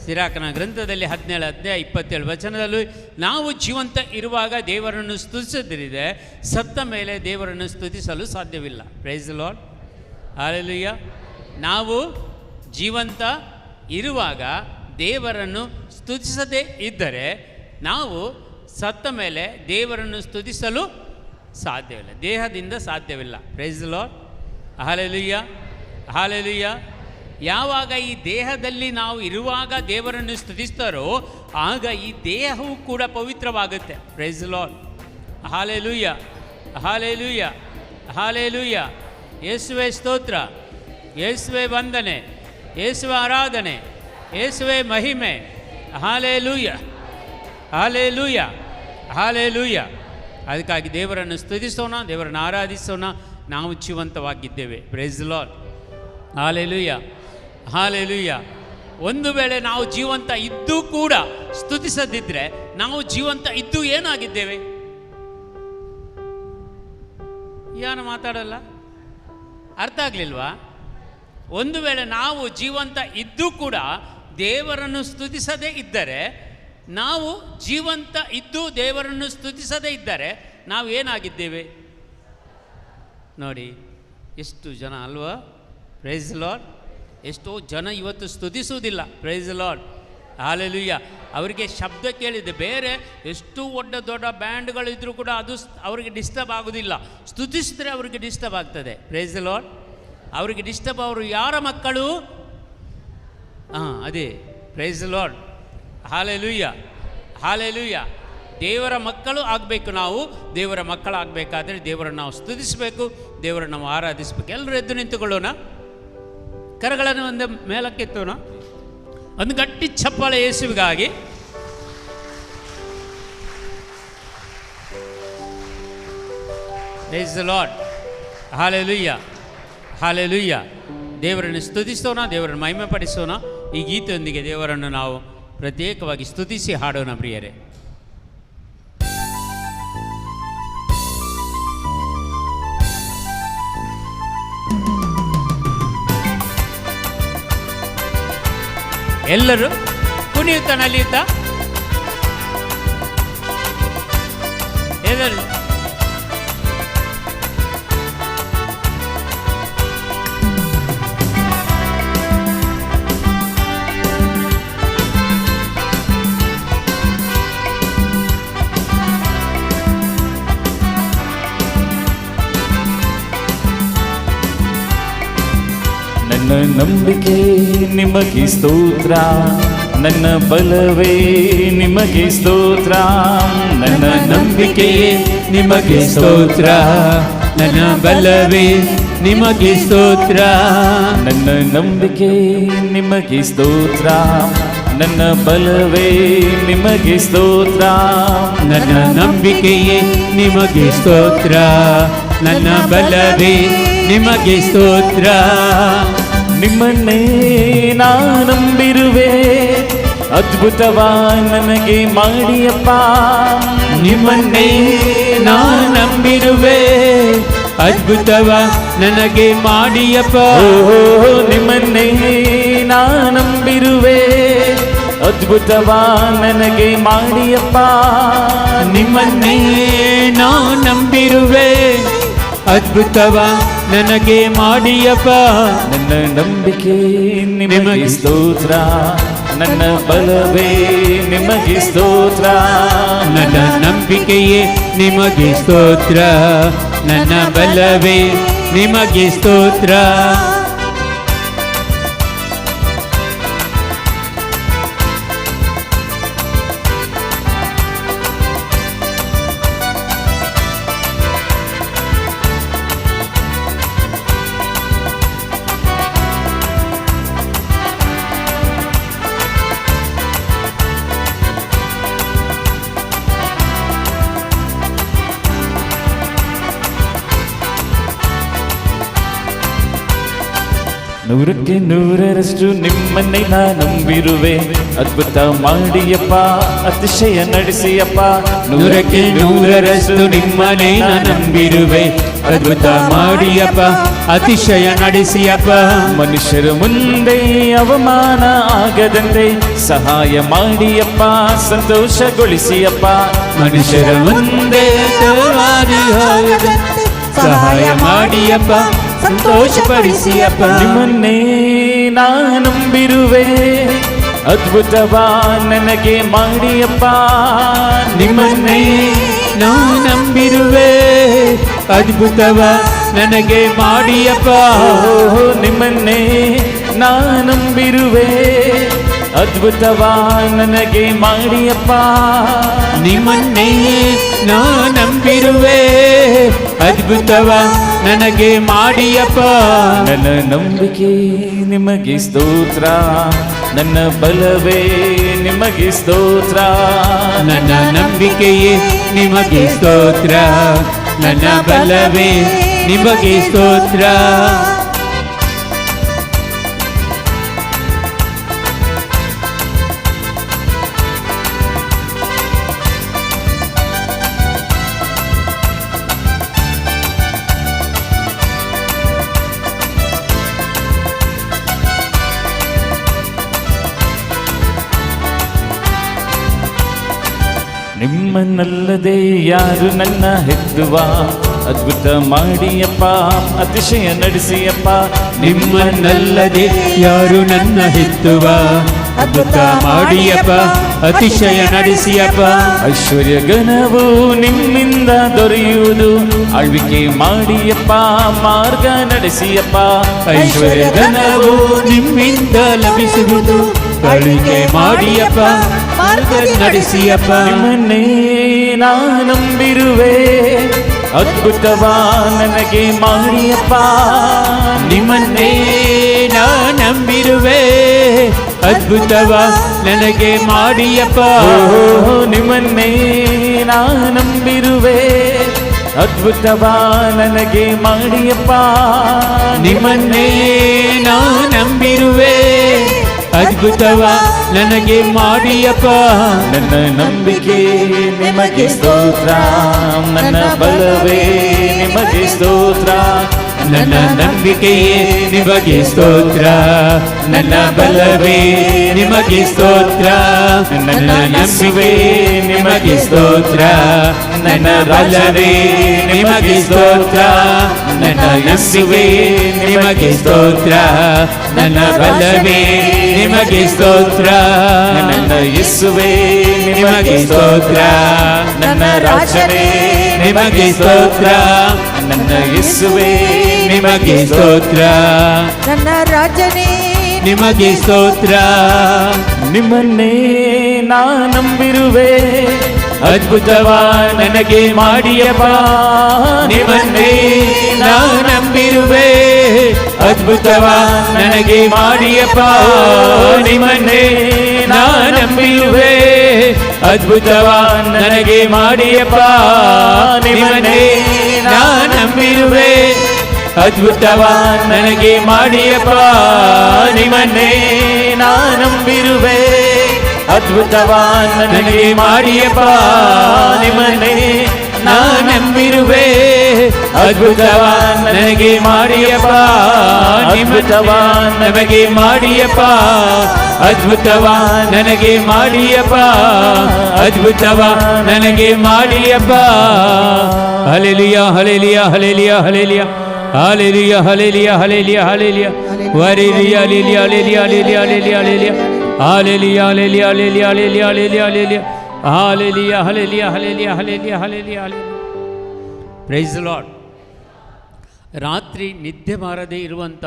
ಸಿರಾಕನ ಗ್ರಂಥದಲ್ಲಿ 17ನೇ ಅಧ್ಯಾಯ 27 ವಚನದಲ್ಲೂ, ನಾವು ಜೀವಂತ ಇರುವಾಗ ದೇವರನ್ನು ಸ್ತುತಿಸದಿರಿದೆ ಸತ್ತ ಮೇಲೆ ದೇವರನ್ನು ಸ್ತುತಿಸಲು ಸಾಧ್ಯವಿಲ್ಲ. Price the Lord. ಹಾಲೆಲೂಯ. ನಾವು ಜೀವಂತ ಇರುವಾಗ ದೇವರನ್ನು ಸ್ತುತಿಸದೇ ಇದ್ದರೆ ನಾವು ಸತ್ತ ಮೇಲೆ ದೇವರನ್ನು ಸ್ತುತಿಸಲು ಸಾಧ್ಯವಿಲ್ಲ, ದೇಹದಿಂದ ಸಾಧ್ಯವಿಲ್ಲ. Price the Lord. Hallelujah, hallelujah. ಯಾವಾಗ ಈ ದೇಹದಲ್ಲಿ ನಾವು ಇರುವಾಗ ದೇವರನ್ನು ಸ್ತುತಿಸ್ತಾರೋ ಆಗ ಈ ದೇಹವು ಕೂಡ ಪವಿತ್ರವಾಗುತ್ತೆ. Praise the Lord. Hallelujah, hallelujah, hallelujah. ಯೇಸುವೆ ಸ್ತೋತ್ರ, ಯೇಸುವೆ ವಂದನೆ, ಯೇಸುವೆ ಆರಾಧನೆ, ಯೇಸುವೆ ಮಹಿಮೆ. Hallelujah, hallelujah, hallelujah. ಅದಕ್ಕಾಗಿ ದೇವರನ್ನು ಸ್ತುತಿಸೋಣ, ದೇವರನ್ನು ಆರಾಧಿಸೋಣ. ನಾವು ಜೀವಂತವಾಗಿದ್ದೇವೆ. Praise the Lord. Hallelujah, hallelujah. ಒಂದು ವೇಳೆ ನಾವು ಜೀವಂತ ಇದ್ದೂ ಕೂಡ ಸ್ತುತಿಸದಿದ್ದರೆ ನಾವು ಜೀವಂತ ಇದ್ದು ಏನಾಗಿದ್ದೇವೆ? ಏನು ಮಾತಾಡಲ್ಲ? ಅರ್ಥ ಆಗಲಿಲ್ವಾ? ಒಂದು ವೇಳೆ ನಾವು ಜೀವಂತ ಇದ್ದೂ ಕೂಡ ದೇವರನ್ನು ಸ್ತುತಿಸದೇ ಇದ್ದರೆ, ನಾವು ಜೀವಂತ ಇದ್ದು ದೇವರನ್ನು ಸ್ತುತಿಸದೇ ಇದ್ದರೆ ನಾವು ಏನಾಗಿದ್ದೇವೆ ನೋಡಿ. ಎಷ್ಟು ಜನ ಅಲ್ವಾ? Praise the Lord. ಎಷ್ಟೋ ಜನ ಇವತ್ತು ಸ್ತುತಿಸುವುದಿಲ್ಲ. Praise the Lord. ಹಾಲೆಲೂಯ. ಅವರಿಗೆ ಶಬ್ದ ಕೇಳಿದೆ, ಬೇರೆ ಎಷ್ಟು ದೊಡ್ಡ ಬ್ಯಾಂಡ್ಗಳಿದ್ರೂ ಕೂಡ ಅದು ಅವರಿಗೆ ಡಿಸ್ಟರ್ಬ್ ಆಗೋದಿಲ್ಲ. ಸ್ತುತಿಸಿದ್ರೆ ಅವರಿಗೆ ಡಿಸ್ಟರ್ಬ್ ಆಗ್ತದೆ. Price the lord. ಅವರಿಗೆ ಡಿಸ್ಟರ್ಬ್. ಅವರು ಯಾರ ಮಕ್ಕಳು? ಅದೇ price the Lord. Hallelujah, hallelujah. ದೇವರ ಮಕ್ಕಳು ಆಗಬೇಕು. ನಾವು ದೇವರ ಮಕ್ಕಳಾಗಬೇಕಾದ್ರೆ ದೇವರನ್ನು ನಾವು ಸ್ತುತಿಸಬೇಕು, ದೇವರನ್ನು ನಾವು ಆರಾಧಿಸಬೇಕು. ಎಲ್ಲರೂ ಎದ್ದು ನಿಂತುಕೊಳ್ಳೋಣ, ಕರಗಳನ್ನು ಒಂದು ಮೇಲಕ್ಕೆತ್ತೋಣ. ಒಂದು ಗಟ್ಟಿ ಚಪ್ಪಾಳೆ ಯೇಸುವಿಗಾಗಿ. Praise the Lord. Hallelujah, hallelujah. ದೇವರನ್ನು ಸ್ತುತಿಸೋಣ, ದೇವರನ್ನು ಮಹಿಮೆ ಪಡಿಸೋಣ. ಈ ಗೀತೆಯೊಂದಿಗೆ ದೇವರನ್ನು ನಾವು ಪ್ರತ್ಯೇಕವಾಗಿ ಸ್ತುತಿಸಿ ಹಾಡೋಣ ಪ್ರಿಯರೇ. ಎಲ್ಲರೂ ಕುಣಿಯುತ್ತಾ ನಲಿಯುತ್ತಾ ಎಲ್ಲರೂ ನನ್ನ ನಂಬಿಕೆ ನಿಮಗೆ ಸ್ತೋತ್ರ, ನನ್ನ ಬಲವೇ ನಿಮಗೆ ಸ್ತೋತ್ರ. ನನ್ನ ನಂಬಿಕೆಯೇ ನಿಮಗೆ ಸ್ತೋತ್ರ, ನನ್ನ ಬಲವೇ ನಿಮಗೆ ಸ್ತೋತ್ರ. ನನ್ನ ನಂಬಿಕೆ ನಿಮಗೆ ಸ್ತೋತ್ರ, ನನ್ನ ಬಲವೇ ನಿಮಗೆ ಸ್ತೋತ್ರ. ನನ್ನ ನಂಬಿಕೆಯೇ ನಿಮಗೆ ಸ್ತೋತ್ರ, ನನ್ನ ಬಲವೇ ನಿಮಗೆ ಸ್ತೋತ್ರ. ನಿಮ್ಮನ್ನೇ ನಾ ನಂಬಿರುವೆ, ಅದ್ಭುತವ ನನಗೆ ಮಾಡಿಯಪ್ಪ. ನಿಮ್ಮನ್ನೇ ನಾ ನಂಬಿರುವೆ, ಅದ್ಭುತವ ನನಗೆ ಮಾಡಿಯಪ್ಪ. ಓ ನಿಮ್ಮನ್ನೇ ನಾ ನಂಬಿರುವೆ, ಅದ್ಭುತವ ನನಗೆ ಮಾಡಿಯಪ್ಪ. ನಿಮ್ಮನ್ನೇ ನಾ ನಂಬಿರುವೆ, ಅದ್ಭುತವ ನನಗೆ ಮಾಡಿಯಪ್ಪ. ನನ್ನ ನಂಬಿಕೆ ನಿಮಗೆ ಸ್ತೋತ್ರ, ನನ್ನ ಬಲವೇ ನಿಮಗೆ ಸ್ತೋತ್ರ. ನನ್ನ ನಂಬಿಕೆಯೇ ನಿಮಗೆ ಸ್ತೋತ್ರ, ನನ್ನ ಬಲವೇ ನಿಮಗೆ ಸ್ತೋತ್ರ. ನೂರಕ್ಕೆ ನೂರರಷ್ಟು ನಿಮ್ಮನ್ನೇ ನಾ ನಂಬಿರುವೆ, ಅದ್ಭುತ ಮಾಡಿಯಪ್ಪ, ಅತಿಶಯ ನಡೆಸಿಯಪ್ಪ. ನೂರಕ್ಕೆ ನೂರರಷ್ಟು ನಿಮ್ಮನ್ನೇ ನಾ ನಂಬಿರುವೆ, ಅದ್ಭುತ ಮಾಡಿಯಪ್ಪ, ಅತಿಶಯ ನಡೆಸಿಯಪ್ಪ. ಮನುಷ್ಯರ ಮುಂದೆ ಅವಮಾನ ಆಗದಂತೆ ಸಹಾಯ ಮಾಡಿಯಪ್ಪ, ಸಂತೋಷಗೊಳಿಸಿಯಪ್ಪ. ಮನುಷ್ಯರ ಮುಂದೆ ಸಹಾಯ ಮಾಡಿಯಪ್ಪ, ಸಂತೋಷಪಡಿಸಿಯಪ್ಪ. ನಿಮ್ಮನ್ನೇ ನಾ ನಂಬಿರುವೆ, ಅದ್ಭುತವ ನನಗೆ ಮಾಡಿಯಪ್ಪ. ನಿಮ್ಮನ್ನೇ ನಾ ನಂಬಿರುವೆ, ಅದ್ಭುತವ ನನಗೆ ಮಾಡಿಯಪ್ಪ. ನಿಮ್ಮನ್ನೇ ನಾ ನಂಬಿರುವೆ, ಅದ್ಭುತವ ನನಗೆ ಮಾಡಿಯಪ್ಪ. ನಿಮ್ಮನ್ನೇ ನಾ ನಂಬಿರುವೆ, ಅದ್ಭುತವ ನನಗೆ ಮಾಡಿಯಪ್ಪ. ನನ್ನ ನಂಬಿಕೆ ನಿಮಗೆ ಸ್ತೋತ್ರ, ನನ್ನ ಬಲವೇ ನಿಮಗೆ ಸ್ತೋತ್ರ. ನನ್ನ ನಂಬಿಕೆಯೇ ನಿಮಗೆ ಸ್ತೋತ್ರ, ನನ್ನ ಬಲವೇ ನಿಮಗೆ ಸ್ತೋತ್ರ. ನಿಮ್ಮನ್ನಲ್ಲದೆ ಯಾರು ನನ್ನ ಹೆತ್ತುವ, ಅದ್ಭುತ ಮಾಡಿಯಪ್ಪ, ಅತಿಶಯ ನಡೆಸಿಯಪ್ಪ. ನಿಮ್ಮನ್ನಲ್ಲದೆ ಯಾರು ನನ್ನ ಹೆತ್ತುವ, ಅದ್ಭುತ ಮಾಡಿಯಪ್ಪ, ಅತಿಶಯ ನಡೆಸಿಯಪ್ಪ. ಐಶ್ವರ್ಯ ಘನವು ನಿಮ್ಮಿಂದ ದೊರೆಯುವುದು, ಆಳ್ವಿಕೆ ಮಾಡಿಯಪ್ಪ, ಮಾರ್ಗ ನಡೆಸಿಯಪ್ಪ. ಐಶ್ವರ್ಯ ಧನವು ನಿಮ್ಮಿಂದ ಲಭಿಸುವುದು, ಆಳ್ವಿಕೆ ಮಾಡಿಯಪ್ಪ, ಮಾರ್ಗ ನಡೆಸಿಯಪ್ಪ. ನಿಮ್ಮನ್ನೇ ನಾ ನಂಬಿರುವೆ, ಅದ್ಭುತವ ನನಗೆ ಮಾಡಿಯಪ್ಪ. ನಿಮ್ಮನ್ನೇ ನಾ ನಂಬಿರುವೆ, ಅದ್ಭುತವ ನನಗೆ ಮಾಡಿಯಪ್ಪ. ನಿಮ್ಮನ್ನೇ ನಾ ನಂಬಿರುವೆ, ಅದ್ಭುತವ ನನಗೆ ಮಾಡಿಯಪ್ಪ. ನಿಮ್ಮನ್ನೇ ನಾ ನಂಬಿರುವೆ, ಅದ್ಭುತವ ನನಗೆ ಮಾಡಿಯಪ್ಪ. ನನ್ನ ನಂಬಿಕೆ ನಿಮಗೆ ಸ್ತೋತ್ರ, ನನ್ನ ಬಲವೇ ನಿಮಗೆ ಸ್ತೋತ್ರ. ನನ್ನ ನಂಬಿಕೆಯೇ ನಿಮಗೆ ಸ್ತೋತ್ರ, ನನ್ನ ಬಲವೇ ನಿಮಗೆ ಸ್ತೋತ್ರ. ನನ್ನ ನಂಬಿಕೆ ನಿಮಗೆ ಸ್ತೋತ್ರ, ನನ್ನ ಬಲವೇ ನಿಮಗೆ ಸ್ತೋತ್ರ. ನನ್ನ ನಂಬಿಕೆ ನಿಮಗೆ ಸ್ತೋತ್ರ, ನನ್ನ ಬಲವೇ ನಿಮಗೆ ಸ್ತೋತ್ರ. ನನ್ನ ಯೇಸುವೇ ನಿಮಗೆ ಸ್ತೋತ್ರ, ನನ್ನ ರಾಜನೇ ನಿಮಗೆ ಸ್ತೋತ್ರ. ನನ್ನ ಯೇಸುವೇ ನಿಮಗೆ ಸ್ತೋತ್ರ, ನನ್ನ ರಾಜನೇ ನಿಮಗೆ ಸ್ತೋತ್ರ. ನಿಮ್ಮನ್ನೇ ನಾ ನಂಬಿರುವೆ, ಅದ್ಭುತವ ನನಗೆ ಮಾಡಿಯಪ್ಪ. ನಿಮ್ಮನ್ನೇ ನಾ ನಂಬಿರುವೆ, ಅದ್ಭುತವ ನನಗೆ ಮಾಡಿಯಪ್ಪ. ನಿಮ್ಮನ್ನೇ ನಾ ನಂಬಿರುವೆ, ಅದ್ಭುತವ ನನಗೆ ಮಾಡಿಯಪ್ಪ. ನಿಮ್ಮನ್ನೇ ನಾ ನಂಬಿರುವೆ, ಅದ್ಭುತವ ನನಗೆ ಮಾಡಿಯಪ್ಪ. ನಿಮ್ಮನ್ನೇ ನಾ ನಂಬಿರುವೆ, ಅದ್ಭುತವ ನನಗೆ ಮಾಡಿಯಪ್ಪ. ನಿಮ್ಮನ್ನೇ ನಾ ನಂಬಿರುವೆ, ಅದ್ಭುತವ ನನಗೆ ಮಾಡಿಯಪ್ಪ. ಅದ್ಭುತವ ನಮಗೆ ಮಾಡಿಯಪ್ಪ, ಅದ್ಭುತವ ನನಗೆ ಮಾಡಿಯಪ್ಪ, ಅದ್ಭುತವ ನನಗೆ ಮಾಡಿಯಪ್ಪ. Hallelujah hallelujah hallelujah hallelujah hallelujah hallelujah hallelujah hallelujah ವರಿಲಿಯಾ ಲಿಲಿಯಾ ಲಿಲಿಯಾ ಲಿಲಿಯಾ ಲಿಲಿಯಾ ಲಿಲಿಯಾ hallelujah hallelujah hallelujah hallelujah hallelujah hallelujah hallelujah hallelujah hallelujah hallelujah hallelujah. Praise the Lord. ರಾತ್ರಿ ನಿದ್ದೆ ಬಾರದೇ ಇರುವಂಥ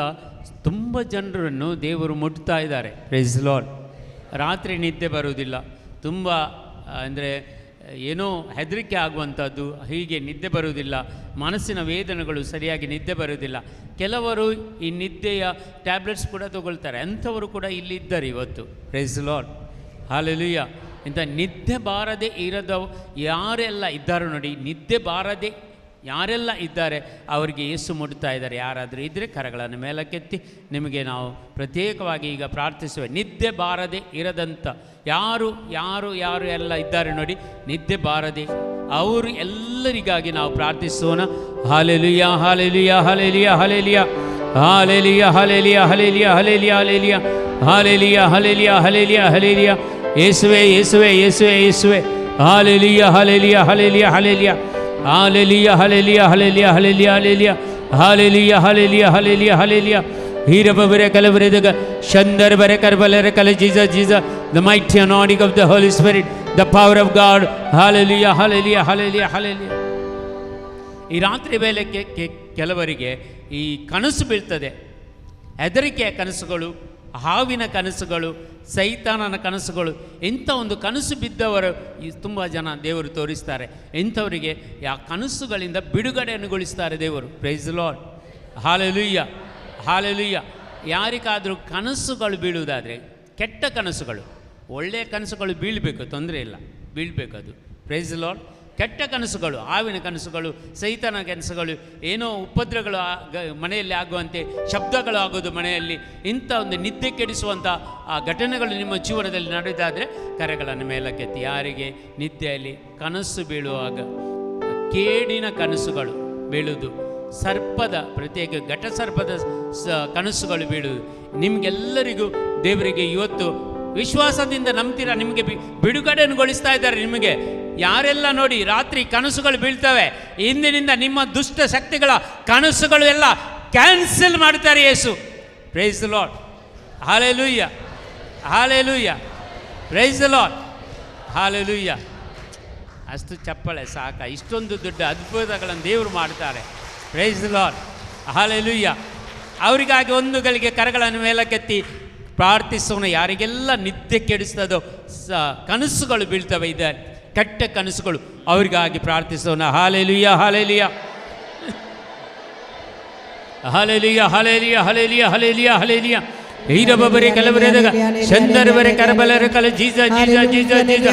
ತುಂಬ ಜನರನ್ನು ದೇವರು ಮುಟ್ತಾ ಇದ್ದಾರೆ. Praise the Lord. ರಾತ್ರಿ ನಿದ್ದೆ ಬರುವುದಿಲ್ಲ, ತುಂಬ ಅಂದರೆ ಏನೋ ಹೆದರಿಕೆ ಆಗುವಂಥದ್ದು, ಹೀಗೆ ನಿದ್ದೆ ಬರುವುದಿಲ್ಲ, ಮನಸ್ಸಿನ ವೇದನೆಗಳು, ಸರಿಯಾಗಿ ನಿದ್ದೆ ಬರುವುದಿಲ್ಲ. ಕೆಲವರು ಈ ನಿದ್ದೆಯ ಟ್ಯಾಬ್ಲೆಟ್ಸ್ ಕೂಡ ತಗೊಳ್ತಾರೆ, ಅಂಥವರು ಕೂಡ ಇಲ್ಲಿದ್ದಾರೆ ಇವತ್ತು. Praise the Lord. ಹಲ್ಲೆಲೂಯಾ. ಇಂಥ ನಿದ್ದೆ ಬಾರದೆ ಇರದ ಯಾರೆಲ್ಲ ಇದ್ದಾರೋ ನೋಡಿ, ನಿದ್ದೆ ಬಾರದೆ ಯಾರೆಲ್ಲ ಇದ್ದಾರೆ ಅವರಿಗೆ ಯೇಸು ಮುಟ್ತಾ ಇದ್ದಾರೆ. ಯಾರಾದರೂ ಇದ್ದರೆ ಕರಗಳನ್ನು ಮೇಲಕ್ಕೆತ್ತಿ ನಿಮಗೆ ನಾವು ಪ್ರತ್ಯೇಕವಾಗಿ ಈಗ ಪ್ರಾರ್ಥಿಸುವೆ. ನಿದ್ದೆ ಬಾರದೆ ಇರದಂಥ ಯಾರು ಯಾರು ಯಾರು ಎಲ್ಲ ಇದ್ದಾರೆ ನೋಡಿ, ನಿದ್ದೆ ಬಾರದೆ ಅವರು ಎಲ್ಲರಿಗಾಗಿ ನಾವು ಪ್ರಾರ್ಥಿಸೋಣ. Hallelujah hallelujah hallelujah hallelujah hallelujah hallelujah hallelujah hallelujah hallelujah hallelujah hallelujah hallelujah. ಯೇಸುವೆ ಯೇಸುವೆ ಯೇಸುವೆ ಯೇಸುವೆ. Hallelujah hallelujah hallelujah hallelujah Hallelujah, hallelujah, hallelujah, hallelujah, hallelujah, hallelujah, hallelujah, hallelujah, hallelujah. Hirabavare Kalavredaga, Shandar Varekarvalere Kala, Jesus, Jesus, the mighty anointing of the Holy Spirit, the power of God. Hallelujah, hallelujah, hallelujah, hallelujah. ಈ ರಾತ್ರಿ ವೇಳೆಗೆ ಕೆಲವರಿಗೆ ಈ ಕನಸು ಬೀಳ್ತದೆ, ಹೆದರಿಕೆಯ ಕನಸುಗಳು, ಹಾವಿನ ಕನಸುಗಳು, ಸೈತಾನನ ಕನಸುಗಳು. ಇಂಥ ಒಂದು ಕನಸು ಬಿದ್ದವರು ತುಂಬ ಜನ ದೇವರು ತೋರಿಸ್ತಾರೆ. ಇಂಥವರಿಗೆ ಆ ಕನಸುಗಳಿಂದ ಬಿಡುಗಡೆಯನ್ನುಗೊಳಿಸ್ತಾರೆ ದೇವರು. Praise the Lord. Hallelujah hallelujah. ಯಾರಿಗಾದರೂ ಕನಸುಗಳು ಬೀಳುವುದಾದರೆ, ಕೆಟ್ಟ ಕನಸುಗಳು, ಒಳ್ಳೆಯ ಕನಸುಗಳು ಬೀಳಬೇಕು, ತೊಂದರೆ ಇಲ್ಲ, ಬೀಳಬೇಕು ಅದು. Praise the Lord. ಕೆಟ್ಟ ಕನಸುಗಳು, ಹಾವಿನ ಕನಸುಗಳು, ಸೈತಾನ ಕನಸುಗಳು, ಏನೋ ಉಪದ್ರವಗಳು ಮನೆಯಲ್ಲಿ ಆಗುವಂತೆ ಶಬ್ದಗಳು ಆಗೋದು ಮನೆಯಲ್ಲಿ, ಇಂಥ ಒಂದು ನಿದ್ದೆ ಕೆಡಿಸುವಂಥ ಆ ಘಟನೆಗಳು ನಿಮ್ಮ ಜೀವನದಲ್ಲಿ ನಡೆದಾದರೆ ಕರೆಗಳನ್ನು ಮೇಲಕ್ಕೆತ್ತಿ. ಯಾರಿಗೆ ನಿದ್ದೆಯಲ್ಲಿ ಕನಸು ಬೀಳುವಾಗ, ಕೇಡಿನ ಕನಸುಗಳು ಬೀಳುವುದು, ಸರ್ಪದ ಪ್ರತ್ಯೇಕ ಘಟ ಸರ್ಪದ ಕನಸುಗಳು ಬೀಳುವುದು, ನಿಮಗೆಲ್ಲರಿಗೂ ದೇವರಿಗೆ ಇವತ್ತು ವಿಶ್ವಾಸದಿಂದ ನಂಬ್ತೀರಾ, ನಿಮಗೆ ಬಿಡುಗಡೆಗೊಳಿಸ್ತಾ ಇದ್ದಾರೆ. ನಿಮಗೆ ಯಾರೆಲ್ಲ ನೋಡಿ ರಾತ್ರಿ ಕನಸುಗಳು ಬೀಳ್ತವೆ, ಇಂದಿನಿಂದ ನಿಮ್ಮ ದುಷ್ಟ ಶಕ್ತಿಗಳ ಕನಸುಗಳು ಎಲ್ಲ ಕ್ಯಾನ್ಸಲ್ ಮಾಡ್ತಾರೆ ಯೇಸು. Praise the Lord. Hallelujah hallelujah. Praise the Lord. Hallelujah. ಅಷ್ಟು ಚಪ್ಪಳೆ ಸಾಕ, ಇಷ್ಟೊಂದು ದೊಡ್ಡ ಅದ್ಭುತಗಳನ್ನು ದೇವರು ಮಾಡ್ತಾರೆ. Praise the Lord. ಹಲ್ಲೆಲೂಯಾ. ಅವರಿಗಾಗಿ ಒಂದು ಗಳಿಗೆ ಕರಗಳನ್ನು ಮೇಲಕ್ಕೆತ್ತಿ ಪ್ರಾರ್ಥಿಸೋಣ. ಯಾರಿಗೆಲ್ಲ ನಿದ್ದೆ ಕೆಡಿಸ್ತದೋ, ಕನಸುಗಳು ಬೀಳ್ತವೆ, ಇದೆ ಕೆಟ್ಟ ಕನಸುಗಳು, ಅವರಿಗಾಗಿ ಪ್ರಾರ್ಥಿಸೋಣ. Hallelujah hallelujah hallelujah hallelujah hallelujah hallelujah hallelujah. ಹೀರಬಬರೆ ಕಲಬರೆದಾಗ ಚಂದರಬರೆ ಕರಬಲರ ಕಲ ಜೀಸ ಜೀಸ ಜೀಸ ಜೀಸ.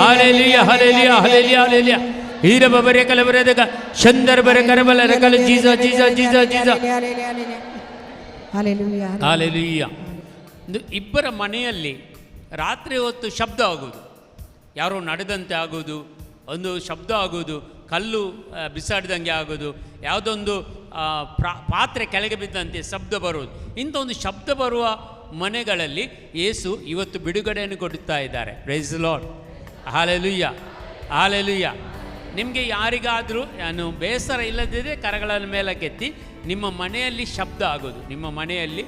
Hallelujah hallelujah hallelujah hallelujah. ಹೀರಬಬರೆ ಕಲಬರೆದಾಗ ಚಂದರಬರೆ ಕರಬಲರ ಕಲ ಜೀಸ ಜೀಸ ಜೀಸ ಜೀಸ. ಹಲ್ಲೆಲೂಯಾ. ಇಬ್ಬರ ಮನೆಯಲ್ಲಿ ರಾತ್ರಿ ಹೊತ್ತು ಶಬ್ದ ಆಗೋದು, ಯಾರೋ ನಡೆದಂತೆ ಆಗೋದು, ಒಂದು ಶಬ್ದ ಆಗೋದು, ಕಲ್ಲು ಬಿಸಾಡಿದಂಗೆ ಆಗೋದು, ಯಾವುದೊಂದು ಪಾತ್ರೆ ಕೆಳಗೆ ಬಿದ್ದಂತೆ ಶಬ್ದ ಬರುವುದು. ಇಂಥ ಒಂದು ಶಬ್ದ ಬರುವ ಮನೆಗಳಲ್ಲಿ ಯೇಸು ಇವತ್ತು ಬಿಡುಗಡೆಯನ್ನು ಕೊಡುತ್ತಾ ಇದ್ದಾರೆ. Praise the Lord. Hallelujah hallelujah. ನಿಮಗೆ ಯಾರಿಗಾದರೂ ಬೇಸರ ಇಲ್ಲದಿದ್ದರೆ ಕರಗಳನ್ನು ಮೇಲಕ್ಕೆತ್ತಿ. ನಿಮ್ಮ ಮನೆಯಲ್ಲಿ ಶಬ್ದ ಆಗೋದು, ನಿಮ್ಮ ಮನೆಯಲ್ಲಿ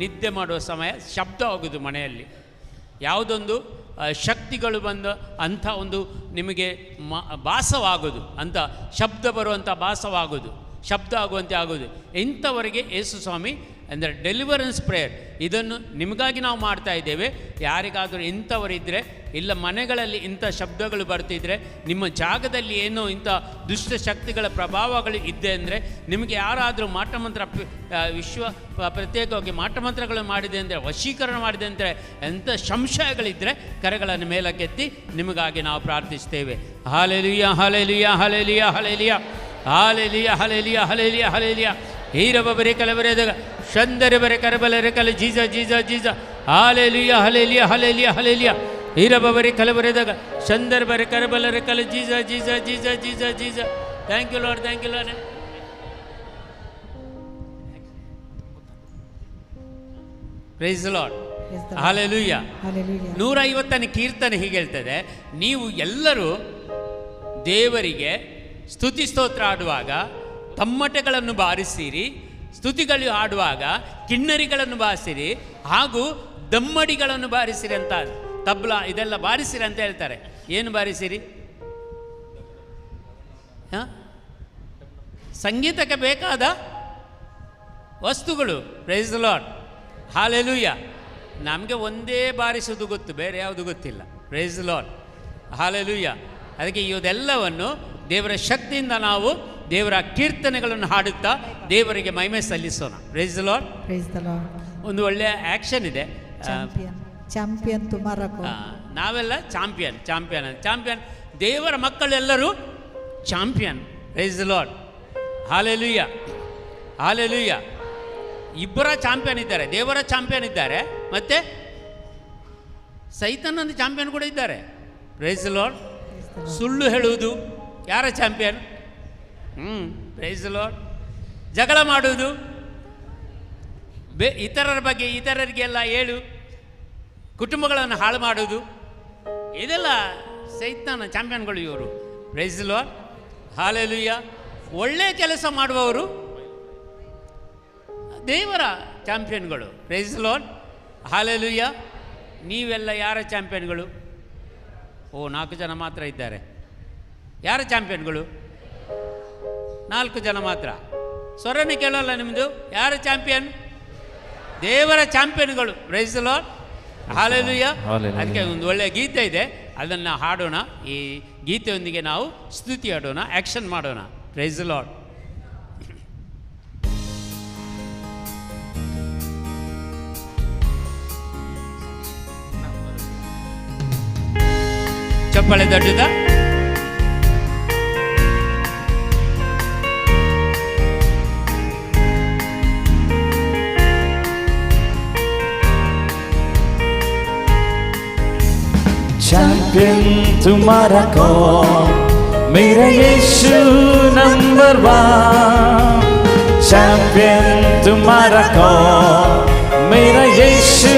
ನಿದ್ದೆ ಮಾಡುವ ಸಮಯ ಶಬ್ದ ಆಗೋದು, ಮನೆಯಲ್ಲಿ ಯಾವುದೊಂದು ಶಕ್ತಿಗಳು ಬಂದು ಅಂಥ ಒಂದು ನಿಮಗೆ ಭಾಸವಾಗೋದು, ಅಂಥ ಶಬ್ದ ಬರುವಂಥ ಭಾಸವಾಗೋದು, ಶಬ್ದ ಆಗುವಂತೆ ಆಗೋದು. ಇಂಥವರಿಗೆ ಯೇಸು ಸ್ವಾಮಿ ಅಂದರೆ ಡೆಲಿವರೆನ್ಸ್ ಪ್ರೇಯರ್, ಇದನ್ನು ನಿಮಗಾಗಿ ನಾವು ಮಾಡ್ತಾ ಇದ್ದೇವೆ. ಯಾರಿಗಾದರೂ ಇಂಥವರಿದ್ದರೆ, ಇಲ್ಲ ಮನೆಗಳಲ್ಲಿ ಇಂಥ ಶಬ್ದಗಳು ಬರ್ತಿದ್ರೆ, ನಿಮ್ಮ ಜಾಗದಲ್ಲಿ ಏನೋ ಇಂಥ ದುಷ್ಟಶಕ್ತಿಗಳ ಪ್ರಭಾವಗಳು ಇದ್ದೆ ಅಂದರೆ, ನಿಮಗೆ ಯಾರಾದರೂ ಮಾಟಮಂತ್ರ ಪ್ರತ್ಯೇಕವಾಗಿ ಮಾಟಮಂತ್ರಗಳು ಮಾಡಿದೆ ಅಂದರೆ, ವಶೀಕರಣ ಮಾಡಿದೆ ಅಂದರೆ, ಎಂಥ ಸಂಶಯಗಳಿದ್ದರೆ ಕರೆಗಳನ್ನು ಮೇಲಕ್ಕೆತ್ತಿ ನಿಮಗಾಗಿ ನಾವು ಪ್ರಾರ್ಥಿಸ್ತೇವೆ. Hallelujah hallelujah hallelujah hallelujah hallelujah hallelujah hallelujah hallelujah ಹೀರಬ ಬರೆ ಕಲಬರೆದಾಗ ಶಂದರೆ ಬರೆ ಕರಬಲರೆ ಕಲ ಜೀಜ ಜೀಜ ಜೀಜ ಹಾಲೆಲುಯ್ಯ ಹಾಲೆಲುಯ್ಯ ಹಾಲೆಲುಯ್ಯ ಹಾಲೆಲುಯ್ಯ ಹೀರಬ ಬರೆ ಕಲಬರೆದಾಗ ಶಂದರ್ ಬರೆ ಕರಬಲರೆ ಕಲ ಜೀಜ ಜೀಜ ಜೀಜ ಜೀಜ ಜೀಜ. Thank you Lord, thank you Lord. Praise the Lord. Hallelujah. 150ನೇ ಕೀರ್ತನೆ ಹೀಗೆ ಹೇಳ್ತದೆ, ನೀವು ಎಲ್ಲರೂ ದೇವರಿಗೆ ಸ್ತುತಿ ಸ್ತೋತ್ರ ಆಡುವಾಗ ತಮ್ಮಟೆಗಳನ್ನು ಬಾರಿಸಿರಿ, ಸ್ತುತಿಗಳು ಹಾಡುವಾಗ ಕಿನ್ನರಿಗಳನ್ನು ಬಾರಿಸಿರಿ, ಹಾಗೂ ದಮ್ಮಡಿಗಳನ್ನು ಬಾರಿಸಿರಿ ಅಂತ, ತಬ್ಲ ಇದೆಲ್ಲ ಬಾರಿಸಿರಿ ಅಂತ ಹೇಳ್ತಾರೆ. ಏನು ಬಾರಿಸಿರಿ? ಸಂಗೀತಕ್ಕೆ ಬೇಕಾದ ವಸ್ತುಗಳು. Praise the Lord. ಹಾಲೆಲೂಯ. ನಮಗೆ ಒಂದೇ ಬಾರಿಸೋದು ಗೊತ್ತು, ಬೇರೆ ಯಾವುದು ಗೊತ್ತಿಲ್ಲ. Praise the Lord. ಹಾಲೆಲೂಯ. ಅದಕ್ಕೆ ಇದೆಲ್ಲವನ್ನು ದೇವರ ಶಕ್ತಿಯಿಂದ ನಾವು ದೇವರ ಕೀರ್ತನೆಗಳನ್ನು ಹಾಡುತ್ತಾ ದೇವರಿಗೆ ಮಹಿಮೆ ಸಲ್ಲಿಸೋಣ. Price the lord. ಒಂದು ಒಳ್ಳೆಯ ಆ್ಯಕ್ಷನ್ ಇದೆ. ಚಾಂಪಿಯನ್ ನಾವೆಲ್ಲ ಚಾಂಪಿಯನ್ ಚಾಂಪಿಯನ್ ಚಾಂಪಿಯನ್, ದೇವರ ಮಕ್ಕಳೆಲ್ಲರೂ champion. Praise the Lord. Hallelujah hallelujah. ಇಬ್ಬರ ಚಾಂಪಿಯನ್ ಇದ್ದಾರೆ, ದೇವರ ಚಾಂಪಿಯನ್ ಇದ್ದಾರೆ, ಮತ್ತು ಸೈತಾನನ ಚಾಂಪಿಯನ್ ಕೂಡ ಇದ್ದಾರೆ. Praise the Lord. ಸುಳ್ಳು ಹೇಳುವುದು ಯಾರ ಚಾಂಪಿಯನ್? Praise the lord. ಜಗಳ ಮಾಡುವುದು, ಇತರರ ಬಗ್ಗೆ ಇತರರಿಗೆಲ್ಲ ಹೇಳು, ಕುಟುಂಬಗಳನ್ನು ಹಾಳು ಮಾಡುವುದು, ಇದೆಲ್ಲ ಸೈತಾನ ಚಾಂಪಿಯನ್ಗಳು ಇವರು. Praise the Lord. ಹಾಲೆಲೂಯ. ಒಳ್ಳೆಯ ಕೆಲಸ ಮಾಡುವವರು ದೇವರ ಚಾಂಪಿಯನ್ಗಳು. Praise the Lord. ಹಾಲೆಲೂಯ. ನೀವೆಲ್ಲ ಯಾರ ಚಾಂಪಿಯನ್ಗಳು? 4 ಜನ ಮಾತ್ರ ಇದ್ದಾರೆ. ಯಾರ ಚಾಂಪಿಯನ್ಗಳು? 4 ಜನ ಮಾತ್ರ. ಸ್ವರನೇ ಕೇಳೋಲ್ಲ ನಿಮ್ಮದು. ಯಾರ ಚಾಂಪಿಯನ್? ದೇವರ ಚಾಂಪಿಯನ್ಗಳು. Praise the Lord. ಹಾಲೆಲೂಯ. ಅದಕ್ಕೆ ಒಂದು ಒಳ್ಳೆಯ ಗೀತೆ ಇದೆ, ಅದನ್ನು ಹಾಡೋಣ. ಈ ಗೀತೆಯೊಂದಿಗೆ ನಾವು ಸ್ತುತಿ ಹಾಡೋಣ, ಆ್ಯಕ್ಷನ್ ಮಾಡೋಣ. Praise the Lord. ಚಪ್ಪಾಳೆ ದೊಡ್ಡದ. चैंपियन तुम्हारा कौन? मेरा यीशु नंबर 1. चैंपियन तुम्हारा कौन? मेरा यीशु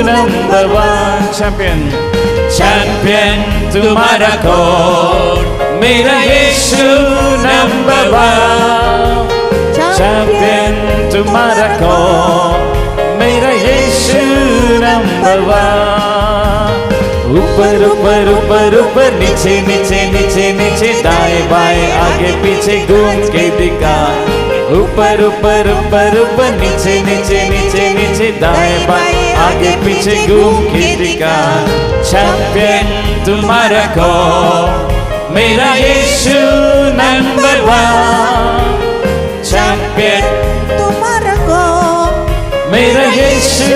नंबर 1. चैंपियन चैंपियन तुम्हारा कौन? मेरा यीशु नंबर 1. चैंपियन तुम्हारा कौन? मेरा यीशु नंबर 1. ऊपर ऊपर ऊपर ऊपर नीचे नीचे नीचे नीचे दाएं बाएं आगे पीछे घूम के दिखा. ऊपर ऊपर ऊपर ऊपर नीचे नीचे नीचे नीचे दाएं बाएं आगे पीछे घूम के दिखा. चैंपियन तुम्हारा कौन? मेरा यीशु नंबर 1. चैंपियन तुम्हारा कौन? मेरा यीशु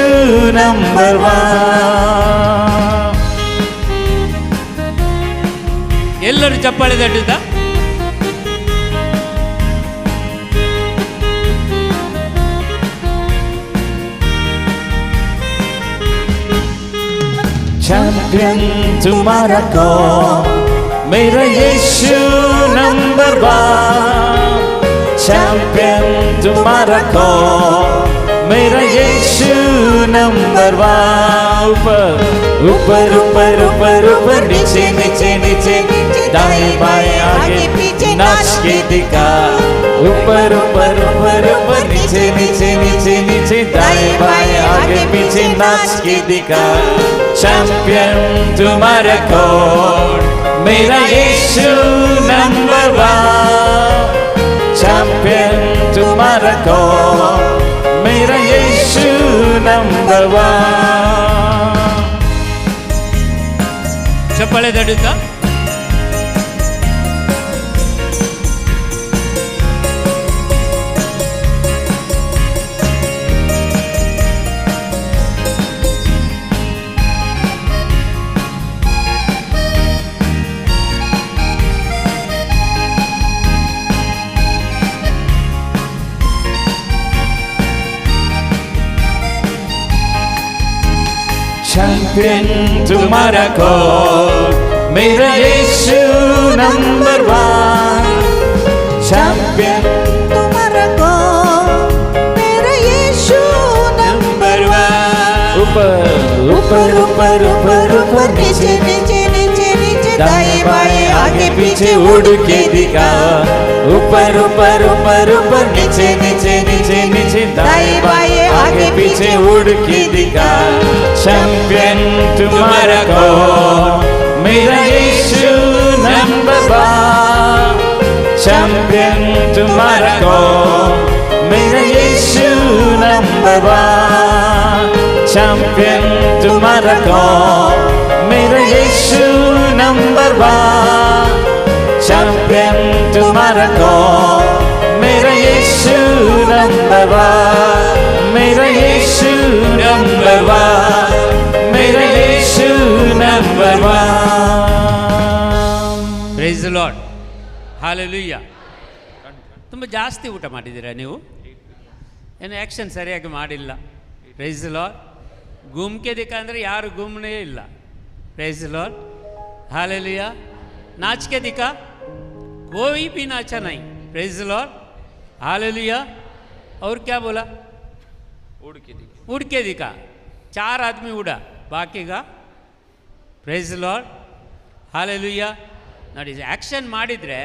नंबर 1. ಎಲ್ಲರೂ ಚಪ್ಪಾಳೆ ತಟ್ಟುತ್ತಾ? चैंपियन तुम्हारा कौन? मेरा यीशु नंबर 1. चैंपियन तुम्हारा कौन? मेरा यीशु नंबर 1. ऊपर ऊपर ऊपर ऊपर नीचे नीचे नीचे दाएं बाएं आगे पीछे नाच के दिखा. ऊपर ऊपर ऊपर ऊपर नीचे नीचे नीचे नीचे दाएं बाएं आगे पीछे नाच के दिखा. चैंपियन तुम्हारा कौन? मेरा यीशु नंबर 1. चैंपियन तुम्हारा कौन, मेरा यीशु नंबर वन। ಚಪ್ಪಾಳೆ ತಡುತ್ತಾ चैंपियन तुम्हारा कौन, मेरा यीशु नंबर वन। चैंपियन तुम्हारा कौन, मेरा यीशु नंबर वन। ऊपर ऊपर ऊपर ऊपर ऊपर नीचे नीचे नीचे नीचे दाएं बाएं आगे पीछे उड़ के दिखा। ऊपर ऊपर ऊपर ऊपर नीचे नीचे नीचे नीचे दाएं बाएं आगे पीछे उड़ के दिखा। चैंपियन तुम्हारा कौन, मेरा यीशु नंबर वन। चैंपियन तुम्हारा कौन, मेरा यीशु नंबर वन। चैंपियन तुम्हारा कौन, मेरा यीशु नंबर वन। चैंपियन तुम्हारा कौन, मेरा यीशु नंबर वन। मेरा यीशु नंबर वन, मेरा Yeshu number one. Praise the Lord, hallelujah. ತುಂಬ ಜಾಸ್ತಿ ಊಟ ಮಾಡಿದ್ದೀರಾ ನೀವು? ಏನು ಆ್ಯಕ್ಷನ್ ಸರಿಯಾಗಿ ಮಾಡಿಲ್ಲ. Praise the Lord. ಗುಮ್ಕೆ ದಿಕ್ಕ ಅಂದರೆ ಯಾರು ಗುಮ್ನೇ ಇಲ್ಲ. Praise the Lord, hallelujah. ನಾಚಿಕೆ ದಿಕ್ಕ कोई भी नाचा नहीं. Praise the Lord, hallelujah. और क्या बोला? उड़ के दिखा. 4 आदमी उड़ा, बाकी का प्रेज द लॉर्ड, हालेलुया. ನೋಡಿ, ಆ್ಯಕ್ಷನ್ ಮಾಡಿದರೆ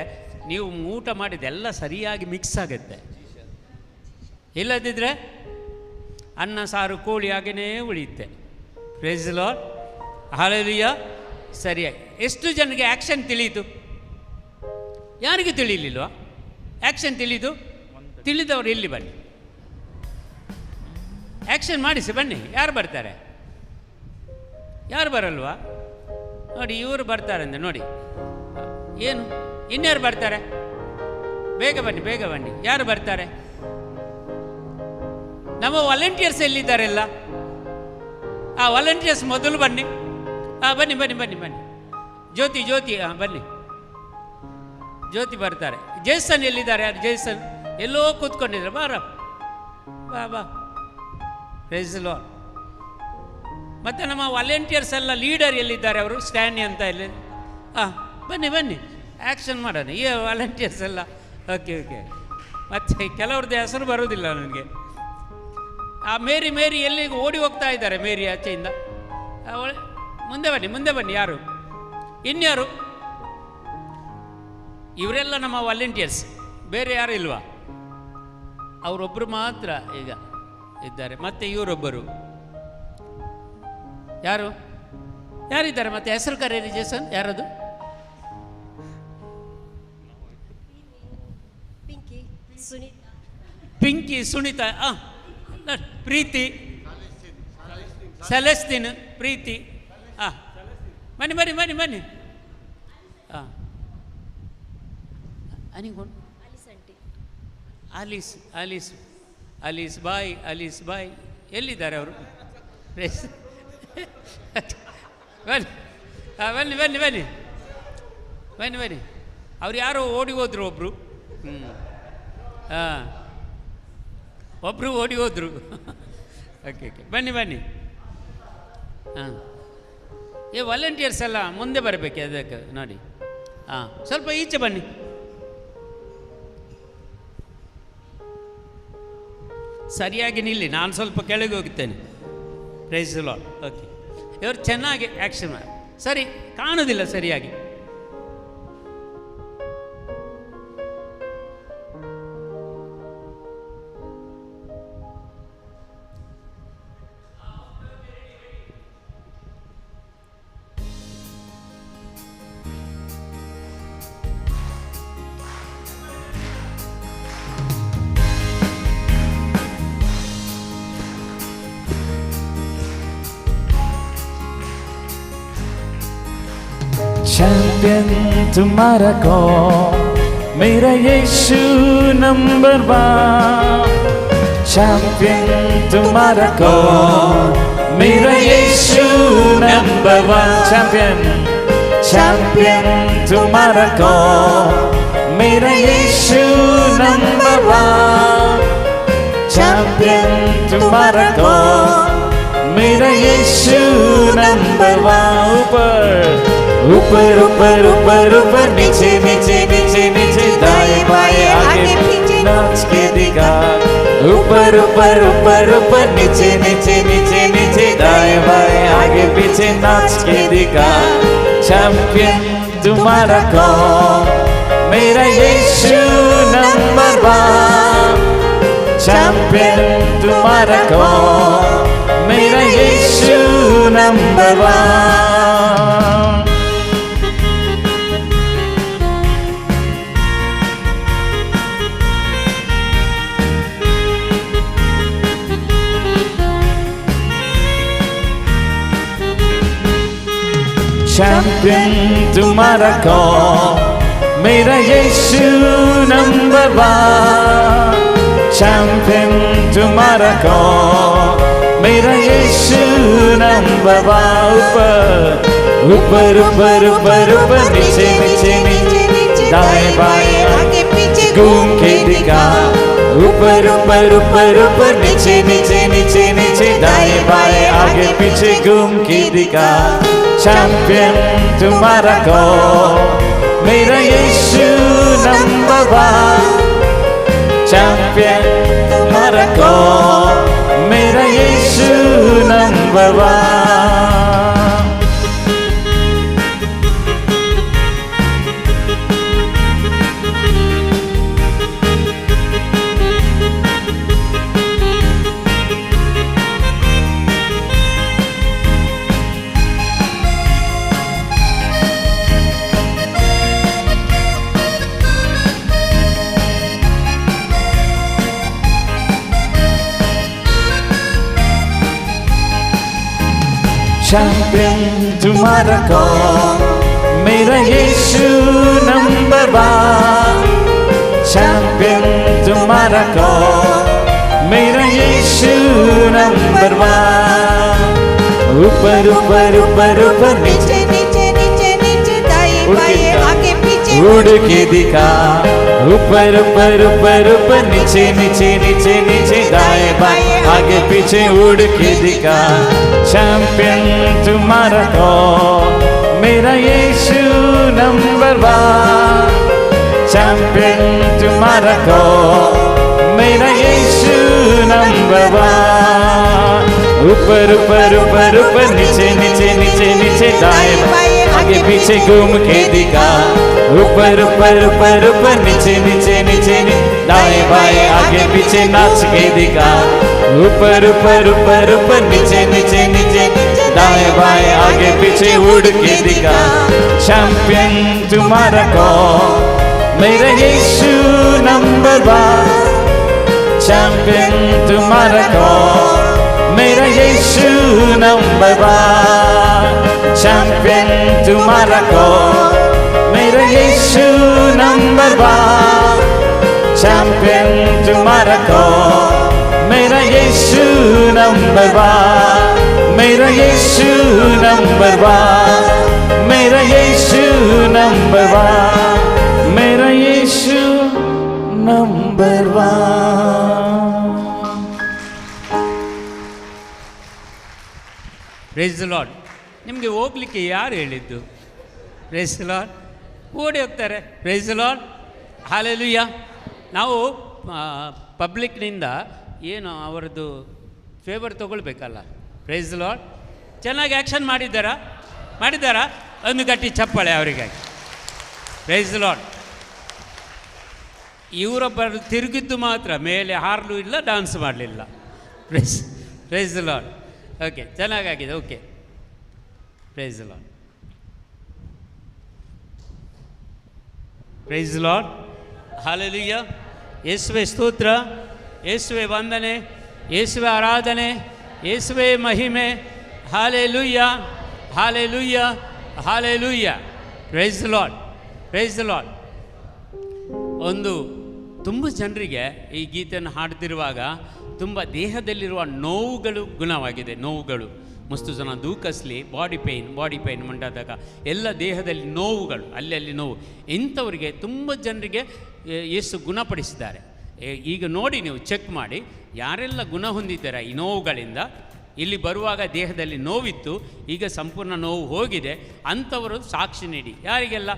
ನೀವು ಊಟ ಮಾಡಿದ್ದೆಲ್ಲ ಸರಿಯಾಗಿ ಮಿಕ್ಸ್ ಆಗುತ್ತೆ. ಇಲ್ಲದಿದ್ದರೆ ಅನ್ನ ಸಾರು ಕೋಳಿ ಹಾಗೇ ಉಳಿಯುತ್ತೆ. Praise the Lord, hallelujah. ಸರಿಯಾಗಿ ಎಷ್ಟು ಜನಕ್ಕೆ ಆ್ಯಕ್ಷನ್ ತಿಳಿಯಿತು? ಯಾರಿಗೆ ತಿಳಿಲಿಲ್ವಾ ಆ್ಯಕ್ಷನ್? ತಿಳಿದವರು ಇಲ್ಲಿ ಬನ್ನಿ, ಆ್ಯಕ್ಷನ್ ಮಾಡಿಸಿ ಬನ್ನಿ. ಯಾರು ಬರ್ತಾರೆ? ಯಾರು ಬರಲ್ವಾ? ನೋಡಿ, ಇವರು ಬರ್ತಾರೆ ಅಂದರೆ ನೋಡಿ. ಏನು ಇನ್ಯಾರು ಬರ್ತಾರೆ? ಬೇಗ ಬನ್ನಿ, ಬೇಗ ಬನ್ನಿ. ಯಾರು ಬರ್ತಾರೆ? ನಮ್ಮ ವಾಲಂಟಿಯರ್ಸ್ ಎಲ್ಲಿದ್ದಾರೆಲ್ಲ? ಆ ವಾಲಂಟಿಯರ್ಸ್ ಮೊದಲು ಬನ್ನಿ. ಬನ್ನಿ ಬನ್ನಿ ಬನ್ನಿ ಬನ್ನಿ. ಜ್ಯೋತಿ ಜ್ಯೋತಿ, ಬನ್ನಿ. ಜ್ಯೋತಿ ಬರ್ತಾರೆ. ಜೇಸನ್ ಎಲ್ಲಿದ್ದಾರೆ? ಯಾರು ಜೇಸನ್? ಎಲ್ಲೋ ಕೂತ್ಕೊಂಡಿದ್ದಾರೆ. ಬಾರ, ಬಾ ಬಾ. Praise the Lord. ಮತ್ತು ನಮ್ಮ ವಾಲಂಟಿಯರ್ಸ್ ಎಲ್ಲ ಲೀಡರ್ ಎಲ್ಲಿದ್ದಾರೆ? ಅವರು ಸ್ಟ್ಯಾನಿ ಅಂತ ಇಲ್ಲಿ. ಬನ್ನಿ ಬನ್ನಿ, ಆ್ಯಕ್ಷನ್ ಮಾಡೋಣ. ಈ ವಾಲಂಟಿಯರ್ಸ್ ಎಲ್ಲ ಓಕೆ ಓಕೆ. ಮತ್ತು ಕೆಲವ್ರದ್ದು ಹೆಸರು ಬರೋದಿಲ್ಲ ನನಗೆ. ಮೇರಿ ಮೇರಿ ಎಲ್ಲಿಗೆ ಓಡಿ ಹೋಗ್ತಾ ಇದ್ದಾರೆ? ಮೇರಿ ಆಚೆಯಿಂದ ಮುಂದೆ ಬನ್ನಿ, ಮುಂದೆ ಬನ್ನಿ. ಯಾರು? ಇನ್ಯಾರು? ಇವರೆಲ್ಲ ನಮ್ಮ ವಾಲಂಟಿಯರ್ಸ್. ಬೇರೆ ಯಾರು ಇಲ್ವಾ? ಅವರೊಬ್ಬರು ಮಾತ್ರ ಈಗ ಇದ್ದಾರೆ. ಮತ್ತು ಇವರೊಬ್ಬರು ಯಾರು? ಯಾರಿದ್ದಾರೆ? ಮತ್ತು ಹೆಸರು ಕರೆಯಿರಿ. ಜೇಸನ್ ಯಾರದು? ಪಿಂಕಿ, ಸುನೀತಾ, ಪ್ರೀತಿ, ಸೆಲೆಸ್ಟಿನ್, ಪ್ರೀತಿ. ಬನ್ನಿ ಬನ್ನಿ ಬನ್ನಿ ಬನ್ನಿ. ಅನಿಗೊಂಡು ಆಲೀಸ್, ಆಲೀಸ್, ಆಲೀಸ್ ಬಾಯ್, ಆಲೀಸ್ ಬಾಯ್. ಎಲ್ಲಿದ್ದಾರೆ ಅವರು? ಬನ್ನಿ ಬನ್ನಿ ಬನ್ನಿ ಬನ್ನಿ ಬನ್ನಿ ಬನ್ನಿ. ಅವ್ರು ಯಾರೋ ಓಡಿ ಹೋದ್ರು ಒಬ್ಬರು. ಒಬ್ಬರು ಓಡಿ ಹೋದರು. ಓಕೆ ಓಕೆ, ಬನ್ನಿ ಬನ್ನಿ. ವಾಲಂಟಿಯರ್ಸ್ ಎಲ್ಲ ಮುಂದೆ ಬರಬೇಕು ಅದಕ್ಕೆ ನೋಡಿ. ಸ್ವಲ್ಪ ಈಚೆ ಬನ್ನಿ. ಸರಿಯಾಗಿ ನಿಲ್ಲಿ, ನಾನು ಸ್ವಲ್ಪ ಕೆಳಗೆ ಹೋಗುತ್ತೇನೆ. Price the Lord. ಓಕೆ, ಇವರು ಚೆನ್ನಾಗಿ ಆ್ಯಕ್ಷನ್ ಮಾಡಿ. ಸರಿ, ಕಾಣೋದಿಲ್ಲ ಸರಿಯಾಗಿ. चैंपियन तुम्हारा कौन, मेरा यीशु नंबर 1। चैंपियन तुम्हारा कौन, मेरा यीशु नंबर 1। चैंपियन चैंपियन तुम्हारा कौन, मेरा यीशु नंबर 1। चैंपियन तुम्हारा कौन, मेरा यीशु नंबर 1। ऊपर ऊपर ऊपर ऊपर नीचे नीचे नीचे नीचे दाएं बाएं आगे पीछे नाच के दिखा। ऊपर ऊपर ऊपर ऊपर नीचे नीचे नीचे नीचे दाएं बाएं आगे पीछे नाच के दिखा। चैंपियन तुम्हारा कौन, मेरा यीशु नंबर 1। चैंपियन तुम्हारा कौन, मेरा यीशु नंबर 1। चैंपियन तुम्हारा कौन, मेरा यीशु नंबर 1। चैंपियन तुम्हारा कौन, मेरा यीशु नंबर 1। ऊपर ऊपर ऊपर ऊपर नीचे नीचे नीचे दाएं बाएं आगे पीछे घूम के दिखा। ऊपर ऊपर ऊपर ऊपर नीचे नीचे नीचे नीचे दाएं बाएं आगे पीछे घूम के दिखा। चैंपियन तुम्हारा कौन, मेरा यीशु नंबर 1। चैंपियन तुम्हारा कौन, मेरा यीशु नंबर 1। चैंपियन तुम्हारा कौन, मेरा यीशु नंबर 1। चैंपियन तुम्हारा कौन, मेरा यीशु नंबर 1। ऊपर ऊपर ऊपर ऊपर नीचे नीचे नीचे नीचे दाएं बाएं आगे पीछे उड़ के दिखा। ऊपर ऊपर ऊपर ऊपर नीचे नीचे नीचे नीचे दाएं बाएं आगे पीछे उड़ के दिखा। चैंपियन तुम्हारा कौन, मेरा यीशु नंबर 1। चैंपियन तुम्हारा कौन, मेरा यीशु नंबर 1। ऊपर ऊपर ऊपर ऊपर नीचे नीचे नीचे नीचे दाएं बाएं आगे पीछे घूम के दिखा। ऊपर ऊपर ऊपर ऊपर नीचे नीचे नीचे दाएं बाएं आगे पीछे नाच के दिखा। ऊपर ऊपर ऊपर ऊपर नीचे नीचे नीचे दाएं बाएं आगे पीछे उड़ के दिखा। चैंपियन तुम्हारा कौन, मेरा यीशु नंबर 1। चैंपियन तुम्हारा कौन, मेरा यीशु नंबर 1। चैंपियन तुम्हारा कौन, मेरा यीशु नंबर 1। चैंपियन तुम्हारा कौन, मेरा यीशु नंबर 1। मेरा यीशु नंबर 1। मेरा यीशु नंबर 1। मेरा Yeshu number 1। Praise the Lord. ನಿಮಗೆ ಹೋಗ್ಲಿಕ್ಕೆ ಯಾರು ಹೇಳಿದ್ದು? Praise the Lord. ಓಡಿ ಹೋಗ್ತಾರೆ. Praise the Lord. ಹಾಲೆಲೂಯ. ನಾವು ಪಬ್ಲಿಕ್ನಿಂದ ಏನು ಅವರದ್ದು ಫೇವರ್ ತೊಗೊಳ್ಬೇಕಲ್ಲ. Praise the Lord. ಚೆನ್ನಾಗಿ ಆ್ಯಕ್ಷನ್ ಮಾಡಿದ್ದಾರಾ? ಒಂದು ಗಟ್ಟಿ ಚಪ್ಪಾಳೆ ಅವರಿಗಾಗಿ. Praise the Lord. ಇವರೊಬ್ಬರು ತಿರುಗಿದ್ದು ಮಾತ್ರ, ಮೇಲೆ ಹಾರಲು ಇಲ್ಲ, ಡ್ಯಾನ್ಸ್ ಮಾಡಲಿಲ್ಲ. Praise the Lord. ಓಕೆ, ಚೆನ್ನಾಗಾಗಿದೆ. Okay, praise the Lord. Praise the Lord. Hallelujah. ಯೇಸುವೆ ಸ್ತೋತ್ರ, ಯೇಸುವೆ ವಂದನೆ, ಯೇಸುವೆ ಆರಾಧನೆ, ಯೇಸುವೆ ಮಹಿಮೆ. Hallelujah, hallelujah, hallelujah. Praise the Lord, praise the lord. ಒಂದು ತುಂಬ ಜನರಿಗೆ ಈ ಗೀತೆಯನ್ನು ಹಾಡ್ತಿರುವಾಗ ತುಂಬ ದೇಹದಲ್ಲಿರುವ ನೋವುಗಳು ಗುಣವಾಗಿದೆ. ನೋವುಗಳು ಮಸ್ತು ಜನ ದೂಕಸ್ಲಿ ಬಾಡಿ ಪೇಯ್ನ್ ಮುಂಟಾದಾಗ ಎಲ್ಲ ದೇಹದಲ್ಲಿ ನೋವುಗಳು, ಅಲ್ಲಿ ನೋವು, ಇಂಥವರಿಗೆ ತುಂಬ ಜನರಿಗೆ ಯೇಸು ಗುಣಪಡಿಸಿದ್ದಾರೆ. ಈಗ ನೋಡಿ, ನೀವು ಚೆಕ್ ಮಾಡಿ ಯಾರೆಲ್ಲ ಗುಣ ಹೊಂದಿದ್ದಾರೆ ಈ ನೋವುಗಳಿಂದ. ಇಲ್ಲಿ ಬರುವಾಗ ದೇಹದಲ್ಲಿ ನೋವಿತ್ತು, ಈಗ ಸಂಪೂರ್ಣ ನೋವು ಹೋಗಿದೆ. ಅಂಥವರು ಸಾಕ್ಷಿ ನೀಡಿ. ಯಾರಿಗೆಲ್ಲ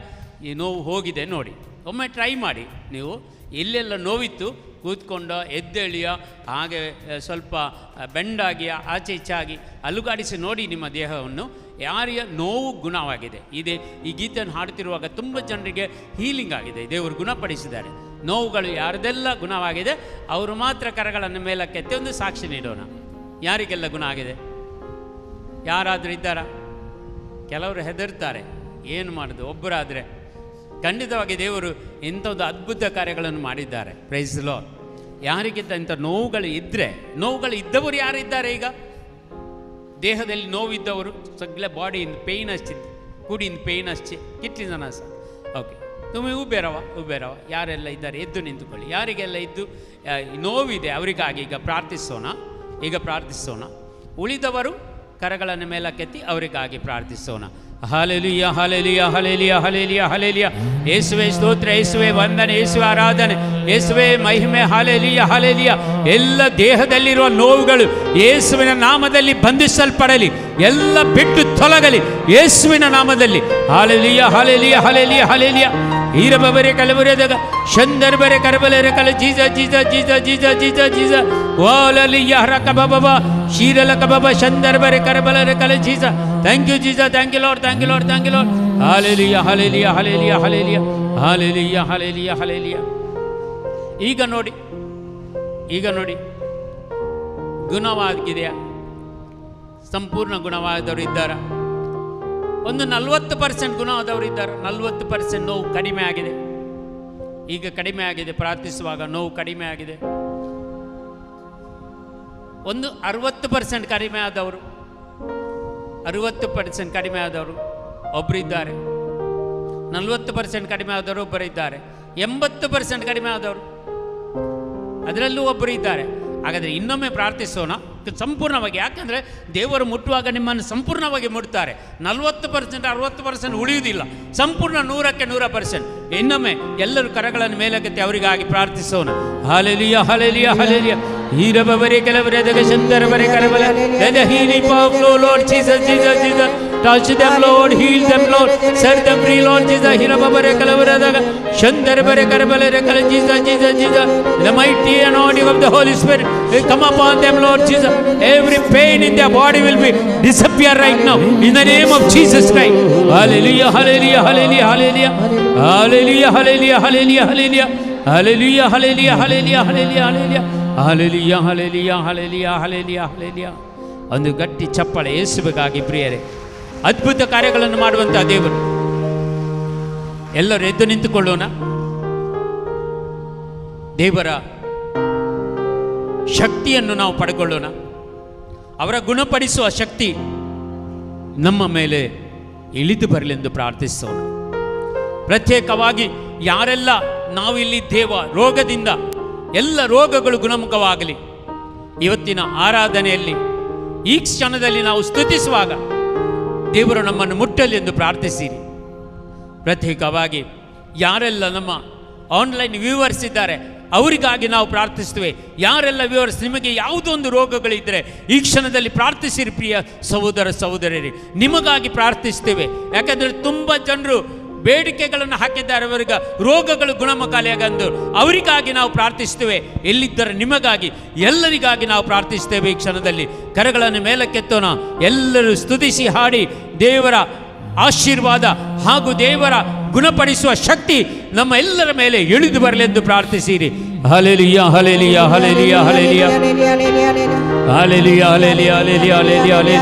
ಈ ನೋವು ಹೋಗಿದೆ ನೋಡಿ, ಒಮ್ಮೆ ಟ್ರೈ ಮಾಡಿ. ನೀವು ಎಲ್ಲೆಲ್ಲ ನೋವಿತ್ತು ಕೂತ್ಕೊಂಡು ಎದ್ದೇಳಿಯ, ಹಾಗೆ ಸ್ವಲ್ಪ ಬೆಂಡಾಗಿ ಆಚೆ ಈಚಾಗಿ ಅಲುಗಾಡಿಸಿ ನೋಡಿ ನಿಮ್ಮ ದೇಹವನ್ನು. ಯಾರಿಗೆ ನೋವು ಗುಣವಾಗಿದೆ, ಈ ಗೀತೆಯನ್ನು ಹಾಡುತ್ತಿರುವಾಗ ತುಂಬ ಜನರಿಗೆ ಹೀಲಿಂಗ್ ಆಗಿದೆ, ದೇವರು ಗುಣಪಡಿಸಿದ್ದಾರೆ. ನೋವುಗಳು ಯಾರದೆಲ್ಲ ಗುಣವಾಗಿದೆ ಅವರು ಮಾತ್ರ ಕರಗಳನ್ನು ಮೇಲಕ್ಕೆತ್ತಿ ಒಂದು ಸಾಕ್ಷಿ ನೀಡೋಣ. ಯಾರಿಗೆಲ್ಲ ಗುಣ ಆಗಿದೆ? ಯಾರಾದರೂ ಇದ್ದಾರಾ? ಕೆಲವರು ಹೆದರ್ತಾರೆ, ಏನು ಮಾಡೋದು? ಒಬ್ಬರಾದರೆ ಖಂಡಿತವಾಗಿ ದೇವರು ಇಂಥದ್ದು ಅದ್ಭುತ ಕಾರ್ಯಗಳನ್ನು ಮಾಡಿದ್ದಾರೆ. Price the lord. ಯಾರಿಗಿಂತ ಇಂಥ ನೋವುಗಳು ಇದ್ದರೆ, ನೋವುಗಳು ಇದ್ದವರು ಯಾರಿದ್ದಾರೆ? ಈಗ ದೇಹದಲ್ಲಿ ನೋವಿದ್ದವರು ಸಗ್ಲ ಬಾಡಿಯಿಂದ ಪೇಯ್ನ್ ಹಚ್ಚಿದ್ದು, ಕೂಡಿಯಿಂದ ಪೇಯ್ನ್ ಹಚ್ಚಿ ಕಿಟ್ಟಿನ ಸಹ. ಓಕೆ, ತುಮಿ ಉಬೇರವ ಯಾರೆಲ್ಲ ಇದ್ದಾರೆ ಎದ್ದು ನಿಂತುಕೊಳ್ಳಿ. ಯಾರಿಗೆಲ್ಲ ಇದ್ದು ನೋವಿದೆ ಅವರಿಗಾಗಿ ಈಗ ಪ್ರಾರ್ಥಿಸೋಣ. ಉಳಿದವರು ಕರಗಳನ್ನು ಮೇಲಕ್ಕೆತ್ತಿ ಅವರಿಗಾಗಿ ಪ್ರಾರ್ಥಿಸೋಣ. Hallelujah, hallelujah, hallelujah, hallelujah, hallelujah. ಯೇಸುವೇ ಸ್ತೋತ್ರ, ಯೇಸುವೇ ವಂದನೆ, ಯೇಸುವೇ ಆರಾಧನೆ, ಯೇಸುವೇ ಮಹಿಮೆ. Hallelujah, hallelujah. ಎಲ್ಲ ದೇಹದಲ್ಲಿರುವ ನೋವುಗಳು ಯೇಸುವಿನ ನಾಮದಲ್ಲಿ ಬಂಧಿಸಲ್ಪಡಲಿ, ಎಲ್ಲ ಬಿಟ್ಟು ತೊಲಗಲಿ ಯೇಸುವಿನ ನಾಮದಲ್ಲಿ. Hallelujah, hallelujah, hallelujah, hallelujah. ಈರಬರೆ ಕಲಬರೆದಾಗ ಶಂದರ್ಬರೆ ಕರಬಲರೆ ಕಲ ಜೀಜ ಜೀಜ ಜೀಜ ಜೀಜ ಜೀಜ ಜೀಜ ವಾಲಲಿಯ ಹರಕ ಬಾಬಾ ಶೀರಲ ಕಬಾಬ ಶಂದರ್ಬರೆ ಕರಬಲರೆ ಕಲ ಜೀಜ. ಥ್ಯಾಂಕ್ ಯು ಜೀಜ, thank you Lord, thank you Lord, thank you Lord. Hallelujah, hallelujah, hallelujah, hallelujah, hallelujah, hallelujah, hallelujah. ಈಗ ನೋಡಿ ಗುಣವಾಗಿದೆಯಾ? ಸಂಪೂರ್ಣ ಗುಣವಾದವರು ಇದ್ದಾರಾ? ಒಂದು 40% ಗುಣವಾದವರು ಇದ್ದಾರೆ. 40% ನೋವು ಕಡಿಮೆ ಆಗಿದೆ. ಈಗ ಕಡಿಮೆ ಆಗಿದೆ, ಪ್ರಾರ್ಥಿಸುವಾಗ ನೋವು ಕಡಿಮೆ ಆಗಿದೆ. ಒಂದು 60% ಕಡಿಮೆ ಆದವರು, 60% ಕಡಿಮೆ ಆದವರು ಒಬ್ಬರಿದ್ದಾರೆ. 40% ಕಡಿಮೆ ಆದವರು ಒಬ್ಬರಿದ್ದಾರೆ. 80% ಕಡಿಮೆ ಆದವರು ಅದರಲ್ಲೂ ಒಬ್ಬರು ಇದ್ದಾರೆ. ಹಾಗಾದರೆ ಇನ್ನೊಮ್ಮೆ ಪ್ರಾರ್ಥಿಸೋಣ ಸಂಪೂರ್ಣವಾಗಿ. ಯಾಕಂದರೆ ದೇವರು ಮುಟ್ಟುವಾಗ ನಿಮ್ಮನ್ನು ಸಂಪೂರ್ಣವಾಗಿ ಮುಟ್ತಾರೆ. 40% 60% ಉಳಿಯುವುದಿಲ್ಲ, ಸಂಪೂರ್ಣ 100ಕ್ಕೆ 100%. ಇನ್ನೊಮ್ಮೆ ಎಲ್ಲರೂ ಕರಗಳನ್ನು ಮೇಲಕ್ಕೆತ್ತಿ ಅವರಿಗಾಗಿ ಪ್ರಾರ್ಥಿಸೋಣ. Hallelujah, hallelujah, hallelujah. ಹೀರಬರೆ ಕೆಲವರೆ ಶಂದರಬರೆ ಕರಬಲ let the healing power flow, Lord Jesus, Jesus, Jesus. Touch them, Lord, heal them, Lord, set them free, Lord Jesus. ಹೀರಬರೆ ಕೆಲವರೆ ಶಂದರಬರೆ ಕರಬಲರೆ ಕಲ Jesus, Jesus, Jesus. The mighty anointing of the Holy Spirit will come upon them, Lord Jesus. Every pain in their body will be disappear right now in the name of Jesus Christ. Hallelujah, hallelujah, hallelujah, hallelujah, hallelujah, hallelujah, hallelujah, hallelujah, hallelujah, hallelujah, hallelujah, hallelujah, hallelujah, hallelujah, hallelujah, hallelujah, hallelujah. ಒಂದು ಗಟ್ಟಿ ಚಪ್ಪಳೆ ಯೇಸುವಿಗಾಗಿ ಪ್ರಿಯರೇ. ಅದ್ಭುತ ಕಾರ್ಯಗಳನ್ನು ಮಾಡುವಂತಹ ದೇವರು. ಎಲ್ಲರೂ ಎದ್ದು ನಿಂತುಕೊಳ್ಳೋಣ. ದೇವರ ಶಕ್ತಿಯನ್ನು ನಾವು ಪಡೆದುಕೊಳ್ಳೋಣ. ಅವರ ಗುಣಪಡಿಸುವ ಶಕ್ತಿ ನಮ್ಮ ಮೇಲೆ ಇಳಿದು ಬರಲೆಂದು ಪ್ರಾರ್ಥಿಸೋಣ. ಪ್ರತ್ಯೇಕವಾಗಿ ಯಾರೆಲ್ಲ ನಾವು ಇಲ್ಲಿದ್ದೇವ ರೋಗದಿಂದ ಎಲ್ಲ ರೋಗಗಳು ಗುಣಮುಖವಾಗಲಿ. ಇವತ್ತಿನ ಆರಾಧನೆಯಲ್ಲಿ ಈ ಕ್ಷಣದಲ್ಲಿ ನಾವು ಸ್ತುತಿಸುವಾಗ ದೇವರು ನಮ್ಮನ್ನು ಮುಟ್ಟಲಿ ಎಂದು ಪ್ರಾರ್ಥಿಸಿರಿ. ಪ್ರತ್ಯೇಕವಾಗಿ ಯಾರೆಲ್ಲ ನಮ್ಮ ಆನ್ಲೈನ್ ವ್ಯೂವರ್ಸ್ ಇದ್ದಾರೆ ಅವರಿಗಾಗಿ ನಾವು ಪ್ರಾರ್ಥಿಸ್ತೇವೆ. ಯಾರೆಲ್ಲ ವ್ಯೂವರ್ಸ್ ನಿಮಗೆ ಯಾವುದೊಂದು ರೋಗಗಳಿದ್ದರೆ ಈ ಕ್ಷಣದಲ್ಲಿ ಪ್ರಾರ್ಥಿಸಿರಿ ಪ್ರಿಯ ಸಹೋದರ ಸಹೋದರರೇ, ನಿಮಗಾಗಿ ಪ್ರಾರ್ಥಿಸ್ತೇವೆ. ಯಾಕಂದರೆ ತುಂಬ ಜನರು ಬೇಡಿಕೆಗಳನ್ನು ಹಾಕಿದ್ದಾರೆ, ಅವರಿಗೆ ರೋಗಗಳು ಗುಣಮುಖಾಲಿಯಾಗಂದು ಅವರಿಗಾಗಿ ನಾವು ಪ್ರಾರ್ಥಿಸ್ತೇವೆ. ಎಲ್ಲಿದ್ದರೆ ನಿಮಗಾಗಿ ಎಲ್ಲರಿಗಾಗಿ ನಾವು ಪ್ರಾರ್ಥಿಸ್ತೇವೆ. ಈ ಕ್ಷಣದಲ್ಲಿ ಕರಗಳನ್ನು ಮೇಲಕ್ಕೆತ್ತೋಣ. ಎಲ್ಲರೂ ಸ್ತುತಿಸಿ ಹಾಡಿ ದೇವರ ಆಶೀರ್ವಾದ ಹಾಗೂ ದೇವರ ಗುಣಪಡಿಸುವ ಶಕ್ತಿ ನಮ್ಮ ಎಲ್ಲರ ಮೇಲೆ ಇಳಿದು ಬರಲೆಂದು ಪ್ರಾರ್ಥಿಸಿರಿ. Hallelujah, hallelujah, hallelujah, hallelujah, hallelujah, hallelujah, hallelujah, hallelujah,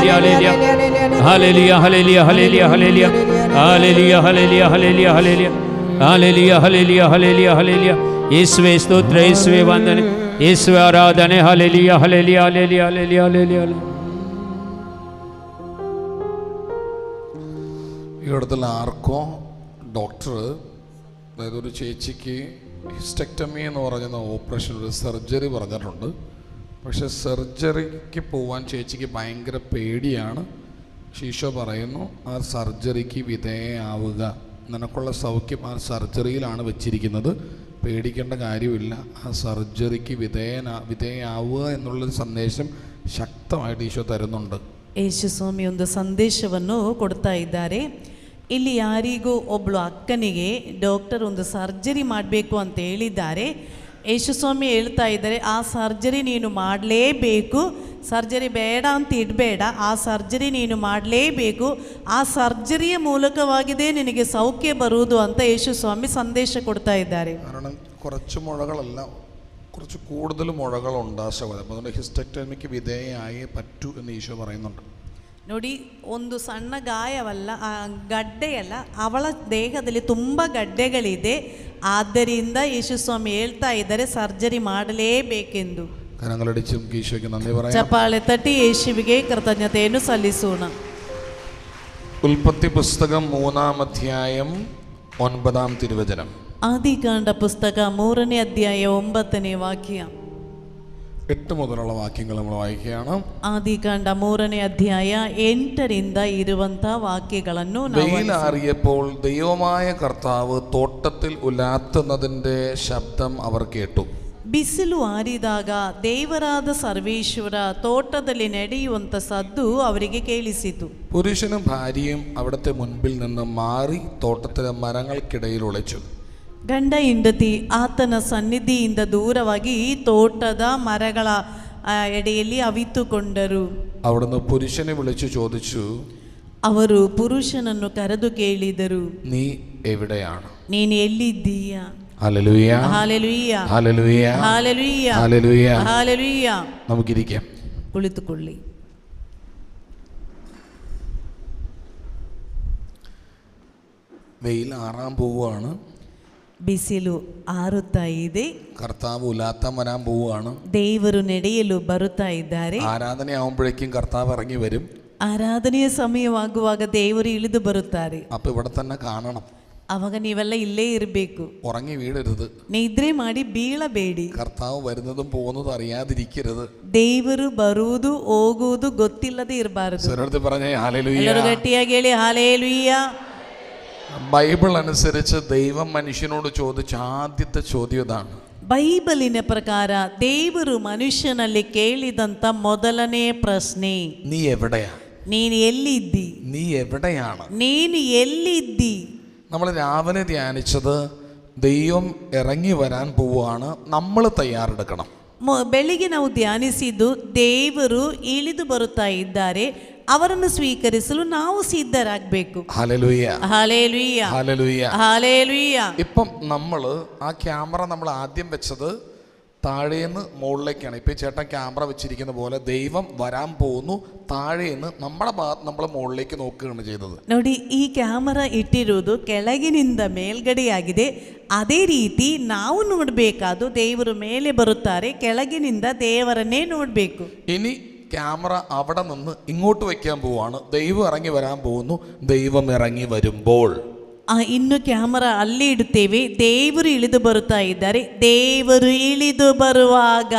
hallelujah, hallelujah, hallelujah, hallelujah, hallelujah, hallelujah, hallelujah, hallelujah, hallelujah, hallelujah, hallelujah, hallelujah. ಯೇಸುವೇ ಸ್ತೋತ್ರ, ಯೇಸುವೇ ವಂದನೆ, ಯೇಸುವೇ ಆರಾಧನೆ. Hallelujah, hallelujah, hallelujah, hallelujah, hallelujah. ഈ ഇടത്തിൽ ആർക്കും ഡോക്ടർ, അതായത് ഒരു ചേച്ചിക്ക് ഹിസ്റ്റക്ടമി എന്ന് പറയുന്ന ഓപ്പറേഷൻ, ഒരു സർജറി പറഞ്ഞിട്ടുണ്ട്. പക്ഷെ സർജറിക്ക് പോവാൻ ചേച്ചിക്ക് ഭയങ്കര പേടിയാണ്. ഈശോ പറയുന്നു, ആ സർജറിക്ക് വിധേയയാവുക, നിനക്കുള്ള സൗഖ്യം ആ സർജറിയിലാണ് വെച്ചിരിക്കുന്നത്, പേടിക്കേണ്ട കാര്യമില്ല, ആ സർജറിക്ക് വിധേയയാവുക ಎನ್ನುವ ಸಂದೇಶ ಶಕ್ತವಾയിട്ട് ಈಶೋ ತರುന്നുണ്ട്. ಯೇಸು ಸ್ವಾಮಿ ಒಂದು ಸಂದೇಶವನ್ನು ಕೊಡ್ತಾ ಇದ್ದಾರೆ. ಇಲ್ಲಿ ಯಾರಿಗೂ ಒಬ್ಬಳು ಅಕ್ಕನಿಗೆ ಡಾಕ್ಟರ್ ಒಂದು ಸರ್ಜರಿ ಮಾಡಬೇಕು ಅಂತ ಹೇಳಿದ್ದಾರೆ. ಯೇಸು ಸ್ವಾಮಿ ಹೇಳ್ತಾ ಇದ್ದಾರೆ, ಆ ಸರ್ಜರಿ ನೀನು ಮಾಡಲೇಬೇಕು, ಸರ್ಜರಿ ಬೇಡ ಅಂತ ಇಡಬೇಡ, ಆ ಸರ್ಜರಿ ನೀನು ಮಾಡಲೇಬೇಕು, ಆ ಸರ್ಜರಿಯ ಮೂಲಕವಾಗಿದೆ ನಿನಗೆ ಸೌಖ್ಯ ಬರುವುದು ಅಂತ ಯೇಸು ಸ್ವಾಮಿ ಸಂದೇಶ ಕೊಡ್ತಾ ಇದ್ದಾರೆ. കാരണം കുറച്ച് മുഴകളല്ല, കുറച്ച് കൂടുതൽ മുഴകളുണ്ട് ആ ശവം. അപ്പോൾ അതുകൊണ്ട് ഹിസ്റ്റക്ടമിക്ക് വിധേയമായേ പറ്റൂ എന്ന് ഈശോ പറയുന്നുണ്ട്. ನೋಡಿ, ಒಂದು ಸಣ್ಣ ಗಾಯವಲ್ಲ, ಗಡ್ಡೆಯಲ್ಲ, ಅವಳ ದೇಹದಲ್ಲಿ ತುಂಬ ಗಡ್ಡೆಗಳಿದೆ. ಆದ್ದರಿಂದ ಯೇಸು ಸ್ವಾಮಿ ಹೇಳ್ತಾ ಇದ್ದಾರೆ ಸರ್ಜರಿ ಮಾಡಲೇಬೇಕೆಂದು. കരങ്ങളടിച്ചും ഈശോയ്ക്ക് നന്ദി പറയാം. ಚಪ್ಪಾಳೆ ತಟ್ಟಿ ಯೇಸುವಿಗೆ ಕೃತಜ್ಞತೆಯನ್ನು ಸಲ್ಲಿಸೋಣ. ഉൽപ്പത്തി പുസ്തകം 3-ാം അധ്യായം 9-ാം തിരുവചനം. ಆದಿಕಾಂಡ ಪುಸ್ತಕ 3ನೇ ಅಧ್ಯಾಯ 9ನೇ ವಾಕ್ಯ. 8 മുതലുള്ള വാക്യങ്ങൾ നമ്മൾ വായിക്കുകയാണ്. ಆದಿಕಾಂಡ 3ನೇ ಅಧ್ಯಾಯ 8ರಿಂದ ಇರುವಂತಹ വാക്യಗಳನ್ನು വെയിലാറിയപ്പോൾ ദൈവമായ കർത്താവ് തോട്ടത്തിൽ ഉലാത്തുന്നതിൻ്റെ ശബ്ദം അവർ കേട്ടു. ಬಿಸಿಲು ಆರಿದಾಗ ದೇವರಾದ ಸರ್ವೇಶ್ವರ ತೋಟದಲ್ಲಿ ನಡೆಯುವಂಥ ಸದ್ದು ಅವರಿಗೆ ಕೇಳಿಸಿತು. പുരുഷനും ഭാര്യയും അവിടുത്തെ മുൻപിൽ നിന്ന് മാറി തോട്ടത്തിലെ മരങ്ങൾക്കിടയിൽ ഒളിച്ചു. ಗಂಡ ಹೆಂಡತಿ ಆತನ ಸನ್ನಿಧಿಯಿಂದ ದೂರವಾಗಿ ಈ ತೋಟದ ಮರಗಳ ಎಡೆಯಲ್ಲಿ ಅವಿತುಕೊಂಡರು. അവിടുന്ന് പുരുഷനെ വിളിച്ചു ചോദിച്ചു, ಅವರು ಪುರುಷನನ್ನು ಕರೆದು ಕೇಳಿದರು, നീ എവിടെയാണ്? ನೀನು ಎಲ್ಲಿದ್ದೀಯಾ? Hallelujah, hallelujah, hallelujah, hallelujah, hallelujah. Hallelujah. നമുക്കിരിക്കാം. ಕುಳಿತುಕೊಳ್ಳಿ. വെയിൽ ആറാൻ പോവുകയാണ്. ಬಿಸಿಲು ಆರುತ್ತಾ ಇದೆ. കർത്താവ് ഉലാത്താൻ വരാൻ പോവുകയാണ്. ದೇವರು ನಡೆಯಲು ಬರುತ್ತಾ ಇದ್ದಾರೆ. ആരാധനയാവുമ്പോഴേക്കും കർത്താവ് ഇറങ്ങി വരും. ಆರಾಧನೆಯ ಸಮಯವಾಗುವಾಗ ದೇವರು ಇಳಿದು ಬರುತ್ತಾರೆ. അപ്പൊ ഇവിടെ തന്നെ കാണണം. ಅವಾಗ ನೀವೆಲ್ಲ ಇಲ್ಲೇ ಇರಬೇಕು. ഉറങ്ങി വീഴരുത്. ನಿದ್ರೆ ಮಾಡಿ ಬೀಳಬೇಡಿ. കർത്താവ് വരുന്നതും പോകുന്നതും അറിയാതിരിക്കരുത്. ದೇವರು ಬರುವುದು ಹೋಗುವುದು ಗೊತ್ತಿಲ್ಲದೆ ಇರಬಾರದು. സ്വരത്തിൽ പറഞ്ഞേ ഹല്ലേലൂയ. ಎಲ್ಲರೂ ಗಟ್ಟಿಯಾಗಿ ಹೇಳಿ ಹಾಲೆಲೂಯ. ബൈബിൾ അനുസരിച്ച് ദൈവം മനുഷ്യനോട് ചോദിച്ച ആദ്യത്തെ ചോദ്യം ഇതാണ്. ಬೈಬಲಿನ ಪ್ರಕಾರ ದೇವರು ಮನುಷ್ಯನಲ್ಲಿ ಕೇಳಿದಂತ ಮೊದಲನೇ ಪ್ರಶ್ನೆ, നീ എവിടെയാ? ನೀನು ಎಲ್ಲಿದ್ದಿ? നീ എവിടെയാണ്? ನೀನು ಎಲ್ಲಿದ್ದಿ? നമ്മൾ രാവിലെ ധ്യാനിച്ചത് ദൈവം ഇറങ്ങി വരാൻ പോവുകയാണ്, നമ്മൾ തയ്യാറെടുക്കണം. ಬೆಳಿಗ್ಗೆ ನಾವು ಧ್ಯಾನಿಸಿದ್ದು ದೇವರು ಇಳಿದು ಬರುತ್ತಾ ಇದ್ದಾರೆ, ಅವರನ್ನು ಸ್ವೀಕರಿಸಲು ನಾವು ಸಿದ್ಧರಾಗಬೇಕು. Hallelujah, hallelujah, hallelujah, hallelujah. ഇപ്പം നമ്മൾ ആ ക്യാമറ നമ്മൾ ആദ്യം വെച്ചത് താഴേന്ന് മുകളിലേക്കാണ്. ഇപ്പം ചേട്ടൻ ക്യാമറ വെച്ചിരിക്കുന്ന പോലെ ദൈവം വരാൻ പോകുന്നു, താഴേന്ന് നമ്മുടെ ഭാഗത്ത് നമ്മൾ മുകളിലേക്ക് നോക്കുകയാണ് ചെയ്തത്. ನೋಡಿ, ಈ ಕ್ಯಾಮರಾ ಇಟ್ಟಿರುವುದು ಕೆಳಗಿನಿಂದ ಮೇಲ್ಗಡೆಯಾಗಿದೆ. ಅದೇ ರೀತಿ ನಾವು ನೋಡಬೇಕಾದ್ದು ದೇವರು ಮೇಲೆ ಬರುತ್ತಾರೆ, ಕೆಳಗಿನಿಂದ ದೇವರನ್ನೇ ನೋಡಬೇಕು. ഇനി ക്യാമറ അവിടെ നിന്ന് ഇങ്ങോട്ട് വയ്ക്കാൻ പോവാണ്. ദൈവം ഇറങ്ങി വരാൻ പോകുന്നു. ദൈവം ഇറങ്ങി വരുമ്പോൾ ಇನ್ನು ಕ್ಯಾಮರಾ ಅಲ್ಲಿ ಇಡುತ್ತೇವೆ. ದೇವರು ಇಳಿದು ಬರುತ್ತಾ ಇದ್ದಾರೆ. ದೇವರು ಇಳಿದು ಬರುವಾಗ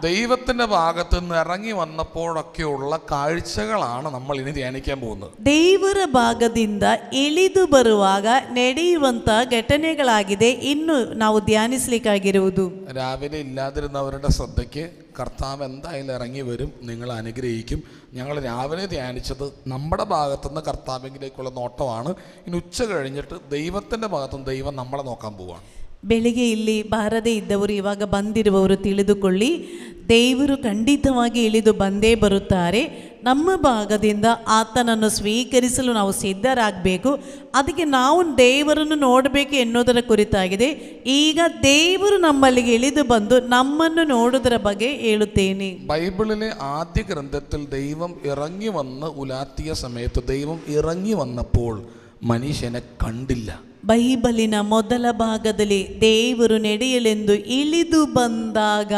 ദൈവത്തിന്റെ ഭാഗത്ത് നിന്ന് ഇറങ്ങി വന്നപ്പോഴൊക്കെയുള്ള കാഴ്ചകളാണ് നമ്മൾ ഇനി ധ്യാനിക്കാൻ പോകുന്നത്. ದೇವರ ಭಾಗದಿಂದ ಇಳಿದು ಬರುವಾಗ ನಡೆಯುವಂತ ಘಟನೆಗಳಾಗಿದೆ ಇನ್ನು ನಾವು ಧ್ಯಾನಿಸಲಿಕ್ಕಾಗಿರುವುದು. രാവിലെ ഇല്ലാതിരുന്നവരുടെ ശ്രദ്ധയ്ക്ക് കർത്താവ് എന്തായാലും ഇറങ്ങി വരും, നിങ്ങൾ അനുഗ്രഹിക്കും. ഞങ്ങൾ രാവിലെ ധ്യാനിച്ചത് നമ്മുടെ ഭാഗത്തുനിന്ന് കർത്താവിലേക്കുള്ള നോട്ടമാണ്. ഇനി ഉച്ച കഴിഞ്ഞിട്ട് ദൈവത്തിൻ്റെ ഭാഗത്തുനിന്ന് ദൈവം നമ്മളെ നോക്കാൻ പോവുകയാണ്. ಬೆಳಿಗ್ಗೆ ಇಲ್ಲಿ ಬಾರದೇ ಇದ್ದವರು ಇವಾಗ ಬಂದಿರುವವರು ತಿಳಿದುಕೊಳ್ಳಿ, ದೇವರು ಖಂಡಿತವಾಗಿ ಇಳಿದು ಬಂದೇ ಬರುತ್ತಾರೆ. ನಮ್ಮ ಭಾಗದಿಂದ ಆತನನ್ನು ಸ್ವೀಕರಿಸಲು ನಾವು ಸಿದ್ಧರಾಗಬೇಕು. ಅದಕ್ಕೆ ನಾವು ದೇವರನ್ನು ನೋಡಬೇಕು ಎನ್ನುವುದರ ಕುರಿತಾಗಿದೆ. ಈಗ ದೇವರು ನಮ್ಮಲ್ಲಿಗೆ ಇಳಿದು ಬಂದು ನಮ್ಮನ್ನು ನೋಡುವುದರ ಬಗ್ಗೆ ಹೇಳುತ್ತೇನೆ. ബൈബിളിലെ ആദ്യ ഗ്രന്ഥത്തിൽ ദൈവം ഇറങ്ങി വന്ന് ഉലാത്തിയ സമയത്ത് ദൈവം ഇറങ്ങി വന്നപ്പോൾ മനുഷ്യനെ കണ്ടില്ല. ಬೈಬಲಿನ ಮೊದಲ ಭಾಗದಲ್ಲಿ ದೇವರು ನಡೆಯಲೆಂದು ಇಳಿದು ಬಂದಾಗ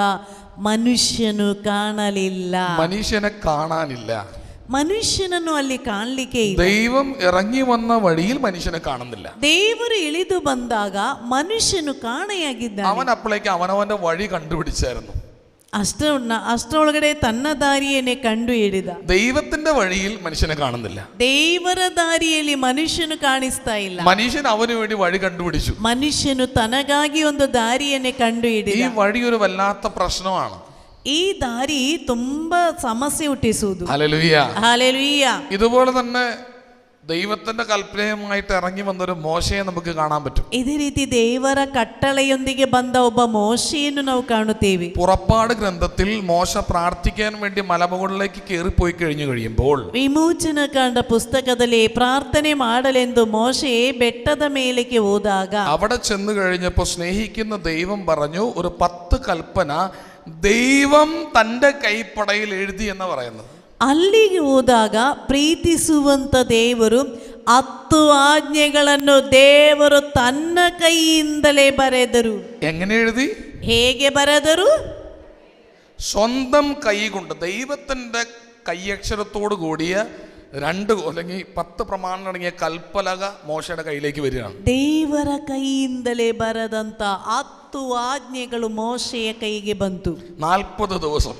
ಮನುಷ್ಯನು ಕಾಣಲಿಲ್ಲ. മനുഷ്യനെ കാണാനില്ല. ಮನುಷ್ಯನನ್ನು ಅಲ್ಲಿ ಕಾಣಲಿಕ್ಕೆ ಇಲ್ಲ. ദൈവം ഇറങ്ങി വന്ന വഴിയിൽ മനുഷ്യനെ കാണുന്നില്ല. ದೇವರು ಇಳಿದು ಬಂದಾಗ ಮನುಷ್ಯನು ಕಾಣೆಯಾಗಿದ್ದಾನೆ. അവൻ അപ്പോഴേക്ക് അവനവന്റെ വഴി കണ്ടുപിടിച്ചായിരുന്നു. ಅಷ್ಟರೊಳಗಡೆ ತನ್ನ ದಾರಿಯನ್ನೇ ಕಂಡು ಹಿಡಿದ. ദൈവത്തിന്റെ വഴിയിൽ മനുഷ്യനെ കാണുന്നില്ല. ದೇವರ ದಾರಿಯಲ್ಲಿ ಮನುಷ್ಯನು ಕಾಣಿಸ್ತಾ ಇಲ್ಲ. മനുഷ്യൻ അവന് വേണ്ടി വഴി കണ്ടുപിടിച്ചു. ಮನುಷ್ಯನು ತನಗಾಗಿ ಒಂದು ದಾರಿಯನ್ನೇ ಕಂಡು ಹಿಡಿದ. ഈ വഴി ഒരു വല്ലാത്ത പ്രശ്നമാണ്. ഈ ದಾರಿ ತುಂಬಾ ಸಮಸ್ಯೆ ಹುಟ್ಟಿಸುವುದು. Hallelujah, hallelujah. ഇതുപോലെ തന്നെ ദൈവത്തിന്റെ കൽപ്പനയുമായിട്ട് ഇറങ്ങി വന്നൊരു മോശയെ നമുക്ക് കാണാൻ പറ്റും. ಇದೇ ರೀತಿ ದೇವರ ಕಟ್ಟಳೆಯೊಂದಿಗೆ ಬಂದ ಒಬ್ಬ ಮೋಶೆಯನ್ನು ನಾವು ಕಾಣುತ್ತೇವೆ. പുറപ്പാട് ഗ്രന്ഥത്തിൽ മോശ പ്രാർത്ഥിക്കാൻ വേണ്ടി മലമുകളിലേക്ക് കയറിപ്പോയി കഴിയുമ്പോൾ ವಿಮೋಚನ ಕಾಂಡ ಪುಸ್ತಕದಲ್ಲಿ ಪ್ರಾರ್ಥನೆ ಮಾಡಲೆಂದು ಮೋಶೆ ಬೆಟ್ಟದ ಮೇಲಕ್ಕೆ ಹೋದಾಗ അവിടെ ചെന്ന് കഴിഞ്ഞപ്പോൾ സ്നേഹിക്കുന്ന ദൈവം പറഞ്ഞു, ഒരു 10 കൽപ്പന ദൈവം തന്റെ കൈപ്പടയിൽ എഴുതി എന്ന് പറയുന്നത്. ಅಲ್ಲಿಗೆ ಹೋದಾಗ ಪ್ರೀತಿಸುವಂತ ದೇವರು 10 ಆಜ್ಞೆಗಳನ್ನು ದೇವರು ತನ್ನ ಕೈಯಿಂದಲೇ ಬರೆದರು. എങ്ങനെ എഴുതി? ಹೇಗೆ ಬರೆದರು? സ്വന്തം കൈ കൊണ്ട് ദൈവത്തിന്റെ കൈയക്ഷരത്തോട് കൂടിയ 2 അല്ലെങ്കിൽ 10 പ്രമാണം അടങ്ങിയ കൽപ്പലക മോശയുടെ കയ്യിലേക്ക് വരികയാണ്. ದೇವರ ಕೈಯಿಂದಲೇ ಬರೆದಂತ 10 ಆಜ್ಞೆಗಳು ಮೋಶೆಯ ಕೈಗೆ ಬಂತು. 40 ദിവസം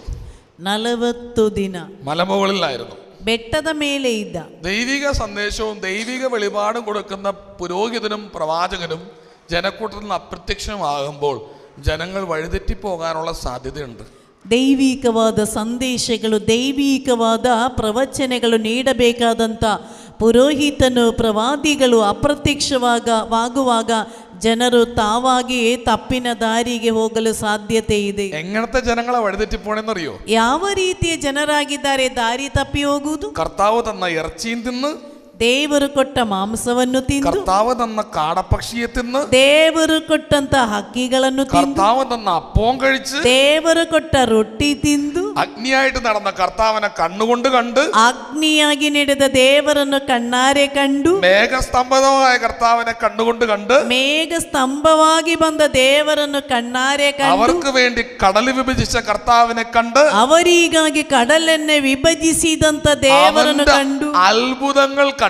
40 ದಿನ മലമുകളിലായിരുന്നു. ಬೆಟ್ಟದ ಮೇಲೆ ಇದ್ದ. ദൈവിക സന്ദേശവും ദൈവിക വെളിപാടും കൊടുക്കുന്ന പുരോഹിതനും പ്രവാചകനും ജനക്കൂട്ടത്തിൽ നിന്ന് അപ്രത്യക്ഷമാകുമ്പോൾ ജനങ്ങൾ വഴിതെറ്റിപ്പോകാനുള്ള സാധ്യതയുണ്ട്. ದೈವಿಕವಾದ ಸಂದೇಶಗಳು, ದೈವಿಕವಾದ ಪ್ರವಚನೆಗಳು ನೀಡಬೇಕಾದಂಥ ಪುರೋಹಿತನು, ಪ್ರವಾದಿಗಳು ಅಪ್ರತ್ಯಕ್ಷವಾಗುವಾಗ ಜನರು ತಾವಾಗಿಯೇ ತಪ್ಪಿನ ದಾರಿಗೆ ಹೋಗಲು ಸಾಧ್ಯತೆ ಇದೆ. എങ്ങനത്തെ ജനങ്ങളെ വഴിതെറ്റിപ്പോണെന്നറിയോ? ಯಾವ ರೀತಿಯ ಜನರಾಗಿದ್ದಾರೆ ದಾರಿ ತಪ್ಪಿ ಹೋಗುವುದು? കർത്താവ് തന്ന ഇറച്ചിയും തിന്ന്, ದೇವರು ಕೊಟ್ಟ ಮಾಂಸವನ್ನು ತಿಂದು, കർത്താവ് തന്ന കാടപ്പക്ഷിയെ തിന്ന്, ದೇವರು ಕೊಟ್ಟಂತ ಹಕ್ಕಿಗಳನ್ನು ತಿಂದು, കർത്താവ് തന്ന അപ്പവും കഴിച്ച്, ದೇವರು ಕೊಟ್ಟ ರೊಟ್ಟಿ ತಿಂದು, അഗ്നിയായിട്ട് നടന്ന കർത്താവിനെ കണ്ണുകൊണ്ട് കണ്ട്, ಅಗ್ನಿಯಾಗಿ ನಡೆದ ದೇವರನ್ನು ಕಣ್ಣಾರೆ ಕಂಡು, മേഘസ്തംഭമായ കർത്താവിനെ കണ്ണുകൊണ്ട് കണ്ട്, ಮೇಘ ಸ್ತಂಭವಾಗಿ ಬಂದ ದೇವರನ್ನು ಕಣ್ಣಾರೆ ಕಂಡು, അവർക്ക് വേണ്ടി കടല് വിഭജിച്ച കർത്താവിനെ കണ്ട്, ಅವರಿಗಾಗಿ ಕಡಲನ್ನೇ ವಿಭಜಿಸಿದಂತ ದೇವರನ್ನು അവന്റെ ಕಂಡು, അത്ഭുതങ്ങൾ കണ്ട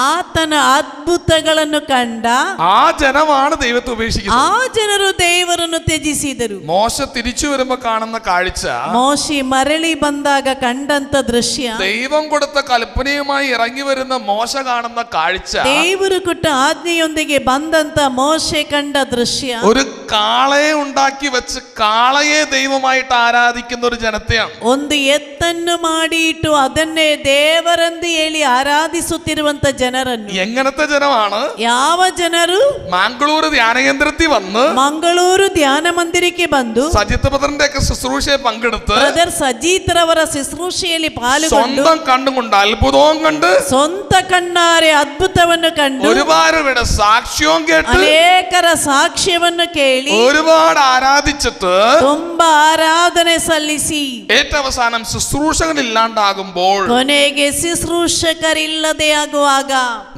ಆತನ ಅದ್ಭುತಗಳನ್ನು ಕಂಡ ആ ജനമാണ് ദൈവത്തെ ഉപേക്ഷിക്കുന്നത്. ಆ ಜನರು ದೇವರನ್ನು ತ್ಯಜಿಸಿದರು. മോശ തിരിച്ചു വരുമ്പോ കാണുന്ന കാഴ്ച, ಮೋಶೆ ಮರಳಿ ಬಂದಾಗ ಕಂಡಂತ ದೃಶ್ಯ, ദൈവം കൊടുത്ത കൽപ്പനയുമായി ഇറങ്ങി വരുന്ന മോശ കാണുന്ന കാഴ്ച, ದೇವರು ಕೊಟ್ಟ ಆಜ್ಞೆಯೊಂದಿಗೆ ಬಂದಂತ ಮೋಶೆ ಕಂಡ ದೃಶ್ಯ, ഒരു കാളയെ ഉണ്ടാക്കി വെച്ച് കാളയെ ദൈവമായിട്ട് ആരാധിക്കുന്ന ഒരു ജനത്തെയാണ്. ಒಂದು ಎತ್ತನ್ನು ಮಾಡಿ ಇಟ್ಟು ಅದನ್ನೇ ದೇವರೆಂದು ಹೇಳಿ ಆರಾಧಿಸುತ್ತಿರುವಂತ ಜನರನ್ನು. എങ്ങനത്തെ ജനമാണ്? ಯಾವ ಜನರು? മാംഗ്ലൂർ ധ്യാനകേന്ദ്രത്തിൽ വന്ന് ಮಂಗಳೂರು ಧ್ಯಾನ ಮಂದಿರಕ್ಕೆ ಬಂದು സജിത്ത് ഭദ്രന്റെ ഒക്കെ ശുശ്രൂഷയെ പങ്കെടുത്ത് ಬ್ರದರ್ ಸಜೀತ್ ರವರ ಶುಶ್ರೂಷೆಯಲ್ಲಿ ಪಾಲ್ಗೊಂಡು സ്വന്തം കണ്ടുകൊണ്ട് അത്ഭുതവും കണ്ട് ಸ್ವಂತ ಕಣ್ಣಾರೆ ಅದ್ಭುತವನ್ನು ಕಂಡು ഒരുപാട് പേരുടെ സാക്ഷ്യവും കേട്ട് ಅನೇಕರ ಸಾಕ್ಷ್ಯವನ್ನು ಕೇಳಿ ഒരുപാട് ആരാധിച്ചിട്ട് ತುಂಬಾ ಆರಾಧನೆ ಸಲ್ಲಿಸಿ ഏറ്റവും അവസാനം ശുശ്രൂഷകൾ ഇല്ലാണ്ടാകുമ്പോൾ ಕೊನೆಗೆ ಶುಶ್ರೂಷಕರಿಲ್ಲದೆ ಆಗುವಾಗ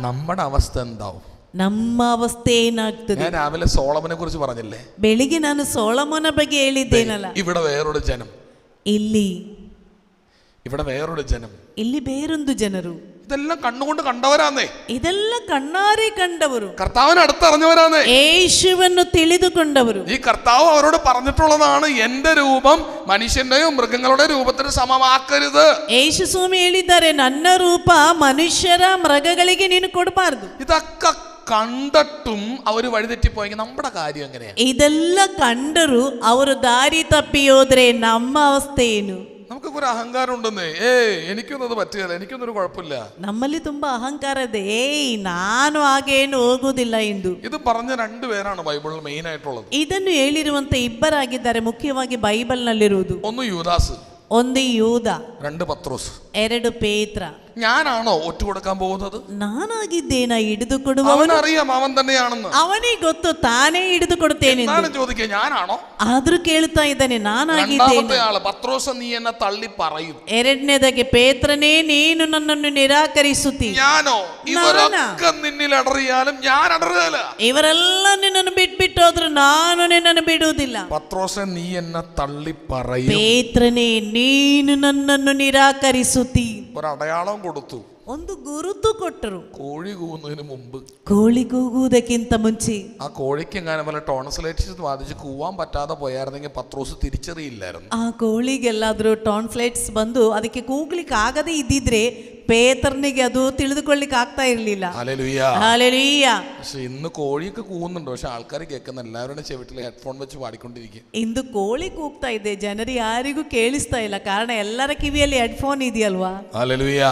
നമ്മുടെ അവസ്ഥ എന്താവും? ನಮ್ಮ ಅವಸ್ಥೆ ಏನಾಗ್ತದೆ? ഞാൻ രാവിലെ സോളമനെ കുറിച്ച് പറഞ്ഞില്ലേ? ಬೆಳಿಗ್ಗೆ ನಾನು ಸೊಲೊಮೋನ ಬಗ್ಗೆ ಹೇಳಿದ್ದೇನಲ್ಲ. ഇവിടെ വേറൊരു ജനം, ഇവിടെ വേറൊരു ജനം, ಇಲ್ಲಿ ಬೇರೊಂದು ಜನರು, ഇതെല്ലാം കണ്ണുകൊണ്ട് കണ്ടവരാന്നേ, ಇದೆಲ್ಲ ಕಣ್ಣಾರೆ ಕಂಡವರು, കർത്താവിനെ അടുത്തറിഞ്ഞവരാന്നേ, യേശുವನ್ನು ತಿಳಿದುಕೊಂಡವರು. ഈ കർത്താവ് അവരോട് പറഞ്ഞിട്ടുള്ളതാണ്, എന്റെ രൂപം മനുഷ്യന്റെയോ മൃഗങ്ങളുടെ രൂപത്തിന് സമമാക്കരുത്. ಯೇಸು ಸ್ವಾಮಿ ಹೇಳಿದ್ದಾರೆ, ನನ್ನ ರೂಪ ಮನುಷ್ಯರ ಮೃಗಗಳಿಗೆ ನೀನು ಕೊಡಬಾರದು. ഇതൊക്കെ കണ്ടിട്ടും അവര് വഴിതെറ്റിപ്പോയെങ്കിൽ നമ്മുടെ കാര്യം എങ്ങനെയാ? ಇದೆಲ್ಲ ಕಂಡರು ಅವರು ದಾರಿ ತಪ್ಪಿ ಹೋದ್ರೆ ನಮ್ಮ ಅವಸ್ಥೆ ಏನು? നമുക്കൊക്കെ ഒരു അഹങ്കാരം ഉണ്ടെന്നേ, എനിക്കൊന്നും അത് പറ്റുകയില്ല, എനിക്കൊന്നും ഒരു കുഴപ്പമില്ല. ನಮ್ಮಲ್ಲಿ ತುಂಬಾ ಅಹಂಕಾರ ಇದೆ. ನಾನು ಹಾಗೇನು ಹೋಗುವುದಿಲ್ಲ ಎಂದು. ഇത് പറഞ്ഞ 2 പേരാണ് ബൈബിളിൽ മെയിൻ ആയിട്ടുള്ളത്. ಇದನ್ನು ಹೇಳಿರುವಂತ ಇಬ್ಬರಾಗಿದ್ದಾರೆ ಮುಖ್ಯವಾಗಿ ಬೈಬಲ್ ನಲ್ಲಿರುವುದು. ഒന്ന് യൂദാസ്, ಒಂದು ಯೂದ, 2 പത്രോസ്. 2 ಪೇತ್ರ. ഞാനാണോ ഒറ്റ കൊടുക്കാൻ പോകുന്നത്? ನಾನಾಗಿದ್ದೇನಾ ಹಿಡಿದು ಕೊಡುವವನು? അവനറിയാം അവൻ തന്നെയാണെന്ന്. ಅವನಿಗೆ ಗೊತ್ತು ತಾನೇ ಹಿಡಿದು ಕೊಡುತ್ತೇನೆ. ನಾನು ചോദിക്കുക, ഞാനാണോ? ಆದ್ರೂ ಕೇಳ್ತಾ ಇದ್ದಾನೆ ನಾನಾಗಿದ್ದೇನೆ. രണ്ടാമത്തെ ആള്, പത്രോസ് നീ എന്നെ തള്ളി പറയും. ಎರಡನೇದಾಗಿ ಪೇತ್ರನೇ ನೀನು ನನ್ನನ್ನು ನಿರಾಕರಿಸುತ್ತಿ. ഞാനോ? ഇവരൊക്കെ നിന്നിൽ അടറിയാലും ഞാൻ അടറുകയില്ല. ಇವರೆಲ್ಲ ನಿನ್ನನ್ನು ಬಿಟ್ಬಿಟ್ಟೋದ್ರು ನಾನು ನಿನ್ನನ್ನು ಬಿಡುವುದಿಲ್ಲ. പത്രോസെ നീ എന്നെ തള്ളി പറയും. ಪೇತ್ರನೇ ನೀನು ನನ್ನನ್ನು ನಿರಾಕರಿಸುತ್ತಿ. ഒരു അടയാളം കൊടുത്തു. ಒಂದು ಗುರುತು ಕೊಟ್ಟರು. കോഴി കൂവുന്നതിന് മുമ്പ്. ಕೋಳಿ ಕೂಗುವುದಕ್ಕಿಂತ ಮುಂಚೆ ആ കോഴിക്ക് എങ്ങനെ വല്ല ടോൺസിലൈറ്റിസ് ബാധിച്ച് കൂവാൻ പറ്റാതെ പോയായിരുന്നെങ്കിൽ പത്രോസ് തിരിച്ചറിയില്ലായിരുന്നു. ಆ ಕೋಳಿಗೆಲ್ಲಾದ್ರೂ ಟಾನ್ಫ್ಲೈಟ್ಸ್ ಬಂದು ಅದಕ್ಕೆ ಕೂಗ್ಲಿಕ್ಕೆ ಆಗದೇ ಇದ್ದಿದ್ರೆ പേതറിനിಗೆ ಅದು ತಿಳಿದುಕೊಳ್ಳಿಕ್ಕೆ ಆಗ್ತಾ ಇರಲಿಲ್ಲ. ഹല്ലേലൂയ. പക്ഷെ ഇന്ന് കോഴിയൊക്കെ കൂവുന്നുണ്ട്, പക്ഷെ ആൾക്കാർ കേൾക്കുന്ന എല്ലാവരുടെ ചെവിട്ടിൽ ഹെഡ്ഫോൺ വെച്ച് പാടിക്കൊണ്ടിരിക്കും. ಇಂದು ಕೋಳಿ ಕೂಗ್ತಾ ಇದೆ, ಜನರು ಯಾರಿಗೂ ಕೇಳಿಸ್ತಾ ಇಲ್ಲ, ಕಾರಣ ಎಲ್ಲರ ಕಿವಿಯಲ್ಲಿ ಹೆಡ್ಫೋನ್ ಇದೆಯಲ್ವಾ. ಹಲ್ಲೇಲೂಯ.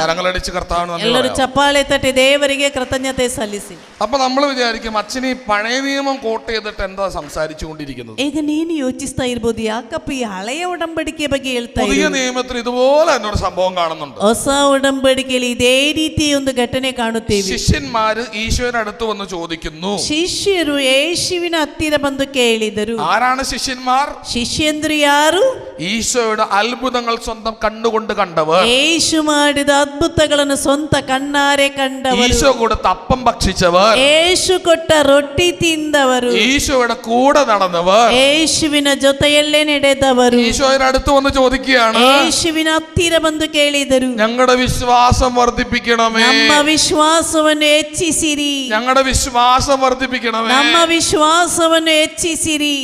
കരങ്ങളടിച്ച് കർത്താവിന് ಎಲ್ಲರೂ ಚಪ್ಪಾಳೆ ತಟ್ಟಿ ದೇವರಿಗೆ ಕೃತಜ್ಞತೆ ಸಲ್ಲಿಸಿ. അപ്പൊ നമ്മൾ വിചാരിക്കും അച്ഛൻ ഈ പഴയ നിയമം കോട്ട് ചെയ്തിട്ട് എന്താ സംസാരിച്ചു കൊണ്ടിരിക്കുന്നത്? ಈಗ ನೀನು ಯೋಚಿಸ್ತಾ ಇರ್ಬೋದು, ಯಾಕಪ್ಪ ಈ ಹಳೆಯ ಒಡಂಬಡಿಕೆ ಬಗ್ಗೆ ಹೇಳ್ತಾ പുതിയ ಇದ್ದೀಯ? നിയമത്തിൽ ഇതുപോലെ എന്നൊരു സംഭവം കാണുന്നുണ്ട്. ಹೊಸ ಒಡಂಬಡಿಕೆಯಲ್ಲಿ ಇದೇ ರೀತಿ ಒಂದು ಘಟನೆ ಕಾಣುತ್ತೇವೆ. ശിഷ്യന്മാര് ഈശോയുടെ അടുത്ത് വന്ന് ചോദിക്കുന്നു. ಶಿಷ್ಯರು ಯೇಸುವಿನ ಹತ್ತಿರ ಬಂದು ಕೇಳಿದರು. ആരാണ് ശിഷ്യന്മാർ? ಶಿಷ್ಯಂದ್ರು ಯಾರು? ഈശോയുടെ അത്ഭുതങ്ങൾ സ്വന്തം കണ്ണുകൊണ്ട് കണ്ടവർ, ಯೇಸು ಮಾಡಿದ ಅದ್ಭುತಗಳನ್ನು ಸ್ವಂತ ಕಣ್ಣಾರೆ ಕಂಡವರು, ഈശോ കൊടുത്ത അപ്പം ഭക്ഷിച്ചവർ, ಯೇಸು ಕೊಟ್ಟ ರೊಟ್ಟಿ ತಿಂದವರು, ഈശോയുടെ കൂടെ നടന്നവർ, ಯೇಸುವಿನ ಜೊತೆಯಲ್ಲೇ ನಡೆದವರು. ഈശോയുടെ അടുത്ത് വന്ന് ചോദിക്കുകയാണ്, ಯೇಸುವಿನ ಹತ್ತಿರ ಬಂದು ಕೇಳಿದರು, ഞങ്ങളുടെ വിശ്വാസം വർദ്ധിപ്പിക്കണമേ, ನಮ್ಮ ವಿಶ್ವಾಸವನ್ನು ಹೆಚ್ಚಿಸಿರಿ, ഞങ്ങളുടെ വിശ്വാസം വർദ്ധിപ്പിക്കണമേ. ನಮ್ಮ ವಿಶ್ವಾಸವನ್ನು ಹೆಚ್ಚಿಸಿರಿ.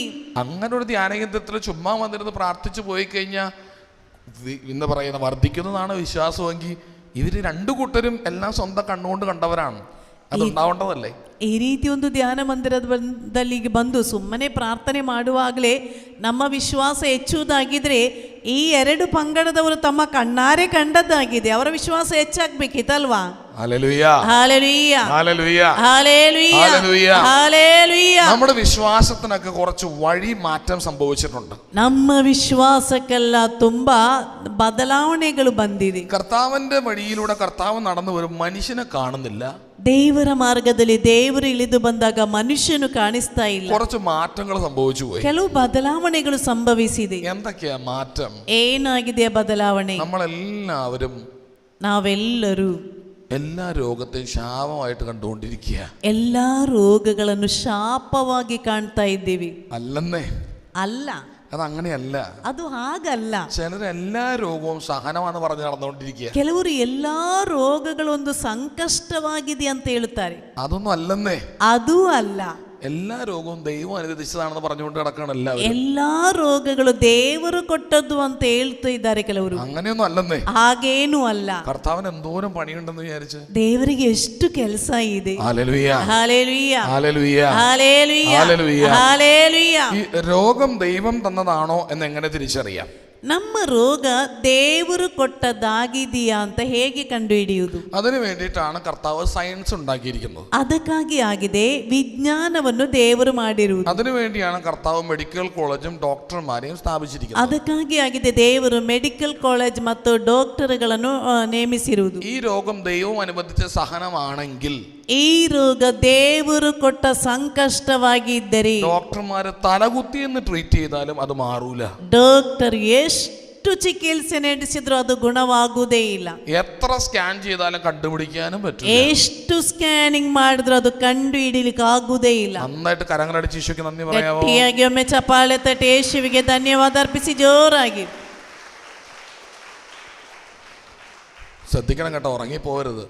അങ്ങനെ ഒരു ധ്യാനകേന്ദ്രത്തിൽ ചുമ്മാ വന്നിരുന്ന് പ്രാർത്ഥിച്ചു പോയി കഴിഞ്ഞാൽ ഇന്ന് പറയുന്ന വർദ്ധിക്കുന്നതാണ് വിശ്വാസമെങ്കിൽ ഇവര് രണ്ടു കൂട്ടരും എല്ലാം സ്വന്തം കണ്ണുകൊണ്ട് കണ്ടവരാണ്. അതുണ്ടാവേണ്ടതല്ലേ? ಈ ರೀತಿ ಒಂದು ಧ್ಯಾನ ಮಂದಿರದಲ್ಲಿ ಬಂದು ಸುಮ್ಮನೆ ಪ್ರಾರ್ಥನೆ ಮಾಡುವಾಗಲೇ ನಮ್ಮ ವಿಶ್ವಾಸ ಹೆಚ್ಚುವುದಾಗಿದ್ರೆ ಈ ಎರಡು ಪಂಗಡದವರು ತಮ್ಮ ಕಣ್ಣಾರೆ ಕಂಡದ್ದಾಗಿದೆ, ಅವರ ವಿಶ್ವಾಸ ಹೆಚ್ಚಾಗ್ಬೇಕಿತ್ತಲ್ವಾ? നമ്മുടെ വിശ്വാസത്തിനൊക്കെ കുറച്ച് വഴി മാറ്റം സംഭവിച്ചിട്ടുണ്ട്. ನಮ್ಮ ವಿಶ್ವಾಸಕ್ಕೆಲ್ಲ ತುಂಬಾ ಬದಲಾವಣೆಗಳು ಬಂದಿದೆ. കർത്താവിന്റെ വഴിയിലൂടെ കർത്താവ് നടന്നു വരും, മനുഷ്യനെ കാണുന്നില്ല. ದೇವರ ಮಾರ್ಗದಲ್ಲಿ ದೇವರು ಇಳಿದು ಬಂದಾಗ ಮನುಷ್ಯನು ಕಾಣಿಸ್ತಾ ಇಲ್ಲ. കുറച്ച് മാറ്റങ്ങൾ സംഭവിച്ചു പോയി. ಕೆಲವು ಬದಲಾವಣೆಗಳು ಸಂಭವಿಸಿದೆ. എന്തൊക്കെയാ മാറ്റം? ಏನಾಗಿದೆ ಬದಲಾವಣೆ? നമ്മളെല്ലാവരും ನಾವೆಲ್ಲರೂ എല്ലാ രോഗത്തെയും ശാപമായിട്ട് കണ്ടുകൊണ്ടിരിക്കുക. ಎಲ್ಲಾ ರೋಗಗಳನ್ನು ಶಾಪವಾಗಿ ಕಾಣ್ತಾ ಇದ್ದೀವಿ. അല്ലെന്നേ, ಅಲ್ಲ, അതങ്ങനെയല്ല. ಅದು ಹಾಗಲ್ಲ. ചിലർ എല്ലാ രോഗവും സഹനമാണെന്ന് പറഞ്ഞ് നടന്നുകൊണ്ടിരിക്കുക. ಕೆಲವರು ಎಲ್ಲಾ ರೋಗಗಳು ಒಂದು ಸಂಕಷ್ಟವಾಗಿದೆ ಅಂತ ಹೇಳುತ್ತಾರೆ. അതൊന്നും അല്ലെന്നേ. ಅದು ಅಲ್ಲ. എല്ലാ രോഗവും ദൈവം അനുവദിച്ചതാണെന്ന് പറഞ്ഞുകൊണ്ട് കിടക്കണം എല്ലാവരും. ಎಲ್ಲಾ ರೋಗಗಳು ದೇವರು ಕೊಟ್ಟದ್ದು ಅಂತ ಹೇಳ್ತಾ ಇದ್ದಾರೆ ಕೆಲವರು. അങ്ങനെയൊന്നും അല്ലെന്നേ. ಹಾಗೇನು ಅಲ್ಲ. കർത്താവിന് എന്തോരം പണിയുണ്ടെന്ന് വിചാരിച്ച് ದೇವರಿಗೆ ಎಷ್ಟು ಕೆಲಸ ಇದೆ. Hallelujah, hallelujah, hallelujah, hallelujah, hallelujah. Hallelujah. ഈ രോഗം ദൈവം തന്നതാണോ എന്ന് എങ്ങനെ തിരിച്ചറിയാം? ನಮ್ಮ ರೋಗ ದೇವರು ಕೊಟ್ಟದ್ದಾಗಿದೆಯಾ ಅಂತ ಹೇಗೆ ಕಂಡುಹಿಡಿಯುವುದು? അതിനു വേണ്ടിയിട്ടാണ് കർത്താവ് സയൻസ് ഉണ്ടാക്കിയിരിക്കുന്നത്. ಅದಕ್ಕಾಗಿ ಆಗಿದೆ ವಿಜ್ಞಾನವನ್ನು ದೇವರು ಮಾಡಿರುವುದು. അതിനു വേണ്ടിയാണ് കർത്താവ് മെഡിക്കൽ കോളേജും ഡോക്ടർമാരെയും സ്ഥാപിച്ചിരിക്കുന്നത്. ಅದಕ್ಕಾಗಿ ಆಗಿದೆ ದೇವರು ಮೆಡಿಕಲ್ ಕಾಲೇಜ್ ಮತ್ತು ಡಾಕ್ಟರ್ಗಳನ್ನು ನೇಮಿಸಿರುವುದು. ഈ രോഗം ദൈവം അനുവദിച്ച സഹനമാണെങ്കിൽ, ಈ ರೋಗ ದೇವರು ಕೊಟ್ಟ ಸಂಕಷ್ಟವಾಗಿದ್ದರೆ ഡോക്ടർമാര് തലകുത്തി എന്ന് ട്രീറ്റ് ചെയ്താലും അത് മാറൂല. ಡಾಕ್ಟರ್ ಎಷ್ಟು ಚಿಕಿತ್ಸೆ ನಡೆಸಿದ್ರು ಅದು ಗುಣವಾಗುವುದೇ ಇಲ್ಲ. എത്ര സ്കാൻ ചെയ്താലും കണ്ടുപിടിക്കാനും പറ്റില്ല. ಎಷ್ಟು ಸ್ಕ್ಯಾನಿಂಗ್ ಮಾಡಿದ್ರು ಅದು ಕಂಡು ಹಿಡಿಲಿಕ್ಕೆ ಆಗುವುದೇ ಇಲ್ಲ. നന്നായിട്ട് കരങ്ങളടിച്ച് ഈശോയ്ക്ക് നന്ദി പറയാമോ? ಗಟ್ಟಿಯಾಗಿ ಒಮ್ಮೆ ಚಪ್ಪಾಳೆ ತಟ್ಟಿ ಯೇಸುವಿಗೆ ಧನ್ಯವಾದ ಅರ್ಪಿಸಿ ಜೋರಾಗಿ. ശ്രദ്ധിക്കണം കേട്ടോ, ഉറങ്ങിപ്പോകരുത്.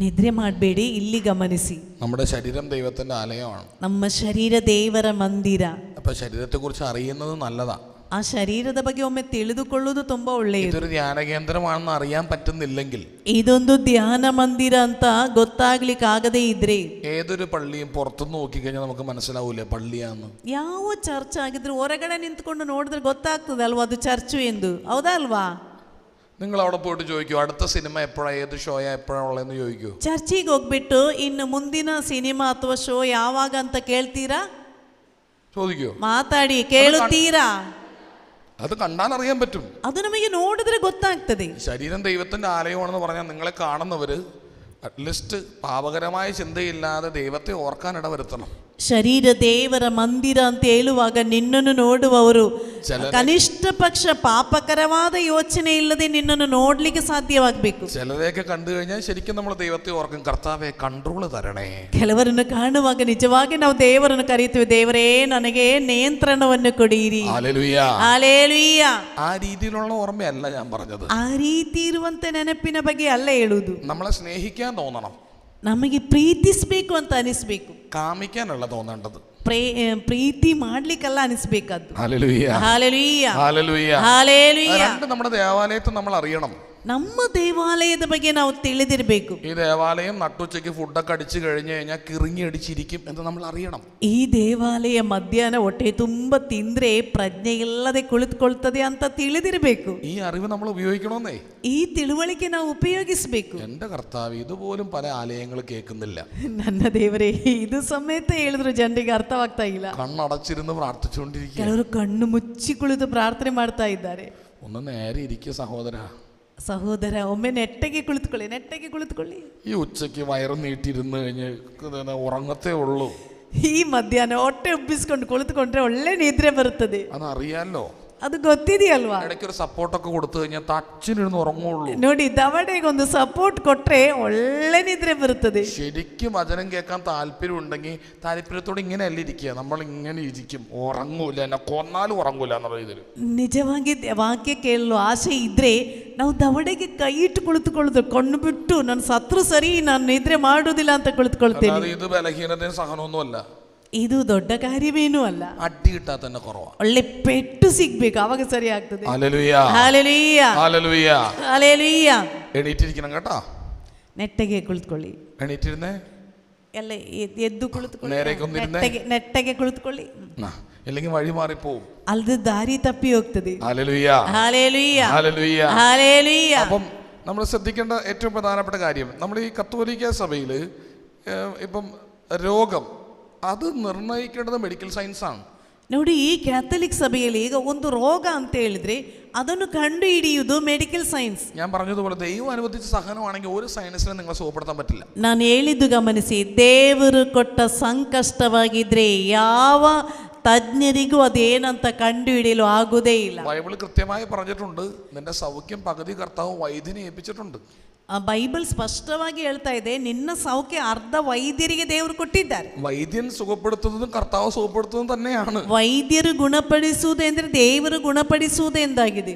ನಿದ್ರೆ ಮಾಡಬೇಡಿ, ಇಲ್ಲಿ ಗಮನಿಸಿ. നമ്മുടെ ശരീരം ദൈവത്തിന്റെ ആലയമാണ്. ನಮ್ಮ ಶರೀರ ದೇವರ ಮಂದಿರ. അപ്പൊ ശരീരത്തെ കുറിച്ച് അറിയുന്നത് നല്ലതാ. ಆ ಶರೀರದ ಬಗ್ಗೆ ಒಮ್ಮೆ ತಿಳಿದುಕೊಳ್ಳುವುದು ತುಂಬಾ ಒಳ್ಳೆಯದು. ഇതൊരു ധ്യാനകേന്ദ്രമാണെന്ന് അറിയാൻ പറ്റുന്നില്ലെങ്കിൽ, ಇದೊಂದು ಧ್ಯಾನ ಮಂದಿರ ಅಂತ ಗೊತ್ತಾಗ್ಲಿಕ್ಕೆ ಆಗದೇ ಇದ್ರೆ, ഏതൊരു പള്ളിയും പുറത്തുനിന്ന് നോക്കിക്കഴിഞ്ഞാൽ നമുക്ക് മനസ്സിലാവൂലേ പള്ളിയാന്ന്. ಯಾವ ಚರ್ಚ್ ಆಗಿದ್ರು ಹೊರಗಡೆ ನಿಂತ್ಕೊಂಡು ನೋಡಿದ್ರೆ ಗೊತ್ತಾಗ್ತದೆ ಅಲ್ವಾ ಅದು ಚರ್ಚು ಎಂದು, ಹೌದಾ ಅಲ್ವಾ? നിങ്ങൾ അവിടെ പോയിട്ട് ചോദിക്കൂ, അടുത്ത സിനിമ എപ്പോഴാ, ഏത് ഷോയാ എപ്പോഴാ ഉള്ളതെന്ന് ചോദിക്കൂ. ಚರ್ಚಿಗೆ ಹೋಗ್ಬಿಟ್ಟು ಇನ್ನು ಮುಂದಿನ ಸಿನಿಮಾ ಅಥವಾ ಶೋ ಯಾವಾಗ ಅಂತ ಕೇಳ್ತೀರಾ? ചോദിക്കൂ. ಮಾತಾಡಿ ಕೇಳುತ್ತೀರಾ? അത് കണ്ടാൽ അറിയാൻ പറ്റും. ಅದು ನಮಗೆ ನೋಡಿದ್ರೆ ಗೊತ್ತಾಗ್ತದೆ. ശരീരം ദൈവത്തിന്റെ ആലയമാണെന്ന് പറഞ്ഞാൽ നിങ്ങളെ കാണുന്നവര് അറ്റ്ലീസ്റ്റ് പാപകരമായ ചിന്തയില്ലാതെ ദൈവത്തെ ഓർക്കാൻ ഇടവരുത്തണം. ಶರೀರ ದೇವರ ಮಂದಿರ ಅಂತ ಹೇಳುವಾಗ ನಿನ್ನನ್ನು ನೋಡುವವರು ಕನಿಷ್ಠ ಪಕ್ಷ ಪಾಪಕರವಾದ ಯೋಚನೆ ಇಲ್ಲದೆ ನಿನ್ನನ್ನು ನೋಡ್ಲಿಕ್ಕೆ ಸಾಧ್ಯವಾಗಬೇಕು. ചിലരെയൊക്കെ കണ്ടു കഴിഞ്ഞാൽ ശരിക്കും നമ്മൾ ദൈവത്തെ ഓർക്കും, കർത്താവെ കൺട്രോൾ തരണേ. ಕೆಲವರನ್ನು ಕಾಣುವಾಗ ನಿಜವಾಗಿ ನಾವು ದೇವರನ್ನು ಕರೀತೀವಿ, ದೇವರೇ ನನಗೆ ನಿಯಂತ್ರಣವನ್ನು ಕೊಡಿರಿ. ഹല്ലേലൂയ. ಹಲ್ಲೆಲೂಯ. ആ രീതിയിലുള്ള ഓർമ്മയല്ല ഞാൻ പറഞ്ഞത്. ಆ ರೀತಿ ಇರುವಂತ ನೆನಪಿನ ಬಗ್ಗೆ ಅಲ್ಲ ಹೇಳುವುದು. നമ്മളെ സ്നേഹിക്കാൻ തോന്നണം, ನಮಗೆ ಪ್ರೀತಿಸಬೇಕು ಅಂತ ಅನಿಸ್ಬೇಕು. കാമിക്കാനല്ല തോന്നേണ്ടത്. ಪ್ರೀತಿ ಮಾಡ್ಲಿಕ್ಕಲ್ಲ ಅನಿಸ್ಬೇಕದ್ದು. ഹല്ലേലൂയ. ಹಲ್ಲೆಲೂಯ. ഹല്ലേലൂയ. ಹಲ್ಲೆಲೂಯ. രണ്ട് നമ്മുടെ ദേവാലയത്തിൽ നമ്മൾ അറിയണം. ನಮ್ಮ ದೇವಾಲಯದ ಬಗ್ಗೆ ನಾವು ತಿಳಿದಿರಬೇಕು. ഈ ദേവാലയം നട്ടുച്ചയ്ക്ക് ഫുഡൊക്കെ അടിച്ചു കഴിഞ്ഞു കഴിഞ്ഞാൽ കിറങ്ങി അടിച്ചിരിക്കും എന്ന് നമ്മൾ അറിയണം. ಈ ದೇವಾಲಯ ಮಧ್ಯಾಹ್ನ ಹೊಟ್ಟೆ ತುಂಬ ತಿಂದ್ರೆ ಪ್ರಜ್ಞೆ ಇಲ್ಲದೆ ಕುಳಿತುಕೊಳ್ತದೆ ಅಂತ ತಿಳಿದಿರಬೇಕು. ഈ അറിവ് നമ്മൾ ഉപയോഗിക്കണമെന്നേ. ಈ ತಿಳುವಳಿಕೆ ನಾವು ಉಪಯೋಗಿಸಬೇಕು. എന്റെ കർത്താവ്, ഇതുപോലും പല ആലയങ്ങൾ കേൾക്കുന്നില്ല. ನನ್ನ ದೇವರೇ, ಇದು ಸಮೇತ ಹೇಳಿದ್ರು ಜನರಿಗೆ ಅರ್ಥವಾಗ್ತಾ ಇಲ್ಲ. കണ്ണടച്ചിരുന്ന് പ്രാർത്ഥിച്ചുകൊണ്ടിരിക്കുക. ಕೆಲವರು ಕಣ್ಣು ಮುಚ್ಚಿ ಕುಳಿತು ಪ್ರಾರ್ಥನೆ ಮಾಡ್ತಾ ಇದ್ದಾರೆ. ഒന്ന് നേരെ ഇരിക്കുക സഹോദര. ಸಹೋದರ, ಒಮ್ಮೆ ನೆಟ್ಟಗೆ ಕುಳಿತುಕೊಳ್ಳಿ, ನೆಟ್ಟಗೆ ಕುಳಿತುಕೊಳ್ಳಿ. ഈ ഉച്ചയ്ക്ക് വയറ് നീട്ടിയിരുന്ന് കഴിഞ്ഞ് ഉറങ്ങത്തേ ഉള്ളൂ. ಈ ಮಧ್ಯಾಹ್ನ ಹೊಟ್ಟೆ ಉಬ್ಬಿಸ್ಕೊಂಡು ಕುಳಿತುಕೊಂಡ್ರೆ ಒಳ್ಳೆ ನಿದ್ರೆ ಬರುತ್ತದೆ. അതറിയാലോ. ಅದು ಗೊತ್ತಿದೆಯಲ್ವಾ? ഇടയ്ക്ക് ഒരു സപ്പോർട്ടൊക്കെ കൊടുത്തു കഴിഞ്ഞാൽ തച്ചിനിരുന്ന് ഉറങ്ങുള്ളൂ. ನೋಡಿ, ದವಡೆಗೆ ಒಂದು ಸಪೋರ್ಟ್ ಕೊಟ್ರೆ ಒಳ್ಳೆ ನಿದ್ರೆ ಬರುತ್ತದೆ. ശരിക്കും വചനം കേൾക്കാൻ താല്പര്യം ഉണ്ടെങ്കിൽ താല്പര്യത്തോടെ ഇങ്ങനെയല്ല ഇരിക്കുക. നമ്മൾ ഇങ്ങനെ ഇരിക്കും, ഉറങ്ങൂല, എന്നെ കൊന്നാലും ഉറങ്ങൂല എന്നുള്ള ഇതിൽ. ನಿಜವಾಗಿ ವಾಕ್ಯ ಕೇಳಲು ಆಸೆ ಇದ್ರೆ ನಾವು ದವಡೆಗೆ ಕೈ ಇಟ್ಟು ಕುಳಿತುಕೊಳ್ಳೋದು, ಕಣ್ಣು ಬಿಟ್ಟು ನನ್ನ ಸತ್ರು ಸರಿ, ನಾನು ನಿದ್ರೆ ಮಾಡುವುದಿಲ್ಲ ಅಂತ ಕುಳಿತುಕೊಳ್ತೇನೆ. അല്ലാതെ ഇത് ബലഹീനതയും സഹനമൊന്നുമല്ല. ಇದು ದೊಡ್ಡ ಕಾರ್ಯವೇನೂ ಅಲ್ಲ. അടി കിട്ടാൻ തന്നെ കുറവാ. ಒಳ್ಳೆ ಪೆಟ್ಟು ಸಿಗ್ಬೇಕು, ಅವಾಗ ಸರಿ ಆಗ್ತದೆ. ഹല്ലേലൂയ. ಹಲ್ಲೆಲೂಯ. ഹല്ലേലൂയ. ಹಲ್ಲೆಲೂಯ. എണീറ്റിരിക്കണം കേട്ടോ. ನೆಟ್ಟಗೆ ಕುಳಿತುಕೊಳ್ಳಿ. എണീറ്റിരുന്നേ. ಎಲ್ಲ ಎದ್ದು ಕುಳಿತುಕೊಳ್ಳಿ. നേരേക്ക് ഒന്നിരുന്നേ. ನೆಟ್ಟಗೆ ಕುಳಿತುಕೊಳ್ಳಿ. ഇല്ലെങ്കിൽ വഴി മാറിപ്പോവും. ಅಲ್ದ ದಾರಿ ತಪ್ಪಿ ಹೋಗ್ತದೆ. ഹല്ലേലൂയ. ഹല്ലേലൂയ. ഹല്ലേലൂയ. ഹല്ലേലൂയ. അപ്പം നമ്മൾ ശ്രദ്ധിക്കേണ്ട ഏറ്റവും പ്രധാനപ്പെട്ട കാര്യം, നമ്മൾ ഈ കത്തോലിക്ക സഭയിൽ ഇപ്പം രോഗം അത് നിർണ്ണയിക്കേണ്ടത് മെഡിക്കൽ സയൻസ് ആണ്. ನೋಡಿ, ಈ ಕ್ಯಾಥಲಿಕ್ ಸಭೆಯಲ್ಲಿ ಈಗ ಒಂದು ರೋಗ ಅಂತ ಹೇಳಿದ್ರೆ ಅದನ್ನು ಕಂಡು ಹಿಡಿಯುವುದು ಮೆಡಿಕಲ್ ಸೈನ್ಸ್. ഞാൻ പറഞ്ഞതുപോലെ ദൈവം അനുവദിച്ച സഹനമാണെങ്കിൽ ഒരു സയൻസിനെ നിങ്ങളെ സുഖപ്പെടുത്താൻ പറ്റില്ല. ನಾನು ಹೇಳಿದ್ದು ಗಮನಿಸಿ, ದೇವರು ಕೊಟ್ಟ ಸಂಕಷ್ಟವಾಗಿದ್ರೆ ಯಾವ തജ്ഞരിಗೂ ಅದೇನಂತ ಕಂಡು ಹಿಡಿಯಲು ಆಗುವುದೇ ಇಲ್ಲ. ബൈബിൾ കൃത്യമായി പറഞ്ഞിട്ടുണ്ട്, നിന്റെ സൗഖ്യം പകുതി കർത്താവ് വൈദ്യനെ ഏൽപ്പിച്ചിട്ടുണ്ട്. ಬೈಬಲ್ ಸ್ಪಷ್ಟವಾಗಿ ಹೇಳ್ತಾ ಇದೆ, ನಿನ್ನ ಸೌಖ್ಯ ಅರ್ಧ ವೈದ್ಯರಿಗೆ ದೇವರು ಕೊಟ್ಟಿದ್ದಾರೆ. വൈദ്യൻ സുഖപ്പെടുത്തുന്നതും കർത്താവ് സുഖപ്പെടുത്തുന്നതും തന്നെയാണ്. ವೈದ್ಯರು ಗುಣಪಡಿಸುವುದು ಅಂದ್ರೆ ದೇವರು ಗುಣಪಡಿಸುವುದು ಎಂದಾಗಿದೆ.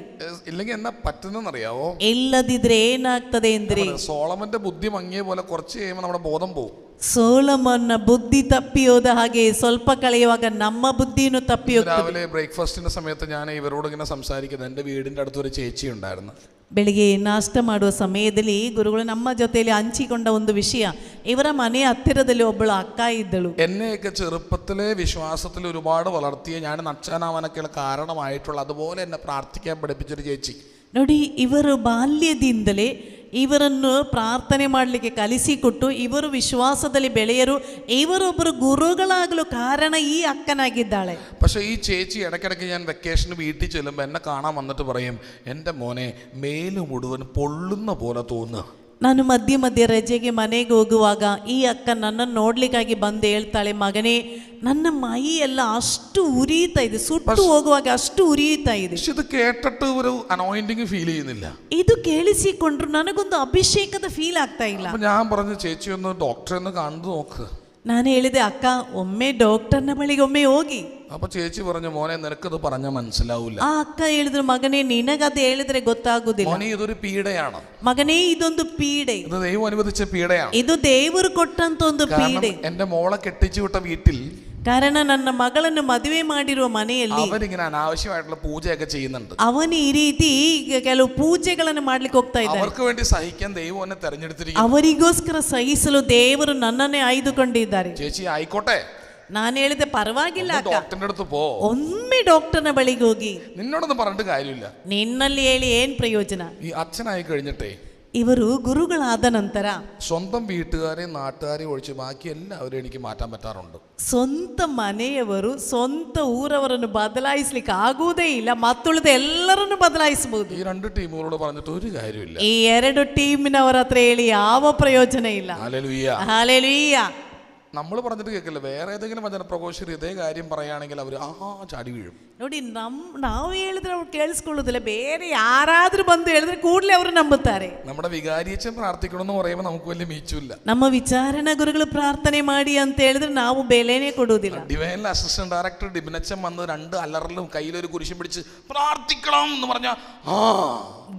ഇല്ലെങ്കിൽ എന്നാ പറ്റുന്നറിയാവോ? ಇಲ್ಲದಿದ್ರೆ ಏನಾಗ್ತದೆ ಅಂದ್ರೆ, സോളമന്റെ ബുദ്ധി മങ്ങിയ പോലെ കുറച്ച് കഴിയുമ്പോൾ നമ്മുടെ ബോധം പോകും. ಸೋಲಮನ್ನ ಬುದ್ಧಿ ತಪ್ಪಿ ಹೋದ ಹಾಗೆ ಸ್ವಲ್ಪ ಕಳೆಯುವಾಗ ನಮ್ಮ ಬುದ್ಧಿನೂ ತಪ್ಪಿ ಹೋಗ್ತದೆ. രാവിലെ ബ്രേക്ക്ഫാസ്റ്റിന്റെ സമയത്ത് ഞാൻ ഇവരോട് ഇങ്ങനെ സംസാരിക്കുന്നത്, എൻ്റെ വീടിൻ്റെ അടുത്തൊരു ചേച്ചി ഉണ്ടായിരുന്നു. ಬೆಳಿಗ್ಗೆ ನಾಷ್ಟ ಮಾಡುವ ಸಮಯದಲ್ಲಿ ಗುರುಗಳು ನಮ್ಮ ಜೊತೆಯಲ್ಲಿ ಹಂಚಿಕೊಂಡ ಒಂದು ವಿಷಯ, ಇವರ ಮನೆಯ ಹತ್ತಿರದಲ್ಲಿ ಒಬ್ಬಳು ಅಕ್ಕ ಇದ್ದಳು. എന്നെയൊക്കെ ചെറുപ്പത്തിലെ വിശ്വാസത്തിൽ ഒരുപാട് വളർത്തിയ, ഞാൻ നച്ചാനാവാനൊക്കെ കാരണമായിട്ടുള്ള, അതുപോലെ എന്നെ പ്രാർത്ഥിക്കാൻ പഠിപ്പിച്ചൊരു ചേച്ചി. ನೋಡಿ, ಇವರು ಬಾಲ್ಯದಿಂದಲೇ ಇವರನ್ನು ಪ್ರಾರ್ಥನೆ ಮಾಡಲಿಕ್ಕೆ ಕಲಿಸಿಕೊಟ್ಟು ಇವರು ವಿಶ್ವಾಸದಲ್ಲಿ ಬೆಳೆಯರು, ಇವರೊಬ್ಬರು ಗುರುಗಳಾಗಲು ಕಾರಣ ಈ ಅಕ್ಕನಾಗಿದ್ದಾಳೆ. പക്ഷേ ഈ ചേച്ചി ഇടയ്ക്കിടയ്ക്ക് ഞാൻ വെക്കേഷന് വീട്ടിൽ ചെല്ലുമ്പോൾ എന്നെ കാണാൻ വന്നിട്ട് പറയും, എൻ്റെ മോനെ മേല് മുഴുവൻ പൊള്ളുന്ന പോലെ തോന്നുക. ನಾನು ಮಧ್ಯೆ ಮಧ್ಯೆ ರಜೆಗೆ ಮನೆಗೆ ಹೋಗುವಾಗ ಈ ಅಕ್ಕ ನನ್ನನ್ನು ನೋಡ್ಲಿಕ್ಕಾಗಿ ಬಂದು ಹೇಳ್ತಾಳೆ, ಮಗನೇ ನನ್ನ ಮೈ ಎಲ್ಲ ಅಷ್ಟು ಉರಿಯುತ್ತಾ ಇದೆ, ಸುಟ್ಟು ಹೋಗುವಾಗ ಅಷ್ಟು ಉರಿಯುತ್ತಾ ಇದೆ. പക്ഷെ ഇത് കേട്ടിട്ട് ഒരു അനോയിന്റിങ് ഫീൽ ചെയ്യുന്നില്ല. ಇದು ಕೇಳಿಸಿಕೊಂಡ್ರು ನನಗೊಂದು ಅಭಿಷೇಕದ ಫೀಲ್ ಆಗ್ತಾ ಇಲ್ಲ. അപ്പൊ ഞാൻ പറഞ്ഞു, ചേച്ചി ഒന്ന് ഡോക്ടറെ ഒന്ന് കണ്ടു നോക്ക്. ನಾನು ಹೇಳಿದೆ, ಅಕ್ಕ ಒಮ್ಮೆ ಡಾಕ್ಟರ್ನ ಬಳಿಗೆ ಒಮ್ಮೆ ಹೋಗಿ. അപ്പൊ ചേച്ചി പറഞ്ഞു, മോനെ നിനക്കത് പറഞ്ഞാൽ മനസ്സിലാവൂല. ಆ ಅಕ್ಕ ಹೇಳಿದ್ರು, ಮಗನೇ ನಿನಗದು ಹೇಳಿದ್ರೆ ಗೊತ್ತಾಗುದಿಲ್ಲ. മോനെ ഇതൊരു പീഡയാണ്. ಮಗನೇ ಇದೊಂದು ಪೀಡೆ, ഇത് ദൈവം അനുവദിച്ച പീഡയാണ്. ಇದು ದೇವರು ಕೊಟ್ಟಂತ ಒಂದು ಪೀಡೆ. എന്റെ മോളെ കെട്ടിച്ചു വിട്ട വീട്ടിൽ, ಕಾರಣ ನನ್ನ ಮಗಳನ್ನು ಮದುವೆ ಮಾಡಿರುವ ಮನೆಯಲ್ಲಿ അവരിങ്ങനെ അനാവശ്യമായിട്ടുള്ള പൂജയൊക്കെ ചെയ്യുന്നുണ്ട്. ಅವನು ಈ ರೀತಿ ಕೆಲವು ಪೂಜೆಗಳನ್ನು ಮಾಡ್ಲಿಕ್ಕೆ ಹೋಗ್ತಾ ಇದ್ದಾನೆ. അവർക്ക് വേണ്ടി സഹിക്കാൻ ദൈവം എന്നെ തെരഞ്ഞെടുത്തിരിക്കുന്നു. ಅವರಿಗೋಸ್ಕರ ಸಹಿಸಲು ದೇವರು ನನ್ನನ್ನೇ ಆಯ್ದುಕೊಂಡಿದ್ದಾರೆ. ചേച്ചി ആയിക്കോട്ടെ. ನಾನು ಹೇಳಿದೆ, ಪರವಾಗಿಲ್ಲ ಅಕ್ಕ, ഡോക്ടറിന്റെ അടുത്ത് പോ. ಒಮ್ಮೆ ಡಾಕ್ಟರ್ನ ಬಳಿಗೆ ಹೋಗಿ. നിന്നോടൊന്നും പറഞ്ഞിട്ട് കാര്യമില്ല. ನಿನ್ನಲ್ಲಿ ಹೇಳಿ ಏನ್ ಪ್ರಯೋಜನ? ഈ അച്ഛനായി കഴിഞ്ഞിട്ടേ ಇವರು ಗುರುಗಳಾದ ನಂತರ സ്വന്തം വീട്ടുകാരെയും നാട്ടുകാരെയും ഒഴിച്ച് ബാക്കി എല്ലാവരും എനിക്ക് മാറ്റാൻ പറ്റാറുണ്ട്. ಸ್ವಂತ ಮನೆಯವರು ಸ್ವಂತ ಊರವರನ್ನು ಬದಲಾಯಿಸ್ಲಿಕ್ಕೆ ಆಗುವುದೇ ಇಲ್ಲ, ಮತ್ತುಳಿದ ಎಲ್ಲರನ್ನು ಬದಲಾಯಿಸಬಹುದು. ഈ രണ്ട് ടീമുകളോട് പറഞ്ഞിട്ട് ഒരു കാര്യമില്ല. ಈ ಎರಡು ಟೀಮಿನವರ ಹತ್ರ ಹೇಳಿ ಯಾವ ಪ್ರಯೋಜನ ಇಲ್ಲ. ഹല്ലേലൂയ. ಹಾಲೆಲೂಯಾ. നമ്മൾ പറഞ്ഞിട്ട് കേൾക്കില്ല. വേറെ ഏതെങ്കിലും വചന പ്രഘോഷകർ ഇതേ കാര്യം പറയുകയാണെങ്കിൽ അവർ ചാടി വീഴും. ನೋಡಿ, ನಾವು ಹೇಳಿದ್ರೆ ಅವ್ರು ಕೇಳಿಸ್ಕೊಳ್ಳೋದಿಲ್ಲ. ಬೇರೆ ಯಾರಾದ್ರೂ ಬಂದು ಹೇಳಿದ್ರೆ ಕೂಡಲೇ ಅವರು ನಂಬುತ್ತಾರೆ. നമ്മുടെ വികാരിയച്ഛൻ പ്രാർത്ഥിക്കണമെന്ന് പറയുമ്പോൾ നമുക്ക് വലിയ മീച്ചുമില്ല. ನಮ್ಮ ವಿಚಾರಣಾ ಗುರುಗಳು ಪ್ರಾರ್ಥನೆ ಮಾಡಿ ಅಂತ ಹೇಳಿದ್ರೆ ನಾವು ಬೆಲೆನೇ ಕೊಡುವುದಿಲ್ಲ. ഡിവൈൻ അസിസ്റ്റന്റ് ഡയറക്ടർ ഡിബിനച്ചൻ വന്ന് രണ്ട് അലറിലും കയ്യിലൊരു കുരിശും പിടിച്ച് പ്രാർത്ഥിക്കണം എന്ന് പറഞ്ഞാൽ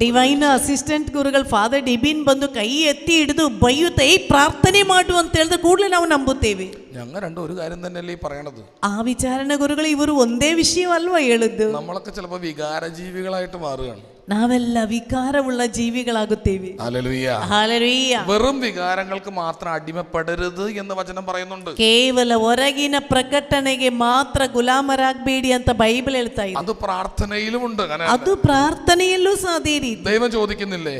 ಡಿವೈನ್ ಅಸಿಸ್ಟೆಂಟ್ ಗುರುಗಳು ಫಾದರ್ ಡಿಬಿನ್ ಬಂದು ಕೈ ಎತ್ತಿ ಹಿಡಿದು ಬೈಯುತ್ತೆ, ಪ್ರಾರ್ಥನೆ ಮಾಡು ಅಂತ ಹೇಳಿದ್ರೆ ಕೂಡಲೇ ನಾವು ನಂಬುತ್ತೇವೆ. ഞങ്ങൾ രണ്ടും ഒരു കാര്യം തന്നെയല്ലേ ഈ പറയണത്. ಆ ವಿಚಾರಣಾ ಗುರುಗಳು ಇವರು ಒಂದೇ ವಿಷಯವಲ್ವಾ ಹೇಳಿದ್ದು. നമ്മളൊക്കെ ചിലപ്പോൾ വികാരജീവികളായിട്ട് മാറുകയാണ്. ನಾವೆಲ್ಲ ವಿಕಾರವುಳ್ಳ ಜೀವಿಗಳಾಗುತ್ತೇವೆ. ഹല്ലേലൂയ. ಹಾಲೆಲೂಯಾ. വെറും വികാരങ്ങൾക്ക് മാത്രം അടിമപ്പെടരുത് എന്ന് വചനം പറയുന്നുണ്ട്. ಕೇವಲ ಹೊರಗಿನ ಪ್ರಕಟಣೆಗೆ ಮಾತ್ರ ಗುಲಾಮರಾಗಬೇಡಿ ಅಂತ ಬೈಬಲ್ ಹೇಳ್ತಾ ಇದೆ. അത് പ്രാർത്ഥനയിലുമുണ്ട്. ಅದು ಪ್ರಾರ್ಥನೆಯಲ್ಲೂ ಸಹ ಅದೇ ರೀತಿ. ദൈവം ചോദിക്കുന്നില്ലേ,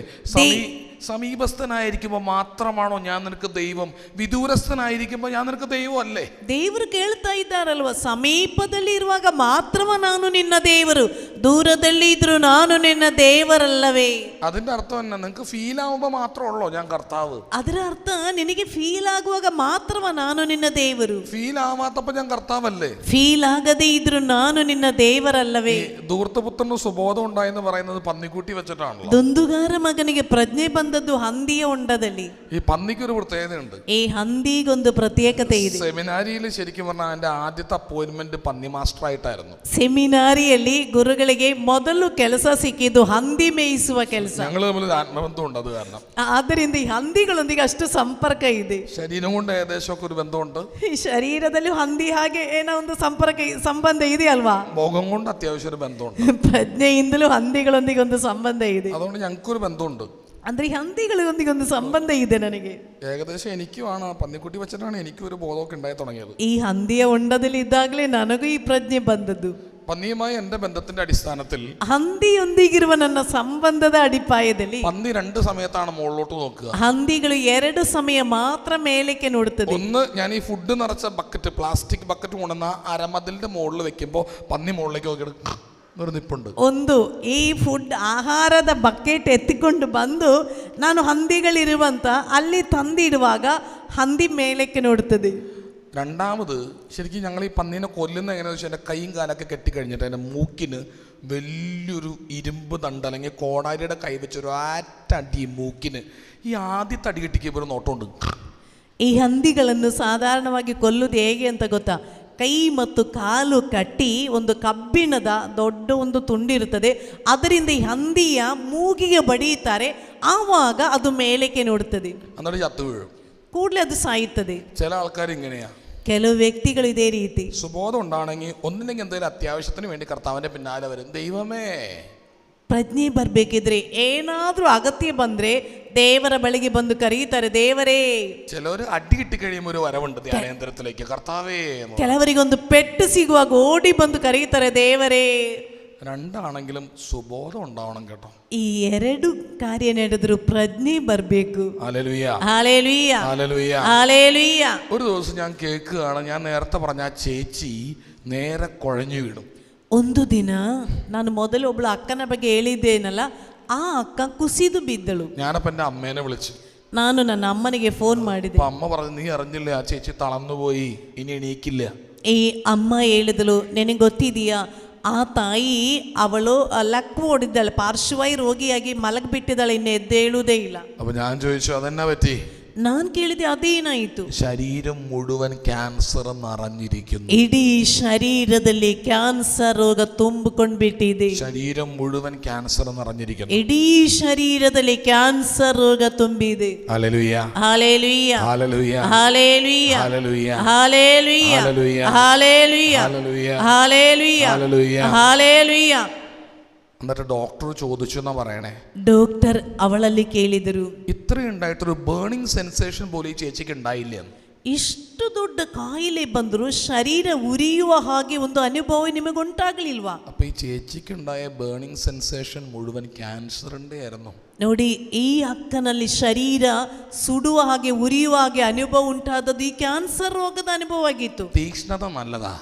സമീപസ്ഥനായിരിക്കുമ്പോൾ മാത്രമാണോ ഞാൻ നിനക്ക് ദൈവം, വിദൂരസ്ഥനായിരിക്കുമ്പോൾ ഞാൻ നിനക്ക് ദൈവം അല്ലേ? ದೇವರು ಕೇಳ್ತಾ ಇದ್ದಾರಲ್ವಾ, ಸಮೀಪದಲ್ಲಿ ಇರುವಾಗ ಮಾತ್ರವ ನಾನು ನಿನ್ನ ದೇವರು, ದೂರದಲ್ಲಿ ಇದ್ರು ನಾನು ನಿನ್ನ ದೇವರಲ್ಲವೇ? അതിന്റെ അർത്ഥം എന്നാ? നിനക്ക് ഫീൽ ആവുമ്പോ മാത്രമുള്ളോ ഞാൻ കർത്താവ്? ಅದರ ಅರ್ಥ ನಿನಗೆ ಫೀಲ್ ಆಗುವಾಗ ಮಾತ್ರವ ನಾನು ನಿನ್ನ ದೇವರು, ഫീൽ ആവാത്തപ്പോ ഞാൻ കർത്താവല്ലേ? ಫೀಲ್ ಆಗದೆ ಇದ್ರು ನಾನು ನಿನ್ನ ದೇವರಲ್ಲವೇ? ധൂർത്തപുത്രന് സുബോധം ഉണ്ടായെന്ന് പറയുന്നത് പന്നിക്കുട്ടി വെച്ചിട്ടാണല്ലോ. ದುಂದುಗಾರ ಮಗನಿಗೆ ಪ್ರಜ್ಞೆ ಬಂದದ್ದು ಹಂದಿಯ ಹೊಂಡದಲ್ಲಿ. ഈ പന്നിക്ക് ഒരു പ്രത്യേകതയുണ്ട്. ಈ ಹಂದಿಗೊಂದು ಪ್ರತ್ಯೇಕತೆ ಇದೆ. സെമിനാരിയിൽ ശരിക്കും പറഞ്ഞാൽ എന്റെ ആദ്യത്തെ അപ്പോയിന്റ്മെന്റ് പന്നി മാസ്റ്റർ ആയിട്ടായിരുന്നു. ಸೆಮಿನಾರಿಯಲ್ಲಿ ಗುರುಗಳಿಗೆ ಮೊದಲು ಕೆಲಸ ಸಿಕ್ಕಿದ್ದು ಹಂದಿ ಮೇಯಿಸುವ ಕೆಲಸ. ഞങ്ങൾ തമ്മിൽ ഒരു ആത്മബന്ധം ഉണ്ട്. അത് കാരണം ಆದ್ದರಿಂದ ಈ ಹಂದಿಗಳೊಂದಿಗೆ ಅಷ್ಟು ಸಂಪರ್ಕ ಇದೆ. ശരീരം കൊണ്ട് ഏകദേശമൊക്കെ ഒരു ബന്ധമുണ്ട്. ಈ ಶರೀರದಲ್ಲಿ ಹಂದಿ ಹಾಗೆ ಏನೋ ಒಂದು ಸಂಬಂಧ ಇದೆ ಅಲ್ವಾ? മുഖം കൊണ്ട് അത്യാവശ്യം ഒരു ബന്ധമുണ്ട്. ಪ್ರಜ್ಞೆಯಿಂದಲೂ ಹಂದಿಗಳೊಂದಿಗೆ ಒಂದು ಸಂಬಂಧ ಇದೆ. അതുകൊണ്ട് ഞങ്ങൾക്കൊരു ബന്ധമുണ്ട്. ಅಂದ್ರೆ ಈ ಹಂದಿಗಳೊಂದಿಗೆ ಒಂದು ಸಂಬಂಧ ಇದೆ ನನಗೆ. ഏകദേശം എനിക്കുമാണ് പന്നിക്കുട്ടി വെച്ചിട്ടാണ് എനിക്കും ഒരു ബോധമൊക്കെ ഉണ്ടായി തുടങ്ങിയത്. ಈ ಹಂದಿಯ ಹೊಂಡದಲ್ಲಿ ಇದ್ದಾಗಲೇ ನನಗೂ ಈ ಪ್ರಜ್ಞೆ ಬಂದದ್ದು. പന്നിയുമായി എന്റെ ബന്ധത്തിന്റെ അടിസ്ഥാനത്തിൽ ಹಂದಿಯೊಂದಿಗಿರುವ ನನ್ನ ಸಂಬಂಧದ ಅಡಿಪಾಯದಲ್ಲಿ പന്നി രണ്ട് സമയത്താണ് മുകളിലോട്ട് നോക്കുക. ಹಂದಿಗಳು 2 ಸಮಯ ಮಾತ್ರ ಮೇಲಕ್ಕೆ ನೋಡುತ್ತದೆ. ഒന്ന്, ഞാൻ ഈ ഫുഡ് നിറച്ച ബക്കറ്റ്, പ്ലാസ്റ്റിക് ബക്കറ്റ് കൊണ്ടുവന്ന അരമതിലിന്റെ മുകളിൽ വെക്കുമ്പോൾ പന്നി മുകളിലേക്ക് നോക്കി നിപ്പുണ്ട്. ಒಂದು, ಈ ಫುಡ್ ಆಹಾರದ ಬಕೆಟ್ ಎತ್ತಿಕೊಂಡು ಬಂದು ನಾನು ಹಂದಿಗಳಿರುವಂತ ಅಲ್ಲಿ ತಂದಿಡುವಾಗ ಹಂದಿ ಮೇಲಕ್ಕೆ ನೋಡುತ್ತದೆ. രണ്ടാമത്, ശരിക്കും ഞങ്ങൾ ഈ പന്നീനെ കൊല്ലുന്ന എങ്ങനെയാണെന്ന് വെച്ചാൽ എൻ്റെ കൈയും കാലൊക്കെ കെട്ടിക്കഴിഞ്ഞിട്ട് എൻ്റെ മൂക്കിന് വലിയൊരു ഇരുമ്പ് തണ്ട് അല്ലെങ്കിൽ കോടാരിയുടെ കൈ വെച്ചൊരു ആറ്റടി മൂക്കിന് ഈ ആദ്യത്തെ അടി കിട്ടിക്കുമ്പോൾ ഒരു നോട്ടമുണ്ട്. ಈ ಹಂದಿಗಳನ್ನು ಸಾಧಾರಣವಾಗಿ ಕೊಲ್ಲುವುದು ಹೇಗೆ ಅಂತ ಗೊತ್ತಾ? ಕೈ ಮತ್ತು ಕಾಲು ಕಟ್ಟಿ ಒಂದು ಕಬ್ಬಿಣದ ದೊಡ್ಡ ಒಂದು ತುಂಡಿರುತ್ತದೆ, ಅದರಿಂದ ಈ ಹಂದಿಯ ಮೂಗಿಗೆ ಬಡಿಯುತ್ತಾರೆ. ಆವಾಗ ಅದು ಮೇಲಕ್ಕೆ ನೋಡುತ್ತದೆ, എന്നിട്ട് ചത്തു വീഴും. ಕೂಡಲೇ ಅದು ಸಾಯುತ್ತದೆ. ചില ആൾക്കാർ ഇങ്ങനെയാ. ಕೆಲವು ವ್ಯಕ್ತಿಗಳು ಇದೇ ರೀತಿ. സുബോധം ഉണ്ടാണെങ്കിൽ ഒന്നില്ലെങ്കിൽ എന്തെങ്കിലും അത്യാവശ്യത്തിന് വേണ്ടി കർത്താവിന്റെ പിന്നാലെ വരും. ദൈവമേ, ಪ್ರಜ್ಞೆ ಬರಬೇಕಿದ್ರೆ ಏನಾದರೂ ಅಗತ್ಯ ಬಂದ್ರೆ ದೇವರ ಬಳಿಗೆ ಬಂದು ಕರೀತಾರೆ, ದೇವರೇ. ചിലവർ അടി കിട്ടിക്കഴിയുമ്പോൾ ഒരു വരവുണ്ട് ധ്യാനേന്ദ്രത്തിലേക്ക്, കർത്താവേ. ಕೆಲವರಿಗೊಂದು ಪೆಟ್ಟು ಸಿಗುವಾಗ ಓಡಿ ಬಂದು ಕರೀತಾರೆ, ದೇವರೇ. രണ്ടാണെങ്കിലും സുബോധം ഉണ്ടാവണം കേട്ടോ. ಈ 2 ಕಾರ್ಯ ನಡೆದ್ರು ಪ್ರಜ್ಞೆ ಬರಬೇಕು. Hallelujah, hallelujah, hallelujah, hallelujah. ഒരു ദിവസം ഞാൻ കേൾക്കുകയാണ്, ഞാൻ നേരത്തെ പറഞ്ഞ ആ ചേച്ചി നേരെ കുഴഞ്ഞു വീടും. ಒಂದು ದಿನ ನಾನು ಮೊದಲು ಒಬ್ಳು ಅಕ್ಕನ ಬಗ್ಗೆ ಹೇಳಿದ್ದೇನಲ್ಲ, ಆ ಅಕ್ಕ ಕುಸಿದು ಬಿದ್ದಳು. ഞാനപ്പോൾ എൻ്റെ അമ്മേനെ വിളിച്ചു. ನಾನು ನನ್ನ ಅಮ್ಮನಿಗೆ ಫೋನ್ ಮಾಡಿದೆ. അപ്പൊ അമ്മ പറഞ്ഞു, നീ അറിഞ്ഞില്ലേ, ആ ചേച്ചി തളർന്നുപോയി, ഇനി എണീക്കില്ല. ಈ ಅಮ್ಮ ಹೇಳಿದಳು, ನಿನಗೆ ಗೊತ್ತಿದೆಯಾ, ಆ ತಾಯಿ ಅವಳು ಲಕ್ವ ಹೊಡಿದ್ದಾಳೆ, ಪಾರ್ಶ್ವವಾಯು ರೋಗಿಯಾಗಿ ಮಲಗಿಬಿಟ್ಟಿದ್ದಾಳೆ, ಇನ್ನು ಎದ್ದೇಳುವುದೇ ಇಲ್ಲ. അപ്പൊ ഞാൻ ചോദിച്ചു, അതെന്നാ പറ്റി? ನಾನು ಕೇಳಿದೆ, ಅದೇನಾಯಿತು? ശരീരം മുഴുവൻ ക്യാൻസർ നിറഞ്ഞിരിക്കുന്നു. ಇಡೀ ಶರೀರದಲ್ಲಿ ಕ್ಯಾನ್ಸರ್ ರೋಗ ತುಂಬಿಕೊಂಡ್ಬಿಟ್ಟಿದೆ. ശരീരം മുഴുവൻ ക്യാൻസർ നിറഞ്ഞിരിക്കുന്നു. ಇಡೀ ಶರೀರದಲ್ಲಿ ಕ್ಯಾನ್ಸರ್ ರೋಗ ತುಂಬಿದೆ. Hallelujah, hallelujah, hallelujah, hallelujah, hallelujah, hallelujah, hallelujah, hallelujah, hallelujah, hallelujah, hallelujah. Hallelujah. എന്നിട്ട് ഡോക്ടർ ചോദിച്ചു എന്നാ പറയണേ, ಡಾಕ್ಟರ್ ಅವಳಲ್ಲಿ ಕೇಳಿದರು, ഇത്രയും ഉണ്ടായിട്ടൊരു ബേണിംഗ് സെൻസേഷൻ പോലും ഈ ചേച്ചിക്ക് ഉണ്ടായില്ല. ಇಷ್ಟು ದೊಡ್ಡ ಕಾಯಿಲೆ ಬಂದರೂ ಶರೀರ ಉರಿಯುವ ಹಾಗೆ ಒಂದು ಅನುಭವ ನಿಮಗುಂಟಾಗಲಿಲ್ವಾ? അപ്പൊ ഈ ചേച്ചിക്കുണ്ടായ ബേണിംഗ് സെൻസേഷൻ മുഴുവൻ ക്യാൻസറിന്റെ ആയിരുന്നു. ನೋಡಿ, ಈ ಅಕ್ಕನಲ್ಲಿ ಶರೀರ ಸುಡುವ ಹಾಗೆ ಉರಿಯುವ ಹಾಗೆ ಅನುಭವ ಉಂಟಾದದ್ದು ಈ ಕ್ಯಾನ್ಸರ್ ರೋಗದ ಅನುಭವ ಆಗಿತ್ತು. തീക്ഷ്ണത നല്ലതാ.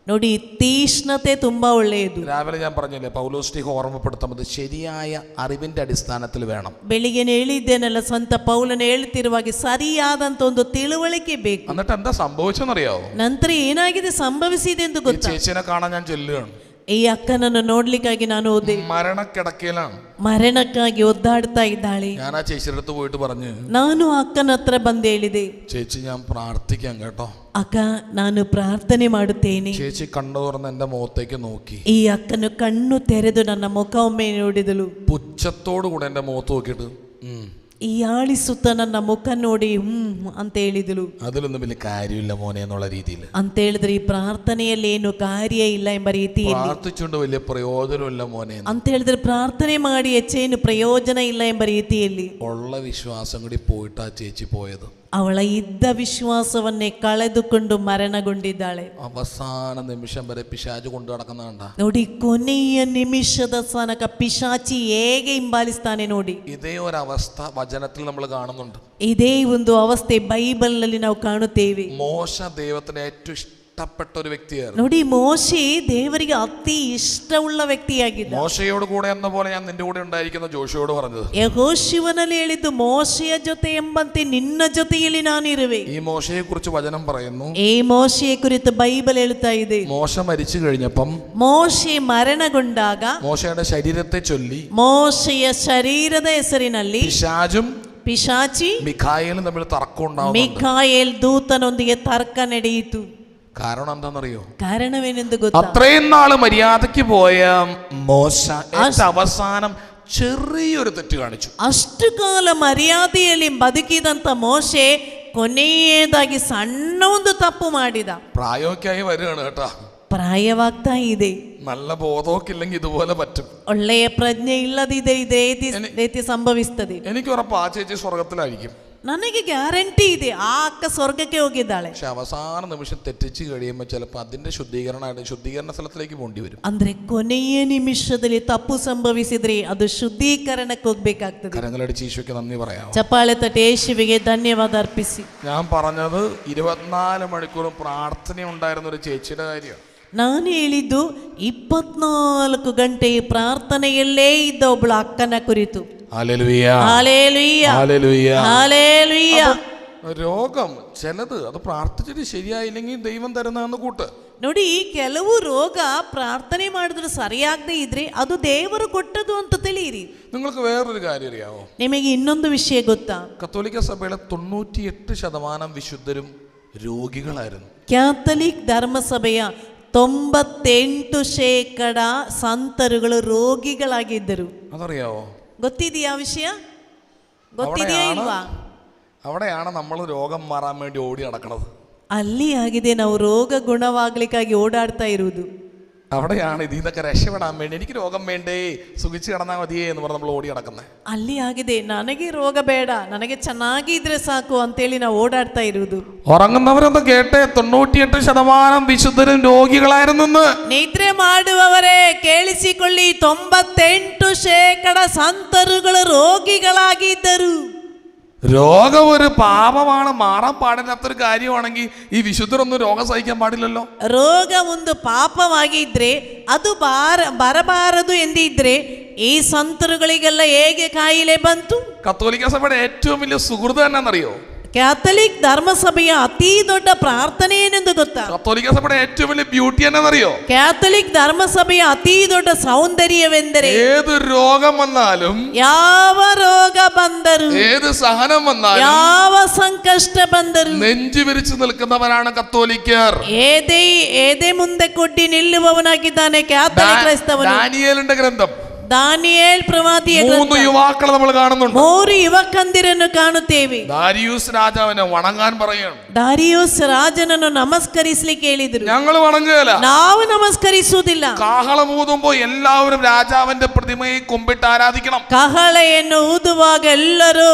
ನೋಡಿ, ತೀಕ್ಷ್ಣತೆ ತುಂಬಾ ಒಳ್ಳೆಯದು. രാവിലെ ഞാൻ പറഞ്ഞില്ലേ, പൗലോസ്ലിഹ ഓർമ്മപ്പെടുത്തുന്നത് ശരിയായ അറിവിന്റെ അടിസ്ഥാനത്തിൽ വേണം. ಬೆಳಿಗ್ಗೆ ಹೇಳಿದ್ದೇನಲ್ಲ, ಸಂತ ಪೌಲನು ಹೇಳ್ತಿರುವಾಗ ಸರಿಯಾದಂತ ಒಂದು ತಿಳುವಳಿಕೆ ಬೇಕು. എന്നിട്ട് എന്താ സംഭവിച്ചെന്നറിയാവോ? ನಂತರ ಏನಾಗಿದೆ, ಸಂಭವಿಸಿದೆ ಎಂದು ഈ ಗೊತ್ತಾ? ചേച്ചിനെ കാണാൻ ഞാൻ ചെല്ലുകയാണ്. ಈ ಅಕ್ಕನನ್ನು ನೋಡ್ಲಿಕ್ಕಾಗಿ ನಾನು ಹೋದೆ. മരണക്കിടക്കയിലാണ്. ಮರಣಕ್ಕಾಗಿ ಒದ್ದಾಡ್ತಾ ಇದ್ದಾಳೆ. ഞാൻ ആ ചേച്ചിയുടെ അടുത്ത് പോയിട്ട് പറഞ്ഞു, ನಾನು ಅಕ್ಕನ ಹತ್ರ ಬಂದು ಹೇಳಿದೆ, ചേച്ചി ഞാൻ പ്രാർത്ഥിക്കാം കേട്ടോ. ಅಕ್ಕ, ನಾನು ಪ್ರಾರ್ಥನೆ ಮಾಡುತ್ತೇನೆ. ചേച്ചി കണ്ണു തുറന്ന് എന്റെ മുഖത്തേക്ക് നോക്കി. ಈ ಅಕ್ಕನು ಕಣ್ಣು ತೆರೆದು ನನ್ನ ಮುಖವೊಮ್ಮೆ ನೋಡಿದಳು. പുച്ഛത്തോടു കൂടെ എന്റെ മുഖത്ത് നോക്കിയിട്ട് ಈ ಆಳಿಸುತ್ತ ನನ್ನ ಮುಖ ನೋಡಿ ಅಂತ ಹೇಳಿದಳು. അതിലൊന്നും വലിയ കാര്യമില്ല മോനെ എന്നുള്ള രീതിയിൽ ಅಂತ ಹೇಳಿದ್ರೆ, ಈ ಪ್ರಾರ್ಥನೆಯಲ್ಲಿ ಏನು ಕಾರ್ಯ ಇಲ್ಲ ಎಂಬ ರೀತಿಯಲ್ಲಿ, പ്രാർത്ഥിച്ചുകൊണ്ട് വലിയ പ്രയോജനമില്ല മോനെ ಅಂತ ಹೇಳಿದ್ರೆ ಪ್ರಾರ್ಥನೆ ಮಾಡಿ ಹೆಚ್ಚೇನು ಪ್ರಯೋಜನ ಇಲ್ಲ ಎಂಬ ರೀತಿಯಲ್ಲಿ ഉള്ള വിശ്വാസം കൂടി പോയിട്ട് ആ ചേച്ചി പോയത്. ಅವಳ ಇದ್ದ ವಿಶ್ವಾಸವನ್ನೇ ಕಳೆದುಕೊಂಡು ಮರಣಗೊಂಡಿದ್ದಾಳೆ. അവസാന നിമിഷം വരെ പിശാച് കൊണ്ടു നടക്കുന്ന കണ്ട. ನೋಡಿ, ಕೊನೆಯ ನಿಮಿಷದ ತನಕ ಪಿಶಾಚಿ ಹೇಗೆ ಹಿಂಬಾಲಿಸ್ತಾನೆ ನೋಡಿ. ഇതേ ഒരു അവസ്ഥ വചനത്തിൽ നമ്മൾ കാണുന്നുണ്ട്. ಇದೇ ಒಂದು ಅವಸ್ಥೆ ಬೈಬಲ್ನಲ್ಲಿ ನಾವು ಕಾಣುತ್ತೇವೆ. മോശ ദൈവത്തിന് ഏറ്റവും ഇഷ്ടപ്പെട്ട ഒരു വ്യക്തിയായിരുന്നു. ನೋಡಿ, ಮೋಶೆ ದೇವರಿಗೆ ಅತಿ ಇಷ್ಟವುಳ್ಳ ವ್ಯಕ್ತಿಯಾಗಿದ್ದ. മോശയോട് കൂടെ എന്ന പോലെ ഞാൻ നിന്റെ കൂടെ ഉണ്ടായിരിക്കുന്ന ജോഷിയോട് പറഞ്ഞത്. ಯೆಹೋಶುವನಲ್ಲಿ ಹೇಳಿದ್ದು, ಮೋಶೆಯ ಜೊತೆ ಎಂಬಂತೆ ನಿನ್ನ ಜೊತೆಯಲ್ಲಿ ನಾನಿರುವೆ. ഈ മോശയെ കുറിച്ച് വചനം പറയുന്നു. ಈ ಮೋಶೆಯ ಕುರಿತು ಬೈಬಲ್ ಹೇಳ್ತಾ ಇದೆ, മോശ മരിച്ചു കഴിഞ്ഞപ്പം ಮೋಶೆ ಮರಣಗೊಂಡಾಗ മോശയുടെ ശരീരത്തെ ചൊല്ലി ಮೋಶೆಯ ಶರೀರದ ಹೆಸರಿನಲ್ಲಿ പിശാചും ಪಿಶಾಚಿ മിഖായേലും തമ്മിൽ തർക്കം ഉണ്ടാവുന്നുണ്ട്. ಮಿಖಾಯೇಲ್ ದೂತನೊಂದಿಗೆ ತರ್ಕ ನಡೆಯಿತು. കാരണം എന്താണെന്നറിയോ? ಕಾರಣವೇನೆಂದು ಗೊತ್ತಾ? അത്രയും നാള് മര്യാദയ്ക്ക് പോയ മോശ അവസാനം ചെറിയൊരു തെറ്റ് കാണിച്ചു. ಅಷ್ಟು ಕಾಲ ಮರ್ಯಾದೆಯಲ್ಲಿ ಬದುಕಿದಂತ ಮೋಶೆ ಕೊನೆಯದಾಗಿ ಸಣ್ಣ ಒಂದು ತಪ್ಪು ಮಾಡಿದ. പ്രായമൊക്കെ ആയി വരികയാണ് കേട്ടാ. ಪ್ರಾಯವಾಗ್ತಾ ಇದೆ. നല്ല ബോധമൊക്കെ ഇല്ലെങ്കിൽ ഇതുപോലെ പറ്റും. ಒಳ್ಳೆಯ ಪ್ರಜ್ಞೆ ಇಲ್ಲದಿದೆ ಇದೇ ರೀತಿ ಸಂಭವಿಸ್ತದೆ. എനിക്ക് ഉറപ്പ് ആ ചേച്ചി സ്വർഗത്തിലായിരിക്കും. ನನಗೆ ಗ್ಯಾರಂಟಿ ಇದೆ, ಆ ಅಕ್ಕ ಸ್ವರ್ಗಕ್ಕೆ ಹೋಗಿದ್ದಾಳೆ. പക്ഷെ അവസാന നിമിഷം തെറ്റിച്ച് കഴിയുമ്പോൾ ചിലപ്പോൾ അതിന്റെ ശുദ്ധീകരണ സ്ഥലത്തിലേക്ക് പോണ്ടി വരും. ಅಂದ್ರೆ ಕೊನೆಯ ನಿಮಿಷದಲ್ಲಿ ತಪ್ಪು ಸಂಭವಿಸಿದ್ರೆ ಅದು ಶುದ್ಧೀಕರಣಕ್ಕೆ ಹೋಗ್ಬೇಕಾಗ್ತದೆ. കരങ്ങളടിച്ച് ഈശോയ്ക്ക് നന്ദി പറയാം. ಚಪ್ಪಾಳೆ ತಟ್ಟಿ ಯೇಸುವಿಗೆ ಧನ್ಯವಾದ ಅರ್ಪಿಸಿ. ഞാൻ പറഞ്ഞത് 24 മണിക്കൂറും പ്രാർത്ഥന ഉണ്ടായിരുന്ന ഒരു ചേച്ചിയുടെ കാര്യമാണ്. ನಾನು ಹೇಳಿದ್ದು 24 ಗಂಟೆ ಪ್ರಾರ್ಥನೆಯಲ್ಲೇ ಇದ್ದ ಒಬ್ಬಳು ಅಕ್ಕನ ಕುರಿತು. Hallelujah, hallelujah, hallelujah, hallelujah. രോഗം ചിലത് അത് പ്രാർത്ഥിച്ചിട്ട് ശരിയായില്ലെങ്കിൽ ദൈവം തരുന്നതെന്ന് കൂട്ട്. ನೋಡಿ, ಕೆಲವು ರೋಗ ಪ್ರಾರ್ಥನೆ ಮಾಡಿದ್ರೆ ಸರಿಯಾಗದೇ ಇದ್ರೆ ಅದು ದೇವರು ಕೊಟ್ಟದು ಅಂತ ತಿಳಿಯಿರಿ. നിങ്ങൾക്ക് വേറൊരു കാര്യം അറിയാവോ? ನಿಮಗೆ ಇನ್ನೊಂದು ವಿಷಯ ಗೊತ್ತಾ? കത്തോലിക്ക സഭയിലെ 98% വിശുദ്ധരും രോഗികളായിരുന്നു. ಕ್ಯಾಥಲಿಕ್ ಧರ್ಮಸಭೆಯ 98% ಸಂತರುಗಳು ರೋಗಿಗಳಾಗಿದ್ದರು. അതറിയാവോ? ಗೊತ್ತಿದೆಯಾ ವಿಷಯ? ಗೊತ್ತಿದೆಯಾ ಇಲ್ವಾ? അവിടെയാണ് നമ്മൾ രോഗം മാറാൻ വേണ്ടി ഓടി നടക്കുന്നത്. ಅಲ್ಲಿ ಆಗಿದೆ ನಾವು ರೋಗ ಗುಣವಾಗ್ಲಿಕ್ಕಾಗಿ ಓಡಾಡ್ತಾ ಇರುವುದು. അവിടെയാണ് ഇതിൽ നിന്നൊക്കെ രക്ഷപ്പെടാൻ വേണ്ടി എനിക്ക് രോഗം വേണ്ടേ, സുഖിച്ച് കിടന്നാൽ മതിയേ എന്ന് പറഞ്ഞ് നമ്മൾ ഓടി നടക്കുന്നത്. ಅಲ್ಲಿ ಆಗಿದೆ, ನನಗೆ ರೋಗ ಬೇಡ, ನನಗೆ ಚೆನ್ನಾಗಿದ್ರೆ ಸಾಕು ಅಂತೇಳಿ ನಾವು ಓಡಾಡ್ತಾ ಇರುವುದು. ഉറങ്ങുന്നവരൊന്ന് കേട്ടെ, 98% വിശുദ്ധരും രോഗികളായിരുന്നെന്ന്. ನಿದ್ರೆ ಮಾಡುವವರೇ ಕೇಳಿಸಿಕೊಳ್ಳಿ, 98% ಸಂತರುಗಳು ರೋಗಿಗಳಾಗಿದ್ದರು. രോഗം ഒരു പാപമാണ്, മാറാൻ പാടില്ലാത്തൊരു കാര്യമാണെങ്കിൽ ഈ വിശുദ്ധരൊന്നും രോഗം സഹിക്കാൻ പാടില്ലല്ലോ. ರೋಗ ಒಂದು ಪಾಪವಾಗಿದ್ರೆ ಅದು ಬರಬಾರದು ಎಂದಿದ್ರೆ ಈ ಸಂತರುಗಳಿಗೆಲ್ಲ ಹೇಗೆ ಕಾಯಿಲೆ ಬಂತು? കത്തോലിക്ക സഭയുടെ ഏറ്റവും വലിയ സുഹൃത്ത് എന്നാന്നറിയോ? ಕ್ಯಾಥಲಿಕ್ ಧರ್ಮಸಭೆಯ ಅತಿ ದೊಡ್ಡ ಪ್ರಾರ್ಥನೆ ಏನೆಂದು ಗೊತ್ತಾ? കത്തോലിക്ക സഭയുടെ ഏറ്റവും വലിയ ബ്യൂട്ടി എന്നാന്നറിയോ? ಕ್ಯಾಥಲಿಕ್ ಧರ್ಮಸಭೆಯ ಅತಿ ದೊಡ್ಡ ಸೌಂದರ್ಯವೆಂದರೆ ഏത് രോഗം വന്നാലും, ಯಾವ ರೋಗ ಬಂದರು, ഏത് സഹനം വന്നാലും, ಯಾವ ಸಂಕಷ್ಟ ಬಂದರು നെഞ്ചു വിരിച്ചു നിൽക്കുന്നവരാണ് കത്തോലിക്കർ. ಏದೇ ಮುಂದೆ ಕೊಟ್ಟಿ ನಿಲ್ಲುವವನಾಗಿದ್ದಾನೆ ಕ್ಯಾಥಲಿಕ್ ಕ್ರೈಸ್ತವನು. ദാനിയേലിന്റെ ഗ്രന്ഥം, ದಾನಿಯೇಲ್ ಪ್ರವಾದಿಯ 3 യുവാക്കളെ നമ്മൾ കാണുന്നുണ്ട്. 3 ಯುವಕಂದಿರನ್ನು ಕಾಣುತ್ತೇವೆ. ദാരിയൂസ് രാജാവിനെ വണങ്ങാൻ പറയുകയാണ്. ದಾರಿಯೂಸ್ ರಾಜನನ್ನು ನಮಸ್ಕರಿಸಲಿಕ್ಕೆ ಹೇಳಿದರು. ഞങ്ങൾ വണങ്ങുകയില്ല, ನಾವು ನಮಸ್ಕರಿಸುವುದಿಲ್ಲ. കാഹളം ഊതുമ്പോൾ എല്ലാവരും രാജാവിന്റെ പ്രതിമയെ കുമ്പിട്ട് ആരാധിക്കണം. ಕಹಳೆಯನ್ನು ಊದುವಾಗ ಎಲ್ಲರೂ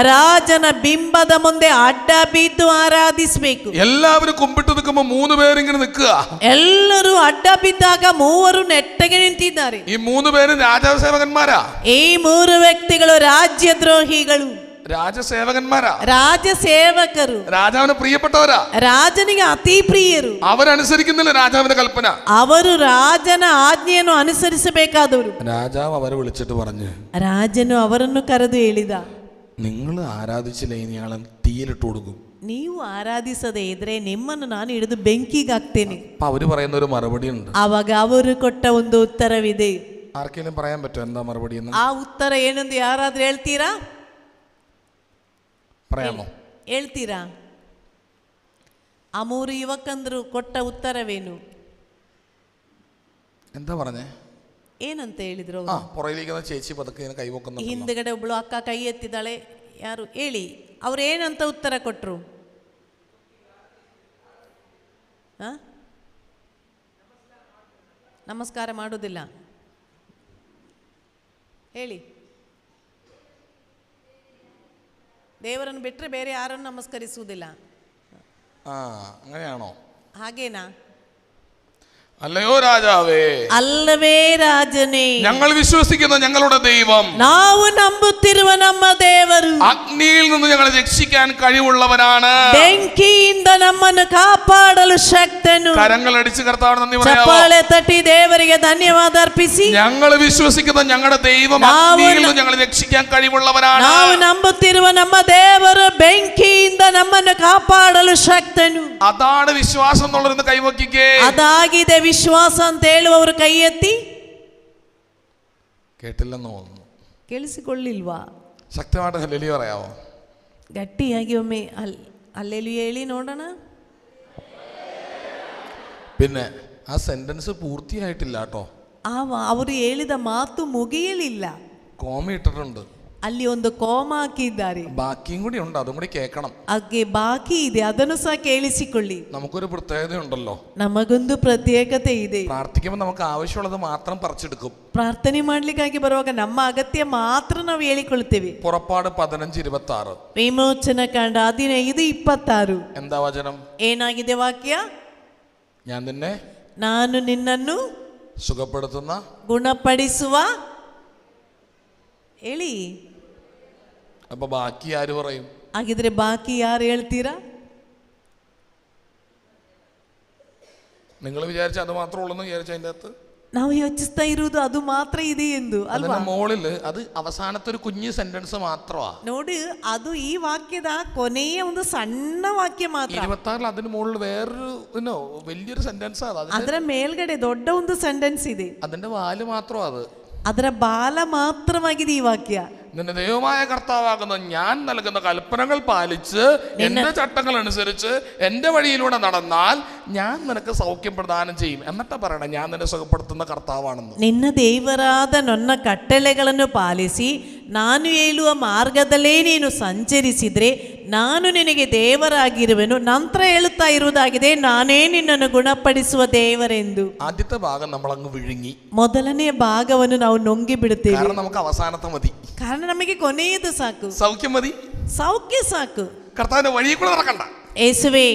ರಾಜನ ಬಿಂಬದ ಮುಂದೆ ಅಡ್ಡ ಬಿದ್ದು ಆರಾಧಿಸಬೇಕು. എല്ലാവരും കുമ്പിട്ട് നിൽക്കുമ്പോൾ 3 പേരിങ്ങനെ നിൽക്കുക. ಎಲ್ಲರೂ ಅಡ್ಡ ಬಿದ್ದಾಗ 3 ನೆಟ್ಟಗೆ ನಿಂತಿದ್ದಾರೆ. ഈ 3 പേരും രാജസേവകന്മാരാ. ಈ 3 ವ್ಯಕ್ತಿಗಳು ರಾಜ್ಯದ್ರೋಹಿಗಳು, രാജസേവകന്മാരാ, ರಾಜಸೇವಕರು, രാജാവിന് പ്രിയപ്പെട്ടവരാ. ರಾಜನಿಗೆ ಅತಿ ಪ್ರಿಯರು. അവരനുസരിക്കുന്നില്ല രാജാവിന്റെ കൽപ്പന. ಅವರು ರಾಜನ ಆಜ್ಞೆಯನ್ನು ಅನುಸರಿಸಬೇಕಾದವರು. രാജാവ് അവരെ വിളിച്ചിട്ട് പറഞ്ഞു, ರಾಜನು ಅವರನ್ನು ಕರೆದು ಹೇಳಿದ, നിങ്ങൾ ആരാധിച്ചില്ല ഇയാളെ തീയിലിട്ട് കൊടുക്കും. ನೀವು ಆರಾಧಿಸದೇ ಇದ್ರೆ ನಿಮ್ಮನ್ನು ನಾನು ಹಿಡಿದು ಬೆಂಕಿಗೆ ಹಾಕ್ತೇನೆ. അപ്പൊ അവര് പറയുന്ന ഒരു മറുപടി ഉണ്ട്. ಆವಾಗ ಅವರು ಕೊಟ್ಟ ಒಂದು ಉತ್ತರವಿದೆ. ആർക്കെങ്കിലും പറയാൻ പറ്റുമോ എന്താ മറുപടി എന്ന്? ಆ ಉತ್ತರ ಏನೆಂದು ಯಾರಾದ್ರೂ ಹೇಳ್ತೀರಾ? പറയാമോ? ಹೇಳ್ತೀರಾ? ಆ 3 ಯುವಕಂದರು ಕೊಟ್ಟ ಉತ್ತರವೇನು? എന്താ പറഞ്ഞേ? ಏನಂತ ಹೇಳಿದ್ರು? ആ പുറകിലിരിക്കുന്ന ചേച്ചി പതുക്കെ ഇങ്ങനെ കൈവക്കുന്നു. ಹಿಂದ್ಗಡೆ ಒಬ್ಳು ಅಕ್ಕ ಕೈ ಎತ್ತಿದ್ದಾಳೆ. ಯಾರು ಹೇಳಿ, ಅವ್ರು ಏನಂತ ಉತ್ತರ ಕೊಟ್ರು? ನಮಸ್ಕಾರ ಮಾಡೋದಿಲ್ಲ ಹೇಳಿ. ದೇವರನ್ನು ಬಿಟ್ಟರೆ ಬೇರೆ ಯಾರನ್ನು ನಮಸ್ಕರಿಸುವುದಿಲ್ಲ. അങ്ങനെയാണോ? ಹಾಗೇನಾ? അല്ലയോ രാജാവേ, ಅಲ್ಲವೇ ರಾಜನೇ, ഞങ്ങൾ വിശ്വസിക്കുന്ന ഞങ്ങളുടെ ദൈവം, ನಾವು ನಂಬುತ್ತಿರುವ ನಮ್ಮ ದೇವರು അഗ്നിയിൽ നിന്ന് ഞങ്ങളെ രക്ഷിക്കാൻ കഴിവുള്ളവരാണ്. ಬೆಂಕಿಯಿಂದ ನಮ್ಮನ್ನು ಕಾಪಾಡಲು ಶಕ್ತನು. കരങ്ങളടിച്ച് കർത്താവിന് നന്ദി പറയാമോ? ಚಪ್ಪಾಳೆ ತಟ್ಟಿ ದೇವರಿಗೆ ಧನ್ಯವಾದ ಅರ್ಪಿಸಿ. ഞങ്ങൾ വിശ്വസിക്കുന്ന ഞങ്ങളുടെ ദൈവം അഗ്നിയിൽ നിന്ന് ഞങ്ങളെ രക്ഷിക്കാൻ കഴിവുള്ളവരാണ്. ನಾವು ನಂಬುತ್ತಿರುವ ನಮ್ಮ ದೇವರು ಬೆಂಕಿಯಿಂದ ನಮ್ಮನ್ನು ಕಾಪಾಡಲು ಶಕ್ತನು. അതാണ് വിശ്വാസം എന്നുള്ളതെന്ന് കൈവക്കിക്കേ. ಅದಾಗಿದೆ ವಿಶ್ವಾಸ ಅಂತ ಹೇಳುವವರು ಕೈ ಎತ್ತಿ. കേട്ടില്ലെന്ന് തോന്നുന്നു. ಕೇಳಿಸಿಕೊಳ್ಳಿಲ್ವಾ? ശക്തമായിട്ട് ഹല്ലേലൂയ പറയാമോ? ಗಟ್ಟಿಯಾಗಿ ಒಮ್ಮೆ ಹಲ್ಲೆಲೂಯ ಹೇಳಿ ನೋಡೋಣ. പിന്നെ ആ സെന്റൻസ് പൂർത്തിയായിട്ടില്ല കേട്ടോ. ಅವರು ಹೇಳಿದ ಮಾತು ಮುಗಿಯಲಿಲ್ಲ. കോമ ഇട്ടിട്ടുണ്ട്. ಅಲ್ಲಿ ಒಂದು ಕೋಮ ಹಾಕಿದ್ದಾರೆ. ബാക്കിയും കൂടി ഉണ്ട്, അതും കൂടി കേൾക്കണം. ಹಾಗೆ ಬಾಕಿ ಇದೆ, ಅದನ್ನು ಸಹ ಕೇಳಿಸಿಕೊಳ್ಳಿ. നമുക്കൊരു പ്രത്യേകതയുണ്ടല്ലോ. ನಮಗೊಂದು ಪ್ರತ್ಯೇಕತೆ ಇದೆ. പ്രാർത്ഥിക്കുമ്പോൾ നമുക്ക് ആവശ്യമുള്ളത് മാത്രം പറിച്ചെടുക്കും. ಪ್ರಾರ್ಥನೆ ಮಾಡ್ಲಿಕ್ಕಾಗಿ ಬರುವಾಗ ನಮ್ಮ ಅಗತ್ಯ ಮಾತ್ರ ನಾವು ಹೇಳಿಕೊಳ್ತೇವೆ. പുറപ്പാട് 15:26. ವಿಮೋಚನ ಕಾಂಡ 15:26. എന്താ വചനം? ಏನಾಗಿದೆ ವಾಕ್ಯ? ನಾನು ನಿನ್ನನ್ನು സുഖപ്പെടുത്തുന്ന ಗುಣಪಡಿಸುವ. ಹೇಳಿ. അപ്പൊ ബാക്കി ആര് പറയും? ಹಾಗಿದ್ರೆ ಬಾಕಿ ಯಾರು ಹೇಳ್ತೀರಾ? നിങ്ങൾ വിചാരിച്ച അത് മാത്രമേ ഉള്ളൂ എന്ന് വിചാരിച്ച അതിൻ്റെ അകത്ത് ನಾವು ಯೋಚಿಸ್ತಾ ಇರುವುದು ಅದು ಮಾತ್ರ ಇದೆ ಎಂದು ಅಲ್ವಾ? മോളില് അത് അവസാനത്തെ ഒരു കുഞ്ഞു സെന്റൻസ് മാത്രമാ. ನೋಡಿ, ಅದು ಈ ವಾಕ್ಯದ ಕೊನೆಯ ಒಂದು ಸಣ್ಣ ವಾಕ್ಯ ಮಾತ್ರ. 26 അതിന് മുകളിൽ വേറൊരു വലിയൊരു സെന്റൻസ്. ಅದರ ಮೇಲ್ಗಡೆ ದೊಡ್ಡ ಒಂದು ಸೆಂಟೆನ್ಸ್ ಇದೆ. അതിന്റെ വാല് മാത്രം അത്. ಅದರ ಬಾಲ ಮಾತ್ರವಾಗಿದೆ ಈ ವಾಕ್ಯ. നിന്റെ ദൈവമായ കർത്താവാകുന്ന ഞാൻ നൽകുന്ന കൽപ്പനകൾ പാലിച്ച് എന്റെ ചട്ടങ്ങൾ അനുസരിച്ച് എന്റെ വഴിയിലൂടെ നടന്നാൽ ഞാൻ നിനക്ക് സൗഖ്യം പ്രദാനം ചെയ്യും. എന്നിട്ടാ പറയണേ ഞാൻ നിന്നെ സുഖപ്പെടുത്തുന്ന കർത്താവാണെന്ന്. ನಿನ್ನ ದೇವರಾದ ನನ್ನ ಕಟ್ಟಳೆಗಳನ್ನು ಪಾಲಿಸಿ ನಾನು ಹೇಳುವ ಮಾರ್ಗದಲ್ಲೇ ನೀನು ಸಂಚರಿಸಿದ್ರೆ ನಾನು ನಿನಗೆ ದೇವರಾಗಿರುವೆನು. ನಂತರ ಹೇಳುತ್ತಾ ಇರುವುದಾಗಿದೆ, ನಾನೇ ನಿನ್ನನ್ನು ಗುಣಪಡಿಸುವ ದೇವರೆಂದು. ആദ്യത്തെ ഭാഗം നമ്മൾ അങ്ങ് വിഴുങ്ങി. ಮೊದಲನೇ ಭಾಗವನ್ನು ನಾವು ನುಂಗಿ ಬಿಡುತ್ತೇವೆ. കാരണം നമുക്ക് അവസാനത്തെ മതി. ಕಾರಣ ನಮಗೆ ಕೊನೆಯದು ಸಾಕು, സൗഖ്യം മതി, ಸೌಖ್ಯ ಸಾಕು. കർത്താവിന്റെ വഴിയിൽ കൂടെ നടക്കണ്ട. ಯೇಸುವೇ,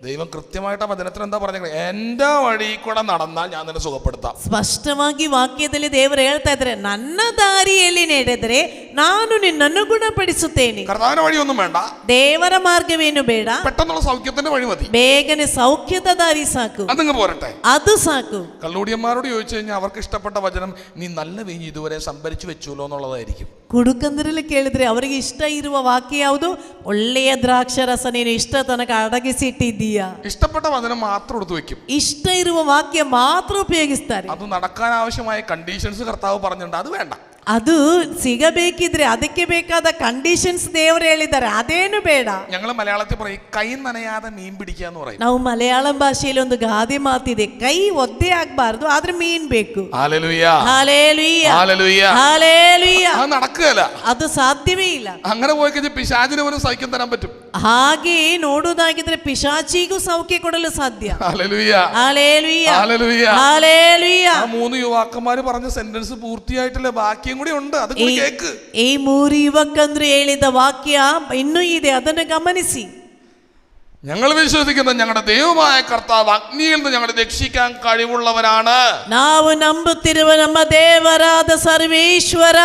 ദൈവം കൃത്യമായിട്ട് ആ വചനത്തിൽ എന്താ പറഞ്ഞത്? എന്റെ വഴി കൂടെ നടന്നാൽ ഞാൻ നിന്നെ സുഖപ്പെടുത്താം. ಸ್ಪಷ್ಟವಾಗಿ ವಾಕ್ಯದಲ್ಲಿ ದೇವರು ಹೇಳ್ತಾ ಇದ್ದಾರೆ, ನನ್ನ ದಾರಿಯಲ್ಲಿ ನಡೆದರೆ ನಾನು ನಿನ್ನನ್ನು ಗುಣಪಡಿಸುತ್ತೇನೆ. കർത്താവിന്റെ വഴിയൊന്നും വേണ്ട, ದೇವರ ಮಾರ್ಗವೇನು ಬೇಡ, പെട്ടെന്നുള്ള സൗഖ്യത്തിന്റെ വഴി മതി. ಬೇಗನೆ ಸೌಖ್ಯದ ದಾರಿ ಸಾಕು, അതങ്ങ് പോരട്ടെ. ಅದು ಸಾಕು. കള്ളൂടിയന്മാരോട് ചോദിച്ചു കഴിഞ്ഞാൽ അവർക്ക് ഇഷ്ടപ്പെട്ട വചനം നീ നല്ല വീഞ്ഞ് ഇതുവരെ സംഭരിച്ചു വെച്ചുല്ലോ എന്നുള്ളതായിരിക്കും. ಕುಡುಕಂದರಲ್ಲಿ ಕೇಳಿದ್ರೆ ಅವರಿಗೆ ಇಷ್ಟ ಇರುವ ವಾಕ್ಯ ಯಾವುದು? ಒಳ್ಳೆಯ ದ್ರಾಕ್ಷರಸ ನೀನು ಇಷ್ಟ ತನಕ ಅಡಗಿಸಿಟ್ಟಿದ್ದೀಯಾ? ഇഷ്ടപ്പെട്ട വചനം മാത്രം എടുത്തു വെക്കും. ಇಷ್ಟ ಇರುವ ವಾಕ್ಯ ಮಾತ್ರ ಉಪಯೋಗಿಸ್ತಾರೆ. അത് നടക്കാൻ ആവശ്യമായ കണ്ടീഷൻസ് കർത്താവ് പറഞ്ഞിട്ടുണ്ട്, അത് വേണ്ട. ಅದು ಸಿಗಬೇಕಿದ್ರೆ ಅದಕ್ಕೆ ಬೇಕಾದ ಕಂಡೀಷನ್ಸ್ ದೇವರು ಹೇಳಿದ್ದಾರೆ, ಅದೇನು ಬೇಡ. ഞങ്ങൾ മലയാളത്തിൽ പറയും കൈ നനയാതെ മീൻ പിടിക്കാന്ന് പറയും. ನಾವು ಮಲಯಾಳಂ ಭಾಷೆಯಲ್ಲಿ ಒಂದು ಗಾದೆ ಮಾತಿದೆ, ಕೈ ಒದ್ದೆ ಆಗ್ಬಾರ್ದು ಆದ್ರೆ ಮೀನ್ ಬೇಕು. Hallelujah hallelujah hallelujah. ಹಾಲೇಲೂಯ. അത് നടക്കുകയല്ല, ಅದು ಸಾಧ್ಯವೇ ಇಲ್ಲ. അങ്ങനെ പോയി കഴിഞ്ഞാൽ പിശാചിന് പോലും സഹിക്കാൻ തരാൻ പറ്റും. ಹಾಗೆ ನೋಡುವುದಾಗಿದ್ರೆ ಪಿಶಾಚಿಗೂ ಸೌಖ್ಯ ಕೊಡಲು ಸಾಧ್ಯ. Hallelujah hallelujah hallelujah. ಹಾಲೇಲೂಯ. ആ 3 യുവാക്കന്മാര് പറഞ്ഞ സെന്റൻസ് പൂർത്തിയായിട്ടില്ല, ബാക്കിയും കൂടി ഉണ്ട്, അത് കൂടി കേക്ക്. ಈ 3 ಯುವಕಂದ್ರು ಹೇಳಿದ ವಾಕ್ಯ ಇನ್ನೂ ಇದೆ, ಅದನ್ನು ಗಮನಿಸಿ. ഞങ്ങൾ വിശ്വസിക്കുന്ന ഞങ്ങളുടെ ദൈവമായ കർത്താവ് അഗ്നിയിൽ നിന്ന് ഞങ്ങളെ രക്ഷിക്കാൻ കഴിവുള്ളവരാണ്. ನಾವು ನಂಬುತ್ತಿರುವ ನಮ್ಮ ದೇವರಾದ ಸರ್ವೇಶ್ವರ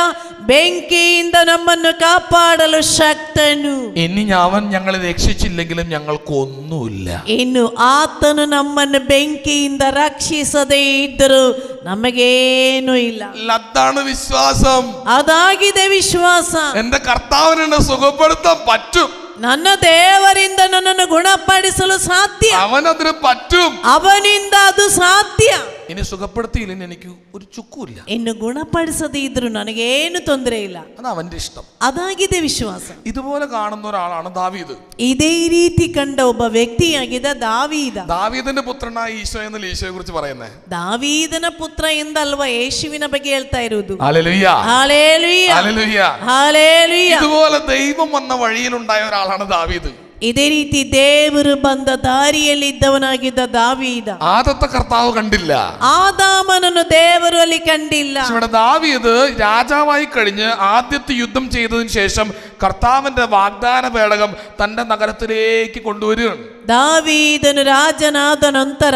ಬೆಂಕಿಯಿಂದ ನಮ್ಮನ್ನು ಕಾಪಾಡಲು ಶಕ್ತನು. ഇനി അവൻ ഞങ്ങളെ രക്ഷിച്ചില്ലെങ്കിലും ഞങ്ങൾക്കൊന്നുമില്ല. ಇನ್ನು ಆತನು ನಮ್ಮನ್ನು ಬೆಂಕಿಯಿಂದ ರಕ್ಷಿಸದೇ ಇದ್ದರೂ ನಮಗೇನು ಇಲ್ಲ. അതാണ് വിശ്വാസം. ಅದಾಗಿದೆ ವಿಶ್ವಾಸ. എന്റെ കർത്താവിനെ സുഖപ്പെടുത്താൻ പറ്റും, ನನ್ನ ದೇವರಿಂದ ನನ್ನನ್ನು ಗುಣಪಡಿಸಲು ಸಾಧ್ಯ, അവനതിന് പറ്റും. ಅವನಿಂದ ಅದು ಸಾಧ್ಯ. ഇനി സുഖപ്പെടുത്തിയില്ലെങ്കിൽ എനിക്ക് ഒരു ചുക്കുമില്ല. ಇನ್ನು ಗುಣಪಡಿಸದೇ ಇದ್ರು ನನಗೇನು ತೊಂದರೆ ಇಲ್ಲ, അത് അവന്റെ ഇഷ്ടം. ಅದಾಗಿದೆ ವಿಶ್ವಾಸ. ഇതുപോലെ കാണുന്ന ഒരാളാണ് ദാവീദ്. ಇದೇ ರೀತಿ ಕಂಡ ಒಬ್ಬ ವ್ಯಕ್ತಿಯಾಗಿದ್ದ ದಾವೀದ. ദാവീദിന്റെ പുത്രനായ ഈശോ എന്ന് ഈശോയെ കുറിച്ച് പറയുന്നത്. ದಾವೀದನ ಪುತ್ರ ಎಂದಲ್ವಾ ಯೇಸುವಿನ ಬಗ್ಗೆ ಹೇಳ್ತಾ ಇರುವುದು. Hallelujah hallelujah hallelujah. ಹಾಲೇಲೂಯ. ഇതുപോലെ ദൈവം വന്ന വഴിയിലുണ്ടായ ഒരാളാണ് ദാവീദ്. ಇದೇ ರೀತಿ ದೇವರು ಬಂದ ದಾರಿಯಲ್ಲಿ ಇದ್ದವನಾಗಿದ್ದ ದಾವೀದ. ആദത്തെ കർത്താവ് കണ്ടില്ല, ആദാമനನ್ನು ದೇವರು ಅಲ್ಲಿ ಕಂಡಿಲ್ಲ. ഇവിടെ ദാവീദ് രാജാവായി കഴിഞ്ഞ് ആദ്യത്തെ യുദ്ധം ചെയ്തതിനു ശേഷം കർത്താവിന്റെ വാഗ്ദാന പേടകം തന്റെ നഗരത്തിലേക്ക് കൊണ്ടുവരികയാണ്. ದಾವೀದನು ರಾಜನಾದ ನಂತರ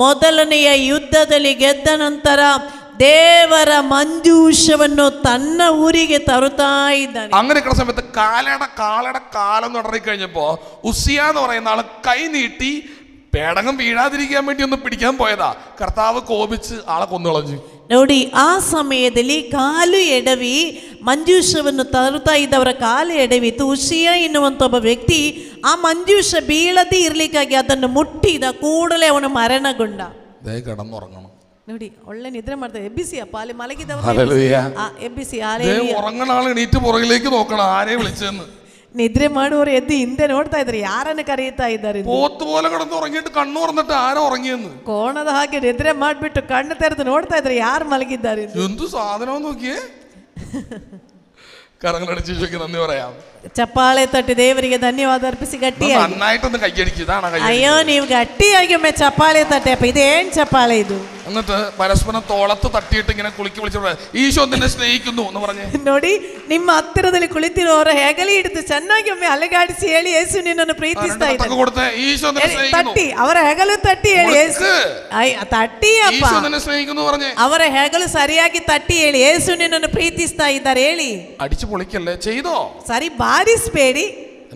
ಮೊದಲನೆಯ ಯುದ್ಧದಲ್ಲಿ ಗೆದ್ದ ನಂತರ ದೇವರ ಮಂಜೂಷವನ್ನು ತನ್ನ ಊರಿಗೆ ತರುತ್ತಾ ಇದ್ದಾನೆ. അങ്ങനെയൊക്കെ സമയത്ത് കാലയുടെ കാലം തുടങ്ങിക്കഴിഞ്ഞപ്പോ ഉസിയ എന്ന് പറയുന്ന ആള് കൈ നീട്ടി പേടകം വീഴാതിരിക്കാൻ വേണ്ടി ഒന്ന് പിടിക്കാൻ പോയതാ. കർത്താവ് കോപിച്ച് ആളെ കൊന്നുകളഞ്ഞു. ನೋಡಿ, ಆ ಸಮಯದಲ್ಲಿ ಕಾಲು ಎಡವಿ ಮಂಜೂಷವನ್ನು ತರುತ್ತಾ ಇದ್ದವರ ಕಾಲು ಎಡವಿತು. ಉಷಿಯ ಎನ್ನುವಂತ ಒಬ್ಬ ವ್ಯಕ್ತಿ ಆ ಮಂಜೂಷ ಬೀಳದೆ ಇರ್ಲಿಕ್ಕಾಗಿ ಅದನ್ನು ಮುಟ್ಟಿದ ಕೂಡಲೇ ಅವನು ಮರಣಗೊಂಡ. കിടന്നുറങ്ങണം. ನೋಡಿ, ಒಳ್ಳೆ ನಿದ್ರೆ ಮಾಡ್ತಾರೆ. ಎಬ್ಬಿಸಿ ಅಪ್ಪ, ಅಲ್ಲಿ ಮಲಗಿದವರು ಎಬ್ಬಿಸಿ. ഉറങ്ങണ ആൾ എണീറ്റ് പുറകിലേക്ക് നോക്കണം ആരെ വിളിച്ചെന്ന്. ನಿದ್ರೆ ಮಾಡುವವರು ಎದ್ದು ಹಿಂದೆ ನೋಡ್ತಾ ಇದ್ದಾರೆ, ಯಾರನ್ನು ಕರೆಯುತ್ತಾ ಇದ್ದಾರೆ. പോത്ത് പോലെ കിടന്ന് ഉറങ്ങിയിട്ട് കണ്ണു തുറന്നിട്ട് ആരോ ഉറങ്ങിയെന്ന്. ಕೋಣದ ಹಾಗೆ ನಿದ್ರೆ ಮಾಡ್ಬಿಟ್ಟು ಕಣ್ಣು ತೆರೆದು ನೋಡ್ತಾ ಇದ್ದಾರೆ ಯಾರು ಮಲಗಿದ್ದಾರೆ. എന്തു സാധനം നോക്കിയേ. കരങ്ങളടിച്ച് ഈശോയ്ക്ക് നന്ദി പറയാം. ಚಪ್ಪಾಳೆ ತಟ್ಟಿ ದೇವರಿಗೆ ಧನ್ಯವಾದ ಅರ್ಪಿಸಿ ಗಟ್ಟಿಯಾಗಿ. നന്നായിട്ടൊന്ന് കൈയടിക്കുക. ഇതാണ് ಅಯ್ಯೋ, ನೀವು ಗಟ್ಟಿಯಾಗಿ ಒಮ್ಮೆ ಚಪ್ಪಾಳೆ ತಟ್ಟೆ ಅಪ್ಪ. ಇದೇನ್ ಚಪ್ಪಾಳೆ ಇದು? എന്നിട്ട് പരസ്പരം തോളത്ത് തട്ടിയിട്ട് ഇങ്ങനെ കുളിക്ക് വിളിച്ചു ഈശോ നിന്നെ സ്നേഹിക്കുന്നു എന്ന് പറഞ്ഞ്. ನೋಡಿ, ನಿಮ್ಮ ಹತ್ತಿರದಲ್ಲಿ ಕುಳಿತಿರುವವರ ಹೆಗಲಿ ಹಿಡಿದು ಚೆನ್ನಾಗಿ ಒಮ್ಮೆ ಅಲಗಾಡಿಸಿ ಹೇಳಿ, ಯೇಸು ನಿನ್ನನ್ನು ಪ್ರೀತಿಸ್ತಾ ಇದ್ದಾನೆ. കൊടുത്ത് ഈശോ നിന്നെ സ്നേഹിക്കുന്നു. ತಟ್ಟಿ ಅವರ ಹೆಗಲು ತಟ್ಟಿ ಹೇಳಿ, ಯೇಸು ತಟ್ಟಿ ಅಪ್ಪ. ഈശോ നിന്നെ സ്നേഹിക്കുന്നു പറഞ്ഞ് ಅವರ ಹೆಗಲು ಸರಿಯಾಗಿ ತಟ್ಟಿ ಹೇಳಿ, ಯೇಸು ನಿನ್ನನ್ನು ಪ್ರೀತಿಸ್ತಾ ಇದ್ದಾರೆ ಹೇಳಿ. അടിച്ചു പൊളിക്കല്ലേ, ചെയ്തോ? ಸರಿ, ಬಾರಿಸ್ಬೇಡಿ,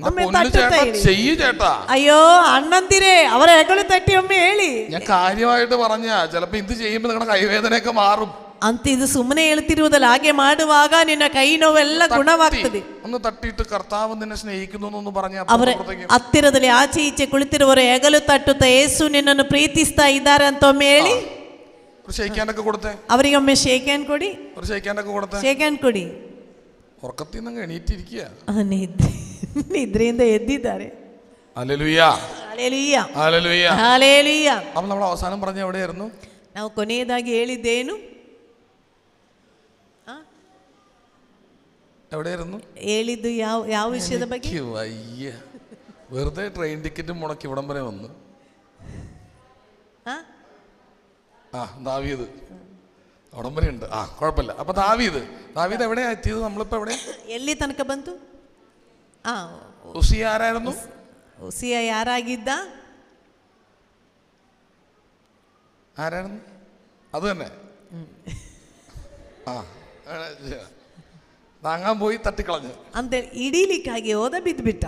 ಒಮ್ಮೆ ತಟ್ಟುತ್ತಾ ಹೇಳಿ. ചെയ്യ് ചേട്ടാ. ಅಯ್ಯೋ ಅಣ್ಣಂದಿರೇ, ಅವರ ಹೆಗಲು ತಟ್ಟಿ ಒಮ್ಮೆ ಹೇಳಿ. ഞാൻ കാര്യമായിട്ട് പറഞ്ഞ ചിലപ്പോ ഇത് ചെയ്യുമ്പോ നിങ്ങളുടെ കൈവേദനയൊക്കെ മാറും. ಅಂತ ಇದು ಸುಮ್ಮನೆ ಹೇಳ್ತಿರುವುದಲ್ಲ, ಹಾಗೆ ಮಾಡುವಾಗ ನಿನ್ನ ಕೈ ನೋವೆಲ್ಲ ಗುಣವಾಗ್ತದೆ. ഒന്ന് തട്ടിയിട്ട് കർത്താവ് നിന്നെ സ്നേഹിക്കുന്നു എന്ന് പറഞ്ഞ ಅವರ ಹತ್ತಿರದಲ್ಲಿ ಆಚೆ ಈಚೆ ಕುಳಿತಿರುವವರು ಹೆಗಲು ತಟ್ಟುತ್ತಾ ಯೇಸು ನಿನ್ನನ್ನು ಪ್ರೀತಿಸ್ತಾ ಇದ್ದಾರೆ ಅಂತ ಒಮ್ಮೆ ಹೇಳಿ. ഷെയ്ക്കാനൊക്കെ കൊടുത്തേ. ಅವರಿಗೆ ಒಮ್ಮೆ ಶೇಕ್ ಹ್ಯಾಂಡ್ ಕೊಡಿ. ഷെയ്ക്കാനൊക്കെ കൊടുത്തേ. ಶೇಕ್ ಹ್ಯಾಂಡ್ ಕೊಡಿ. ഉറക്കത്തിൽ നിന്ന് എണീറ്റിരിക്കുക. ನಿದ್ರೆಯಿಂದ ಎದ್ದಿದ್ದಾರೆ. Hallelujah hallelujah hallelujah hallelujah. അപ്പോൾ നമ്മൾ അവസാനം പറഞ്ഞ എവിടെയായിരുന്നു? ನಾವು ಕೊನೆಯದಾಗಿ ಹೇಳಿದ್ದೇನು? എവിടെയായിരുന്നു ಹೇಳಿದ್ದು ಯಾವ ವಿಷಯದ ಬಗ್ಗೆ? വയ്യ, വെറുതെ ട്രെയിൻ ടിക്കറ്റ് മുടക്കി ഇവിടം വരെ വന്നു. ദാവീദ് അവിടം വരെ ഉണ്ട്. കുഴപ്പമില്ല. അപ്പൊ ദാവീദ് എവിടെയാ എത്തിയത്? നമ്മളിപ്പോ എവിടെ, ಎಲ್ಲಿ ತನಕ ಬಂತು? ഉസിയ ആരായിരുന്നു? ಉಸಿಯ ಯಾರಾಗಿದ್ದ? ആരായിരുന്നു? അത് തന്നെ. താങ്ങാൻ പോയി തട്ടിക്കളഞ്ഞു. ಅಂತ ಇಡೀಲಿಕ್ಕಾಗಿ ಹೋದ ಬಿದ್ದುಬಿಟ್ಟ.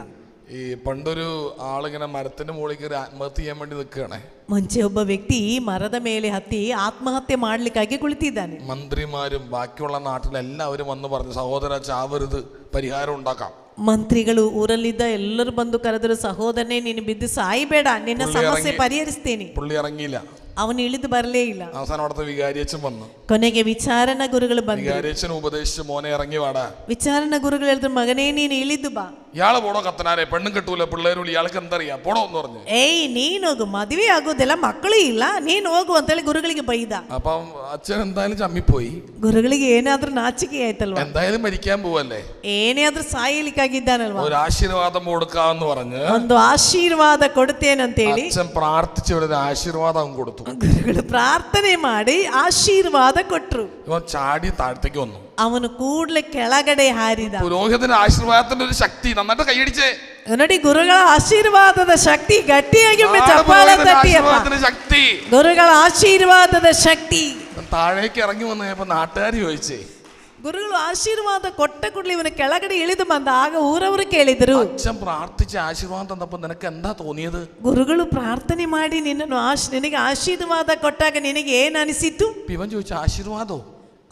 ഈ പണ്ടൊരു ആളിങ്ങനെ മരത്തിന്റെ മുകളിൽ കയറി ആത്മഹത്യ ചെയ്യാൻ വേണ്ടി നിൽക്കുകയാണേ. ಮುಂಚೆ ಒಬ್ಬ ವ್ಯಕ್ತಿ ಮರದ ಮೇಲೆ ಹತ್ತಿ ಆತ್ಮಹತ್ಯೆ ಮಾಡ್ಲಿಕ್ಕಾಗಿ ಕುಳಿತಿದ್ದಾನೆ. മന്ത്രിമാരും ബാക്കിയുള്ള നാട്ടിലെല്ലാവരും വന്ന് പറഞ്ഞു, സഹോദര ചാവരുത്, പരിഹാരം ഉണ്ടാക്കാം. ಮಂತ್ರಿಗಳು ಊರಲ್ಲಿದ್ದ ಎಲ್ಲರೂ ಬಂದು ಕರೆದರು, ಸಹೋದರನೇ ನೀನು ಬಿದ್ದು ಸಾಯ್ಬೇಡ, ನಿನ್ನ ಸಮಸ್ಯೆ ಪರಿಹರಿಸ್ತೇನೆ. പുള്ളി ഇറങ്ങിയില്ല. ಅವನು ಇಳಿದು ಬರಲೇ ಇಲ್ಲ. അവസാനം അവിടുത്തെ വികാരിയച്ഛൻ വന്നു. ಕೊನೆಗೆ ವಿಚಾರಣ ಗುರುಗಳು ಬಂದರು. വികാരിയച്ഛൻ ഉപദേശിച്ച് മോനെ ഇറങ്ങി വാടാ. ವಿಚಾರಣ ಗುರುಗಳು ಹೇಳಿದ್ರು, ಮಗನೇ ನೀನು ಇಳಿದು ಬಾ. ഇയാള് പോടോ കത്തനാരെ, പെണ്ണും കെട്ടൂല പിള്ളേരും, ഇയാൾക്ക് എന്തറിയാം, പോടോ എന്ന് പറഞ്ഞു. ಏಯ್ ನೀನು ಹೋಗು, ಮದುವೆ ಆಗೋದಿಲ್ಲ, ಮಕ್ಕಳು ಇಲ್ಲ, ನೀನು ಹೋಗು ಅಂತೇಳಿ ಗುರುಗಳಿಗೆ ಬೈದ. അപ്പം അച്ഛൻ എന്തായാലും ചമ്മിപ്പോയി. ಗುರುಗಳಿಗೆ ಏನಾದ್ರೂ ನಾಚಿಕೆ ಆಯ್ತಲ್ವಾ, എന്തായാലും മരിക്കാൻ പോവല്ലേ, ಏನೇ ಆದ್ರೂ ಸಾಯಲಿಕ್ಕಾಗಿದ್ದಾನಲ್ವಾ, ഒരു ആശീർവാദം കൊടുക്കാന്ന് പറഞ്ഞ് ಒಂದು ಆಶೀರ್ವಾದ ಕೊಡ್ತೇನಂತೇಳಿ അച്ഛൻ പ്രാർത്ഥിച്ച് ഒരു ആശീർവാദം കൊടുത്തു. ಗುರುಗಳು ಪ್ರಾರ್ಥನೆ ಮಾಡಿ ಆಶೀರ್ವಾದ ಕೊಟ್ರು. ഇവൻ ചാടി താഴത്തേക്ക് വന്നു. ಅವನು ಕೂಡ್ಲೆ ಕೆಳಗಡೆ ಹಾರಿದ. പുരോഹിതന്റെ ആശീർവാദത്തിന്റെ ഒരു ശക്തി, നന്നായിട്ട് കൈയടിച്ചേ. ನೋಡಿ, ಗುರುಗಳ ಆಶೀರ್ವಾದದ ಶಕ್ತಿ, ಗಟ್ಟಿಯಾಗಿ ಒಮ್ಮೆ ಚಪ್ಪಾಳೆ ತಟ್ಟಿಯಪ್ಪ. ശക്തി, ಗುರುಗಳ ಆಶೀರ್ವಾದದ ಶಕ್ತಿ. താഴേക്ക് ഇറങ്ങി വന്നപ്പോ നാട്ടുകാർ ചോദിച്ചേ, ಗುರುಗಳು ಆಶೀರ್ವಾದ ಕೊಟ್ಟ ಕೂಡಲೇ ಇವನ ಕೆಳಗಡೆ ಇಳಿದು ಬಂದ. ಆಗ ಊರವರು ಕೇಳಿದರು, അച്ഛൻ പ്രാർത്ഥിച്ച ആശീർവാദം തന്നപ്പോ നിനക്ക് എന്താ തോന്നിയത്? ಗುರುಗಳು ಪ್ರಾರ್ಥನೆ ಮಾಡಿ ನಿನ್ನನ್ನು ನಿನಗೆ ಆಶೀರ್ವಾದ ಕೊಟ್ಟಾಗ ನಿನಗೆ ಏನ್ ಅನಿಸಿತು? ഇവൻ ചോദിച്ച ആശീർവാദോ?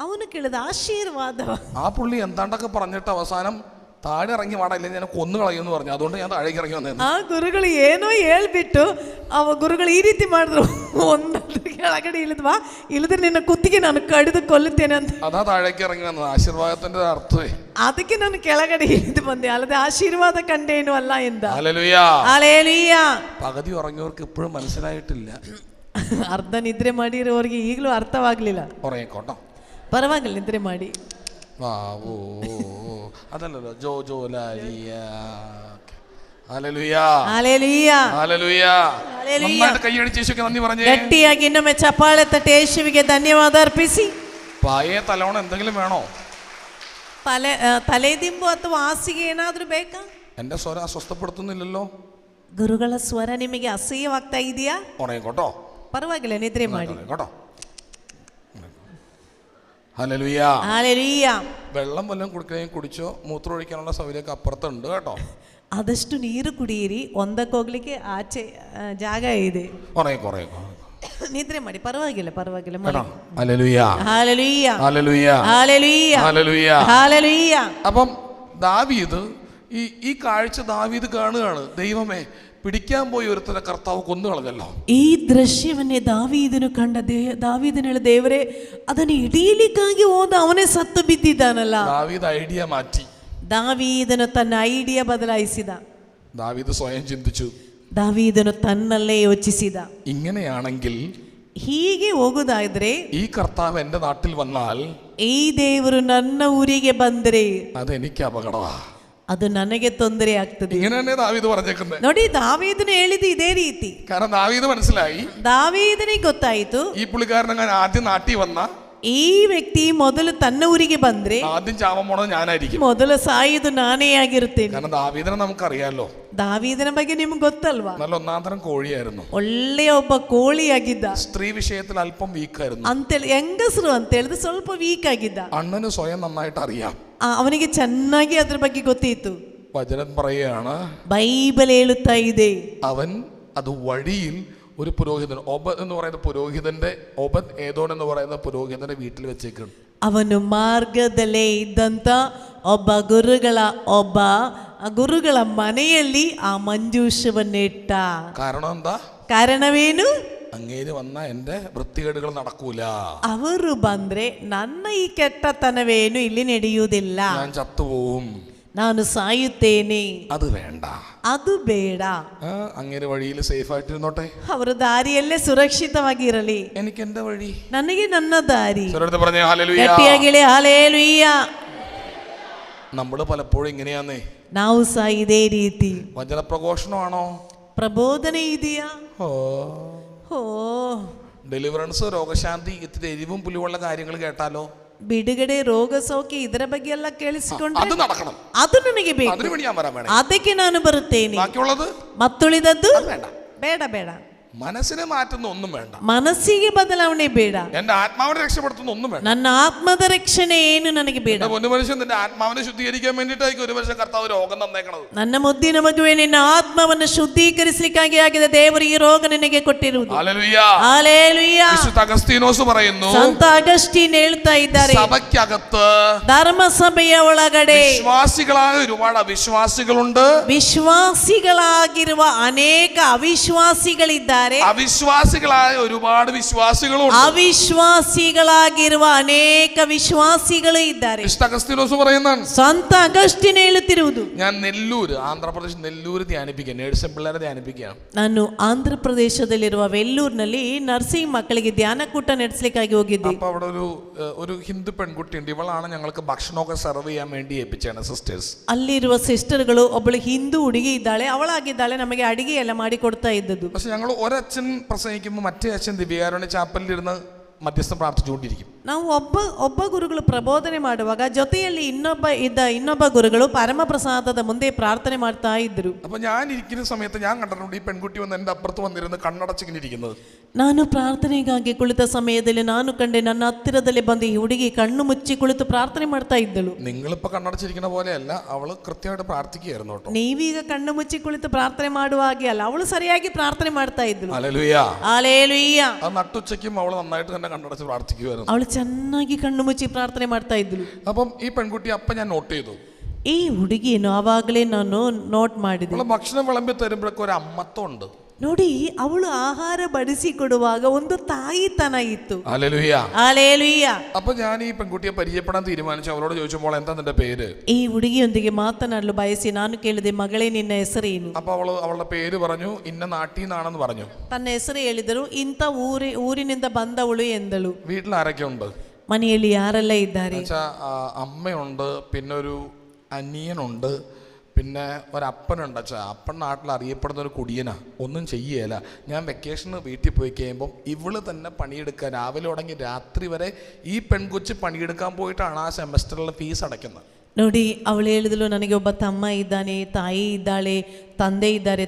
ಅವನು ಕೇಳಿದ ಆಶೀರ್ವಾದ. ആ പുള്ളി എന്താണ്ടൊക്കെ പറഞ്ഞിട്ട് അവസാനം താഴെ ഇറങ്ങി വാടല്ലേ, ഞാൻ കൊന്നു കളയുമെന്ന് പറഞ്ഞു. അതുകൊണ്ട് ഞാൻ താഴേക്ക് ഇറങ്ങി വന്നേന്ന്. ಆ ಗುರುಗಳು ಏನೋ ಹೇಳ್ಬಿಟ್ಟು ಗುರುಗಳು ಈ ರೀತಿ ಮಾಡಿದ್ರು, ಒಂದೊಂದು ಕೆಳಗಡೆ ಇಳಿದ್ವ, ಇಳಿದ್ರೆ ನಿನ್ನ ಕುತ್ತಿಗೆ ನಾನು ಕಡಿದು ಕೊಲ್ಲುತ್ತೇನೆ ಅಂತ. അതാ താഴേക്ക് ഇറങ്ങി വന്നത്, ആശീർവാദത്തിന്റെ അർത്ഥമേ. ಅದಕ್ಕೆ ನಾನು ಕೆಳಗಡೆ ಇಳಿದು ಬಂದೆ, ಅಲ್ಲದೆ ಆಶೀರ್ವಾದ ಕಂಡೇನು ಅಲ್ಲ ಎಂದ. ഹല്ലേലൂയ. ಹಲ್ಲೆಲೂಯಾ. പകുതി ഉറങ്ങിയവർക്ക് ഇപ്പോഴും മനസ്സിലായിട്ടില്ല. ಅರ್ಧ ನಿದ್ರೆ ಮಾಡಿರೋರಿಗೆ ಈಗಲೂ ಅರ್ಥವಾಗ್ಲಿಲ್ಲ. ഉറങ്ങിക്കോട്ടോ, ಪರವಾಗಿಲ್ಲ, ನಿದ್ರೆ ಮಾಡಿ. ഓ അതല്ലല്ലോ, ജോ ജോ ലാലിയ. ഹല്ലേലൂയ. ಹಲ್ಲೆಲೂಯಾ. ഹല്ലേലൂയ. ഹല്ലേലൂയ. നന്നായിട്ട് കൈയടിച്ച് യേശുവിനെ നന്ദി പറഞ്ഞേ. ಗಟ್ಟಿಯಾಗಿ ಇನ್ನೊಮ್ಮೆ ಚಪ್ಪಾಳೆ ತಟ್ಟಿ ಯೇಸುವಿಗೆ ಧನ್ಯವಾದ ಅರ್ಪಿಸಿ. പായേ തലവണ എന്തെങ്കിലും വേണോ? ತಲೆದಿಂಬು ಅಥವಾ ಹಾಸಿಗೆ ಏನಾದ್ರೂ ಬೇಕಾ? എന്റെ സ്വരം അസ്വസ്ഥപ്പെടുത്തുന്നില്ലല്ലോ. ಗುರುಗಳ ಸ್ವರ ನಿಮಗೆ ಅಸಹ್ಯವಾಗ್ತಾ ಇದೆಯಾ? ഉറങ്ങിക്കോട്ടോ, ಪರವಾಗಿಲ್ಲ, ನಿದ್ರೆ ಮಾಡಿ. ഉറങ്ങിക്കോട്ടോ. ഹല്ലേലൂയ. ಹಲ್ಲೆಲೂಯಾ. വെള്ളം വല്ലതും കുടിക്കണമെങ്കിൽ കുടിച്ചോ, മൂത്രം ഒഴിക്കാനുള്ള സൗകര്യമൊക്കെ അപ്പുറത്തുണ്ട് കേട്ടോ. ಆದಷ್ಟು ನೀರು ಕುಡಿಯಿರಿ, ಒಂದಕ್ಕೆ ಹೋಗ್ಲಿಕ್ಕೆ ಆಚೆ ಜಾಗ ಇದೆ. ഉറങ്ങിക്കോ, ഉറങ്ങിക്കോ. ನಿದ್ರೆ ಮಾಡಿ, ಪರವಾಗಿಲ್ಲ, ಪರವಾಗಿಲ್ಲ. Hallelujah. Hallelujah. Hallelujah. Hallelujah. Hallelujah. Hallelujah. അപ്പം ദാവീദ് ഈ കാഴ്ച ദാവീദ് കാണുകയാണ്. ദൈവമേ, പിടിക്കാൻ പോയി ഒരുത്തനെ കർത്താവ് കൊന്നു കളഞ്ഞല്ലോ. ಈ ದೃಶ್ಯವನ್ನೇ ದಾವೀದನು ಕಂಡ. ದಾವೀದನು ಹೇಳ, ದೇವರೇ, ಅದನ್ನು ಹಿಡಿಯಲಿಕ್ಕಾಗಿ ಹೋದ ಅವನೇ ಸತ್ತು ಬಿದ್ದಿದ್ದಾನಲ್ಲ. ദാവീദ് ഐഡിയ മാറ്റി. ದಾವೀದನು ತನ್ನ ಐಡಿಯಾ ಬದಲಾಯಿಸಿದ. ദാവീദ് സ്വയം ചിന്തിച്ചു, ದಾವೀದನು ತನ್ನಲ್ಲೇ ಯೋಚಿಸಿದ, ഇങ്ങനെയാണെങ്കിൽ ಹೀಗೆ ಹೋಗುದಾದ್ರೆ, ഈ കർത്താവ് എന്റെ നാട്ടിൽ വന്നാൽ ಈ ದೇವರು ನನ್ನ ಊರಿಗೆ ಬಂದರೆ അതെനിക്ക് അപകടമാ, ಅದು ನನಗೆ ತೊಂದರೆ ಆಗ್ತದೆ. ഇങ്ങനെ തന്നെ ദാവീദ് പറഞ്ഞേക്കുന്നത്. ನೋಡಿ, ದಾವೀದನು ಹೇಳಿದ್ದು ಇದೇ ರೀತಿ. കാരണം ദാവീദ് മനസ്സിലായി, ದಾವೀದನಿಗೆ ಗೊತ್ತಾಯಿತು, ഈ പുള്ളിക്കാരൻ ആദ്യം നാട്ടിൽ വന്ന ಈ ವ್ಯಕ್ತಿ ಮೊದಲು ತನ್ನ ಊರಿಗೆ ಬಂದ್ರೆ ആദ്യം ചാവാൻ പോണത് ഞാനായിരിക്കും. ಮೊದಲು ಸಾಯುವುದು ನಾನೇ ಆಗಿರುತ್ತೇನೆ. കാരണം ദാവീദിനെ നമുക്കറിയാലോ, ದಾವೀದನ ಬಗ್ಗೆ ನಿಮ್ಗೆ ಗೊತ್ತಲ್ವಾ, നല്ല ഒന്നാന്തരം കോഴിയായിരുന്നു, ಒಳ್ಳೆಯ ಒಬ್ಬ ಕೋಳಿಯಾಗಿದ್ದ. സ്ത്രീ വിഷയത്തിൽ അല്പം വീക്കായിരുന്നു, ಅಂತೇಳಿ ಹೆಂಗಸರು ಅಂತ ಹೇಳಿದ್ರೆ ಸ್ವಲ್ಪ ವೀಕ್ ಆಗಿದ್ದ. അണ്ണന് സ്വയം നന്നായിട്ട് അറിയാം. ಅವನಿಗೆ ಚೆನ್ನಾಗಿ ಅದ್ರ ಬಗ್ಗೆ ಗೊತ್ತಿತ್ತು. വചനം പറയുകയാണ്, ಬೈಬಲ್ ಹೇಳುತ್ತಾ ಇದೆ, അവൻ അത് വഴിയിൽ ഒരു പുരോഹിതൻ, ഒബദ് എന്ന് പറയുന്ന പുരോഹിതന്റെ, ഒബദ് ഏദോൻ എന്ന് പറയുന്ന പുരോഹിതന്റെ വീട്ടിൽ വെച്ചേക്കാണ്. ಅವನು ಮಾರ್ಗದಲ್ಲೇ ಇದ್ದಂತ ಒಬ್ಬ ಗುರುಗಳ ಮನೆಯಲ್ಲಿ ಆ ಮಂಜೂಷವನ್ನಿಟ್ಟ. കാരണം എന്താ? ಕಾರಣವೇನು? അങ്ങേര് വന്ന എന്റെ വൃത്തികേടുകൾ നടക്കൂല, ಅವರು ಬಂದ್ರೆ ನನ್ನ ಈ ಕೆಟ್ಟತನವೇನು ಇಲ್ಲಿ ನಡೆಯುವುದಿಲ್ಲ, ഞാൻ ചത്തുപോവും, ನಾನು ಸಾಯುತ್ತೇನೆ, അത് വേണ്ട, ಅದು ಬೇಡ. അങ്ങേര് വഴിയിൽ സേഫ് ആയിട്ടിരുന്നോട്ടെ, ಅವರು ದಾರಿಯಲ್ಲೇ ಸುರಕ್ಷಿತವಾಗಿರಲಿ, എനിക്ക് എന്റെ വഴി, ನನಗೆ ನನ್ನ ದಾರಿ. പറഞ്ഞേ ഹല്ലേലൂയ. ಗಟ್ಟಿಯಾಗಿ ಹಲ್ಲೆಲೂಯ. നമ്മൾ പലപ്പോഴും ഇങ്ങനെയാന്നേ. ನಾವು ಸಹ ಇದೇ ರೀತಿ. വചനപ്രഘോഷണമാണോ? ಪ್ರಬೋಧನೆ ಇದೆಯಾ? ഓ, ഡെലിവറൻസ്, രോഗശാന്തി, ഇത്തിരി എരിവും പുലിയുള്ള കാര്യങ്ങൾ കേട്ടാലോ? ಬಿಡುಗಡೆ, ರೋಗ ಸೌಖ್ಯ, ಇದರ ಬಗ್ಗೆ ಎಲ್ಲ ಕೇಳಿಸಿಕೊಂಡ್ರೆ അത് നടക്കണം, ಅದು ನನಗೆ ಬೇಕು, അതിനു വേണ്ടി ഞാൻ വരാൻ വേണം. ಅದಕ್ಕೆ ನಾನು ಬರುತ್ತೇನೆ. ബാക്കിയുള്ളത് ಮತ್ತುಳಿದದ್ದು വേണ്ട. ಬೇಡ ಬೇಡ. മനസ്സിനെ മാറ്റുന്ന ഒന്നും വേണ്ട, ಮನಸ್ಸಿಗೆ ಬದಲಾವಣೆ ಬೇಡ, എന്റെ ആത്മാവിനെ രക്ഷപ്പെടുത്തുന്ന ഒന്നും വേണ്ട. ನನ್ನ ಆತ್ಮದ ರಕ್ಷಣೆ ಏನು ನನಗೆ ಬೇಡ. പൊന്നു മനുഷ്യൻ, നിന്റെ ആത്മാവിനെ ശുദ്ധീകരിക്കാൻ വേണ്ടിയിട്ടായിരിക്കും ഒരു വർഷം കർത്താവ് രോഗം തന്നേക്കണത്. ನನ್ನ ಮುದ್ದಿನ ಮಗುವೆ, ನಿನ್ನ ಆತ್ಮವನ್ನು ಶುದ್ಧೀಕರಿಸಲಿಕ್ಕಾಗಿ ಆಗಿದೆ ದೇವರು ಈ ರೋಗ ನಿನಗೆ ಕೊಟ್ಟಿರುವುದು. ഹല്ലേലൂയ. ಹಲ್ಲೆಲೂಯ. വിശുദ്ധ അഗസ്തീനോസ് പറയുന്നു, ಸಂತ ಅಗಸ್ಟೀನ್ ಹೇಳ್ತಾ ಇದ್ದಾರೆ, സഭയ്ക്കകത്ത് ಧರ್ಮಸಭೆಯ ಒಳಗಡೆ വിശ്വാസികളായ ഒരുപാട് അവിശ്വാസികളുണ്ട്, ವಿಶ್ವಾಸಿಗಳಾಗಿರುವ ಅನೇಕ ಅವಿಶ್ವಾಸಿಗಳಿದ್ದಾರೆ. ಇದ್ದಾರೆ, അവിശ്വാസികളായ ഒരുപാട് വിശ്വാസികളും ഉണ്ട്. ಅವಿಶ್ವಾಸಿಗಳಾಗಿರುವ ಅನೇಕ ವಿಶ್ವಾಸಿಗಳು ಇದ್ದಾರೆ. വിശുദ്ധ അഗസ്തീനോസ് പറയുന്നതാണ്, ಸಂತ ಅಗಸ್ಟಿನ್ ಹೇಳುತ್ತಿರುವುದು. ഞാൻ നെല്ലൂര്, ആന്ധ്രാപ്രദേശ് നെല്ലൂര് ധ്യാനിപ്പിക്കുക, നേഴ്സും പിള്ളേരെ ധ്യാനിപ്പിക്കുകയാണ്. ನಾನು ಆಂಧ್ರ ಪ್ರದೇಶದಲ್ಲಿರುವ ವೆಲ್ಲೂರಿನಲ್ಲಿ ನರ್ಸಿಂಗ್ ಮಕ್ಕಳಿಗೆ ಧ್ಯಾನಕೂಟ ನಡೆಸಲಿಕ್ಕಾಗಿ ಹೋಗಿದ್ದೆ. അപ്പൊ അവിടെ ഒരു ഹിന്ദു പെൺകുട്ടി ഉണ്ട്. ഇവളാണ് ഞങ്ങൾക്ക് ഭക്ഷണമൊക്കെ സെർവ് ചെയ്യാൻ വേണ്ടി ഏൽപ്പിച്ചാണ് സിസ്റ്റേഴ്സ്. ಅಲ್ಲಿರುವ ಸಿಸ್ಟರ್ಗಳು ಒಬ್ಬಳು ಹಿಂದೂ ಹುಡುಗಿ ಇದ್ದಾಳೆ, ಅವಳಾಗಿದ್ದಾಳೆ ನಮಗೆ ಅಡಿಗೆ ಎಲ್ಲ ಮಾಡಿ ಕೊಡ್ತಾ ಇದ್ದದ್ದು. പക്ഷെ ഞങ്ങൾ ഒരച്ഛൻ പ്രസംഗിക്കുമ്പോൾ മറ്റേ അച്ഛൻ ദിവ്യാരോണി ചാപ്പലിലിരുന്ന് മധ്യസ്ഥം പ്രാർത്ഥിച്ചുകൊണ്ടിരിക്കും. ನಾವು ಒಬ್ಬ ಗುರುಗಳು ಪ್ರಬೋಧನೆ ಮಾಡುವಾಗ ಜೊತೆಯಲ್ಲಿ ಇನ್ನೊಬ್ಬ ಗುರುಗಳು ಪರಮಪ್ರಸಾದದ ಮುಂದೆ ಪ್ರಾರ್ಥನೆ ಮಾಡ್ತಾ ಇದ್ರು. അപ്പൊ ഞാൻ ഇരിക്കുന്ന സമയത്ത് ഞാൻ കണ്ടിട്ടുണ്ട് ഈ പെൺകുട്ടി വന്ന് എൻ്റെ അപ്പുറത്ത് വന്നിരുന്ന് കണ്ണടച്ചിങ്ങനെ ഇരിക്കുന്നത്. ನಾನು ಪ್ರಾರ್ಥನೆಗಾಗಿ ಕುಳಿತ ಸಮಯದಲ್ಲಿ ನಾನು ಕಂಡೆ ನನ್ನ ಹತ್ತಿರದಲ್ಲಿ ಬಂದು ಈ ಹುಡುಗಿ ಕಣ್ಣು ಮುಚ್ಚಿ ಕುಳಿತು ಪ್ರಾರ್ಥನೆ ಮಾಡ್ತಾ ಇದ್ದಳು. നിങ്ങളിപ്പോ കണ്ണടച്ചിരിക്കുന്ന പോലെയല്ല, അവള് കൃത്യമായിട്ട് പ്രാർത്ഥിക്കുകയായിരുന്നു കേട്ടോ. ನೀವೀಗ ಕಣ್ಣು ಮುಚ್ಚಿ ಕುಳಿತು ಪ್ರಾರ್ಥನೆ ಮಾಡುವ ಹಾಗೆ ಅಲ್ಲ, ಅವಳು ಸರಿಯಾಗಿ ಪ್ರಾರ್ಥನೆ ಮಾಡ್ತಾ ಇದ್ದಳು. ഹല്ലേലൂയ. ಹಲ್ಲೆಲೂಯ. ആ നട്ടുച്ചയ്ക്കും അവള് നന്നായിട്ട് തന്നെ കണ്ണടച്ച് പ്രാർത്ഥിക്കുമായിരുന്നു. ಅವಳು ಚೆನ್ನಾಗಿ ಕಣ್ಣು ಮುಚ್ಚಿ ಪ್ರಾರ್ಥನೆ ಮಾಡ್ತಾ ಇದ್ದಳು. അപ്പം ഈ പെൺകുട്ടി അപ്പം ഞാൻ നോട്ട് ചെയ്തു. ಈ ಹುಡುಗಿಯನ್ನು ಆವಾಗಲೇ ನಾನು ನೋಟ್ ಮಾಡಿದೆ. അവള് ഭക്ഷണം വിളമ്പി തരുമ്പോഴൊക്കെ ഒരു അമ്മത്വം ഉണ്ട്. ನೋಡಿ, ಅವಳು ಆಹಾರ ಬಡಿಸಿ ಕೊಡುವಾಗ ಒಂದು ತಾಯಿತನ ಇತ್ತು. ഹല്ലേലൂയ. ಹಲ್ಲೆಲೂಯ. അപ്പൊ ഞാൻ ഈ പെൺകുട്ടിയെ പരിചയപ്പെടാൻ തീരുമാനിച്ചു. അവളോട് ചോദിച്ചപ്പോൾ എന്താ നിന്റെ പേര്? ಈ ಹುಡುಗಿಯೊಂದಿಗೆ ಮಾತನಾಡಲು ಬಯಸಿ ನಾನು ಕೇಳಿದೆ, ಮಗಳೇ ನಿನ್ನ ಹೆಸರೇನು? അപ്പൊ അവളുടെ പേര് പറഞ്ഞു, ഇന്ന നാട്ടിൽ നിന്നാണെന്ന് പറഞ്ഞു. ತನ್ನ ಹೆಸರು ಹೇಳಿದರು. ಇಂಥ ಊರಿನಿಂದ ಬಂದವಳು ಎಂದಳು. വീട്ടിൽ ആരൊക്കെ ഉണ്ട്? ಮನೆಯಲ್ಲಿ ಯಾರೆಲ್ಲ ಇದ್ದಾರೆ? അമ്മയുണ്ട്, പിന്നെ ഒരു അനിയനുണ്ട്, പിന്നെ ഒരപ്പനുണ്ട്. അപ്പൻ നാട്ടിൽ അറിയപ്പെടുന്ന ഒരു കുടിയനാ, ഒന്നും ചെയ്യേല. ഞാൻ വെക്കേഷന് വീട്ടിൽ പോയി കഴിയുമ്പം ഇവള് തന്നെ പണിയെടുക്കാൻ രാവിലെ തുടങ്ങി രാത്രി വരെ ഈ പെൺകൊച്ച് പണിയെടുക്കാൻ പോയിട്ടാണ് ആ സെമസ്റ്ററിലെ ഫീസ് അടയ്ക്കുന്നത്. ನೋಡಿ, ಅವಳು ಹೇಳಿದಳು, ನನಗೆ ಒಬ್ಬ ತಮ್ಮ ಇದ್ದಾನೆ, ತಾಯಿ ಇದ್ದಾಳೆ, ತಂದೆ ಇದ್ದಾರೆ.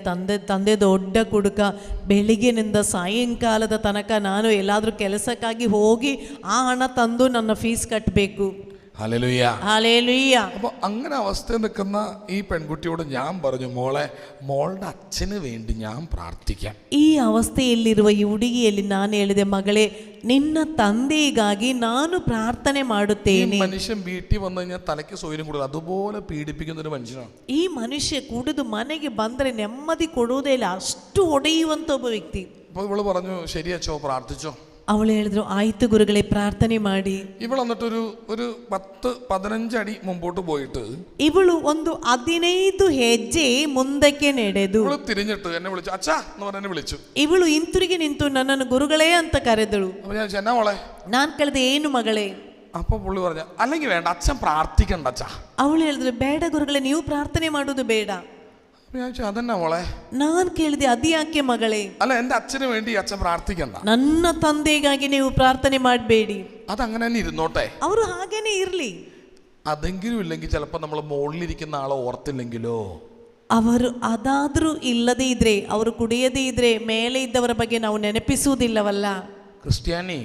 ತಂದೆ ದೊಡ್ಡ ಕುಡುಕ. ಬೆಳಿಗ್ಗೆನಿಂದ ಸಾಯಂಕಾಲದ ತನಕ ನಾನು ಎಲ್ಲಾದರೂ ಕೆಲಸಕ್ಕಾಗಿ ಹೋಗಿ ಆ ಹಣ ತಂದು ನನ್ನ ಫೀಸ್ ಕಟ್ಟಬೇಕು. ഹല്ലേലൂയ. ഹല്ലേലൂയ. അപ്പോൾ അങ്ങനെ അവസ്ഥയിൽ നിൽക്കുന്ന ഈ പെൺകുട്ടിയോട് ഞാൻ പറഞ്ഞു, മോളുടെ അച്ഛന് വേണ്ടി ഞാൻ പ്രാർത്ഥിക്കാം. ಈ ಅವಸ್ಥೆಯಲ್ಲಿರುವ ಈ ಹುಡುಗಿಯಲ್ಲಿ ನಾನು ಹೇಳಿದೆ, ಮಗಳೇ, ನಿನ್ನ ತಂದೆಗಾಗಿ ನಾನು ಪ್ರಾರ್ಥನೆ ಮಾಡುತ್ತೇನೆ. മനുഷ്യൻ വീട്ടിൽ വന്നു കഴിഞ്ഞാൽ തലയ്ക്ക് സൗകര്യം കൂടുതൽ, അതുപോലെ പീഡിപ്പിക്കുന്ന ഒരു മനുഷ്യനാണ് ಈ ಮನುಷ್ಯ ಕುಡಿದು ಮನೆಗೆ ಬಂದರೆ ನೆಮ್ಮದಿ ಕೊಡುವುದೇ ಇಲ್ಲ, ಅಷ್ಟು ಹೊಡೆಯುವಂತ ಒಬ್ಬ ವ್ಯಕ್ತಿ. അപ്പോൾ ഇവള് പറഞ്ഞു, ശരി അച്ചോ, പ്രാർത്ഥിച്ചോ. ಅವಳು ಹೇಳಿದ್ರು, ಆಯ್ತು ಗುರುಗಳೇ, ಪ್ರಾರ್ಥನೆ ಮಾಡಿ. ഇവൾ എന്നിട്ടൊരു 10-15 അടി മുമ്പോട്ട് പോയിട്ട് ಇವಳು ಒಂದು 15 ಹೆಜ್ಜೆ ಮುಂದಕ್ಕೆ ನಡೆದು ഇവള് തിരിഞ്ഞിട്ട് എന്നെ വിളിച്ചു, അച്ഛാ എന്ന് പറഞ്ഞ് വിളിച്ചു. ಇವಳು ಹಿಂತಿರುಗಿ ನಿಂತು ನನ್ನನ್ನು ಗುರುಗಳೇ ಅಂತ ಕರೆದಳು. അപ്പൊ ഞാൻ എന്നാ മോളെ? ನಾನು ಕೇಳಿದೆ, ಏನು ಮಗಳೇ? അപ്പൊ പുള്ളി പറഞ്ഞ, അല്ലെങ്കിൽ വേണ്ട, അച്ഛൻ പ്രാർത്ഥിക്കണ്ട അച്ഛാ. ಅವಳು ಹೇಳಿದ್ರು, ಬೇಡ ಗುರುಗಳೇ, ನೀವು ಪ್ರಾರ್ಥನೆ ಮಾಡುವುದು ಬೇಡ. ഞാൻ ചോദിച്ചു, അതെന്നാ മോളെ? ನಾನು ಕೇಳಿದೆ, ಅದ್ಯಾಕೆ ಮಗಳೇ? അല്ല, എന്റെ അച്ഛന് വേണ്ടി അച്ഛൻ പ്രാർത്ഥിക്കണ്ട, ನನ್ನ ತಂದೆಗಾಗಿ ನೀವು ಪ್ರಾರ್ಥನೆ ಮಾಡಬೇಡಿ. അതങ്ങനെ തന്നെ ഇരുന്നോട്ടെ. ಅವರು ಹಾಗೇನೆ ಇರ್ಲಿ. അതെങ്കിലും ഇല്ലെങ്കിൽ ചിലപ്പോൾ നമ്മൾ മുകളിലിരിക്കുന്ന ആളെ ഓർത്തില്ലെങ്കിലോ. ಅವರು ಅದಾದ್ರೂ ಇಲ್ಲದೇ ಇದ್ರೆ, ಅವರು ಕುಡಿಯದೇ ಇದ್ರೆ ಮೇಲೆ ಇದ್ದವರ ಬಗ್ಗೆ ನಾವು ನೆನಪಿಸುವುದಿಲ್ಲವಲ್ಲ. ക്രിസ്ത്യാനി,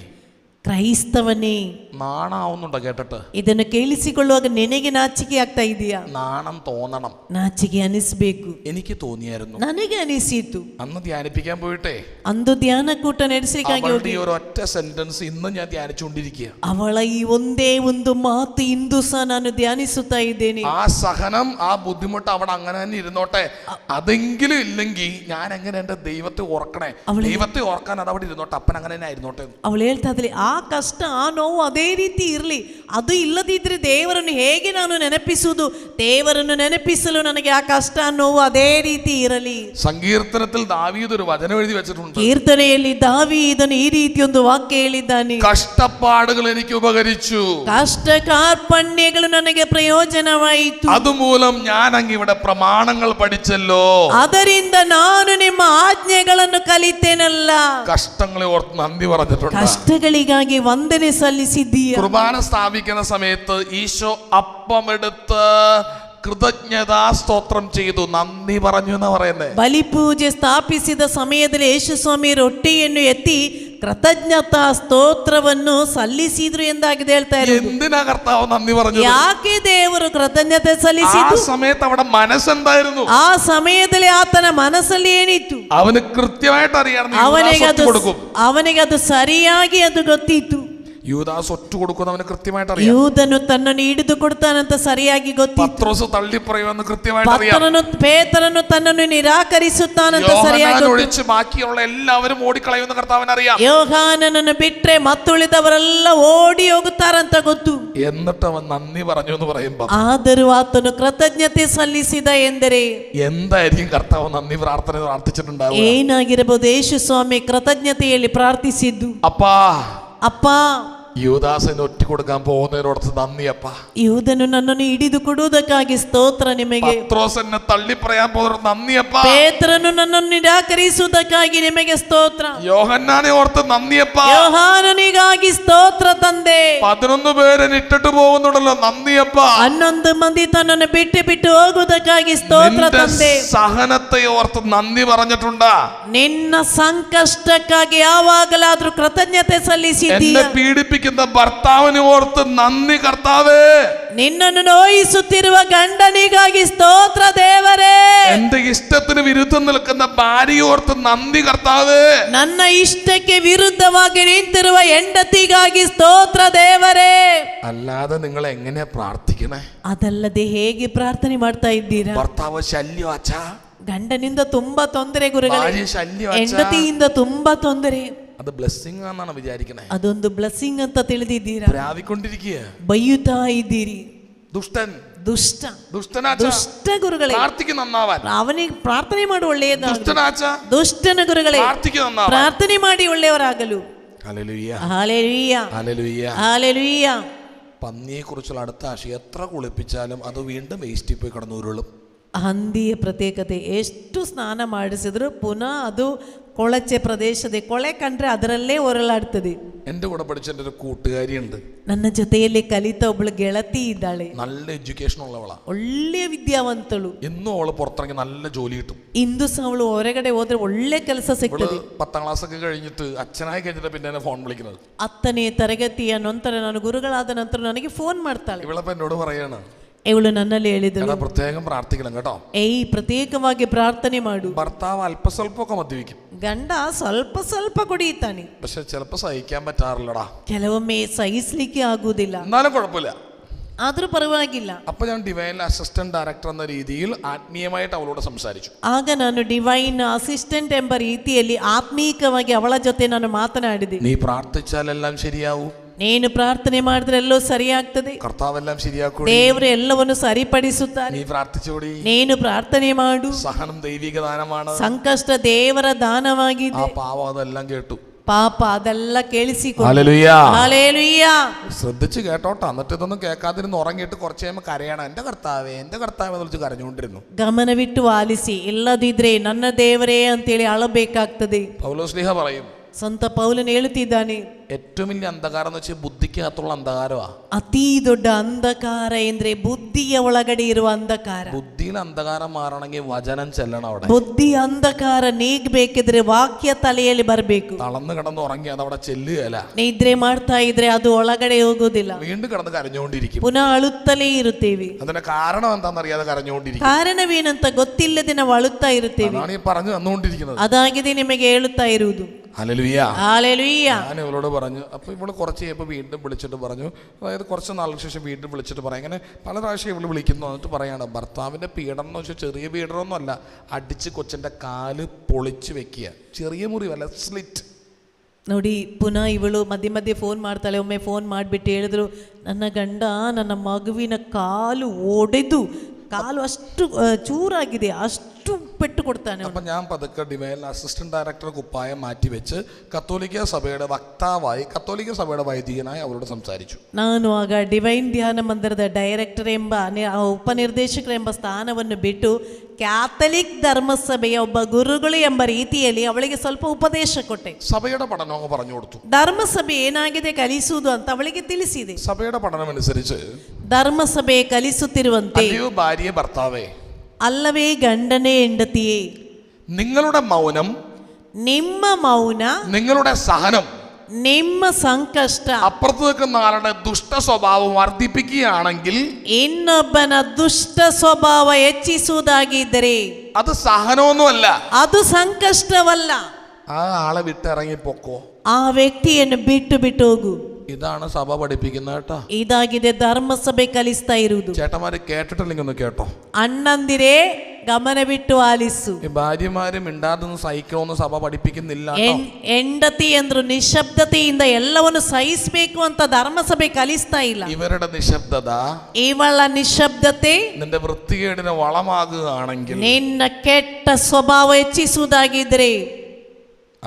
ಕ್ರೈಸ್ತವನೇ, നാണാവുന്നുണ്ടോ കേട്ടിട്ട്? ಇದನ್ನು ಕೇಳಿಸಿಕೊಳ್ಳುವಾಗ ನಿನಗೆ ನಾಚಿಕೆ ಆಗ್ತಾ ಇದೆಯಾ? നാണം തോന്നണം. ನಾಚಿಕೆ ಅನಿಸ್ಬೇಕು. എനിക്ക് തോന്നിയായിരുന്നു. ನನಗೆ ಅನಿಸಿತು. അന്ന് ധ്യാനിപ്പിക്കാൻ പോയിട്ടേ ಅಂದು ಧ್ಯಾನಕೂಟ ನಡೆಸಲಿಕ್ಕಾಗಿ അവളുടെ ഈ ഒരു ഒറ്റ സെന്റൻസ് ഇന്നും ഞാൻ ധ്യാനിച്ചുകൊണ്ടിരിക്കുക. ಅವಳ ಈ ಒಂದೇ ಒಂದು ಮಾತು ಇಂದು ಸಹ ನಾನು ಧ್ಯಾನಿಸುತ್ತಾ ಇದ್ದೇನೆ. ആ സഹനം, ആ ബുദ്ധിമുട്ട് അവിടെ അങ്ങനെ തന്നെ ഇരുന്നോട്ടെ. അതെങ്കിലും ഇല്ലെങ്കിൽ ഞാൻ എങ്ങനെ എന്റെ ദൈവത്തെ ഓർക്കണേ? ദൈവത്തെ ഓർക്കാൻ അത് അവിടെ ഇരുന്നോട്ടെ, അപ്പൻ അങ്ങനെ തന്നെ ആയിരുന്നോട്ടെ. ಅವಳು ಹೇಳ್ತಾ ಇದ್ಲಿ, ಆ ಕಷ್ಟ, ಆ ನೋವು ಅದೇ ರೀತಿ ಇರಲಿ. ಅದು ಇಲ್ಲದಿದ್ರೆ ದೇವರನ್ನು ಹೇಗೆ ನಾನು ನೆನಪಿಸುವುದು? ದೇವರನ್ನು ನೆನಪಿಸಲು ನನಗೆ ಆ ಕಷ್ಟ, ನೋವು ಅದೇ ರೀತಿ ಇರಲಿ. സങ്കീർത്തനത്തിൽ ദാവീദ് ഒരു വചനം എഴുതി വെച്ചിട്ടുണ്ട്. ಕೀರ್ತನೆಯಲ್ಲಿ ದಾವೀದನು ಈ ರೀತಿ ಒಂದು ವಾಕ್ಯ ಹೇಳಿದ್ದಾನೆ, കഷ്ടപ്പാടുകൾ എനിക്ക് ഉപകരിച്ചു, ಕಷ್ಟ ಕಾರ್ಪಣ್ಯಗಳು ನನಗೆ ಪ್ರಯೋಜನವಾಯಿತು, അതുമൂലം ഞാൻ അങ്ങ് ഇവിടെ പ്രമാണങ്ങൾ പഠിച്ചല്ലോ, ಅದರಿಂದ ನಾನು ನಿಮ್ಮ ಆಜ್ಞೆಗಳನ್ನು ಕಲಿತೇನಲ್ಲ. കഷ്ടങ്ങളെ ഓർത്ത് നന്ദി പറഞ്ഞിട്ടുണ്ട്. ಕಷ್ಟಗಳಿಗಾಗಿ ವಂದನೆ ಸಲ್ಲಿಸಿದ್ದೀಯ. കുർബാന സ്ഥാപിക്കുന്ന സമയത്ത് ഈശോ അപ്പമെടുത്ത് കൃതജ്ഞതാ സ്തോത്രം ചെയ്തു, നന്ദി പറഞ്ഞു എന്നാ പറയുന്നത്. ಬಲಿಪೂಜೆ ಸ್ಥಾಪಿಸಿದ ಸಮಯದಲ್ಲಿ ಯೇಸು ಸ್ವಾಮಿ ರೊಟ್ಟಿಯನ್ನು ಎತ್ತಿ ಕೃತಜ್ಞತಾ ಸ್ತೋತ್ರವನ್ನು ಸಲ್ಲಿಸಿದ್ರು ಎಂದಾಗಿದೆ ಹೇಳ್ತಾ ಇರೋದು. എന്തിനാ കർത്താവ് നന്ദി പറഞ്ഞു? ಯಾಕೆ ದೇವರು ಕೃತಜ್ಞತೆ ആ ಸಲ್ಲಿಸಿದ್ರು? സമയത്ത് അവിടെ മനസ്സെന്തായിരുന്നു? ಆ ಸಮಯದಲ್ಲಿ ಆತನ ಮನಸ್ಸಲ್ಲಿ ಏನಿತ್ತು? അവന് കൃത്യമായിട്ട് അറിയാം, ಅವನಿಗೆ ಅದು ಸರಿಯಾಗಿ ಅದು ಗೊತ್ತಿತ್ತು. യൂദാസ് ഒറ്റ കൊടുക്കുന്ന അവന് കൃത്യമായിട്ട് അറിയാം. ಯೂದನು ತನ್ನನ್ನು ಹಿಡಿದು ಕೊಡ್ತಾನಂತ ಸರಿಯಾಗಿ ಗೊತ್ತಿತ್ತು. പത്രോസ് തള്ളിപ്പറയുമെന്ന് കൃത്യമായിട്ട് അറിയാം. ಪೇತ್ರನು ತನ್ನನ್ನು ನಿರಾಕರಿಸುತ್ತಾನಂತ ಸರಿಯಾಗಿ ഒഴിച്ച് ബാക്കിയുള്ള എല്ലാവരും ഓടിക്കളയുമെന്ന് കർത്താവിന് അറിയാം. ಯೋಹಾನನನ್ನು ಬಿಟ್ರೆ ಮತ್ತುಳಿದವರೆಲ್ಲ ಓಡಿ ಹೋಗುತ್ತಾರಂತ ಗೊತ್ತು. എന്നിട്ട് അവൻ നന്ദി പറഞ്ഞു എന്ന് പറയുമ്പോ ಆದರೂ ಆತನು ಕೃತಜ್ಞತೆ ಸಲ್ಲಿಸಿದ ಎಂದರೆ എന്തായിരിക്കും കർത്താവ് നന്ദി പ്രാർത്ഥിച്ചിട്ടുണ്ടാവുക? ಏನಾಗಿರಬಹುದು? ಯೇಸು ಸ್ವಾಮಿ ಕೃತಜ್ಞತೆಯಲ್ಲಿ ಪ್ರಾರ್ಥಿಸಿದ್ದು, അപ്പാ ಅಪ್ಪ യൂദാസിന് ഒറ്റ കൊടുക്കാൻ പോകുന്നതിനോടത്ത് നന്ദി അപ്പാ. ಯೂದನು ನನ್ನನ್ನು ಹಿಡಿದು ಕೊಡುವುದಕ್ಕಾಗಿ ಸ್ತೋತ್ರ ನಿಮಗೆ. പത്രോസ് എന്നെ തള്ളി പറയാൻ പോകുന്ന നന്ദി അപ്പാ. ಪೇತ್ರನು ನನ್ನನ್ನು ನಿರಾಕರಿಸುವುದಕ್ಕಾಗಿ ನಿಮಗೆ ಸ್ತೋತ್ರ. യോഹന്നാനെ ഓർത്ത് നന്ദി അപ്പാ. ಯೋಹಾನನಿಗಾಗಿ ಸ್ತೋತ್ರ ತಂದೆ. 11 പേരെ ഇട്ടിട്ട് പോകുന്നുണ്ടല്ലോ, നന്ദി അപ്പാ. 11 ಮಂದಿ ತನ್ನನ್ನು ಬಿಟ್ಟು ಹೋಗುವುದಕ್ಕಾಗಿ ಸ್ತೋತ್ರ ತಂದೆ. സഹനത്തെ ഓർത്ത് നന്ദി പറഞ്ഞിട്ടുണ്ടാ? ನಿನ್ನ ಸಂಕಷ್ಟಕ್ಕಾಗಿ ಯಾವಾಗಲಾದ್ರೂ ಕೃತಜ್ಞತೆ ಸಲ್ಲಿಸಿದ್ದೀಯಾ? പീഡിപ്പിക്കുന്ന ഭർത്താവിനെ ഓർത്ത് നന്ദി കർത്താവേ. ನಿನ್ನನ್ನು ನೋಯಿಸುತ್ತಿರುವ ಗಂಡನಿಗಾಗಿ ಸ್ತೋತ್ರ ದೇವರೇ. എന്റെ ഇഷ്ടത്തിന് വിരുദ്ധം നിൽക്കുന്ന ഭാര്യയോർത്ത് നന്ദി കർത്താവേ. ನನ್ನ ಇಷ್ಟಕ್ಕೆ ವಿರುದ್ಧವಾಗಿ ನಿಂತಿರುವ ಹೆಂಡತಿಗಾಗಿ ಸ್ತೋತ್ರ ದೇವರೇ. അല്ലാതെ നിങ്ങൾ എങ്ങനെ പ്രാർത്ഥിക്കണേ? ಅದಲ್ಲದೆ ಹೇಗೆ ಪ್ರಾರ್ಥನೆ ಮಾಡ್ತಾ ಇದ್ದೀರಾ? ഭർത്താവ് ശല്യവാച്ച, ಗಂಡನಿಂದ ತುಂಬಾ ತೊಂದರೆ ಗುರುಗಳೇ, ഭാര്യ ശല്യവാച്ച, ಹೆಂಡತಿಯಿಂದ ತುಂಬಾ ತೊಂದರೆ. അത് ബ്ലെസ്സിംഗ് ആണെന്നാണ് വിചാരിക്കണേ. ಅದೊಂದು ಬ್ಲೆಸ್ಸಿಂಗ್ ಅಂತ ತಿಳಿದಿದ್ದೀರಾ? പ്രാപിക്കൊണ്ടിരിക്കുക. ಬೈಯುತ್ತಾ ಇದ್ದೀರಿ. ദുഷ്ടൻ ದುಷ್ಟ, ദുഷ്ടനാച്ച, ದುಷ್ಟ ಗುರುಗಳೇ, പ്രാർത്ഥിക്ക് നന്നാവാൻ. ಅವನಿಗೆ ಪ್ರಾರ್ಥನೆ ಮಾಡು ಒಳ್ಳೆಯದು. ദുഷ്ടനാച്ച, ದುಷ್ಟನ ಗುರುಗಳೇ, പ്രാർത്ഥിക്ക് നന്നാവാൻ. ಪ್ರಾರ್ಥನೆ ಮಾಡಿ ಒಳ್ಳೆಯವರಾಗಲು. Hallelujah, hallelujah, hallelujah, hallelujah. പന്നിയെ കുറിച്ചുള്ള അടുത്ത ആശയം എത്ര കുളിപ്പിച്ചാലും അത് വീണ്ടും വേസ്റ്റിൽ പോയി കിടന്നു ഉരുളും. ಹಂದಿಯ ಪ್ರತ್ಯೇಕತೆ, ಎಷ್ಟು ಸ್ನಾನ ಮಾಡಿಸಿದ್ರು ಪುನಃ ಅದು ಕೊಳಚೆ ಪ್ರದೇಶದ ಕೊಳೆ ಕಂಡ್ರೆ ಅದರಲ್ಲೇ ಹೊರಲಾಡ್ತದೆ. എൻ്റെ കൂടെ പഠിച്ച എൻ്റെ ഒരു കൂട്ടുകാരിയുണ്ട്. ನನ್ನ ಜೊತೆಯಲ್ಲಿ ಕಲಿತ ಒಬ್ಬಳು ಗೆಳತಿ ಇದ್ದಾಳೆ. നല്ല എഡ്യൂക്കേഷൻ ഉള്ളവളാ, ಒಳ್ಳೆಯ ವಿದ್ಯಾವಂತಳು. എന്നും അവള് പുറത്തിറങ്ങി നല്ല ജോലി കിട്ടും. ಇಂದು ಸಹ ಅವಳು ಹೊರಗಡೆ ಹೋದ್ರೆ ಒಳ್ಳೆ ಕೆಲಸ ಸಿಗ್ತದೆ. 10ാം ക്ലാസ് ഒക്കെ കഴിഞ്ഞിട്ട് അച്ഛനായി കഴിഞ്ഞിട്ട് പിന്നെ എന്നെ ഫോൺ വിളിക്കുന്നത്. 10ನೇ ತರಗತಿಯ ನಂತರ ನಾನು ಗುರುಗಳಾದ ನಂತರ ನನಗೆ ಫೋನ್ ಮಾಡ್ತಾಳೆ. ഇവളപ്പോ എന്നോട് പറയാണ്, ಇವಳು ನನ್ನಲ್ಲಿ ಹೇಳಿದಳು, പ്രത്യേകം പ്രാർത്ഥിക്കണം കേട്ടോ. ಪ್ರತ್ಯೇಕವಾಗಿ ಪ್ರಾರ್ಥನೆ ಮಾಡು. ഭർത്താവ് അല്പസ്വല്പമൊക്കെ മദ്യപിക്കും, ಗಂಡ ಸ್ವಲ್ಪ ಸ್ವಲ್ಪ ಕುಡಿಯುತ್ತಾನೆ, പക്ഷെ ചിലപ്പോ സഹിക്കാൻ പറ്റാറില്ലടാ. ಕೆಲವೊಮ್ಮೆ ಸಹಿಸ್ಲಿಕ್ಕೆ ಆಗುವುದಿಲ್ಲ, എന്നാലും കുഴപ്പമില്ല. ಆದ್ರೂ ಪರವಾಗಿಲ್ಲ. അപ്പൊ ഞാൻ ഡിവൈൻ അസിസ്റ്റന്റ് ഡയറക്ടർ എന്ന രീതിയിൽ ആത്മീയമായിട്ട് അവളോട് സംസാരിച്ചു. ಆಗ ನಾನು ಡಿವೈನ್ ಅಸಿಸ್ಟೆಂಟ್ ಎಂಬ ರೀತಿಯಲ್ಲಿ ಆತ್ಮೀಕವಾಗಿ ಅವಳ ಜೊತೆ ನಾನು ಮಾತನಾಡಿದೆ. നീ പ്രാർത്ഥിച്ചാലെല്ലാം ശരിയാവും, ನೀನು ಪ್ರಾರ್ಥನೆ ಮಾಡಿದ್ರೆ ಎಲ್ಲೋ ಸರಿಯಾಗ್ತದೆ, കർത്താവെല്ലാം ശരിയാക്കും, ದೇವರು ಎಲ್ಲವನ್ನು ಸರಿಪಡಿಸುತ್ತಾರೆ, നീ പ്രാർത്ഥിച്ചോടി, ನೀನು ಪ್ರಾರ್ಥನೆ ಮಾಡು, സഹനം ദൈവിക ദാനമാണ്, ಸಂಕಷ್ಟ ದೇವರ ದಾನವಾಗಿದೆ. ആ പാവം അതെല്ലാം കേട്ടു. ಪಾಪ ಅದೆಲ್ಲ ಕೇಳಿಸಿಕೊಂಡು, ഹല്ലേലൂയ, ഹല്ലേലൂയ. ശ്രദ്ധിച്ച് കേട്ടോട്ടോ. എന്നിട്ട് ഇതൊന്നും കേൾക്കാതിരുന്ന് ഉറങ്ങിയിട്ട് കുറച്ച് കഴിയുമ്പോൾ കരയണം, എൻ്റെ കർത്താവേ എൻ്റെ കർത്താവേ എന്ന് വിളിച്ച് കരഞ്ഞുകൊണ്ടിരുന്നു. ಗಮನವಿಟ್ಟು ಆಲಿಸಿ, ಇಲ್ಲದಿದ್ರೆ ನನ್ನ ದೇವರೇ ಅಂತೇಳಿ ಅಳಬೇಕಾಗ್ತದೆ. പൗലോസ്ലീഹ പറയും, ಸಂತ ಪೌಲನು ಹೇಳುತ್ತಿದ್ದಾನೆ, ഏറ്റവും വലിയ അന്ധകാരം എന്ന് വെച്ചാൽ ബുദ്ധിക്കകത്തുള്ള അന്ധകാരമാണ്. ಅತೀ ದೊಡ್ಡ ಅಂಧಕಾರ ಎಂದ್ರೆ ಬುದ್ಧಿಯ ಒಳಗಡೆ ಇರುವ ಅಂಧಕಾರ. ബുദ്ധിയിൽ അന്ധകാരം മാറണമെങ്കിൽ വചനം ചെല്ലണം. അവിടെ ಬುದ್ಧಿ ಅಂಧಕಾರ ನೀಗಬೇಕಿದ್ರೆ ವಾಕ್ಯ ತಲೆಯಲ್ಲಿ ಬರಬೇಕು. തളർന്ന് കിടന്ന് ഉറങ്ങി അത് അവിടെ ചെല്ലുകയല്ല, ನಿದ್ರೆ ಮಾಡ್ತಾ ಇದ್ರೆ ಅದು ಒಳಗಡೆ ಹೋಗೋದಿಲ್ಲ, വീണ്ടും കിടന്ന് കരഞ്ഞുകൊണ്ടിരിക്കും. ಪುನಃ ಅಳುತ್ತಲೇ ಇರುತ್ತೇವೆ. അതിന്റെ കാരണം എന്താണെന്നറിയാതെ കരഞ്ഞുകൊണ്ടിരിക്കും. ಕಾರಣವೇನಂತ ಗೊತ್ತಿಲ್ಲದೆ ನಾವು ಅಳುತ್ತಾ ಇರುತ್ತೇವೆ. അതാണ് ഈ പറഞ്ഞു തന്നുകൊണ്ടിരിക്കുന്നത്. ಅದಾಗಿದೆ ನಿಮಗೆ ಹೇಳುತ್ತಾ ಇರುವುದು. Hallelujah, hallelujah. ഞാൻ ഇവളോട് പറഞ്ഞു. അപ്പോൾ ഇവള് കുറച്ച് കഴിയുമ്പോൾ വീണ്ടും വിളിച്ചിട്ട് പറഞ്ഞു, അതായത് കുറച്ച് നാൾക്ക് ശേഷം വീണ്ടും വിളിച്ചിട്ട് പറയാം, ഇങ്ങനെ പല പ്രാവശ്യം ഇവള് വിളിക്കുന്നു. എന്നിട്ട് പറയാണ്, ഭർത്താവിൻ്റെ പീഡനം എന്ന് വെച്ചാൽ ചെറിയ പീഡനമൊന്നും അല്ല, അടിച്ച് കൊച്ചിൻ്റെ കാല് പൊളിച്ച് വെക്കുക, ചെറിയ മുറിവല്ല, സ്ലിറ്റ്. ನೋಡಿ, ಪುನಃ ಇವಳು ಮಧ್ಯೆ ಮಧ್ಯೆ ಫೋನ್ ಮಾಡ್ತಾಳೆ. ಒಮ್ಮೆ ಫೋನ್ ಮಾಡಿಬಿಟ್ಟು ಹೇಳಿದ್ರು, ನನ್ನ ಗಂಡ ನನ್ನ ಮಗುವಿನ ಕಾಲು ಒಡೆದು, ಕಾಲು ಅಷ್ಟು ಚೂರಾಗಿದೆ, ಅಷ್ಟು ಪೆಟ್ಟು ಕೊಡ್ತಾನೆ. അപ്പം ഞാൻ പതുക്കെ ഡിവൈൻ അസിസ്റ്റന്റ് ഡയറക്ടർ കുപ്പായം മാറ്റിവെച്ച് കത്തോലിക്ക സഭയുടെ വക്താവായി, കത്തോലിക്ക സഭയുടെ വൈദികനായി അവരോട് സംസാരിച്ചു. ನಾನು ಆಗ ಡಿವೈನ್ ಧ್ಯಾನ ಮಂದಿರದ ಡೈರೆಕ್ಟರ್ ಎಂಬ ಉಪನಿರ್ದೇಶಕರು ಎಂಬ ಸ್ಥಾನವನ್ನು ಬಿಟ್ಟು ಕ್ಯಾಥಲಿಕ್ ಧರ್ಮಸಭೆಯ ಒಬ್ಬ ಗುರುಗಳು ಎಂಬ ರೀತಿಯಲ್ಲಿ ಅವಳಿಗೆ ಸ್ವಲ್ಪ ಉಪದೇಶ ಕೊಟ್ಟೆ. സഭയുടെ പഠനം പറഞ്ഞു കൊടുത്തു. ಧರ್ಮಸಭೆ ಏನಾಗಿದೆ ಕಲಿಸುವುದು ಅಂತ ಅವಳಿಗೆ ತಿಳಿಸಿದೆ. സഭയുടെ പഠനം അനുസരിച്ച് ಧರ್ಮಸಭೆ ಕಲಿಸುತ್ತಿರುವಂತೆ, അല്ലയോ ഭാര്യ ഭർത്താവേ, ಅಲ್ಲವೇ ಗಂಡನೇ ಹೆಂಡತಿಯೇ, നിങ്ങളുടെ മൗനം, ನಿಮ್ಮ ಮೌನ, നിങ്ങളുടെ സഹനം ನಿಮ್ಮ ಸಂಕಷ್ಟ അപ്പുറത്ത് നിൽക്കുന്ന ആളുടെ ദുഷ്ട സ്വഭാവം വർദ്ധിപ്പിക്കുകയാണെങ്കിൽ, ಇನ್ನೊಬ್ಬನ ದುಷ್ಟ ಸ್ವಭಾವ ಹೆಚ್ಚಿಸುವುದಾಗಿದ್ದರೆ അത് സഹനമൊന്നുമല്ല, ಅದು ಸಂಕಷ್ಟವಲ್ಲ. ആ ആളെ വിട്ടിറങ്ങി പൊക്കോ. ಆ ವ್ಯಕ್ತಿಯನ್ನು ಬಿಟ್ಟು ಹೋಗು. ഇതാണ് സഭ പഠിപ്പിക്കുന്നത് കേട്ടോ. ಇದಾಗಿದೆ ಧರ್ಮಸಭೆ ಕಲಿಸ್ತಾ ಇರುವುದು. ചേട്ടന്മാര് കേട്ടിട്ടില്ലെങ്കിൽ ഒന്ന് കേട്ടോ. ಅಣ್ಣಂದಿರೇ ಗಮನವಿಟ್ಟು ಆಲಿಸು. ഈ ഭാര്യമാര് മിണ്ടാതൊന്നും സഹിക്കണമെന്ന് സഭ പഠിപ്പിക്കുന്നില്ല കേട്ടോ. ಹೆಂಡತಿ ಎಂದ್ರು ನಿಶಬ್ದತೆಯಿಂದ ಎಲ್ಲವನ್ನು ಸಹಿಸಬೇಕು ಅಂತ ಧರ್ಮಸಭೆ ಕಲಿಸ್ತಾ ಇಲ್ಲ. ഇവരുടെ നിശബ്ദത ಇವಳ ನಿಶಬ್ದತೆ നിന്റെ വൃത്തികേടിന് വളമാകുകയാണെങ്കിൽ ನಿನ್ನ ಕೆಟ್ಟ ಸ್ವಭಾವ ಹೆಚ್ಚಿಸುವುದಾಗಿದ್ರೆ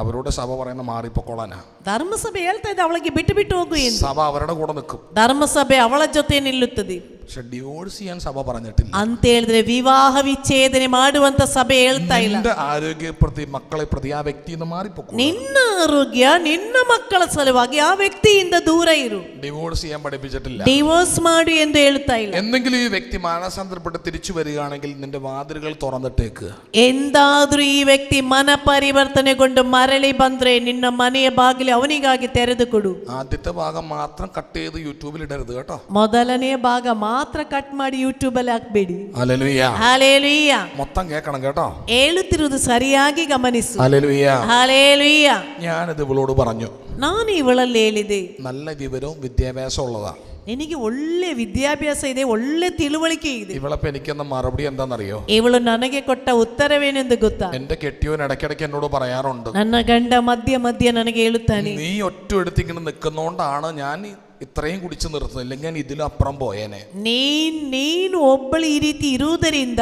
അവരോട് സഭ പറയുന്ന മാറിപ്പൊക്കോളാനാ. ಧರ್ಮಸಭೆ ಹೇಳ್ತಾ ಇದೆ ಅವಳಿಗೆ ಬಿಟ್ಟು ಬಿಟ್ಟು ಹೋಗು ಎಂದು. സഭ അവരുടെ കൂടെ നിൽക്കും. ಧರ್ಮಸಭೆ ಅವಳ ಜೊತೆ ನಿಲ್ಲುತ್ತದೆ. പക്ഷെ ഡിവോഴ്സ് ചെയ്യാൻ സഭ പറഞ്ഞിട്ടില്ല. ಅಂತ ಹೇಳಿದ್ರೆ ವಿವಾಹ ವಿಚ್ಛೇದನೆ ಮಾಡುವಂತ ಸಭೆ ಹೇಳ್ತಾ ಇಲ್ಲ. നിന്റെ ആരോഗ്യ പ്രതി മക്കളെ പ്രതി ആ വ്യക്തിന്ന് മാറിപ്പൊക്കോ. ನಿನ್ನ ಆರೋಗ್ಯ ನಿನ್ನ ಮಕ್ಕಳ ಸಲುವಾಗಿ ಆ ವ್ಯಕ್ತಿಯಿಂದ ದೂರ ಇರು. ഡിവോഴ്സ് ചെയ്യാൻ പഠിപ്പിച്ചിട്ടില്ല. ಡಿವೋರ್ಸ್ ಮಾಡು ಎಂದು ಹೇಳ್ತಾ ಇಲ್ಲ. എന്തെങ്കിലും ഈ വ്യക്തി മാനസാന്തരപ്പെട്ട് തിരിച്ചു വരികയാണെങ്കിൽ നിന്റെ വാതിലുകൾ തുറന്നിട്ടേക്ക്. ಎಂದಾದ್ರೂ ಈ ವ್ಯಕ್ತಿ ಮನ ಪರಿವರ್ತನೆಗೊಂಡು ಮರಳಿ ಬಂದ್ರೆ ನಿನ್ನ ಮನೆಯ ಬಾಗಿಲು ಅವನಿಗಾಗಿ ತೆರೆದು ಕೊಡು. ആദ്യത്തെ ഭാഗം മാത്രം കട്ട് ചെയ്ത് യൂട്യൂബിൽ ഇടരുത് കേട്ടോ. ಮೊದಲನೆಯ ಭಾಗ ಮಾತ್ರ ಕಟ್ ಮಾಡಿ ಯೂಟ್ಯೂಬ್ ಅಲ್ಲಿ ಹಾಕ್ಬೇಡಿ. ഹല്ലേലൂയ. ಹಾಲೇಲೂಯ. മൊത്തം കേൾക്കണം കേട്ടോ. ಹೇಳುತ್ತಿರುವುದು ಸರಿಯಾಗಿ ಗಮನಿಸು. ഹല്ലേലൂയ. ಹಾಲೇಲೂಯ. ഞാനിത് ഇവളോട് പറഞ്ഞു. ನಾನು ಇವಳಲ್ಲಿ ಹೇಳಿದೆ, നല്ല വിവരവും വിദ്യാഭ്യാസവും ഉള്ളതാ. ನಿನಗೆ ಒಳ್ಳೆ ವಿದ್ಯಾಭ್ಯಾಸ ಇದೆ, ಒಳ್ಳೆ ತಿಳುವಳಿಕೆ ಇದೆ. ഇവളപ്പോ എനിക്കെന്ന മറുപടി എന്താണെന്നറിയോ? ಇವಳು ನನಗೆ ಕೊಟ್ಟ ಉತ್ತರವೇನೆಂದು ಗೊತ್ತಾ? എന്റെ കെട്ടിയോൻ ഇടയ്ക്കിടയ്ക്ക് എന്നോട് പറയാറുണ്ട്, ನನ್ನ ಗಂಡ ಮಧ್ಯ ಮಧ್ಯ ನನಗೆ ಹೇಳುತ್ತಾನೆ, നീ ഒറ്റ എടുത്തിങ്ങനെ നിൽക്കുന്നോണ്ടാണ് ഞാൻ ഇത്രയും കുടിച്ചു നിർത്തുന്നത്, ഇല്ലെങ്കിൽ ഞാൻ ഇതിലപ്പുറം പോയേനെ. ನೀನು ಒಬ್ಬಳು ಈ ರೀತಿ ಇರುವುದರಿಂದ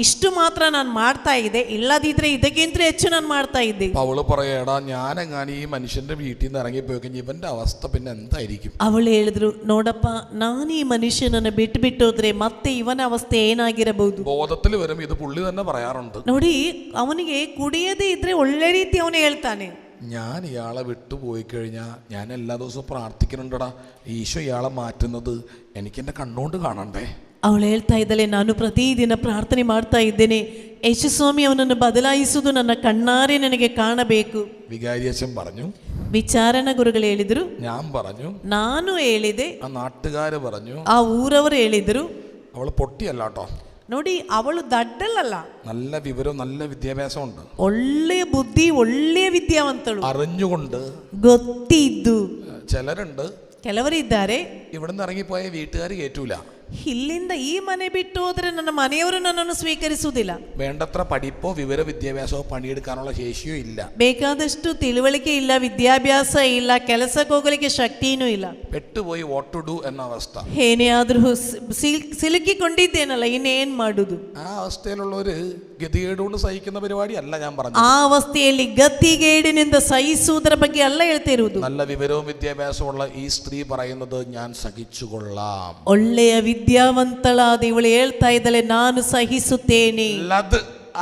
ಇಷ್ಟು ಮಾತ್ರ ನಾನು ಮಾಡ್ತಾ ಇದ್ದೆ, ಇಲ್ಲದಿದ್ರೆ ಇದಕ್ಕಿಂತ ಹೆಚ್ಚು ನಾನು ಮಾಡ್ತಾ ಇದ್ದೆ. അവള് പറയടാ, ഞാനെങ്ങാനും ഈ മനുഷ്യന്റെ വീട്ടിൽ നിന്ന് ഇറങ്ങിപ്പോയി കഴിഞ്ഞാൽ ഇവന്റെ അവസ്ഥ പിന്നെ എന്തായിരിക്കും? ಅವಳು ಹೇಳಿದ್ರು, ನೋಡಪ್ಪ, ನಾನು ಈ ಮನುಷ್ಯನನ್ನು ಬಿಟ್ಟು ಹೋದ್ರೆ ಮತ್ತೆ ಇವನ ಅವಸ್ಥೆ ಏನಾಗಿರಬಹುದು? ബോധത്തിൽ വരും ഇത് പുള്ളി തന്നെ പറയാറുണ്ട്. ನೋಡಿ, ಅವನಿಗೆ ಕುಡಿಯದೇ ಇದ್ರೆ ಒಳ್ಳೆ ರೀತಿ ಅವನು ಹೇಳ್ತಾನೆ, ഞാൻ ഇയാളെ വിട്ടുപോയി കഴിഞ്ഞാൽ ഞാൻ എല്ലാ ദിവസവും പ്രാർത്ഥിക്കുന്നുണ്ടടാ, ഈശോ ഇയാളെ മാറ്റുന്നത് എനിക്കെൻ്റെ കണ്ണുകൊണ്ട് കാണണ്ടേ. ಅವಳು ಹೇಳ್ತಾ ಇದ್ದಾಳೆ, ನಾನು ಪ್ರತಿದಿನ ಪ್ರಾರ್ಥನೆ ಮಾಡ್ತಾ ಇದ್ದೇನೆ, ಯೇಸುಸ್ವಾಮಿ ಅವನನ್ನು ಬದಲಾಯಿಸುವುದು ನನ್ನ ಕಣ್ಣಾರೆ ನನಗೆ ಕಾಣಬೇಕು. വികാരിയച്ഛൻ പറഞ്ഞു, ವಿಚಾರಣ ಗುರುಗಳು ಹೇಳಿದ್ರು, ഞാൻ പറഞ്ഞു, ನಾನು ಹೇಳಿದೆ, ആ നാട്ടുകാര് പറഞ്ഞു, ಆ ಊರವರು ಹೇಳಿದ್ರು. അവള് പൊട്ടിയല്ല കേട്ടോ. ನೋಡಿ, ಅವಳು ದಡ್ಡಲ್ಲ, നല്ല വിവരവും നല്ല വിദ്യാഭ്യാസം ഉണ്ട്, ಒಳ್ಳೆಯ ಬುದ್ಧಿ, ಒಳ್ಳೆಯ ವಿದ್ಯಾವಂತಳು, അറിഞ്ഞുകൊണ്ട്. ಗೊತ್ತಿದ್ದು. ചിലരുണ്ട്, ಕೆಲವರಿದ್ದಾರೆ, ഇവിടുന്ന് ഇറങ്ങിപ്പോയ വീട്ടുകാർ കയറ്റൂല, ಇಲ್ಲಿಂದ ಈ ಮನೆ ಬಿಟ್ಟು ಹೋದ್ರೆ ನನ್ನ ಮನೆಯವರು ನನ್ನನ್ನು ಸ್ವೀಕರಿಸುವುದಿಲ್ಲ, വേണ്ടത്ര പഠിപ്പോ വിവര വിദ്യാഭ്യാസമോ പണിയെടുക്കാനുള്ള ശേഷിയോ ഇല്ല, ಬೇಕಾದಷ್ಟು ತಿಳುವಳಿಕೆ ಇಲ್ಲ, ವಿದ್ಯಾಭ್ಯಾಸ ಇಲ್ಲ, ಕೆಲಸಕ್ಕೆ ಹೋಗಲಿಕ್ಕೆ ಶಕ್ತಿನೂ ಇಲ್ಲ, പെട്ടുപോയി വാട്ട് ടു ഡു എന്ന അവസ്ഥ. ಏನೇ ಆದ್ರೂ ಸಿಲುಕಿಕೊಂಡಿದ್ದೇನಲ್ಲ, ಇನ್ನೇನ್ ಮಾಡುದು? ആ അവസ്ഥയിലുള്ളവര് ഗതികേടുകൊണ്ട് സഹിക്കുന്ന പരിപാടി അല്ല ഞാൻ പറഞ്ഞു. ಆ ಅವಸ್ಥೆಯಲ್ಲಿ ಗತಿಗೇಡಿನಿಂದ ಸಹಿಸುವುದರ ಬಗ್ಗೆ ಅಲ್ಲ ಹೇಳ್ತಿರುವುದು. നല്ല വിവരവും വിദ്യാഭ്യാസവും ഉള്ള ഈ സ്ത്രീ പറയുന്നത് ഞാൻ സഹിച്ചുകൊള്ളാം. ಒಳ್ಳೆಯ ವಿದ್ಯಾವಂತಳಾದ ಇವಳು ಹೇಳ್ತಾ ಇದ್ದಾಳೆ, ನಾನು ಸಹಿಸುತ್ತೇನೆ.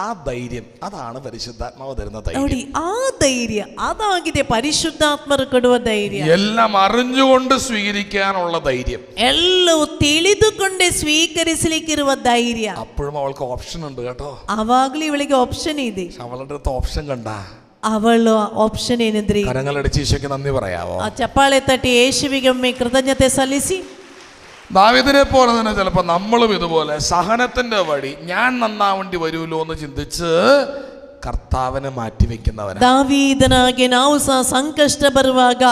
ആ ധൈര്യം, അതാണ് പരിശുദ്ധാത്മാവ് തരുന്ന ನೋಡಿ, ധൈര്യം. ಆ ಧೈರ್ಯ ಅದಾಗಿದೆ ಪರಿಶುದ್ಧಾತ್ಮರು ಕೊಡುವ ಧೈರ್ಯ. എല്ലാം അറിഞ്ഞുകൊണ്ട് സ്വീകരിക്കാനുള്ള ധൈര്യം, ಎಲ್ಲವೂ ತಿಳಿದುಕೊಂಡೇ ಸ್ವೀಕರಿಸಲಿಕ್ಕಿರುವ ಧೈರ್ಯ. അപ്പോഴും അവൾക്ക് ഓപ്ഷൻ ഉണ്ട് കേട്ടോ. ಆವಾಗ್ಲೂ ಇವಳಿಗೆ ಆಪ್ಷನ್ ಇದೆ. അവളുടെ അടുത്ത് ഓപ്ഷൻ കണ്ട ಅವಳು ಆಪ್ಷನ್ ಏನಿದ್ರಿ? കരങ്ങളടിച്ച് ഈശോയ്ക്ക് നന്ദി പറയാവോ? ಆ ಚಪ್ಪಾಳೆ ತಟ್ಟಿ ಯೇಸುವಿಗೆ ಒಮ್ಮೆ ಕೃತಜ್ಞತೆ ಸಲ್ಲಿಸಿ. ദാവീദിനെ പോലെ തന്നെ ചിലപ്പോൾ നമ്മളും ഇതുപോലെ സഹനത്തിന്റെ വഴി ഞാൻ നന്നാവേണ്ടി വരുമല്ലോ എന്ന് ചിന്തിച്ച് കർത്താവിനെ മാറ്റിവെക്കുന്നവനാണ്. ದಾವೀದನಾಗಿ ನಾವು ಸಹ ಸಂಕಷ್ಟ ಬರುವಾಗ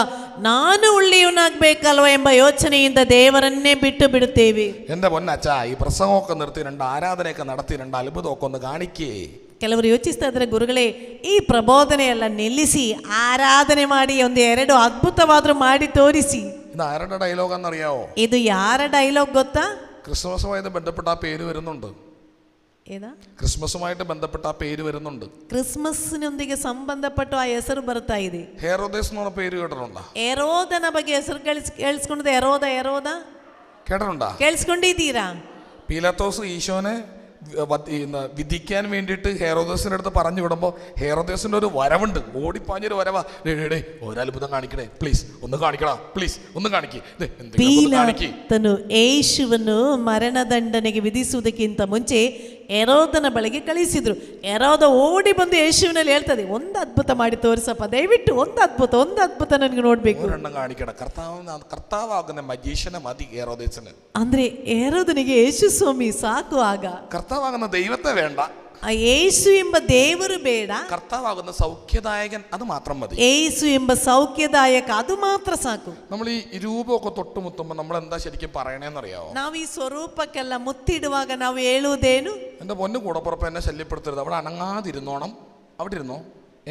ನಾನು ಒಳ್ಳೆಯವನಾಗಬೇಕಲ್ವ ಎಂಬ ಯೋಚನೆಯಿಂದ ದೇವರನ್ನೇ ಬಿಟ್ಟು ಬಿಡುತ್ತೇವೆ. എന്റെ പൊന്നച്ചാ, ഈ പ്രസംഗമൊക്കെ നിർത്തി 2 ആരാധനയൊക്കെ നടത്തി 2 അത്ഭുതമൊക്കെ ഒന്ന് കാണിക്കേ. ಕೆಲವರು ಯೋಚಿಸ್ತಾ ಇದ್ದಾರೆ, ಗುರುಗಳೇ, ಈ ಪ್ರಬೋಧನೆ ಎಲ್ಲ ನಿಲ್ಲಿಸಿ ಆರಾಧನೆ ಮಾಡಿ 1-2 ಅದ್ಭುತವಾದ್ರೂ ಮಾಡಿ ತೋರಿಸಿ. ഇത് ആരുടെ ഡയലോഗാന്നറിയാവോ? ಇದು ಯಾರ ಡೈಲಾಗ್ ಗೊತ್ತಾ? ക്രിസ്മസുമായിട്ട് ബന്ധപ്പെട്ട ആ പേര് വരുന്നുണ്ട്. ಏದಾ? ക്രിസ്മസുമായിട്ട് ബന്ധപ്പെട്ട ആ പേര് വരുന്നുണ്ട്. ಕ್ರಿಸ್ಮಸ್ನೊಂದಿಗೆ ಸಂಬಂಧಪಟ್ಟು ಆ ಹೆಸರು ಬರ್ತಾ ಇದೆ. ഹെറോദേസ് എന്ന് പറഞ്ഞ പേര് കേട്ടിട്ടുണ്ടോ? ಹೆರೋದನ ಬಗ್ಗೆ ಹೆಸರು ಕೇಳಿಸ್ಕೊಂಡಿದ್ದೆ. ಹೆರೋದ കേട്ടിട്ടുണ്ടോ? ಕೇಳಿಸ್ಕೊಂಡಿದ್ದೀರಾ? പീലാത്തോസ് ഈശോനെ വിധിക്കാൻ വേണ്ടിയിട്ട് ഹെറോദേസിന്റെ അടുത്ത് പറഞ്ഞു വിടുമ്പോൾ ഹെറോദേസിന്റെ ഒരു വരവുണ്ട്, ഓടിപ്പാഞ്ഞൊരു വരവാ. ഒരത്ഭുതം കാണിക്കണേ പ്ലീസ്, ഒന്ന് കാണിക്കടാ പ്ലീസ്, ഒന്ന് കാണിക്കേ. ಪೀಲಾತನು ಯೇಸುವನ್ನು ಮರಣದಂಡನೆಗೆ ವಿಧಿಸುವುದಕ್ಕಿಂತ ಮುಂಚೆ ಹೆರೋದನ ಬಳಿಗೆ ಕಳಿಸಿದ್ರು. ಹೆರೋದ ಓಡಿ ಬಂದು ಯೇಸುವಿನಲ್ಲಿ ಹೇಳ್ತದೆ, ಒಂದು ಅದ್ಭುತ ಮಾಡಿ ತೋರಿಸಪ್ಪ, ದಯವಿಟ್ಟು ಒಂದು ಅದ್ಭುತ ನನಗೆ ನೋಡ್ಬೇಕು. കാണിക്കട കർത്താവാകുന്ന മജീഷ്യനെ മതി ഹെറോദേസിന്. ಅಂದ್ರೆ ಹೆರೋದನಿಗೆ ಯೇಸು ಸ್ವಾಮಿ ಸಾಕು. ಆಗ കർത്താവാകുന്ന ദൈവത്തെ വേണ്ട, ಆ ಯೇಸು ಎಂಬ ದೇವರು ಬೇಡ, കർത്താവാകുന്ന സൗഖ്യദായകൻ അത് മാത്രം മതി. ಯೇಸು ಎಂಬ ಸೌಖ್ಯದಾಯಕ ಅದು ಮಾತ್ರ ಸಾಕು. നമ്മൾ ഈ രൂപമൊക്കെ തൊട്ടുമുത്തുമ്പോൾ നമ്മൾ എന്താ ശരിക്കും പറയണേന്നറിയാവോ? ನಾವು ಈ ಸ್ವರೂಪಕ್ಕೆಲ್ಲ ಮುತ್ತಿಡುವಾಗ ನಾವು ಹೇಳುವುದೇನು? എൻ്റെ പൊന്നു കൂടപ്പുറപ്പ് എന്നെ ശല്യപ്പെടുത്തരുത്, അവിടെ അനങ്ങാതിരുന്നോണം, അവിടെ ഇരുന്നോ,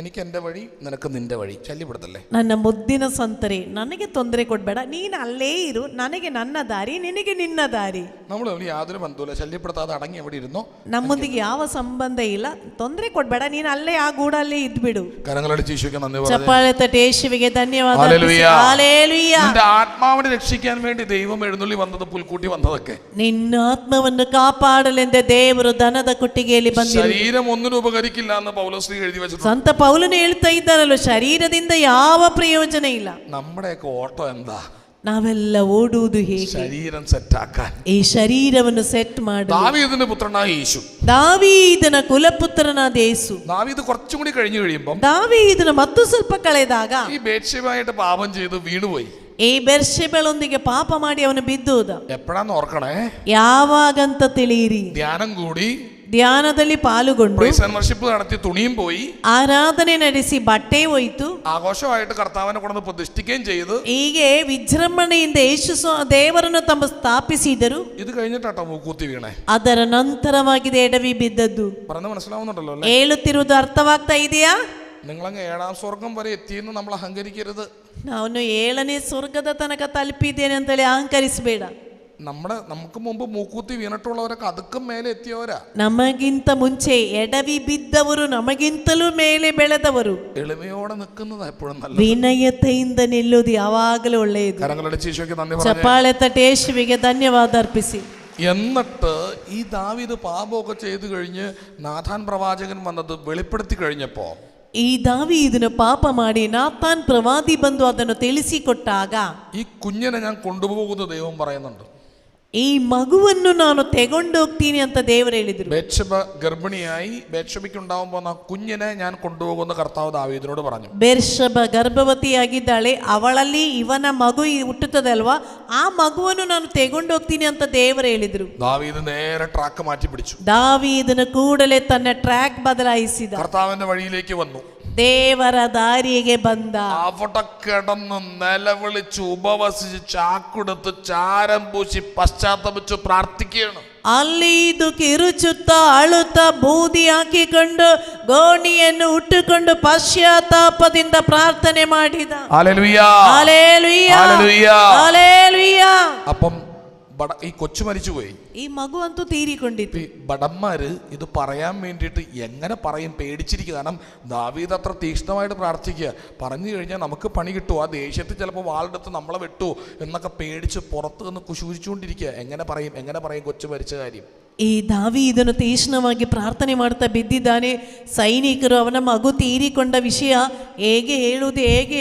എനിക്ക് എൻ്റെ വഴി നിനക്ക് നിന്റെ വഴി, ശല്യപ്പെടുത്തല്ലേ. ನನ್ನ ಮುದ್ದಿನ ಸಂತರೆ, ನನಗೆ ತೊಂದರೆ ಕೊಡಬೇಡ, ನೀನು ಅಲ್ಲೇ ಇರು, ನನಗೆ ನನ್ನ ದಾರಿ, ನಿನಗೆ ನಿನ್ನ ದಾರಿ. നമ്മൾ തമ്മിൽ യാതൊരു ബന്ധവുമില്ല, ശല്യപ്പെടുത്താതെ അടങ്ങി എവിടെ ഇരുന്നോ. ನಮ್ಮೊಂದಿಗೆ ಯಾವ ಸಂಬಂಧ ಇಲ್ಲ, ತೊಂದರೆ ಕೊಡಬೇಡ, ನೀನು ಅಲ್ಲೇ ಆ ಗೂಡಲ್ಲೇ ಇದ್ಬಿಡು. കരങ്ങളടിച്ച് ഈശോയ്ക്ക് നന്ദി പറഞ്ഞു. ಚಪ್ಪಾಳೆ ತಟ್ಟಿ ಯೇಸುವಿಗೆ ಧನ್ಯವಾದ. ഹല്ലേലൂയ. ಹಲ್ಲೆಲೂಯ. നിന്റെ ആത്മാവിനെ രക്ഷിക്കാൻ വേണ്ടി ദൈവം എഴുന്നള്ളി വന്നത്, പുൽക്കൂട്ടി വന്നതൊക്കെ ನಿನ್ನ ಆತ್ಮವನ್ನು ಕಾಪಾಡಲೆಂದೇ ದೇವರು ದನದ ಕೊಟ್ಟಿಗೆಯಲ್ಲಿ ಬಂದಿರು. ശരീരം ഒന്നിനും ഉപകരിക്കില്ല എന്ന് പൗലോസ് എഴുതി വെച്ചിട്ടുണ്ട്. ಸಂತ ಪೌಲನು ಹೇಳ್ತಾ ಇದ್ದಾನല്ലോ, ಶರೀರದಿಂದ ಯಾವ ಪ್ರಯೋಜನ ಇಲ್ಲ. നമ്മുടെയൊക്കെ ഓട്ടം എന്താ? ನಾವೆಲ್ಲ ಓಡುವುದು ಹೇಗೆ? ശരീരം സെറ്റാക്കാൻ. ಈ ಶರೀರವನ್ನು ಸೆಟ್ ಮಾಡಿ. ദാവീദിന്റെ പുത്രനായ യേശു, ದಾವೀದನ ಕುಲಪುತ್ರನಾದ ಯೇಸು. ദാവീദ് കുറച്ചും കൂടി കഴിഞ്ഞു കഴിയുമ്പോൾ ದಾವೀದನ ಮತ್ತು ಸ್ವಲ್ಪ ಕಳೆದಾಗ ഈ ബേത്ശേബയായിട്ട് പാപം ചെയ്ത് വീണുപോയി. ಈ ಬೆರ್ಷೆಬಳೊಂದಿಗೆ ಪಾಪ ಮಾಡಿ ಅವನು ಬಿದ್ದೋದ. എപ്പോഴാന്ന് ഓർക്കണേ? ಯಾವಾಗಂತ ತಿಳಿಯಿರಿ. ധ്യാനം കൂടി, ಧ್ಯಾನದಲ್ಲಿ ಪಾಲುಗೊಂಡು പ്രൈസ് ആൻഡ് വർഷിപ്പ് നടത്തി, തുണിയും പോയി, ಆರಾಧನೆ ನಡೆಸಿ ಬಟ್ಟೆ ಹೋಯ್ತು, ആഘോഷമായിട്ട് കർത്താവിനെ കൊണ്ടു പ്രതിഷ്ഠിക്കുകയും ചെയ്ത്, ಹೀಗೆ ವಿಜೃಂಭಣೆಯಿಂದ ಯೇಸು ದೇವರನ್ನು ತಮ್ಮ ಸ್ಥಾಪಿಸಿದರು. ഇത് കഴിഞ്ഞിട്ടാട്ടോ മൂക്കൂത്തി വീണേ. ಅದರ ನಂತರವಾಗಿದೆ ಎಡವಿ ಬಿದ್ದದ್ದು. പറഞ്ഞ് മനസ്സിലാവുന്നുണ്ടല്ലോ അല്ലേ? ಹೇಳುತ್ತಿರುವುದು ಅರ್ಥವಾಗ್ತಾ ಇದೆಯಾ? നിങ്ങളങ്ങ് 7ാം സ്വർഗം വരെ എത്തിയെന്ന് നമ്മൾ അഹങ്കരിക്കരുത്. ನಾನು 7ನೇ ಸ್ವರ್ಗದ ತನಕ ತಲುಪಿದ್ದೇನೆ ಅಂತೇಳಿ ಅಹಂಕರಿಸಬೇಡ. നമുക്ക് മുമ്പ് മൂക്കൂത്തി വീണിട്ടുള്ളവരൊക്കെ അതുക്കും മേലെ എത്തിയവരാ. ನಮಗಿಂತ ಮುಂಚೆ ಎಡವಿ ಬಿದ್ದವರು, ನಮಗಿಂತಲೂ ಮೇಲೆ ಬೆಳೆದವರು. എളിമയോടെ നിൽക്കുന്നത് എപ്പോഴും നല്ലത്. ವಿನಯತೆಯಿಂದ ನಿಲ್ಲುವುದು ಯಾವಾಗಲೂ ಒಳ್ಳೆಯದು. കരങ്ങളടിച്ച് ഈശോയ്ക്ക് നന്ദി പറഞ്ഞു. ಚಪ್ಪಾಳೆ ತಟ್ಟಿ ಯೇಸುವಿಗೆ ಧನ್ಯವಾದ ಅರ್ಪಿಸಿ. എന്നിട്ട് ഈ ദാവീദ് പാപമൊക്കെ ചെയ്തു കഴിഞ്ഞ് നാഥാൻ പ്രവാചകൻ വന്നത് വെളിപ്പെടുത്തി കഴിഞ്ഞപ്പോ, ಈ ದಾವೀದನು ಪಾಪ ಮಾಡಿ ನಾತಾನ್ ಪ್ರವಾದಿ ಬಂದು ಅದನ್ನು ತಿಳಿಸಿಕೊಟ್ಟಾಗ, ഈ കുഞ്ഞിനെ ഞാൻ കൊണ്ടുപോകുന്ന ദൈവം പറയുന്നുണ്ട്. ಈ ಮಗುವನ್ನು ನಾನು ತೆಗೊಂಡೋಗ್ತೀನಿ ಅಂತ ದೇವರು ಹೇಳಿದ್ರು. ബേത്ശേബ ഗർഭിണിയായി, ബേത്ശേബയ്ക്ക് ഉണ്ടാവാൻ പോകുന്ന കുഞ്ഞിനെ ഞാൻ കൊണ്ടുപോകുന്ന കർത്താവ് ദാവീദിനോട് പറഞ്ഞു. ಬೆರ್ಷೆಬ ಗರ್ಭವತಿಯಾಗಿದ್ದಾಳೆ, ಅವಳಲ್ಲಿ ಇವನ ಮಗು ಹುಟ್ಟುತ್ತದೆ ಅಲ್ವಾ, ಆ ಮಗುವನ್ನು ನಾನು ತೆಗೊಂಡೋಗ್ತೀನಿ ಅಂತ ದೇವರು ಹೇಳಿದ್ರು. ദാവീദ് നേരെ ട്രാക്ക് മാറ്റി പിടിച്ചു. ದಾವೀದನು ಕೂಡಲೇ ತನ್ನ ಟ್ರ್ಯಾಕ್ ಬದಲಾಯಿಸಿದ. കർത്താവിന്റെ വഴിയിലേക്ക് വന്നു. ದೇವರ ದಾರಿಗೆ ಬಂದ. അവിടെ കിടന്ന് നിലവിളിച്ച് ഉപവസിച്ച് ചാക്കെടുത്ത് ചാരം പൂശി പശ്ചാത്തപിച്ച് പ്രാർത്ഥിക്കുകയാണ്. ಅಲ್ಲಿ ಇದು ಕಿರುಚುತ್ತಾ ಅಳುತ್ತಾ ಬೂದಿ ಹಾಕಿಕೊಂಡು ಗೋಣಿಯನ್ನು ಉಟ್ಟುಕೊಂಡು ಪಶ್ಚಾತ್ತಾಪದಿಂದ ಪ್ರಾರ್ಥನೆ ಮಾಡಿದ. Hallelujah, hallelujah, hallelujah. ಹಲ್ಲೆಲೂಯ. അപ്പം ഈ കൊച്ചു മരിച്ചുപോയി. ಈ ಮಗು ಅಂತೂ ತೀರಿಕೊಂಡಿತ್ತು. ഈ ഭടന്മാര് ഇത് പറയാൻ വേണ്ടിയിട്ട് എങ്ങനെ പറയും, പേടിച്ചിരിക്കുക. കാരണം ദാവീദ് അത്ര തീക്ഷ്ണമായിട്ട് പ്രാർത്ഥിക്കുക. പറഞ്ഞു കഴിഞ്ഞാൽ നമുക്ക് പണി കിട്ടുമോ, ആ ദേഷ്യത്തിൽ ചിലപ്പോൾ വാളെടുത്ത് നമ്മളെ വെട്ടുമോ എന്നൊക്കെ പേടിച്ച് പുറത്ത് നിന്ന് കുശൂരിച്ചുകൊണ്ടിരിക്കുക. എങ്ങനെ പറയും കൊച്ചു മരിച്ച കാര്യം. ಈ ದಾವೀದನು ತೀಕ್ಷ್ಣವಾಗಿ ಪ್ರಾರ್ಥನೆ ಮಾಡ್ತಾ ಬಿದ್ದಿದ್ದಾನೆ. ಸೈನಿಕರು ಅವನ ಮಗು ತೀರಿಕೊಂಡ ವಿಷಯ ಹೇಗೆ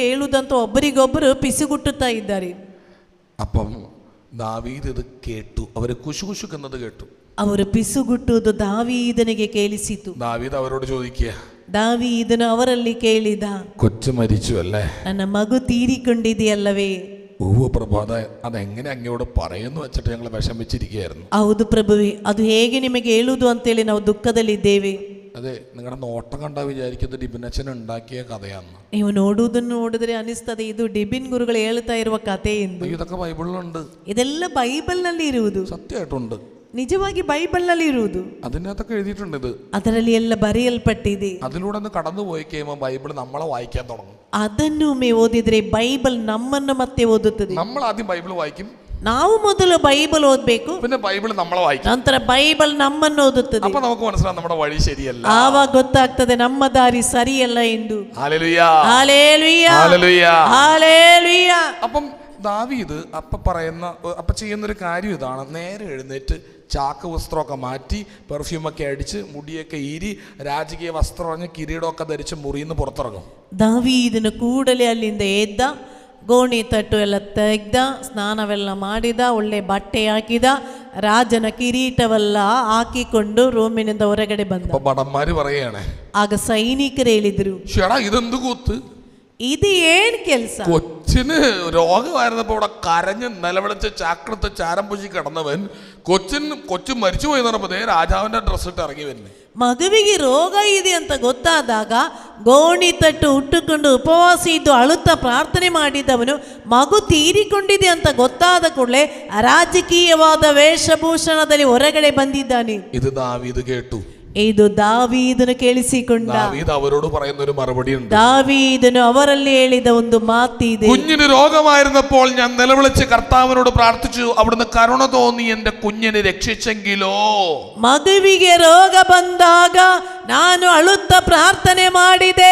ಹೇಳುವುದಂತ ಒಬ್ಬರಿಗೊಬ್ಬರು ಪಿಸುಗುಟ್ಟುತ್ತಾ ಇದ್ದಾರೆ. അപ്പം ദാവീദ് ഇത് കേട്ടു, അവര് കുശുകുശുക്കുന്നത് കേട്ടു. ಅವರು ಪಿಸುಗುಟ್ಟುವುದು ದಾವೀದನಿಗೆ ಕೇಳಿಸಿತು. ദാവീദ് അവരോട് ചോദിക്കുക, ದಾವೀದನು ಅವರಲ್ಲಿ ಕೇಳಿದ, കൊച്ചു മരിച്ചു അല്ലേ? ನನ್ನ ಮಗು ತೀರಿಕೊಂಡಿದೆಯಲ್ಲವೇ? പ്രഭാത അതെങ്ങനെ അങ്ങോട് പറയുന്നു വെച്ചിട്ട് ഞങ്ങൾ വിഷമിച്ചിരിക്കുകയായിരുന്നു. ಹೌದು ಪ್ರಭುವೇ, ಅದು ಹೇಗೆ ನಿಮಗೆ ಹೇಳುವುದು ಅಂತೇಳಿ ನಾವು ದುಃಖದಲ್ಲಿದ್ದೇವೆ. അതെ, നിങ്ങളുടെ നോട്ടം കണ്ടാ വിചാരിക്കുന്നത് ഡിബിനച്ചൻ ഉണ്ടാക്കിയ കഥയാണ്. ನೀವು ನೋಡುವುದನ್ನು ನೋಡಿದ್ರೆ ಅನಿಸ್ತದೆ ಇದು ಡಿಬಿನ್ ಗುರುಗಳು ಹೇಳ್ತಾ ಇರುವ ಕಥೆ ಎಂದು. ഇതൊക്കെ ബൈബിളിലുണ്ട്, ಇದೆಲ್ಲ ಬೈಬಲ್ನಲ್ಲಿ ಇರುವುದು. സത്യമായിട്ടുണ്ട്, ನಿಜವಾಗಿ ಬೈಬಲ್ನಲ್ಲಿ ಇರುವುದು. അതിനകത്തൊക്കെ എഴുതിയിട്ടുണ്ട്. ഇത് ಅದರಲ್ಲಿ ಎಲ್ಲ ಬರೆಯಲ್ಪಟ್ಟಿದೆ. അതിലൂടെ ഒന്ന് കടന്നു പോയി കഴിയുമ്പോൾ ബൈബിൾ നമ്മളെ വായിക്കാൻ തുടങ്ങും. ಅದನ್ನೊಮ್ಮೆ ಓದಿದ್ರೆ ಬೈಬಲ್ ನಮ್ಮನ್ನು ಮತ್ತೆ ಓದುತ್ತದೆ. നമ്മൾ ആദ്യം ബൈബിൾ വായിക്കും, ನಾವು ಮೊದಲು ಬೈಬಲ್ ಓದಬೇಕು, പിന്നെ ബൈബിൾ നമ്മളെ വായിക്കും. ನಂತರ ಬೈಬಲ್ ನಮ್ಮನ್ನು ಓದುತ್ತದೆ. അപ്പൊ നമുക്ക് മനസ്സിലാവും നമ്മുടെ വഴി ശരിയല്ല. ಆವಾಗ ಗೊತ್ತಾಗ್ತದೆ ನಮ್ಮ ದಾರಿ ಸರಿಯಲ್ಲ ಎಂದು. Hallelujah, hallelujah, hallelujah, hallelujah. അപ്പം ദാവീദ് അപ്പൊ ചെയ്യുന്നൊരു കാര്യം ഇതാണ്. നേരെ എഴുന്നേറ്റ് ചാക്ക് വസ്ത്രമൊക്കെ മാറ്റി പെർഫ്യൂമൊക്കെ അടിച്ച് മുടിയൊക്കെ ഈരി ರಾಜಕೀಯ വസ്ത്രം അണിഞ്ഞ് കിരീടമൊക്കെ ധരിച്ച് മുറിയിൽ നിന്ന് പുറത്തിറങ്ങും. ದಾವೀದನು ಕೂಡಲೇ ಅಲ್ಲಿಂದ ಎದ್ದ, ಗೋಣಿ ತಟ್ಟು ಎಲ್ಲ ತೆಗ್ದ, ಸ್ನಾನವೆಲ್ಲ ಮಾಡಿದ, ಒಳ್ಳೆ ಬಟ್ಟೆ ಹಾಕಿದ, ರಾಜನ ಕಿರೀಟವೆಲ್ಲ ಹಾಕಿಕೊಂಡು ರೂಮಿನಿಂದ ಹೊರಗಡೆ ಬಂದ. അപ്പൊ ഭടന്മാര് പറയാണ്, ಆಗ ಸೈನಿಕರು ಹೇಳಿದ್ರು, ഷേടാ ഇതെന്ത് കൂത്ത്, ಇದು ಏನ್ ಕೆಲಸ? കൊച്ചിന് രോഗമായിരുന്നപ്പോ ഇവിടെ കരഞ്ഞ് നിലവിളിച്ച് ചാക്രത്ത് ചാരം പൂശി കിടന്നവൻ കൊച്ചു മരിച്ചു പോയി പറഞ്ഞപ്പോ രാജാവിന്റെ ഡ്രസ് ഇട്ട് ഇറങ്ങി വരുന്നേ. ಮಗುವಿಗೆ ರೋಗ ಇದೆ ಅಂತ ಗೊತ್ತಾದಾಗ ಗೋಣಿ ತಟ್ಟು ಉಟ್ಟುಕೊಂಡು ಉಪವಾಸ ಇದ್ದು ಅಳುತ್ತಾ ಪ್ರಾರ್ಥನೆ ಮಾಡಿದವನು ಮಗು ತೀರಿಕೊಂಡಿದೆ ಅಂತ ಗೊತ್ತಾದ ಕೂಡಲೇ ರಾಜಕೀಯವಾದ ವೇಷಭೂಷಣದಲ್ಲಿ ಹೊರಗಡೆ ಬಂದಿದ್ದಾನೆ. ഇത് ദാവീദ് കേട്ടു. ಇದು ದಾವೀದನು ಕೇಳಿಸಿಕೊಂಡ. ദാവീദ് അവരോട് പറയുന്ന ഒരു മറുപടി ഉണ്ട്. ದಾವೀದನು ಅವರಲ್ಲಿ ಹೇಳಿದ ಒಂದು ಮಾತಿದೆ. കുഞ്ഞിന് രോഗമായിരുന്നപ്പോൾ ഞാൻ നിലവിളിച്ച് കർത്താവിനോട് പ്രാർത്ഥിച്ചു, അവിടുന്ന് കരുണ തോന്നി എന്റെ കുഞ്ഞിനെ രക്ഷിച്ചെങ്കിലോ. ಮಗುವಿಗೆ ರೋಗ ಬಂದಾಗ ನಾನು ಅಳುತ್ತಾ ಪ್ರಾರ್ಥನೆ ಮಾಡಿದೆ,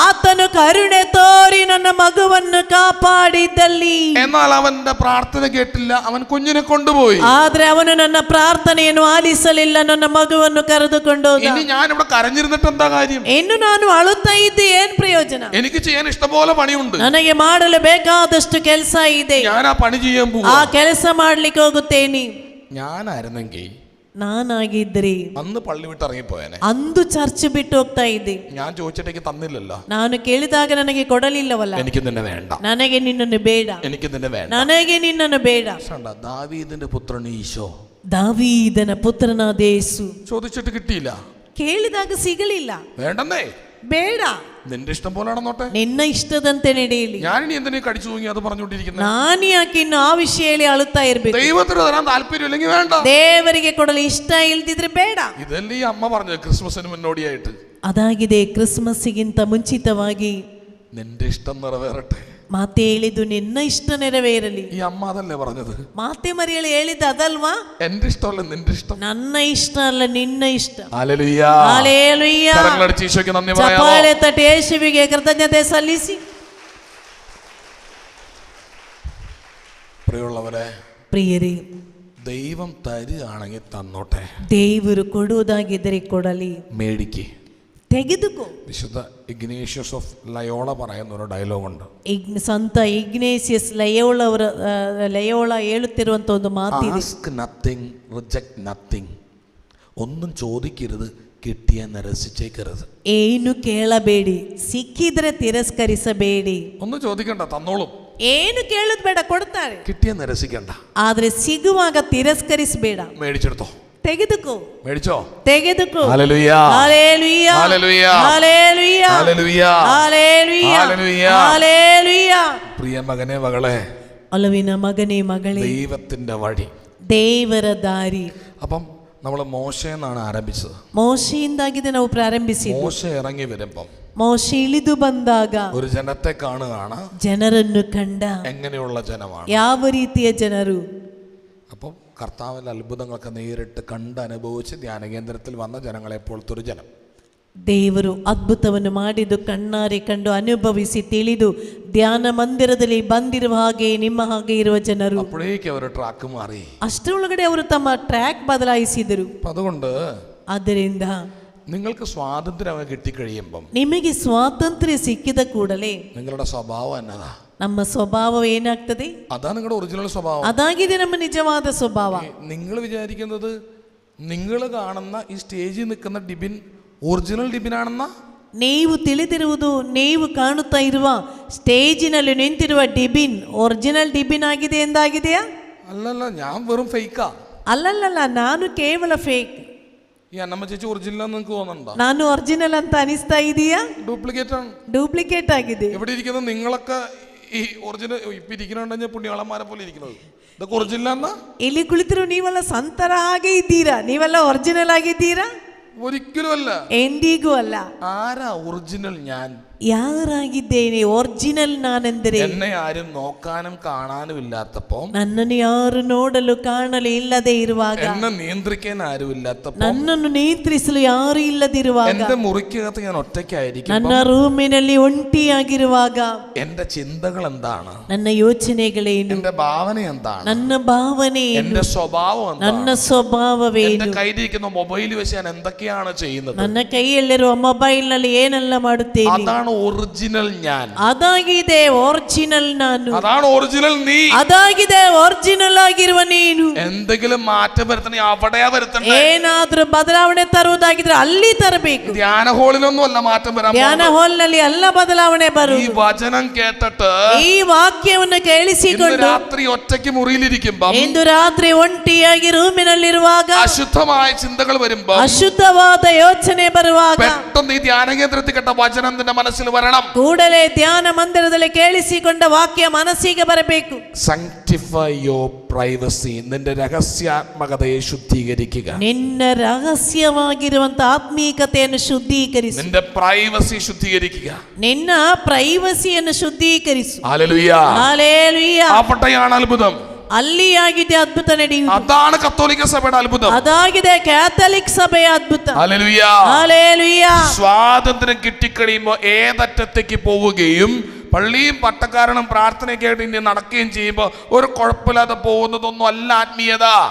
ಆತನು ಕರುಣೆ ತೋರಿ ನನ್ನ ಮಗುವನ್ನು ಕಾಪಾಡಿದ್ದಲ್ಲಿ. എന്നാൽ അവന്റെ പ്രാർത്ഥന കേട്ടില്ല, അവൻ കുഞ്ഞിനെ കൊണ്ടുപോയി. ಆದ್ರೆ ಅವನು ನನ್ನ ಪ್ರಾರ್ಥನೆಯನ್ನು ಆಲಿಸಲಿಲ್ಲ, ನನ್ನ ಮಗುವನ್ನು ಕರೆದುಕೊಂಡು. ഇനി ഞാൻ ഇവിടെ കരഞ്ഞിരുന്നിട്ട് എന്താ കാര്യം? ಇನ್ನು ನಾನು ಅಳುತ್ತಾ ಇದ್ದೆ ಏನ್ ಪ್ರಯೋಜನ? എനിക്ക് ചെയ്യാൻ ഇഷ്ടംപോലെ പണിയുണ്ട്. ನನಗೆ ಮಾಡಲು ಬೇಕಾದಷ್ಟು ಕೆಲಸ ಇದೆ. ഞാൻ ആ പണി ചെയ്യാൻ പോകും. ಆ ಕೆಲಸ ಮಾಡ್ಲಿಕ್ಕೆ ಹೋಗುತ್ತೇನೆ. ഞാനായിരുന്നെങ്കിൽ ನಾನಾಗಿದ್ದರೆ അന്ന് പള്ളി വിട്ട് ഇറങ്ങിപ്പോയനെ. ಅಂದು ಚರ್ಚ್ ಬಿಟ್ಟು ಹೋಗ್ತಾ ಇದ್ದೆ. ഞാൻ ചോദിച്ചിട്ടേക്ക് തന്നില്ലല്ലോ. ನಾನು ಕೇಳಿದಾಗ ನನಗೆ ಕೊಡಲಿಲ್ಲವಲ್ಲ. എനിക്ക് നിന്നെ വേണ്ട, ನನಗೆ ನಿನ್ನನ್ನು ಬೇಡ, എനിക്ക് നിന്നെ വേണ്ട. ನನಗೆ ನಿನ್ನನ್ನು ಬೇಡ. ദാവീദിന്റെ പുത്രൻ ഈശോ, ದಾವೀದನ ಪುತ್ರನಾದ ಯೇಸು ചോദിച്ചിട്ട് കിട്ടിയില്ല, ಕೇಳಿದಾಗ ಸಿಗಲಿಲ್ಲ. വേണ്ടെന്നേ, ಬೇಡ, നിന്റെ ഇഷ്ടം പോലെ നടന്നോട്ടെ, ನಿನ್ನ ಇಷ್ಟದಂತೆ ನಡೆಯಲಿ. ഞാനിനി എന്തിനീ കടിച്ചു തൂങ്ങി അത് പറഞ്ഞുകൊണ്ടിരിക്കുന്നത്? ನಾನು ಯಾಕೆ ಇನ್ನು ಆ ವಿಷಯ ಹೇಳಿ ಅಳುತ್ತಾ ಇರ್ಬೇಕು? ദൈവത്തിന് തരാൻ താല്പര്യമില്ലെങ്കിൽ വേണ്ട. ದೇವರಿಗೆ ಕೊಡಲು ಇಷ್ಟ ಇಲ್ದಿದ್ರೆ ಬೇಡ. ഇതല്ലേ ഈ അമ്മ പറഞ്ഞത് ക്രിസ്മസിന് മുന്നോടിയായിട്ട്? ಅದಾಗಿದೆ ಕ್ರಿಸ್ಮಸ್ಗಿಂತ ಮುಂಚಿತವಾಗಿ നിന്റെ ഇഷ്ടം നിറവേറട്ടെ. ಮಾತೆ ಹೇಳಿದ್ದು ನಿನ್ನ ಇಷ್ಟ ನೆರವೇರಲಿ. ഈ അമ്മ അതല്ലേ പറഞ്ഞത്? ಮಾತೆ ಮರಿಯಳು ಹೇಳಿದ ಅದಲ್ವಾ? എന്റെ ഇഷ്ടമല്ല നിന്റെ ഇഷ്ടം. ನನ್ನ ಇಷ್ಟ ಅಲ್ಲ ನಿನ್ನ ಇಷ್ಟ. ഹല്ലേലൂയ. ಹಲ್ಲೆಲೂಯಾ. കരങ്ങളടിച്ച് ഈശോയ്ക്ക് നന്ദി പറയാമോ? ಚಪ್ಪಾಳೆ ತಟ್ಟಿ ಯೇಸುವಿಗೆ ಕೃತಜ್ಞತೆ ಸಲ್ಲಿಸಿ. പ്രിയമുള്ളവരെ, ಪ್ರಿಯರೇ, ദൈവം തരുകയാണെങ്കിൽ തന്നോട്ടെ. ದೇವರು ಕೊಡುವುದಾಗಿದ್ದರೆ ಕೊಡಲಿ, മേടിക്ക്. ತೆಗೆದುಕೋ. വിശുദ്ധ ഇഗ്നേഷ്യസ് ഓഫ് ലയോള പറയുന്ന ഒരു ഡയലോഗുണ്ട്. ಸಂತ ಇಗ್ನೇಸಿಯಸ್ ಲಯೋಳ ಹೇಳುತ್ತಿರುವಂತ ಒಂದು ಮಾತಿದೆ. Ask nothing, reject nothing. ഒന്നും ചോദിക്കരുത്, കിട്ടിയ നിരസിച്ചേക്കരുത്. ಏನು ಕೇಳಬೇಡಿ, ಸಿಕ್ಕಿದ್ರೆ ತಿರಸ್ಕರಿಸಬೇಡಿ. ഒന്നും ചോദിക്കണ്ട, തന്നോളും. ಏನು ಕೇಳೋದು ಬೇಡ, ಕೊಡ್ತಾರೆ. കിട്ടിയ നിരസിക്കണ്ട. ಆದ್ರೆ ಸಿಗುವಾಗ ತಿರಸ್ಕರಿಸಬೇಡ. മേടിച്ചെടുത്തോ, ತೆಗೆದುಕೋ. മേടിച്ചോ, ತೆಗೆದುಕೋ. Hallelujah. Hallelujah. Hallelujah. Hallelujah. Hallelujah. Hallelujah. Hallelujah. Hallelujah. പ്രിയ മകനെ, മകളെ, ಒಲವಿನ ಮಗನೇ ಮಗಳೇ, ദൈവത്തിന്റെ വഴി, ದೇವರ ದಾರಿ. അപ്പം നമ്മൾ മോശയെന്നാണ് ആരംഭിച്ചത്. ಮೋಶೆಯಿಂದಾಗಿದೆ ನಾವು ಪ್ರಾರಂಭಿಸಿದ್ದು. മോശ ഇറങ്ങി വരുമ്പം ಮೋಶೆ ಇಳಿದು ಬಂದಾಗ ഒരു ജനത്തെ കാണുകയാണ്. ಜನರನ್ನು ಕಂಡ. എങ്ങനെയുള്ള ജനമാണ്? ಯಾವ ರೀತಿಯ ಜನರು? അപ്പം കർത്താവിൻ്റെ അത്ഭുതങ്ങളൊക്കെ നേരിട്ട് കണ്ട് അനുഭവിച്ച് ധ്യാനകേന്ദ്രത്തിൽ വന്ന ജനങ്ങളെ പോലത്തെ ഒരു ജനം. ದೇವರು ಅದ್ಭುತವನ್ನು ಮಾಡಿದ್ದು ಕಣ್ಣಾರೆ ಕಂಡು ಅನುಭವಿಸಿ ತಿಳಿದು ಧ್ಯಾನ ಮಂದಿರದಲ್ಲಿ ಬಂದಿರುವ ಹಾಗೆ ನಿಮ್ಮ ಹಾಗೆ ಇರುವ ಜನರು. അപ്പോഴേക്കും അവർ ട്രാക്ക് മാറി. ಅಷ್ಟರೊಳಗಡೆ ಅವರು ತಮ್ಮ ಟ್ರ್ಯಾಕ್ ಬದಲಾಯಿಸಿದರು. അപ്പം അതുകൊണ്ട് ಆದ್ದರಿಂದ നിങ്ങൾക്ക് സ്വാതന്ത്ര്യം കിട്ടിക്കഴിയുമ്പം ನಿಮಗೆ ಸ್ವಾತಂತ್ರ್ಯ ಸಿಕ್ಕಿದ ಕೂಡಲೇ നിങ്ങളുടെ സ്വഭാവം എന്നതാ? ನಮ್ಮ ಸ್ವಭಾವ ಏನಾಗ್ತದೆ? അതാ നിങ്ങളുടെ ഒറിജിനൽ സ്വഭാവം. ಅದಾಗಿದೆ ನಮ್ಮ ನಿಜವಾದ ಸ್ವಭಾವ. നിങ്ങൾ വിചാരിക്കുന്നത് നിങ്ങൾ കാണുന്ന ഈ സ്റ്റേജിൽ നിൽക്കുന്ന ഡിബിൻ ഒറിജിനൽ ഡിബിനാണെന്ന? ನೀವು ತಿಳಿದಿರುವುದು, ನೀವು ಕಾಣುತ್ತಾ ಇರುವ ಸ್ಟೇಜಿನಲ್ಲಿ ನಿಂತಿರುವ ಡಿಬಿನ್ ಒರಿಜಿನಲ್ ಡಿಬಿನ್ ಆಗಿದೆ ಎಂದಾಗಿದೆಯಾ? അല്ലല്ല, ഞാൻ വെറും ഫേക്കാ. ಅಲ್ಲಲ್ಲ, ನಾನು ಕೇವಲ ಫೇಕ್. ഈ അന്നമ്മ ചേച്ചി ഒറിജിനൽ നിങ്ങൾക്ക് തോന്നുന്നുണ്ടോ? ನಾನು ಒರಿಜಿನಲ್ ಅಂತ ಅನಿಸ್ತಾ ಇದೆಯಾ? ഡ്യൂപ്ലിക്കേറ്റ് ആണ്. ಡೂಪ್ಲಿಕೇಟ್ ಆಗಿದೆ. ഇവിടെ ഇരിക്കുന്ന നിങ്ങളൊക്കെ ഈ ഒറിജിനൽ ഇപ്പൊ ഇരിക്കുന്നുണ്ടെങ്കിൽ പുണ്യാളന്മാരെ പോലെ ഇരിക്കുന്നത്, ഇതൊക്കെ ഒറിജിനൽ എന്നാ? ಇಲ್ಲಿ ಕುಳಿತಿರೋ ನೀವೆಲ್ಲ ಸಂತರ ಹಾಗೆ ಇದ್ದೀರಾ, ನೀವೆಲ್ಲ ಒರಿಜಿನಲ್ ಆಗಿದ್ದೀರಾ? ഒരിക്കലും അല്ല. ಎಂದಿಗೂ ಅಲ್ಲ. ആരാ ഒറിജിനൽ? ഞാൻ. ಯಾರಾಗಿದ್ದೇನೆ ಒರಿಜಿನಲ್ ನಾನೆಂದರೆ? എന്നെ ആരും നോക്കാനും കാണാനും ഇല്ലാത്തപ്പോ, ನನ್ನನ್ನು ಯಾರು ನೋಡಲು ಕಾಣಲು ಇಲ್ಲದೆ ಇರುವಾಗ, എന്നെ നിയന്ത്രിക്കാൻ ആരും ഇല്ലാത്തപ്പോ, ನನ್ನನ್ನು ನಿಯಂತ್ರಿಸಲು ಯಾರು ಇಲ್ಲದಿರುವಾಗ, എന്റെ മുറിക്കകത്ത് ഞാൻ ഒറ്റയ്ക്കായിരിക്കും, ನನ್ನ ರೂಮಿನಲ್ಲಿ ಒಂಟಿಯಾಗಿರುವಾಗ, എന്റെ ചിന്തകൾ എന്താണ്, ನನ್ನ ಯೋಚನೆಗಳೇನು, എന്റെ ഭാവന എന്താണ്, ನನ್ನ ಭಾವನೆ ಏನು, എന്റെ സ്വഭാവം ನನ್ನ എന്താണ്, ಸ್ವಭಾವವೇನು, എന്റെ കയ്യിലിരിക്കുന്ന മൊബൈൽ വെച്ച് ഞാൻ എന്തൊക്കെയാണ് ചെയ്യുന്നത്, ನನ್ನ ಕೈಯಲ್ಲಿರುವ ಮೊಬೈಲ್ ನಲ್ಲಿ ಏನೆಲ್ಲ ಮಾಡುತ್ತೇನೆ, അതാണ് അതാണ് ഒറിജിനൽ ഞാൻ, ಅದಾಗಿದೆ ಒರಿಜಿನಲ್ ನಾನು, അതാണ് ഒറിജിനൽ നീ. ಅದಾಗಿದೆ ಒರಿಜಿನಲ್ ಆಗಿರುವ ನೀನು. എന്തെങ്കിലും മാറ്റം വരുത്തണേ അവിടെയാ വരുത്തണ്ടേ. ಏನಾದ್ರೂ ಬದಲಾವಣೆ ತರುವುದಾಗಿದ್ರೆ ಅಲ್ಲಿ ತರಬೇಕು. ധ്യാന ഹോളിലൊന്നും അല്ല മാറ്റം വരാൻ. ಧ್ಯಾನ ಹಾಲ್ ನಲ್ಲಿ ಎಲ್ಲ ಬದಲಾವಣೆ ഈ ಬರುವುದು. വചനം കേട്ടിട്ട് ಈ ವಾಕ್ಯವನ್ನು ഇന്ന് ಕೇಳಿಸಿಕೊಂಡು രാത്രി ഒറ്റയ്ക്ക് മുറിയിലിരിക്കുമ്പോ, ಇಂದು ರಾತ್ರಿ ಒಂಟಿಯಾಗಿ ರೂಮಿನಲ್ಲಿರುವಾಗ, അശുദ്ധമായ ചിന്തകൾ വരുമ്പോ, ಅಶುದ್ಧವಾದ ಯೋಚನೆ ಬರುವಾಗ പെട്ടെന്ന് ഈ ധ്യാന കേന്ദ്രത്തിൽ കേട്ട വചനം നിന്റെ മനസ്സിൽ വരണം. ಕೂಡಲೇ ಧ್ಯಾನ ಮಂದಿರದಲ್ಲಿ ಕೇಳಿಸಿಕೊಂಡ ವಾಕ್ಯ ಮನಸ್ಸಿಗೆ ಬರಬೇಕು. Sanctify your privacy. നിന്റെ രഹസ്യാത്മകതയെ ശുദ്ധീകരിക്കുക. ನಿನ್ನ ರಹಸ್ಯವಾಗಿರುವಂತ ಆತ್ಮೀಕತೆಯನ್ನು ಶುದ್ಧೀಕರಿಸು. നിന്റെ പ്രൈവസി ശുദ്ധീകരിക്കുക. ನಿನ್ನ ಪ್ರೈವಸಿಯನ್ನು ಶುದ್ಧೀಕರಿಸು. ഹല്ലേലൂയ. ಹಲ್ಲೆಲೂಯ. അവിടെയാണ് അത്ഭുതം. ಅಲ್ಲಿ ಆಗಿದೆ ಅದ್ಭುತ ನಡೆಯುವುದು. അതാണ് കത്തോലിക്ക സഭയുടെ അത്ഭുതം. ಅದಾಗಿದೆ ಕ್ಯಾಥಲಿಕ್ ಸಭೆಯ ಅದ್ಭುತ. ഹല്ലേലൂയ. ഹല്ലേലൂയ. സ്വാതന്ത്ര്യം കിട്ടിക്കഴിയുമ്പോൾ ഏതറ്റത്തേക്ക് പോവുകയും പള്ളിയും പട്ടക്കാരനും പ്രാർത്ഥനയൊക്കെ ആയിട്ട് ഇനി നടക്കുകയും ചെയ്യുമ്പോൾ ഒരു കുഴപ്പമില്ലാതെ പോകുന്നതൊന്നും അല്ല ആത്മീയത.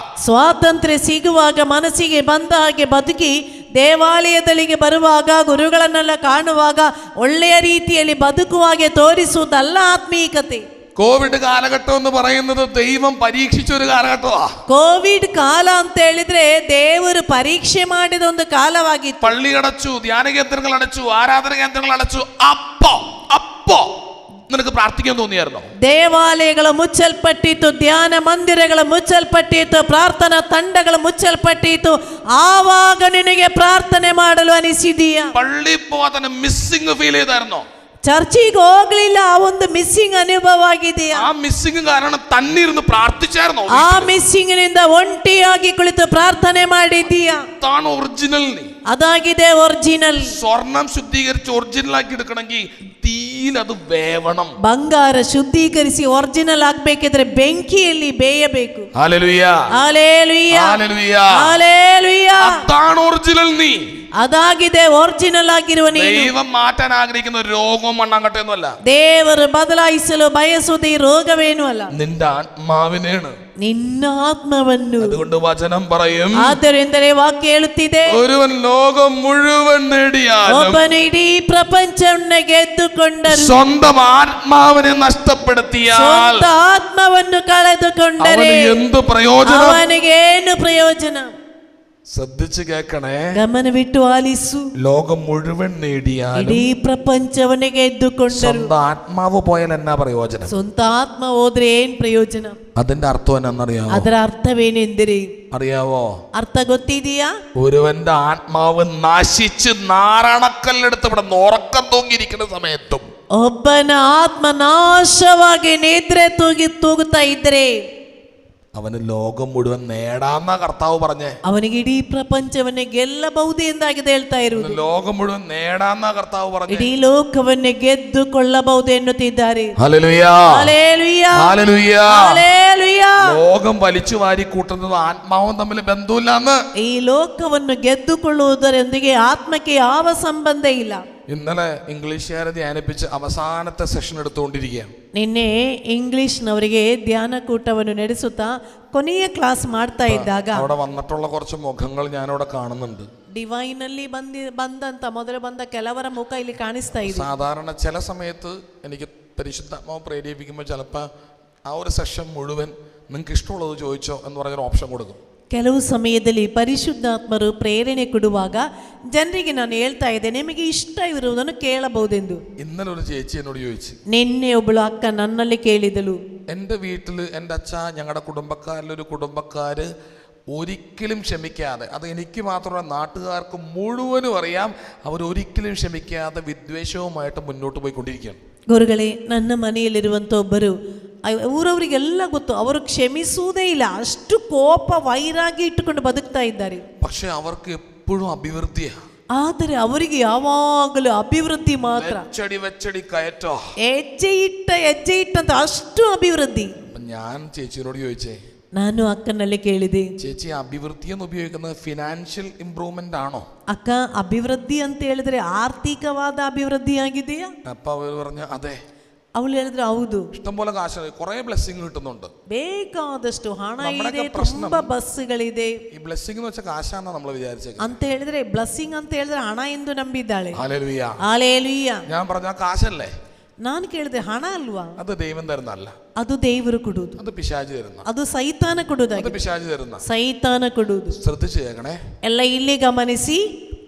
ಸ್ವಾತಂತ್ರ್ಯ ಸಿಗುವಾಗ ಮನಸ್ಸಿಗೆ ಬಂದ ಹಾಗೆ ಬದುಕಿ ದೇವಾಲಯದಲ್ಲಿಗೆ ಬರುವಾಗ ಗುರುಗಳನ್ನೆಲ್ಲ ಕಾಣುವಾಗ ಒಳ್ಳೆಯ ರೀತಿಯಲ್ಲಿ ಬದುಕುವಾಗೆ ತೋರಿಸುವುದಲ್ಲ ಆತ್ಮೀಕತೆ. കോവിഡ് കാലഘട്ടം എന്ന് പറയുന്നത് ദൈവം പരീക്ഷിച്ച ഒരു കാലഘട്ടമാണ്. ಕೋವಿಡ್ ಕಾಲ ಅಂತ ಹೇಳಿದ್ರೆ ದೇವರು ಪರೀಕ್ಷೆ ಮಾಡಿದ ಒಂದು ಕಾಲವಾಗಿತ್ತು. പള്ളി അടച്ചു, ധ്യാന കേന്ദ്രങ്ങൾ അടച്ചു, ആരാധന കേന്ദ്രങ്ങൾ അടച്ചു. അപ്പോ നിനക്ക് പ്രാർത്ഥിക്കാൻ തോന്നിയായിരുന്നോ? ದೇವಾಲಯಗಳು ಮುಚ್ಚಲ್ಪಟ್ಟಿತ್ತು, ಧ್ಯಾನ ಮಂದಿರಗಳು ಮುಚ್ಚಲ್ಪಟ್ಟಿತ್ತು, ಪ್ರಾರ್ಥನಾ ತಂಡಗಳು ಮುಚ್ಚಲ್ಪಟ್ಟಿತ್ತು. ಆವಾಗ ನಿನಗೆ ಪ್ರಾರ್ಥನೆ ಮಾಡಲು ಅನಿಸಿದೀಯಾ? പള്ളി പോവാൻ മിസ്സിംഗ് ഫീൽ ചെയ്തായിരുന്നോ? ಚರ್ಚಿಗೆ ಹೋಗ್ಲಿಲ್ಲ, ಆ ಒಂದು ಮಿಸ್ಸಿಂಗ್ ಅನುಭವ ಆಗಿದೆಯಾ? ആ മിസ്സിംഗ് കാരണം തന്നെ ഇരുന്ന് പ്രാർത്ഥിച്ചായിരുന്നോ? ಆ ಮಿಸ್ಸಿಂಗ್ ನಿಂದ ಒಂಟಿಯಾಗಿ ಕುಳಿತು ಪ್ರಾರ್ಥನೆ ಮಾಡಿದೀಯಾ? അതാണ് ഒറിജിനൽ നീ. ಅದಾಗಿದೆ ಒರಿಜಿನಲ್. സ്വർണം ശുദ്ധീകരിച്ച് ഒറിജിനൽ ആക്കി എടുക്കണമെങ്കിൽ തീയിൽ അത് വേവണം. ಬಂಗಾರ ಶುದ್ಧೀಕರಿಸಿ ಒರಿಜಿನಲ್ ಆಗ್ಬೇಕಿದ್ರೆ ಬೆಂಕಿಯಲ್ಲಿ ಬೇಯಬೇಕು. ഹല്ലേലൂയ. ಹಲ್ಲೆಲೂಯ. ഹല്ലേലൂയ. ಹಲ್ಲೆಲೂಯ. അതാണ് ഒറിജിനൽ നീ. ಅದಾಗಿದೆ ಒರಿಜಿನಲ್ ಆಗಿರುವ ನೀನು. ദൈവം മാറ്റാൻ ആഗ്രഹിക്കുന്ന രോഗവും മണ്ണാങ്കട്ടെ ഒന്നുമല്ല. ದೇವರು ಬದಲಾಯಿಸಲು ಬಯಸುವುದು ಈ ರೋಗವೇನೂ ಅಲ್ಲ, നിന്റെ ആത്മാവിനെയാണ്. ನಿನ್ನ ಆತ್ಮವನ್ನು. അതുകൊണ്ട് വചനം പറയും, ಆದ್ದರಿಂದಲೇ ವಾಕ್ಯ ಹೇಳುತ್ತಿದೆ, ഒരുവൻ ലോകം മുഴുവൻ നേടിയാലും ಒಬ್ಬನು ಇಡೀ ಪ್ರಪಂಚವನ್ನು ಗೆದ್ದುಕೊಂಡರು, സ്വന്തം ആത്മാവിനെ നഷ്ടപ്പെടുത്തിയാൽ ಸ್ವಂತ ಆತ್ಮವನ್ನು ಕಳೆದುಕೊಂಡರೆ അവന് എന്ത് പ്രയോജനം? ಅವನಿಗೆ ಏನು ಪ್ರಯೋಜನ? ശ്രദ്ധിച്ചു കേൾക്കണേ. ಗಮನವಿಟ್ಟು ಆಲಿಸು. ലോകം മുഴുവൻ നേടിയാലും ಇಡೀ ಪ್ರಪಂಚವನ್ನು ಗೆದ್ದುಕೊಂಡರು, സ്വന്തം ആത്മാവ് പോയാൽ എന്നാ പ്രയോജനം? ಸ್ವಂತ ಆತ್ಮ ಹೋದ್ರೆ ಏನ್ ಪ್ರಯೋಜನ? അതിന്റെ അർത്ഥം എന്നാന്നറിയാമോ? ಅದರ ಅರ್ಥವೇನೆಂದರೆ, അറിയാവോ? ಅರ್ಥ ಗೊತ್ತಿದೆಯಾ? ഒരുവന്റെ ആത്മാവ് നശിച്ച് നാരണക്കല്ലെടുത്ത് ഇവിടെ ഉറക്കം തൂങ്ങിയിരിക്കുന്ന സമയത്തും ಒಬ್ಬನ ಆತ್ಮ ನಾಶವಾಗಿ ನಿದ್ರೆ ತೂಗುತ್ತಾ ಇದ್ರೆ അവന് ലോകം മുഴുവൻ നേടാന്ന കർത്താവ് പറഞ്ഞേ. ಅವನಿಗೆ ಇಡೀ ಪ್ರಪಂಚವನ್ನೇ ಗೆಲ್ಲಬಹುದು ಎಂದಾಗಿದೆ ಹೇಳ್ತಾ ಇರುವುದು. ലോകം മുഴുവൻ നേടാന്ന കർത്താവ് പറഞ്ഞു. ಇಡೀ ಲೋಕವನ್ನೇ ಗೆದ್ದುಕೊಳ್ಳಬಹುದು ಎನ್ನುತ್ತಿದ್ದಾರೆ. ഹല്ലേലൂയ. ഹല്ലേലൂയ. ഹല്ലേലൂയ. ഹല്ലേലൂയ. ലോകം വലിച്ചു വാരി കൂട്ടുന്നതും ആത്മാവും തമ്മിൽ ബന്ധമില്ലാന്ന്. ಈ ಲೋಕವನ್ನು ಗೆದ್ದುಕೊಳ್ಳುವುದರೊಂದಿಗೆ ಆತ್ಮಕ್ಕೆ ಯಾವ ಸಂಬಂಧ ಇಲ್ಲ. ഇന്നലെ ഇംഗ്ലീഷുകാരെ ധ്യാനിപ്പിച്ച് അവസാനത്തെ സെഷൻ എടുത്തുകൊണ്ടിരിക്കുകയാണ്. ನಿನ್ನೆ ಇಂಗ್ಲಿಷ್ನವರಿಗೆ ಧ್ಯಾನ ಕೂಟವನ್ನು ನಡೆಸುತ್ತಾ ಕೊನೆಯ ಕ್ಲಾಸ್ ಮಾಡ್ತಾ ಇದ್ದಾಗ അവിടെ വന്നിട്ടുള്ള കുറച്ച് മുഖങ്ങൾ ഞാനിവിടെ കാണുന്നുണ്ട്. ಡಿವೈನ್ ಅಲ್ಲಿ ಬಂದಂತ ಮೊದಲು ಬಂದ ಕೆಲವರ ಮುಖ ಇಲ್ಲಿ ಕಾಣಿಸ್ತಾ ಇದೆ. സാധാരണ ചില സമയത്ത് എനിക്ക് പരിശുദ്ധാത്മാവ് പ്രേരിപ്പിക്കുമ്പോൾ ചിലപ്പോൾ ആ ഒരു സെഷൻ മുഴുവൻ നിങ്ങൾക്ക് ഇഷ്ടമുള്ളത് ചോദിച്ചോ എന്ന് പറഞ്ഞൊരു ഓപ്ഷൻ കൊടുക്കും. ಕೆಲವು ಸಮಯದಲ್ಲಿ ಪರಿಶುದ್ಧಾತ್ಮರು ಪ್ರೇರಣೆ ಕೊಡುವಾಗ ಜನರಿಗೆ ನಾನು ಹೇಳ್ತಾ ಇದ್ದೆ, ನಿಮಗೆ ಇಷ್ಟ ಇರುವುದನ್ನು ಕೇಳಬಹುದೆಂದು. ഇന്നലെ ഒരു ചേച്ചി എന്നോട് ചോദിച്ചു. ನಿನ್ನೆ ಒಬ್ಬಳು ಅಕ್ಕ ನನ್ನಲ್ಲಿ ಕೇಳಿದಳು, എൻ്റെ വീട്ടിൽ എൻ്റെ അച്ഛ ഞങ്ങളുടെ കുടുംബക്കാരിലൊരു കുടുംബക്കാര് ഒരിക്കലും ക്ഷമിക്കാതെ, അത് എനിക്ക് മാത്രമല്ല നാട്ടുകാർക്ക് മുഴുവനും അറിയാം, അവരൊരിക്കലും ക്ഷമിക്കാതെ വിദ്വേഷവുമായിട്ട് മുന്നോട്ട് പോയിക്കൊണ്ടിരിക്കുകയാണ്. ಗುರುಗಳೇ, ನನ್ನ ಮನೆಯಲ್ಲಿರುವಂಥ ಒಬ್ಬರು, ಊರವರಿಗೆಲ್ಲ ಗೊತ್ತು, ಅವರು ಕ್ಷಮಿಸುವುದೇ ಇಲ್ಲ, ಅಷ್ಟು ಕೋಪ ವೈರಾಗಿ ಇಟ್ಟುಕೊಂಡು ಬದುಕ್ತಾ ಇದ್ದಾರೆ. പക്ഷെ അവർക്ക് എപ്പോഴും അഭിവൃദ്ധിയാണ്. ಆದರೆ ಅವರಿಗೆ ಯಾವಾಗಲೂ ಅಭಿವೃದ್ಧಿ ಮಾತ್ರ. വെച്ചടി കയറ്റോ, ಹೆಜ್ಜೆ ಇಟ್ಟಂತ ಅಷ್ಟು ಅಭಿವೃದ್ಧಿ. ഞാൻ ചേച്ചിയോട് ചോദിച്ചേ, ನಾನು ಅಕ್ಕನಲ್ಲಿ ಕೇಳಿದೆ, ചേച്ചി അഭിവൃദ്ധി എന്ന് ഉപയോഗിക്കുന്നത് ഫിനാൻഷ്യൽ ഇംപ്രൂവ്മെന്റ് ആണോ? ಅಕ್ಕ, ಅಭಿವೃದ್ಧಿ ಅಂತ ಹೇಳಿದ್ರೆ ಆರ್ಥಿಕವಾದ ಅಭಿವೃದ್ಧಿ ಆಗಿದೆಯಾ? അപ്പൊ അവർ പറഞ്ഞു അതെ. ಅವಳು ಹೇಳಿದ್ರೆ ಹೌದು, ഇഷ്ടംപോലെ കാശ്, കുറെ ബ്ലെസ്സിങ് കിട്ടുന്നുണ്ട്. ಬೇಕಾದಷ್ಟು ಹಣ നമ്മുടെയൊക്കെ ಇದೆ, പ്രശ്നം ತುಂಬಾ ಬಸ್ಗಳಿದೆ ഈ ബ്ലെസ്സിങ് എന്ന് വെച്ചാൽ കാശാന്നാ നമ്മൾ വിചാരിച്ചേക്കുന്നത്. ಅಂತ ಹೇಳಿದ್ರೆ ಬ್ಲೆಸ್ಸಿಂಗ್ ಅಂತ ಹೇಳಿದ್ರೆ ಹಣ ಎಂದು ನಂಬಿದ್ದಾಳೆ. ഹല്ലേലൂയ. ಹಾಲೆಲೂಯ. ഞാൻ പറഞ്ഞ കാശല്ലേ, ನಾನು ಕೇಳಿದೆ ಹಣ ಅಲ್ವಾ? അത് ദൈവം തരുന്നല്ല, ಅದು ದೇವರು ಕೊಡುವುದು, അത് പിശാച് തരുന്ന, ಅದು ಸೈತಾನ അത് ಕೊಡುವುದಾಗಿದೆ. പിശാച് തരുന്ന. ಸೈತಾನ ಕೊಡುವುದು. ശ്രദ്ധിച്ചു കേൾക്കണേ. ಎಲ್ಲ ಇಲ್ಲಿ ಗಮನಿಸಿ.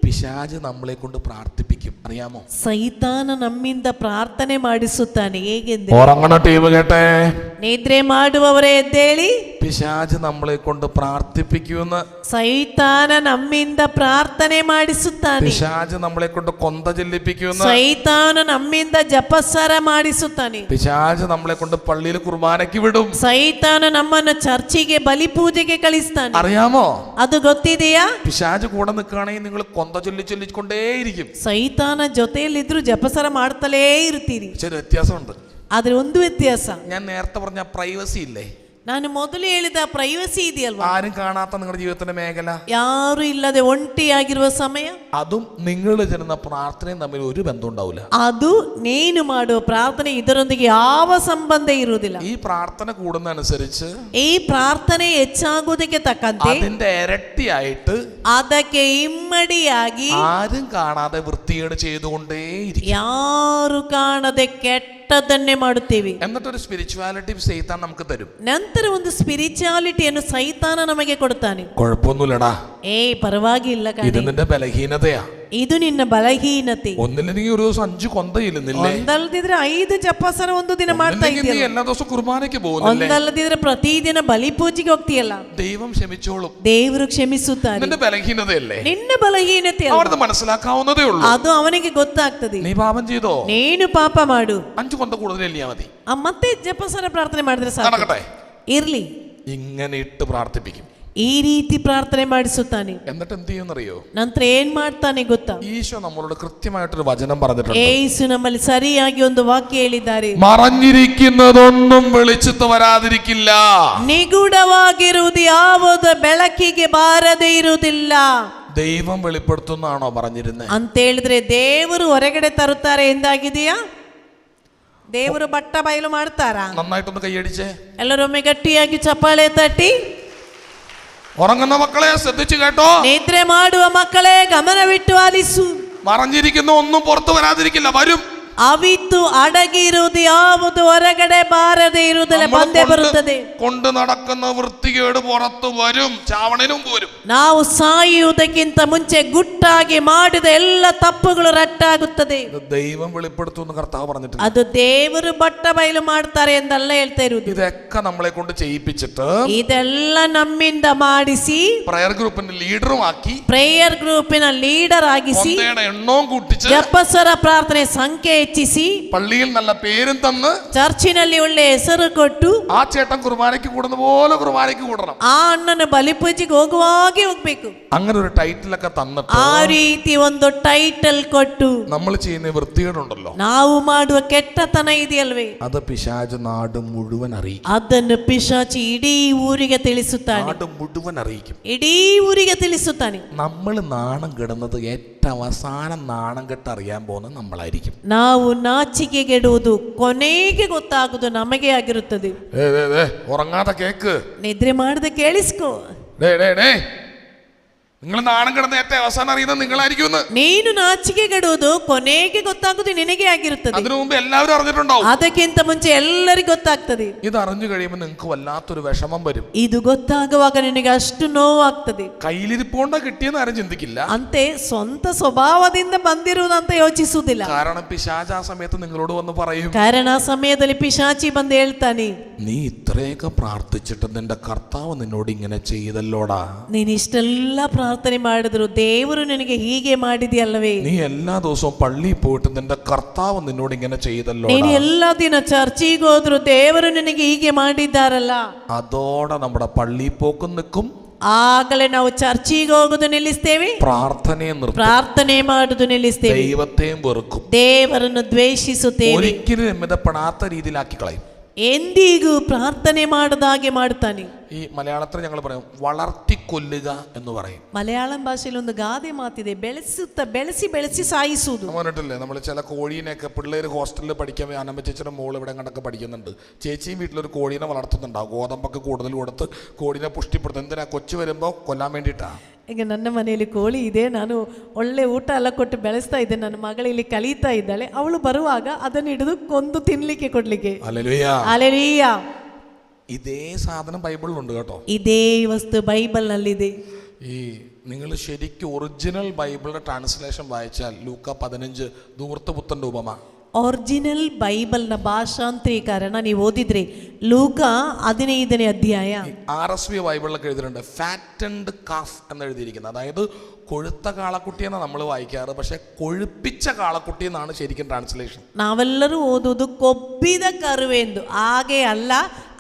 പിശാച് നമ്മളെ കൊണ്ട് പ്രാർത്ഥിപ്പിക്കും, അറിയാമോ? ಸೈತಾನ ನಮ್ಮಿಂದ ಪ್ರಾರ್ಥನೆ ಮಾಡಿಸುತ್ತಾನೆ. ಹೇಗೆಂದ್ರೆ, ഉറങ്ങണ ടീം കേട്ടെ, ನಿದ್ರೆ ಮಾಡುವವರೇ ಎದ್ದೇಳಿ. പിശാച് നമ്മളെ കൊണ്ട് പ്രാർത്ഥിപ്പിക്കുമെന്ന്. ಸೈತಾನ ನಮ್ಮಿಂದ ಪ್ರಾರ್ಥನೆ ಮಾಡಿಸುತ್ತಾನೆ. പിശാച് നമ്മളെ കൊണ്ട് കൊന്ത ചെല്ലിപ്പിക്കുമെന്ന്. ಸೈತಾನ ನಮ್ಮಿಂದ ಜಪಸ್ಸರ ಮಾಡಿಸುತ್ತಾನೆ. പിശാച് നമ്മളെ കൊണ്ട് പള്ളിയിൽ കുർബാനയ്ക്ക് വിടും. ಸೈತಾನ ನಮ್ಮನ್ನು ಚರ್ಚಿಗೆ ಬಲಿ ಪೂಜೆಗೆ ಕಳಿಸ್ತಾನೆ. അറിയാമോ? ಅದು ಗೊತ್ತಿದೆಯಾ? പിശാച് കൂടെ നിൽക്കുകയാണെങ്കിൽ നിങ്ങൾ കൊന്ത ചൊല്ലിക്കൊണ്ടേയിരിക്കും. ಸೈತಾನ ಜೊತೆಯಲ್ಲಿದ್ರು ಜಪಸರ ಮಾಡ್ತಲೇ ಇರ್ತೀರಿ. പക്ഷെ ഒരു വ്യത്യാസമുണ്ട്. ಆದ್ರೆ ಒಂದು ವ್ಯತ್ಯಾಸ, ഞാൻ നേരത്തെ പറഞ്ഞ പ്രൈവസി ഇല്ലേ, ನಾನು ಮೊದಲು ಹೇಳಿದ ಪ್ರೈವಸಿ ಇದೆಯಲ್ವಾ, ആരും കാണാത്ത നിങ്ങളുടെ ജീവിതത്തിന്റെ മേഖല, ಯಾರು ಇಲ್ಲದೆ ಒಂಟಿಯಾಗಿರುವ ಸಮಯ, അതും നിങ്ങൾ ചെല്ലുന്ന പ്രാർത്ഥനയും തമ്മിൽ ഒരു ബന്ധം ഉണ്ടാവില്ല. ಅದು ನೀನು ಮಾಡುವ ಪ್ರಾರ್ಥನೆ ಇದರೊಂದಿಗೆ ಯಾವ ಸಂಬಂಧ ಇರುವುದಿಲ್ಲ. ഈ പ്രാർത്ഥന കൂടുന്ന അനുസരിച്ച് ಈ ಪ್ರಾರ್ಥನೆ ಹೆಚ್ಚಾಗುವುದಕ್ಕೆ ತಕ್ಕಂತೆ അതിന്റെ ഇരട്ടിയായിട്ട് ಅದಕ್ಕೆ ಇಮ್ಮಡಿಯಾಗಿ ആരും കാണാതെ വൃത്തികേട് ചെയ്തുകൊണ്ടേയിരിക്കും. ಯಾರು ಕಾಣದೆ ಕೆಟ್ಟದನ್ನೇ ಮಾಡುತ್ತೇವೆ. എന്നിട്ടൊരു സ്പിരിച്വാലിറ്റി സൈത്താൻ നമുക്ക് തരും. ನಂತರ ಒಂದು ಸ್ಪಿರಿಚುಯಾಲಿಟಿಯನ್ನು ಸೈತಾನ ನಮಗೆ ಕೊಡ್ತಾನೆ. കുഴപ്പമൊന്നുമില്ലടാ, ಪರವಾಗಿಲ್ಲ ಕಣೆ, ഇത് നിന്റെ ബലഹീനതയാ, ಇದು ನಿನ್ನ ಬಲಹೀನತೆ. ഒന്നില്ലെങ്കിൽ ഒരു ദിവസം 5 കൊന്തയില്ലെന്നില്ലേ, ಒಂದಲ್ಲದಿದ್ರೆ 5 ಜಪಸರ ಒಂದು ದಿನ ಮಾಡ್ತಾ ഒന്നില്ലെങ്കിൽ നീ ಇದೆಯಲ್ಲ, എല്ലാ ദിവസവും കുർബാനയ്ക്ക് പോകുന്നില്ലേ, ಒಂದಲ್ಲದಿದ್ರೆ ಪ್ರತಿದಿನ ಬಲಿ ಪೂಜೆಗೆ ಹೋಗ್ತೀಯಲ್ಲ, ദൈവം ക്ഷമിച്ചോളും. ದೇವರು ಕ್ಷಮಿಸುತ್ತಾನೆ. നിന്റെ ബലഹീനതയല്ലേ, ನಿನ್ನ ಬಲಹೀನತೆ ಅಲ್ವಾ? അവിടുന്ന് മനസ്സിലാക്കാവുന്നതേ ഉള്ളൂ. ಅದು ಅವನಿಗೆ ಗೊತ್ತಾಗ್ತದೆ. നീ പാപം ചെയ്തോ, ನೀನು ಪಾಪ ಮಾಡು, 5 കൊന്ത കൂടുതൽ എണ്ണിയാ മതി, ಮತ್ತೆ ಜಪಸರ ಪ್ರಾರ್ಥನೆ ಮಾಡಿದ್ರೆ ಸಾಕು. നടക്കട്ടെ. ಇರ್ಲಿ, ഇങ്ങനെ ഇട്ട് പ്രാർത്ഥിപ്പിക്കും. ಈ ರೀತಿ ಪ್ರಾರ್ಥನೆ ಮಾಡಿಸುತ್ತಾನೆ. എന്നിട്ട് എന്ത് ചെയ്യുമെന്നറിയോ? ನಂತರ ಏನ್ ಮಾಡ್ತಾನೆ ಗೊತ್ತಾ? ഈശോ നമ്മളോട് കൃത്യമായിട്ടൊരു വചനം പറഞ്ഞിട്ടുണ്ട്. ಯೇಸು ನಮ್ಮಲ್ಲಿ ಸರಿಯಾಗಿ ಒಂದು ವಾಕ್ಯ ಹೇಳಿದ್ದಾರೆ. മറഞ്ഞിരിക്കുന്നതൊന്നും വെളിച്ചത്ത് വരാതിരിക്കില്ല. ನಿಗೂಢವಾಗಿರುವುದು ಯಾವುದು ಬೆಳಕಿಗೆ ಬಾರದೇ ಇರುವುದಿಲ್ಲ. ദൈവം വെളിപ്പെടുത്തുന്നതാണോ പറഞ്ഞിരുന്നത്? ಅಂತ ಹೇಳಿದ್ರೆ ದೇವರು ಹೊರಗಡೆ ತರುತ್ತಾರೆ ಎಂದಾಗಿದೆಯಾ? ದೇವರು ಬಟ್ಟ ಬಯಲು ಮಾಡ್ತಾರಾ? നന്നായിട്ടൊന്ന് കൈയടിച്ചേ. ಎಲ್ಲರೊಮ್ಮೆ ಗಟ್ಟಿಯಾಗಿ ಚಪ್ಪಾಳೆ ತಟ್ಟಿ. ഉറങ്ങുന്ന മക്കളെ ശ്രദ്ധിച്ചു കേട്ടോ. ನಿದ್ರೆ ಮಾಡುವ ಮಕ್ಕಳೇ ಗಮನವಿಟ್ಟು ಆಲಿಸು. മറഞ്ഞിരിക്കുന്ന ഒന്നും പുറത്തു വരാതിരിക്കില്ല, വരും. ಅವಿತು ಅಡಗಿರುವುದು ಯಾವುದು ಹೊರಗಡೆ ಬಾರದೆ ಇರುವುದಿಲ್ಲ, ಬಂದೇ ಬರುತ್ತದೆ. കൊണ്ട് നടക്കുന്ന വൃത്തികേട് പുറത്തു വരും, ചാവണനും വരും. ನಾವು ಸಾಯುವುದಕ್ಕಿಂತ ಮುಂಚೆ ಗುಟ್ಟಾಗಿ ಮಾಡಿದ ಎಲ್ಲ ತಪ್ಪುಗಳು ರಟ್ಟಾಗುತ್ತದೆ. ദൈവം വെളിപ്പെടുത്തുമെന്ന് കർത്താവ് പറഞ്ഞിട്ടുണ്ട്. ಅದು ದೇವರು ಬಟ್ಟ ಬಯಲು ಮಾಡ್ತಾರೆ ಎಂದಲ್ಲ ಹೇಳ್ತಾ ಇರುವುದು. ഇതൊക്കെ നമ്മളെ കൊണ്ട് ചെയ്യിപ്പിച്ചിട്ട് ಇದೆಲ್ಲ ನಮ್ಮಿಂದ ಮಾಡಿಸಿ പ്രയർ ഗ്രൂപ്പിന്റെ ലീഡറും ആക്കി, ಪ್ರೇಯರ್ ಗ್ರೂಪಿನ ಲೀಡರ್ ಆಗಿಸಿ, കൊന്തയുടെ എണ്ണവും കൂട്ടിച്ച്, ಜಪಸರ ಪ್ರಾರ್ಥನೆ ಸಂಖ್ಯೆ ಹೆಚ್ಚಿಸಿ, പള്ളിയിൽ നല്ല പേരും തന്ന്, ಚರ್ಚಿನಲ್ಲಿ ಒಳ್ಳೆ ಹೆಸರು ಕೊಟ್ಟು, ആ ചേട്ടൻ കുർബാനയ്ക്ക് കൂടുന്ന പോലെ കുർബാനയ്ക്ക് കൂടണം, ಆ ಅಣ್ಣನ ಬಲಿಪೂಜೆಗೆ ಹೋಗುವಾಗೆ ಹೋಗ್ಬೇಕು. അങ്ങനെ ഒരു ടൈറ്റിലൊക്കെ തന്നിട്ട് ಆ ರೀತಿ ಒಂದು ಟೈಟಲ್ ಕೊಟ್ಟು നമ്മൾ ചെയ്യുന്ന വൃത്തികേടുണ്ടല്ലോ, ನಾವು ಮಾಡುವ ಕೆಟ್ಟತನ ಇದೆಯಲ್ವೇ, അത് പിശാച് നാട് മുഴുവൻ അറിയിക്കും. ಅದನ್ನು ಪಿಶಾಚಿ ಇಡೀ ಊರಿಗೆ ತಿಳಿಸುತ್ತಾನೆ. നാട് മുഴുവൻ അറിയിക്കും. ಇಡೀ ಊರಿಗೆ ತಿಳಿಸುತ್ತಾನೆ. നമ്മൾ നാണം കെടുന്നത് ഏറ്റവും അവസാനം നാണം കെട്ട് അറിയാൻ പോകുന്നത് നമ്മളായിരിക്കും. ನಾವು ನಾಚಿಕೆಗೆಡುವುದು ಕೊನೆಗೆ ಗೊತ್ತಾಗುವುದು ನಮಗೆ ಆಗಿರುತ್ತದೆ. ഉറങ്ങാതെ കേക്ക്, ನಿದ್ರೆ ಮಾಡದೆ ಕೇಳಿಸ್ಕೋ. നിങ്ങൾ നാണം കിടന്ന് ഏറ്റവും അവസാനം അറിയുന്നത് നിങ്ങളായിരിക്കും. ನೀನು ನಾಚಿಕೆಗೆಡುವುದು ಕೊನೆಗೆ ಗೊತ್ತಾಗುವುದು ನಿನಗೆ ಆಗಿರುತ್ತದೆ. അതിനു മുമ്പ് എല്ലാവരും അറിഞ്ഞിട്ടുണ്ടാവും. ಅದಕ್ಕಿಂತ ಮುಂಚೆ ಎಲ್ಲರಿಗೂ ಗೊತ್ತಾಗ್ತದೆ. ഇത് അറിഞ്ഞു കഴിയുമ്പോൾ നിങ്ങൾക്ക് വല്ലാത്തൊരു വിഷമം വരും. ಇದು ಗೊತ್ತಾಗುವಾಗ ನಿನಗೆ ಅಷ್ಟು ನೋವಾಗ್ತದೆ. കയ്യിലിരിപ്പോണ്ട കിട്ടിയെന്ന് ആരും ചിന്തിക്കില്ല. ಅಂತೆ ಸ್ವಂತ ಸ್ವಭಾವದಿಂದ ಬಂದಿರುವುದಂತ ಯೋಚಿಸುವುದಿಲ್ಲ. കാരണം പിശാച് ആ സമയത്ത് നിങ്ങളോട് വന്ന് പറയും, ಕಾರಣ ಆ ಸಮಯದಲ್ಲಿ ಪಿಶಾಚಿ ಬಂದು ಹೇಳ್ತಾನೆ, നീ ഇത്രയൊക്കെ പ്രാർത്ഥിച്ചിട്ട് നിന്റെ കർത്താവ് നിന്നോട് ഇങ്ങനെ ചെയ്തല്ലോടാ. ನೀನು ಇಷ್ಟೆಲ್ಲ ಪ್ರಾರ್ಥನೆ ಮಾಡಿದ್ರು ದೇವರು ನಿನಗೆ ಹೀಗೆ ಮಾಡಿದೆಯಲ್ಲವೇ. നീ എല്ലാ ദിവസവും പള്ളിയിൽ പോയിട്ട് നിന്റെ കർത്താവ് നിന്നോട് ഇങ്ങനെ ചെയ്തല്ലോ. ನೀನು ಎಲ್ಲ ದಿನ ಚರ್ಚಿಗೆ ಹೋದ್ರು ದೇವರು ನಿನಗೆ ಹೀಗೆ ಮಾಡಿದ್ದಾರಲ್ಲ. അതോടെ നമ്മുടെ പള്ളിയിൽ പോക്കും നിൽക്കും. ಆಗಲೇ ನಾವು ಚರ್ಚಿಗೆ ಹೋಗೋದು ನಿಲ್ಲಿಸ್ತೇವೆ, പ്രാർത്ഥനയെ നിർത്തും, ಪ್ರಾರ್ಥನೆ ಮಾಡುದು ನಿಲ್ಲಿಸ್ತೇವೆ, ദൈവത്തെയും വെറുക്കും, ದೇವರನ್ನು ದ್ವೇಷಿಸುತ್ತೇವೆ, ഒരിക്കലും രമ്യതപ്പെടാത്ത രീതിയിലാക്കി കളയും. ಎಂದಿಗೂ ಪ್ರಾರ್ಥನೆ ಮಾಡದಾಗೆ ಮಾಡ್ತಾನೆ. ഈ മലയാളത്തിൽ ഞങ്ങൾ പറയും വളർത്തിക്കൊല്ലുക എന്ന് പറയും. മലയാളം ഭാഷയിൽ ಒಂದು ಗಾದೆ ಮಾತಿದೆ, ಬೆಳೆಸಿ ಬೆಳೆಸಿ ಸಾಯಿಸುವುದು. പറഞ്ഞിട്ടില്ലേ, നമ്മൾ ചില കോഴീനെയൊക്കെ പിള്ളേർ ഹോസ്റ്റലിൽ പഠിക്കാൻ അനമ്മ ചേച്ചിയുടെ മോൾ ഇവിടെ കണ്ടൊക്കെ പഠിക്കുന്നുണ്ട്. ചേച്ചിയും വീട്ടിലൊരു കോഴീനെ വളർത്തുന്നുണ്ടാവും. ഗോതമ്പൊക്കെ കൂടുതൽ കൊടുത്ത് കോഴീനെ പുഷ്ടിപ്പെടുത്തും. എന്തിനാ? കൊച്ചു വരുമ്പോൾ കൊല്ലാൻ വേണ്ടിയിട്ടാണ്. ಈಗ ನನ್ನ ಮನೆಯಲ್ಲಿ ಕೋಳಿ ಇದೆ, ನಾನು ಒಳ್ಳೆ ಊಟ ಎಲ್ಲ ಕೊಟ್ಟು ಬೆಳೆಸ್ತಾ ಇದ್ದೆ. ನನ್ನ ಮಗಳಲ್ಲಿ ಕಲಿತಾ ಇದ್ದಾಳೆ, ಅವಳು ಬರುವಾಗ ಅದನ್ನು ಹಿಡಿದು ಕೊಂದು ತಿನ್ಲಿಕ್ಕೆ ಕೊಡ್ಲಿಕ್ಕೆ. ഹല്ലേലൂയ. ഇതേ സാധനം ബൈബിളിലുണ്ട് കേട്ടോ. ಇದೇ ವಸ್ತು ಬೈಬಲ್ ನಲ್ಲಿದೆ. ഈ നിങ്ങൾ ശരിക്കും ഒറിജിനൽ ബൈബിളിന്റെ ട്രാൻസ്ലേഷൻ വായിച്ചാൽ ലൂക്ക 15 ധൂർത്തപുത്രന്റെ ഉപമ, ಒರಿಜಿನಲ್ ಬೈಬಲ್ನ ಭಾಷಾಂತರೀಕರಣ ನೀವು ಓದಿದ್ರೆ ಲೂಕ 15ನೇ ಅಧ್ಯಾಯ. RSV ബൈബിളിലൊക്കെ എഴുതിയിട്ടുണ്ട് ഫാറ്റൻഡ് കാഫ് എന്ന് എഴുതിയിരിക്കുന്നത്. അതായത് കൊഴുത്ത കാളക്കുട്ടി എന്നാണ് നമ്മൾ വായിക്കാറ്, പക്ഷെ കൊഴുപ്പിച്ച കാളക്കുട്ടി എന്നാണ് ശരിക്കും ട്രാൻസ്ലേഷൻ. ನಾವೆಲ್ಲರೂ ಓದುವುದು ಕೊಬ್ಬಿದ ಕರುವೆಂದು, ಹಾಗೆ ಅಲ್ಲ,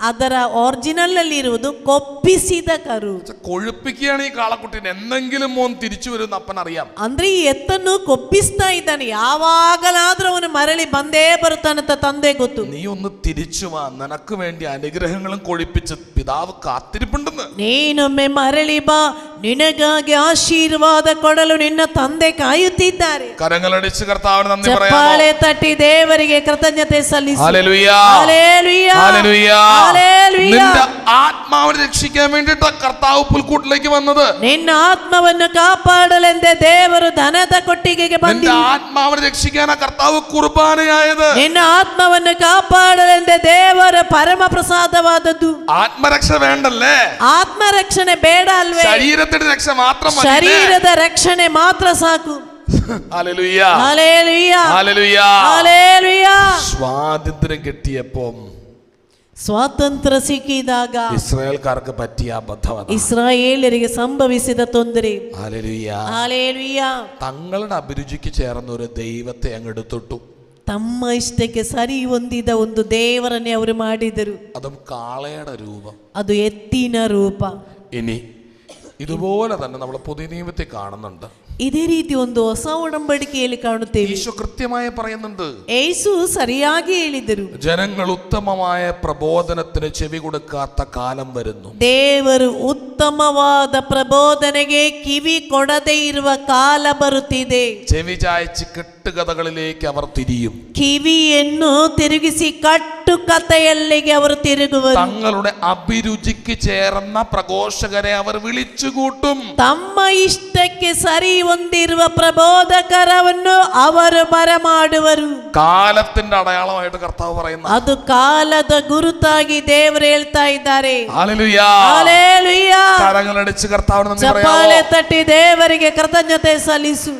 ಅದರ ಒರಿಜಿನಲ್ ಅಲ್ಲಿ ಇರುವುದು ಕೊಬ್ಬಿಸಿದ ಕರು. കൊഴുപ്പിക്കുകയാണ് ഈ കാളക്കുട്ടീനെ. എന്തെങ്കിലും മോൻ തിരിച്ചു വരും എന്ന് അപ്പൻ അറിയാം. ಅಂದ್ರೆ ಈ ಎತ್ತನ್ನು ಕೊಬ್ಬಿಸ್ತಾ ಇದ್ದಾನೆ, ಯಾವಾಗಲಾದ್ರೂ ಅವನು ಮರಳಿ ಬಂದೇ ಬರುತ್ತಾನಂತ ತಂದೆ ಗೊತ್ತು. നീ ഒന്ന് തിരിച്ചു വാ, നിനക്ക് വേണ്ടി അനുഗ്രഹങ്ങളും കൊഴിപ്പിച്ച് പിതാവ് കാത്തിരിപ്പുണ്ടെന്ന്. ನೀನೊಮ್ಮೆ ಮರಳಿ ಬಾ, ನಿನಗಾಗಿ ಆಶೀರ್ವಾದ ಕೊಡಲು ನಿನ್ನ ತಂದೆ ಕಾಯುತ್ತಿದ್ದಾರೆ. കരങ്ങളടിച്ച് കർത്താവിന് നന്ദി പറയാമോ? ಚಪ್ಪಾಳೆ ತಟ್ಟಿ ದೇವರಿಗೆ ಕೃತಜ್ಞತೆ ಸಲ್ಲಿಸು. ഹല്ലേലൂയ. ഹല്ലേലൂയ. ഹല്ലേലൂയ. ഹല്ലേലൂയ. നിന്റെ ആത്മാവിനെ രക്ഷിക്കാൻ വേണ്ടിയിട്ട് കർത്താവ് പുൽക്കൂട്ടിലേക്ക് വന്നത്. ನಿನ್ನ ಆತ್ಮವನ್ನು ಕಾಪಾಡಲೆಂದೇ ದೇವರು ದನದ ಕೊಟ್ಟಿಗೆಗೆ നിന്റെ ಬಂದಿ. ആത്മാവിനെ രക്ഷിക്കാനാ കർത്താവ് കുർബാനയായത്. ನಿನ್ನ ಆತ್ಮವನ್ನು ಕಾಪಾಡಲೆಂದೇ ದೇವರ ಪರಮ ಪ್ರಸಾದವಾದದ್ದು. ആത്മരക്ഷ വേണ്ടല്ലേ? ಆತ್ಮರಕ್ಷಣೆ ಬೇಡ ಅಲ್ವೇ? ശരീരത്തിന്റെ രക്ഷ മാത്രം മതി. ಶರೀರದ ರಕ್ಷಣೆ ಮಾತ್ರ ಸಾಕು. ഹല്ലേലൂയ. ഹല്ലേലൂയ. ഹല്ലേലൂയ. ഹല്ലേലൂയ. സ്വാതന്ത്ര്യം കിട്ടിയപ്പോൾ ಸ್ವಾತಂತ್ರ್ಯ ಸಿಕ್ಕಿದಾಗ ഇസ്രായേൽക്കാർക്ക് പറ്റിയ അബദ്ധം. ಇಸ್ರಾಯೇಲರಿಗೆ ಸಂಭವಿಸಿದ ತೊಂದರೆ. ഹല്ലേലൂയ. ಹಲ್ಲೆಲೂಯ. തങ്ങളുടെ അഭിരുചിക്ക് ചേർന്ന ഒരു ദൈവത്തെ അങ്ങ് എടുത്തിട്ടു. ತಮ್ಮ ಇಷ್ಟಕ್ಕೆ ಸರಿ ಹೊಂದಿದ ಒಂದು ದೇವರನ್ನೇ ಅವರು ಮಾಡಿದರು. അതും കാളയുടെ രൂപം, ಅದು ಎತ್ತಿನ ರೂಪ. ഇനി ഇതുപോലെ തന്നെ നമ്മൾ പുതിയ നിയമത്തിൽ കാണുന്നുണ്ട്. ಇದೇ ರೀತಿ ಒಂದು ಹೊಸ ಒಡಂಬಡಿಕೆಯಲ್ಲಿ ಕಾಣುತ್ತೇವೆ. ഈശോ കൃത്യമായി പറയുന്നുണ്ട്, ಯೇಸು ಸರಿಯಾಗಿ ಹೇಳಿದರು, ജനങ്ങൾ ഉത്തമമായ പ്രബോധനത്തിന് ചെവി കൊടുക്കാത്ത കാലം വരുന്നു. ದೇವರು ಉತ್ತಮವಾದ ಪ್ರಬೋಧನೆಗೆ ಕಿವಿ ಕೊಡದೇ ಇರುವ ಕಾಲ ಬರುತ್ತಿದೆ. ചെവി ചായച്ച് കെട്ടുകഥകളിലേക്ക് അവർ തിരിയും. ಕಿವಿಯನ್ನು ತಿರುಗಿಸಿ കട്ടുകഥയಲ್ಲಿಗೆ ಅವರು ತಿರುಗುವರು. തങ്ങളുടെ അഭിരുചിക്ക് ചേർന്ന പ്രഘോഷകരെ അവർ വിളിച്ചുകൂട്ടും. ತಮ್ಮ ಇಷ್ಟಕ್ಕೆ ಸರಿ ಹೊಂದಿರುವ ಪ್ರಬೋಧಕರವನ್ನು ಅವರು ಬರಮಾಡುವರು. കാലത്തിന്റെ അടയാളമായിട്ട് കർത്താവ് പറയുന്ന, ಅದು ಕಾಲದ ಗುರುತಾಗಿ ದೇವರು ಹೇಳ್ತಾ ಇದ್ದಾರೆ. ഹല്ലേലൂയ. ಹಲ್ಲೆಲೂಯ. കരങ്ങളടിച്ച് കർത്താവിന് നന്ദി ಚಪ್ಪಾಳೆ പറയാമോ? ತಟ್ಟಿ ದೇವರಿಗೆ ಕೃತಜ್ಞತೆ ಸಲ್ಲಿಸು.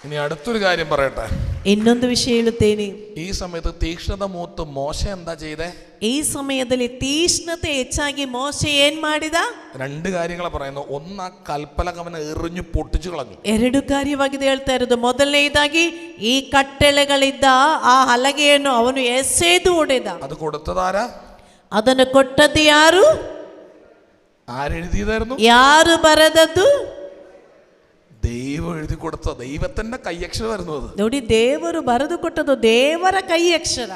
ഇനി അടുത്തൊരു കാര്യം പറയട്ടെ. ಇನ್ನೊಂದು ವಿಷಯ ಹೇಳುತ್ತೇನೆ. ഈ സമയത്ത് തീക്ഷ്ണത മൂത്ത് മോശ എന്താ ചെയ്തേ? ಈ ಸಮಯದಲ್ಲಿ ತೀಕ್ಷ್ಣತೆ ಹೆಚ್ಚಾಗಿ ಮೋಶೆ ಏನ್ ಮಾಡಿದ? രണ്ട് കാര്യങ്ങളെ പറയുന്നു. ഒന്ന്, ആ കൽപ്പലക അവനെ എറിഞ്ഞു പൊട്ടിച്ചു കളഞ്ഞു. ಎರಡು ಕಾರ್ಯವಾಗಿದೆ ಹೇಳ್ತಾ ಇರೋದು. ಮೊದಲನೇದಾಗಿ ಈ ಕಟ್ಟಳೆಗಳಿದ್ದ ಆ ಹಲಗೆಯನ್ನು ಅವನು ಎಸೆದು ಹೊಡೆದ. അത് കൊടുത്തതാരാ? ಅದನ್ನು ಕೊಟ್ಟದ್ದು ಯಾರು? ആരെഴുതിയതായിരുന്നു? ಯಾರು ಬರೆದದ್ದು? ദൈവം എഴുതി കൊടുത്ത, ദൈവത്തിന്റെ കയ്യക്ഷരമായിരുന്നു അത്. ನೋಡಿ, ದೇವರು ಬರೆದು ಕೊಟ್ಟದ್ದು ದೇವರ ಕೈ ಅಕ್ಷರ.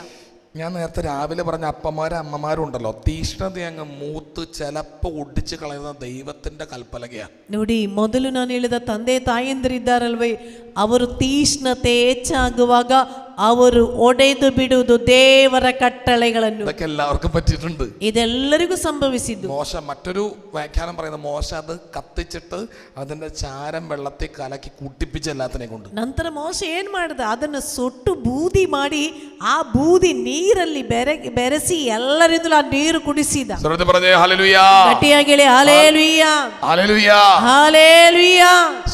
ഞാൻ നേരത്തെ രാവിലെ പറഞ്ഞ അപ്പന്മാരും അമ്മമാരും ഉണ്ടല്ലോ, തീഷ്ണത അങ്ങ് മൂത്ത് ചിലപ്പോൾ ഒടിച്ച് കളയുന്ന ദൈവത്തിന്റെ കൽപ്പലകയാണ്. ನೋಡಿ, ಮೊದಲು ನಾನು ಹೇಳಿದ ತಂದೆ ತಾಯಂದಿರಿದ್ದಾರಲ್ವೇ, ಅವರು ತೀಕ್ಷ್ಣತೆ ಹೆಚ್ಚಾಗುವಾಗ ಅವರು ಒಡೆದು ಬಿಡುವುದು ದೇವರ ಕಟ್ಟಳೆಗಳನ್ನು. ഇതൊക്കെ എല്ലാവർക്കും പറ്റിയിട്ടുണ്ട്. ಇದೆಲ್ಲರಿಗೂ ಸಂಭವಿಸಿದ್ದು. മോശ മറ്റൊരു വ്യാഖ്യാനം പറയുന്ന, മോശ അത് കത്തിച്ചിട്ട് അതിന്റെ ചാരം വെള്ളത്തിൽ കലക്കി കൂട്ടിപ്പിച്ച് എല്ലാത്തിനെ കൊണ്ട്. ನಂತರ ಮೋಶ ಏನ್ ಮಾಡಿದ? ಅದನ್ನು ಸುಟ್ಟು ಬೂದಿ ಮಾಡಿ ಆ ಬೂದಿ ನೀರಲ್ಲಿ ಬೆರೆಸಿ ಎಲ್ಲರಿಂದಲೂ ಆ ನೀರು ಕುಡಿಸಿದ. ಗಟ್ಟಿಯಾಗಿ ಹೇಳಿ ഹല്ലേലൂയ. ഹല്ലേലൂയ. ഹല്ലേലൂയ.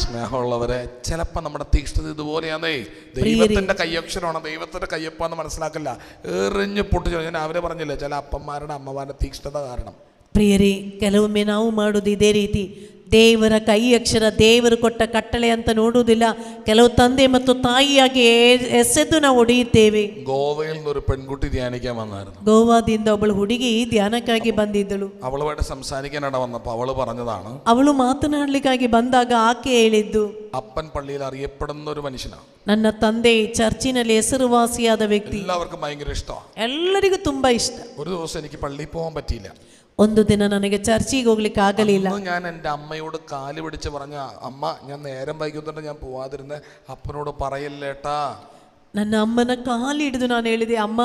സ്നേഹമുള്ളവരെ, ചിലപ്പോ നമ്മുടെ തീക്ഷ്ണത ഇതുപോലെയാണേ. ദൈവത്തിന്റെ കയ്യക്ഷരമാണ്, ദൈവത്തിന്റെ കയ്യപ്പാന്ന് മനസ്സിലാക്കില്ല, എറിഞ്ഞു പൊട്ടിച്ചു. ഞാൻ രാവിലെ പറഞ്ഞില്ലേ, ചില അപ്പന്മാരുടെ അമ്മമാരുടെ തീക്ഷ്ണത കാരണം. ಪ್ರಿಯರೇ, ಕೆಲವೊಮ್ಮೆ ನಾವು ಮಾಡೋದು ಇದೇ ರೀತಿ. ದೇವರ ಕೈ ಅಕ್ಷರ ದೇವರು ಕೊಟ್ಟ ಕಟ್ಟಳೆ ಅಂತ ನೋಡುವುದಿಲ್ಲ. ಕೆಲವು ತಂದೆ ಮತ್ತು ತಾಯಿಯಾಗಿ ಎಸೆದು ನಾವು ಹೊಡೆಯುತ್ತೇವೆ. ഗോവയിൽ നിന്നൊരു പെൺകുട്ടി ധ്യാനിക്കാൻ വന്നായിരുന്നു. ಗೋವಾದಿಂದ ಒಬ್ಬಳು ಹುಡುಗಿ ಧ್ಯಾನಕ್ಕಾಗಿ ಬಂದಿದ್ದಳು. അവളുമായിട്ട് സംസാരിക്കാനിട വന്നപ്പോൾ അവള് പറഞ്ഞതാണ്, ಅವಳು ಮಾತನಾಡ್ಲಿಕ್ಕಾಗಿ ಬಂದಾಗ ಆಕೆ ಹೇಳಿದ್ದು, അപ്പൻ പള്ളിയിൽ അറിയപ്പെടുന്ന ഒരു മനുഷ്യനാണ്. ನನ್ನ ತಂದೆ ಚರ್ಚಿನಲ್ಲಿ ಹೆಸರುವಾಸಿಯಾದ ವ್ಯಕ್ತಿ, എല്ലാവർക്കും ഭയങ്കര ഇഷ്ടമാണ്. ಎಲ್ಲರಿಗೂ ತುಂಬಾ ಇಷ್ಟ. ഒരു ദിവസം എനിക്ക് പള്ളിയിൽ പോകാൻ പറ്റിയില്ല. ಒಂದು ದಿನ ನನಗೆ ಚರ್ಚಿಗೆ ಹೋಗ್ಲಿಕ್ಕೆ ಆಗಲಿಲ್ಲ. അന്ന് ഞാൻ എൻ്റെ അമ്മയോട് കാല് പിടിച്ച് പറഞ്ഞ, അമ്മ ഞാൻ നേരം വൈകുന്നുണ്ട്, ഞാൻ പോവാതിരുന്ന് അപ്പനോട് പറയല്ലേട്ടാ. ನನ್ನ ಅಮ್ಮನ ಕಾಲು ಹಿಡಿದು ನಾನು ಹೇಳಿದೆ, ಅಮ್ಮ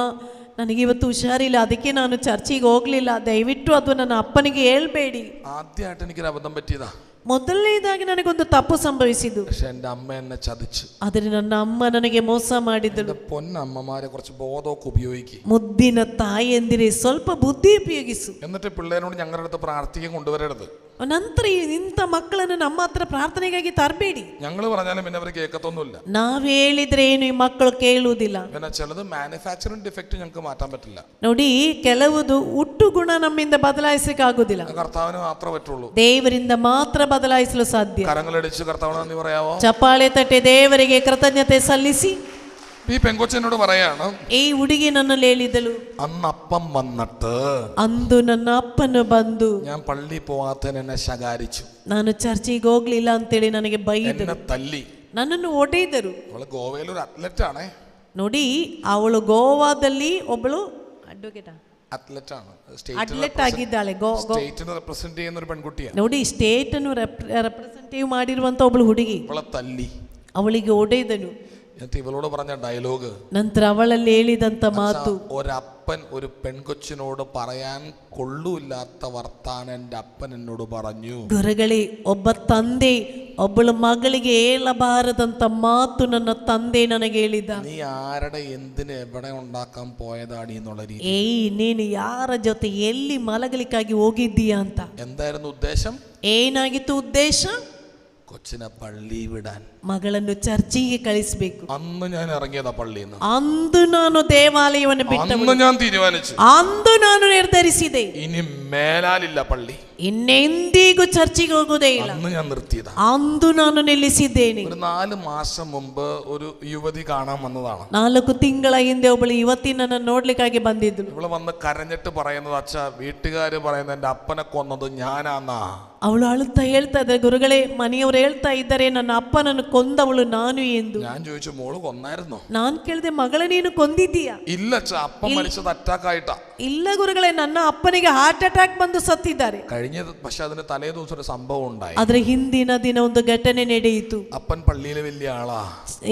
ನನಗೆ ಇವತ್ತು ಹುಷಾರಿಲ್ಲ, ಅದಕ್ಕೆ ನಾನು ಚರ್ಚಿಗೆ ಹೋಗ್ಲಿಲ್ಲ, ದಯವಿಟ್ಟು ಅದು ನನ್ನ ಅಪ್ಪನಿಗೆ ಹೇಳ್ಬೇಡಿ. ആദ്യമായിട്ട് എനിക്കൊരു അബദ്ധം പറ്റിയതാ. ಮೊದಲನೇದಾಗಿ ನನಗೊಂದು ತಪ್ಪು ಸಂಭವಿಸಿದ್ದು. പക്ഷെ എൻ്റെ അമ്മ എന്നെ ചതിച്ചു. ಆದರೆ ನನ್ನ ಅಮ್ಮ ನನಗೆ ಮೋಸ ಮಾಡಿದ್ದಳು. പൊന്നമ്മമാരെ കുറച്ച് ബോധമൊക്കെ ഉപയോഗിക്കും. ಮುದ್ದಿನ ತಾಯಿಯಂದಿರೆ ಸ್ವಲ್ಪ ಬುದ್ಧಿ ಉಪಯೋಗಿಸು. എന്നിട്ട് പിള്ളേരോട് ഞങ്ങളുടെ അടുത്ത് പ്രാർത്ഥിക്കാൻ കൊണ്ടുവരരുത്. ನಂತರ ಇಂಥ ಮಕ್ಕಳನ್ನು ನಮ್ಮ ಹತ್ರ ಪ್ರಾರ್ಥನೆಗಾಗಿ ತರಬೇಡಿ. ഞങ്ങൾ പറഞ്ഞാലും പിന്നെ അവർ കേൾക്കത്തൊന്നുമില്ല. ನಾವ್ ಹೇಳಿದ್ರೆ ಏನು ಈ ಮಕ್ಕಳು ಕೇಳುವುದಿಲ್ಲ. പിന്നെ ചിലത് മാനുഫാക്ചറിംഗ് ഡിഫക്റ്റ് ഞങ്ങൾക്ക് മാറ്റാൻ പറ്റില്ല. ನೋಡಿ, ಕೆಲವುದು ಹುಟ್ಟು ಗುಣ ನಮ್ಮಿಂದ ಬದಲಾಯಿಸಲಿಕ್ಕೆ ಆಗುದಿಲ್ಲ. കർത്താവിന് മാത്രമേ പറ്റുള്ളൂ. ದೇವರಿಂದ ಮಾತ್ರ ಬದಲಾಯಿಸಲು ಸಾಧ್ಯ. കരങ്ങളടിച്ച് കർത്താവിന് നന്ദി പറയാവോ? ಚಪ್ಪಾಳೆ ತಟ್ಟೆ ದೇವರಿಗೆ ಕೃತಜ್ಞತೆ ಸಲ್ಲಿಸಿ. ഈ പെങ്കൊച്ചനോട് പറയാണ്, ಈ ಹುಡುಗಿ ನನ್ನಲ್ಲಿ ಹೇಳಿದಳು, അന്ന് അപ്പം വന്നിട്ട് ಅಂದು ನನ್ನ ಅಪ್ಪನು ಬಂದು ഞാൻ പള്ളി പോവാത്തതിന് എന്നെ ശകാരിച്ചു, ನಾನು ಚರ್ಚಿಗೆ ಹೋಗ್ಲಿಲ್ಲ ಅಂತೇಳಿ ನನಗೆ ಬೈದರು, എന്നെ തല്ലി. ನನ್ನನ್ನು ಹೊಡೆದರು. അവള് ഗോവയിൽ ഒരു അത്ലറ്റ് ആണേ. ನೋಡಿ, ಅವಳು ಗೋವಾದಲ್ಲಿ ಒಬ್ಬಳು ಅಡ್ವೊಕೇಟ್ അത്ലറ്റ് ആണ്. ಅಡ್ಲೆಟ್ ಆಗಿದ್ದಾಳೆ. സ്റ്റേറ്റിനെ റെപ്രസെന്റ് ചെയ്യുന്ന ഒരു പെൺകുട്ടിയാണ്. ನೋಡಿ, ಸ್ಟೇಟ್ ಅನ್ನು ರೆಪ್ರೆಸೆಂಟೇಟಿವ್ ಮಾಡಿರುವಂತ ಒಬ್ಬಳು ಹುಡುಗಿ. അവളെ തല്ലി. ಅವಳಿಗೆ ಹೊಡೆದನು. എന്നിട്ട് ഇവളോട് പറഞ്ഞ ഡയലോഗ്, ನಂತರ ಅವಳಲ್ಲಿ ಹೇಳಿದಂತ ಮಾತು, ഒരപ്പൻ ഒരു പെൺകൊച്ചിനോട് പറയാൻ കൊള്ളൂല്ലാത്ത വർത്താനം എൻ്റെ അപ്പൻ എന്നോട് പറഞ്ഞു. ಗುರುಗಳೇ, ಒಬ್ಬ ತಂದೆ ಒಬ್ಬಳ ಮಗಳಿಗೆ ಹೇಳಬಾರದಂತ ಮಾತು ನನ್ನ ತಂದೆ ನನಗೆ ಹೇಳಿದ. നീ ആരുടെ എന്തിന് എവിടെ ഉണ്ടാക്കാൻ പോയതാടി എന്നുള്ള രീതി. ಏಯ್, ನೀನು ಯಾರ ಜೊತೆ ಎಲ್ಲಿ ಮಲಗಲಿಕ್ಕಾಗಿ ಹೋಗಿದ್ದೀಯಾ ಅಂತ. എന്തായിരുന്നു ഉദ്ദേശം? ಏನಾಗಿತ್ತು ಉದ್ದೇಶ? കൊച്ചിനെ പള്ളി വിടാൻ, ಮಗಳನ್ನು ಚರ್ಚಿಗೆ ಕಳಿಸಬೇಕು. അന്ന് ഞാൻ ഇറങ്ങിയതാ പള്ളിയിൽ നിന്ന്. ಅಂದು ನಾನು ದೇವಾಲಯವನ್ನು ಬಿಟ್ಟು അന്ന് ഞാൻ തീരുമാനിച്ചു, ಅಂದು ನಾನು ನಿರ್ಧರಿಸಿದೆ, ഇനി മേലാലില്ല പള്ളി. ಇನ್ನೆಂದಿಗೂ ಚರ್ಚಿಗೆ ಹೋಗುವುದೇ ಇಲ್ಲ. അന്ന് ഞാൻ നിർത്തിയതാ. ಅಂದು ನಾನು ನಿಲ್ಲಿಸಿದ್ದೇನೆ. ഒരു 4 മാസം മുമ്പ് ഒരു യുവതി കാണാൻ വന്നതാണ്. 4 ತಿಂಗಳ ಹಿಂದೆ ಒಬ್ಬಳು ಯುವತಿ ನನ್ನ ನೋಡ್ಲಿಕ್ಕಾಗಿ ಬಂದಿದ್ಳು. ഇവള് വന്ന് കരഞ്ഞിട്ട് പറയുന്നത്, അച്ഛാ വീട്ടുകാര് പറയുന്നത് എൻ്റെ അപ്പനെ കൊന്നത് ഞാനാന്നാ. ಅವಳು ಅಳುತ್ತಾ ಹೇಳ್ತಾ ಇದ್ದಾರೆ, ಗುರುಗಳೇ, ಮನೆಯವರು ಹೇಳ್ತಾ ಇದ್ದಾರೆ ನನ್ನ ಅಪ್ಪನನ್ನು ಕೊಂದವಳು ನಾನು ಎಂದು. ഞാൻ ചോദിച്ചു, മോള് കൊന്നായിരുന്നോ? ನಾನ್ ಕೇಳಿದೆ, ಮಗಳ ನೀನು ಕೊಂದಿದ್ದೀಯಾ? ഇല്ല അച്ഛാ, അപ്പൻ മരിച്ചത് അറ്റാക്ക് ആയിട്ടാ. ಇಲ್ಲ ಗುರುಗಳೇ, ನನ್ನ ಅಪ್ಪನಿಗೆ ಹಾರ್ಟ್ ಅಟ್ಯಾಕ್ ಬಂದು ಸತ್ತಿದ್ದಾರೆ. കഴിഞ്ഞത് പക്ഷെ അതിന് തലേ ദിവസം ഒരു സംഭവം ഉണ്ടായി. ಆದ್ರೆ ಹಿಂದಿನ ದಿನ ಒಂದು ಘಟನೆ ನಡೆಯಿತು. അപ്പൻ പള്ളിയിലെ വലിയ ആളാ.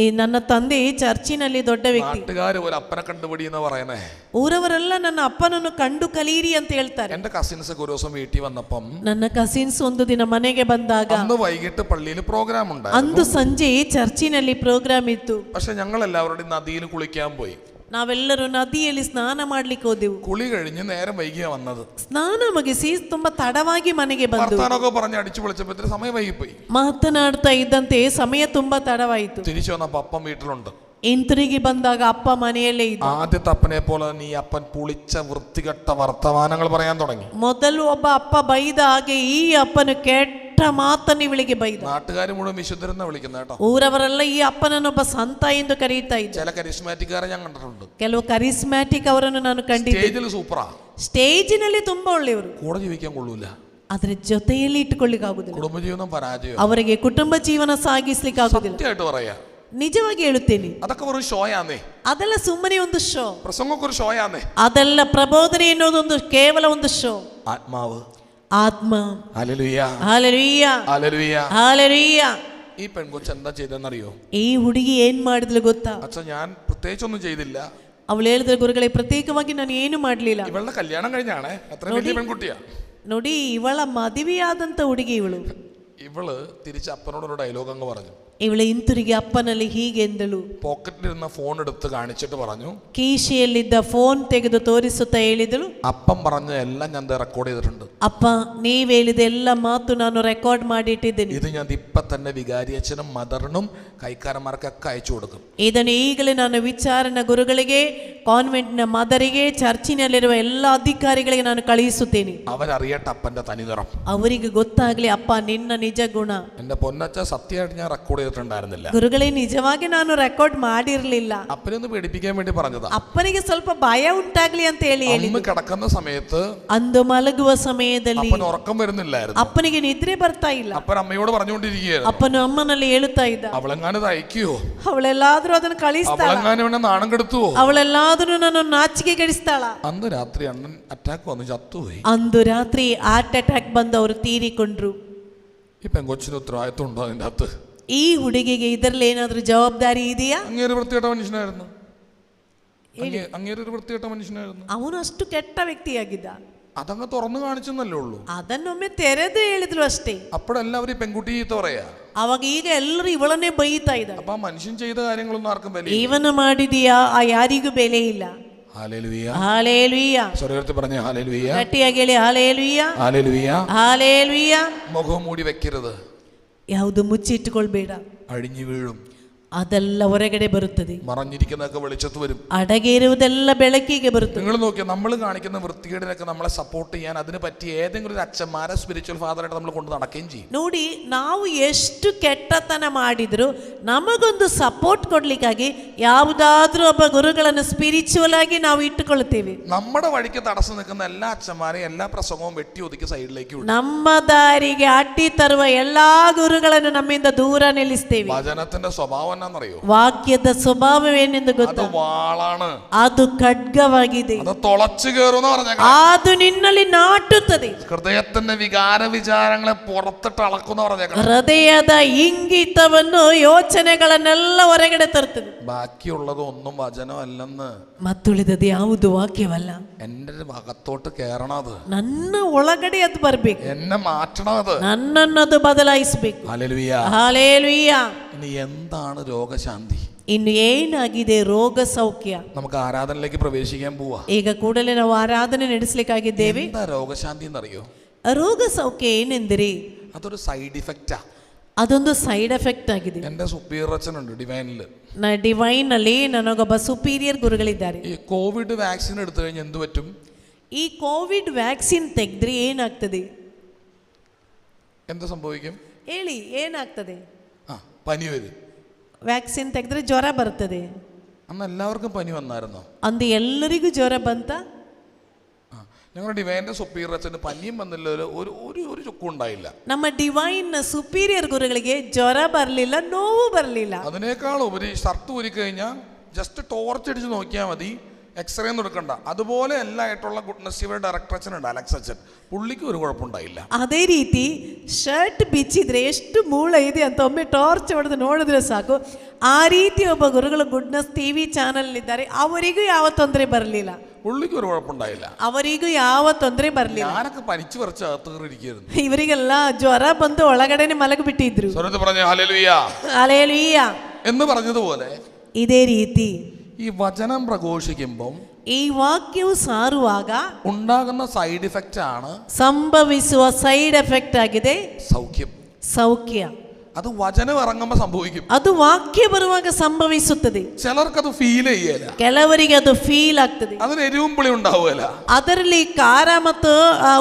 ಈ ನನ್ನ ತಂದೆ ಚರ್ಚಿನಲ್ಲಿ ದೊಡ್ಡ ವ್ಯಕ್ತಿ. നാട്ടുകാര് ഒരു അപ്പനെ കണ്ടുപിടി എന്ന് പറയുന്നേ. ಊರವರೆಲ್ಲ ನನ್ನ ಅಪ್ಪನನ್ನು ಕಂಡು ಕಲೀರಿ ಅಂತ ಹೇಳ್ತಾರೆ. എന്റെ കസിൻസ് ഒരു ദിവസം വീട്ടിൽ വന്നപ്പം, ನನ್ನ ಕಸಿನ್ಸ್ ಒಂದು ದಿನ ಮನೆಗೆ ಬಂದಾಗ, അന്ന് വൈകിട്ട് പള്ളിയിൽ പ്രോഗ്രാം ಅಂದು ഉണ്ടായിരുന്നു. ಸಂಜೆ ಚರ್ಚಿನಲ್ಲಿ ಪ್ರೋಗ್ರಾಮ್ ಇತ್ತು. പക്ഷെ ഞങ്ങൾ എല്ലാവരുടെയും നദിയിൽ കുളിക്കാൻ പോയി. ನಾವೆಲ್ಲರೂ ನದಿಯಲ್ಲಿ ಸ್ನಾನ ಮಾಡ್ಲಿಕ್ಕೆ ಹೋದೆವು. കുളി കഴിഞ്ഞ് നേരം വൈകിയാ വന്നത്. ಸ್ನಾನ ಮುಗಿಸಿ ತುಂಬಾ ತಡವಾಗಿ ಮನೆಗೆ ಬಂದು വർത്താനൊക്കെ പറഞ്ഞ് അടിച്ചു പൊളിച്ചപ്പോ സമയം വൈകിപ്പോയി. ಮಾತನಾಡ್ತಾ ಇದ್ದಂತೆ ಸಮಯ ತುಂಬಾ ತಡವಾಯಿತು. തിരിച്ചു വന്നപ്പോ അപ്പം വീട്ടിലുണ്ട്. ಹಿಂತಿರುಗಿ ಬಂದಾಗ ಅಪ್ಪ ಮನೆಯಲ್ಲೇ ಇದ್ದ. ആദ്യത്തെ അപ്പനെ പോലെ നീ അപ്പൻ പുളിച്ച വൃത്തികെട്ട വർത്തമാനങ്ങൾ പറയാൻ തുടങ്ങി. ಮೊದಲು ಒಬ್ಬ ಅಪ್ಪ ಬೈದ ಹಾಗೆ ಈ ಅಪ್ಪನು ಕೆಟ್ಟ ಮಾತನ್ನು ಇವಳಿಗೆ ಬೈದ. നാട്ടുകാർ മുഴുവൻ വിശുദ്ധരെന്ന വിളിക്കുന്ന കേട്ടോ. ಊರವರೆಲ್ಲ ಈ ಅಪ್ಪನನ್ನೊಬ್ಬ ಸಂತ ಎಂದು ಕರೀತಾ ಇದ್ದ. ചില കരിസ്മാറ്റിക്കാരെ ഞാൻ കണ്ടിട്ടുണ്ട്. ಕೆಲವು ಕರಿಸ್ಮ್ಯಾಟಿಕ್ ಅವರನ್ನು ನಾನು ಕಂಡಿದ್ದೆ. സ്റ്റേജിൽ സൂപ്പറാ, ಸ್ಟೇಜಿನಲ್ಲಿ ತುಂಬಾ ಒಳ್ಳೆಯವರು, കൂടെ ജീവിക്കാൻ കൊള്ളൂല. ಆದ್ರೆ ಜೊತೆಯಲ್ಲಿ ಇಟ್ಟುಕೊಳ್ಳಿಕ್ಕೆ ಆಗುದಿಲ್ಲ. കുടുംബജീവിതം പരാജയം. ಅವರಿಗೆ ಕುಟುಂಬ ಜೀವನ ಸಾಗಿಸ್ಲಿಕ್ಕೆ ಆಗುದಿಲ್ಲ. സത്യമായിട്ട് പറയാ, ನಿಜವಾಗಿ ಹೇಳುತ್ತೇನೆ, അതൊക്കെ ഒരു ഷോയാന്നേ. ಅದೆಲ್ಲ ಸುಮ್ಮನೆ ಒಂದು ಶೋ. പ്രസംഗമൊക്കെ ഒരു ഷോയാന്നേ. ಅದೆಲ್ಲ ಪ್ರಬೋಧನೆ ಎನ್ನುವುದೊಂದು ಕೇವಲ ಒಂದು ಶೋ. ആത്മാവ്, ಆತ್ಮ. Hallelujah, hallelujah, hallelujah. ಹಾಲೆಲೂಯ. ഈ പെൺകൊച്ച് എന്താ ചെയ്തെന്നറിയോ? ಈ ಹುಡುಗಿ ಏನ್ ಮಾಡಿದ್ಲು ಗೊತ್ತಾ? അച്ഛാ ഞാൻ പ്രത്യേകിച്ചൊന്നും ചെയ്തില്ല. ಅವಳು ಹೇಳಿದ್ರೆ, ಗುರುಗಳೇ, ಪ್ರತ್ಯೇಕವಾಗಿ ನಾನು ಏನು ಮಾಡ್ಲಿಲ್ಲ. ഇവളുടെ കല്യാണം കഴിഞ്ഞാണേ, അത്ര വലിയ പെൺകുട്ടിയാ. ನೋಡಿ, ಇವಳ ಮದುವೆಯಾದಂತ ಹುಡುಗಿ ಇವಳು. ഇവള് തിരിച്ച് അപ്പനോടൊരു ഡയലോഗ് അങ്ങ് പറഞ്ഞു. ಇವಳು ಹಿಂತಿರುಗಿ ಅಪ್ಪನಲ್ಲಿ ಹೀಗೆಂದಳು. പോക്കറ്റിലിരുന്ന ഫോൺ എടുത്ത് കാണിച്ചിട്ട് പറഞ്ഞു, ಕೀಶೆಯಲ್ಲಿದ್ದ ಫೋನ್ ತೆಗೆದು ತೋರಿಸುತ್ತಾ ಹೇಳಿದಳು, അപ്പം പറഞ്ഞ എല്ലാം ഞാൻ റെക്കോർഡ് ചെയ്തിട്ടുണ്ട്. ಅಪ್ಪ ನೀವ್ ಹೇಳಿದ ಎಲ್ಲ ಮಾತು ನಾನು ರೆಕಾರ್ಡ್ ಮಾಡಿ ಇಟ್ಟಿದ್ದೀನಿ. ഇത് ഞാൻ ഇപ്പൊ തന്നെ വികാരിയച്ഛനും മദറിനും കൈക്കാരന്മാർക്കൊക്കെ അയച്ചു കൊടുക്കും. ಇದನ್ನು ಈಗಲೇ ನಾನು ವಿಚಾರಣಾ ಗುರುಗಳಿಗೆ, ಕಾನ್ವೆಂಟ್ನ ಮದರಿಗೆ, ಚರ್ಚಿನಲ್ಲಿರುವ ಎಲ್ಲ ಅಧಿಕಾರಿಗಳಿಗೆ ನಾನು ಕಳುಹಿಸುತ್ತೇನೆ. അവരറിയട്ടെ അപ്പന്റെ തനിനിറം. ಅವರಿಗೆ ಗೊತ್ತಾಗ್ಲಿ ಅಪ್ಪ ನಿನ್ನ ನಿಜ ಗುಣ. എന്റെ പൊന്നച്ച സത്യമായിട്ട് ഞാൻ റെക്കോർഡ് ചെയ്തിട്ടുണ്ടായിരുന്നില്ല. ಗುರುಗಳೇ, ನಿಜವಾಗಿ ನಾನು ರೆಕಾರ್ಡ್ ಮಾಡಿರ್ಲಿಲ್ಲ. അപ്പനൊന്ന് പേടിപ്പിക്കാൻ വേണ്ടി പറഞ്ഞതാ. ಅಪ್ಪನಿಗೆ ಸ್ವಲ್ಪ ಭಯ ಉಂಟಾಗ್ಲಿ ಅಂತ ಹೇಳಿ അമ്മ കിടക്കുന്ന സമയത്ത് ಅಂದು ಮಲಗುವ ಸಮಯದಲ್ಲಿ അപ്പന് ഉറക്കം വരുന്നില്ലായിരുന്നു. ಅಪ್ಪನಿಗೆ ನಿದ್ರೆ ಬರ್ತಾ ಇಲ್ಲ. അപ്പൻ അമ്മയോട് പറഞ്ഞുകൊണ്ടിരിക്കുകയായിരുന്നു, ಅಪ್ಪನು ಅಮ್ಮನಲ್ಲಿ ಹೇಳುತ್ತಾ ಇದ್ದ, അവളെങ്ങാനും തയ്ക്കുവോ, ಅವಳೆಲ್ಲಾದ್ರೂ ಅದನ್ನು ಕಳಿಸ್ತಾಳ, അവളെങ്ങാനും എന്നെ നാണം കെടുത്തുവോ, ಅವಳೆಲ್ಲಾದ್ರೂ ನನ್ನ ನಾಚಿಕೆ ಗೆಡಿಸ್ತಾಳ. അന്ന് രാത്രി അണ്ണൻ അറ്റാക്ക് വന്ന് ചത്തുപോയി. ಅಂದು ರಾತ್ರಿ ಹಾರ್ಟ್ ಅಟ್ಯಾಕ್ ಬಂದು ಅವರು ತೀರಿಕೊಂಡ್ರು. ഈ പെങ്കൊച്ചിന് ഉത്തരവാദിത്വം ഉണ്ടോ അതിന്റെ അകത്ത്? ಈ ಹುಡುಗಿಗೆ ಇದರಲ್ಲಿ ಏನಾದ್ರೂ ಜವಾಬ್ದಾರಿ ಇದೆಯಾ? അങ്ങേര് വൃത്തികെട്ട മനുഷ്യനായിരുന്നു. അങ്ങേര് ഒരു വൃത്തികെട്ട മനുഷ്യനായിരുന്നു. ಅವನು ಅಷ್ಟು ಕೆಟ್ಟ ವ್ಯಕ್ತಿಯಾಗಿದ್ದ. അതങ്ങ് തുറന്നു കാണിച്ചെന്നല്ലേ ഉള്ളൂ. ಅದನ್ನೊಮ್ಮೆ ತೆರೆದು ಹೇಳಿದ್ರು ಅಷ್ಟೇ. അപ്പോഴെല്ലാവരും പെൺകുട്ടി ചീത്ത പറയാ. ಅವಾಗ ಈಗ ಎಲ್ಲರೂ ಇವಳನ್ನೇ ಬೈತಾ ಇದ್ದಾರೆ. അപ്പൊ ആ മനുഷ്യൻ ചെയ്ത കാര്യങ്ങളൊന്നും ആർക്കും വില. ಇವನು ಮಾಡಿದೀಯಾ ಆ ಯಾರಿಗೂ ಬೆಲೆ ಇಲ್ಲ. Hallelujah, hallelujah. സ്വരത്തിൽ പറഞ്ഞ ഹല്ലേലൂയ, ಗಟ್ಟಿಯಾಗಿ ಹೇಳಿ ಹಾಲೇಲೂಯ, ഹല്ലേലൂയ. ಹಾಲೇಲೂಯ. മുഖം മൂടി വെക്കരുത്. ಯಾವುದು ಮುಚ್ಚಿಟ್ಟುಕೊಳ್ಬೇಡ, അഴിഞ്ഞു വീഴും. ಅದೆಲ್ಲ ಹೊರಗಡೆ ಬರುತ್ತದೆ. മറഞ്ഞിരിക്കുന്നതൊക്കെ വെളിച്ചത്ത് വരും. ಅಡಗೆ ಇರುವುದೆಲ್ಲ ಬೆಳಕಿಗೆ ಬರುತ್ತದೆ. നിങ്ങൾ നോക്കിയാൽ നമ്മൾ കാണിക്കുന്ന വൃത്തികേടിനൊക്കെ നമ്മളെ സപ്പോർട്ട് ചെയ്യാൻ അതിന് പറ്റിയ ഏതെങ്കിലും ഒരു അച്ഛന്മാരെ സ്പിരിച്വൽ ഫാദറായിട്ട് നമ്മൾ കൊണ്ട് നടക്കുകയും ചെയ്യും. ನೋಡಿ, ನಾವು ಎಷ್ಟು ಕೆಟ್ಟತನ ಮಾಡಿದ್ರು ನಮಗೊಂದು ಸಪೋರ್ಟ್ ಕೊಡ್ಲಿಕ್ಕಾಗಿ ಯಾವುದಾದ್ರೂ ಒಬ್ಬ ಗುರುಗಳನ್ನು ಸ್ಪಿರಿಚುವಲ್ ಆಗಿ ನಾವು ಇಟ್ಟುಕೊಳ್ತೇವೆ. നമ്മുടെ വഴിക്ക് തടസ്സം നിൽക്കുന്ന എല്ലാ അച്ഛന്മാരെയും എല്ലാ പ്രസംഗവും വെട്ടി ഒതുക്കി സൈഡിലേക്ക് വിടും. ನಮ್ಮ ದಾರಿಗೆ ಅಡ್ಡಿ ತರುವ ಎಲ್ಲಾ ಗುರುಗಳನ್ನು ನಮ್ಮಿಂದ ದೂರ ನಿಲ್ಲಿಸ್ತೇವೆ. വചനത്തിന്റെ സ്വഭാവം എന്നറിയോ? ವಾಕ್ಯದ ಸ್ವಭಾವವೇನೆಂದು അത് ಗೊತ್ತಾ? വാളാണ്. ಅದು ಖಡ್ಗವಾಗಿದೆ. അത് തുളച്ചു കയറുന്ന പറഞ്ഞ ಅದು ನಿನ್ನಲ್ಲಿ ನಾಟುತ್ತದೆ. ഹൃദയത്തിന്റെ വികാര വിചാരങ്ങളെ പുറത്തിട്ട് അളക്കുന്ന പറഞ്ഞേക്കണം. ಹೃದಯದ ಇಂಗಿತವನ್ನು ಯೋಚನೆಗಳನ್ನೆಲ್ಲ ಹೊರಗಡೆ ತರ್ತದೆ. ബാക്കിയുള്ളത് ഒന്നും വചനമല്ലെന്ന്. ಮತ್ತುಳಿದದ್ದು ಯಾವುದು ವಾಕ್ಯವಲ್ಲ. എന്റെ അകത്തോട്ട് കയറണത്, ನನ್ನ ಒಳಗಡೆ ಅದು ಬರ್ಬೇಕು, എന്നെ മാറ്റണത്. ನನ್ನನ್ನದು ಬದಲಾಯಿಸಬೇಕು. ഹല്ലേലൂയ. ಹಾಲೇಲೂಯ. ഇനി എന്താണ് രോഗശാന്തി? ಇನ್ನು ಏನಾಗಿದೆ ರೋಗ ಸೌಖ್ಯ? നമുക്ക് ആരാധനയിലേക്ക് പ്രവേശിക്കാൻ പോവാ. ಈಗ ಕೂಡಲೇ ನಾವು ಆರಾಧನೆ ನಡೆಸಲಿಕ್ಕಾಗಿದ್ದೇವೆ. എന്താ രോഗശാന്തി എന്നറിയോ? ರೋಗ ಸೌಖ್ಯ ಏನೆಂದರೆ അതൊരു സൈഡ് ഇഫക്റ്റാ. ಅದೊಂದು ಸೈಡ್ ಎಫೆಕ್ಟ್ ಆಗಿದೆ. എന്റെ സുപ്പീരിയർ അച്ഛനുണ്ട് ഡിവൈനില്. ಡಿವೈನ್ ಅಲ್ಲಿ ನನಗೊಬ್ಬ ಸುಪೀರಿಯರ್ ಗುರುಗಳಿದ್ದಾರೆ. ഈ കോവിഡ് വാക്സിൻ എടുത്തു കഴിഞ്ഞാൽ എന്ത് പറ്റും? ಈ ಕೋವಿಡ್ ವ್ಯಾಕ್ಸಿನ್ ತೆಗೆದ್ರೆ ಏನಾಗ್ತದೆ? എന്ത് സംഭവിക്കും? ಹೇಳಿ, ಏನಾಗ್ತದೆ? പനി വരും. ವ್ಯಾಕ್ಸಿನ್ ತೆಗೆದ್ರೆ ಜ್ವರ ಬರ್ತದೆ. അന്ന് എല്ലാവർക്കും പനി വന്നായിരുന്നോ? ಅಂದು ಎಲ್ಲರಿಗೂ ಜ್ವರ ಬಂತ? ഞങ്ങളുടെ ഡിവൈൻ്റെ സുപ്പീരിയർ അച്ഛന് പനിയും വന്നില്ല, ഒരു ഒരു ഒരു ചുക്കും ഉണ്ടായില്ല. ನಮ್ಮ ಡಿವೈನ್ ಸುಪೀರಿಯರ್ ಗುರುಗಳಿಗೆ ಜ್ವರ ಬರಲಿಲ್ಲ, ನೋವು ಬರಲಿಲ್ಲ. അതിനേക്കാൾ ഉപരി ഷർട്ട് ഊരി കഴിഞ്ഞാൽ ജസ്റ്റ് ടോർച്ച് അടിച്ച് നോക്കിയാൽ മതി, എക്സ്റേ ഒന്നും എടുക്കണ്ട. അതുപോലെ എല്ലായിട്ടുള്ള ഗുഡ്നസ് ടിവിയുടെ ഡയറക്ടർ അച്ഛനുണ്ട്, അലക്സ് അച്ഛൻ. പുള്ളിക്ക് ഒരു കുഴപ്പമുണ്ടായില്ല. ಅದೇ ರೀತಿ ಶರ್ಟ್ ಬಿಚ್ಚಿದ್ರೆ ಎಷ್ಟು ಮೂಳ ಇದೆ ಅಂತ ಒಮ್ಮೆ ಟಾರ್ಚ್ ಹೊಡೆದು ನೋಡಿದ್ರೆ ಸಾಕು. ಆ ರೀತಿ ಒಬ್ಬ ಗುರುಗಳು ಗುಡ್ನೆಸ್ ಟಿವಿ ಚಾನಲ್ ಇದ್ದಾರೆ, ಅವರಿಗೂ ಯಾವ ತೊಂದರೆ ಬರಲಿಲ್ಲ. പുള്ളിക്ക് ഒരു കുഴപ്പമുണ്ടായില്ല. ಅವರಿಗೂ ಯಾವ ತೊಂದರೆ ಬರಲಿಲ್ಲ. ഞാനൊക്കെ പനിച്ചു പറിച്ച് അകത്ത് കയറിയിരിക്കുന്നു. ಇವರಿಗೆಲ್ಲ ಜ್ವರ ಬಂದು ಒಳಗಡೆನೆ ಮಲಗಿಬಿಟ್ಟಿದ್ರು. സ്വരത്തിൽ പറഞ്ഞ ഹല്ലേലൂയ, ಹಲ್ಲೆಲೂಯ എന്ന് പറഞ്ഞതുപോലെ ಇದೇ ರೀತಿ ഈ വചനം പ്രഘോഷിക്കുമ്പം ಈ ವಾಕ್ಯವು ಸಾರುವಾಗ ഉണ്ടാകുന്ന സൈഡ് ഇഫക്റ്റ് ആണ് ಸಂಭವಿಸುವ ಸೈಡ್ ಎಫೆಕ್ಟ್ ಆಗಿದೆ സൗഖ്യം. ಸೌಖ್ಯ. അത് വചനം ഇറങ്ങുമ്പോൾ സംഭവിക്കും. ಅದು ವಾಕ್ಯ ಬರುವಾಗ ಸಂಭವಿಸುತ್ತದೆ. ചിലർക്കത് ഫീൽ ചെയ്യല, ಕೆಲವರಿಗೆ ಅದು ಫೀಲ್ ಆಗ್ತದೆ. അതിന് എരിവും പുളി ഉണ്ടാവുകയില്ല. ಅದರಲ್ಲಿ ಖಾರ ಮತ್ತು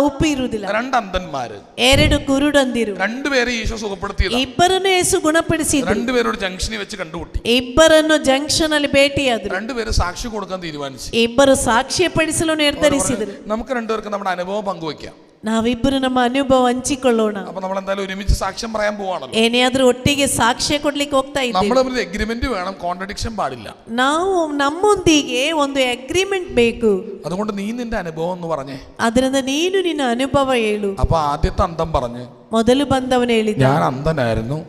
ಉಪ್ಪು ಇರುವುದಿಲ್ಲ. രണ്ട് അന്ധന്മാര്, ಎರಡು ಕುರುಡಂದಿರು, രണ്ടുപേരെ ഈശോ സുഖപ്പെടുത്തിയത്. ಇಬ್ಬರನ್ನು ಯೇಸು ಗುಣಪಡಿಸಿದ್ರು. രണ്ടുപേരോട് ജംഗ്ഷനിൽ വെച്ച് കണ്ടുമുട്ടി. ಇಬ್ಬರನ್ನು ಜಂಕ್ಷನ್ ಅಲ್ಲಿ ಭೇಟಿಯಾದ್ರು. രണ്ടുപേര് സാക്ഷി കൊടുക്കാൻ തീരുമാനിച്ചു. ಇಬ್ಬರು ಸಾಕ್ಷ್ಯಪಡಿಸಲು ನಿರ್ಧರಿಸಿದರು. നമുക്ക് രണ്ടുപേർക്ക് നമ്മുടെ അനുഭവം പങ്കുവെക്കാം. ನಾವಿಬ್ಬರು ನಮ್ಮ ಅನುಭವ ಹಂಚಿಕೊಳ್ಳೋಣ. അപ്പൊ നമ്മൾ എന്തായാലും ഒരുമിച്ച് സാക്ഷ്യം പറയാൻ പോവാണല്ലോ. ಏನಾದ್ರೂ ಒಟ್ಟಿಗೆ ಸಾಕ್ಷ್ಯ ಕೊಡ್ಲಿಕ್ಕೆ ಹೋಗ್ತಾ നമ്മൾ ಇದ್ದೇವೆ. ഒരു എഗ്രിമെന്റ് വേണം, കോൺട്രഡിക്ഷൻ പാടില്ല. ನಾವು ನಮ್ಮೊಂದಿಗೆ ಒಂದು ಅಗ್ರಿಮೆಂಟ್ ಬೇಕು. അതുകൊണ്ട് നീ നിന്റെ അനുഭവം എന്ന് പറഞ്ഞേ. ಅದರಿಂದ ನೀನು ನಿನ್ನ ಅನುಭವ ಹೇಳು. അപ്പൊ ആദ്യത്തെ അന്തം പറഞ്ഞ്, ಮೊದಲು ಬಂದವನು ಹೇಳಿದ, ഞാൻ അന്ധനായിരുന്നു,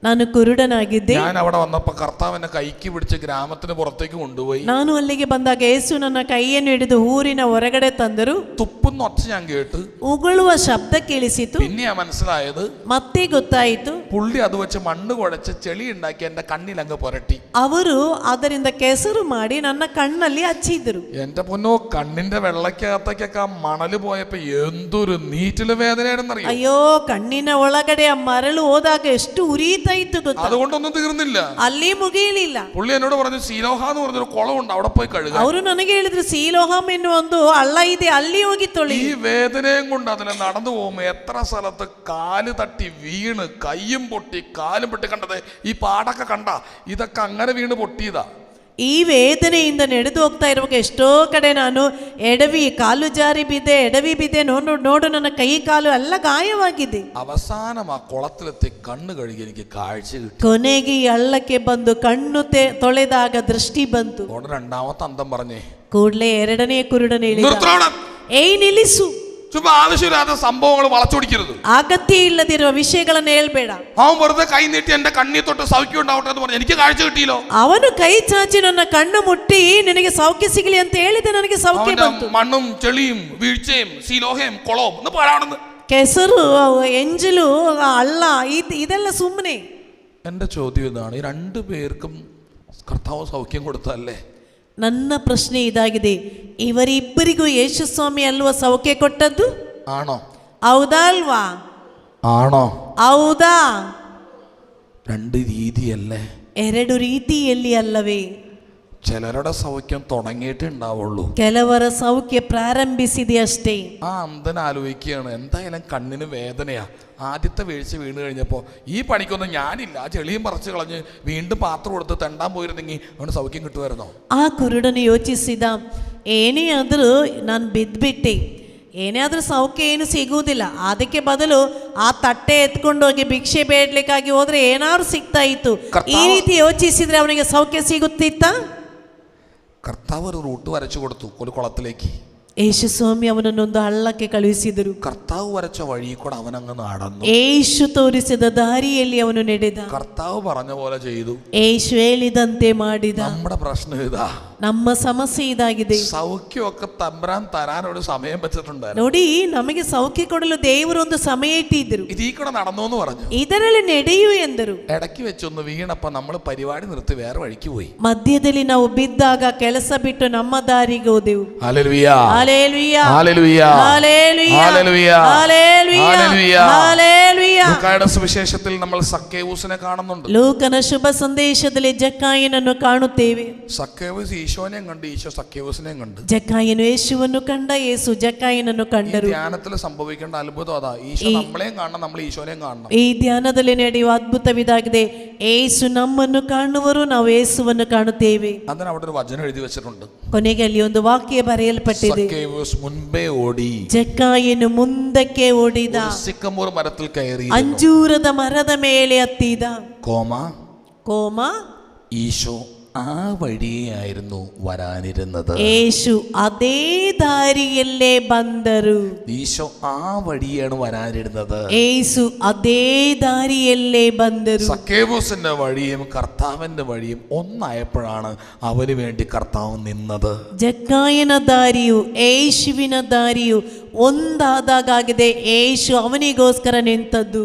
ನಾನು ಕುರುಡನಾಗಿದ್ದೆ. ഞാൻ അവിടെ വന്നപ്പോ കർത്താവ് എന്നെ കൈക്ക് പിടിച്ച് ഗ്രാമത്തിന് പുറത്തേക്ക് കൊണ്ടുപോയി. ನಾನು ಅಲ್ಲಿಗೆ ಬಂದಾಗ ಯೇಸು ನನ್ನ ಕೈಯನ್ನು ಹಿಡಿದು ಊರಿನ ಹೊರಗಡೆ ತಂದರು. തുപ്പുന്ന ഒച്ച ഞാൻ കേട്ട്. ಉಗುಳುವ ಶಬ್ದ ಕೇಳಿಸಿತು. പിന്നെയാ മനസ്സിലായത്, ಮತ್ತೆ ಗೊತ್ತಾಯಿತು, പുള്ളി അത് വെച്ച് മണ്ണ് കുഴച്ച് ചെളി ഉണ്ടാക്കി എന്റെ കണ്ണിൽ അങ്ങ് പുരട്ടി. ಅವರು ಅದರಿಂದ ಕೆಸರು ಮಾಡಿ ನನ್ನ ಕಣ್ಣಲ್ಲಿ ಹಚ್ಚಿದ್ರು. എന്റെ പൊന്നോ, കണ്ണിന്റെ വെള്ളക്കകത്തേക്കൊക്കെ മണല് പോയപ്പോ എന്തൊരു നീറ്റില് വേദനയാണെന്നറിയോ. ಅಯ್ಯೋ, ಕಣ್ಣಿನ ಒಳಗಡೆ ಆ ಮರಳು ಹೋದಾಗ ಎಷ್ಟು ಉರಿತಾ ಇತ್ತು ಗೊತ್ತಾ. അതുകൊണ്ടൊന്നും തീർന്നില്ല. ಅಲ್ಲಿ ಮುಗಿಯಲಿಲ್ಲ. പുള്ളി എന്നോട് പറഞ്ഞു, സീലോഹ എന്ന് പറഞ്ഞൊരു കുളമുണ്ട്, അവിടെ പോയി കഴുകാൻ. ಅವರು ನನಗೆ ಹೇಳಿದ್ರು, ಸೀಲೋಹಾಮ್ ಎನ್ನುವ ಒಂದು ಹಳ್ಳ ಇದೆ, ಅಲ್ಲಿ ಹೋಗಿ ತೊಳಿ. ഈ വേദനയും കൊണ്ട് അതിലെ നടന്നു പോകുമ്പോ എത്ര സ്ഥലത്ത് കാല് തട്ടി വീണ് കയ്യും പൊട്ടി കാലും പൊട്ടി. കണ്ടത് ഈ പാടൊക്കെ കണ്ട, ഇതൊക്കെ അങ്ങനെ വീണ് പൊട്ടിയതാ. ಈ ವೇದನೆಯಿಂದ ನಡೆದು ಹೋಗ್ತಾ ಇರುವಾಗ ಎಷ್ಟೋ ಕಡೆ ನಾನು ಎಡವಿ ಕಾಲು ಜಾರಿ ಬಿದ್ದೆ, ಎಡವಿ ಬಿದ್ದೆ. ನೋಡು ನನ್ನ ಕೈ ಕಾಲು ಎಲ್ಲ ಗಾಯವಾಗಿದೆ. അവസാനം ആ കുളത്തിലെത്തി കണ്ണ് കഴുകി എനിക്ക് കാഴ്ച കിട്ടി. ಕೊನೆಗೆ ಈ ಹಳ್ಳಕ್ಕೆ ಬಂದು ಕಣ್ಣು ತೊಳೆದಾಗ ದೃಷ್ಟಿ ಬಂತು. രണ്ടാമത്തെ അന്തം പറഞ്ഞേ, ಕೂಡಲೇ ಎರಡನೇ ಕುರುಡನೇ ಹೇಳಿದ, നിർത്തണം. ಏಯ್ ನಿಲ್ಲಿಸು, ചുമ്മാ ആവശ്യമില്ലാത്ത സംഭവങ്ങൾ വളച്ചൊടിക്കരുത്. ಅಗತ್ಯ ಇಲ್ಲದಿರುವ ವಿಷಯಗಳನ್ನ ಹೇಳ್ಬೇಡ. അവൻ വെറുതെ കൈ നീട്ടി എന്റെ കണ്ണീർ തൊട്ട് സൗഖ്യം ഉണ്ടാവട്ടെ എന്ന് പറഞ്ഞു. എനിക്ക് കാഴ്ച കിട്ടിയില്ലോ. ಅವನು ಕೈ ಚಾಚಿ ನನ್ನ ಕಣ್ಣು ಮುಟ್ಟಿ ನಿನಗೆ ಸೌಖ್ಯ ಸಿಗಲಿ ಅಂತ ಹೇಳಿದೆ, ನನಗೆ ಸೌಖ್ಯ അവന്റെ ಬಂತು. മണ്ണും ചെളിയും വീഴ്ചയും സീലോഹയും കുളവും എന്ന് പാടാണെന്ന്. ಕೆಸರು, ಎಂಜಲು, ಹಳ್ಳ, ಇದೆಲ್ಲ ಸುಮ್ಮನೆ. എന്റെ ചോദ്യം ഇതാണ്, ഈ രണ്ടു പേർക്കും കർത്താവ് സൗഖ്യം കൊടുത്തല്ലേ? ನನ್ನ ಪ್ರಶ್ನೆ ಇದಾಗಿದೆ, ಇವರಿಬ್ಬರಿಗೂ ಯೇಸು ಸ್ವಾಮಿ ಅಲ್ವಾ ಸೌಖ್ಯ ಕೊಟ್ಟದ್ದು? ആണോ? ಹೌದಾ ಅಲ್ವಾ? ആണോ? ಹೌದಾ? രണ്ട് രീതിയല്ലേ? ಎರಡು ರೀತಿಯಲ್ಲಿ ಅಲ್ಲವೇ? ചിലരുടെ സൗഖ്യം തുടങ്ങിയിട്ടേ ഉണ്ടാവുള്ളൂ. ಕೆಲವರ ಸೌಖ್ಯ ಪ್ರಾರಂಭಿಸಿದೆ ಅಷ್ಟೇ. ആ അന്തൻ ആലോചിക്കുകയാണ്, എന്തായാലും കണ്ണിന് വേദനയാ. ആദ്യത്തെ വീഴ്ച വീണ് കഴിഞ്ഞപ്പോൾ ഈ പണിക്കൊന്നും ഞാനില്ല, ആ ചെളിയും പറിച്ച് കളഞ്ഞ് വീണ്ടും പാത്രം കൊടുത്ത് തെണ്ടാൻ പോയിരുന്നെങ്കിൽ അവന് സൗഖ്യം കിട്ടുമായിരുന്നോ? ಆ ಕುರುಡನು ಯೋಚಿಸಿದ, ಏನೇ ಆದರೂ ನಾನು ಬಿದ್ದುಬಿಟ್ಟೆ, ಏನೇ ಆದರೂ ಸೌಖ್ಯ ಏನು ಸಿಗುವುದಿಲ್ಲ. ಅದಕ್ಕೆ ಬದಲು ಆ ತಟ್ಟೆ ಎತ್ಕೊಂಡೋಗಿ ಭಿಕ್ಷೆ ಬೇಡಲಿಕ್ಕಾಗಿ ಹೋದ್ರೆ ಏನಾದ್ರು ಸಿಗ್ತಾ ಇತ್ತು. ಈ ರೀತಿ ಯೋಚಿಸಿದ್ರೆ ಅವನಿಗೆ ಸೌಖ್ಯ ಸಿಗುತ್ತಿತ್ತ? കർത്താവ് ഒരു റൂട്ട് വരച്ചു കൊടുത്തു ഒരു കുളത്തിലേക്ക്. ಯೇಸು ಸ್ವಾಮಿ ಅವನನ್ನೊಂದು ಹಳ್ಳಕ್ಕೆ ಕಳುಹಿಸಿದರು. കർത്താവ് വരച്ച വഴി കൂടെ അവനങ്ങ് നടന്നു. ಯೇಸು ತೋರಿಸಿದ ದಾರಿಯಲ್ಲಿ ಅವನು ನಡೆದ. കർത്താവ് പറഞ്ഞ പോലെ ചെയ്തു. ಯೇಸು ಹೇಳಿದಂತೆ ಮಾಡಿದ. നമ്മുടെ പ്രശ്നം ഇതാ, ನಮ್ಮ ಸಮಸ್ಯೆ ಇದಾಗಿದೆ. സൗഖ്യമൊക്കെ തമ്പുരാൻ തരാൻ ഒരു സമയം വെച്ചിട്ടുണ്ടായിരുന്നു. ನೋಡಿ, ನಮಗೆ ಸೌಖ್ಯ ಕೊಡಲು ದೇವರು ಒಂದು ಸಮಯ ಇಟ್ಟಿದ್ದರು. ഇതീ കൂടെ നടന്നു എന്ന് പറഞ്ഞു. ಇದರಲ್ಲಿ ನಡೆಯು ಎಂದರು. ഇടയ്ക്ക് വെച്ചൊന്ന് വീണപ്പോ നമ്മൾ പരിപാടി നിർത്തി വേറെ വഴിക്ക് പോയി. ಮಧ್ಯದಲ್ಲಿ ನಾವು ಬಿದ್ದಾಗ ಕೆಲಸ ಬಿಟ್ಟು ನಮ್ಮ ದಾರಿಗೆ ಹೋದೆವು. Hallelujah, hallelujah, hallelujah, hallelujah, hallelujah, hallelujah, hallelujah. Hallelujah. ലൂക്കായുടെ സുവിശേഷത്തിൽ നമ്മൾ സക്കേവൂസിനെ കാണുന്നുണ്ട്. ಲೂಕನ ಶುಭ ಸಂದೇಶದಲ್ಲಿ ಜಕ್ಕಾಯನನ್ನು ಕಾಣುತ್ತೇವೆ. സക്കേവൂസ് ഈശോനെയും കണ്ട്, ഈശോ സക്കേവൂസിനെയും കണ്ട്. ಜಕ್ಕಾಯನು ಯೇಸುವನ್ನು ಕಂಡ, ಯೇಸು ಜಕ್ಕಾಯನನ್ನು ಕಂಡರು. ധ്യാനത്തിൽ സംഭവിക്കേണ്ട അത്ഭുതം അതാ, ഈശോ നമ്മളെയും കാണണം, നമ്മൾ ഈശോനെയും കാണണം. ಈ ಧ್ಯಾನದಲ್ಲಿ ನಡೆಯುವ ಅದ್ಭುತವಿದಾಗಿದೆ. ಯೇಸು ನಮ್ಮನ್ನು ಕಾಣುವರು, ನಾವು ಯೇಸುವನ್ನು ಕಾಣುತ್ತೇವೆ. അതിന് അവിടെ ഒരു വചനം എഴുതി വെച്ചിട്ടുണ്ട്. ಕೊನೆಗೆ ಅಲ್ಲಿ ಒಂದು ವಾಕ್ಯ ಬರೆಯಲ್ಪಟ್ಟಿದೆ. സക്കേവൂസ് മുൻപേ ഓടി, ಜಕ್ಕಾಯನು ಮುಂದಕ್ಕೆ ಓಡಿದ, സിക്കമൂർ മരത്തിൽ കയറി, ಅಂಜೂರದ ಮರದ ಮೇಲೆ ಹತ್ತಿದ. ಕೋಮ ഈശോ ആ വഴിയായിരുന്നു വരാനിരുന്നത്. ಯೇಸು ಅದೇ ದಾರಿಯಲ್ಲೇ ಬಂದರು. ഈശോ ആ വഴിയാണ് വരാനിരുന്നത്. ಯೇಸು ಅದೇ ದಾರಿಯಲ್ಲೇ ಬಂದರು. സക്കേവൂസിന്റെ വഴിയും കർത്താവിന്റെ വഴിയും ഒന്നായപ്പോഴാണ് അവന് വേണ്ടി കർത്താവ് നിന്നത്. ಜಕ್ಕಾಯನ ದಾರಿಯು ಯೇಸುವಿನ ದಾರಿಯು ಒಂದಾದಾಗಿದೆ. ಯೇಸು ಅವನಿಗೋಸ್ಕರ ನಿಂತದ್ದು.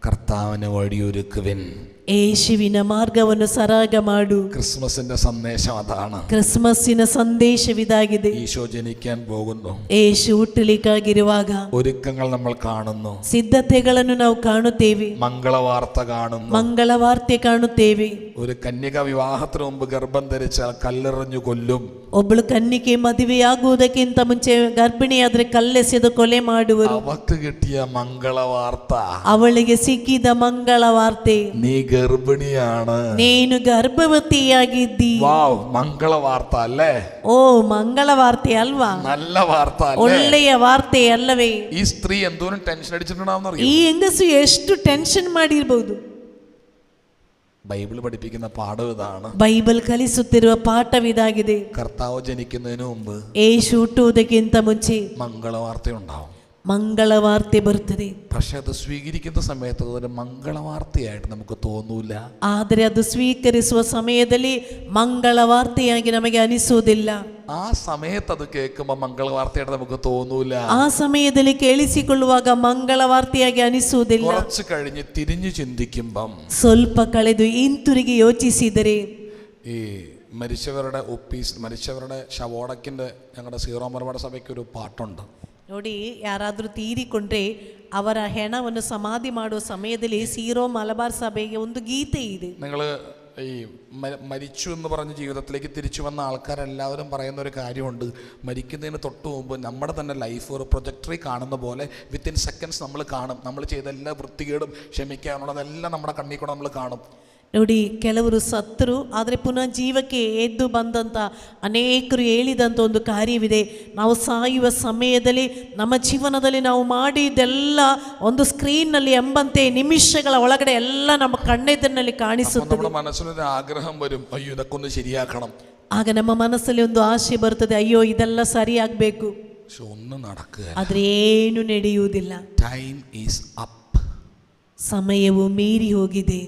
കർത്താവിന് വഴിയൊരുക്കുവിൻ. ಯೇಸುವಿನ ಮಾರ್ಗವನ್ನು ಸರಾಗ ಮಾಡು. ക്രിസ്മസിന്റെ സന്ദേശം അതാണ്. ಕ್ರಿಸ್ಮಸ್ಸಿನ ಸಂದೇಶವಿದಾಗಿದೆ. ഈശോ ജനിക്കാൻ പോകുന്നു. ಯೇಸು ಹುಟ್ಟಲಿಕ್ಕಾಗಿರುವಾಗ ഒരുക്കങ്ങൾ നമ്മൾ കാണുന്നു. ಸಿದ್ಧತೆಗಳನ್ನು ನಾವು ಕಾಣುತ್ತೇವೆ. മംഗളവാർത്ത കാണുന്നു. ಮಂಗಳವಾರ್ತೆ ಕಾಣುತ್ತೇವೆ. ഒരു കന്യക വിവാഹത്തിന് മുമ്പ് ഗർഭം ധരിച്ചാൽ കല്ലെറിഞ്ഞു കൊല്ലും. ಒಬ್ಬಳು ಕನ್ನಿಕೆ ಮದುವೆಯಾಗುವುದಕ್ಕಿಂತ ಮುಂಚೆ ಗರ್ಭಿಣಿಯಾದ್ರೆ ಕಲ್ಲೆಸೆದು ಕೊಲೆ ಮಾಡುವರು. അവക്ക് കിട്ടിയ മംഗളവാർത്ത, ಅವಳಿಗೆ ಸಿಕ್ಕಿದ ಮಂಗಳವಾರ್ತೆ, നീ ഗർഭിണിയാണ്. ನೀನು ಗರ್ಭವತಿಯಾಗಿದ್ದಿ. വാവ്, മംഗളവാർത്ത അല്ലേ? ಓ, ಮಂಗಳವಾರ್ತೆ ಅಲ್ವಾ? നല്ല വാർത്ത അല്ലേ? ಒಳ್ಳೆಯ ವಾರ್ತೆ ಅಲ್ಲವೇ? ഈ സ്ത്രീ എന്തോരം ടെൻഷൻ അടിച്ചിട്ടുണ്ടാവുന്ന ಈ ಹೆಂಗಸು ಎಷ್ಟು ಟೆನ್ಷನ್ ಮಾಡಿರ್ಬಹುದು. ബൈബിൾ പഠിപ്പിക്കുന്ന പാഠം ഇതാണ്. ಬೈಬಲ್ ಕಲಿಸುತ್ತಿರುವ ಪಾಠವಿದಾಗಿದೆ. കർത്താവ് ജനിക്കുന്നതിന് മുമ്പ് ಯೇಸು ಹುಟ್ಟುವುದಕ್ಕಿಂತ ಮುಂಚೆ മംഗളവാർത്ത ഉണ്ടാവും. ಮಂಗಳವಾರ್ತೆ ಬರ್ತದೆ. പക്ഷെ അത് സ്വീകരിക്കുന്ന സമയത്ത് അതൊരു മംഗളവാർത്തയായിട്ട് നമുക്ക് തോന്നൂല. ಆದರೆ ಅದು ಸ್ವೀಕರಿಸುವ ಸಮಯದಲ್ಲಿ ಮಂಗಳವಾರ್ತೆಯಾಗಿ ನಮಗೆ ಅನಿಸುವುದಿಲ್ಲ. ആ സമയത്ത് അത് കേൾക്കുമ്പോൾ മംഗളവാർത്തയായിട്ട് നമുക്ക് തോന്നൂല. ಆ ಸಮಯದಲ್ಲಿ ಕೇಳಿಸಿಕೊಳ್ಳುವಾಗ ಮಂಗಳವಾರ್ತೆಯಾಗಿ ಅನಿಸುವುದಿಲ್ಲ. കുറച്ച് കഴിഞ്ഞ് തിരിഞ്ഞു ചിന്തിക്കുമ്പം, ಸ್ವಲ್ಪ ಕಳೆದು ಹಿಂತಿರುಗಿ ಯೋಚಿಸಿದರೆ, ഈ മരിച്ചവരുടെ ശവോടക്കിൻ്റെ ഞങ്ങളുടെ സീറോ മലബാർ സഭയ്ക്ക് ഒരു പാട്ടുണ്ട്. ನೋಡಿ, ಯಾರಾದರೂ ತೀರಿಕೊಂಡ್ರೆ ಅವರ ಹೆಣವನ್ನು ಸಮಾಧಿ ಮಾಡುವ ಸಮಯದಲ್ಲಿ ಸೀರೋ ಮಲಬಾರ್ ಸಭೆಗೆ ಒಂದು ಗೀತೆ ಇದೆ. നിങ്ങൾ ഈ മരിച്ചു എന്ന് പറഞ്ഞ് ജീവിതത്തിലേക്ക് തിരിച്ചു വന്ന ആൾക്കാരെല്ലാവരും പറയുന്ന ഒരു കാര്യമുണ്ട്. മരിക്കുന്നതിന് തൊട്ട് മുമ്പ് നമ്മുടെ തന്നെ ലൈഫ് ഒരു പ്രൊജക്ടറി കാണുന്ന പോലെ വിത്തിൻ സെക്കൻഡ്സ് നമ്മൾ കാണും. നമ്മൾ ചെയ്ത എല്ലാ വൃത്തികേടും ക്ഷമിക്കാനുള്ളതെല്ലാം നമ്മുടെ കണ്ണിൽ കൂടെ നമ്മൾ കാണും. ನೋಡಿ, ಕೆಲವರು ಸತ್ತರು, ಆದರೆ ಪುನಃ ಜೀವಕ್ಕೆ ಎದ್ದು ಬಂದಂಥ ಅನೇಕರು ಹೇಳಿದಂಥ ಒಂದು ಕಾರ್ಯವಿದೆ. ನಾವು ಸಾಯುವ ಸಮಯದಲ್ಲಿ ನಮ್ಮ ಜೀವನದಲ್ಲಿ ನಾವು ಮಾಡಿದ್ದೆಲ್ಲ ಒಂದು ಸ್ಕ್ರೀನ್ನಲ್ಲಿ ಎಂಬಂತೆ ನಿಮಿಷಗಳ ಒಳಗಡೆ ಎಲ್ಲ ನಮ್ಮ ಕಣ್ಣೆದುರಿನಲ್ಲಿ ಕಾಣಿಸುತ್ತದೆ. മനസ്സിലൊരു ആഗ്രഹം വരും, അയ്യോ ഇതൊക്കെ ഒന്ന് ശരിയാക്കണം. ಆಗ ನಮ್ಮ ಮನಸ್ಸಲ್ಲಿ ಒಂದು ಆಸೆ ಬರ್ತದೆ, ಅಯ್ಯೋ ಇದೆಲ್ಲ ಸರಿಯಾಗಬೇಕು. പക്ഷെ ഒന്നും നടക്കുക, ಆದರೆ ಏನು ನಡೆಯುವುದಿಲ್ಲ. Time is up. ಸಮಯವು ಮೀರಿ ಹೋಗಿದೆ.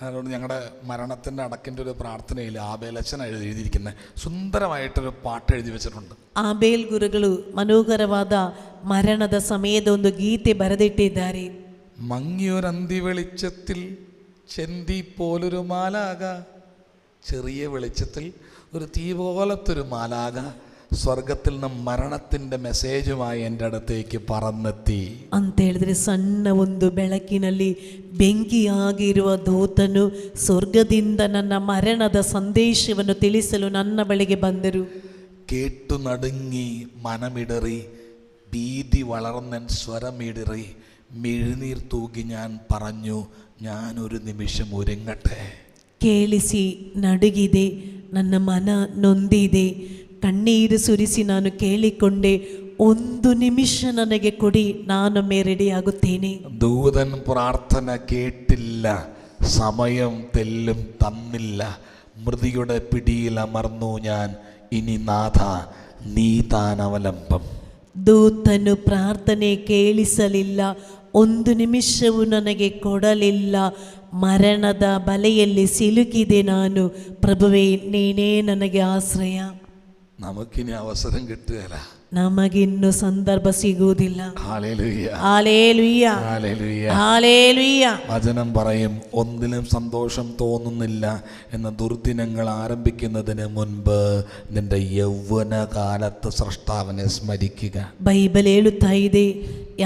അതുകൊണ്ട് ഞങ്ങളുടെ മരണത്തിൻ്റെ അടക്കിൻ്റെ ഒരു പ്രാർത്ഥനയിൽ ആബേലച്ചൻ എഴുതിയിരിക്കുന്ന സുന്ദരമായിട്ടൊരു പാട്ട് എഴുതി വെച്ചിട്ടുണ്ട്. ಆಬೇಲ್ ಗುರುಗಳು മനോഹരವಾದ മരണದ സമയದ ಒಂದು ಗೀತೆ ಬರೆದಿಟ್ಟಿದ್ದಾರೆ. മങ്ങിയൊരന്തി വെളിച്ചത്തിൽ ചെന്തി പോലൊരു മാലാക, ചെറിയ വെളിച്ചത്തിൽ ഒരു തീ പോലത്തൊരു മാലാക സ്വർഗത്തിൽ നിന്ന് മരണത്തിൻ്റെ മെസ്സേജുമായി എൻ്റെ അടുത്തേക്ക് പറന്നെത്തി ಅಂತ ಹೇಳಿದ್ರೆ, ಸಣ್ಣ ಒಂದು ಬೆಳಕಿನಲ್ಲಿ ಬೆಂಕಿಯಾಗಿರುವ ದೂತನು ಸ್ವರ್ಗದಿಂದ ನನ್ನ ಮರಣದ ಸಂದೇಶವನ್ನು ತಿಳಿಸಲು ನನ್ನ ಬಳಿಗೆ ಬಂದರು. കേട്ടു നടുങ്ങി മനമിടറി, ഭീതി വളർന്നൻ സ്വരമിടറി, മിഴുനീർ തൂകി ഞാൻ പറഞ്ഞു, ഞാനൊരു നിമിഷം ഒരുങ്ങട്ടെ. ಕೇಳಿಸಿ ನಡುಗಿದೆ, ನನ್ನ ಮನ ನೊಂದಿದೆ, ಕಣ್ಣೀರು ಸುರಿಸಿ ನಾನು ಕೇಳಿಕೊಂಡೆ, ಒಂದು ನಿಮಿಷ ನನಗೆ ಕೊಡಿ, ನಾನೊಮ್ಮೆ ರೆಡಿಯಾಗುತ್ತೇನೆ. ദൂതൻ പ്രാർത്ഥന കേട്ടില്ല, സമയം തെല്ലും തന്നില്ല, മൃതിയുടെ പിടിയിൽ അമർന്നു ഞാൻ, ഇനി നാഥ നീ താൻ അവലംബം. ದೂತನು ಪ್ರಾರ್ಥನೆ ಕೇಳಿಸಲಿಲ್ಲ, ಒಂದು ನಿಮಿಷವೂ ನನಗೆ ಕೊಡಲಿಲ್ಲ, ಮರಣದ ಬಲೆಯಲ್ಲಿ ಸಿಲುಕಿದೆ ನಾನು, ಪ್ರಭುವೇ ನೀನೇ ನನಗೆ ಆಶ್ರಯ. നമുക്കിനി അവസരം കിട്ടുകയില്ല, ನಮಗಿನ್ನು ಸಂದರ್ಭ ಸಿಗುವುದಿಲ್ಲ. Hallelujah, hallelujah, hallelujah. ഹല്ലേലൂയ. വചനം പറയും, ഒന്നിലും സന്തോഷം തോന്നുന്നില്ല എന്ന ദുർദിനങ്ങൾ ആരംഭിക്കുന്നതിന് മുൻപ് നിന്റെ യൗവന കാലത്ത് സ്രഷ്ടാവിനെ സ്മരിക്കുക. ಬೈಬಲ್ ಹೇಳುತ್ತಾ ಇದೆ,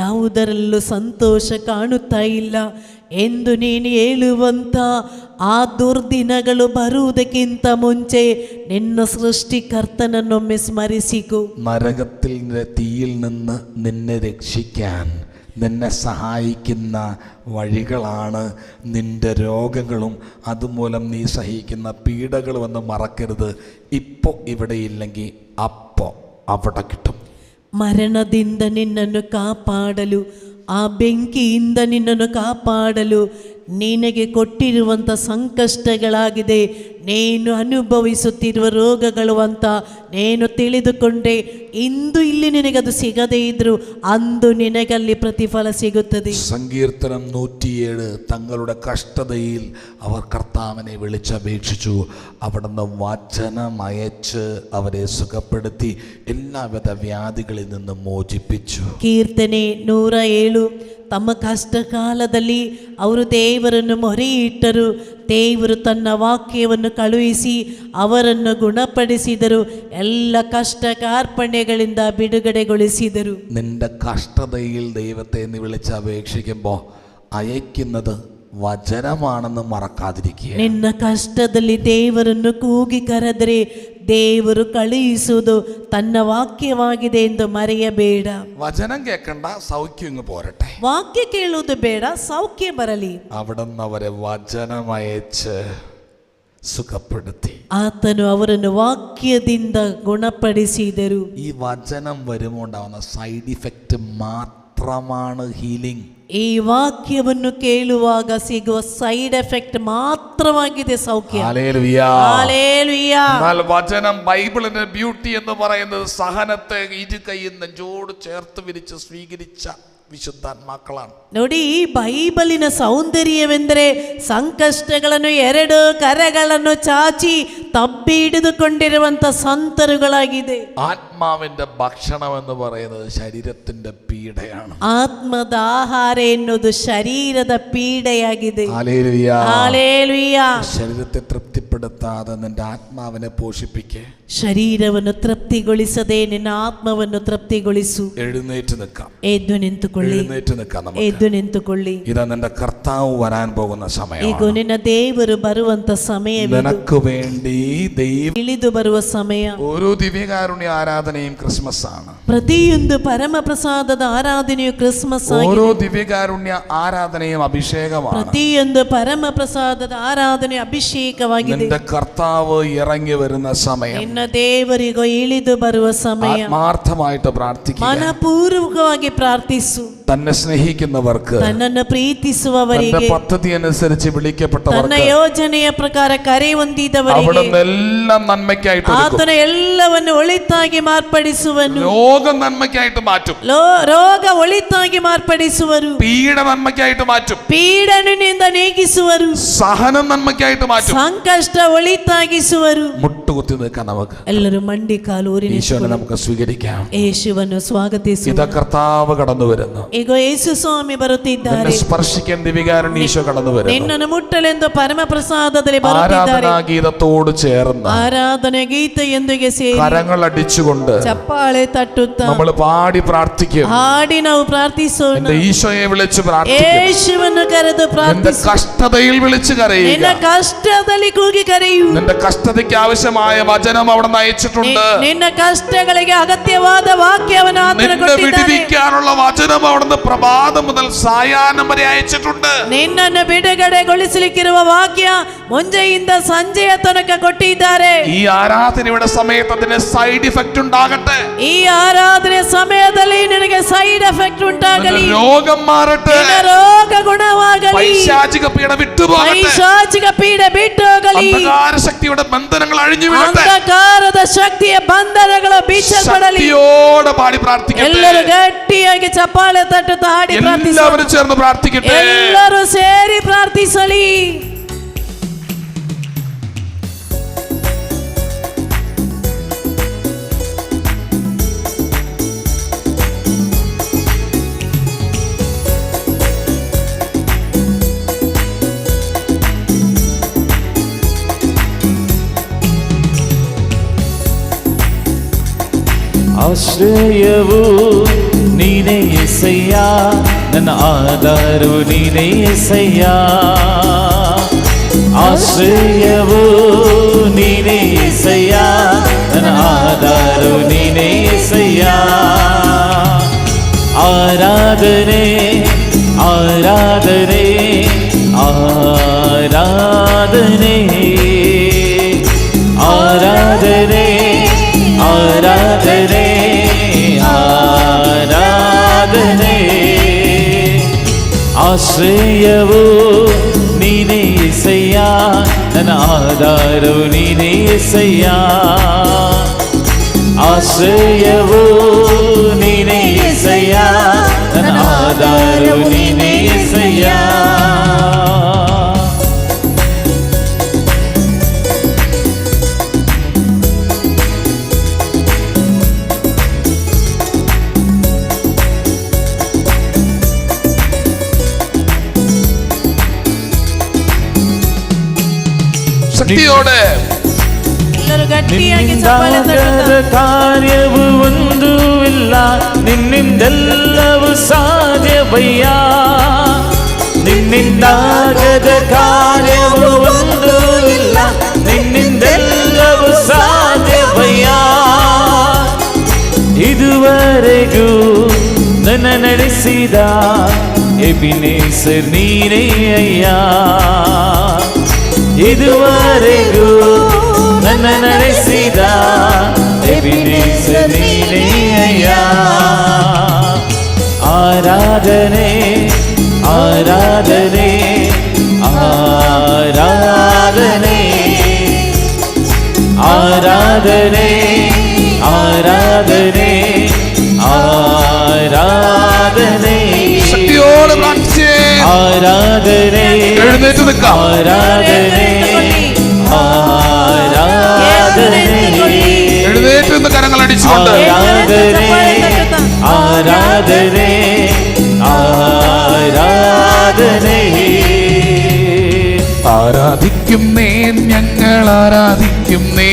ಯಾವುದರಲ್ಲೂ ಸಂತೋಷ ಕಾಣುತ್ತಾ ಇಲ್ಲ ಎಂದು ನೀನು ಹೇಳುವಂಥ ಆ ದುರ್ದಿನಗಳು ಬರುವುದಕ್ಕಿಂತ ಮುಂಚೆ ನಿನ್ನ സൃഷ്ടികർത്തനൊന്നൊമ്മೆ സ്മരിಸಿക്കൂ. നരകത്തിൻ്റെ തീയിൽ നിന്ന് നിന്നെ രക്ഷിക്കാൻ നിന്നെ സഹായിക്കുന്ന വഴികളാണ് നിന്റെ രോഗങ്ങളും അതുമൂലം നീ സഹിക്കുന്ന പീഡകളും എന്ന് മറക്കരുത്. ഇപ്പോൾ ഇവിടെ ഇല്ലെങ്കിൽ അപ്പോൾ അവിടെ കിട്ടും. ಮರಣದಿಂದ ನಿನ್ನನ್ನು ಕಾಪಾಡಲು, ಆ ಬೆಂಕಿಯಿಂದ ನಿನ್ನನ್ನು ಕಾಪಾಡಲು ನಿನಗೆ ಕೊಟ್ಟಿರುವಂಥ ಸಂಕಷ್ಟಗಳಾಗಿದೆ, ನೀನು ಅನುಭವಿಸುತ್ತಿರುವ ರೋಗಗಳು ಅಂತ ನೀನು ತಿಳಿದುಕೊಂಡೆ. ಇಂದು ಇಲ್ಲಿ ನಿನಗದು ಸಿಗದೇ ಇದ್ದರೂ ಅಂದು ನಿನಗಲ್ಲಿ ಪ್ರತಿಫಲ ಸಿಗುತ್ತದೆ. സങ്കീർത്തനം 107 തങ്ങളുടെ കഷ്ടതയിൽ അവർ കർത്താവിനെ വിളിച്ചപേക്ഷിച്ചു, അവിടുന്ന് വചനമയച്ച് അവരെ സുഖപ്പെടുത്തി എല്ലാവിധ വ്യാധികളിൽ നിന്ന് മോചിപ്പിച്ചു. ಕೀರ್ತನೆ 107 ತಮ್ಮ ಕಷ್ಟ ಕಾಲದಲ್ಲಿ ಅವರು ದೇವರನ್ನು ಮೊರೆಯಿಟ್ಟರು, ದೇವರು ತನ್ನ ವಾಕ್ಯವನ್ನು ಕಳುಹಿಸಿ ಅವರನ್ನು ಗುಣಪಡಿಸಿದರು, ಎಲ್ಲ ಕಷ್ಟ ಕಾರ್ಪಣ್ಯಗಳಿಂದ ಬಿಡುಗಡೆಗೊಳಿಸಿದರು. നിന്റെ കഷ്ടതയിൽ ദൈവത്തെ നീ വിളിച്ചപേക്ഷിക്കുമ്പോൾ അയക്കുന്നത് വചനമാണെന്ന് മറക്കാതിരിക്കുക. ನಿನ್ನ ಕಷ್ಟದಲ್ಲಿ ದೇವರನ್ನು ಕೂಗಿ ಕರೆದರೆ ದೇವರು ಕಳುಹಿಸುವುದು ತನ್ನ ವಾಕ್ಯವಾಗಿದೆ ಎಂದು ಮರೆಯಬೇಡ. വചനം കേൾക്കണ്ട, സൗഖ്യം ഇങ്ങ് പോരട്ടെ. ವಾಕ್ಯ ಕೇಳುವುದು ಬೇಡ, ಸೌಖ್ಯ ಬರಲಿ. അവിടുന്ന് അവരെ വചനമയച്ച് സുഖപ്പെടുത്തി. ಆತನು ಅವರನ್ನು ವಾಕ್ಯದಿಂದ ಗುಣಪಡಿಸಿದರು. ഈ വചനം വരുമ്പോൾ ഉണ്ടാവുന്ന സൈഡ് ഇഫക്റ്റ് മാത്രമാണ് ഹീലിംഗ്. ಈ ವಾಕ್ಯವನ್ನು ಕೇಳುವಾಗ ಸಿಗುವ ಸೈಡ್ ಎಫೆಕ್ಟ್ ಮಾತ್ರವಾಗಿದೆ ಸೌಖ್ಯ. ഹല്ലേലൂയ. ഹല്ലേലൂയ. എന്നാൽ വചനം, ബൈബിളിന്റെ ബ്യൂട്ടി എന്ന് പറയുന്നത് സഹനത്തെ ഇരു കൈയും നെഞ്ചോട് ചേർത്ത് വിരിച്ച് സ്വീകരിച്ച വിശുദ്ധാത്മാക്കളാണ്. ನೋಡಿ, ಈ ಬೈಬಲಿನ ಸೌಂದರ್ಯವೆಂದರೆ ಸಂಕಷ್ಟಗಳನ್ನು ಎರಡು ಕರಗಳನ್ನು ಚಾಚಿ ತಬ್ಬಿ ಹಿಡಿದುಕೊಂಡಿರುವಂತ ಸಂತರುಗಳಾಗಿದೆ. ആത്മാവിന്റെ ഭക്ഷണം എന്ന് പറയുന്നത് ശരീരത്തിന്റെ പീഡയാണ്. ಆತ್ಮದ ಆಹಾರ ಎನ್ನುವುದು ಶರೀರದ ಪೀಡೆಯಾಗಿದೆ. ഹല്ലേലൂയ. ಹಲ್ಲೆಲೂಯ. ശരീരത്തെ തൃപ്തിപ്പെടുത്താതെ നിന്റെ ആത്മാവിനെ പോഷിപ്പിക്കേ. ಶರೀರವನ್ನು ತೃಪ್ತಿಗೊಳಿಸದೆ ನಿನ್ನ ಆತ್ಮವನ್ನು ತೃಪ್ತಿಗೊಳಿಸು. എഴുന്നേറ്റ് നിൽക്കാം. ಎದ್ದು ನಿಂತುಕೊಳ್ಳಿ. എഴുന്നേറ്റ് നിൽക്കാം. ಎದ್ದು ನಿಂತುಕೊಳ್ಳಿ. ഇതാ നിന്റെ കർത്താവ് വരാൻ പോകുന്ന ಈಗ സമയമാണ്. ನಿನ್ನ ದೇವರು ಬರುವಂತ ಸಮಯವಿದು. നിനക്ക് വേണ്ടി ദൈവം ಇಳಿದು ಬರುವ ಸಮಯ. ഓരോ ദിവ്യകാരുണ്യ ആരാധനയും ക്രിസ്മസ് ആണ്. ಪ್ರತಿಯೊಂದು ಪರಮ ಪ್ರಸಾದದ ಆರಾಧನೆಯು ಕ್ರಿಸ್ಮಸ್ ഓരോ ಆಗಿದೆ. ദിവ്യകാരുണ്യ ആരാധനയും അഭിഷേകമാണ്. ಪ್ರತಿಯೊಂದು ಪರಮ ಪ್ರಸಾದದ ಆರಾಧನೆ ಅಭಿಷೇಕವಾಗಿದೆ. നിന്റെ കർത്താവ് ഇറങ്ങി വരുന്ന സമയം. ನಿನ್ನ ದೇವರಿಗೂ ಇಳಿದು ಬರುವ ಸಮಯ. ആത്മാർത്ഥമായിട്ട് പ്രാർത്ഥിക്കുക. ಮನಪೂರ್ವಕವಾಗಿ ಪ್ರಾರ್ಥಿಸು. തന്നെ സ്നേഹിക്കുന്നവർക്ക്, ತನ್ನನ್ನು തന്റെ ಪ್ರೀತಿಸುವವರಿಗೆ, പദ്ധതി അനുസരിച്ച് ತನ್ನ വിളിക്കപ്പെട്ടവർക്ക് ಯೋಜನೆಯ ಪ್ರಕಾರ ಕರೆ ಹೊಂದಿದವರಿಗೆ അവിടുന്ന് എല്ലാം നന്മയ്ക്കായിട്ട് കൊടുക്കും. ಆತನ ಎಲ್ಲವನ್ನು ಒಳಿತಾಗಿ ಮಾರ್ಪಡಿಸುವನು. രോഗം നന്മയ്ക്കായിട്ട് മാറ്റും. ರೋಗ ಒಳಿತಾಗಿ ಮಾರ್ಪಡಿಸುವರು. പീഡ നന്മയ്ക്കായിട്ട് മാറ്റും. ಪೀಡನಿಂದ ನೀಗಿಸುವರು. സഹനം നന്മയ്ക്കായിട്ട് മാറ്റും. ಸಂಕಷ್ಟ ಒಳಿತಾಗಿಸುವರು. മുട്ടുകുത്തി നിൽക്കാൻ നമുക്ക് ಎಲ್ಲರೂ ಮಂಡಿ ಕಾಲು ಊರಿನ ഈശോനെ നമുക്ക് സ്വീകരിക്കാം. ಯೇಸುವನ್ನು ಸ್ವಾಗತಿಸು. ഇതാ കർത്താവ് കടന്നു വരുന്നു. ಈಗ ಯೇಸು ಸ್ವಾಮಿ നിന്നെ ಬರುತ್ತಿದ್ದಾರೆ. സ്പർശിക്കാൻ ദിവികാരുണ്യ ഈശോ കടന്നു വരുന്നു. ನಿನ್ನನ್ನು ಮುಟ್ಟಲೆಂದು ಪರಮ ಪ್ರಸಾದದಲ್ಲಿ ಬರುತ್ತಿದ್ದಾರೆ. ആരാധനാ ഗീതത്തോട് ചേർന്ന് ಆರಾಧನೆ ಗೀತೆಯೊಂದಿಗೆ ಸೇರಿ കരങ്ങൾ അടിച്ചുകൊണ്ട് ಚಪ್ಪಾಳೆ ತಟ್ಟುತ್ತಾ നമ്മൾ പാടി പ്രാർത്ഥിക്കും. ಹಾಡಿ ನಾವು ಪ್ರಾರ್ಥಿಸೋಣ. എന്റെ ഈശോയെ വിളിച്ച് പ്രാർത്ഥിക്കും. ಯೇಸುವನ್ನು ಕರೆದು നിന്റെ ಪ್ರಾರ್ಥಿಸು. കഷ്ടതയിൽ വിളിച്ച് കരയുക. ನಿನ್ನ ಕಷ್ಟದಲ್ಲಿ ಕೂಗಿ ಕರೆಯು. നിന്റെ കഷ്ടതയ്ക്ക് ആവശ്യമായ വചനം അവിടെ അയച്ചിട്ടുണ്ട്. ನಿನ್ನ ಕಷ್ಟಗಳಿಗೆ ಅಗತ್ಯವಾದ ವಾಕ್ಯವನ್ನು ಆತನು നിന്നെ ಕೊಟ್ಟಿದ್ದಾನೆ. വിടുവിക്കാനുള്ള വചനം അവിടുന്ന് പ്രഭാതം മുതൽ സായാഹ്നം വരെ അയച്ചിട്ടുണ്ട്. ನಿನ್ನನ್ನು ಬಿಡುಗಡೆಗೊಳಿಸಲಿಕ್ಕಿರುವ ವಾಕ್ಯ ಮುಂಜೆಯಿಂದ ಸಂಜೆಯ ತನಕ ಕೊಟ್ಟಿದ್ದಾರೆ. ഈ ആരാധനയുടെ സമയത്ത് അതിന് സൈഡ് ഇഫക്റ്റ് ഉണ്ടാകട്ടെ. ಈ ಆರಾಧನೆ ಸಮಯದಲ್ಲಿ ನಿನಗೆ ಸೈಡ್ ಎಫೆಕ್ಟ್ ಉಂಟಾಗಲಿ. നിന്റെ രോഗം മാറട്ടെ. ನಿನ್ನ ರೋಗ ಗುಣವಾಗಲಿ. പൈശാചിക പീഡ വിട്ടുപോകട്ടെ. ಪೈಶಾಚಿಕ ಪೀಡೆ ಬಿಟ್ಟು ಹೋಗಲಿ. അന്ധകാര ശക്തിയുടെ ബന്ധനങ്ങൾ അഴിഞ്ഞു വീഴട്ടെ. ಅಂಧಕಾರದ ಶಕ್ತಿಯ ಬಂಧನಗಳು ಬೀಸಲ್ಪಡಲಿ. ശക്തിയോടെ പാടി പ്രാർത്ഥിക്കട്ടെ. ಎಲ್ಲರೂ ಗಟ್ಟಿಯಾಗಿ ಚಪ್ಪಾಳೆ ತಟ್ಟುತ್ತಾ ಹಾಡಿ ಪ್ರಾರ್ಥಿಸೋಣ. എല്ലാവരും ചേർന്ന് പ്രാർത്ഥിക്കട്ടെ. ಎಲ್ಲರೂ ಸೇರಿ ಪ್ರಾರ್ಥಿಸಲಿ. ಆಶ್ರಯವು ನೀನೇ యేసయ్య, ನನ್ನ ಆಧಾರವು ನೀನೇ యేసయ్య. ಆಶ್ರಯವು ನೀನೇ యేసయ్య, ನನ್ನ ಆಧಾರವು ನೀನೇ యేసయ్య. ಆರಾಧನೆ ಆರಾಧನೆ ಆರಾಧನೆ ಆರಾಧನೆ ಆರಾಧನೆ ಆರಾಧನೆ. ಆಶ್ರಯವು ನೀನೇ యేసయ్య, ನನ್ನ ಆಧಾರವು ನೀನೇ యేసయ్య. ಆಶ್ರಯವು ನೀನೇ యేసయ్య, ನನ್ನ ಆಧಾರವು ನೀನೇ యేసయ్య. ശക്തിയോടെ ಎಲ್ಲರೂ ಗಟ್ಟಿಯಾಗಿ ಚಪ್ಪಾಳೆ ನಿನ್ನಿಂದಾಗದ ತಟ್ಟುತ್ತಾ ಕಾರ್ಯವು ಒಂದೂ ಇಲ್ಲ, ನಿನ್ನಿಂದೆಲ್ಲವೂ ಸಾಧ್ಯವಯ್ಯ. ನಿನ್ನಿಂದಾಗದ ಕಾರ್ಯವು ಒಂದೂ ಇಲ್ಲ, ನಿನ್ನಿಂದೆಲ್ಲವೂ ಸಾಧ್ಯವಯ್ಯ. ಇದುವರೆಗೂ ನನ್ನ ನಡೆಸಿದ ಎಬಿನೇಸರ್ ನೀನೇ ಅಯ್ಯ. ಇದುವರೆಗೂ ನನ್ನ ನಡೆಸಿದ ಎಬಿನೇಸರ್ ನೀನೇ ಅಯ್ಯ. ಆರಾಧನೆ ആരാധനേ ആരാധനേ ആരാധനേ ആരാധനേ ആരാധനേ ശക്തിയോടെ പ്രാർത്ഥിച്ചേ. ആരാധനേ എഴുന്നേറ്റ് നിൽക്കാം. ആരാധനേ ആരാധനേ എഴുന്നേറ്റ് നിന്ന് കരങ്ങൾ അടിച്ചുകൊണ്ട് ആരാധനേ ആരാധനേ ആരാധനേ ആരാധിക്കുന്നേ ഞങ്ങൾ ആരാധിക്കുന്നേ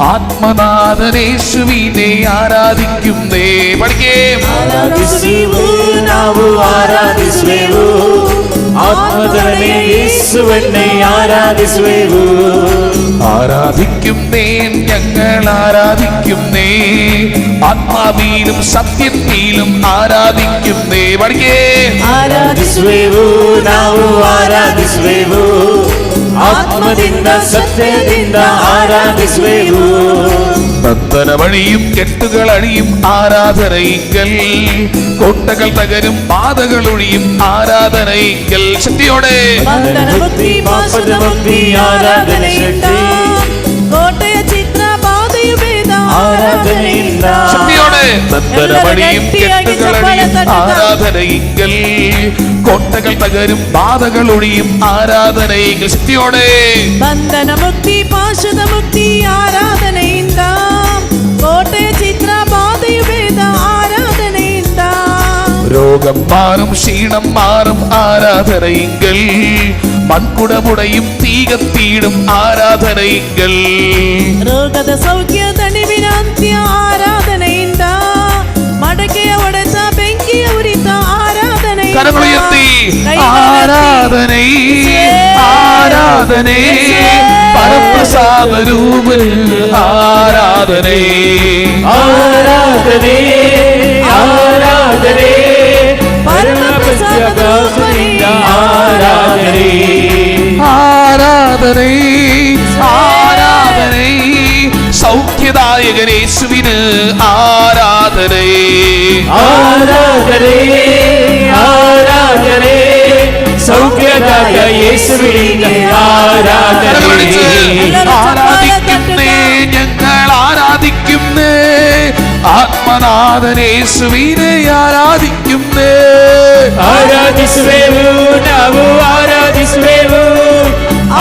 ആത്മനാഥനേശുവിനെ ആരാധിക്കുന്നേ. പഠിക്കേ. ಆರಾಧಿಸುವೆವು ನಾವು ಆರಾಧಿಸುವೆವು ಆತ್ಮದನೇ ಯೇಸುವನ್ನೇ ಆರಾಧಿಸುವೆವು ആരാധിക്കുന്നേ ഞങ്ങൾ ആരാധിക്കുന്നേ ആത്മാവിലും സത്യത്തിലും ആരാധിക്കുന്നേ. പഠിക്കേ. ಆರಾಧಿಸುವೆವು ನಾವು ಆರಾಧಿಸುವೆವು ആത്മದಿಂದ സത്യದಿಂದ ആരാധിಸುವೆವು ബന്ധന വഴിയും കെട്ടുകൾ അഴിയും ആരാധനയിങ്കൽ കോട്ടകൾ തകരും പാതകൾ ഒഴിയും ആരാധനയിങ്കൽ. ശക്തിയോടെ ಬಂಧನಮುಕ್ತಿ ಪಾಶದಮುಕ್ತಿ ಆರಾಧನೆಯಿಂದ ಕೋಟೆಯ ಚಿತ್ರ ಬಾಧೆಯು ಭೇದ ಆರಾಧನೆಯಿಂದ ശക്തിയോടെ ബന്ധന വഴിയും കെട്ടുകൾ അഴിയും ആരാധനയിങ്കൽ കോട്ടകൾ തകരും പാതകൾ ഒഴിയും ആരാധനയിങ്കൽ. ശക്തിയോടെ ಬಂಧನ ಮುಕ್ತಿ ಪಾಶದ ಮುಕ್ತಿ ಆರಾಧನೆಯಿಂದ ಕೋಟೆಯ ಚಿತ್ರ ಬಾಧೆಯು ಭೇದ ಆರಾಧನೆಯಿಂದ രോഗം മാറും ക്ഷീണം മാറും ആരാധനയിങ്കൽ മൺകുടമുടയും തീകത്തീടും ആരാധനയിങ്കൽ. ರೋಗದ ಸೌಖ್ಯ ತಣಿವಿನ ಅಂತ್ಯ ಆರಾಧನೆಯಿಂದ ಮಡಕೆಯ ಒಡೆತ ಬೆಂಕಿಯ ಉರಿತ ಆರಾಧನೆಯಿಂದ കരങ്ങളുയർത്തി ആരാധനേ ആരാധനേ പരപ്രസാദ രൂപൻ ആരാധനേ ആരാധനേ ആരാധനേ പരമപ്രസാദരൂപനിൽ ആരാധനേ ആരാധനേ ആരാധനേ സൗഖ്യദായകൻ യേശുവിന് ആരാധനേ ആരാധനേ ആരാധനേ സൗഖ്യദായ യേശുവിനെ ആരാധനേ ആരാധിക്കുന്നേ ഞങ്ങൾ ആരാധിക്കുന്നേ ആത്മനാഥനേശുവിനെ ആരാധിക്കുന്നേ. ಆರಾಧಿಸುವೆವು ನಾವು ಆರಾಧಿಸುವೆವು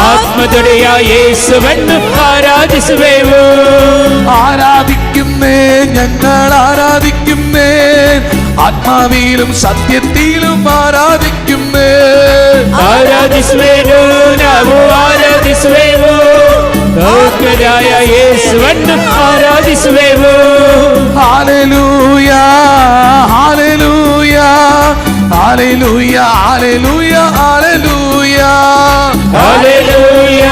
ಆತ್ಮದೊಡೆಯ ಯೇಸುವನ್ನು ಆರಾಧಿಸುವೆವು ആരാധിക്കുന്നേ ഞങ്ങൾ ആരാധിക്കുന്നേ ആത്മാവിലും സത്യത്തിലും ആരാധിക്കുന്നേ. ಆರಾಧಿಸುವೆವು ನಾವು ಆರಾಧಿಸುವೆವು ಲೋಕದಾಯ ಯೇಸುವನ್ನು ಆರಾಧಿಸುವೆವು hallelujah hallelujah hallelujah hallelujah hallelujah hallelujah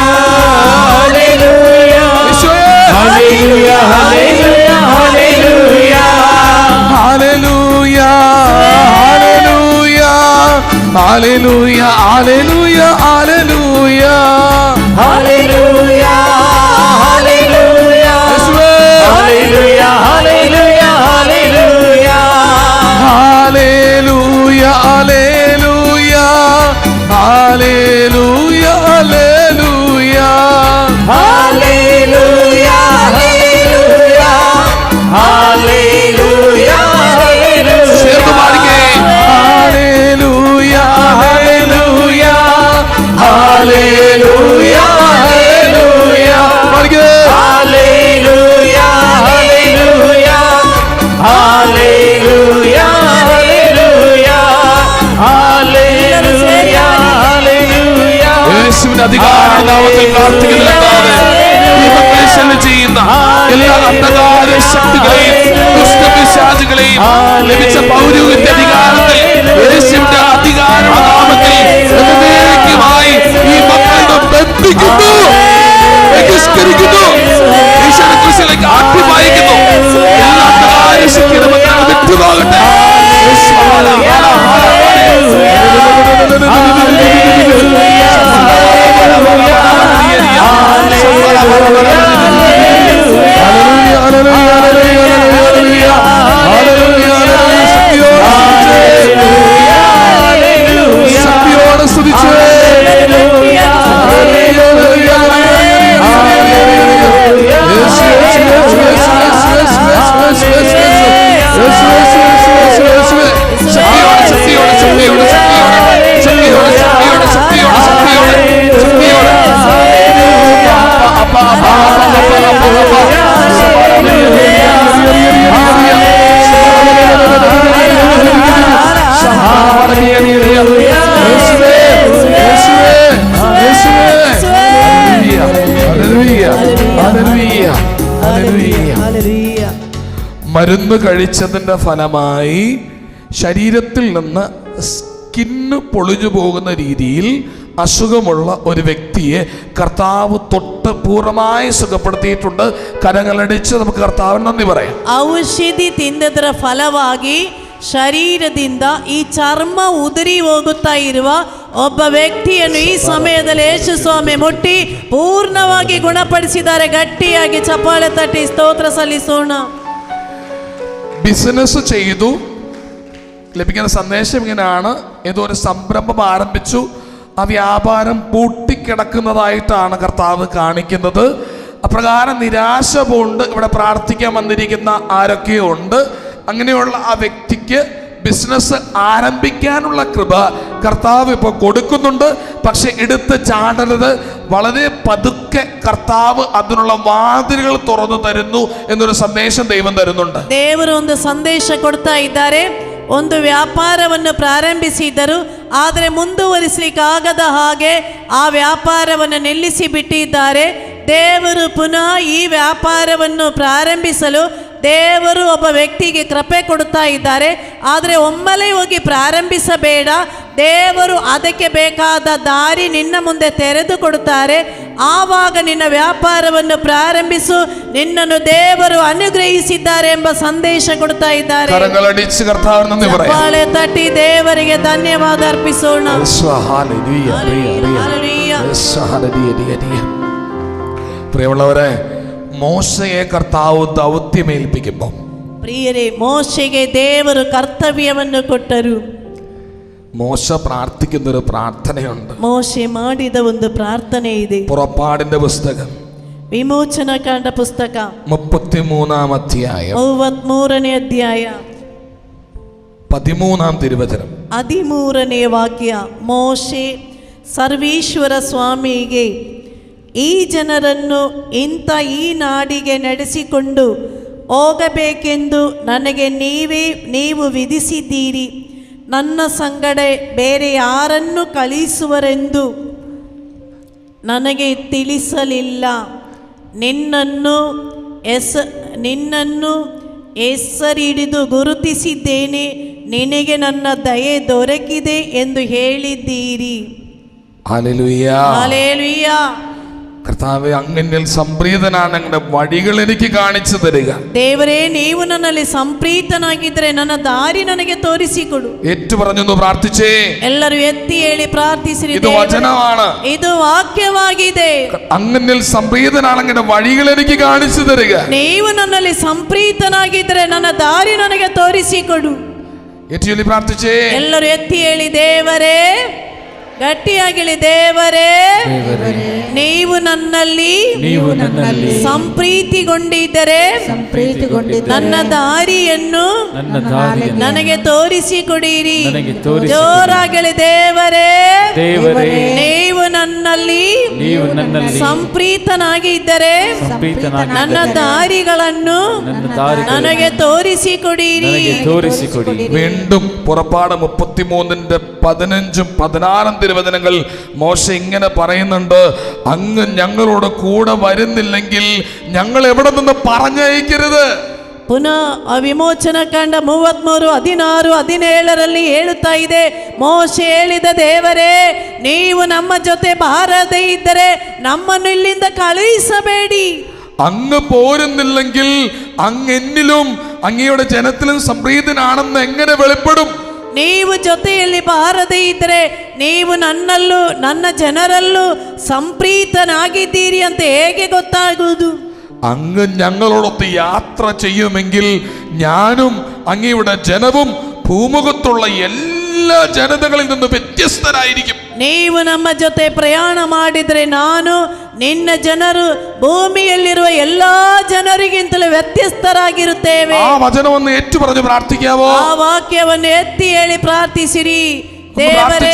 hallelujah യേശുവേ hallelujah hallelujah hallelujah hallelujah hallelujah hallelujah hallelujah hallelujah യേശുവേ hallelujah hallelujah hallelujah hallelujah hallelujah hallelujah hallelujah hallelujah hallelujah ചേർന്ന് പാടിക്കേ. ഹല്ലേലൂയ ഹല്ലേലൂയ ഹല്ലേലൂയ ഹല്ലേലൂയ പാടിക്കേ. Hallelujah hallelujah hallelujah hallelujah hallelujah യേശുവിന്റെ അധികാരനാമത്തിൽ പ്രാർത്ഥിക്കുന്നതിനാണ് ഈ മക്കളെ ശല്യം ചെയ്യുന്ന എല്ലാ അന്ധകാര ശക്തികളെയും ദുഷ്ടപിശാചുകളെയും ലഭിച്ച പൗരോഹിത്യ അധികാരത്തിൽ യേശുവിന്റെ അധികാരനാമത്തിൽ എന്നേക്കുമായി ഈ മക്കളെ ബന്ധിക്കുന്നു, ബഹിഷ്കരിക്കുന്നു, ഈശ്വര കൃഷിയിലേക്ക് ആട്ടിപ്പായിക്കുന്നു. എല്ലാ അന്ധകാര ശക്തിയുടെ മക്കളെ വിട്ടുപോകട്ടെ. മരുന്ന് കഴിച്ചതിൻ്റെ ഫലമായി ശരീരത്തിൽ നിന്ന് സ്കിന്ന് പൊളിഞ്ഞു പോകുന്ന രീതിയിൽ അസുഖമുള്ള ഒരു വ്യക്തിയെ കർത്താവ് തൊട്ട് പൂർണ്ണമായി സുഖപ്പെടുത്തിയിട്ടുണ്ട്. കരങ്ങളടിച്ച് നമുക്ക് കർത്താവിന് നന്ദി പറയാം. ಔಷಧಿ ತಿಂದದರ ಫಲವಾಗಿ ಶರೀರದಿಂದ ಈ ಚರ್ಮ ಉದುರಿ ಹೋಗುತ್ತಾ ಇರುವ ಒಬ್ಬ ವ್ಯಕ್ತಿಯನ್ನು ಈ ಸಮಯದಲ್ಲಿ ಯೇಸು ಸ್ವಾಮಿ ಮುಟ್ಟಿ ಪೂರ್ಣವಾಗಿ ಗುಣಪಡಿಸಿದ್ದಾರೆ. ಗಟ್ಟಿಯಾಗಿ ಚಪ್ಪಾಳೆ ತಟ್ಟಿ ಸ್ತೋತ್ರ ಸಲ್ಲಿಸೋಣ. ബിസിനസ് ചെയ്തു ലഭിക്കുന്ന സന്ദേശം ഇങ്ങനെയാണ്: ഏതോ ഒരു സംരംഭം ആരംഭിച്ചു, ആ വ്യാപാരം പൂട്ടിക്കിടക്കുന്നതായിട്ടാണ് കർത്താവ് കാണിക്കുന്നത്. അപ്രകാരം നിരാശ കൊണ്ട് ഇവിടെ പ്രാർത്ഥിക്കാൻ വന്നിരിക്കുന്ന ആരൊക്കെയോ ഉണ്ട്. അങ്ങനെയുള്ള ആ വ്യക്തിക്ക് ബിസിനസ് ആരംഭിക്കാനുള്ള കൃപ കർത്താവ് ഇപ്പോൾ കൊടുക്കുന്നുണ്ട്. പക്ഷെ എടുത്ത് ചാടരുത്, വളരെ പതുക്കെ കർത്താവ് അതിനുള്ള വാതിലുകൾ തുറന്നു തരുന്നു എന്നൊരു സന്ദേശം ദൈവം തരുന്നുണ്ട്. ದೇವರು ಒಂದು ಸಂದೇಶ ಕೊಡ್ತಾ ಇದ್ದಾರೆ. ಒಂದು ವ್ಯಾಪಾರವನ್ನು ಪ್ರಾರಂಭಿಸಿದ್ದರು, ಆದರೆ ಮುಂದುವರಿಸಲಿಕ್ಕಾಗದ ಹಾಗೆ ಆ ವ್ಯಾಪಾರವನ್ನು ನಿಲ್ಲಿಸಿ ಬಿಟ್ಟಿದ್ದಾರೆ. ದೇವರು ಪುನಃ ಈ ವ್ಯಾಪಾರವನ್ನು ಪ್ರಾರಂಭಿಸಲು ದೇವರು ಒಬ್ಬ ವ್ಯಕ್ತಿಗೆ ಕೃಪೆ ಕೊಡ್ತಾ ಇದ್ದಾರೆ. ಆದರೆ ಒಮ್ಮೆಲೇ ಹೋಗಿ ಪ್ರಾರಂಭಿಸಬೇಡ, ದೇವರು ಅದಕ್ಕೆ ಬೇಕಾದ ದಾರಿ ನಿನ್ನ ಮುಂದೆ ತೆರೆದು ಕೊಡುತ್ತಾರೆ. ಆವಾಗ ನಿನ್ನ ವ್ಯಾಪಾರವನ್ನು ಪ್ರಾರಂಭಿಸು, ನಿನ್ನನ್ನು ದೇವರು ಅನುಗ್ರಹಿಸಿದ್ದಾರೆ ಎಂಬ ಸಂದೇಶ ಕೊಡ್ತಾ ಇದ್ದಾರೆ. ಚಪ್ಪಾಳೆ ತಟ್ಟಿ ದೇವರಿಗೆ ಧನ್ಯವಾದ ಅರ್ಪಿಸೋಣ. പ്രിയമുള്ളവരെ, മോശയെ കർത്താവ് ദൗത്യമേൽപ്പിക്കുമ്പോൾ, ಪ್ರಿಯರೇ, ಮೋಶೆಗೆ ದೇವರು ಕರ್ತವ್ಯವನ್ನು ಕೊಟ್ಟರು. മോശ പ്രാർത്ഥിക്കുന്നൊരു പ്രാർത്ഥനയുണ്ട്. ಮೋಶೆ ಮಾಡಿದ ಒಂದು ಪ್ರಾರ್ಥನೆ ಇದೆ. പുറപ്പാടിന്റെ പുസ്തകം ವಿಮೋಚನಕಾಂಡ ಪುಸ್ತಕ 33-ാം അധ്യായം 33ನೇ ಅಧ್ಯಾಯ 13-ാം തിരുവചനം 13ನೇ ವಾಕ್ಯ. ಮೋಶೆ ಸರ್ವೇಶ್ವರ ಸ್ವಾಮಿಗೆ, ಈ ಜನರನ್ನು ಇಂಥ ಈ ನಾಡಿಗೆ ನಡೆಸಿಕೊಂಡು ಹೋಗಬೇಕೆಂದು ನನಗೆ ನೀವು ವಿಧಿಸಿದ್ದೀರಿ. ನನ್ನ ಸಂಗಡ ಬೇರೆ ಯಾರನ್ನು ಕಳಿಸುವರೆಂದು ನನಗೆ ತಿಳಿಸಲಿಲ್ಲ. ನಿನ್ನನ್ನು ಹೆಸರಿಡಿದು ಗುರುತಿಸಿದ್ದೇನೆ, ನಿನಗೆ ನನ್ನ ದಯೆ ದೊರಕಿದೆ ಎಂದು ಹೇಳಿದ್ದೀರಿ. ഹല്ലേലൂയ. ഹല്ലേലൂയ. കർത്താവേ, അങ്ങനിൽ സംപ്രീതനാണ്, അങ്ങയുടെ വഴികൾ എനിക്ക് കാണിച്ചു തരിക. ದೇವರೇ, ನೀವು ನನ್ನಲ್ಲಿ ಸಂಪ್ರೀತನಾಗಿದ್ದರೆ ನನ್ನ ದಾರಿ ನನಗೆ ತೋರಿಸಿಕೊಡು. ഏറ്റു പറഞ്ഞു പ്രാർത്ഥിച്ചേ. ಎಲ್ಲರೂ ಎತ್ತಿ ಹೇಳಿ ಪ್ರಾರ್ಥಿಸಿರಿ. ഇത് വചനമാണ്, ಇದು ವಾಕ್ಯವಾಗಿದೆ. അങ്ങനിൽ സംപ്രീതനാണ്, അങ്ങയുടെ വഴികൾ എനിക്ക് കാണിച്ചു തരിക. ನೀವು ನನ್ನಲ್ಲಿ ಸಂಪ್ರೀತನಾಗಿದ್ದರೆ ನನ್ನ ದಾರಿ ನನಗೆ ತೋರಿಸಿಕೊಡು. ഏറ്റു ചൊല്ലി പ്രാർത്ഥിച്ചേ. ಎಲ್ಲರೂ ಎತ್ತಿ ಹೇಳಿ, ದೇವರೇ, ಗಟ್ಟಿಯಾಗಿ ದೇವರೇ, ನೀವು ನನ್ನಲ್ಲಿ ಸಂಪ್ರೀತಿಗೊಂಡಿದ್ದರೆ ನನ್ನ ದಾರಿಯನ್ನು ನನಗೆ ತೋರಿಸಿಕೊಡಿರಿ. ಜೋರಾಗಲಿ ದೇವರೇ, ನೀವು ನನ್ನಲ್ಲಿ ಸಂಪ್ರೀತನಾಗಿದ್ದರೆ ನನ್ನ ದಾರಿಗಳನ್ನು ನನಗೆ ತೋರಿಸಿಕೊಡಿರಿ. വീണ്ടും പുറപ്പാട് 33-ന്റെ 15-16 തിരുവചനങ്ങൾ മോശ ഇങ്ങനെ പറയുന്നുണ്ട്: അങ്ങ് ഞങ്ങളോട് കൂടെ വരുന്നില്ലെങ്കിൽ ഞങ്ങൾ എവിടെ നിന്ന് പറഞ്ഞയക്കരുത്. ಪುನಃ ವಿಮೋಚನಕಾಂಡ 33:16-17 ಹೇಳುತ್ತಾ ಇದೆ. ಮೋಶೆ ಹೇಳಿದ, ದೇವರೇ, ನೀವು ನಮ್ಮ ಜೊತೆ ಬಾರದೇ ಇದ್ದರೆ ನಮ್ಮನ್ನು ಇಲ್ಲಿಂದ ಕಳುಹಿಸಬೇಡಿ. അങ്ങ് പോരുന്നില്ലെങ്കിൽ അങ്ങ് എന്നിലും അങ്ങയുടെ ജനത്തിലും സംപ്രീതനാണെന്ന് എങ്ങനെ വെളിപ്പെടും? ನೀವು ಜೊತೆಯಲ್ಲಿ ಬಾರದೇ ಇದ್ದರೆ ನೀವು ನನ್ನಲ್ಲೂ ನನ್ನ ಜನರಲ್ಲೂ ಸಂಪ್ರೀತನಾಗಿದ್ದೀರಿ ಅಂತ ಹೇಗೆ ಗೊತ್ತಾಗುವುದು? അങ്ങ് ഞങ്ങളോടൊത്ത് യാത്ര ചെയ്യുമെങ്കിൽ ഞാനും അങ്ങയുടെ ജനവും ഭൂമുഖത്തുള്ള എല്ലാ ജനതകളിൽ നിന്ന് വ്യത്യസ്തരായിരിക്കും. ನೀವು ನಮ್ಮ ಜೊತೆ ಪ್ರಯಾಣ ಮಾಡಿದರೆ ನಾನು ನಿನ್ನ ಜನರು ಭೂಮಿಯಲ್ಲಿರುವ ಎಲ್ಲಾ ಜನರಿಗಿಂತಲೂ ವ್ಯತ್ಯಸ್ತರಾಗಿರುತ್ತೇವೆ. ആ വചനം ഒന്ന് ഏറ്റു പറഞ്ഞു പ്രാർത്ഥിക്കാവോ? ಆ ವಾಕ್ಯವನ್ನು ಎತ್ತಿ ಹೇಳಿ ಪ್ರಾರ್ಥಿಸಿರಿ. ದೇವರೇ,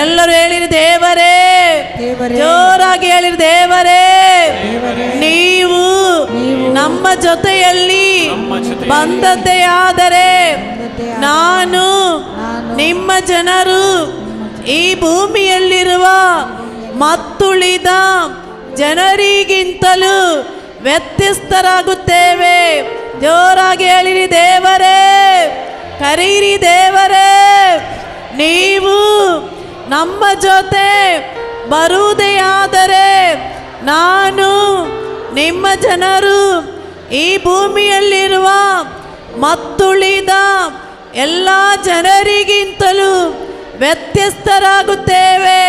ಎಲ್ಲರೂ ಹೇಳಿರಿ, ದೇವರೇ, ಜೋರಾಗಿ ಹೇಳಿರಿ, ದೇವರೇ, ನೀವು ನಮ್ಮ ಜೊತೆಯಲ್ಲಿ ಬಂದದ್ದೇ ಆದರೆ ನಾನು ನಿಮ್ಮ ಜನರು ಈ ಭೂಮಿಯಲ್ಲಿರುವ ಮತ್ತುಳಿದ ಜನರಿಗಿಂತಲೂ ವ್ಯತ್ಯಸ್ತರಾಗುತ್ತೇವೆ. ಜೋರಾಗಿ ಹೇಳಿರಿ ದೇವರೇ, ಕರೀರಿ ದೇವರೇ, ನೀವು ನಮ್ಮ ಜೊತೆ ಬರುವುದೇ ಆದರೆ ನಾನು ನಿಮ್ಮ ಜನರು ಈ ಭೂಮಿಯಲ್ಲಿರುವ ಮತ್ತುಳಿದ ಎಲ್ಲ ಜನರಿಗಿಂತಲೂ ವ್ಯತ್ಯಸ್ತರಾಗುತ್ತೇವೆ.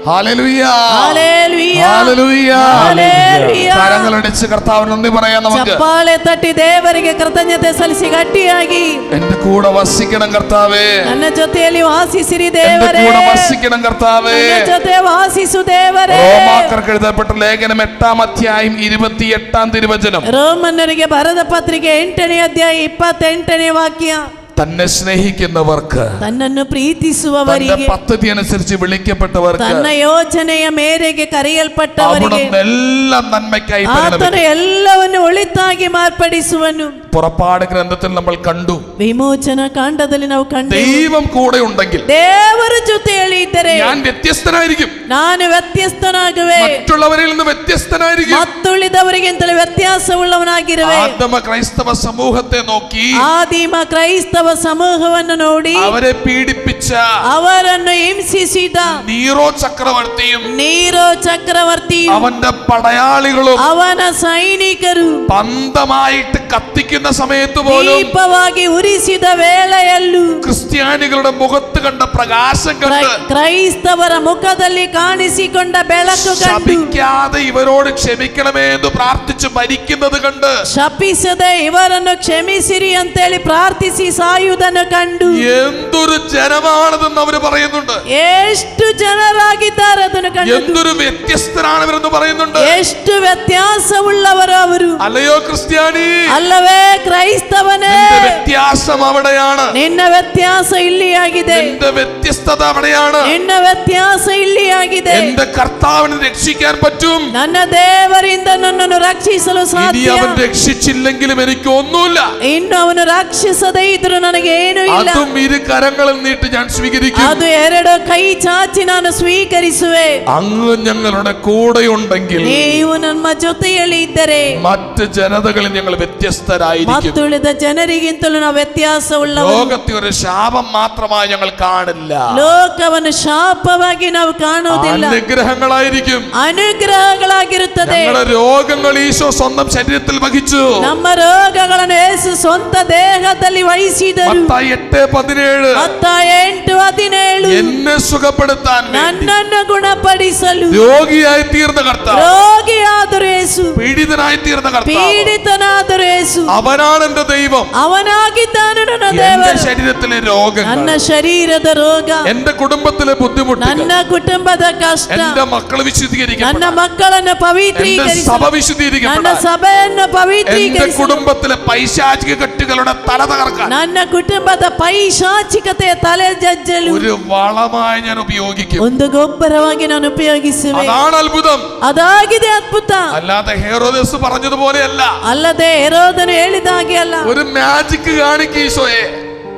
Hallelujah, hallelujah, hallelujah, hallelujah. കരങ്ങളടിച്ച് കർത്താവിന് നന്ദി പറയാം നമുക്ക്. ചപ്പാളെ തട്ടി ದೇವರಿಗೆ ಕೃತಜ್ಞತೆ ಸಲ್ಲಿಸಿ ಗಟ್ಟಿಯಾಗಿ, എന്റെ കൂടെ വസിക്കണം കർത്താവേ, ನನ್ನ ಜೊತೆಯಲ್ಲಿ ವಾಸಿಸಿರಿ എന്റെ ದೇವರೇ, കൂടെ വസിക്കണം കർത്താവേ. ನನ್ನ ಜೊತೆ ವಾಸಿಸು ದೇವರೇ. റോമാക്കർക്ക് എഴുതപ്പെട്ട ലേഖനം 8-ാം അധ്യായം 28-ാം തിരുവചനം. ರೋಮನ್ನರಿಗೆ ಬರೆದ ಪತ್ರಿಕೆ 8ನೇ ಅಧ್ಯಾಯ 28ನೇ ವಾಕ್ಯ. തന്നെ സ്നേഹിക്കുന്നവർക്ക്, ತನ್ನನ್ನು തന്റെ ಪ್ರೀತಿಸುವವರಿಗೆ, പദ്ധതി അനുസരിച്ച് വിളിക്കപ്പെട്ടവർക്ക് ತನ್ನ ಯೋಜನೆಯ ಮೇರೆಗೆ ಕರೆಯಲ್ಪಟ್ಟವರಿಗೆ അവിടുന്ന് എല്ലാം നന്മയ്ക്കായി ಆತನು പരിണമിക്കും. ಎಲ್ಲವನ್ನು ಒಳಿತಾಗಿ ಮಾರ್ಪಡಿಸುವನು. പുറപ്പാട് ഗ്രന്ഥത്തിൽ നമ്മൾ കണ്ടു, ವಿಮೋಚನ ಕಾಂಡದಲ್ಲಿ ನಾವು ಕಂಡು, ദൈവം കൂടെ ഉണ്ടെങ്കിൽ ದೇವರ ಜೊತೆಯಲ್ಲಿ ಇದ್ದರೆ ഞാൻ വ്യത്യസ്തനായിരിക്കും, ನಾನು ವ್ಯತ್ಯಸ್ತನಾಗುವೆ, മറ്റുള്ളവരിൽ നിന്ന് വ്യത്യസ്തനായിരിക്കും. ಮತ್ತುಳಿದವರಿಗಿಂತಲೂ ವ್ಯತ್ಯಾಸವುಳ್ಳವನಾಗಿರುವೆ. ആദിമ ക്രൈസ്തവ സമൂഹത്തെ നോക്കി ಆದಿಮ ಕ್ರೈಸ್ತವ ಸಮೂಹವನ್ನು ನೋಡಿ അവരെ പീഡിപ്പിച്ച ಅವರನ್ನು ಹಿಂಸಿಸಿದ നീറോ ചക്രവർത്തിയും ನೀರೋ ಚಕ್ರವರ್ತಿಯು അവന്റെ പടയാളികളും ಅವನ ಸೈನಿಕರು പന്തമായിട്ട് കത്തിക്കുന്ന സമയത്ത് പോലും ದೀಪವಾಗಿ ಉರಿಸಿದ ವೇಳೆಯಲ್ಲೂ ക്രിസ്ത്യാനികളുടെ മുഖത്ത് കണ്ട പ്രകാശം കണ്ട് ಕ್ರೈಸ್ತವರ ಮುಖದಲ್ಲಿ ಕಾಣಿಸಿಕೊಂಡ ಬೆಳಕು ಕಂಡು, ശപിക്കാതെ ഇവരോട് ക്ഷമിക്കണമേ എന്ന് പ്രാർത്ഥിച്ച് മരിക്കുന്നത് കണ്ട് ಶಪಿಸದೆ ಇವರನ್ನು ಕ್ಷಮಿಸಿರಿ ಅಂತೇಳಿ ಪ್ರಾರ್ಥಿಸಿ ಸಾಯುವುದನ್ನು ಕಂಡು, എന്തൊരു ജനമാണതെന്ന് അവര് പറയുന്നുണ്ട്, ಎಷ್ಟು ಜನರಾಗಿದ್ದಾರೆ ಅದನ್ನು ಕಂಡು, എന്തൊരു വ്യത്യസ്തരാണവരെന്ന് പറയുന്നുണ്ട്. ಎಷ್ಟು ವ್ಯತ್ಯಾಸವುಳ್ಳವರು ಅವರು. അല്ലയോ ക്രിസ്ത്യാനി, ಅಲ್ಲವೇ ಕ್ರೈಸ್ತವನೇ, നിന്റെ വ്യത്യാസം അവിടെയാണ്, ನಿನ್ನ ವ್ಯತ್ಯಾಸ ಇಲ್ಲಿಯಾಗಿದೆ, നിന്റെ വ്യത്യസ്തത അവിടെയാണ്. ನಿನ್ನ ವ್ಯತ್ಯಾಸ ಇಲ್ಲಿಯಾಗಿದೆ. എന്റെ കർത്താവിനെ രക്ഷിക്കാൻ പറ്റും, ನನ್ನ ದೇವರಿಂದ ನನ್ನನ್ನು ರಕ್ಷಿಸಲು ഇനി ಸಾಧ್ಯ. അവൻ രക്ഷിച്ചില്ലെങ്കിലും എനിക്ക് ഒന്നുമില്ല, ಇನ್ನು ಅವನು ರಕ್ಷಿಸದೇ ಇದ್ರು ನನಗೆ ಏನೂ ಇಲ್ಲ. അതും ഇരു കരങ്ങളിൽ നീട്ടി ഞാൻ സ്വീകരിക്കും. ಅದು ಎರಡು ಕೈ ಚಾಚಿ ನಾನು ಸ್ವೀಕರಿಸುವೆ. അങ്ങ് ഞങ്ങളുടെ കൂടെയുണ്ടെങ്കിൽ ನೀವು ನಮ್ಮ ಜೊತೆಯಲ್ಲಿ ಇದ್ದರೆ മറ്റ് ജനതകളിൽ ഞങ്ങൾ വ്യത്യസ്തരായിരിക്കും. ಮತ್ತುಳಿದ ಜನರಿಗಿಂತಲೂ ನಾವು ವ್ಯತ್ಯಾಸವುಳ್ಳವರು. ലോകത്തെ ഒരു ശാപം മാത്രമായി ഞങ്ങൾ കാണില്ല, ಲೋಕವನ್ನು ಶಾಪವಾಗಿ ನಾವು ಕಾಣುವುದಿಲ್ಲ, അനുഗ്രഹങ്ങളായിരിക്കും. ಅನುಗ್ರಹಗಳಾಗಿರುತ್ತದೆ. ഞങ്ങളുടെ രോഗങ്ങൾ ഈശോ സ്വന്തം ശരീരത്തിൽ വഹിച്ചു. ನಮ್ಮ ರೋಗಗಳನ್ನು ಯೇಸು ಸ್ವಂತ ದೇಹದಲ್ಲಿ ವಹಿಸಿದರು. മത്തായി 8:17 ಮತ್ತಾಯ 8:17 എന്നെ സുഖപ്പെടുത്താൻ വേണ്ടി ನನ್ನನ್ನು ಗುಣಪಡಿಸಲು രോഗിയായി തീർന്ന കർത്താവ്, ರೋಗಿಯಾದರು ಯೇಸು, പീഡിതനായി തീർന്ന കർത്താവ്, ಪೀಡಿತನಾದರು ಯೇಸು, അവനാണ് എന്റെ ദൈവം. ಅವನಾಗಿದ್ದಾನೆ ನನ್ನ എന്റെ ದೇವರು. ശരീരത്തിലെ രോഗങ്ങൾ, ನನ್ನ ಶರೀರದ ರೋಗ, എന്റെ കുടുംബത്തിലെ ബുദ്ധിമുട്ടുകൾ, ನನ್ನ ಕುಟುಂಬದ ಕಷ್ಟ, എന്റെ മക്കൾ ನನ್ನ വിശുദ്ധീകരിക്കപ്പെടാൻ, ಮಕ್ಕಳನ್ನು എന്റെ ಪವಿತ್ರೀಕರಿಸಲು, സഭ ನನ್ನ വിശുദ്ധീകരിക്കപ്പെടാൻ, ಸಭೆಯನ್ನು എന്റെ ಪವಿತ್ರೀಕರಿಸಲು, കുടുംബത്തിലെ പൈശാചിക കെട്ടുകളുടെ തല തകർക്കാൻ ನನ್ನ ಕುಟುಂಬದ ಪೈಶಾಚಿಕತೆಯ ತಲೆ ಜಜ್ಜಲು ഒരു വളമായി ഞാൻ ഉപയോഗിക്കും. ಒಂದು ಗೊಬ್ಬರವಾಗಿ ನಾನು ಉಪಯೋಗಿಸುವೆ. അതാണ് അത്ഭുതം. ಅದಾಗಿದೆ ಅದ್ಭುತ. അല്ലാതെ ഹെറോദസ് പറഞ്ഞതുപോലെയല്ല. ಅಲ್ಲದೆ ಹೆರೋದನು ಹೇಳಿದ ಹಾಗೆ ಅಲ್ಲ. ഒരു മാജിക് കാണിക്ക് ഈശോയെ,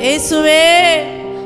ಯೇಸುವೇ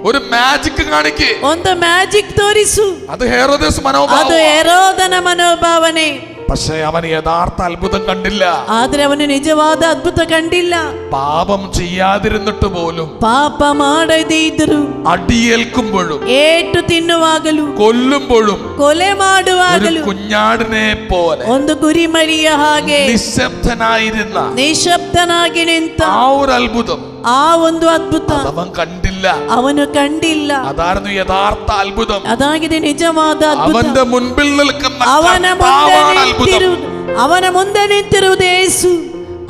ഒരു മാജിക് കാണിക്ക്. ಒಂದು ಮ್ಯಾಜಿಕ್ ತೋರಿಸು. അത് ഹെറോദസ് ಅದು മനോഭാവം. ಹೆರೋದನ ಮನೋಭಾವನೆ. പക്ഷേ അവൻ യഥാർത്ഥ അത്ഭുതം കണ്ടില്ല. ಆದ್ರೆ ಅವನು ನಿಜವಾದ ಅದ್ಭುತ ಕಂಡಿಲ್ಲ. പാപം ചെയ്യാതിരുന്നിട്ട് പോലും, ಪಾಪ ಮಾಡದೇ ಇದ್ದರು, അടിയേൽക്കുമ്പോഴും, ಏಟು ತಿನ್ನುವಾಗಲೂ, കൊല്ലുമ്പോഴും, ಕೊಲೆ ഒരു ಮಾಡುವಾಗಲೂ കുഞ്ഞാടിനെ പോലെ ಒಂದು ಕುರಿಮರಿಯ ಹಾಗೆ നിശബ്ദനായിരുന്ന ನಿಶಬ್ದನಾಗಿ ನಿಂತ ആ ഒരു അത്ഭുതം ಆ ಒಂದು ಅದ್ಭುತ അവൻ കണ്ടില്ല. ಅವನು ಕಂಡಿಲ್ಲ. അതായിരുന്നു യഥാർത്ഥ അത്ഭുതം. ಅದಾಗಿದೆ ನಿಜವಾದ ಅದ್ಭುತ. അവന്റെ മുൻപിൽ നിൽക്കുന്ന ಅವನ കർത്താവാണ് അത്ഭുതം. ಅವನ ಮುಂದೆ ನಿಂತಿರುವುದು ಯೇಸು.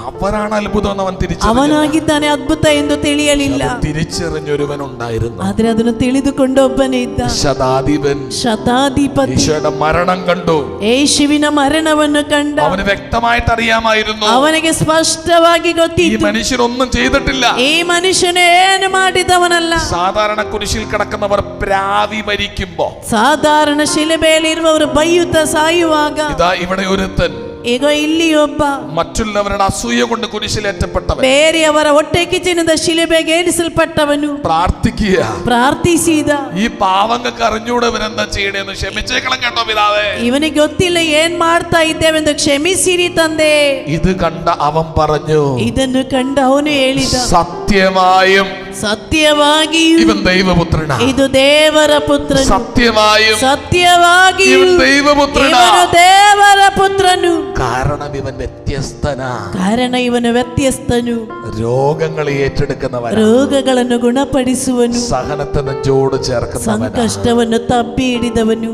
അവനാണ് അത്ഭുതം എന്ന് അവൻ തിരിച്ചറിഞ്ഞു. ಅವನಾಗಿದ್ದಾನೆ ಅದ್ಭುತ ಎಂದು ತಿಳಿಯಲಿಲ್ಲ. തിരിച്ചറിഞ്ഞൊരുവൻ ഉണ്ടായിരുന്നു. ಆದ್ರೆ ಅದನ್ನು ತಿಳಿದುಕೊಂಡು ಒಬ್ಬನೇ ಇದ್ದ. ശതാധിപൻ ಶತಾಧಿಪತಿ ഈശോയുടെ മരണം കണ്ടു. ಯೇಸುವಿನ ಮರಣವನ್ನು ಕಂಡ. അവന് വ്യക്തമായിട്ട് അറിയാമായിരുന്നു, ಅವನಿಗೆ ಸ್ಪಷ್ಟವಾಗಿ ഈ ಗೊತ್ತಿತ್ತು, മനുഷ്യനൊന്നും ചെയ്തിട്ടില്ല. ಈ ಮನುಷ್ಯನು ಏನು ಮಾಡಿದವನಲ್ಲ. സാധാരണ കുരിശിൽ കിടക്കുന്നവർ പ്രാവി മരിക്കുമ്പോ ಸಾಧಾರಣ ಶಿಲೆಬೆಯಲ್ಲಿರುವವರು ಬೈಯುತ್ತ ಸಾಯುವಾಗ ഇതാ ഇവിടെ ഒരുത്തൻ ಈಗ ಇಲ್ಲಿ ಒಬ್ಬ മറ്റുള്ളവരുടെ അസൂയ കൊണ്ട് കുരിശിലേറ്റപ്പെട്ടവൻ, ಬೇರೆಯವರ ಹೊಟ್ಟೆ ಕಿಚ್ಚಿನಿಂದ ಶಿಲುಬೆಗೆ ಏರಿಸಲ್ಪಟ್ಟವನು, പ്രാർത്ഥിക്കുക. ಪ್ರಾರ್ಥಿಸಿದ. ഈ പാവങ്ങൾക്ക് അറിഞ്ഞൂടെ ഇവരെന്താ ചെയ്യണേന്ന്, ക്ഷമിച്ചേക്കണം കേട്ടോ പിതാവേ. ಇವನಿಗೆ ಗೊತ್ತಿಲ್ಲ ಏನ್ ಮಾಡ್ತಾ ಇದ್ದೇವೆಂದು, ಕ್ಷಮಿಸಿರಿ ತಂದೆ. ഇത് കണ്ട അവൻ പറഞ്ഞു, ಇದನ್ನು ಕಂಡು ಅವನು ಹೇಳಿದ, സത്യമായും ಸತ್ಯವಾಗಿಯೂ ഇവൻ ദൈവപുത്രനാ. ಇದು ದೇವರ ಪುತ್ರನು. സത്യമായും ಸತ್ಯವಾಗಿಯೂ ഇവൻ ദൈവപുത്രനാ. ಇವನು ದೇವರ ಪುತ್ರನು. കാരണം ഇവൻ വ്യത്യസ്തനാ. ಕಾರಣ ಇವನು ವ್ಯತ್ಯಸ್ತನು. രോഗങ്ങളെ ഏറ്റെടുക്കുന്നവൻ, ರೋಗಗಳನ್ನು ಗುಣಪಡಿಸುವನು, സഹനത്തെ നെഞ്ചോട് ചേർക്കുന്നവൻ. ಸಂಕಷ್ಟವನ್ನು ತಬ್ಬಿ ಹಿಡಿದವನು.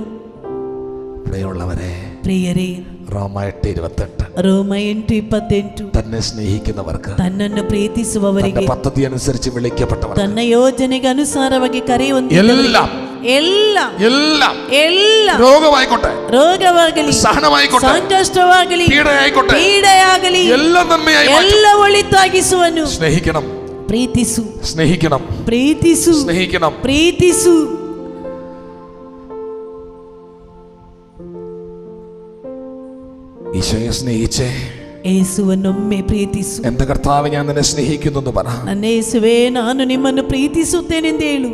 പ്രിയമുള്ളവരെ, ಪ್ರಿಯರೇ, റോമ 8:28 ರೋಮ 8:28 തന്നെ സ്നേഹിക്കുന്നവർക്ക്, ತನ್ನನ್ನು ಪ್ರೀತಿಸುವವರಿಗೆ, തന്റെ പദ്ധതി അനുസരിച്ച് വിളിക്കപ്പെട്ടവർ, ತನ್ನ ಯೋಜನೆಗೆ ಅನುಸಾರವಾಗಿ ಕರೆಯುವಂತ എല്ലാം എല്ലാം എല്ലാം എല്ലാം രോഗമായിക്കോട്ടെ, ರೋಗವಾಗಲಿ, സഹനമായിക്കോട്ടെ, ಸಂಕಷ್ಟವಾಗಲಿ, പീഡയായിക്കോട്ടെ, ಪೀಡೆಯಾಗಲಿ, എല്ലാം നന്മയായി മാറ്റും. ಎಲ್ಲ ಒಳಿತಾಗಿಸುವನು. സ്നേഹിക്കണം, ಪ್ರೀತಿಸು, സ്നേഹിക്കണം, ಪ್ರೀತಿಸು, സ്നേഹിക്കണം. ಪ್ರೀತಿಸು. ഈശോയെ സ്നേഹിച്ചേ. ಯೇಸುವನ್ನೊಮ್ಮೆ ಪ್ರೀತಿಸು. എന്റെ കർത്താവ്, ഞാൻ നിന്നെ സ്നേഹിക്കുന്നു എന്ന് പറ. ನನ್ನ ಯೇಸುವೇ, ನಾನು ನಿಮ್ಮನ್ನು ಪ್ರೀತಿಸುತ್ತೇನೆಂದು ಹೇಳು.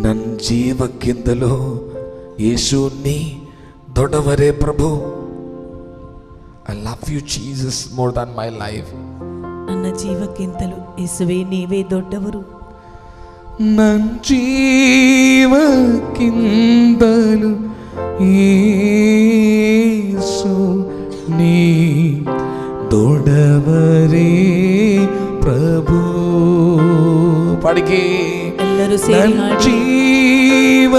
ನನ್ನ ಜೀವಕ್ಕಿಂತಲೂ ಯೇಸು ನೀ ದೊಡ್ಡವರೇ ಪ್ರಭು. I love you Jesus more than my life. ನನ್ನ ಜೀವಕ್ಕಿಂತಲೂ ಯೇಸುವೇ ನೀವೇ ದೊಡ್ಡವರು. ನನ್ನ ಜೀವಕ್ಕಿಂತಲೂ ಯೇಸು ನೀ ದೊಡ್ಡವರೇ ಪ್ರಭು. ಪಾಡಿಕೆ ಎಲ್ಲರೂ ಸೇರಿ ಹಾಡಿ. ಜೀವಕ್ಕಿಂತಲೂ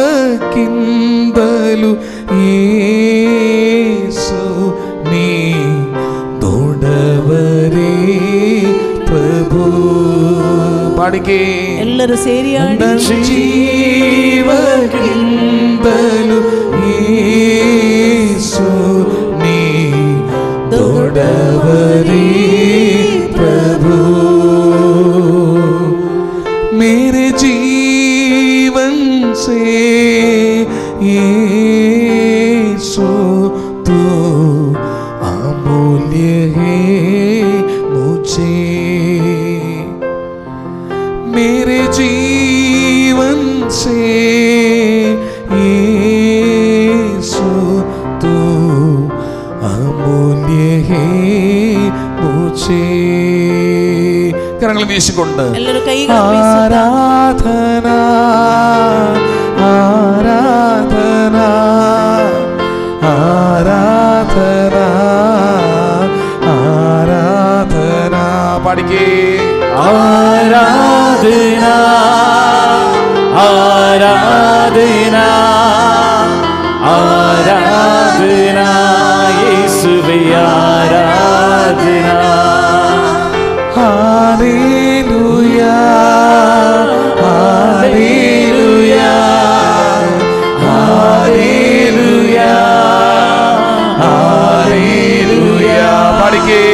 ಯೇಸು ನೀ ದೊಡ್ಡವರೇ ಪ್ರಭು. ಪಾಡಿಕೆ ಎಲ್ಲರೂ ಸೇರಿ ಹಾಡಿ. ಜೀವಕ್ಕಿಂತಲೂ ಯೇಸು ನೀ ದೊಡ್ಡವರೇ ಪ್ರಭು. मेरे जीवन से यीशु तू अमूल्य है मुझे. मेरे जीवन से यीशु तू अमूल्य है मुझे. കരങ്ങൾ വീശിക്കൊണ്ട് ಎಲ್ಲರೂ ಕೈಗಳು ആരാധന ആരാധന ആരാധന ആരാധന. പാടിക്കേ. ആരാധന ആരാധന ആരാധന യേശുവേ ആരാധന. Hallelujah, Hallelujah, Hallelujah, Hallelujah. പാടിക്കേ.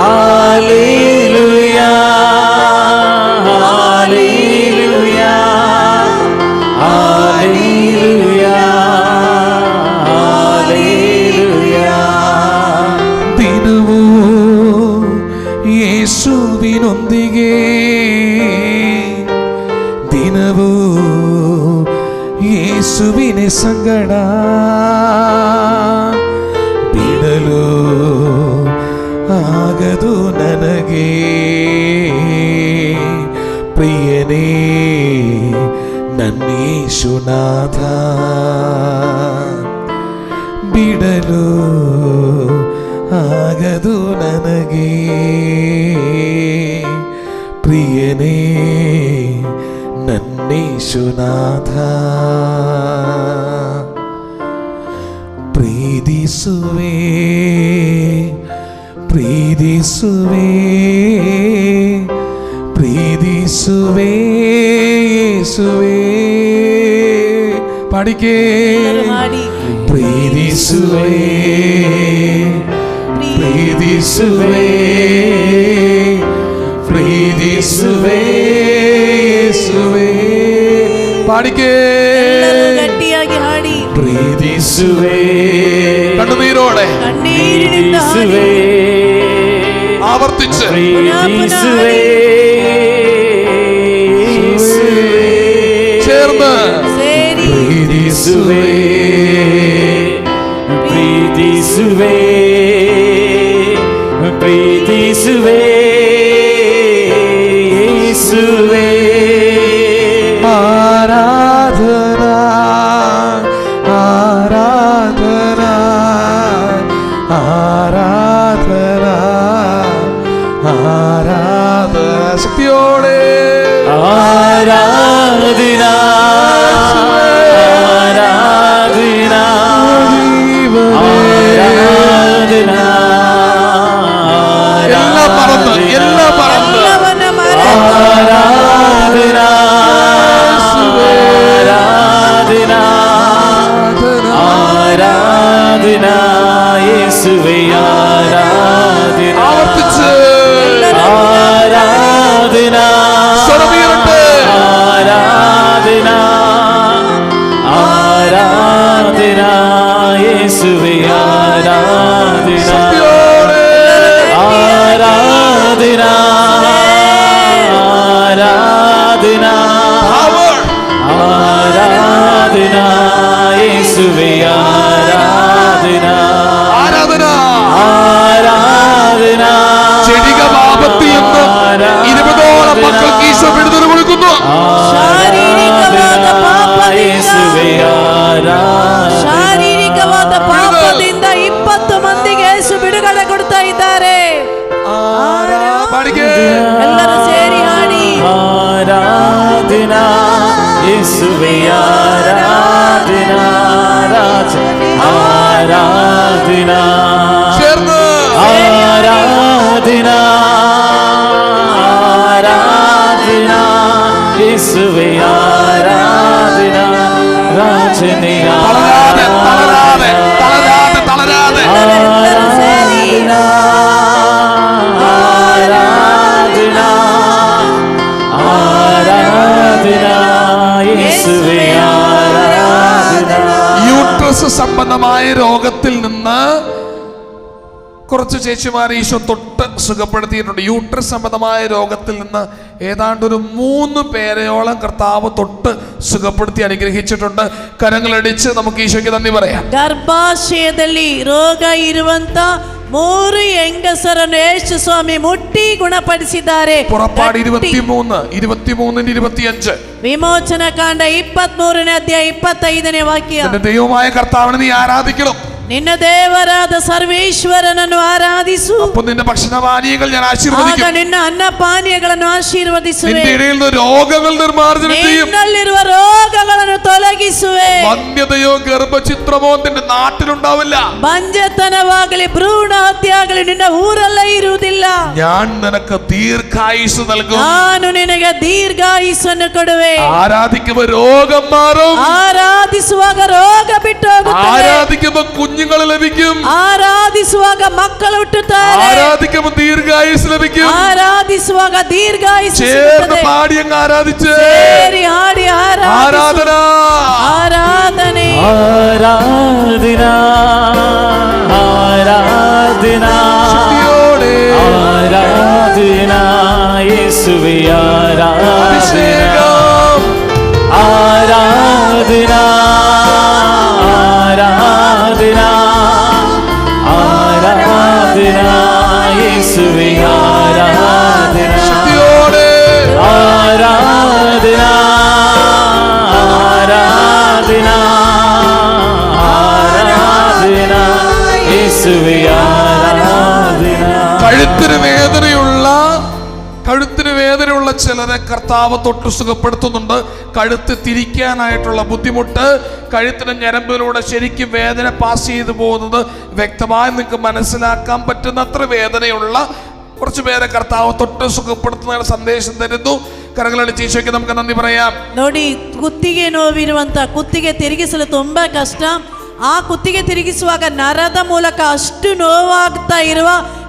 Hallelujah, Hallelujah, Hallelujah, Hallelujah. ദിനവൂ യേശുവിനൊന്തിಗೆ, ದಿನವೂ ಯೇಸುವಿನ ಸಂಗಡ ಬಿಡಲು ಆಗದು ನನಗೆ. ಪ್ರಿಯನೇ ನನ್ನ ಯೇಸುನಾಥ, ಬಿಡಲು ಆಗದು ನನಗೆ. ಪ್ರಿಯನೇ ನನ್ನ ಯೇಸುನಾಥ, ಪ್ರೀತಿಸುವೆ ಪ್ರೀತಿಸುವೆ ಪ್ರೀತಿಸುವೆ ಯೇಸುವೆ. ಪಾಡಿಕೆ. ಹಾಡಿ. ಪ್ರೀತಿಸುವೆ ಪ್ರೀತಿಸುವೆ ಪ್ರೀತಿಸುವೆ ಯೇಸುವೆ. ಪಾಡಿಕೆ. ಗಟ್ಟಿಯಾಗಿ ಹಾಡಿ. പ്രീതിസുവേ കണ്ണുനീരോടെ പ്രീതിസുവേ ആവർത്തിച്ച് പ്രീതിസുവേ ചേർന്ന് പ്രീതിസുവേ പ്രീതിസുവേ പ്രീതിസുവേ യേശുവേ ആരാധന ആരാധന ആരാധന ആരാധന ശക്തിയോടെ ആരാധന ആരാധന ആരാധന എല്ലാം മറന്ന് ആരാധന ആരാധന യേശുവേ ആരാധന ആവർത്തിച്ച് ആരാധന സ്വരമുയരട്ടെ ആരാധന ആരാധന യേശുവേ ആരാധന ശക്തിയോടെ ആരാധന ആരാധന Power. ആരാധന യേശുവേ ആരാധന ആരാധന ആരാധന ചെടിക പാപത്തിൽ നിന്ന് 20ഓളം മക്കൾക്ക് ഈശോ വിടുതൽ കൊടുക്കുന്നു. യേശുവേ ആരാധന ಶಾರೀರಿಕವಾದ ಪಾಪದಿಂದ 20 ಮಂದಿಗೆ ಯೇಸು ಬಿಡುಗಡೆ ಕೊಡ್ತಾ ಇದ್ದಾರೆ. പാടിക്കേ. ಎಲ್ಲರೂ ಸೇರಿ ಹಾಡಿ ആരാധന യേശുവേ ആരാധന ആരാധന ചേർന്ന് ആരാധന ആരാധന യേശുവേ ആരാധന രാജനെ തളരാതെ തളരാതെ തളരാതെ തളരാതെ ആരാധന ആരാധന ആരാധന യേശുവേ ആരാധന യൂട്രസ് സംബന്ധമായ രോഗത്തിൽ നിന്ന് കുറച്ച് ചേച്ചിമാരെ ഈശോ തൊട്ട് സുഖപ്പെടുത്തിയിട്ടുണ്ട്. യൂട്രസ് സംബന്ധമായ രോഗത്തിൽ നിന്ന് ഏതാണ്ട് ഒരു 3 പേരെയോളം കർത്താവ് തൊട്ട് സുഖപ്പെടുത്തി അനുഗ്രഹിച്ചിട്ടുണ്ട്. കരങ്ങളടിച്ച് നമുക്ക് ഈശോയ്ക്ക് നന്ദി പറയാം. ಗರ್ಭಾಶಯದಲ್ಲಿ ರೋಗ ಇರುವಂತ 3 ಹೆಂಗಸರನ್ನು ಯೇಸು ಸ್ವಾಮಿ ಮುಟ್ಟಿ ಗುಣಪಡಿಸಿದ್ದಾರೆ. പുറപ്പാട് 23 23-25 ವಿಮೋಚನ ಕಾಂಡ 23ನೇ ಅಧ್ಯಾಯ 25ನೇ ವಾಕ್ಯ. എന്റെ ദൈവമായ കർത്താവിനെ നീ ആരാധിക്കണം. ನಿನ್ನ ದೇವರಾದ ಸರ್ವೇಶ್ವರನನ್ನು ಆರಾಧಿಸು. അപ്പൊ നിന്റെ ഭക്ഷണപാനീയങ്ങൾ ഞാൻ ಆಗ ആശീർവദിക്കും. ನಿನ್ನ ಅನ್ನಪಾನೀಯಗಳನ್ನು ಆಶೀರ್ವದಿಸುವೆ. നിന്റെ ഇടയിൽ നിന്ന് രോഗങ്ങൾ നിർമ്മാർജ്ജനം ചെയ്യും. ನಿನ್ನಲ್ಲಿರುವ ರೋಗಗಳನ್ನು ತೊಲಗಿಸುವೆ. വന്ധ്യതയോ ഗർഭചിത്രമോ നിന്റെ നാട്ടിലുണ്ടാവില്ല. ಬಂಜತನವಾಗಲಿ ಭ್ರೂಣ ಹತ್ಯೆಯಾಗಲಿ ನಿನ್ನ ಊರಲ್ಲೇ ಇರುವುದಿಲ್ಲ. ഞാൻ നിനക്ക് ദീർഘായുസ് നൽകും. ನಾನು ನಿನಗೆ ದೀರ್ಘಾಯುಸ್ಸನ್ನು ಕೊಡುವೆ. ആരാധിക്കുമ്പോ രോഗം മാറും. ಆರಾಧಿಸುವಾಗ ರೋಗ ಬಿಟ್ಟು ಹೋಗುತ್ತದೆ. ആരാധിക്കുമ്പോ കുഞ്ഞുങ്ങൾ ലഭിക്കും. ಆರಾಧಿಸುವಾಗ ಮಕ್ಕಳು ಹುಟ್ಟುತ್ತಾರೆ. ആരാധിക്കുമ്പോ ദീർഘായുസ് ലഭിക്കും. ಆರಾಧಿಸುವಾಗ ದೀರ್ಘಾಯುಸ್ಸು ചേർന്ന് ಸಿಗುತ್ತದೆ. പാടി അങ്ങ് ആരാധിച്ച് ಸೇರಿ ಹಾಡಿ ആരാധന ಆರಾಧನೆ ആരാധന ആരാധന ശക്തിയോടെ ആരാധന യേശുവേ ആരാധന അഭിഷേകം ആരാധന ആരാധന ആരാധന യേശുവേ ആരാധന ശക്തിയോടെ ആരാധന ആരാധന ആരാധന യേശുവേ ആരാധന കഴുത്തിന് വേദനയുള്ള ചിലരെ കർത്താവ് തൊട്ട് സുഖപ്പെടുത്തുന്നുണ്ട്. കഴുത്ത് തിരിക്കാനായിട്ടുള്ള ബുദ്ധിമുട്ട്, കഴുത്തിന് ഞരമ്പിലൂടെ ശരിക്കും വേദന പാസ് ചെയ്തു പോകുന്നത് വ്യക്തമായി നിങ്ങൾക്ക് മനസ്സിലാക്കാൻ പറ്റുന്നത്ര വേദനയുള്ള കുറച്ച് പേരെ കർത്താവ് തൊട്ട് സുഖപ്പെടുത്തുന്ന സന്ദേശം തരുന്നു. കരങ്ങളടിച്ച് ഈശോയ്ക്ക് നമുക്ക് നന്ദി പറയാം. ನೋಡಿ, ಕುತ್ತಿಗೆ ನೋವಿರುವಂತ ಕುತ್ತಿಗೆ ತಿರುಗಿಸಲು ತುಂಬಾ ಕಷ್ಟ. ಆ ಕುತ್ತಿಗೆ ತಿರುಗಿಸುವಾಗ ನರದ ಮೂಲಕ ಅಷ್ಟು ನೋವಾಗ್ತಾ ಇರುವ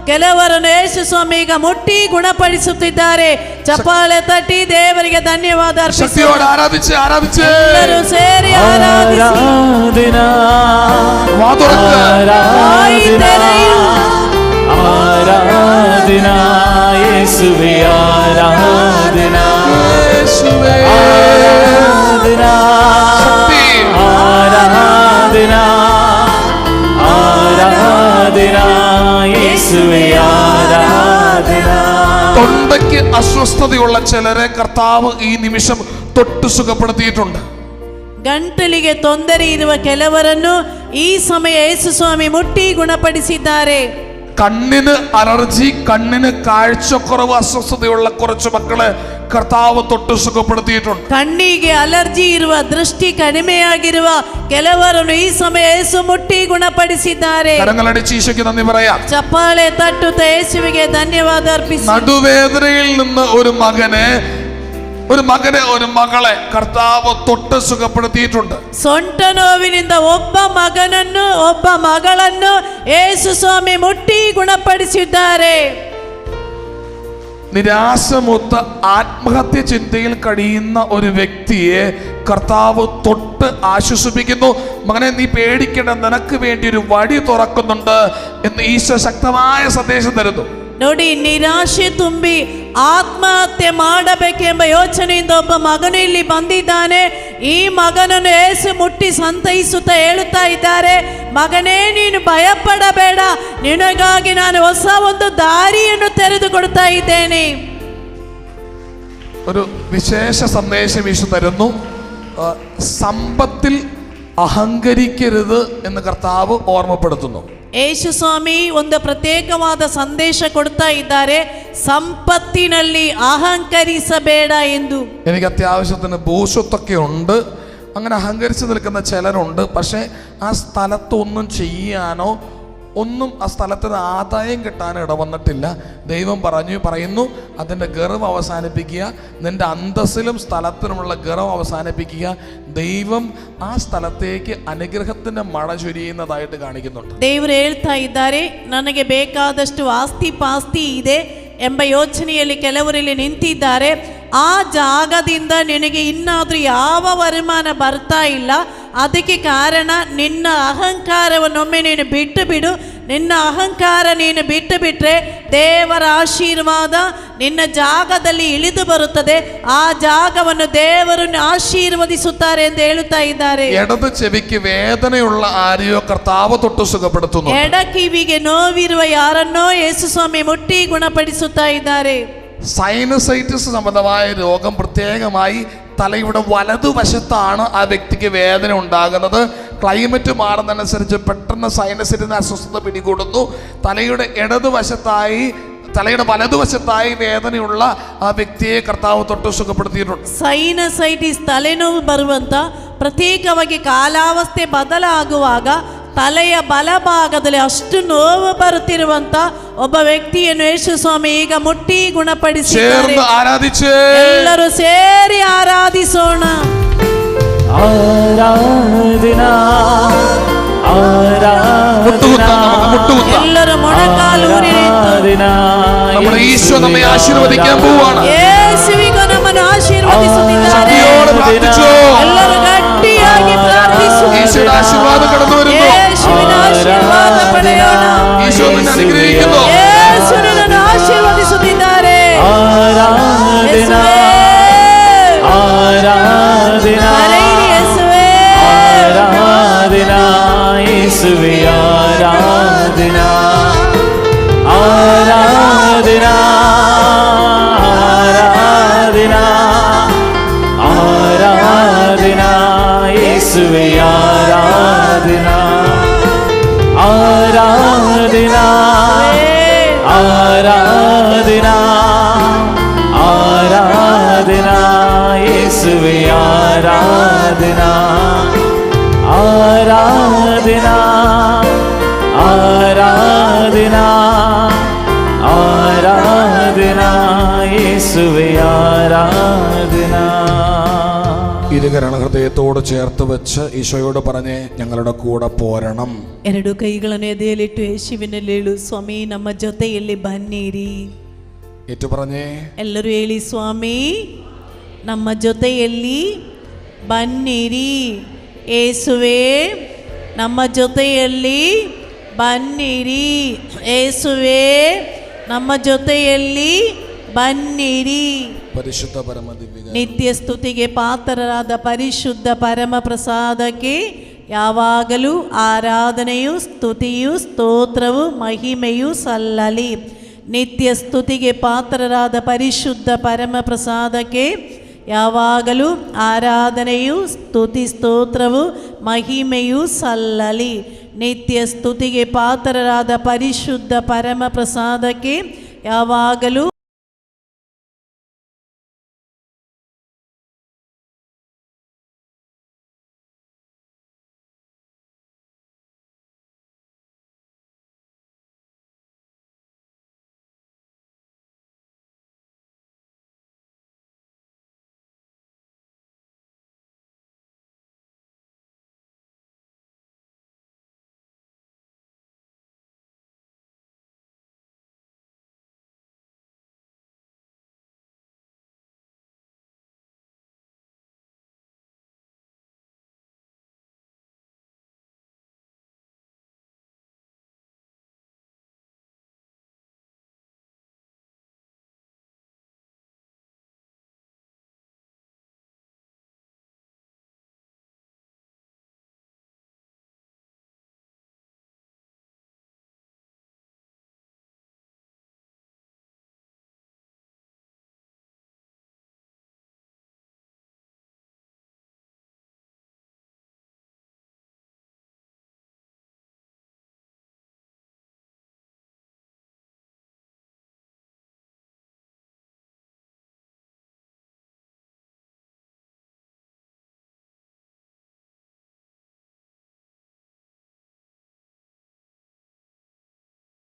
ಕೆಲವರನ್ನು ಯೇಸು ಸ್ವಾಮಿ ಈಗ ಮುಟ್ಟಿ ಗುಣಪಡಿಸುತ್ತಿದ್ದಾರೆ. ಚಪ್ಪಾಳೆ ತಟ್ಟಿ ದೇವರಿಗೆ ಧನ್ಯವಾದ ശക്തിയോടെ ആരാധിച്ച് ആരാധിച്ച് ಎಲ್ಲರೂ ಸೇರಿ ಆರಾಧಿಸಿ. ആരാധന വാ തുറക്ക്. ആരാധന യേശുവേ ആരാധന യേശുവേ. ആരാധന ശക്തി. ആരാധന ആരാധന യേശുവേ ആരാധന. തൊണ്ടയ്ക്ക് അസ്വസ്ഥതയുള്ള ചിലരെ കർത്താവ് ഈ നിമിഷം തൊട്ട് സുഖപ്പെടുത്തിയിട്ടുണ്ട്. ಗಂಟಲಿಗೆ ತೊಂದರೆ ಇರುವ ಕೆಲವರನ್ನು ಈ ಸಮಯ ಯೇಸು ಸ್ವಾಮಿ ಮುಟ್ಟಿ ಗುಣಪಡಿಸಿದ್ದಾರೆ. കണ്ണിന് അലർജി, കണ്ണിന് കാഴ്ചക്കുറവ്, അസ്വസ്ഥതയുള്ള കുറച്ച് മക്കളെ കർത്താവ് തൊട്ട് സുഖപ്പെടുത്തിയിട്ടുണ്ട്. ಕಣ್ಣಿಗೆ ಅಲರ್ಜಿ ಇರುವ, ದೃಷ್ಟಿ ಕಡಿಮೆಯಾಗಿರುವ ಕೆಲವರನ್ನು ಈ ಸಮಯ ಯೇಸು ಮುಟ್ಟಿ ಗುಣಪಡಿಸಿದ್ದಾರೆ. കരങ്ങളടിച്ച് ഈശോയ്ക്ക് നന്ദി പറയാം. ಚಪ್ಪಾಳೆ ತಟ್ಟುತ್ತ ಯೇಸುವಿಗೆ ಧನ್ಯವಾದ ಅರ್ಪಿಸಿ. നടുവേദനയിൽ നിന്ന് ഒരു മകനെ ഒരു മകളെ കർത്താവ് തൊട്ട് സുഖപ്പെടുത്തിയിട്ടുണ്ട്. ಸೊಂಟ ನೋವಿನಿಂದ ಒಬ್ಬ ಮಗನನ್ನು ಒಬ್ಬ ಮಗಳನ್ನು ಯೇಸು ಸ್ವಾಮಿ ಮುಟ್ಟಿ ಗುಣಪಡಿಸಿದ್ದಾರೆ. നിരാശമൊത്ത ആത്മഹത്യ ചിന്തയിൽ കഴിയുന്ന ഒരു വ്യക്തിയെ കർത്താവ് തൊട്ട് ആശ്വസിപ്പിക്കുന്നു. മകനെ, നീ പേടിക്കേണ്ട, നിനക്ക് വേണ്ടി ഒരു വഴി തുറക്കുന്നുണ്ട് എന്ന് ഈശോ ശക്തമായ സന്ദേശം തരുന്നു. ನೋಡಿ, ನಿರಾಶೆ ತುಂಬಿ ಆತ್ಮಹತ್ಯೆ ಮಾಡಬೇಕೆಂಬ ಯೋಚನೆಯಿಂದ ಒಬ್ಬ ಮಗನು ಇಲ್ಲಿ ಬಂದಿದ್ದಾನೆ. ಈ ಮಗನನ್ನು ಯೇಸು ಮುಟ್ಟಿ ಸಂತೈಸುತ್ತಾ ಹೇಳುತ್ತಾ ಇದ್ದಾರೆ, ಮಗನೇ ನೀನು ಭಯಪಡಬೇಡ, ನಿನಗಾಗಿ ನಾನು ಹೊಸ ಒಂದು ದಾರಿಯನ್ನು ತೆರೆದುಕೊಡ್ತಾ ಇದ್ದೇನೆ. ഒരു വിശേഷ സന്ദേശം ഈശോ തരുന്നു. സമ്പത്തിൽ അഹങ്കരിക്കരുത് എന്ന് കർത്താവ് ഓർമ്മപ്പെടുത്തുന്നു. ಯೇಸು ಸ್ವಾಮಿ ಒಂದು ಪ್ರತ್ಯೇಕವಾದ ಸಂದೇಶ ಕೊಡ್ತಾ ಇದ್ದಾರೆ, ಸಂಪತ್ತಿನಲ್ಲಿ ಅಹಂಕರಿಸಬೇಡ ಎಂದು. എനിക്ക് അത്യാവശ്യത്തിന് ഭൂസ്വത്തൊക്കെ ഉണ്ട്, അങ്ങനെ അഹങ്കരിച്ച് നിൽക്കുന്ന ചിലരുണ്ട്. പക്ഷേ ആ സ്ഥലത്തൊന്നും ചെയ്യാനോ ഒന്നും ആ സ്ഥലത്തിന് ആദായം കിട്ടാൻ ഇടവന്നിട്ടില്ല. ദൈവം പറയുന്നു അതിൻ്റെ ഗർവ് അവസാനിപ്പിക്കുക, നിന്റെ അന്തസ്സിലും സ്ഥലത്തിനുമുള്ള ഗർവ് അവസാനിപ്പിക്കുക. ദൈവം ആ സ്ഥലത്തേക്ക് അനുഗ്രഹത്തിന്റെ മഴ ചൊരിയുന്നതായിട്ട് കാണിക്കുന്നുണ്ട്. ದೇವರು ಹೇಳ್ತಾ ಇದ್ದಾರೆ, ನನಗೆ ಬೇಕಾದಷ್ಟು ಆಸ್ತಿ ಪಾಸ್ತಿ ಇದೆ ಎಂಬ ಯೋಚನೆಯಲ್ಲಿ ಕೆಲವರಲ್ಲಿ ನಿಂತಿದ್ದಾರೆ. ಆ ಜಾಗದಿಂದ ನಿನಗೆ ಇನ್ನಾದರೂ ಯಾವ ವರಮಾನ ಬರ್ತಾ ಇಲ್ಲ. ಅದಕ್ಕೆ ಕಾರಣ ನಿನ್ನ ಅಹಂಕಾರವನ್ನೊಮ್ಮೆ ನೀನು ಬಿಟ್ಟು ಬಿಡು. ನಿನ್ನ ಅಹಂಕಾರ ನೀನು ಬಿಟ್ಟು ಬಿಟ್ಟರೆ ದೇವರ ಆಶೀರ್ವಾದ ನಿನ್ನ ಜಾಗದಲ್ಲಿ ಇಳಿದು ಬರುತ್ತದೆ. ಆ ಜಾಗವನ್ನು ದೇವರು ಆಶೀರ್ವದಿಸುತ್ತಾರೆ ಎಂದು ಹೇಳುತ್ತಾ ಇದ್ದಾರೆ. ഇടത് ചെവിക്ക് വേദനയുള്ള ആരെയോ കർത്താവ് തൊട്ട് സുഖപ്പെടുത്തുന്നു. ಎಡ ಕಿವಿಗೆ ನೋವಿರುವ ಯಾರನ್ನೋ ಯೇಸು ಸ್ವಾಮಿ ಮುಟ್ಟಿ ಗುಣಪಡಿಸುತ್ತಾ ಇದ್ದಾರೆ. സൈനസൈറ്റിസ് സംബന്ധമായ രോഗം പ്രത്യേകമായി തലയുടെ വലതുവശത്താണ് ആ വ്യക്തിക്ക് വേദന ഉണ്ടാകുന്നത്. ക്ലൈമറ്റ് മാറുന്നതനുസരിച്ച് പെട്ടെന്ന് സൈനസിന് അസ്വസ്ഥത പിടികൂടുന്നു. തലയുടെ വലതുവശത്തായി വേദനയുള്ള ആ വ്യക്തിയെ കർത്താവ് തൊട്ട് സുഖപ്പെടുത്തിയിട്ടുണ്ട്. ಸೈನಸೈಟಿಸ್ ತಲೆನೋವು ಬರುವಂತ, ಪ್ರತ್ಯೇಕವಾಗಿ ಕಾಲಾವಸ್ಥೆ ಬದಲಾಗುವಾಗ ತಲೆಯ ಬಲಭಾಗದಲ್ಲಿ ಅಷ್ಟು ನೋವು ಬರುತ್ತಿರುವಂತ ಒಬ್ಬ ವ್ಯಕ್ತಿಯನ್ನು ಯೇಸು ಸ್ವಾಮಿ ಈಗ ಮುಟ್ಟಿ ಗುಣಪಡಿಸಿದ್ದಾರೆ. ಎಲ್ಲರೂ ಸೇರಿ ಆರಾಧಿಸೋಣ. ಎಲ್ಲರೂ ಮೊಣಕಾಲು നമ്മുടെ ഈശോ നമ്മെ ആശീർവദിക്കാൻ പോവാണ്. യേശുവിಗೆ ನಮ್ಮನ್ನು ಆಶೀರ್ವದಿಸುತ್ತಿದ್ದಾರೆ. ಎಲ್ಲರೂ ಗಟ್ಟಿಯಾಗಿ ಪ್ರಾರ್ಥಿಸೋಣ. ഈശോയുടെ ആശീർവാദം കടന്നു വരുന്നു. യേശുവിನ ಆಶೀರ್ವಾದ ಪಡೆಯೋಣ. ഈശോ നിന്നെ അനുഗ്രഹിക്കുന്നു. യേശു ನಿನ್ನನ್ನು ಆಶೀರ್ವದಿಸುತ್ತಿದ್ದಾರೆ. ആരാധന ആരാധന യേശുവೇ ആരാധന യേശുവേ ആരാധന ആരാധന ആരാധന ആരാധന യേശുവേ ആരാധന ആരാധന ആരാധന ആരാധന യേശുവേ ആരാധന ആരാധന ആരാധന ആരാധന യേശുവേ ആരാധന. ഇരുകരണ ഹൃദയത്തോട് ചേർത്ത് വെച്ച് ഈശോയോട് പറഞ്ഞേ, ഞങ്ങളുടെ കൂടെ പോരണം. ಎರಡು ಕೈಗಳನ್ನು ಎದೆಯಲ್ಲಿಟ್ಟು ಯೇಸುವಿನಲ್ಲಿ ಹೇಳು, ಸ್ವಾಮಿ ನಮ್ಮ ಜೊತೆಯಲ್ಲಿ ಬನ್ನಿರಿ. ഏറ്റു പറഞ്ഞേ, ಎಲ್ಲರೂ ಹೇಳಿ, ಸ್ವಾಮಿ ನಮ್ಮ ಜೊತೆಯಲ್ಲಿ ಬನ್ನಿರಿ. ಯೇಸುವೇ ನಮ್ಮ ಜೊತೆಯಲ್ಲಿ ಬನ್ನಿರಿ. ಯೇಸುವೇ ನಮ್ಮ ಜೊತೆಯಲ್ಲಿ ಬನ್ನಿರಿ. ಪರಿಶುದ್ಧ ಪರಮ ದಿವ್ಯ ನಿತ್ಯ ಸ್ತುತಿಗೆ ಪಾತ್ರರಾದ ಪರಿಶುದ್ಧ ಪರಮ ಪ್ರಸಾದಕ್ಕೆ ಯಾವಾಗಲೂ ಆರಾಧನೆಯು ಸ್ತುತಿಯು ಸ್ತೋತ್ರವು ಮಹಿಮೆಯು ಸಲ್ಲಲಿ. ನಿತ್ಯ ಸ್ತುತಿಗೆ ಪಾತ್ರರಾದ ಪರಿಶುದ್ಧ ಪರಮ ಪ್ರಸಾದಕ್ಕೆ ಯಾವಾಗಲೂ ಆರಾಧನೆಯು ಸ್ತುತಿ ಸ್ತೋತ್ರವು ಮಹಿಮೆಯು ಸಲ್ಲಲಿ. ನಿತ್ಯ ಸ್ತುತಿಗೆ ಪಾತ್ರರಾದ ಪರಿಶುದ್ಧ ಪರಮ ಪ್ರಸಾದಕ್ಕೆ ಯಾವಾಗಲೂ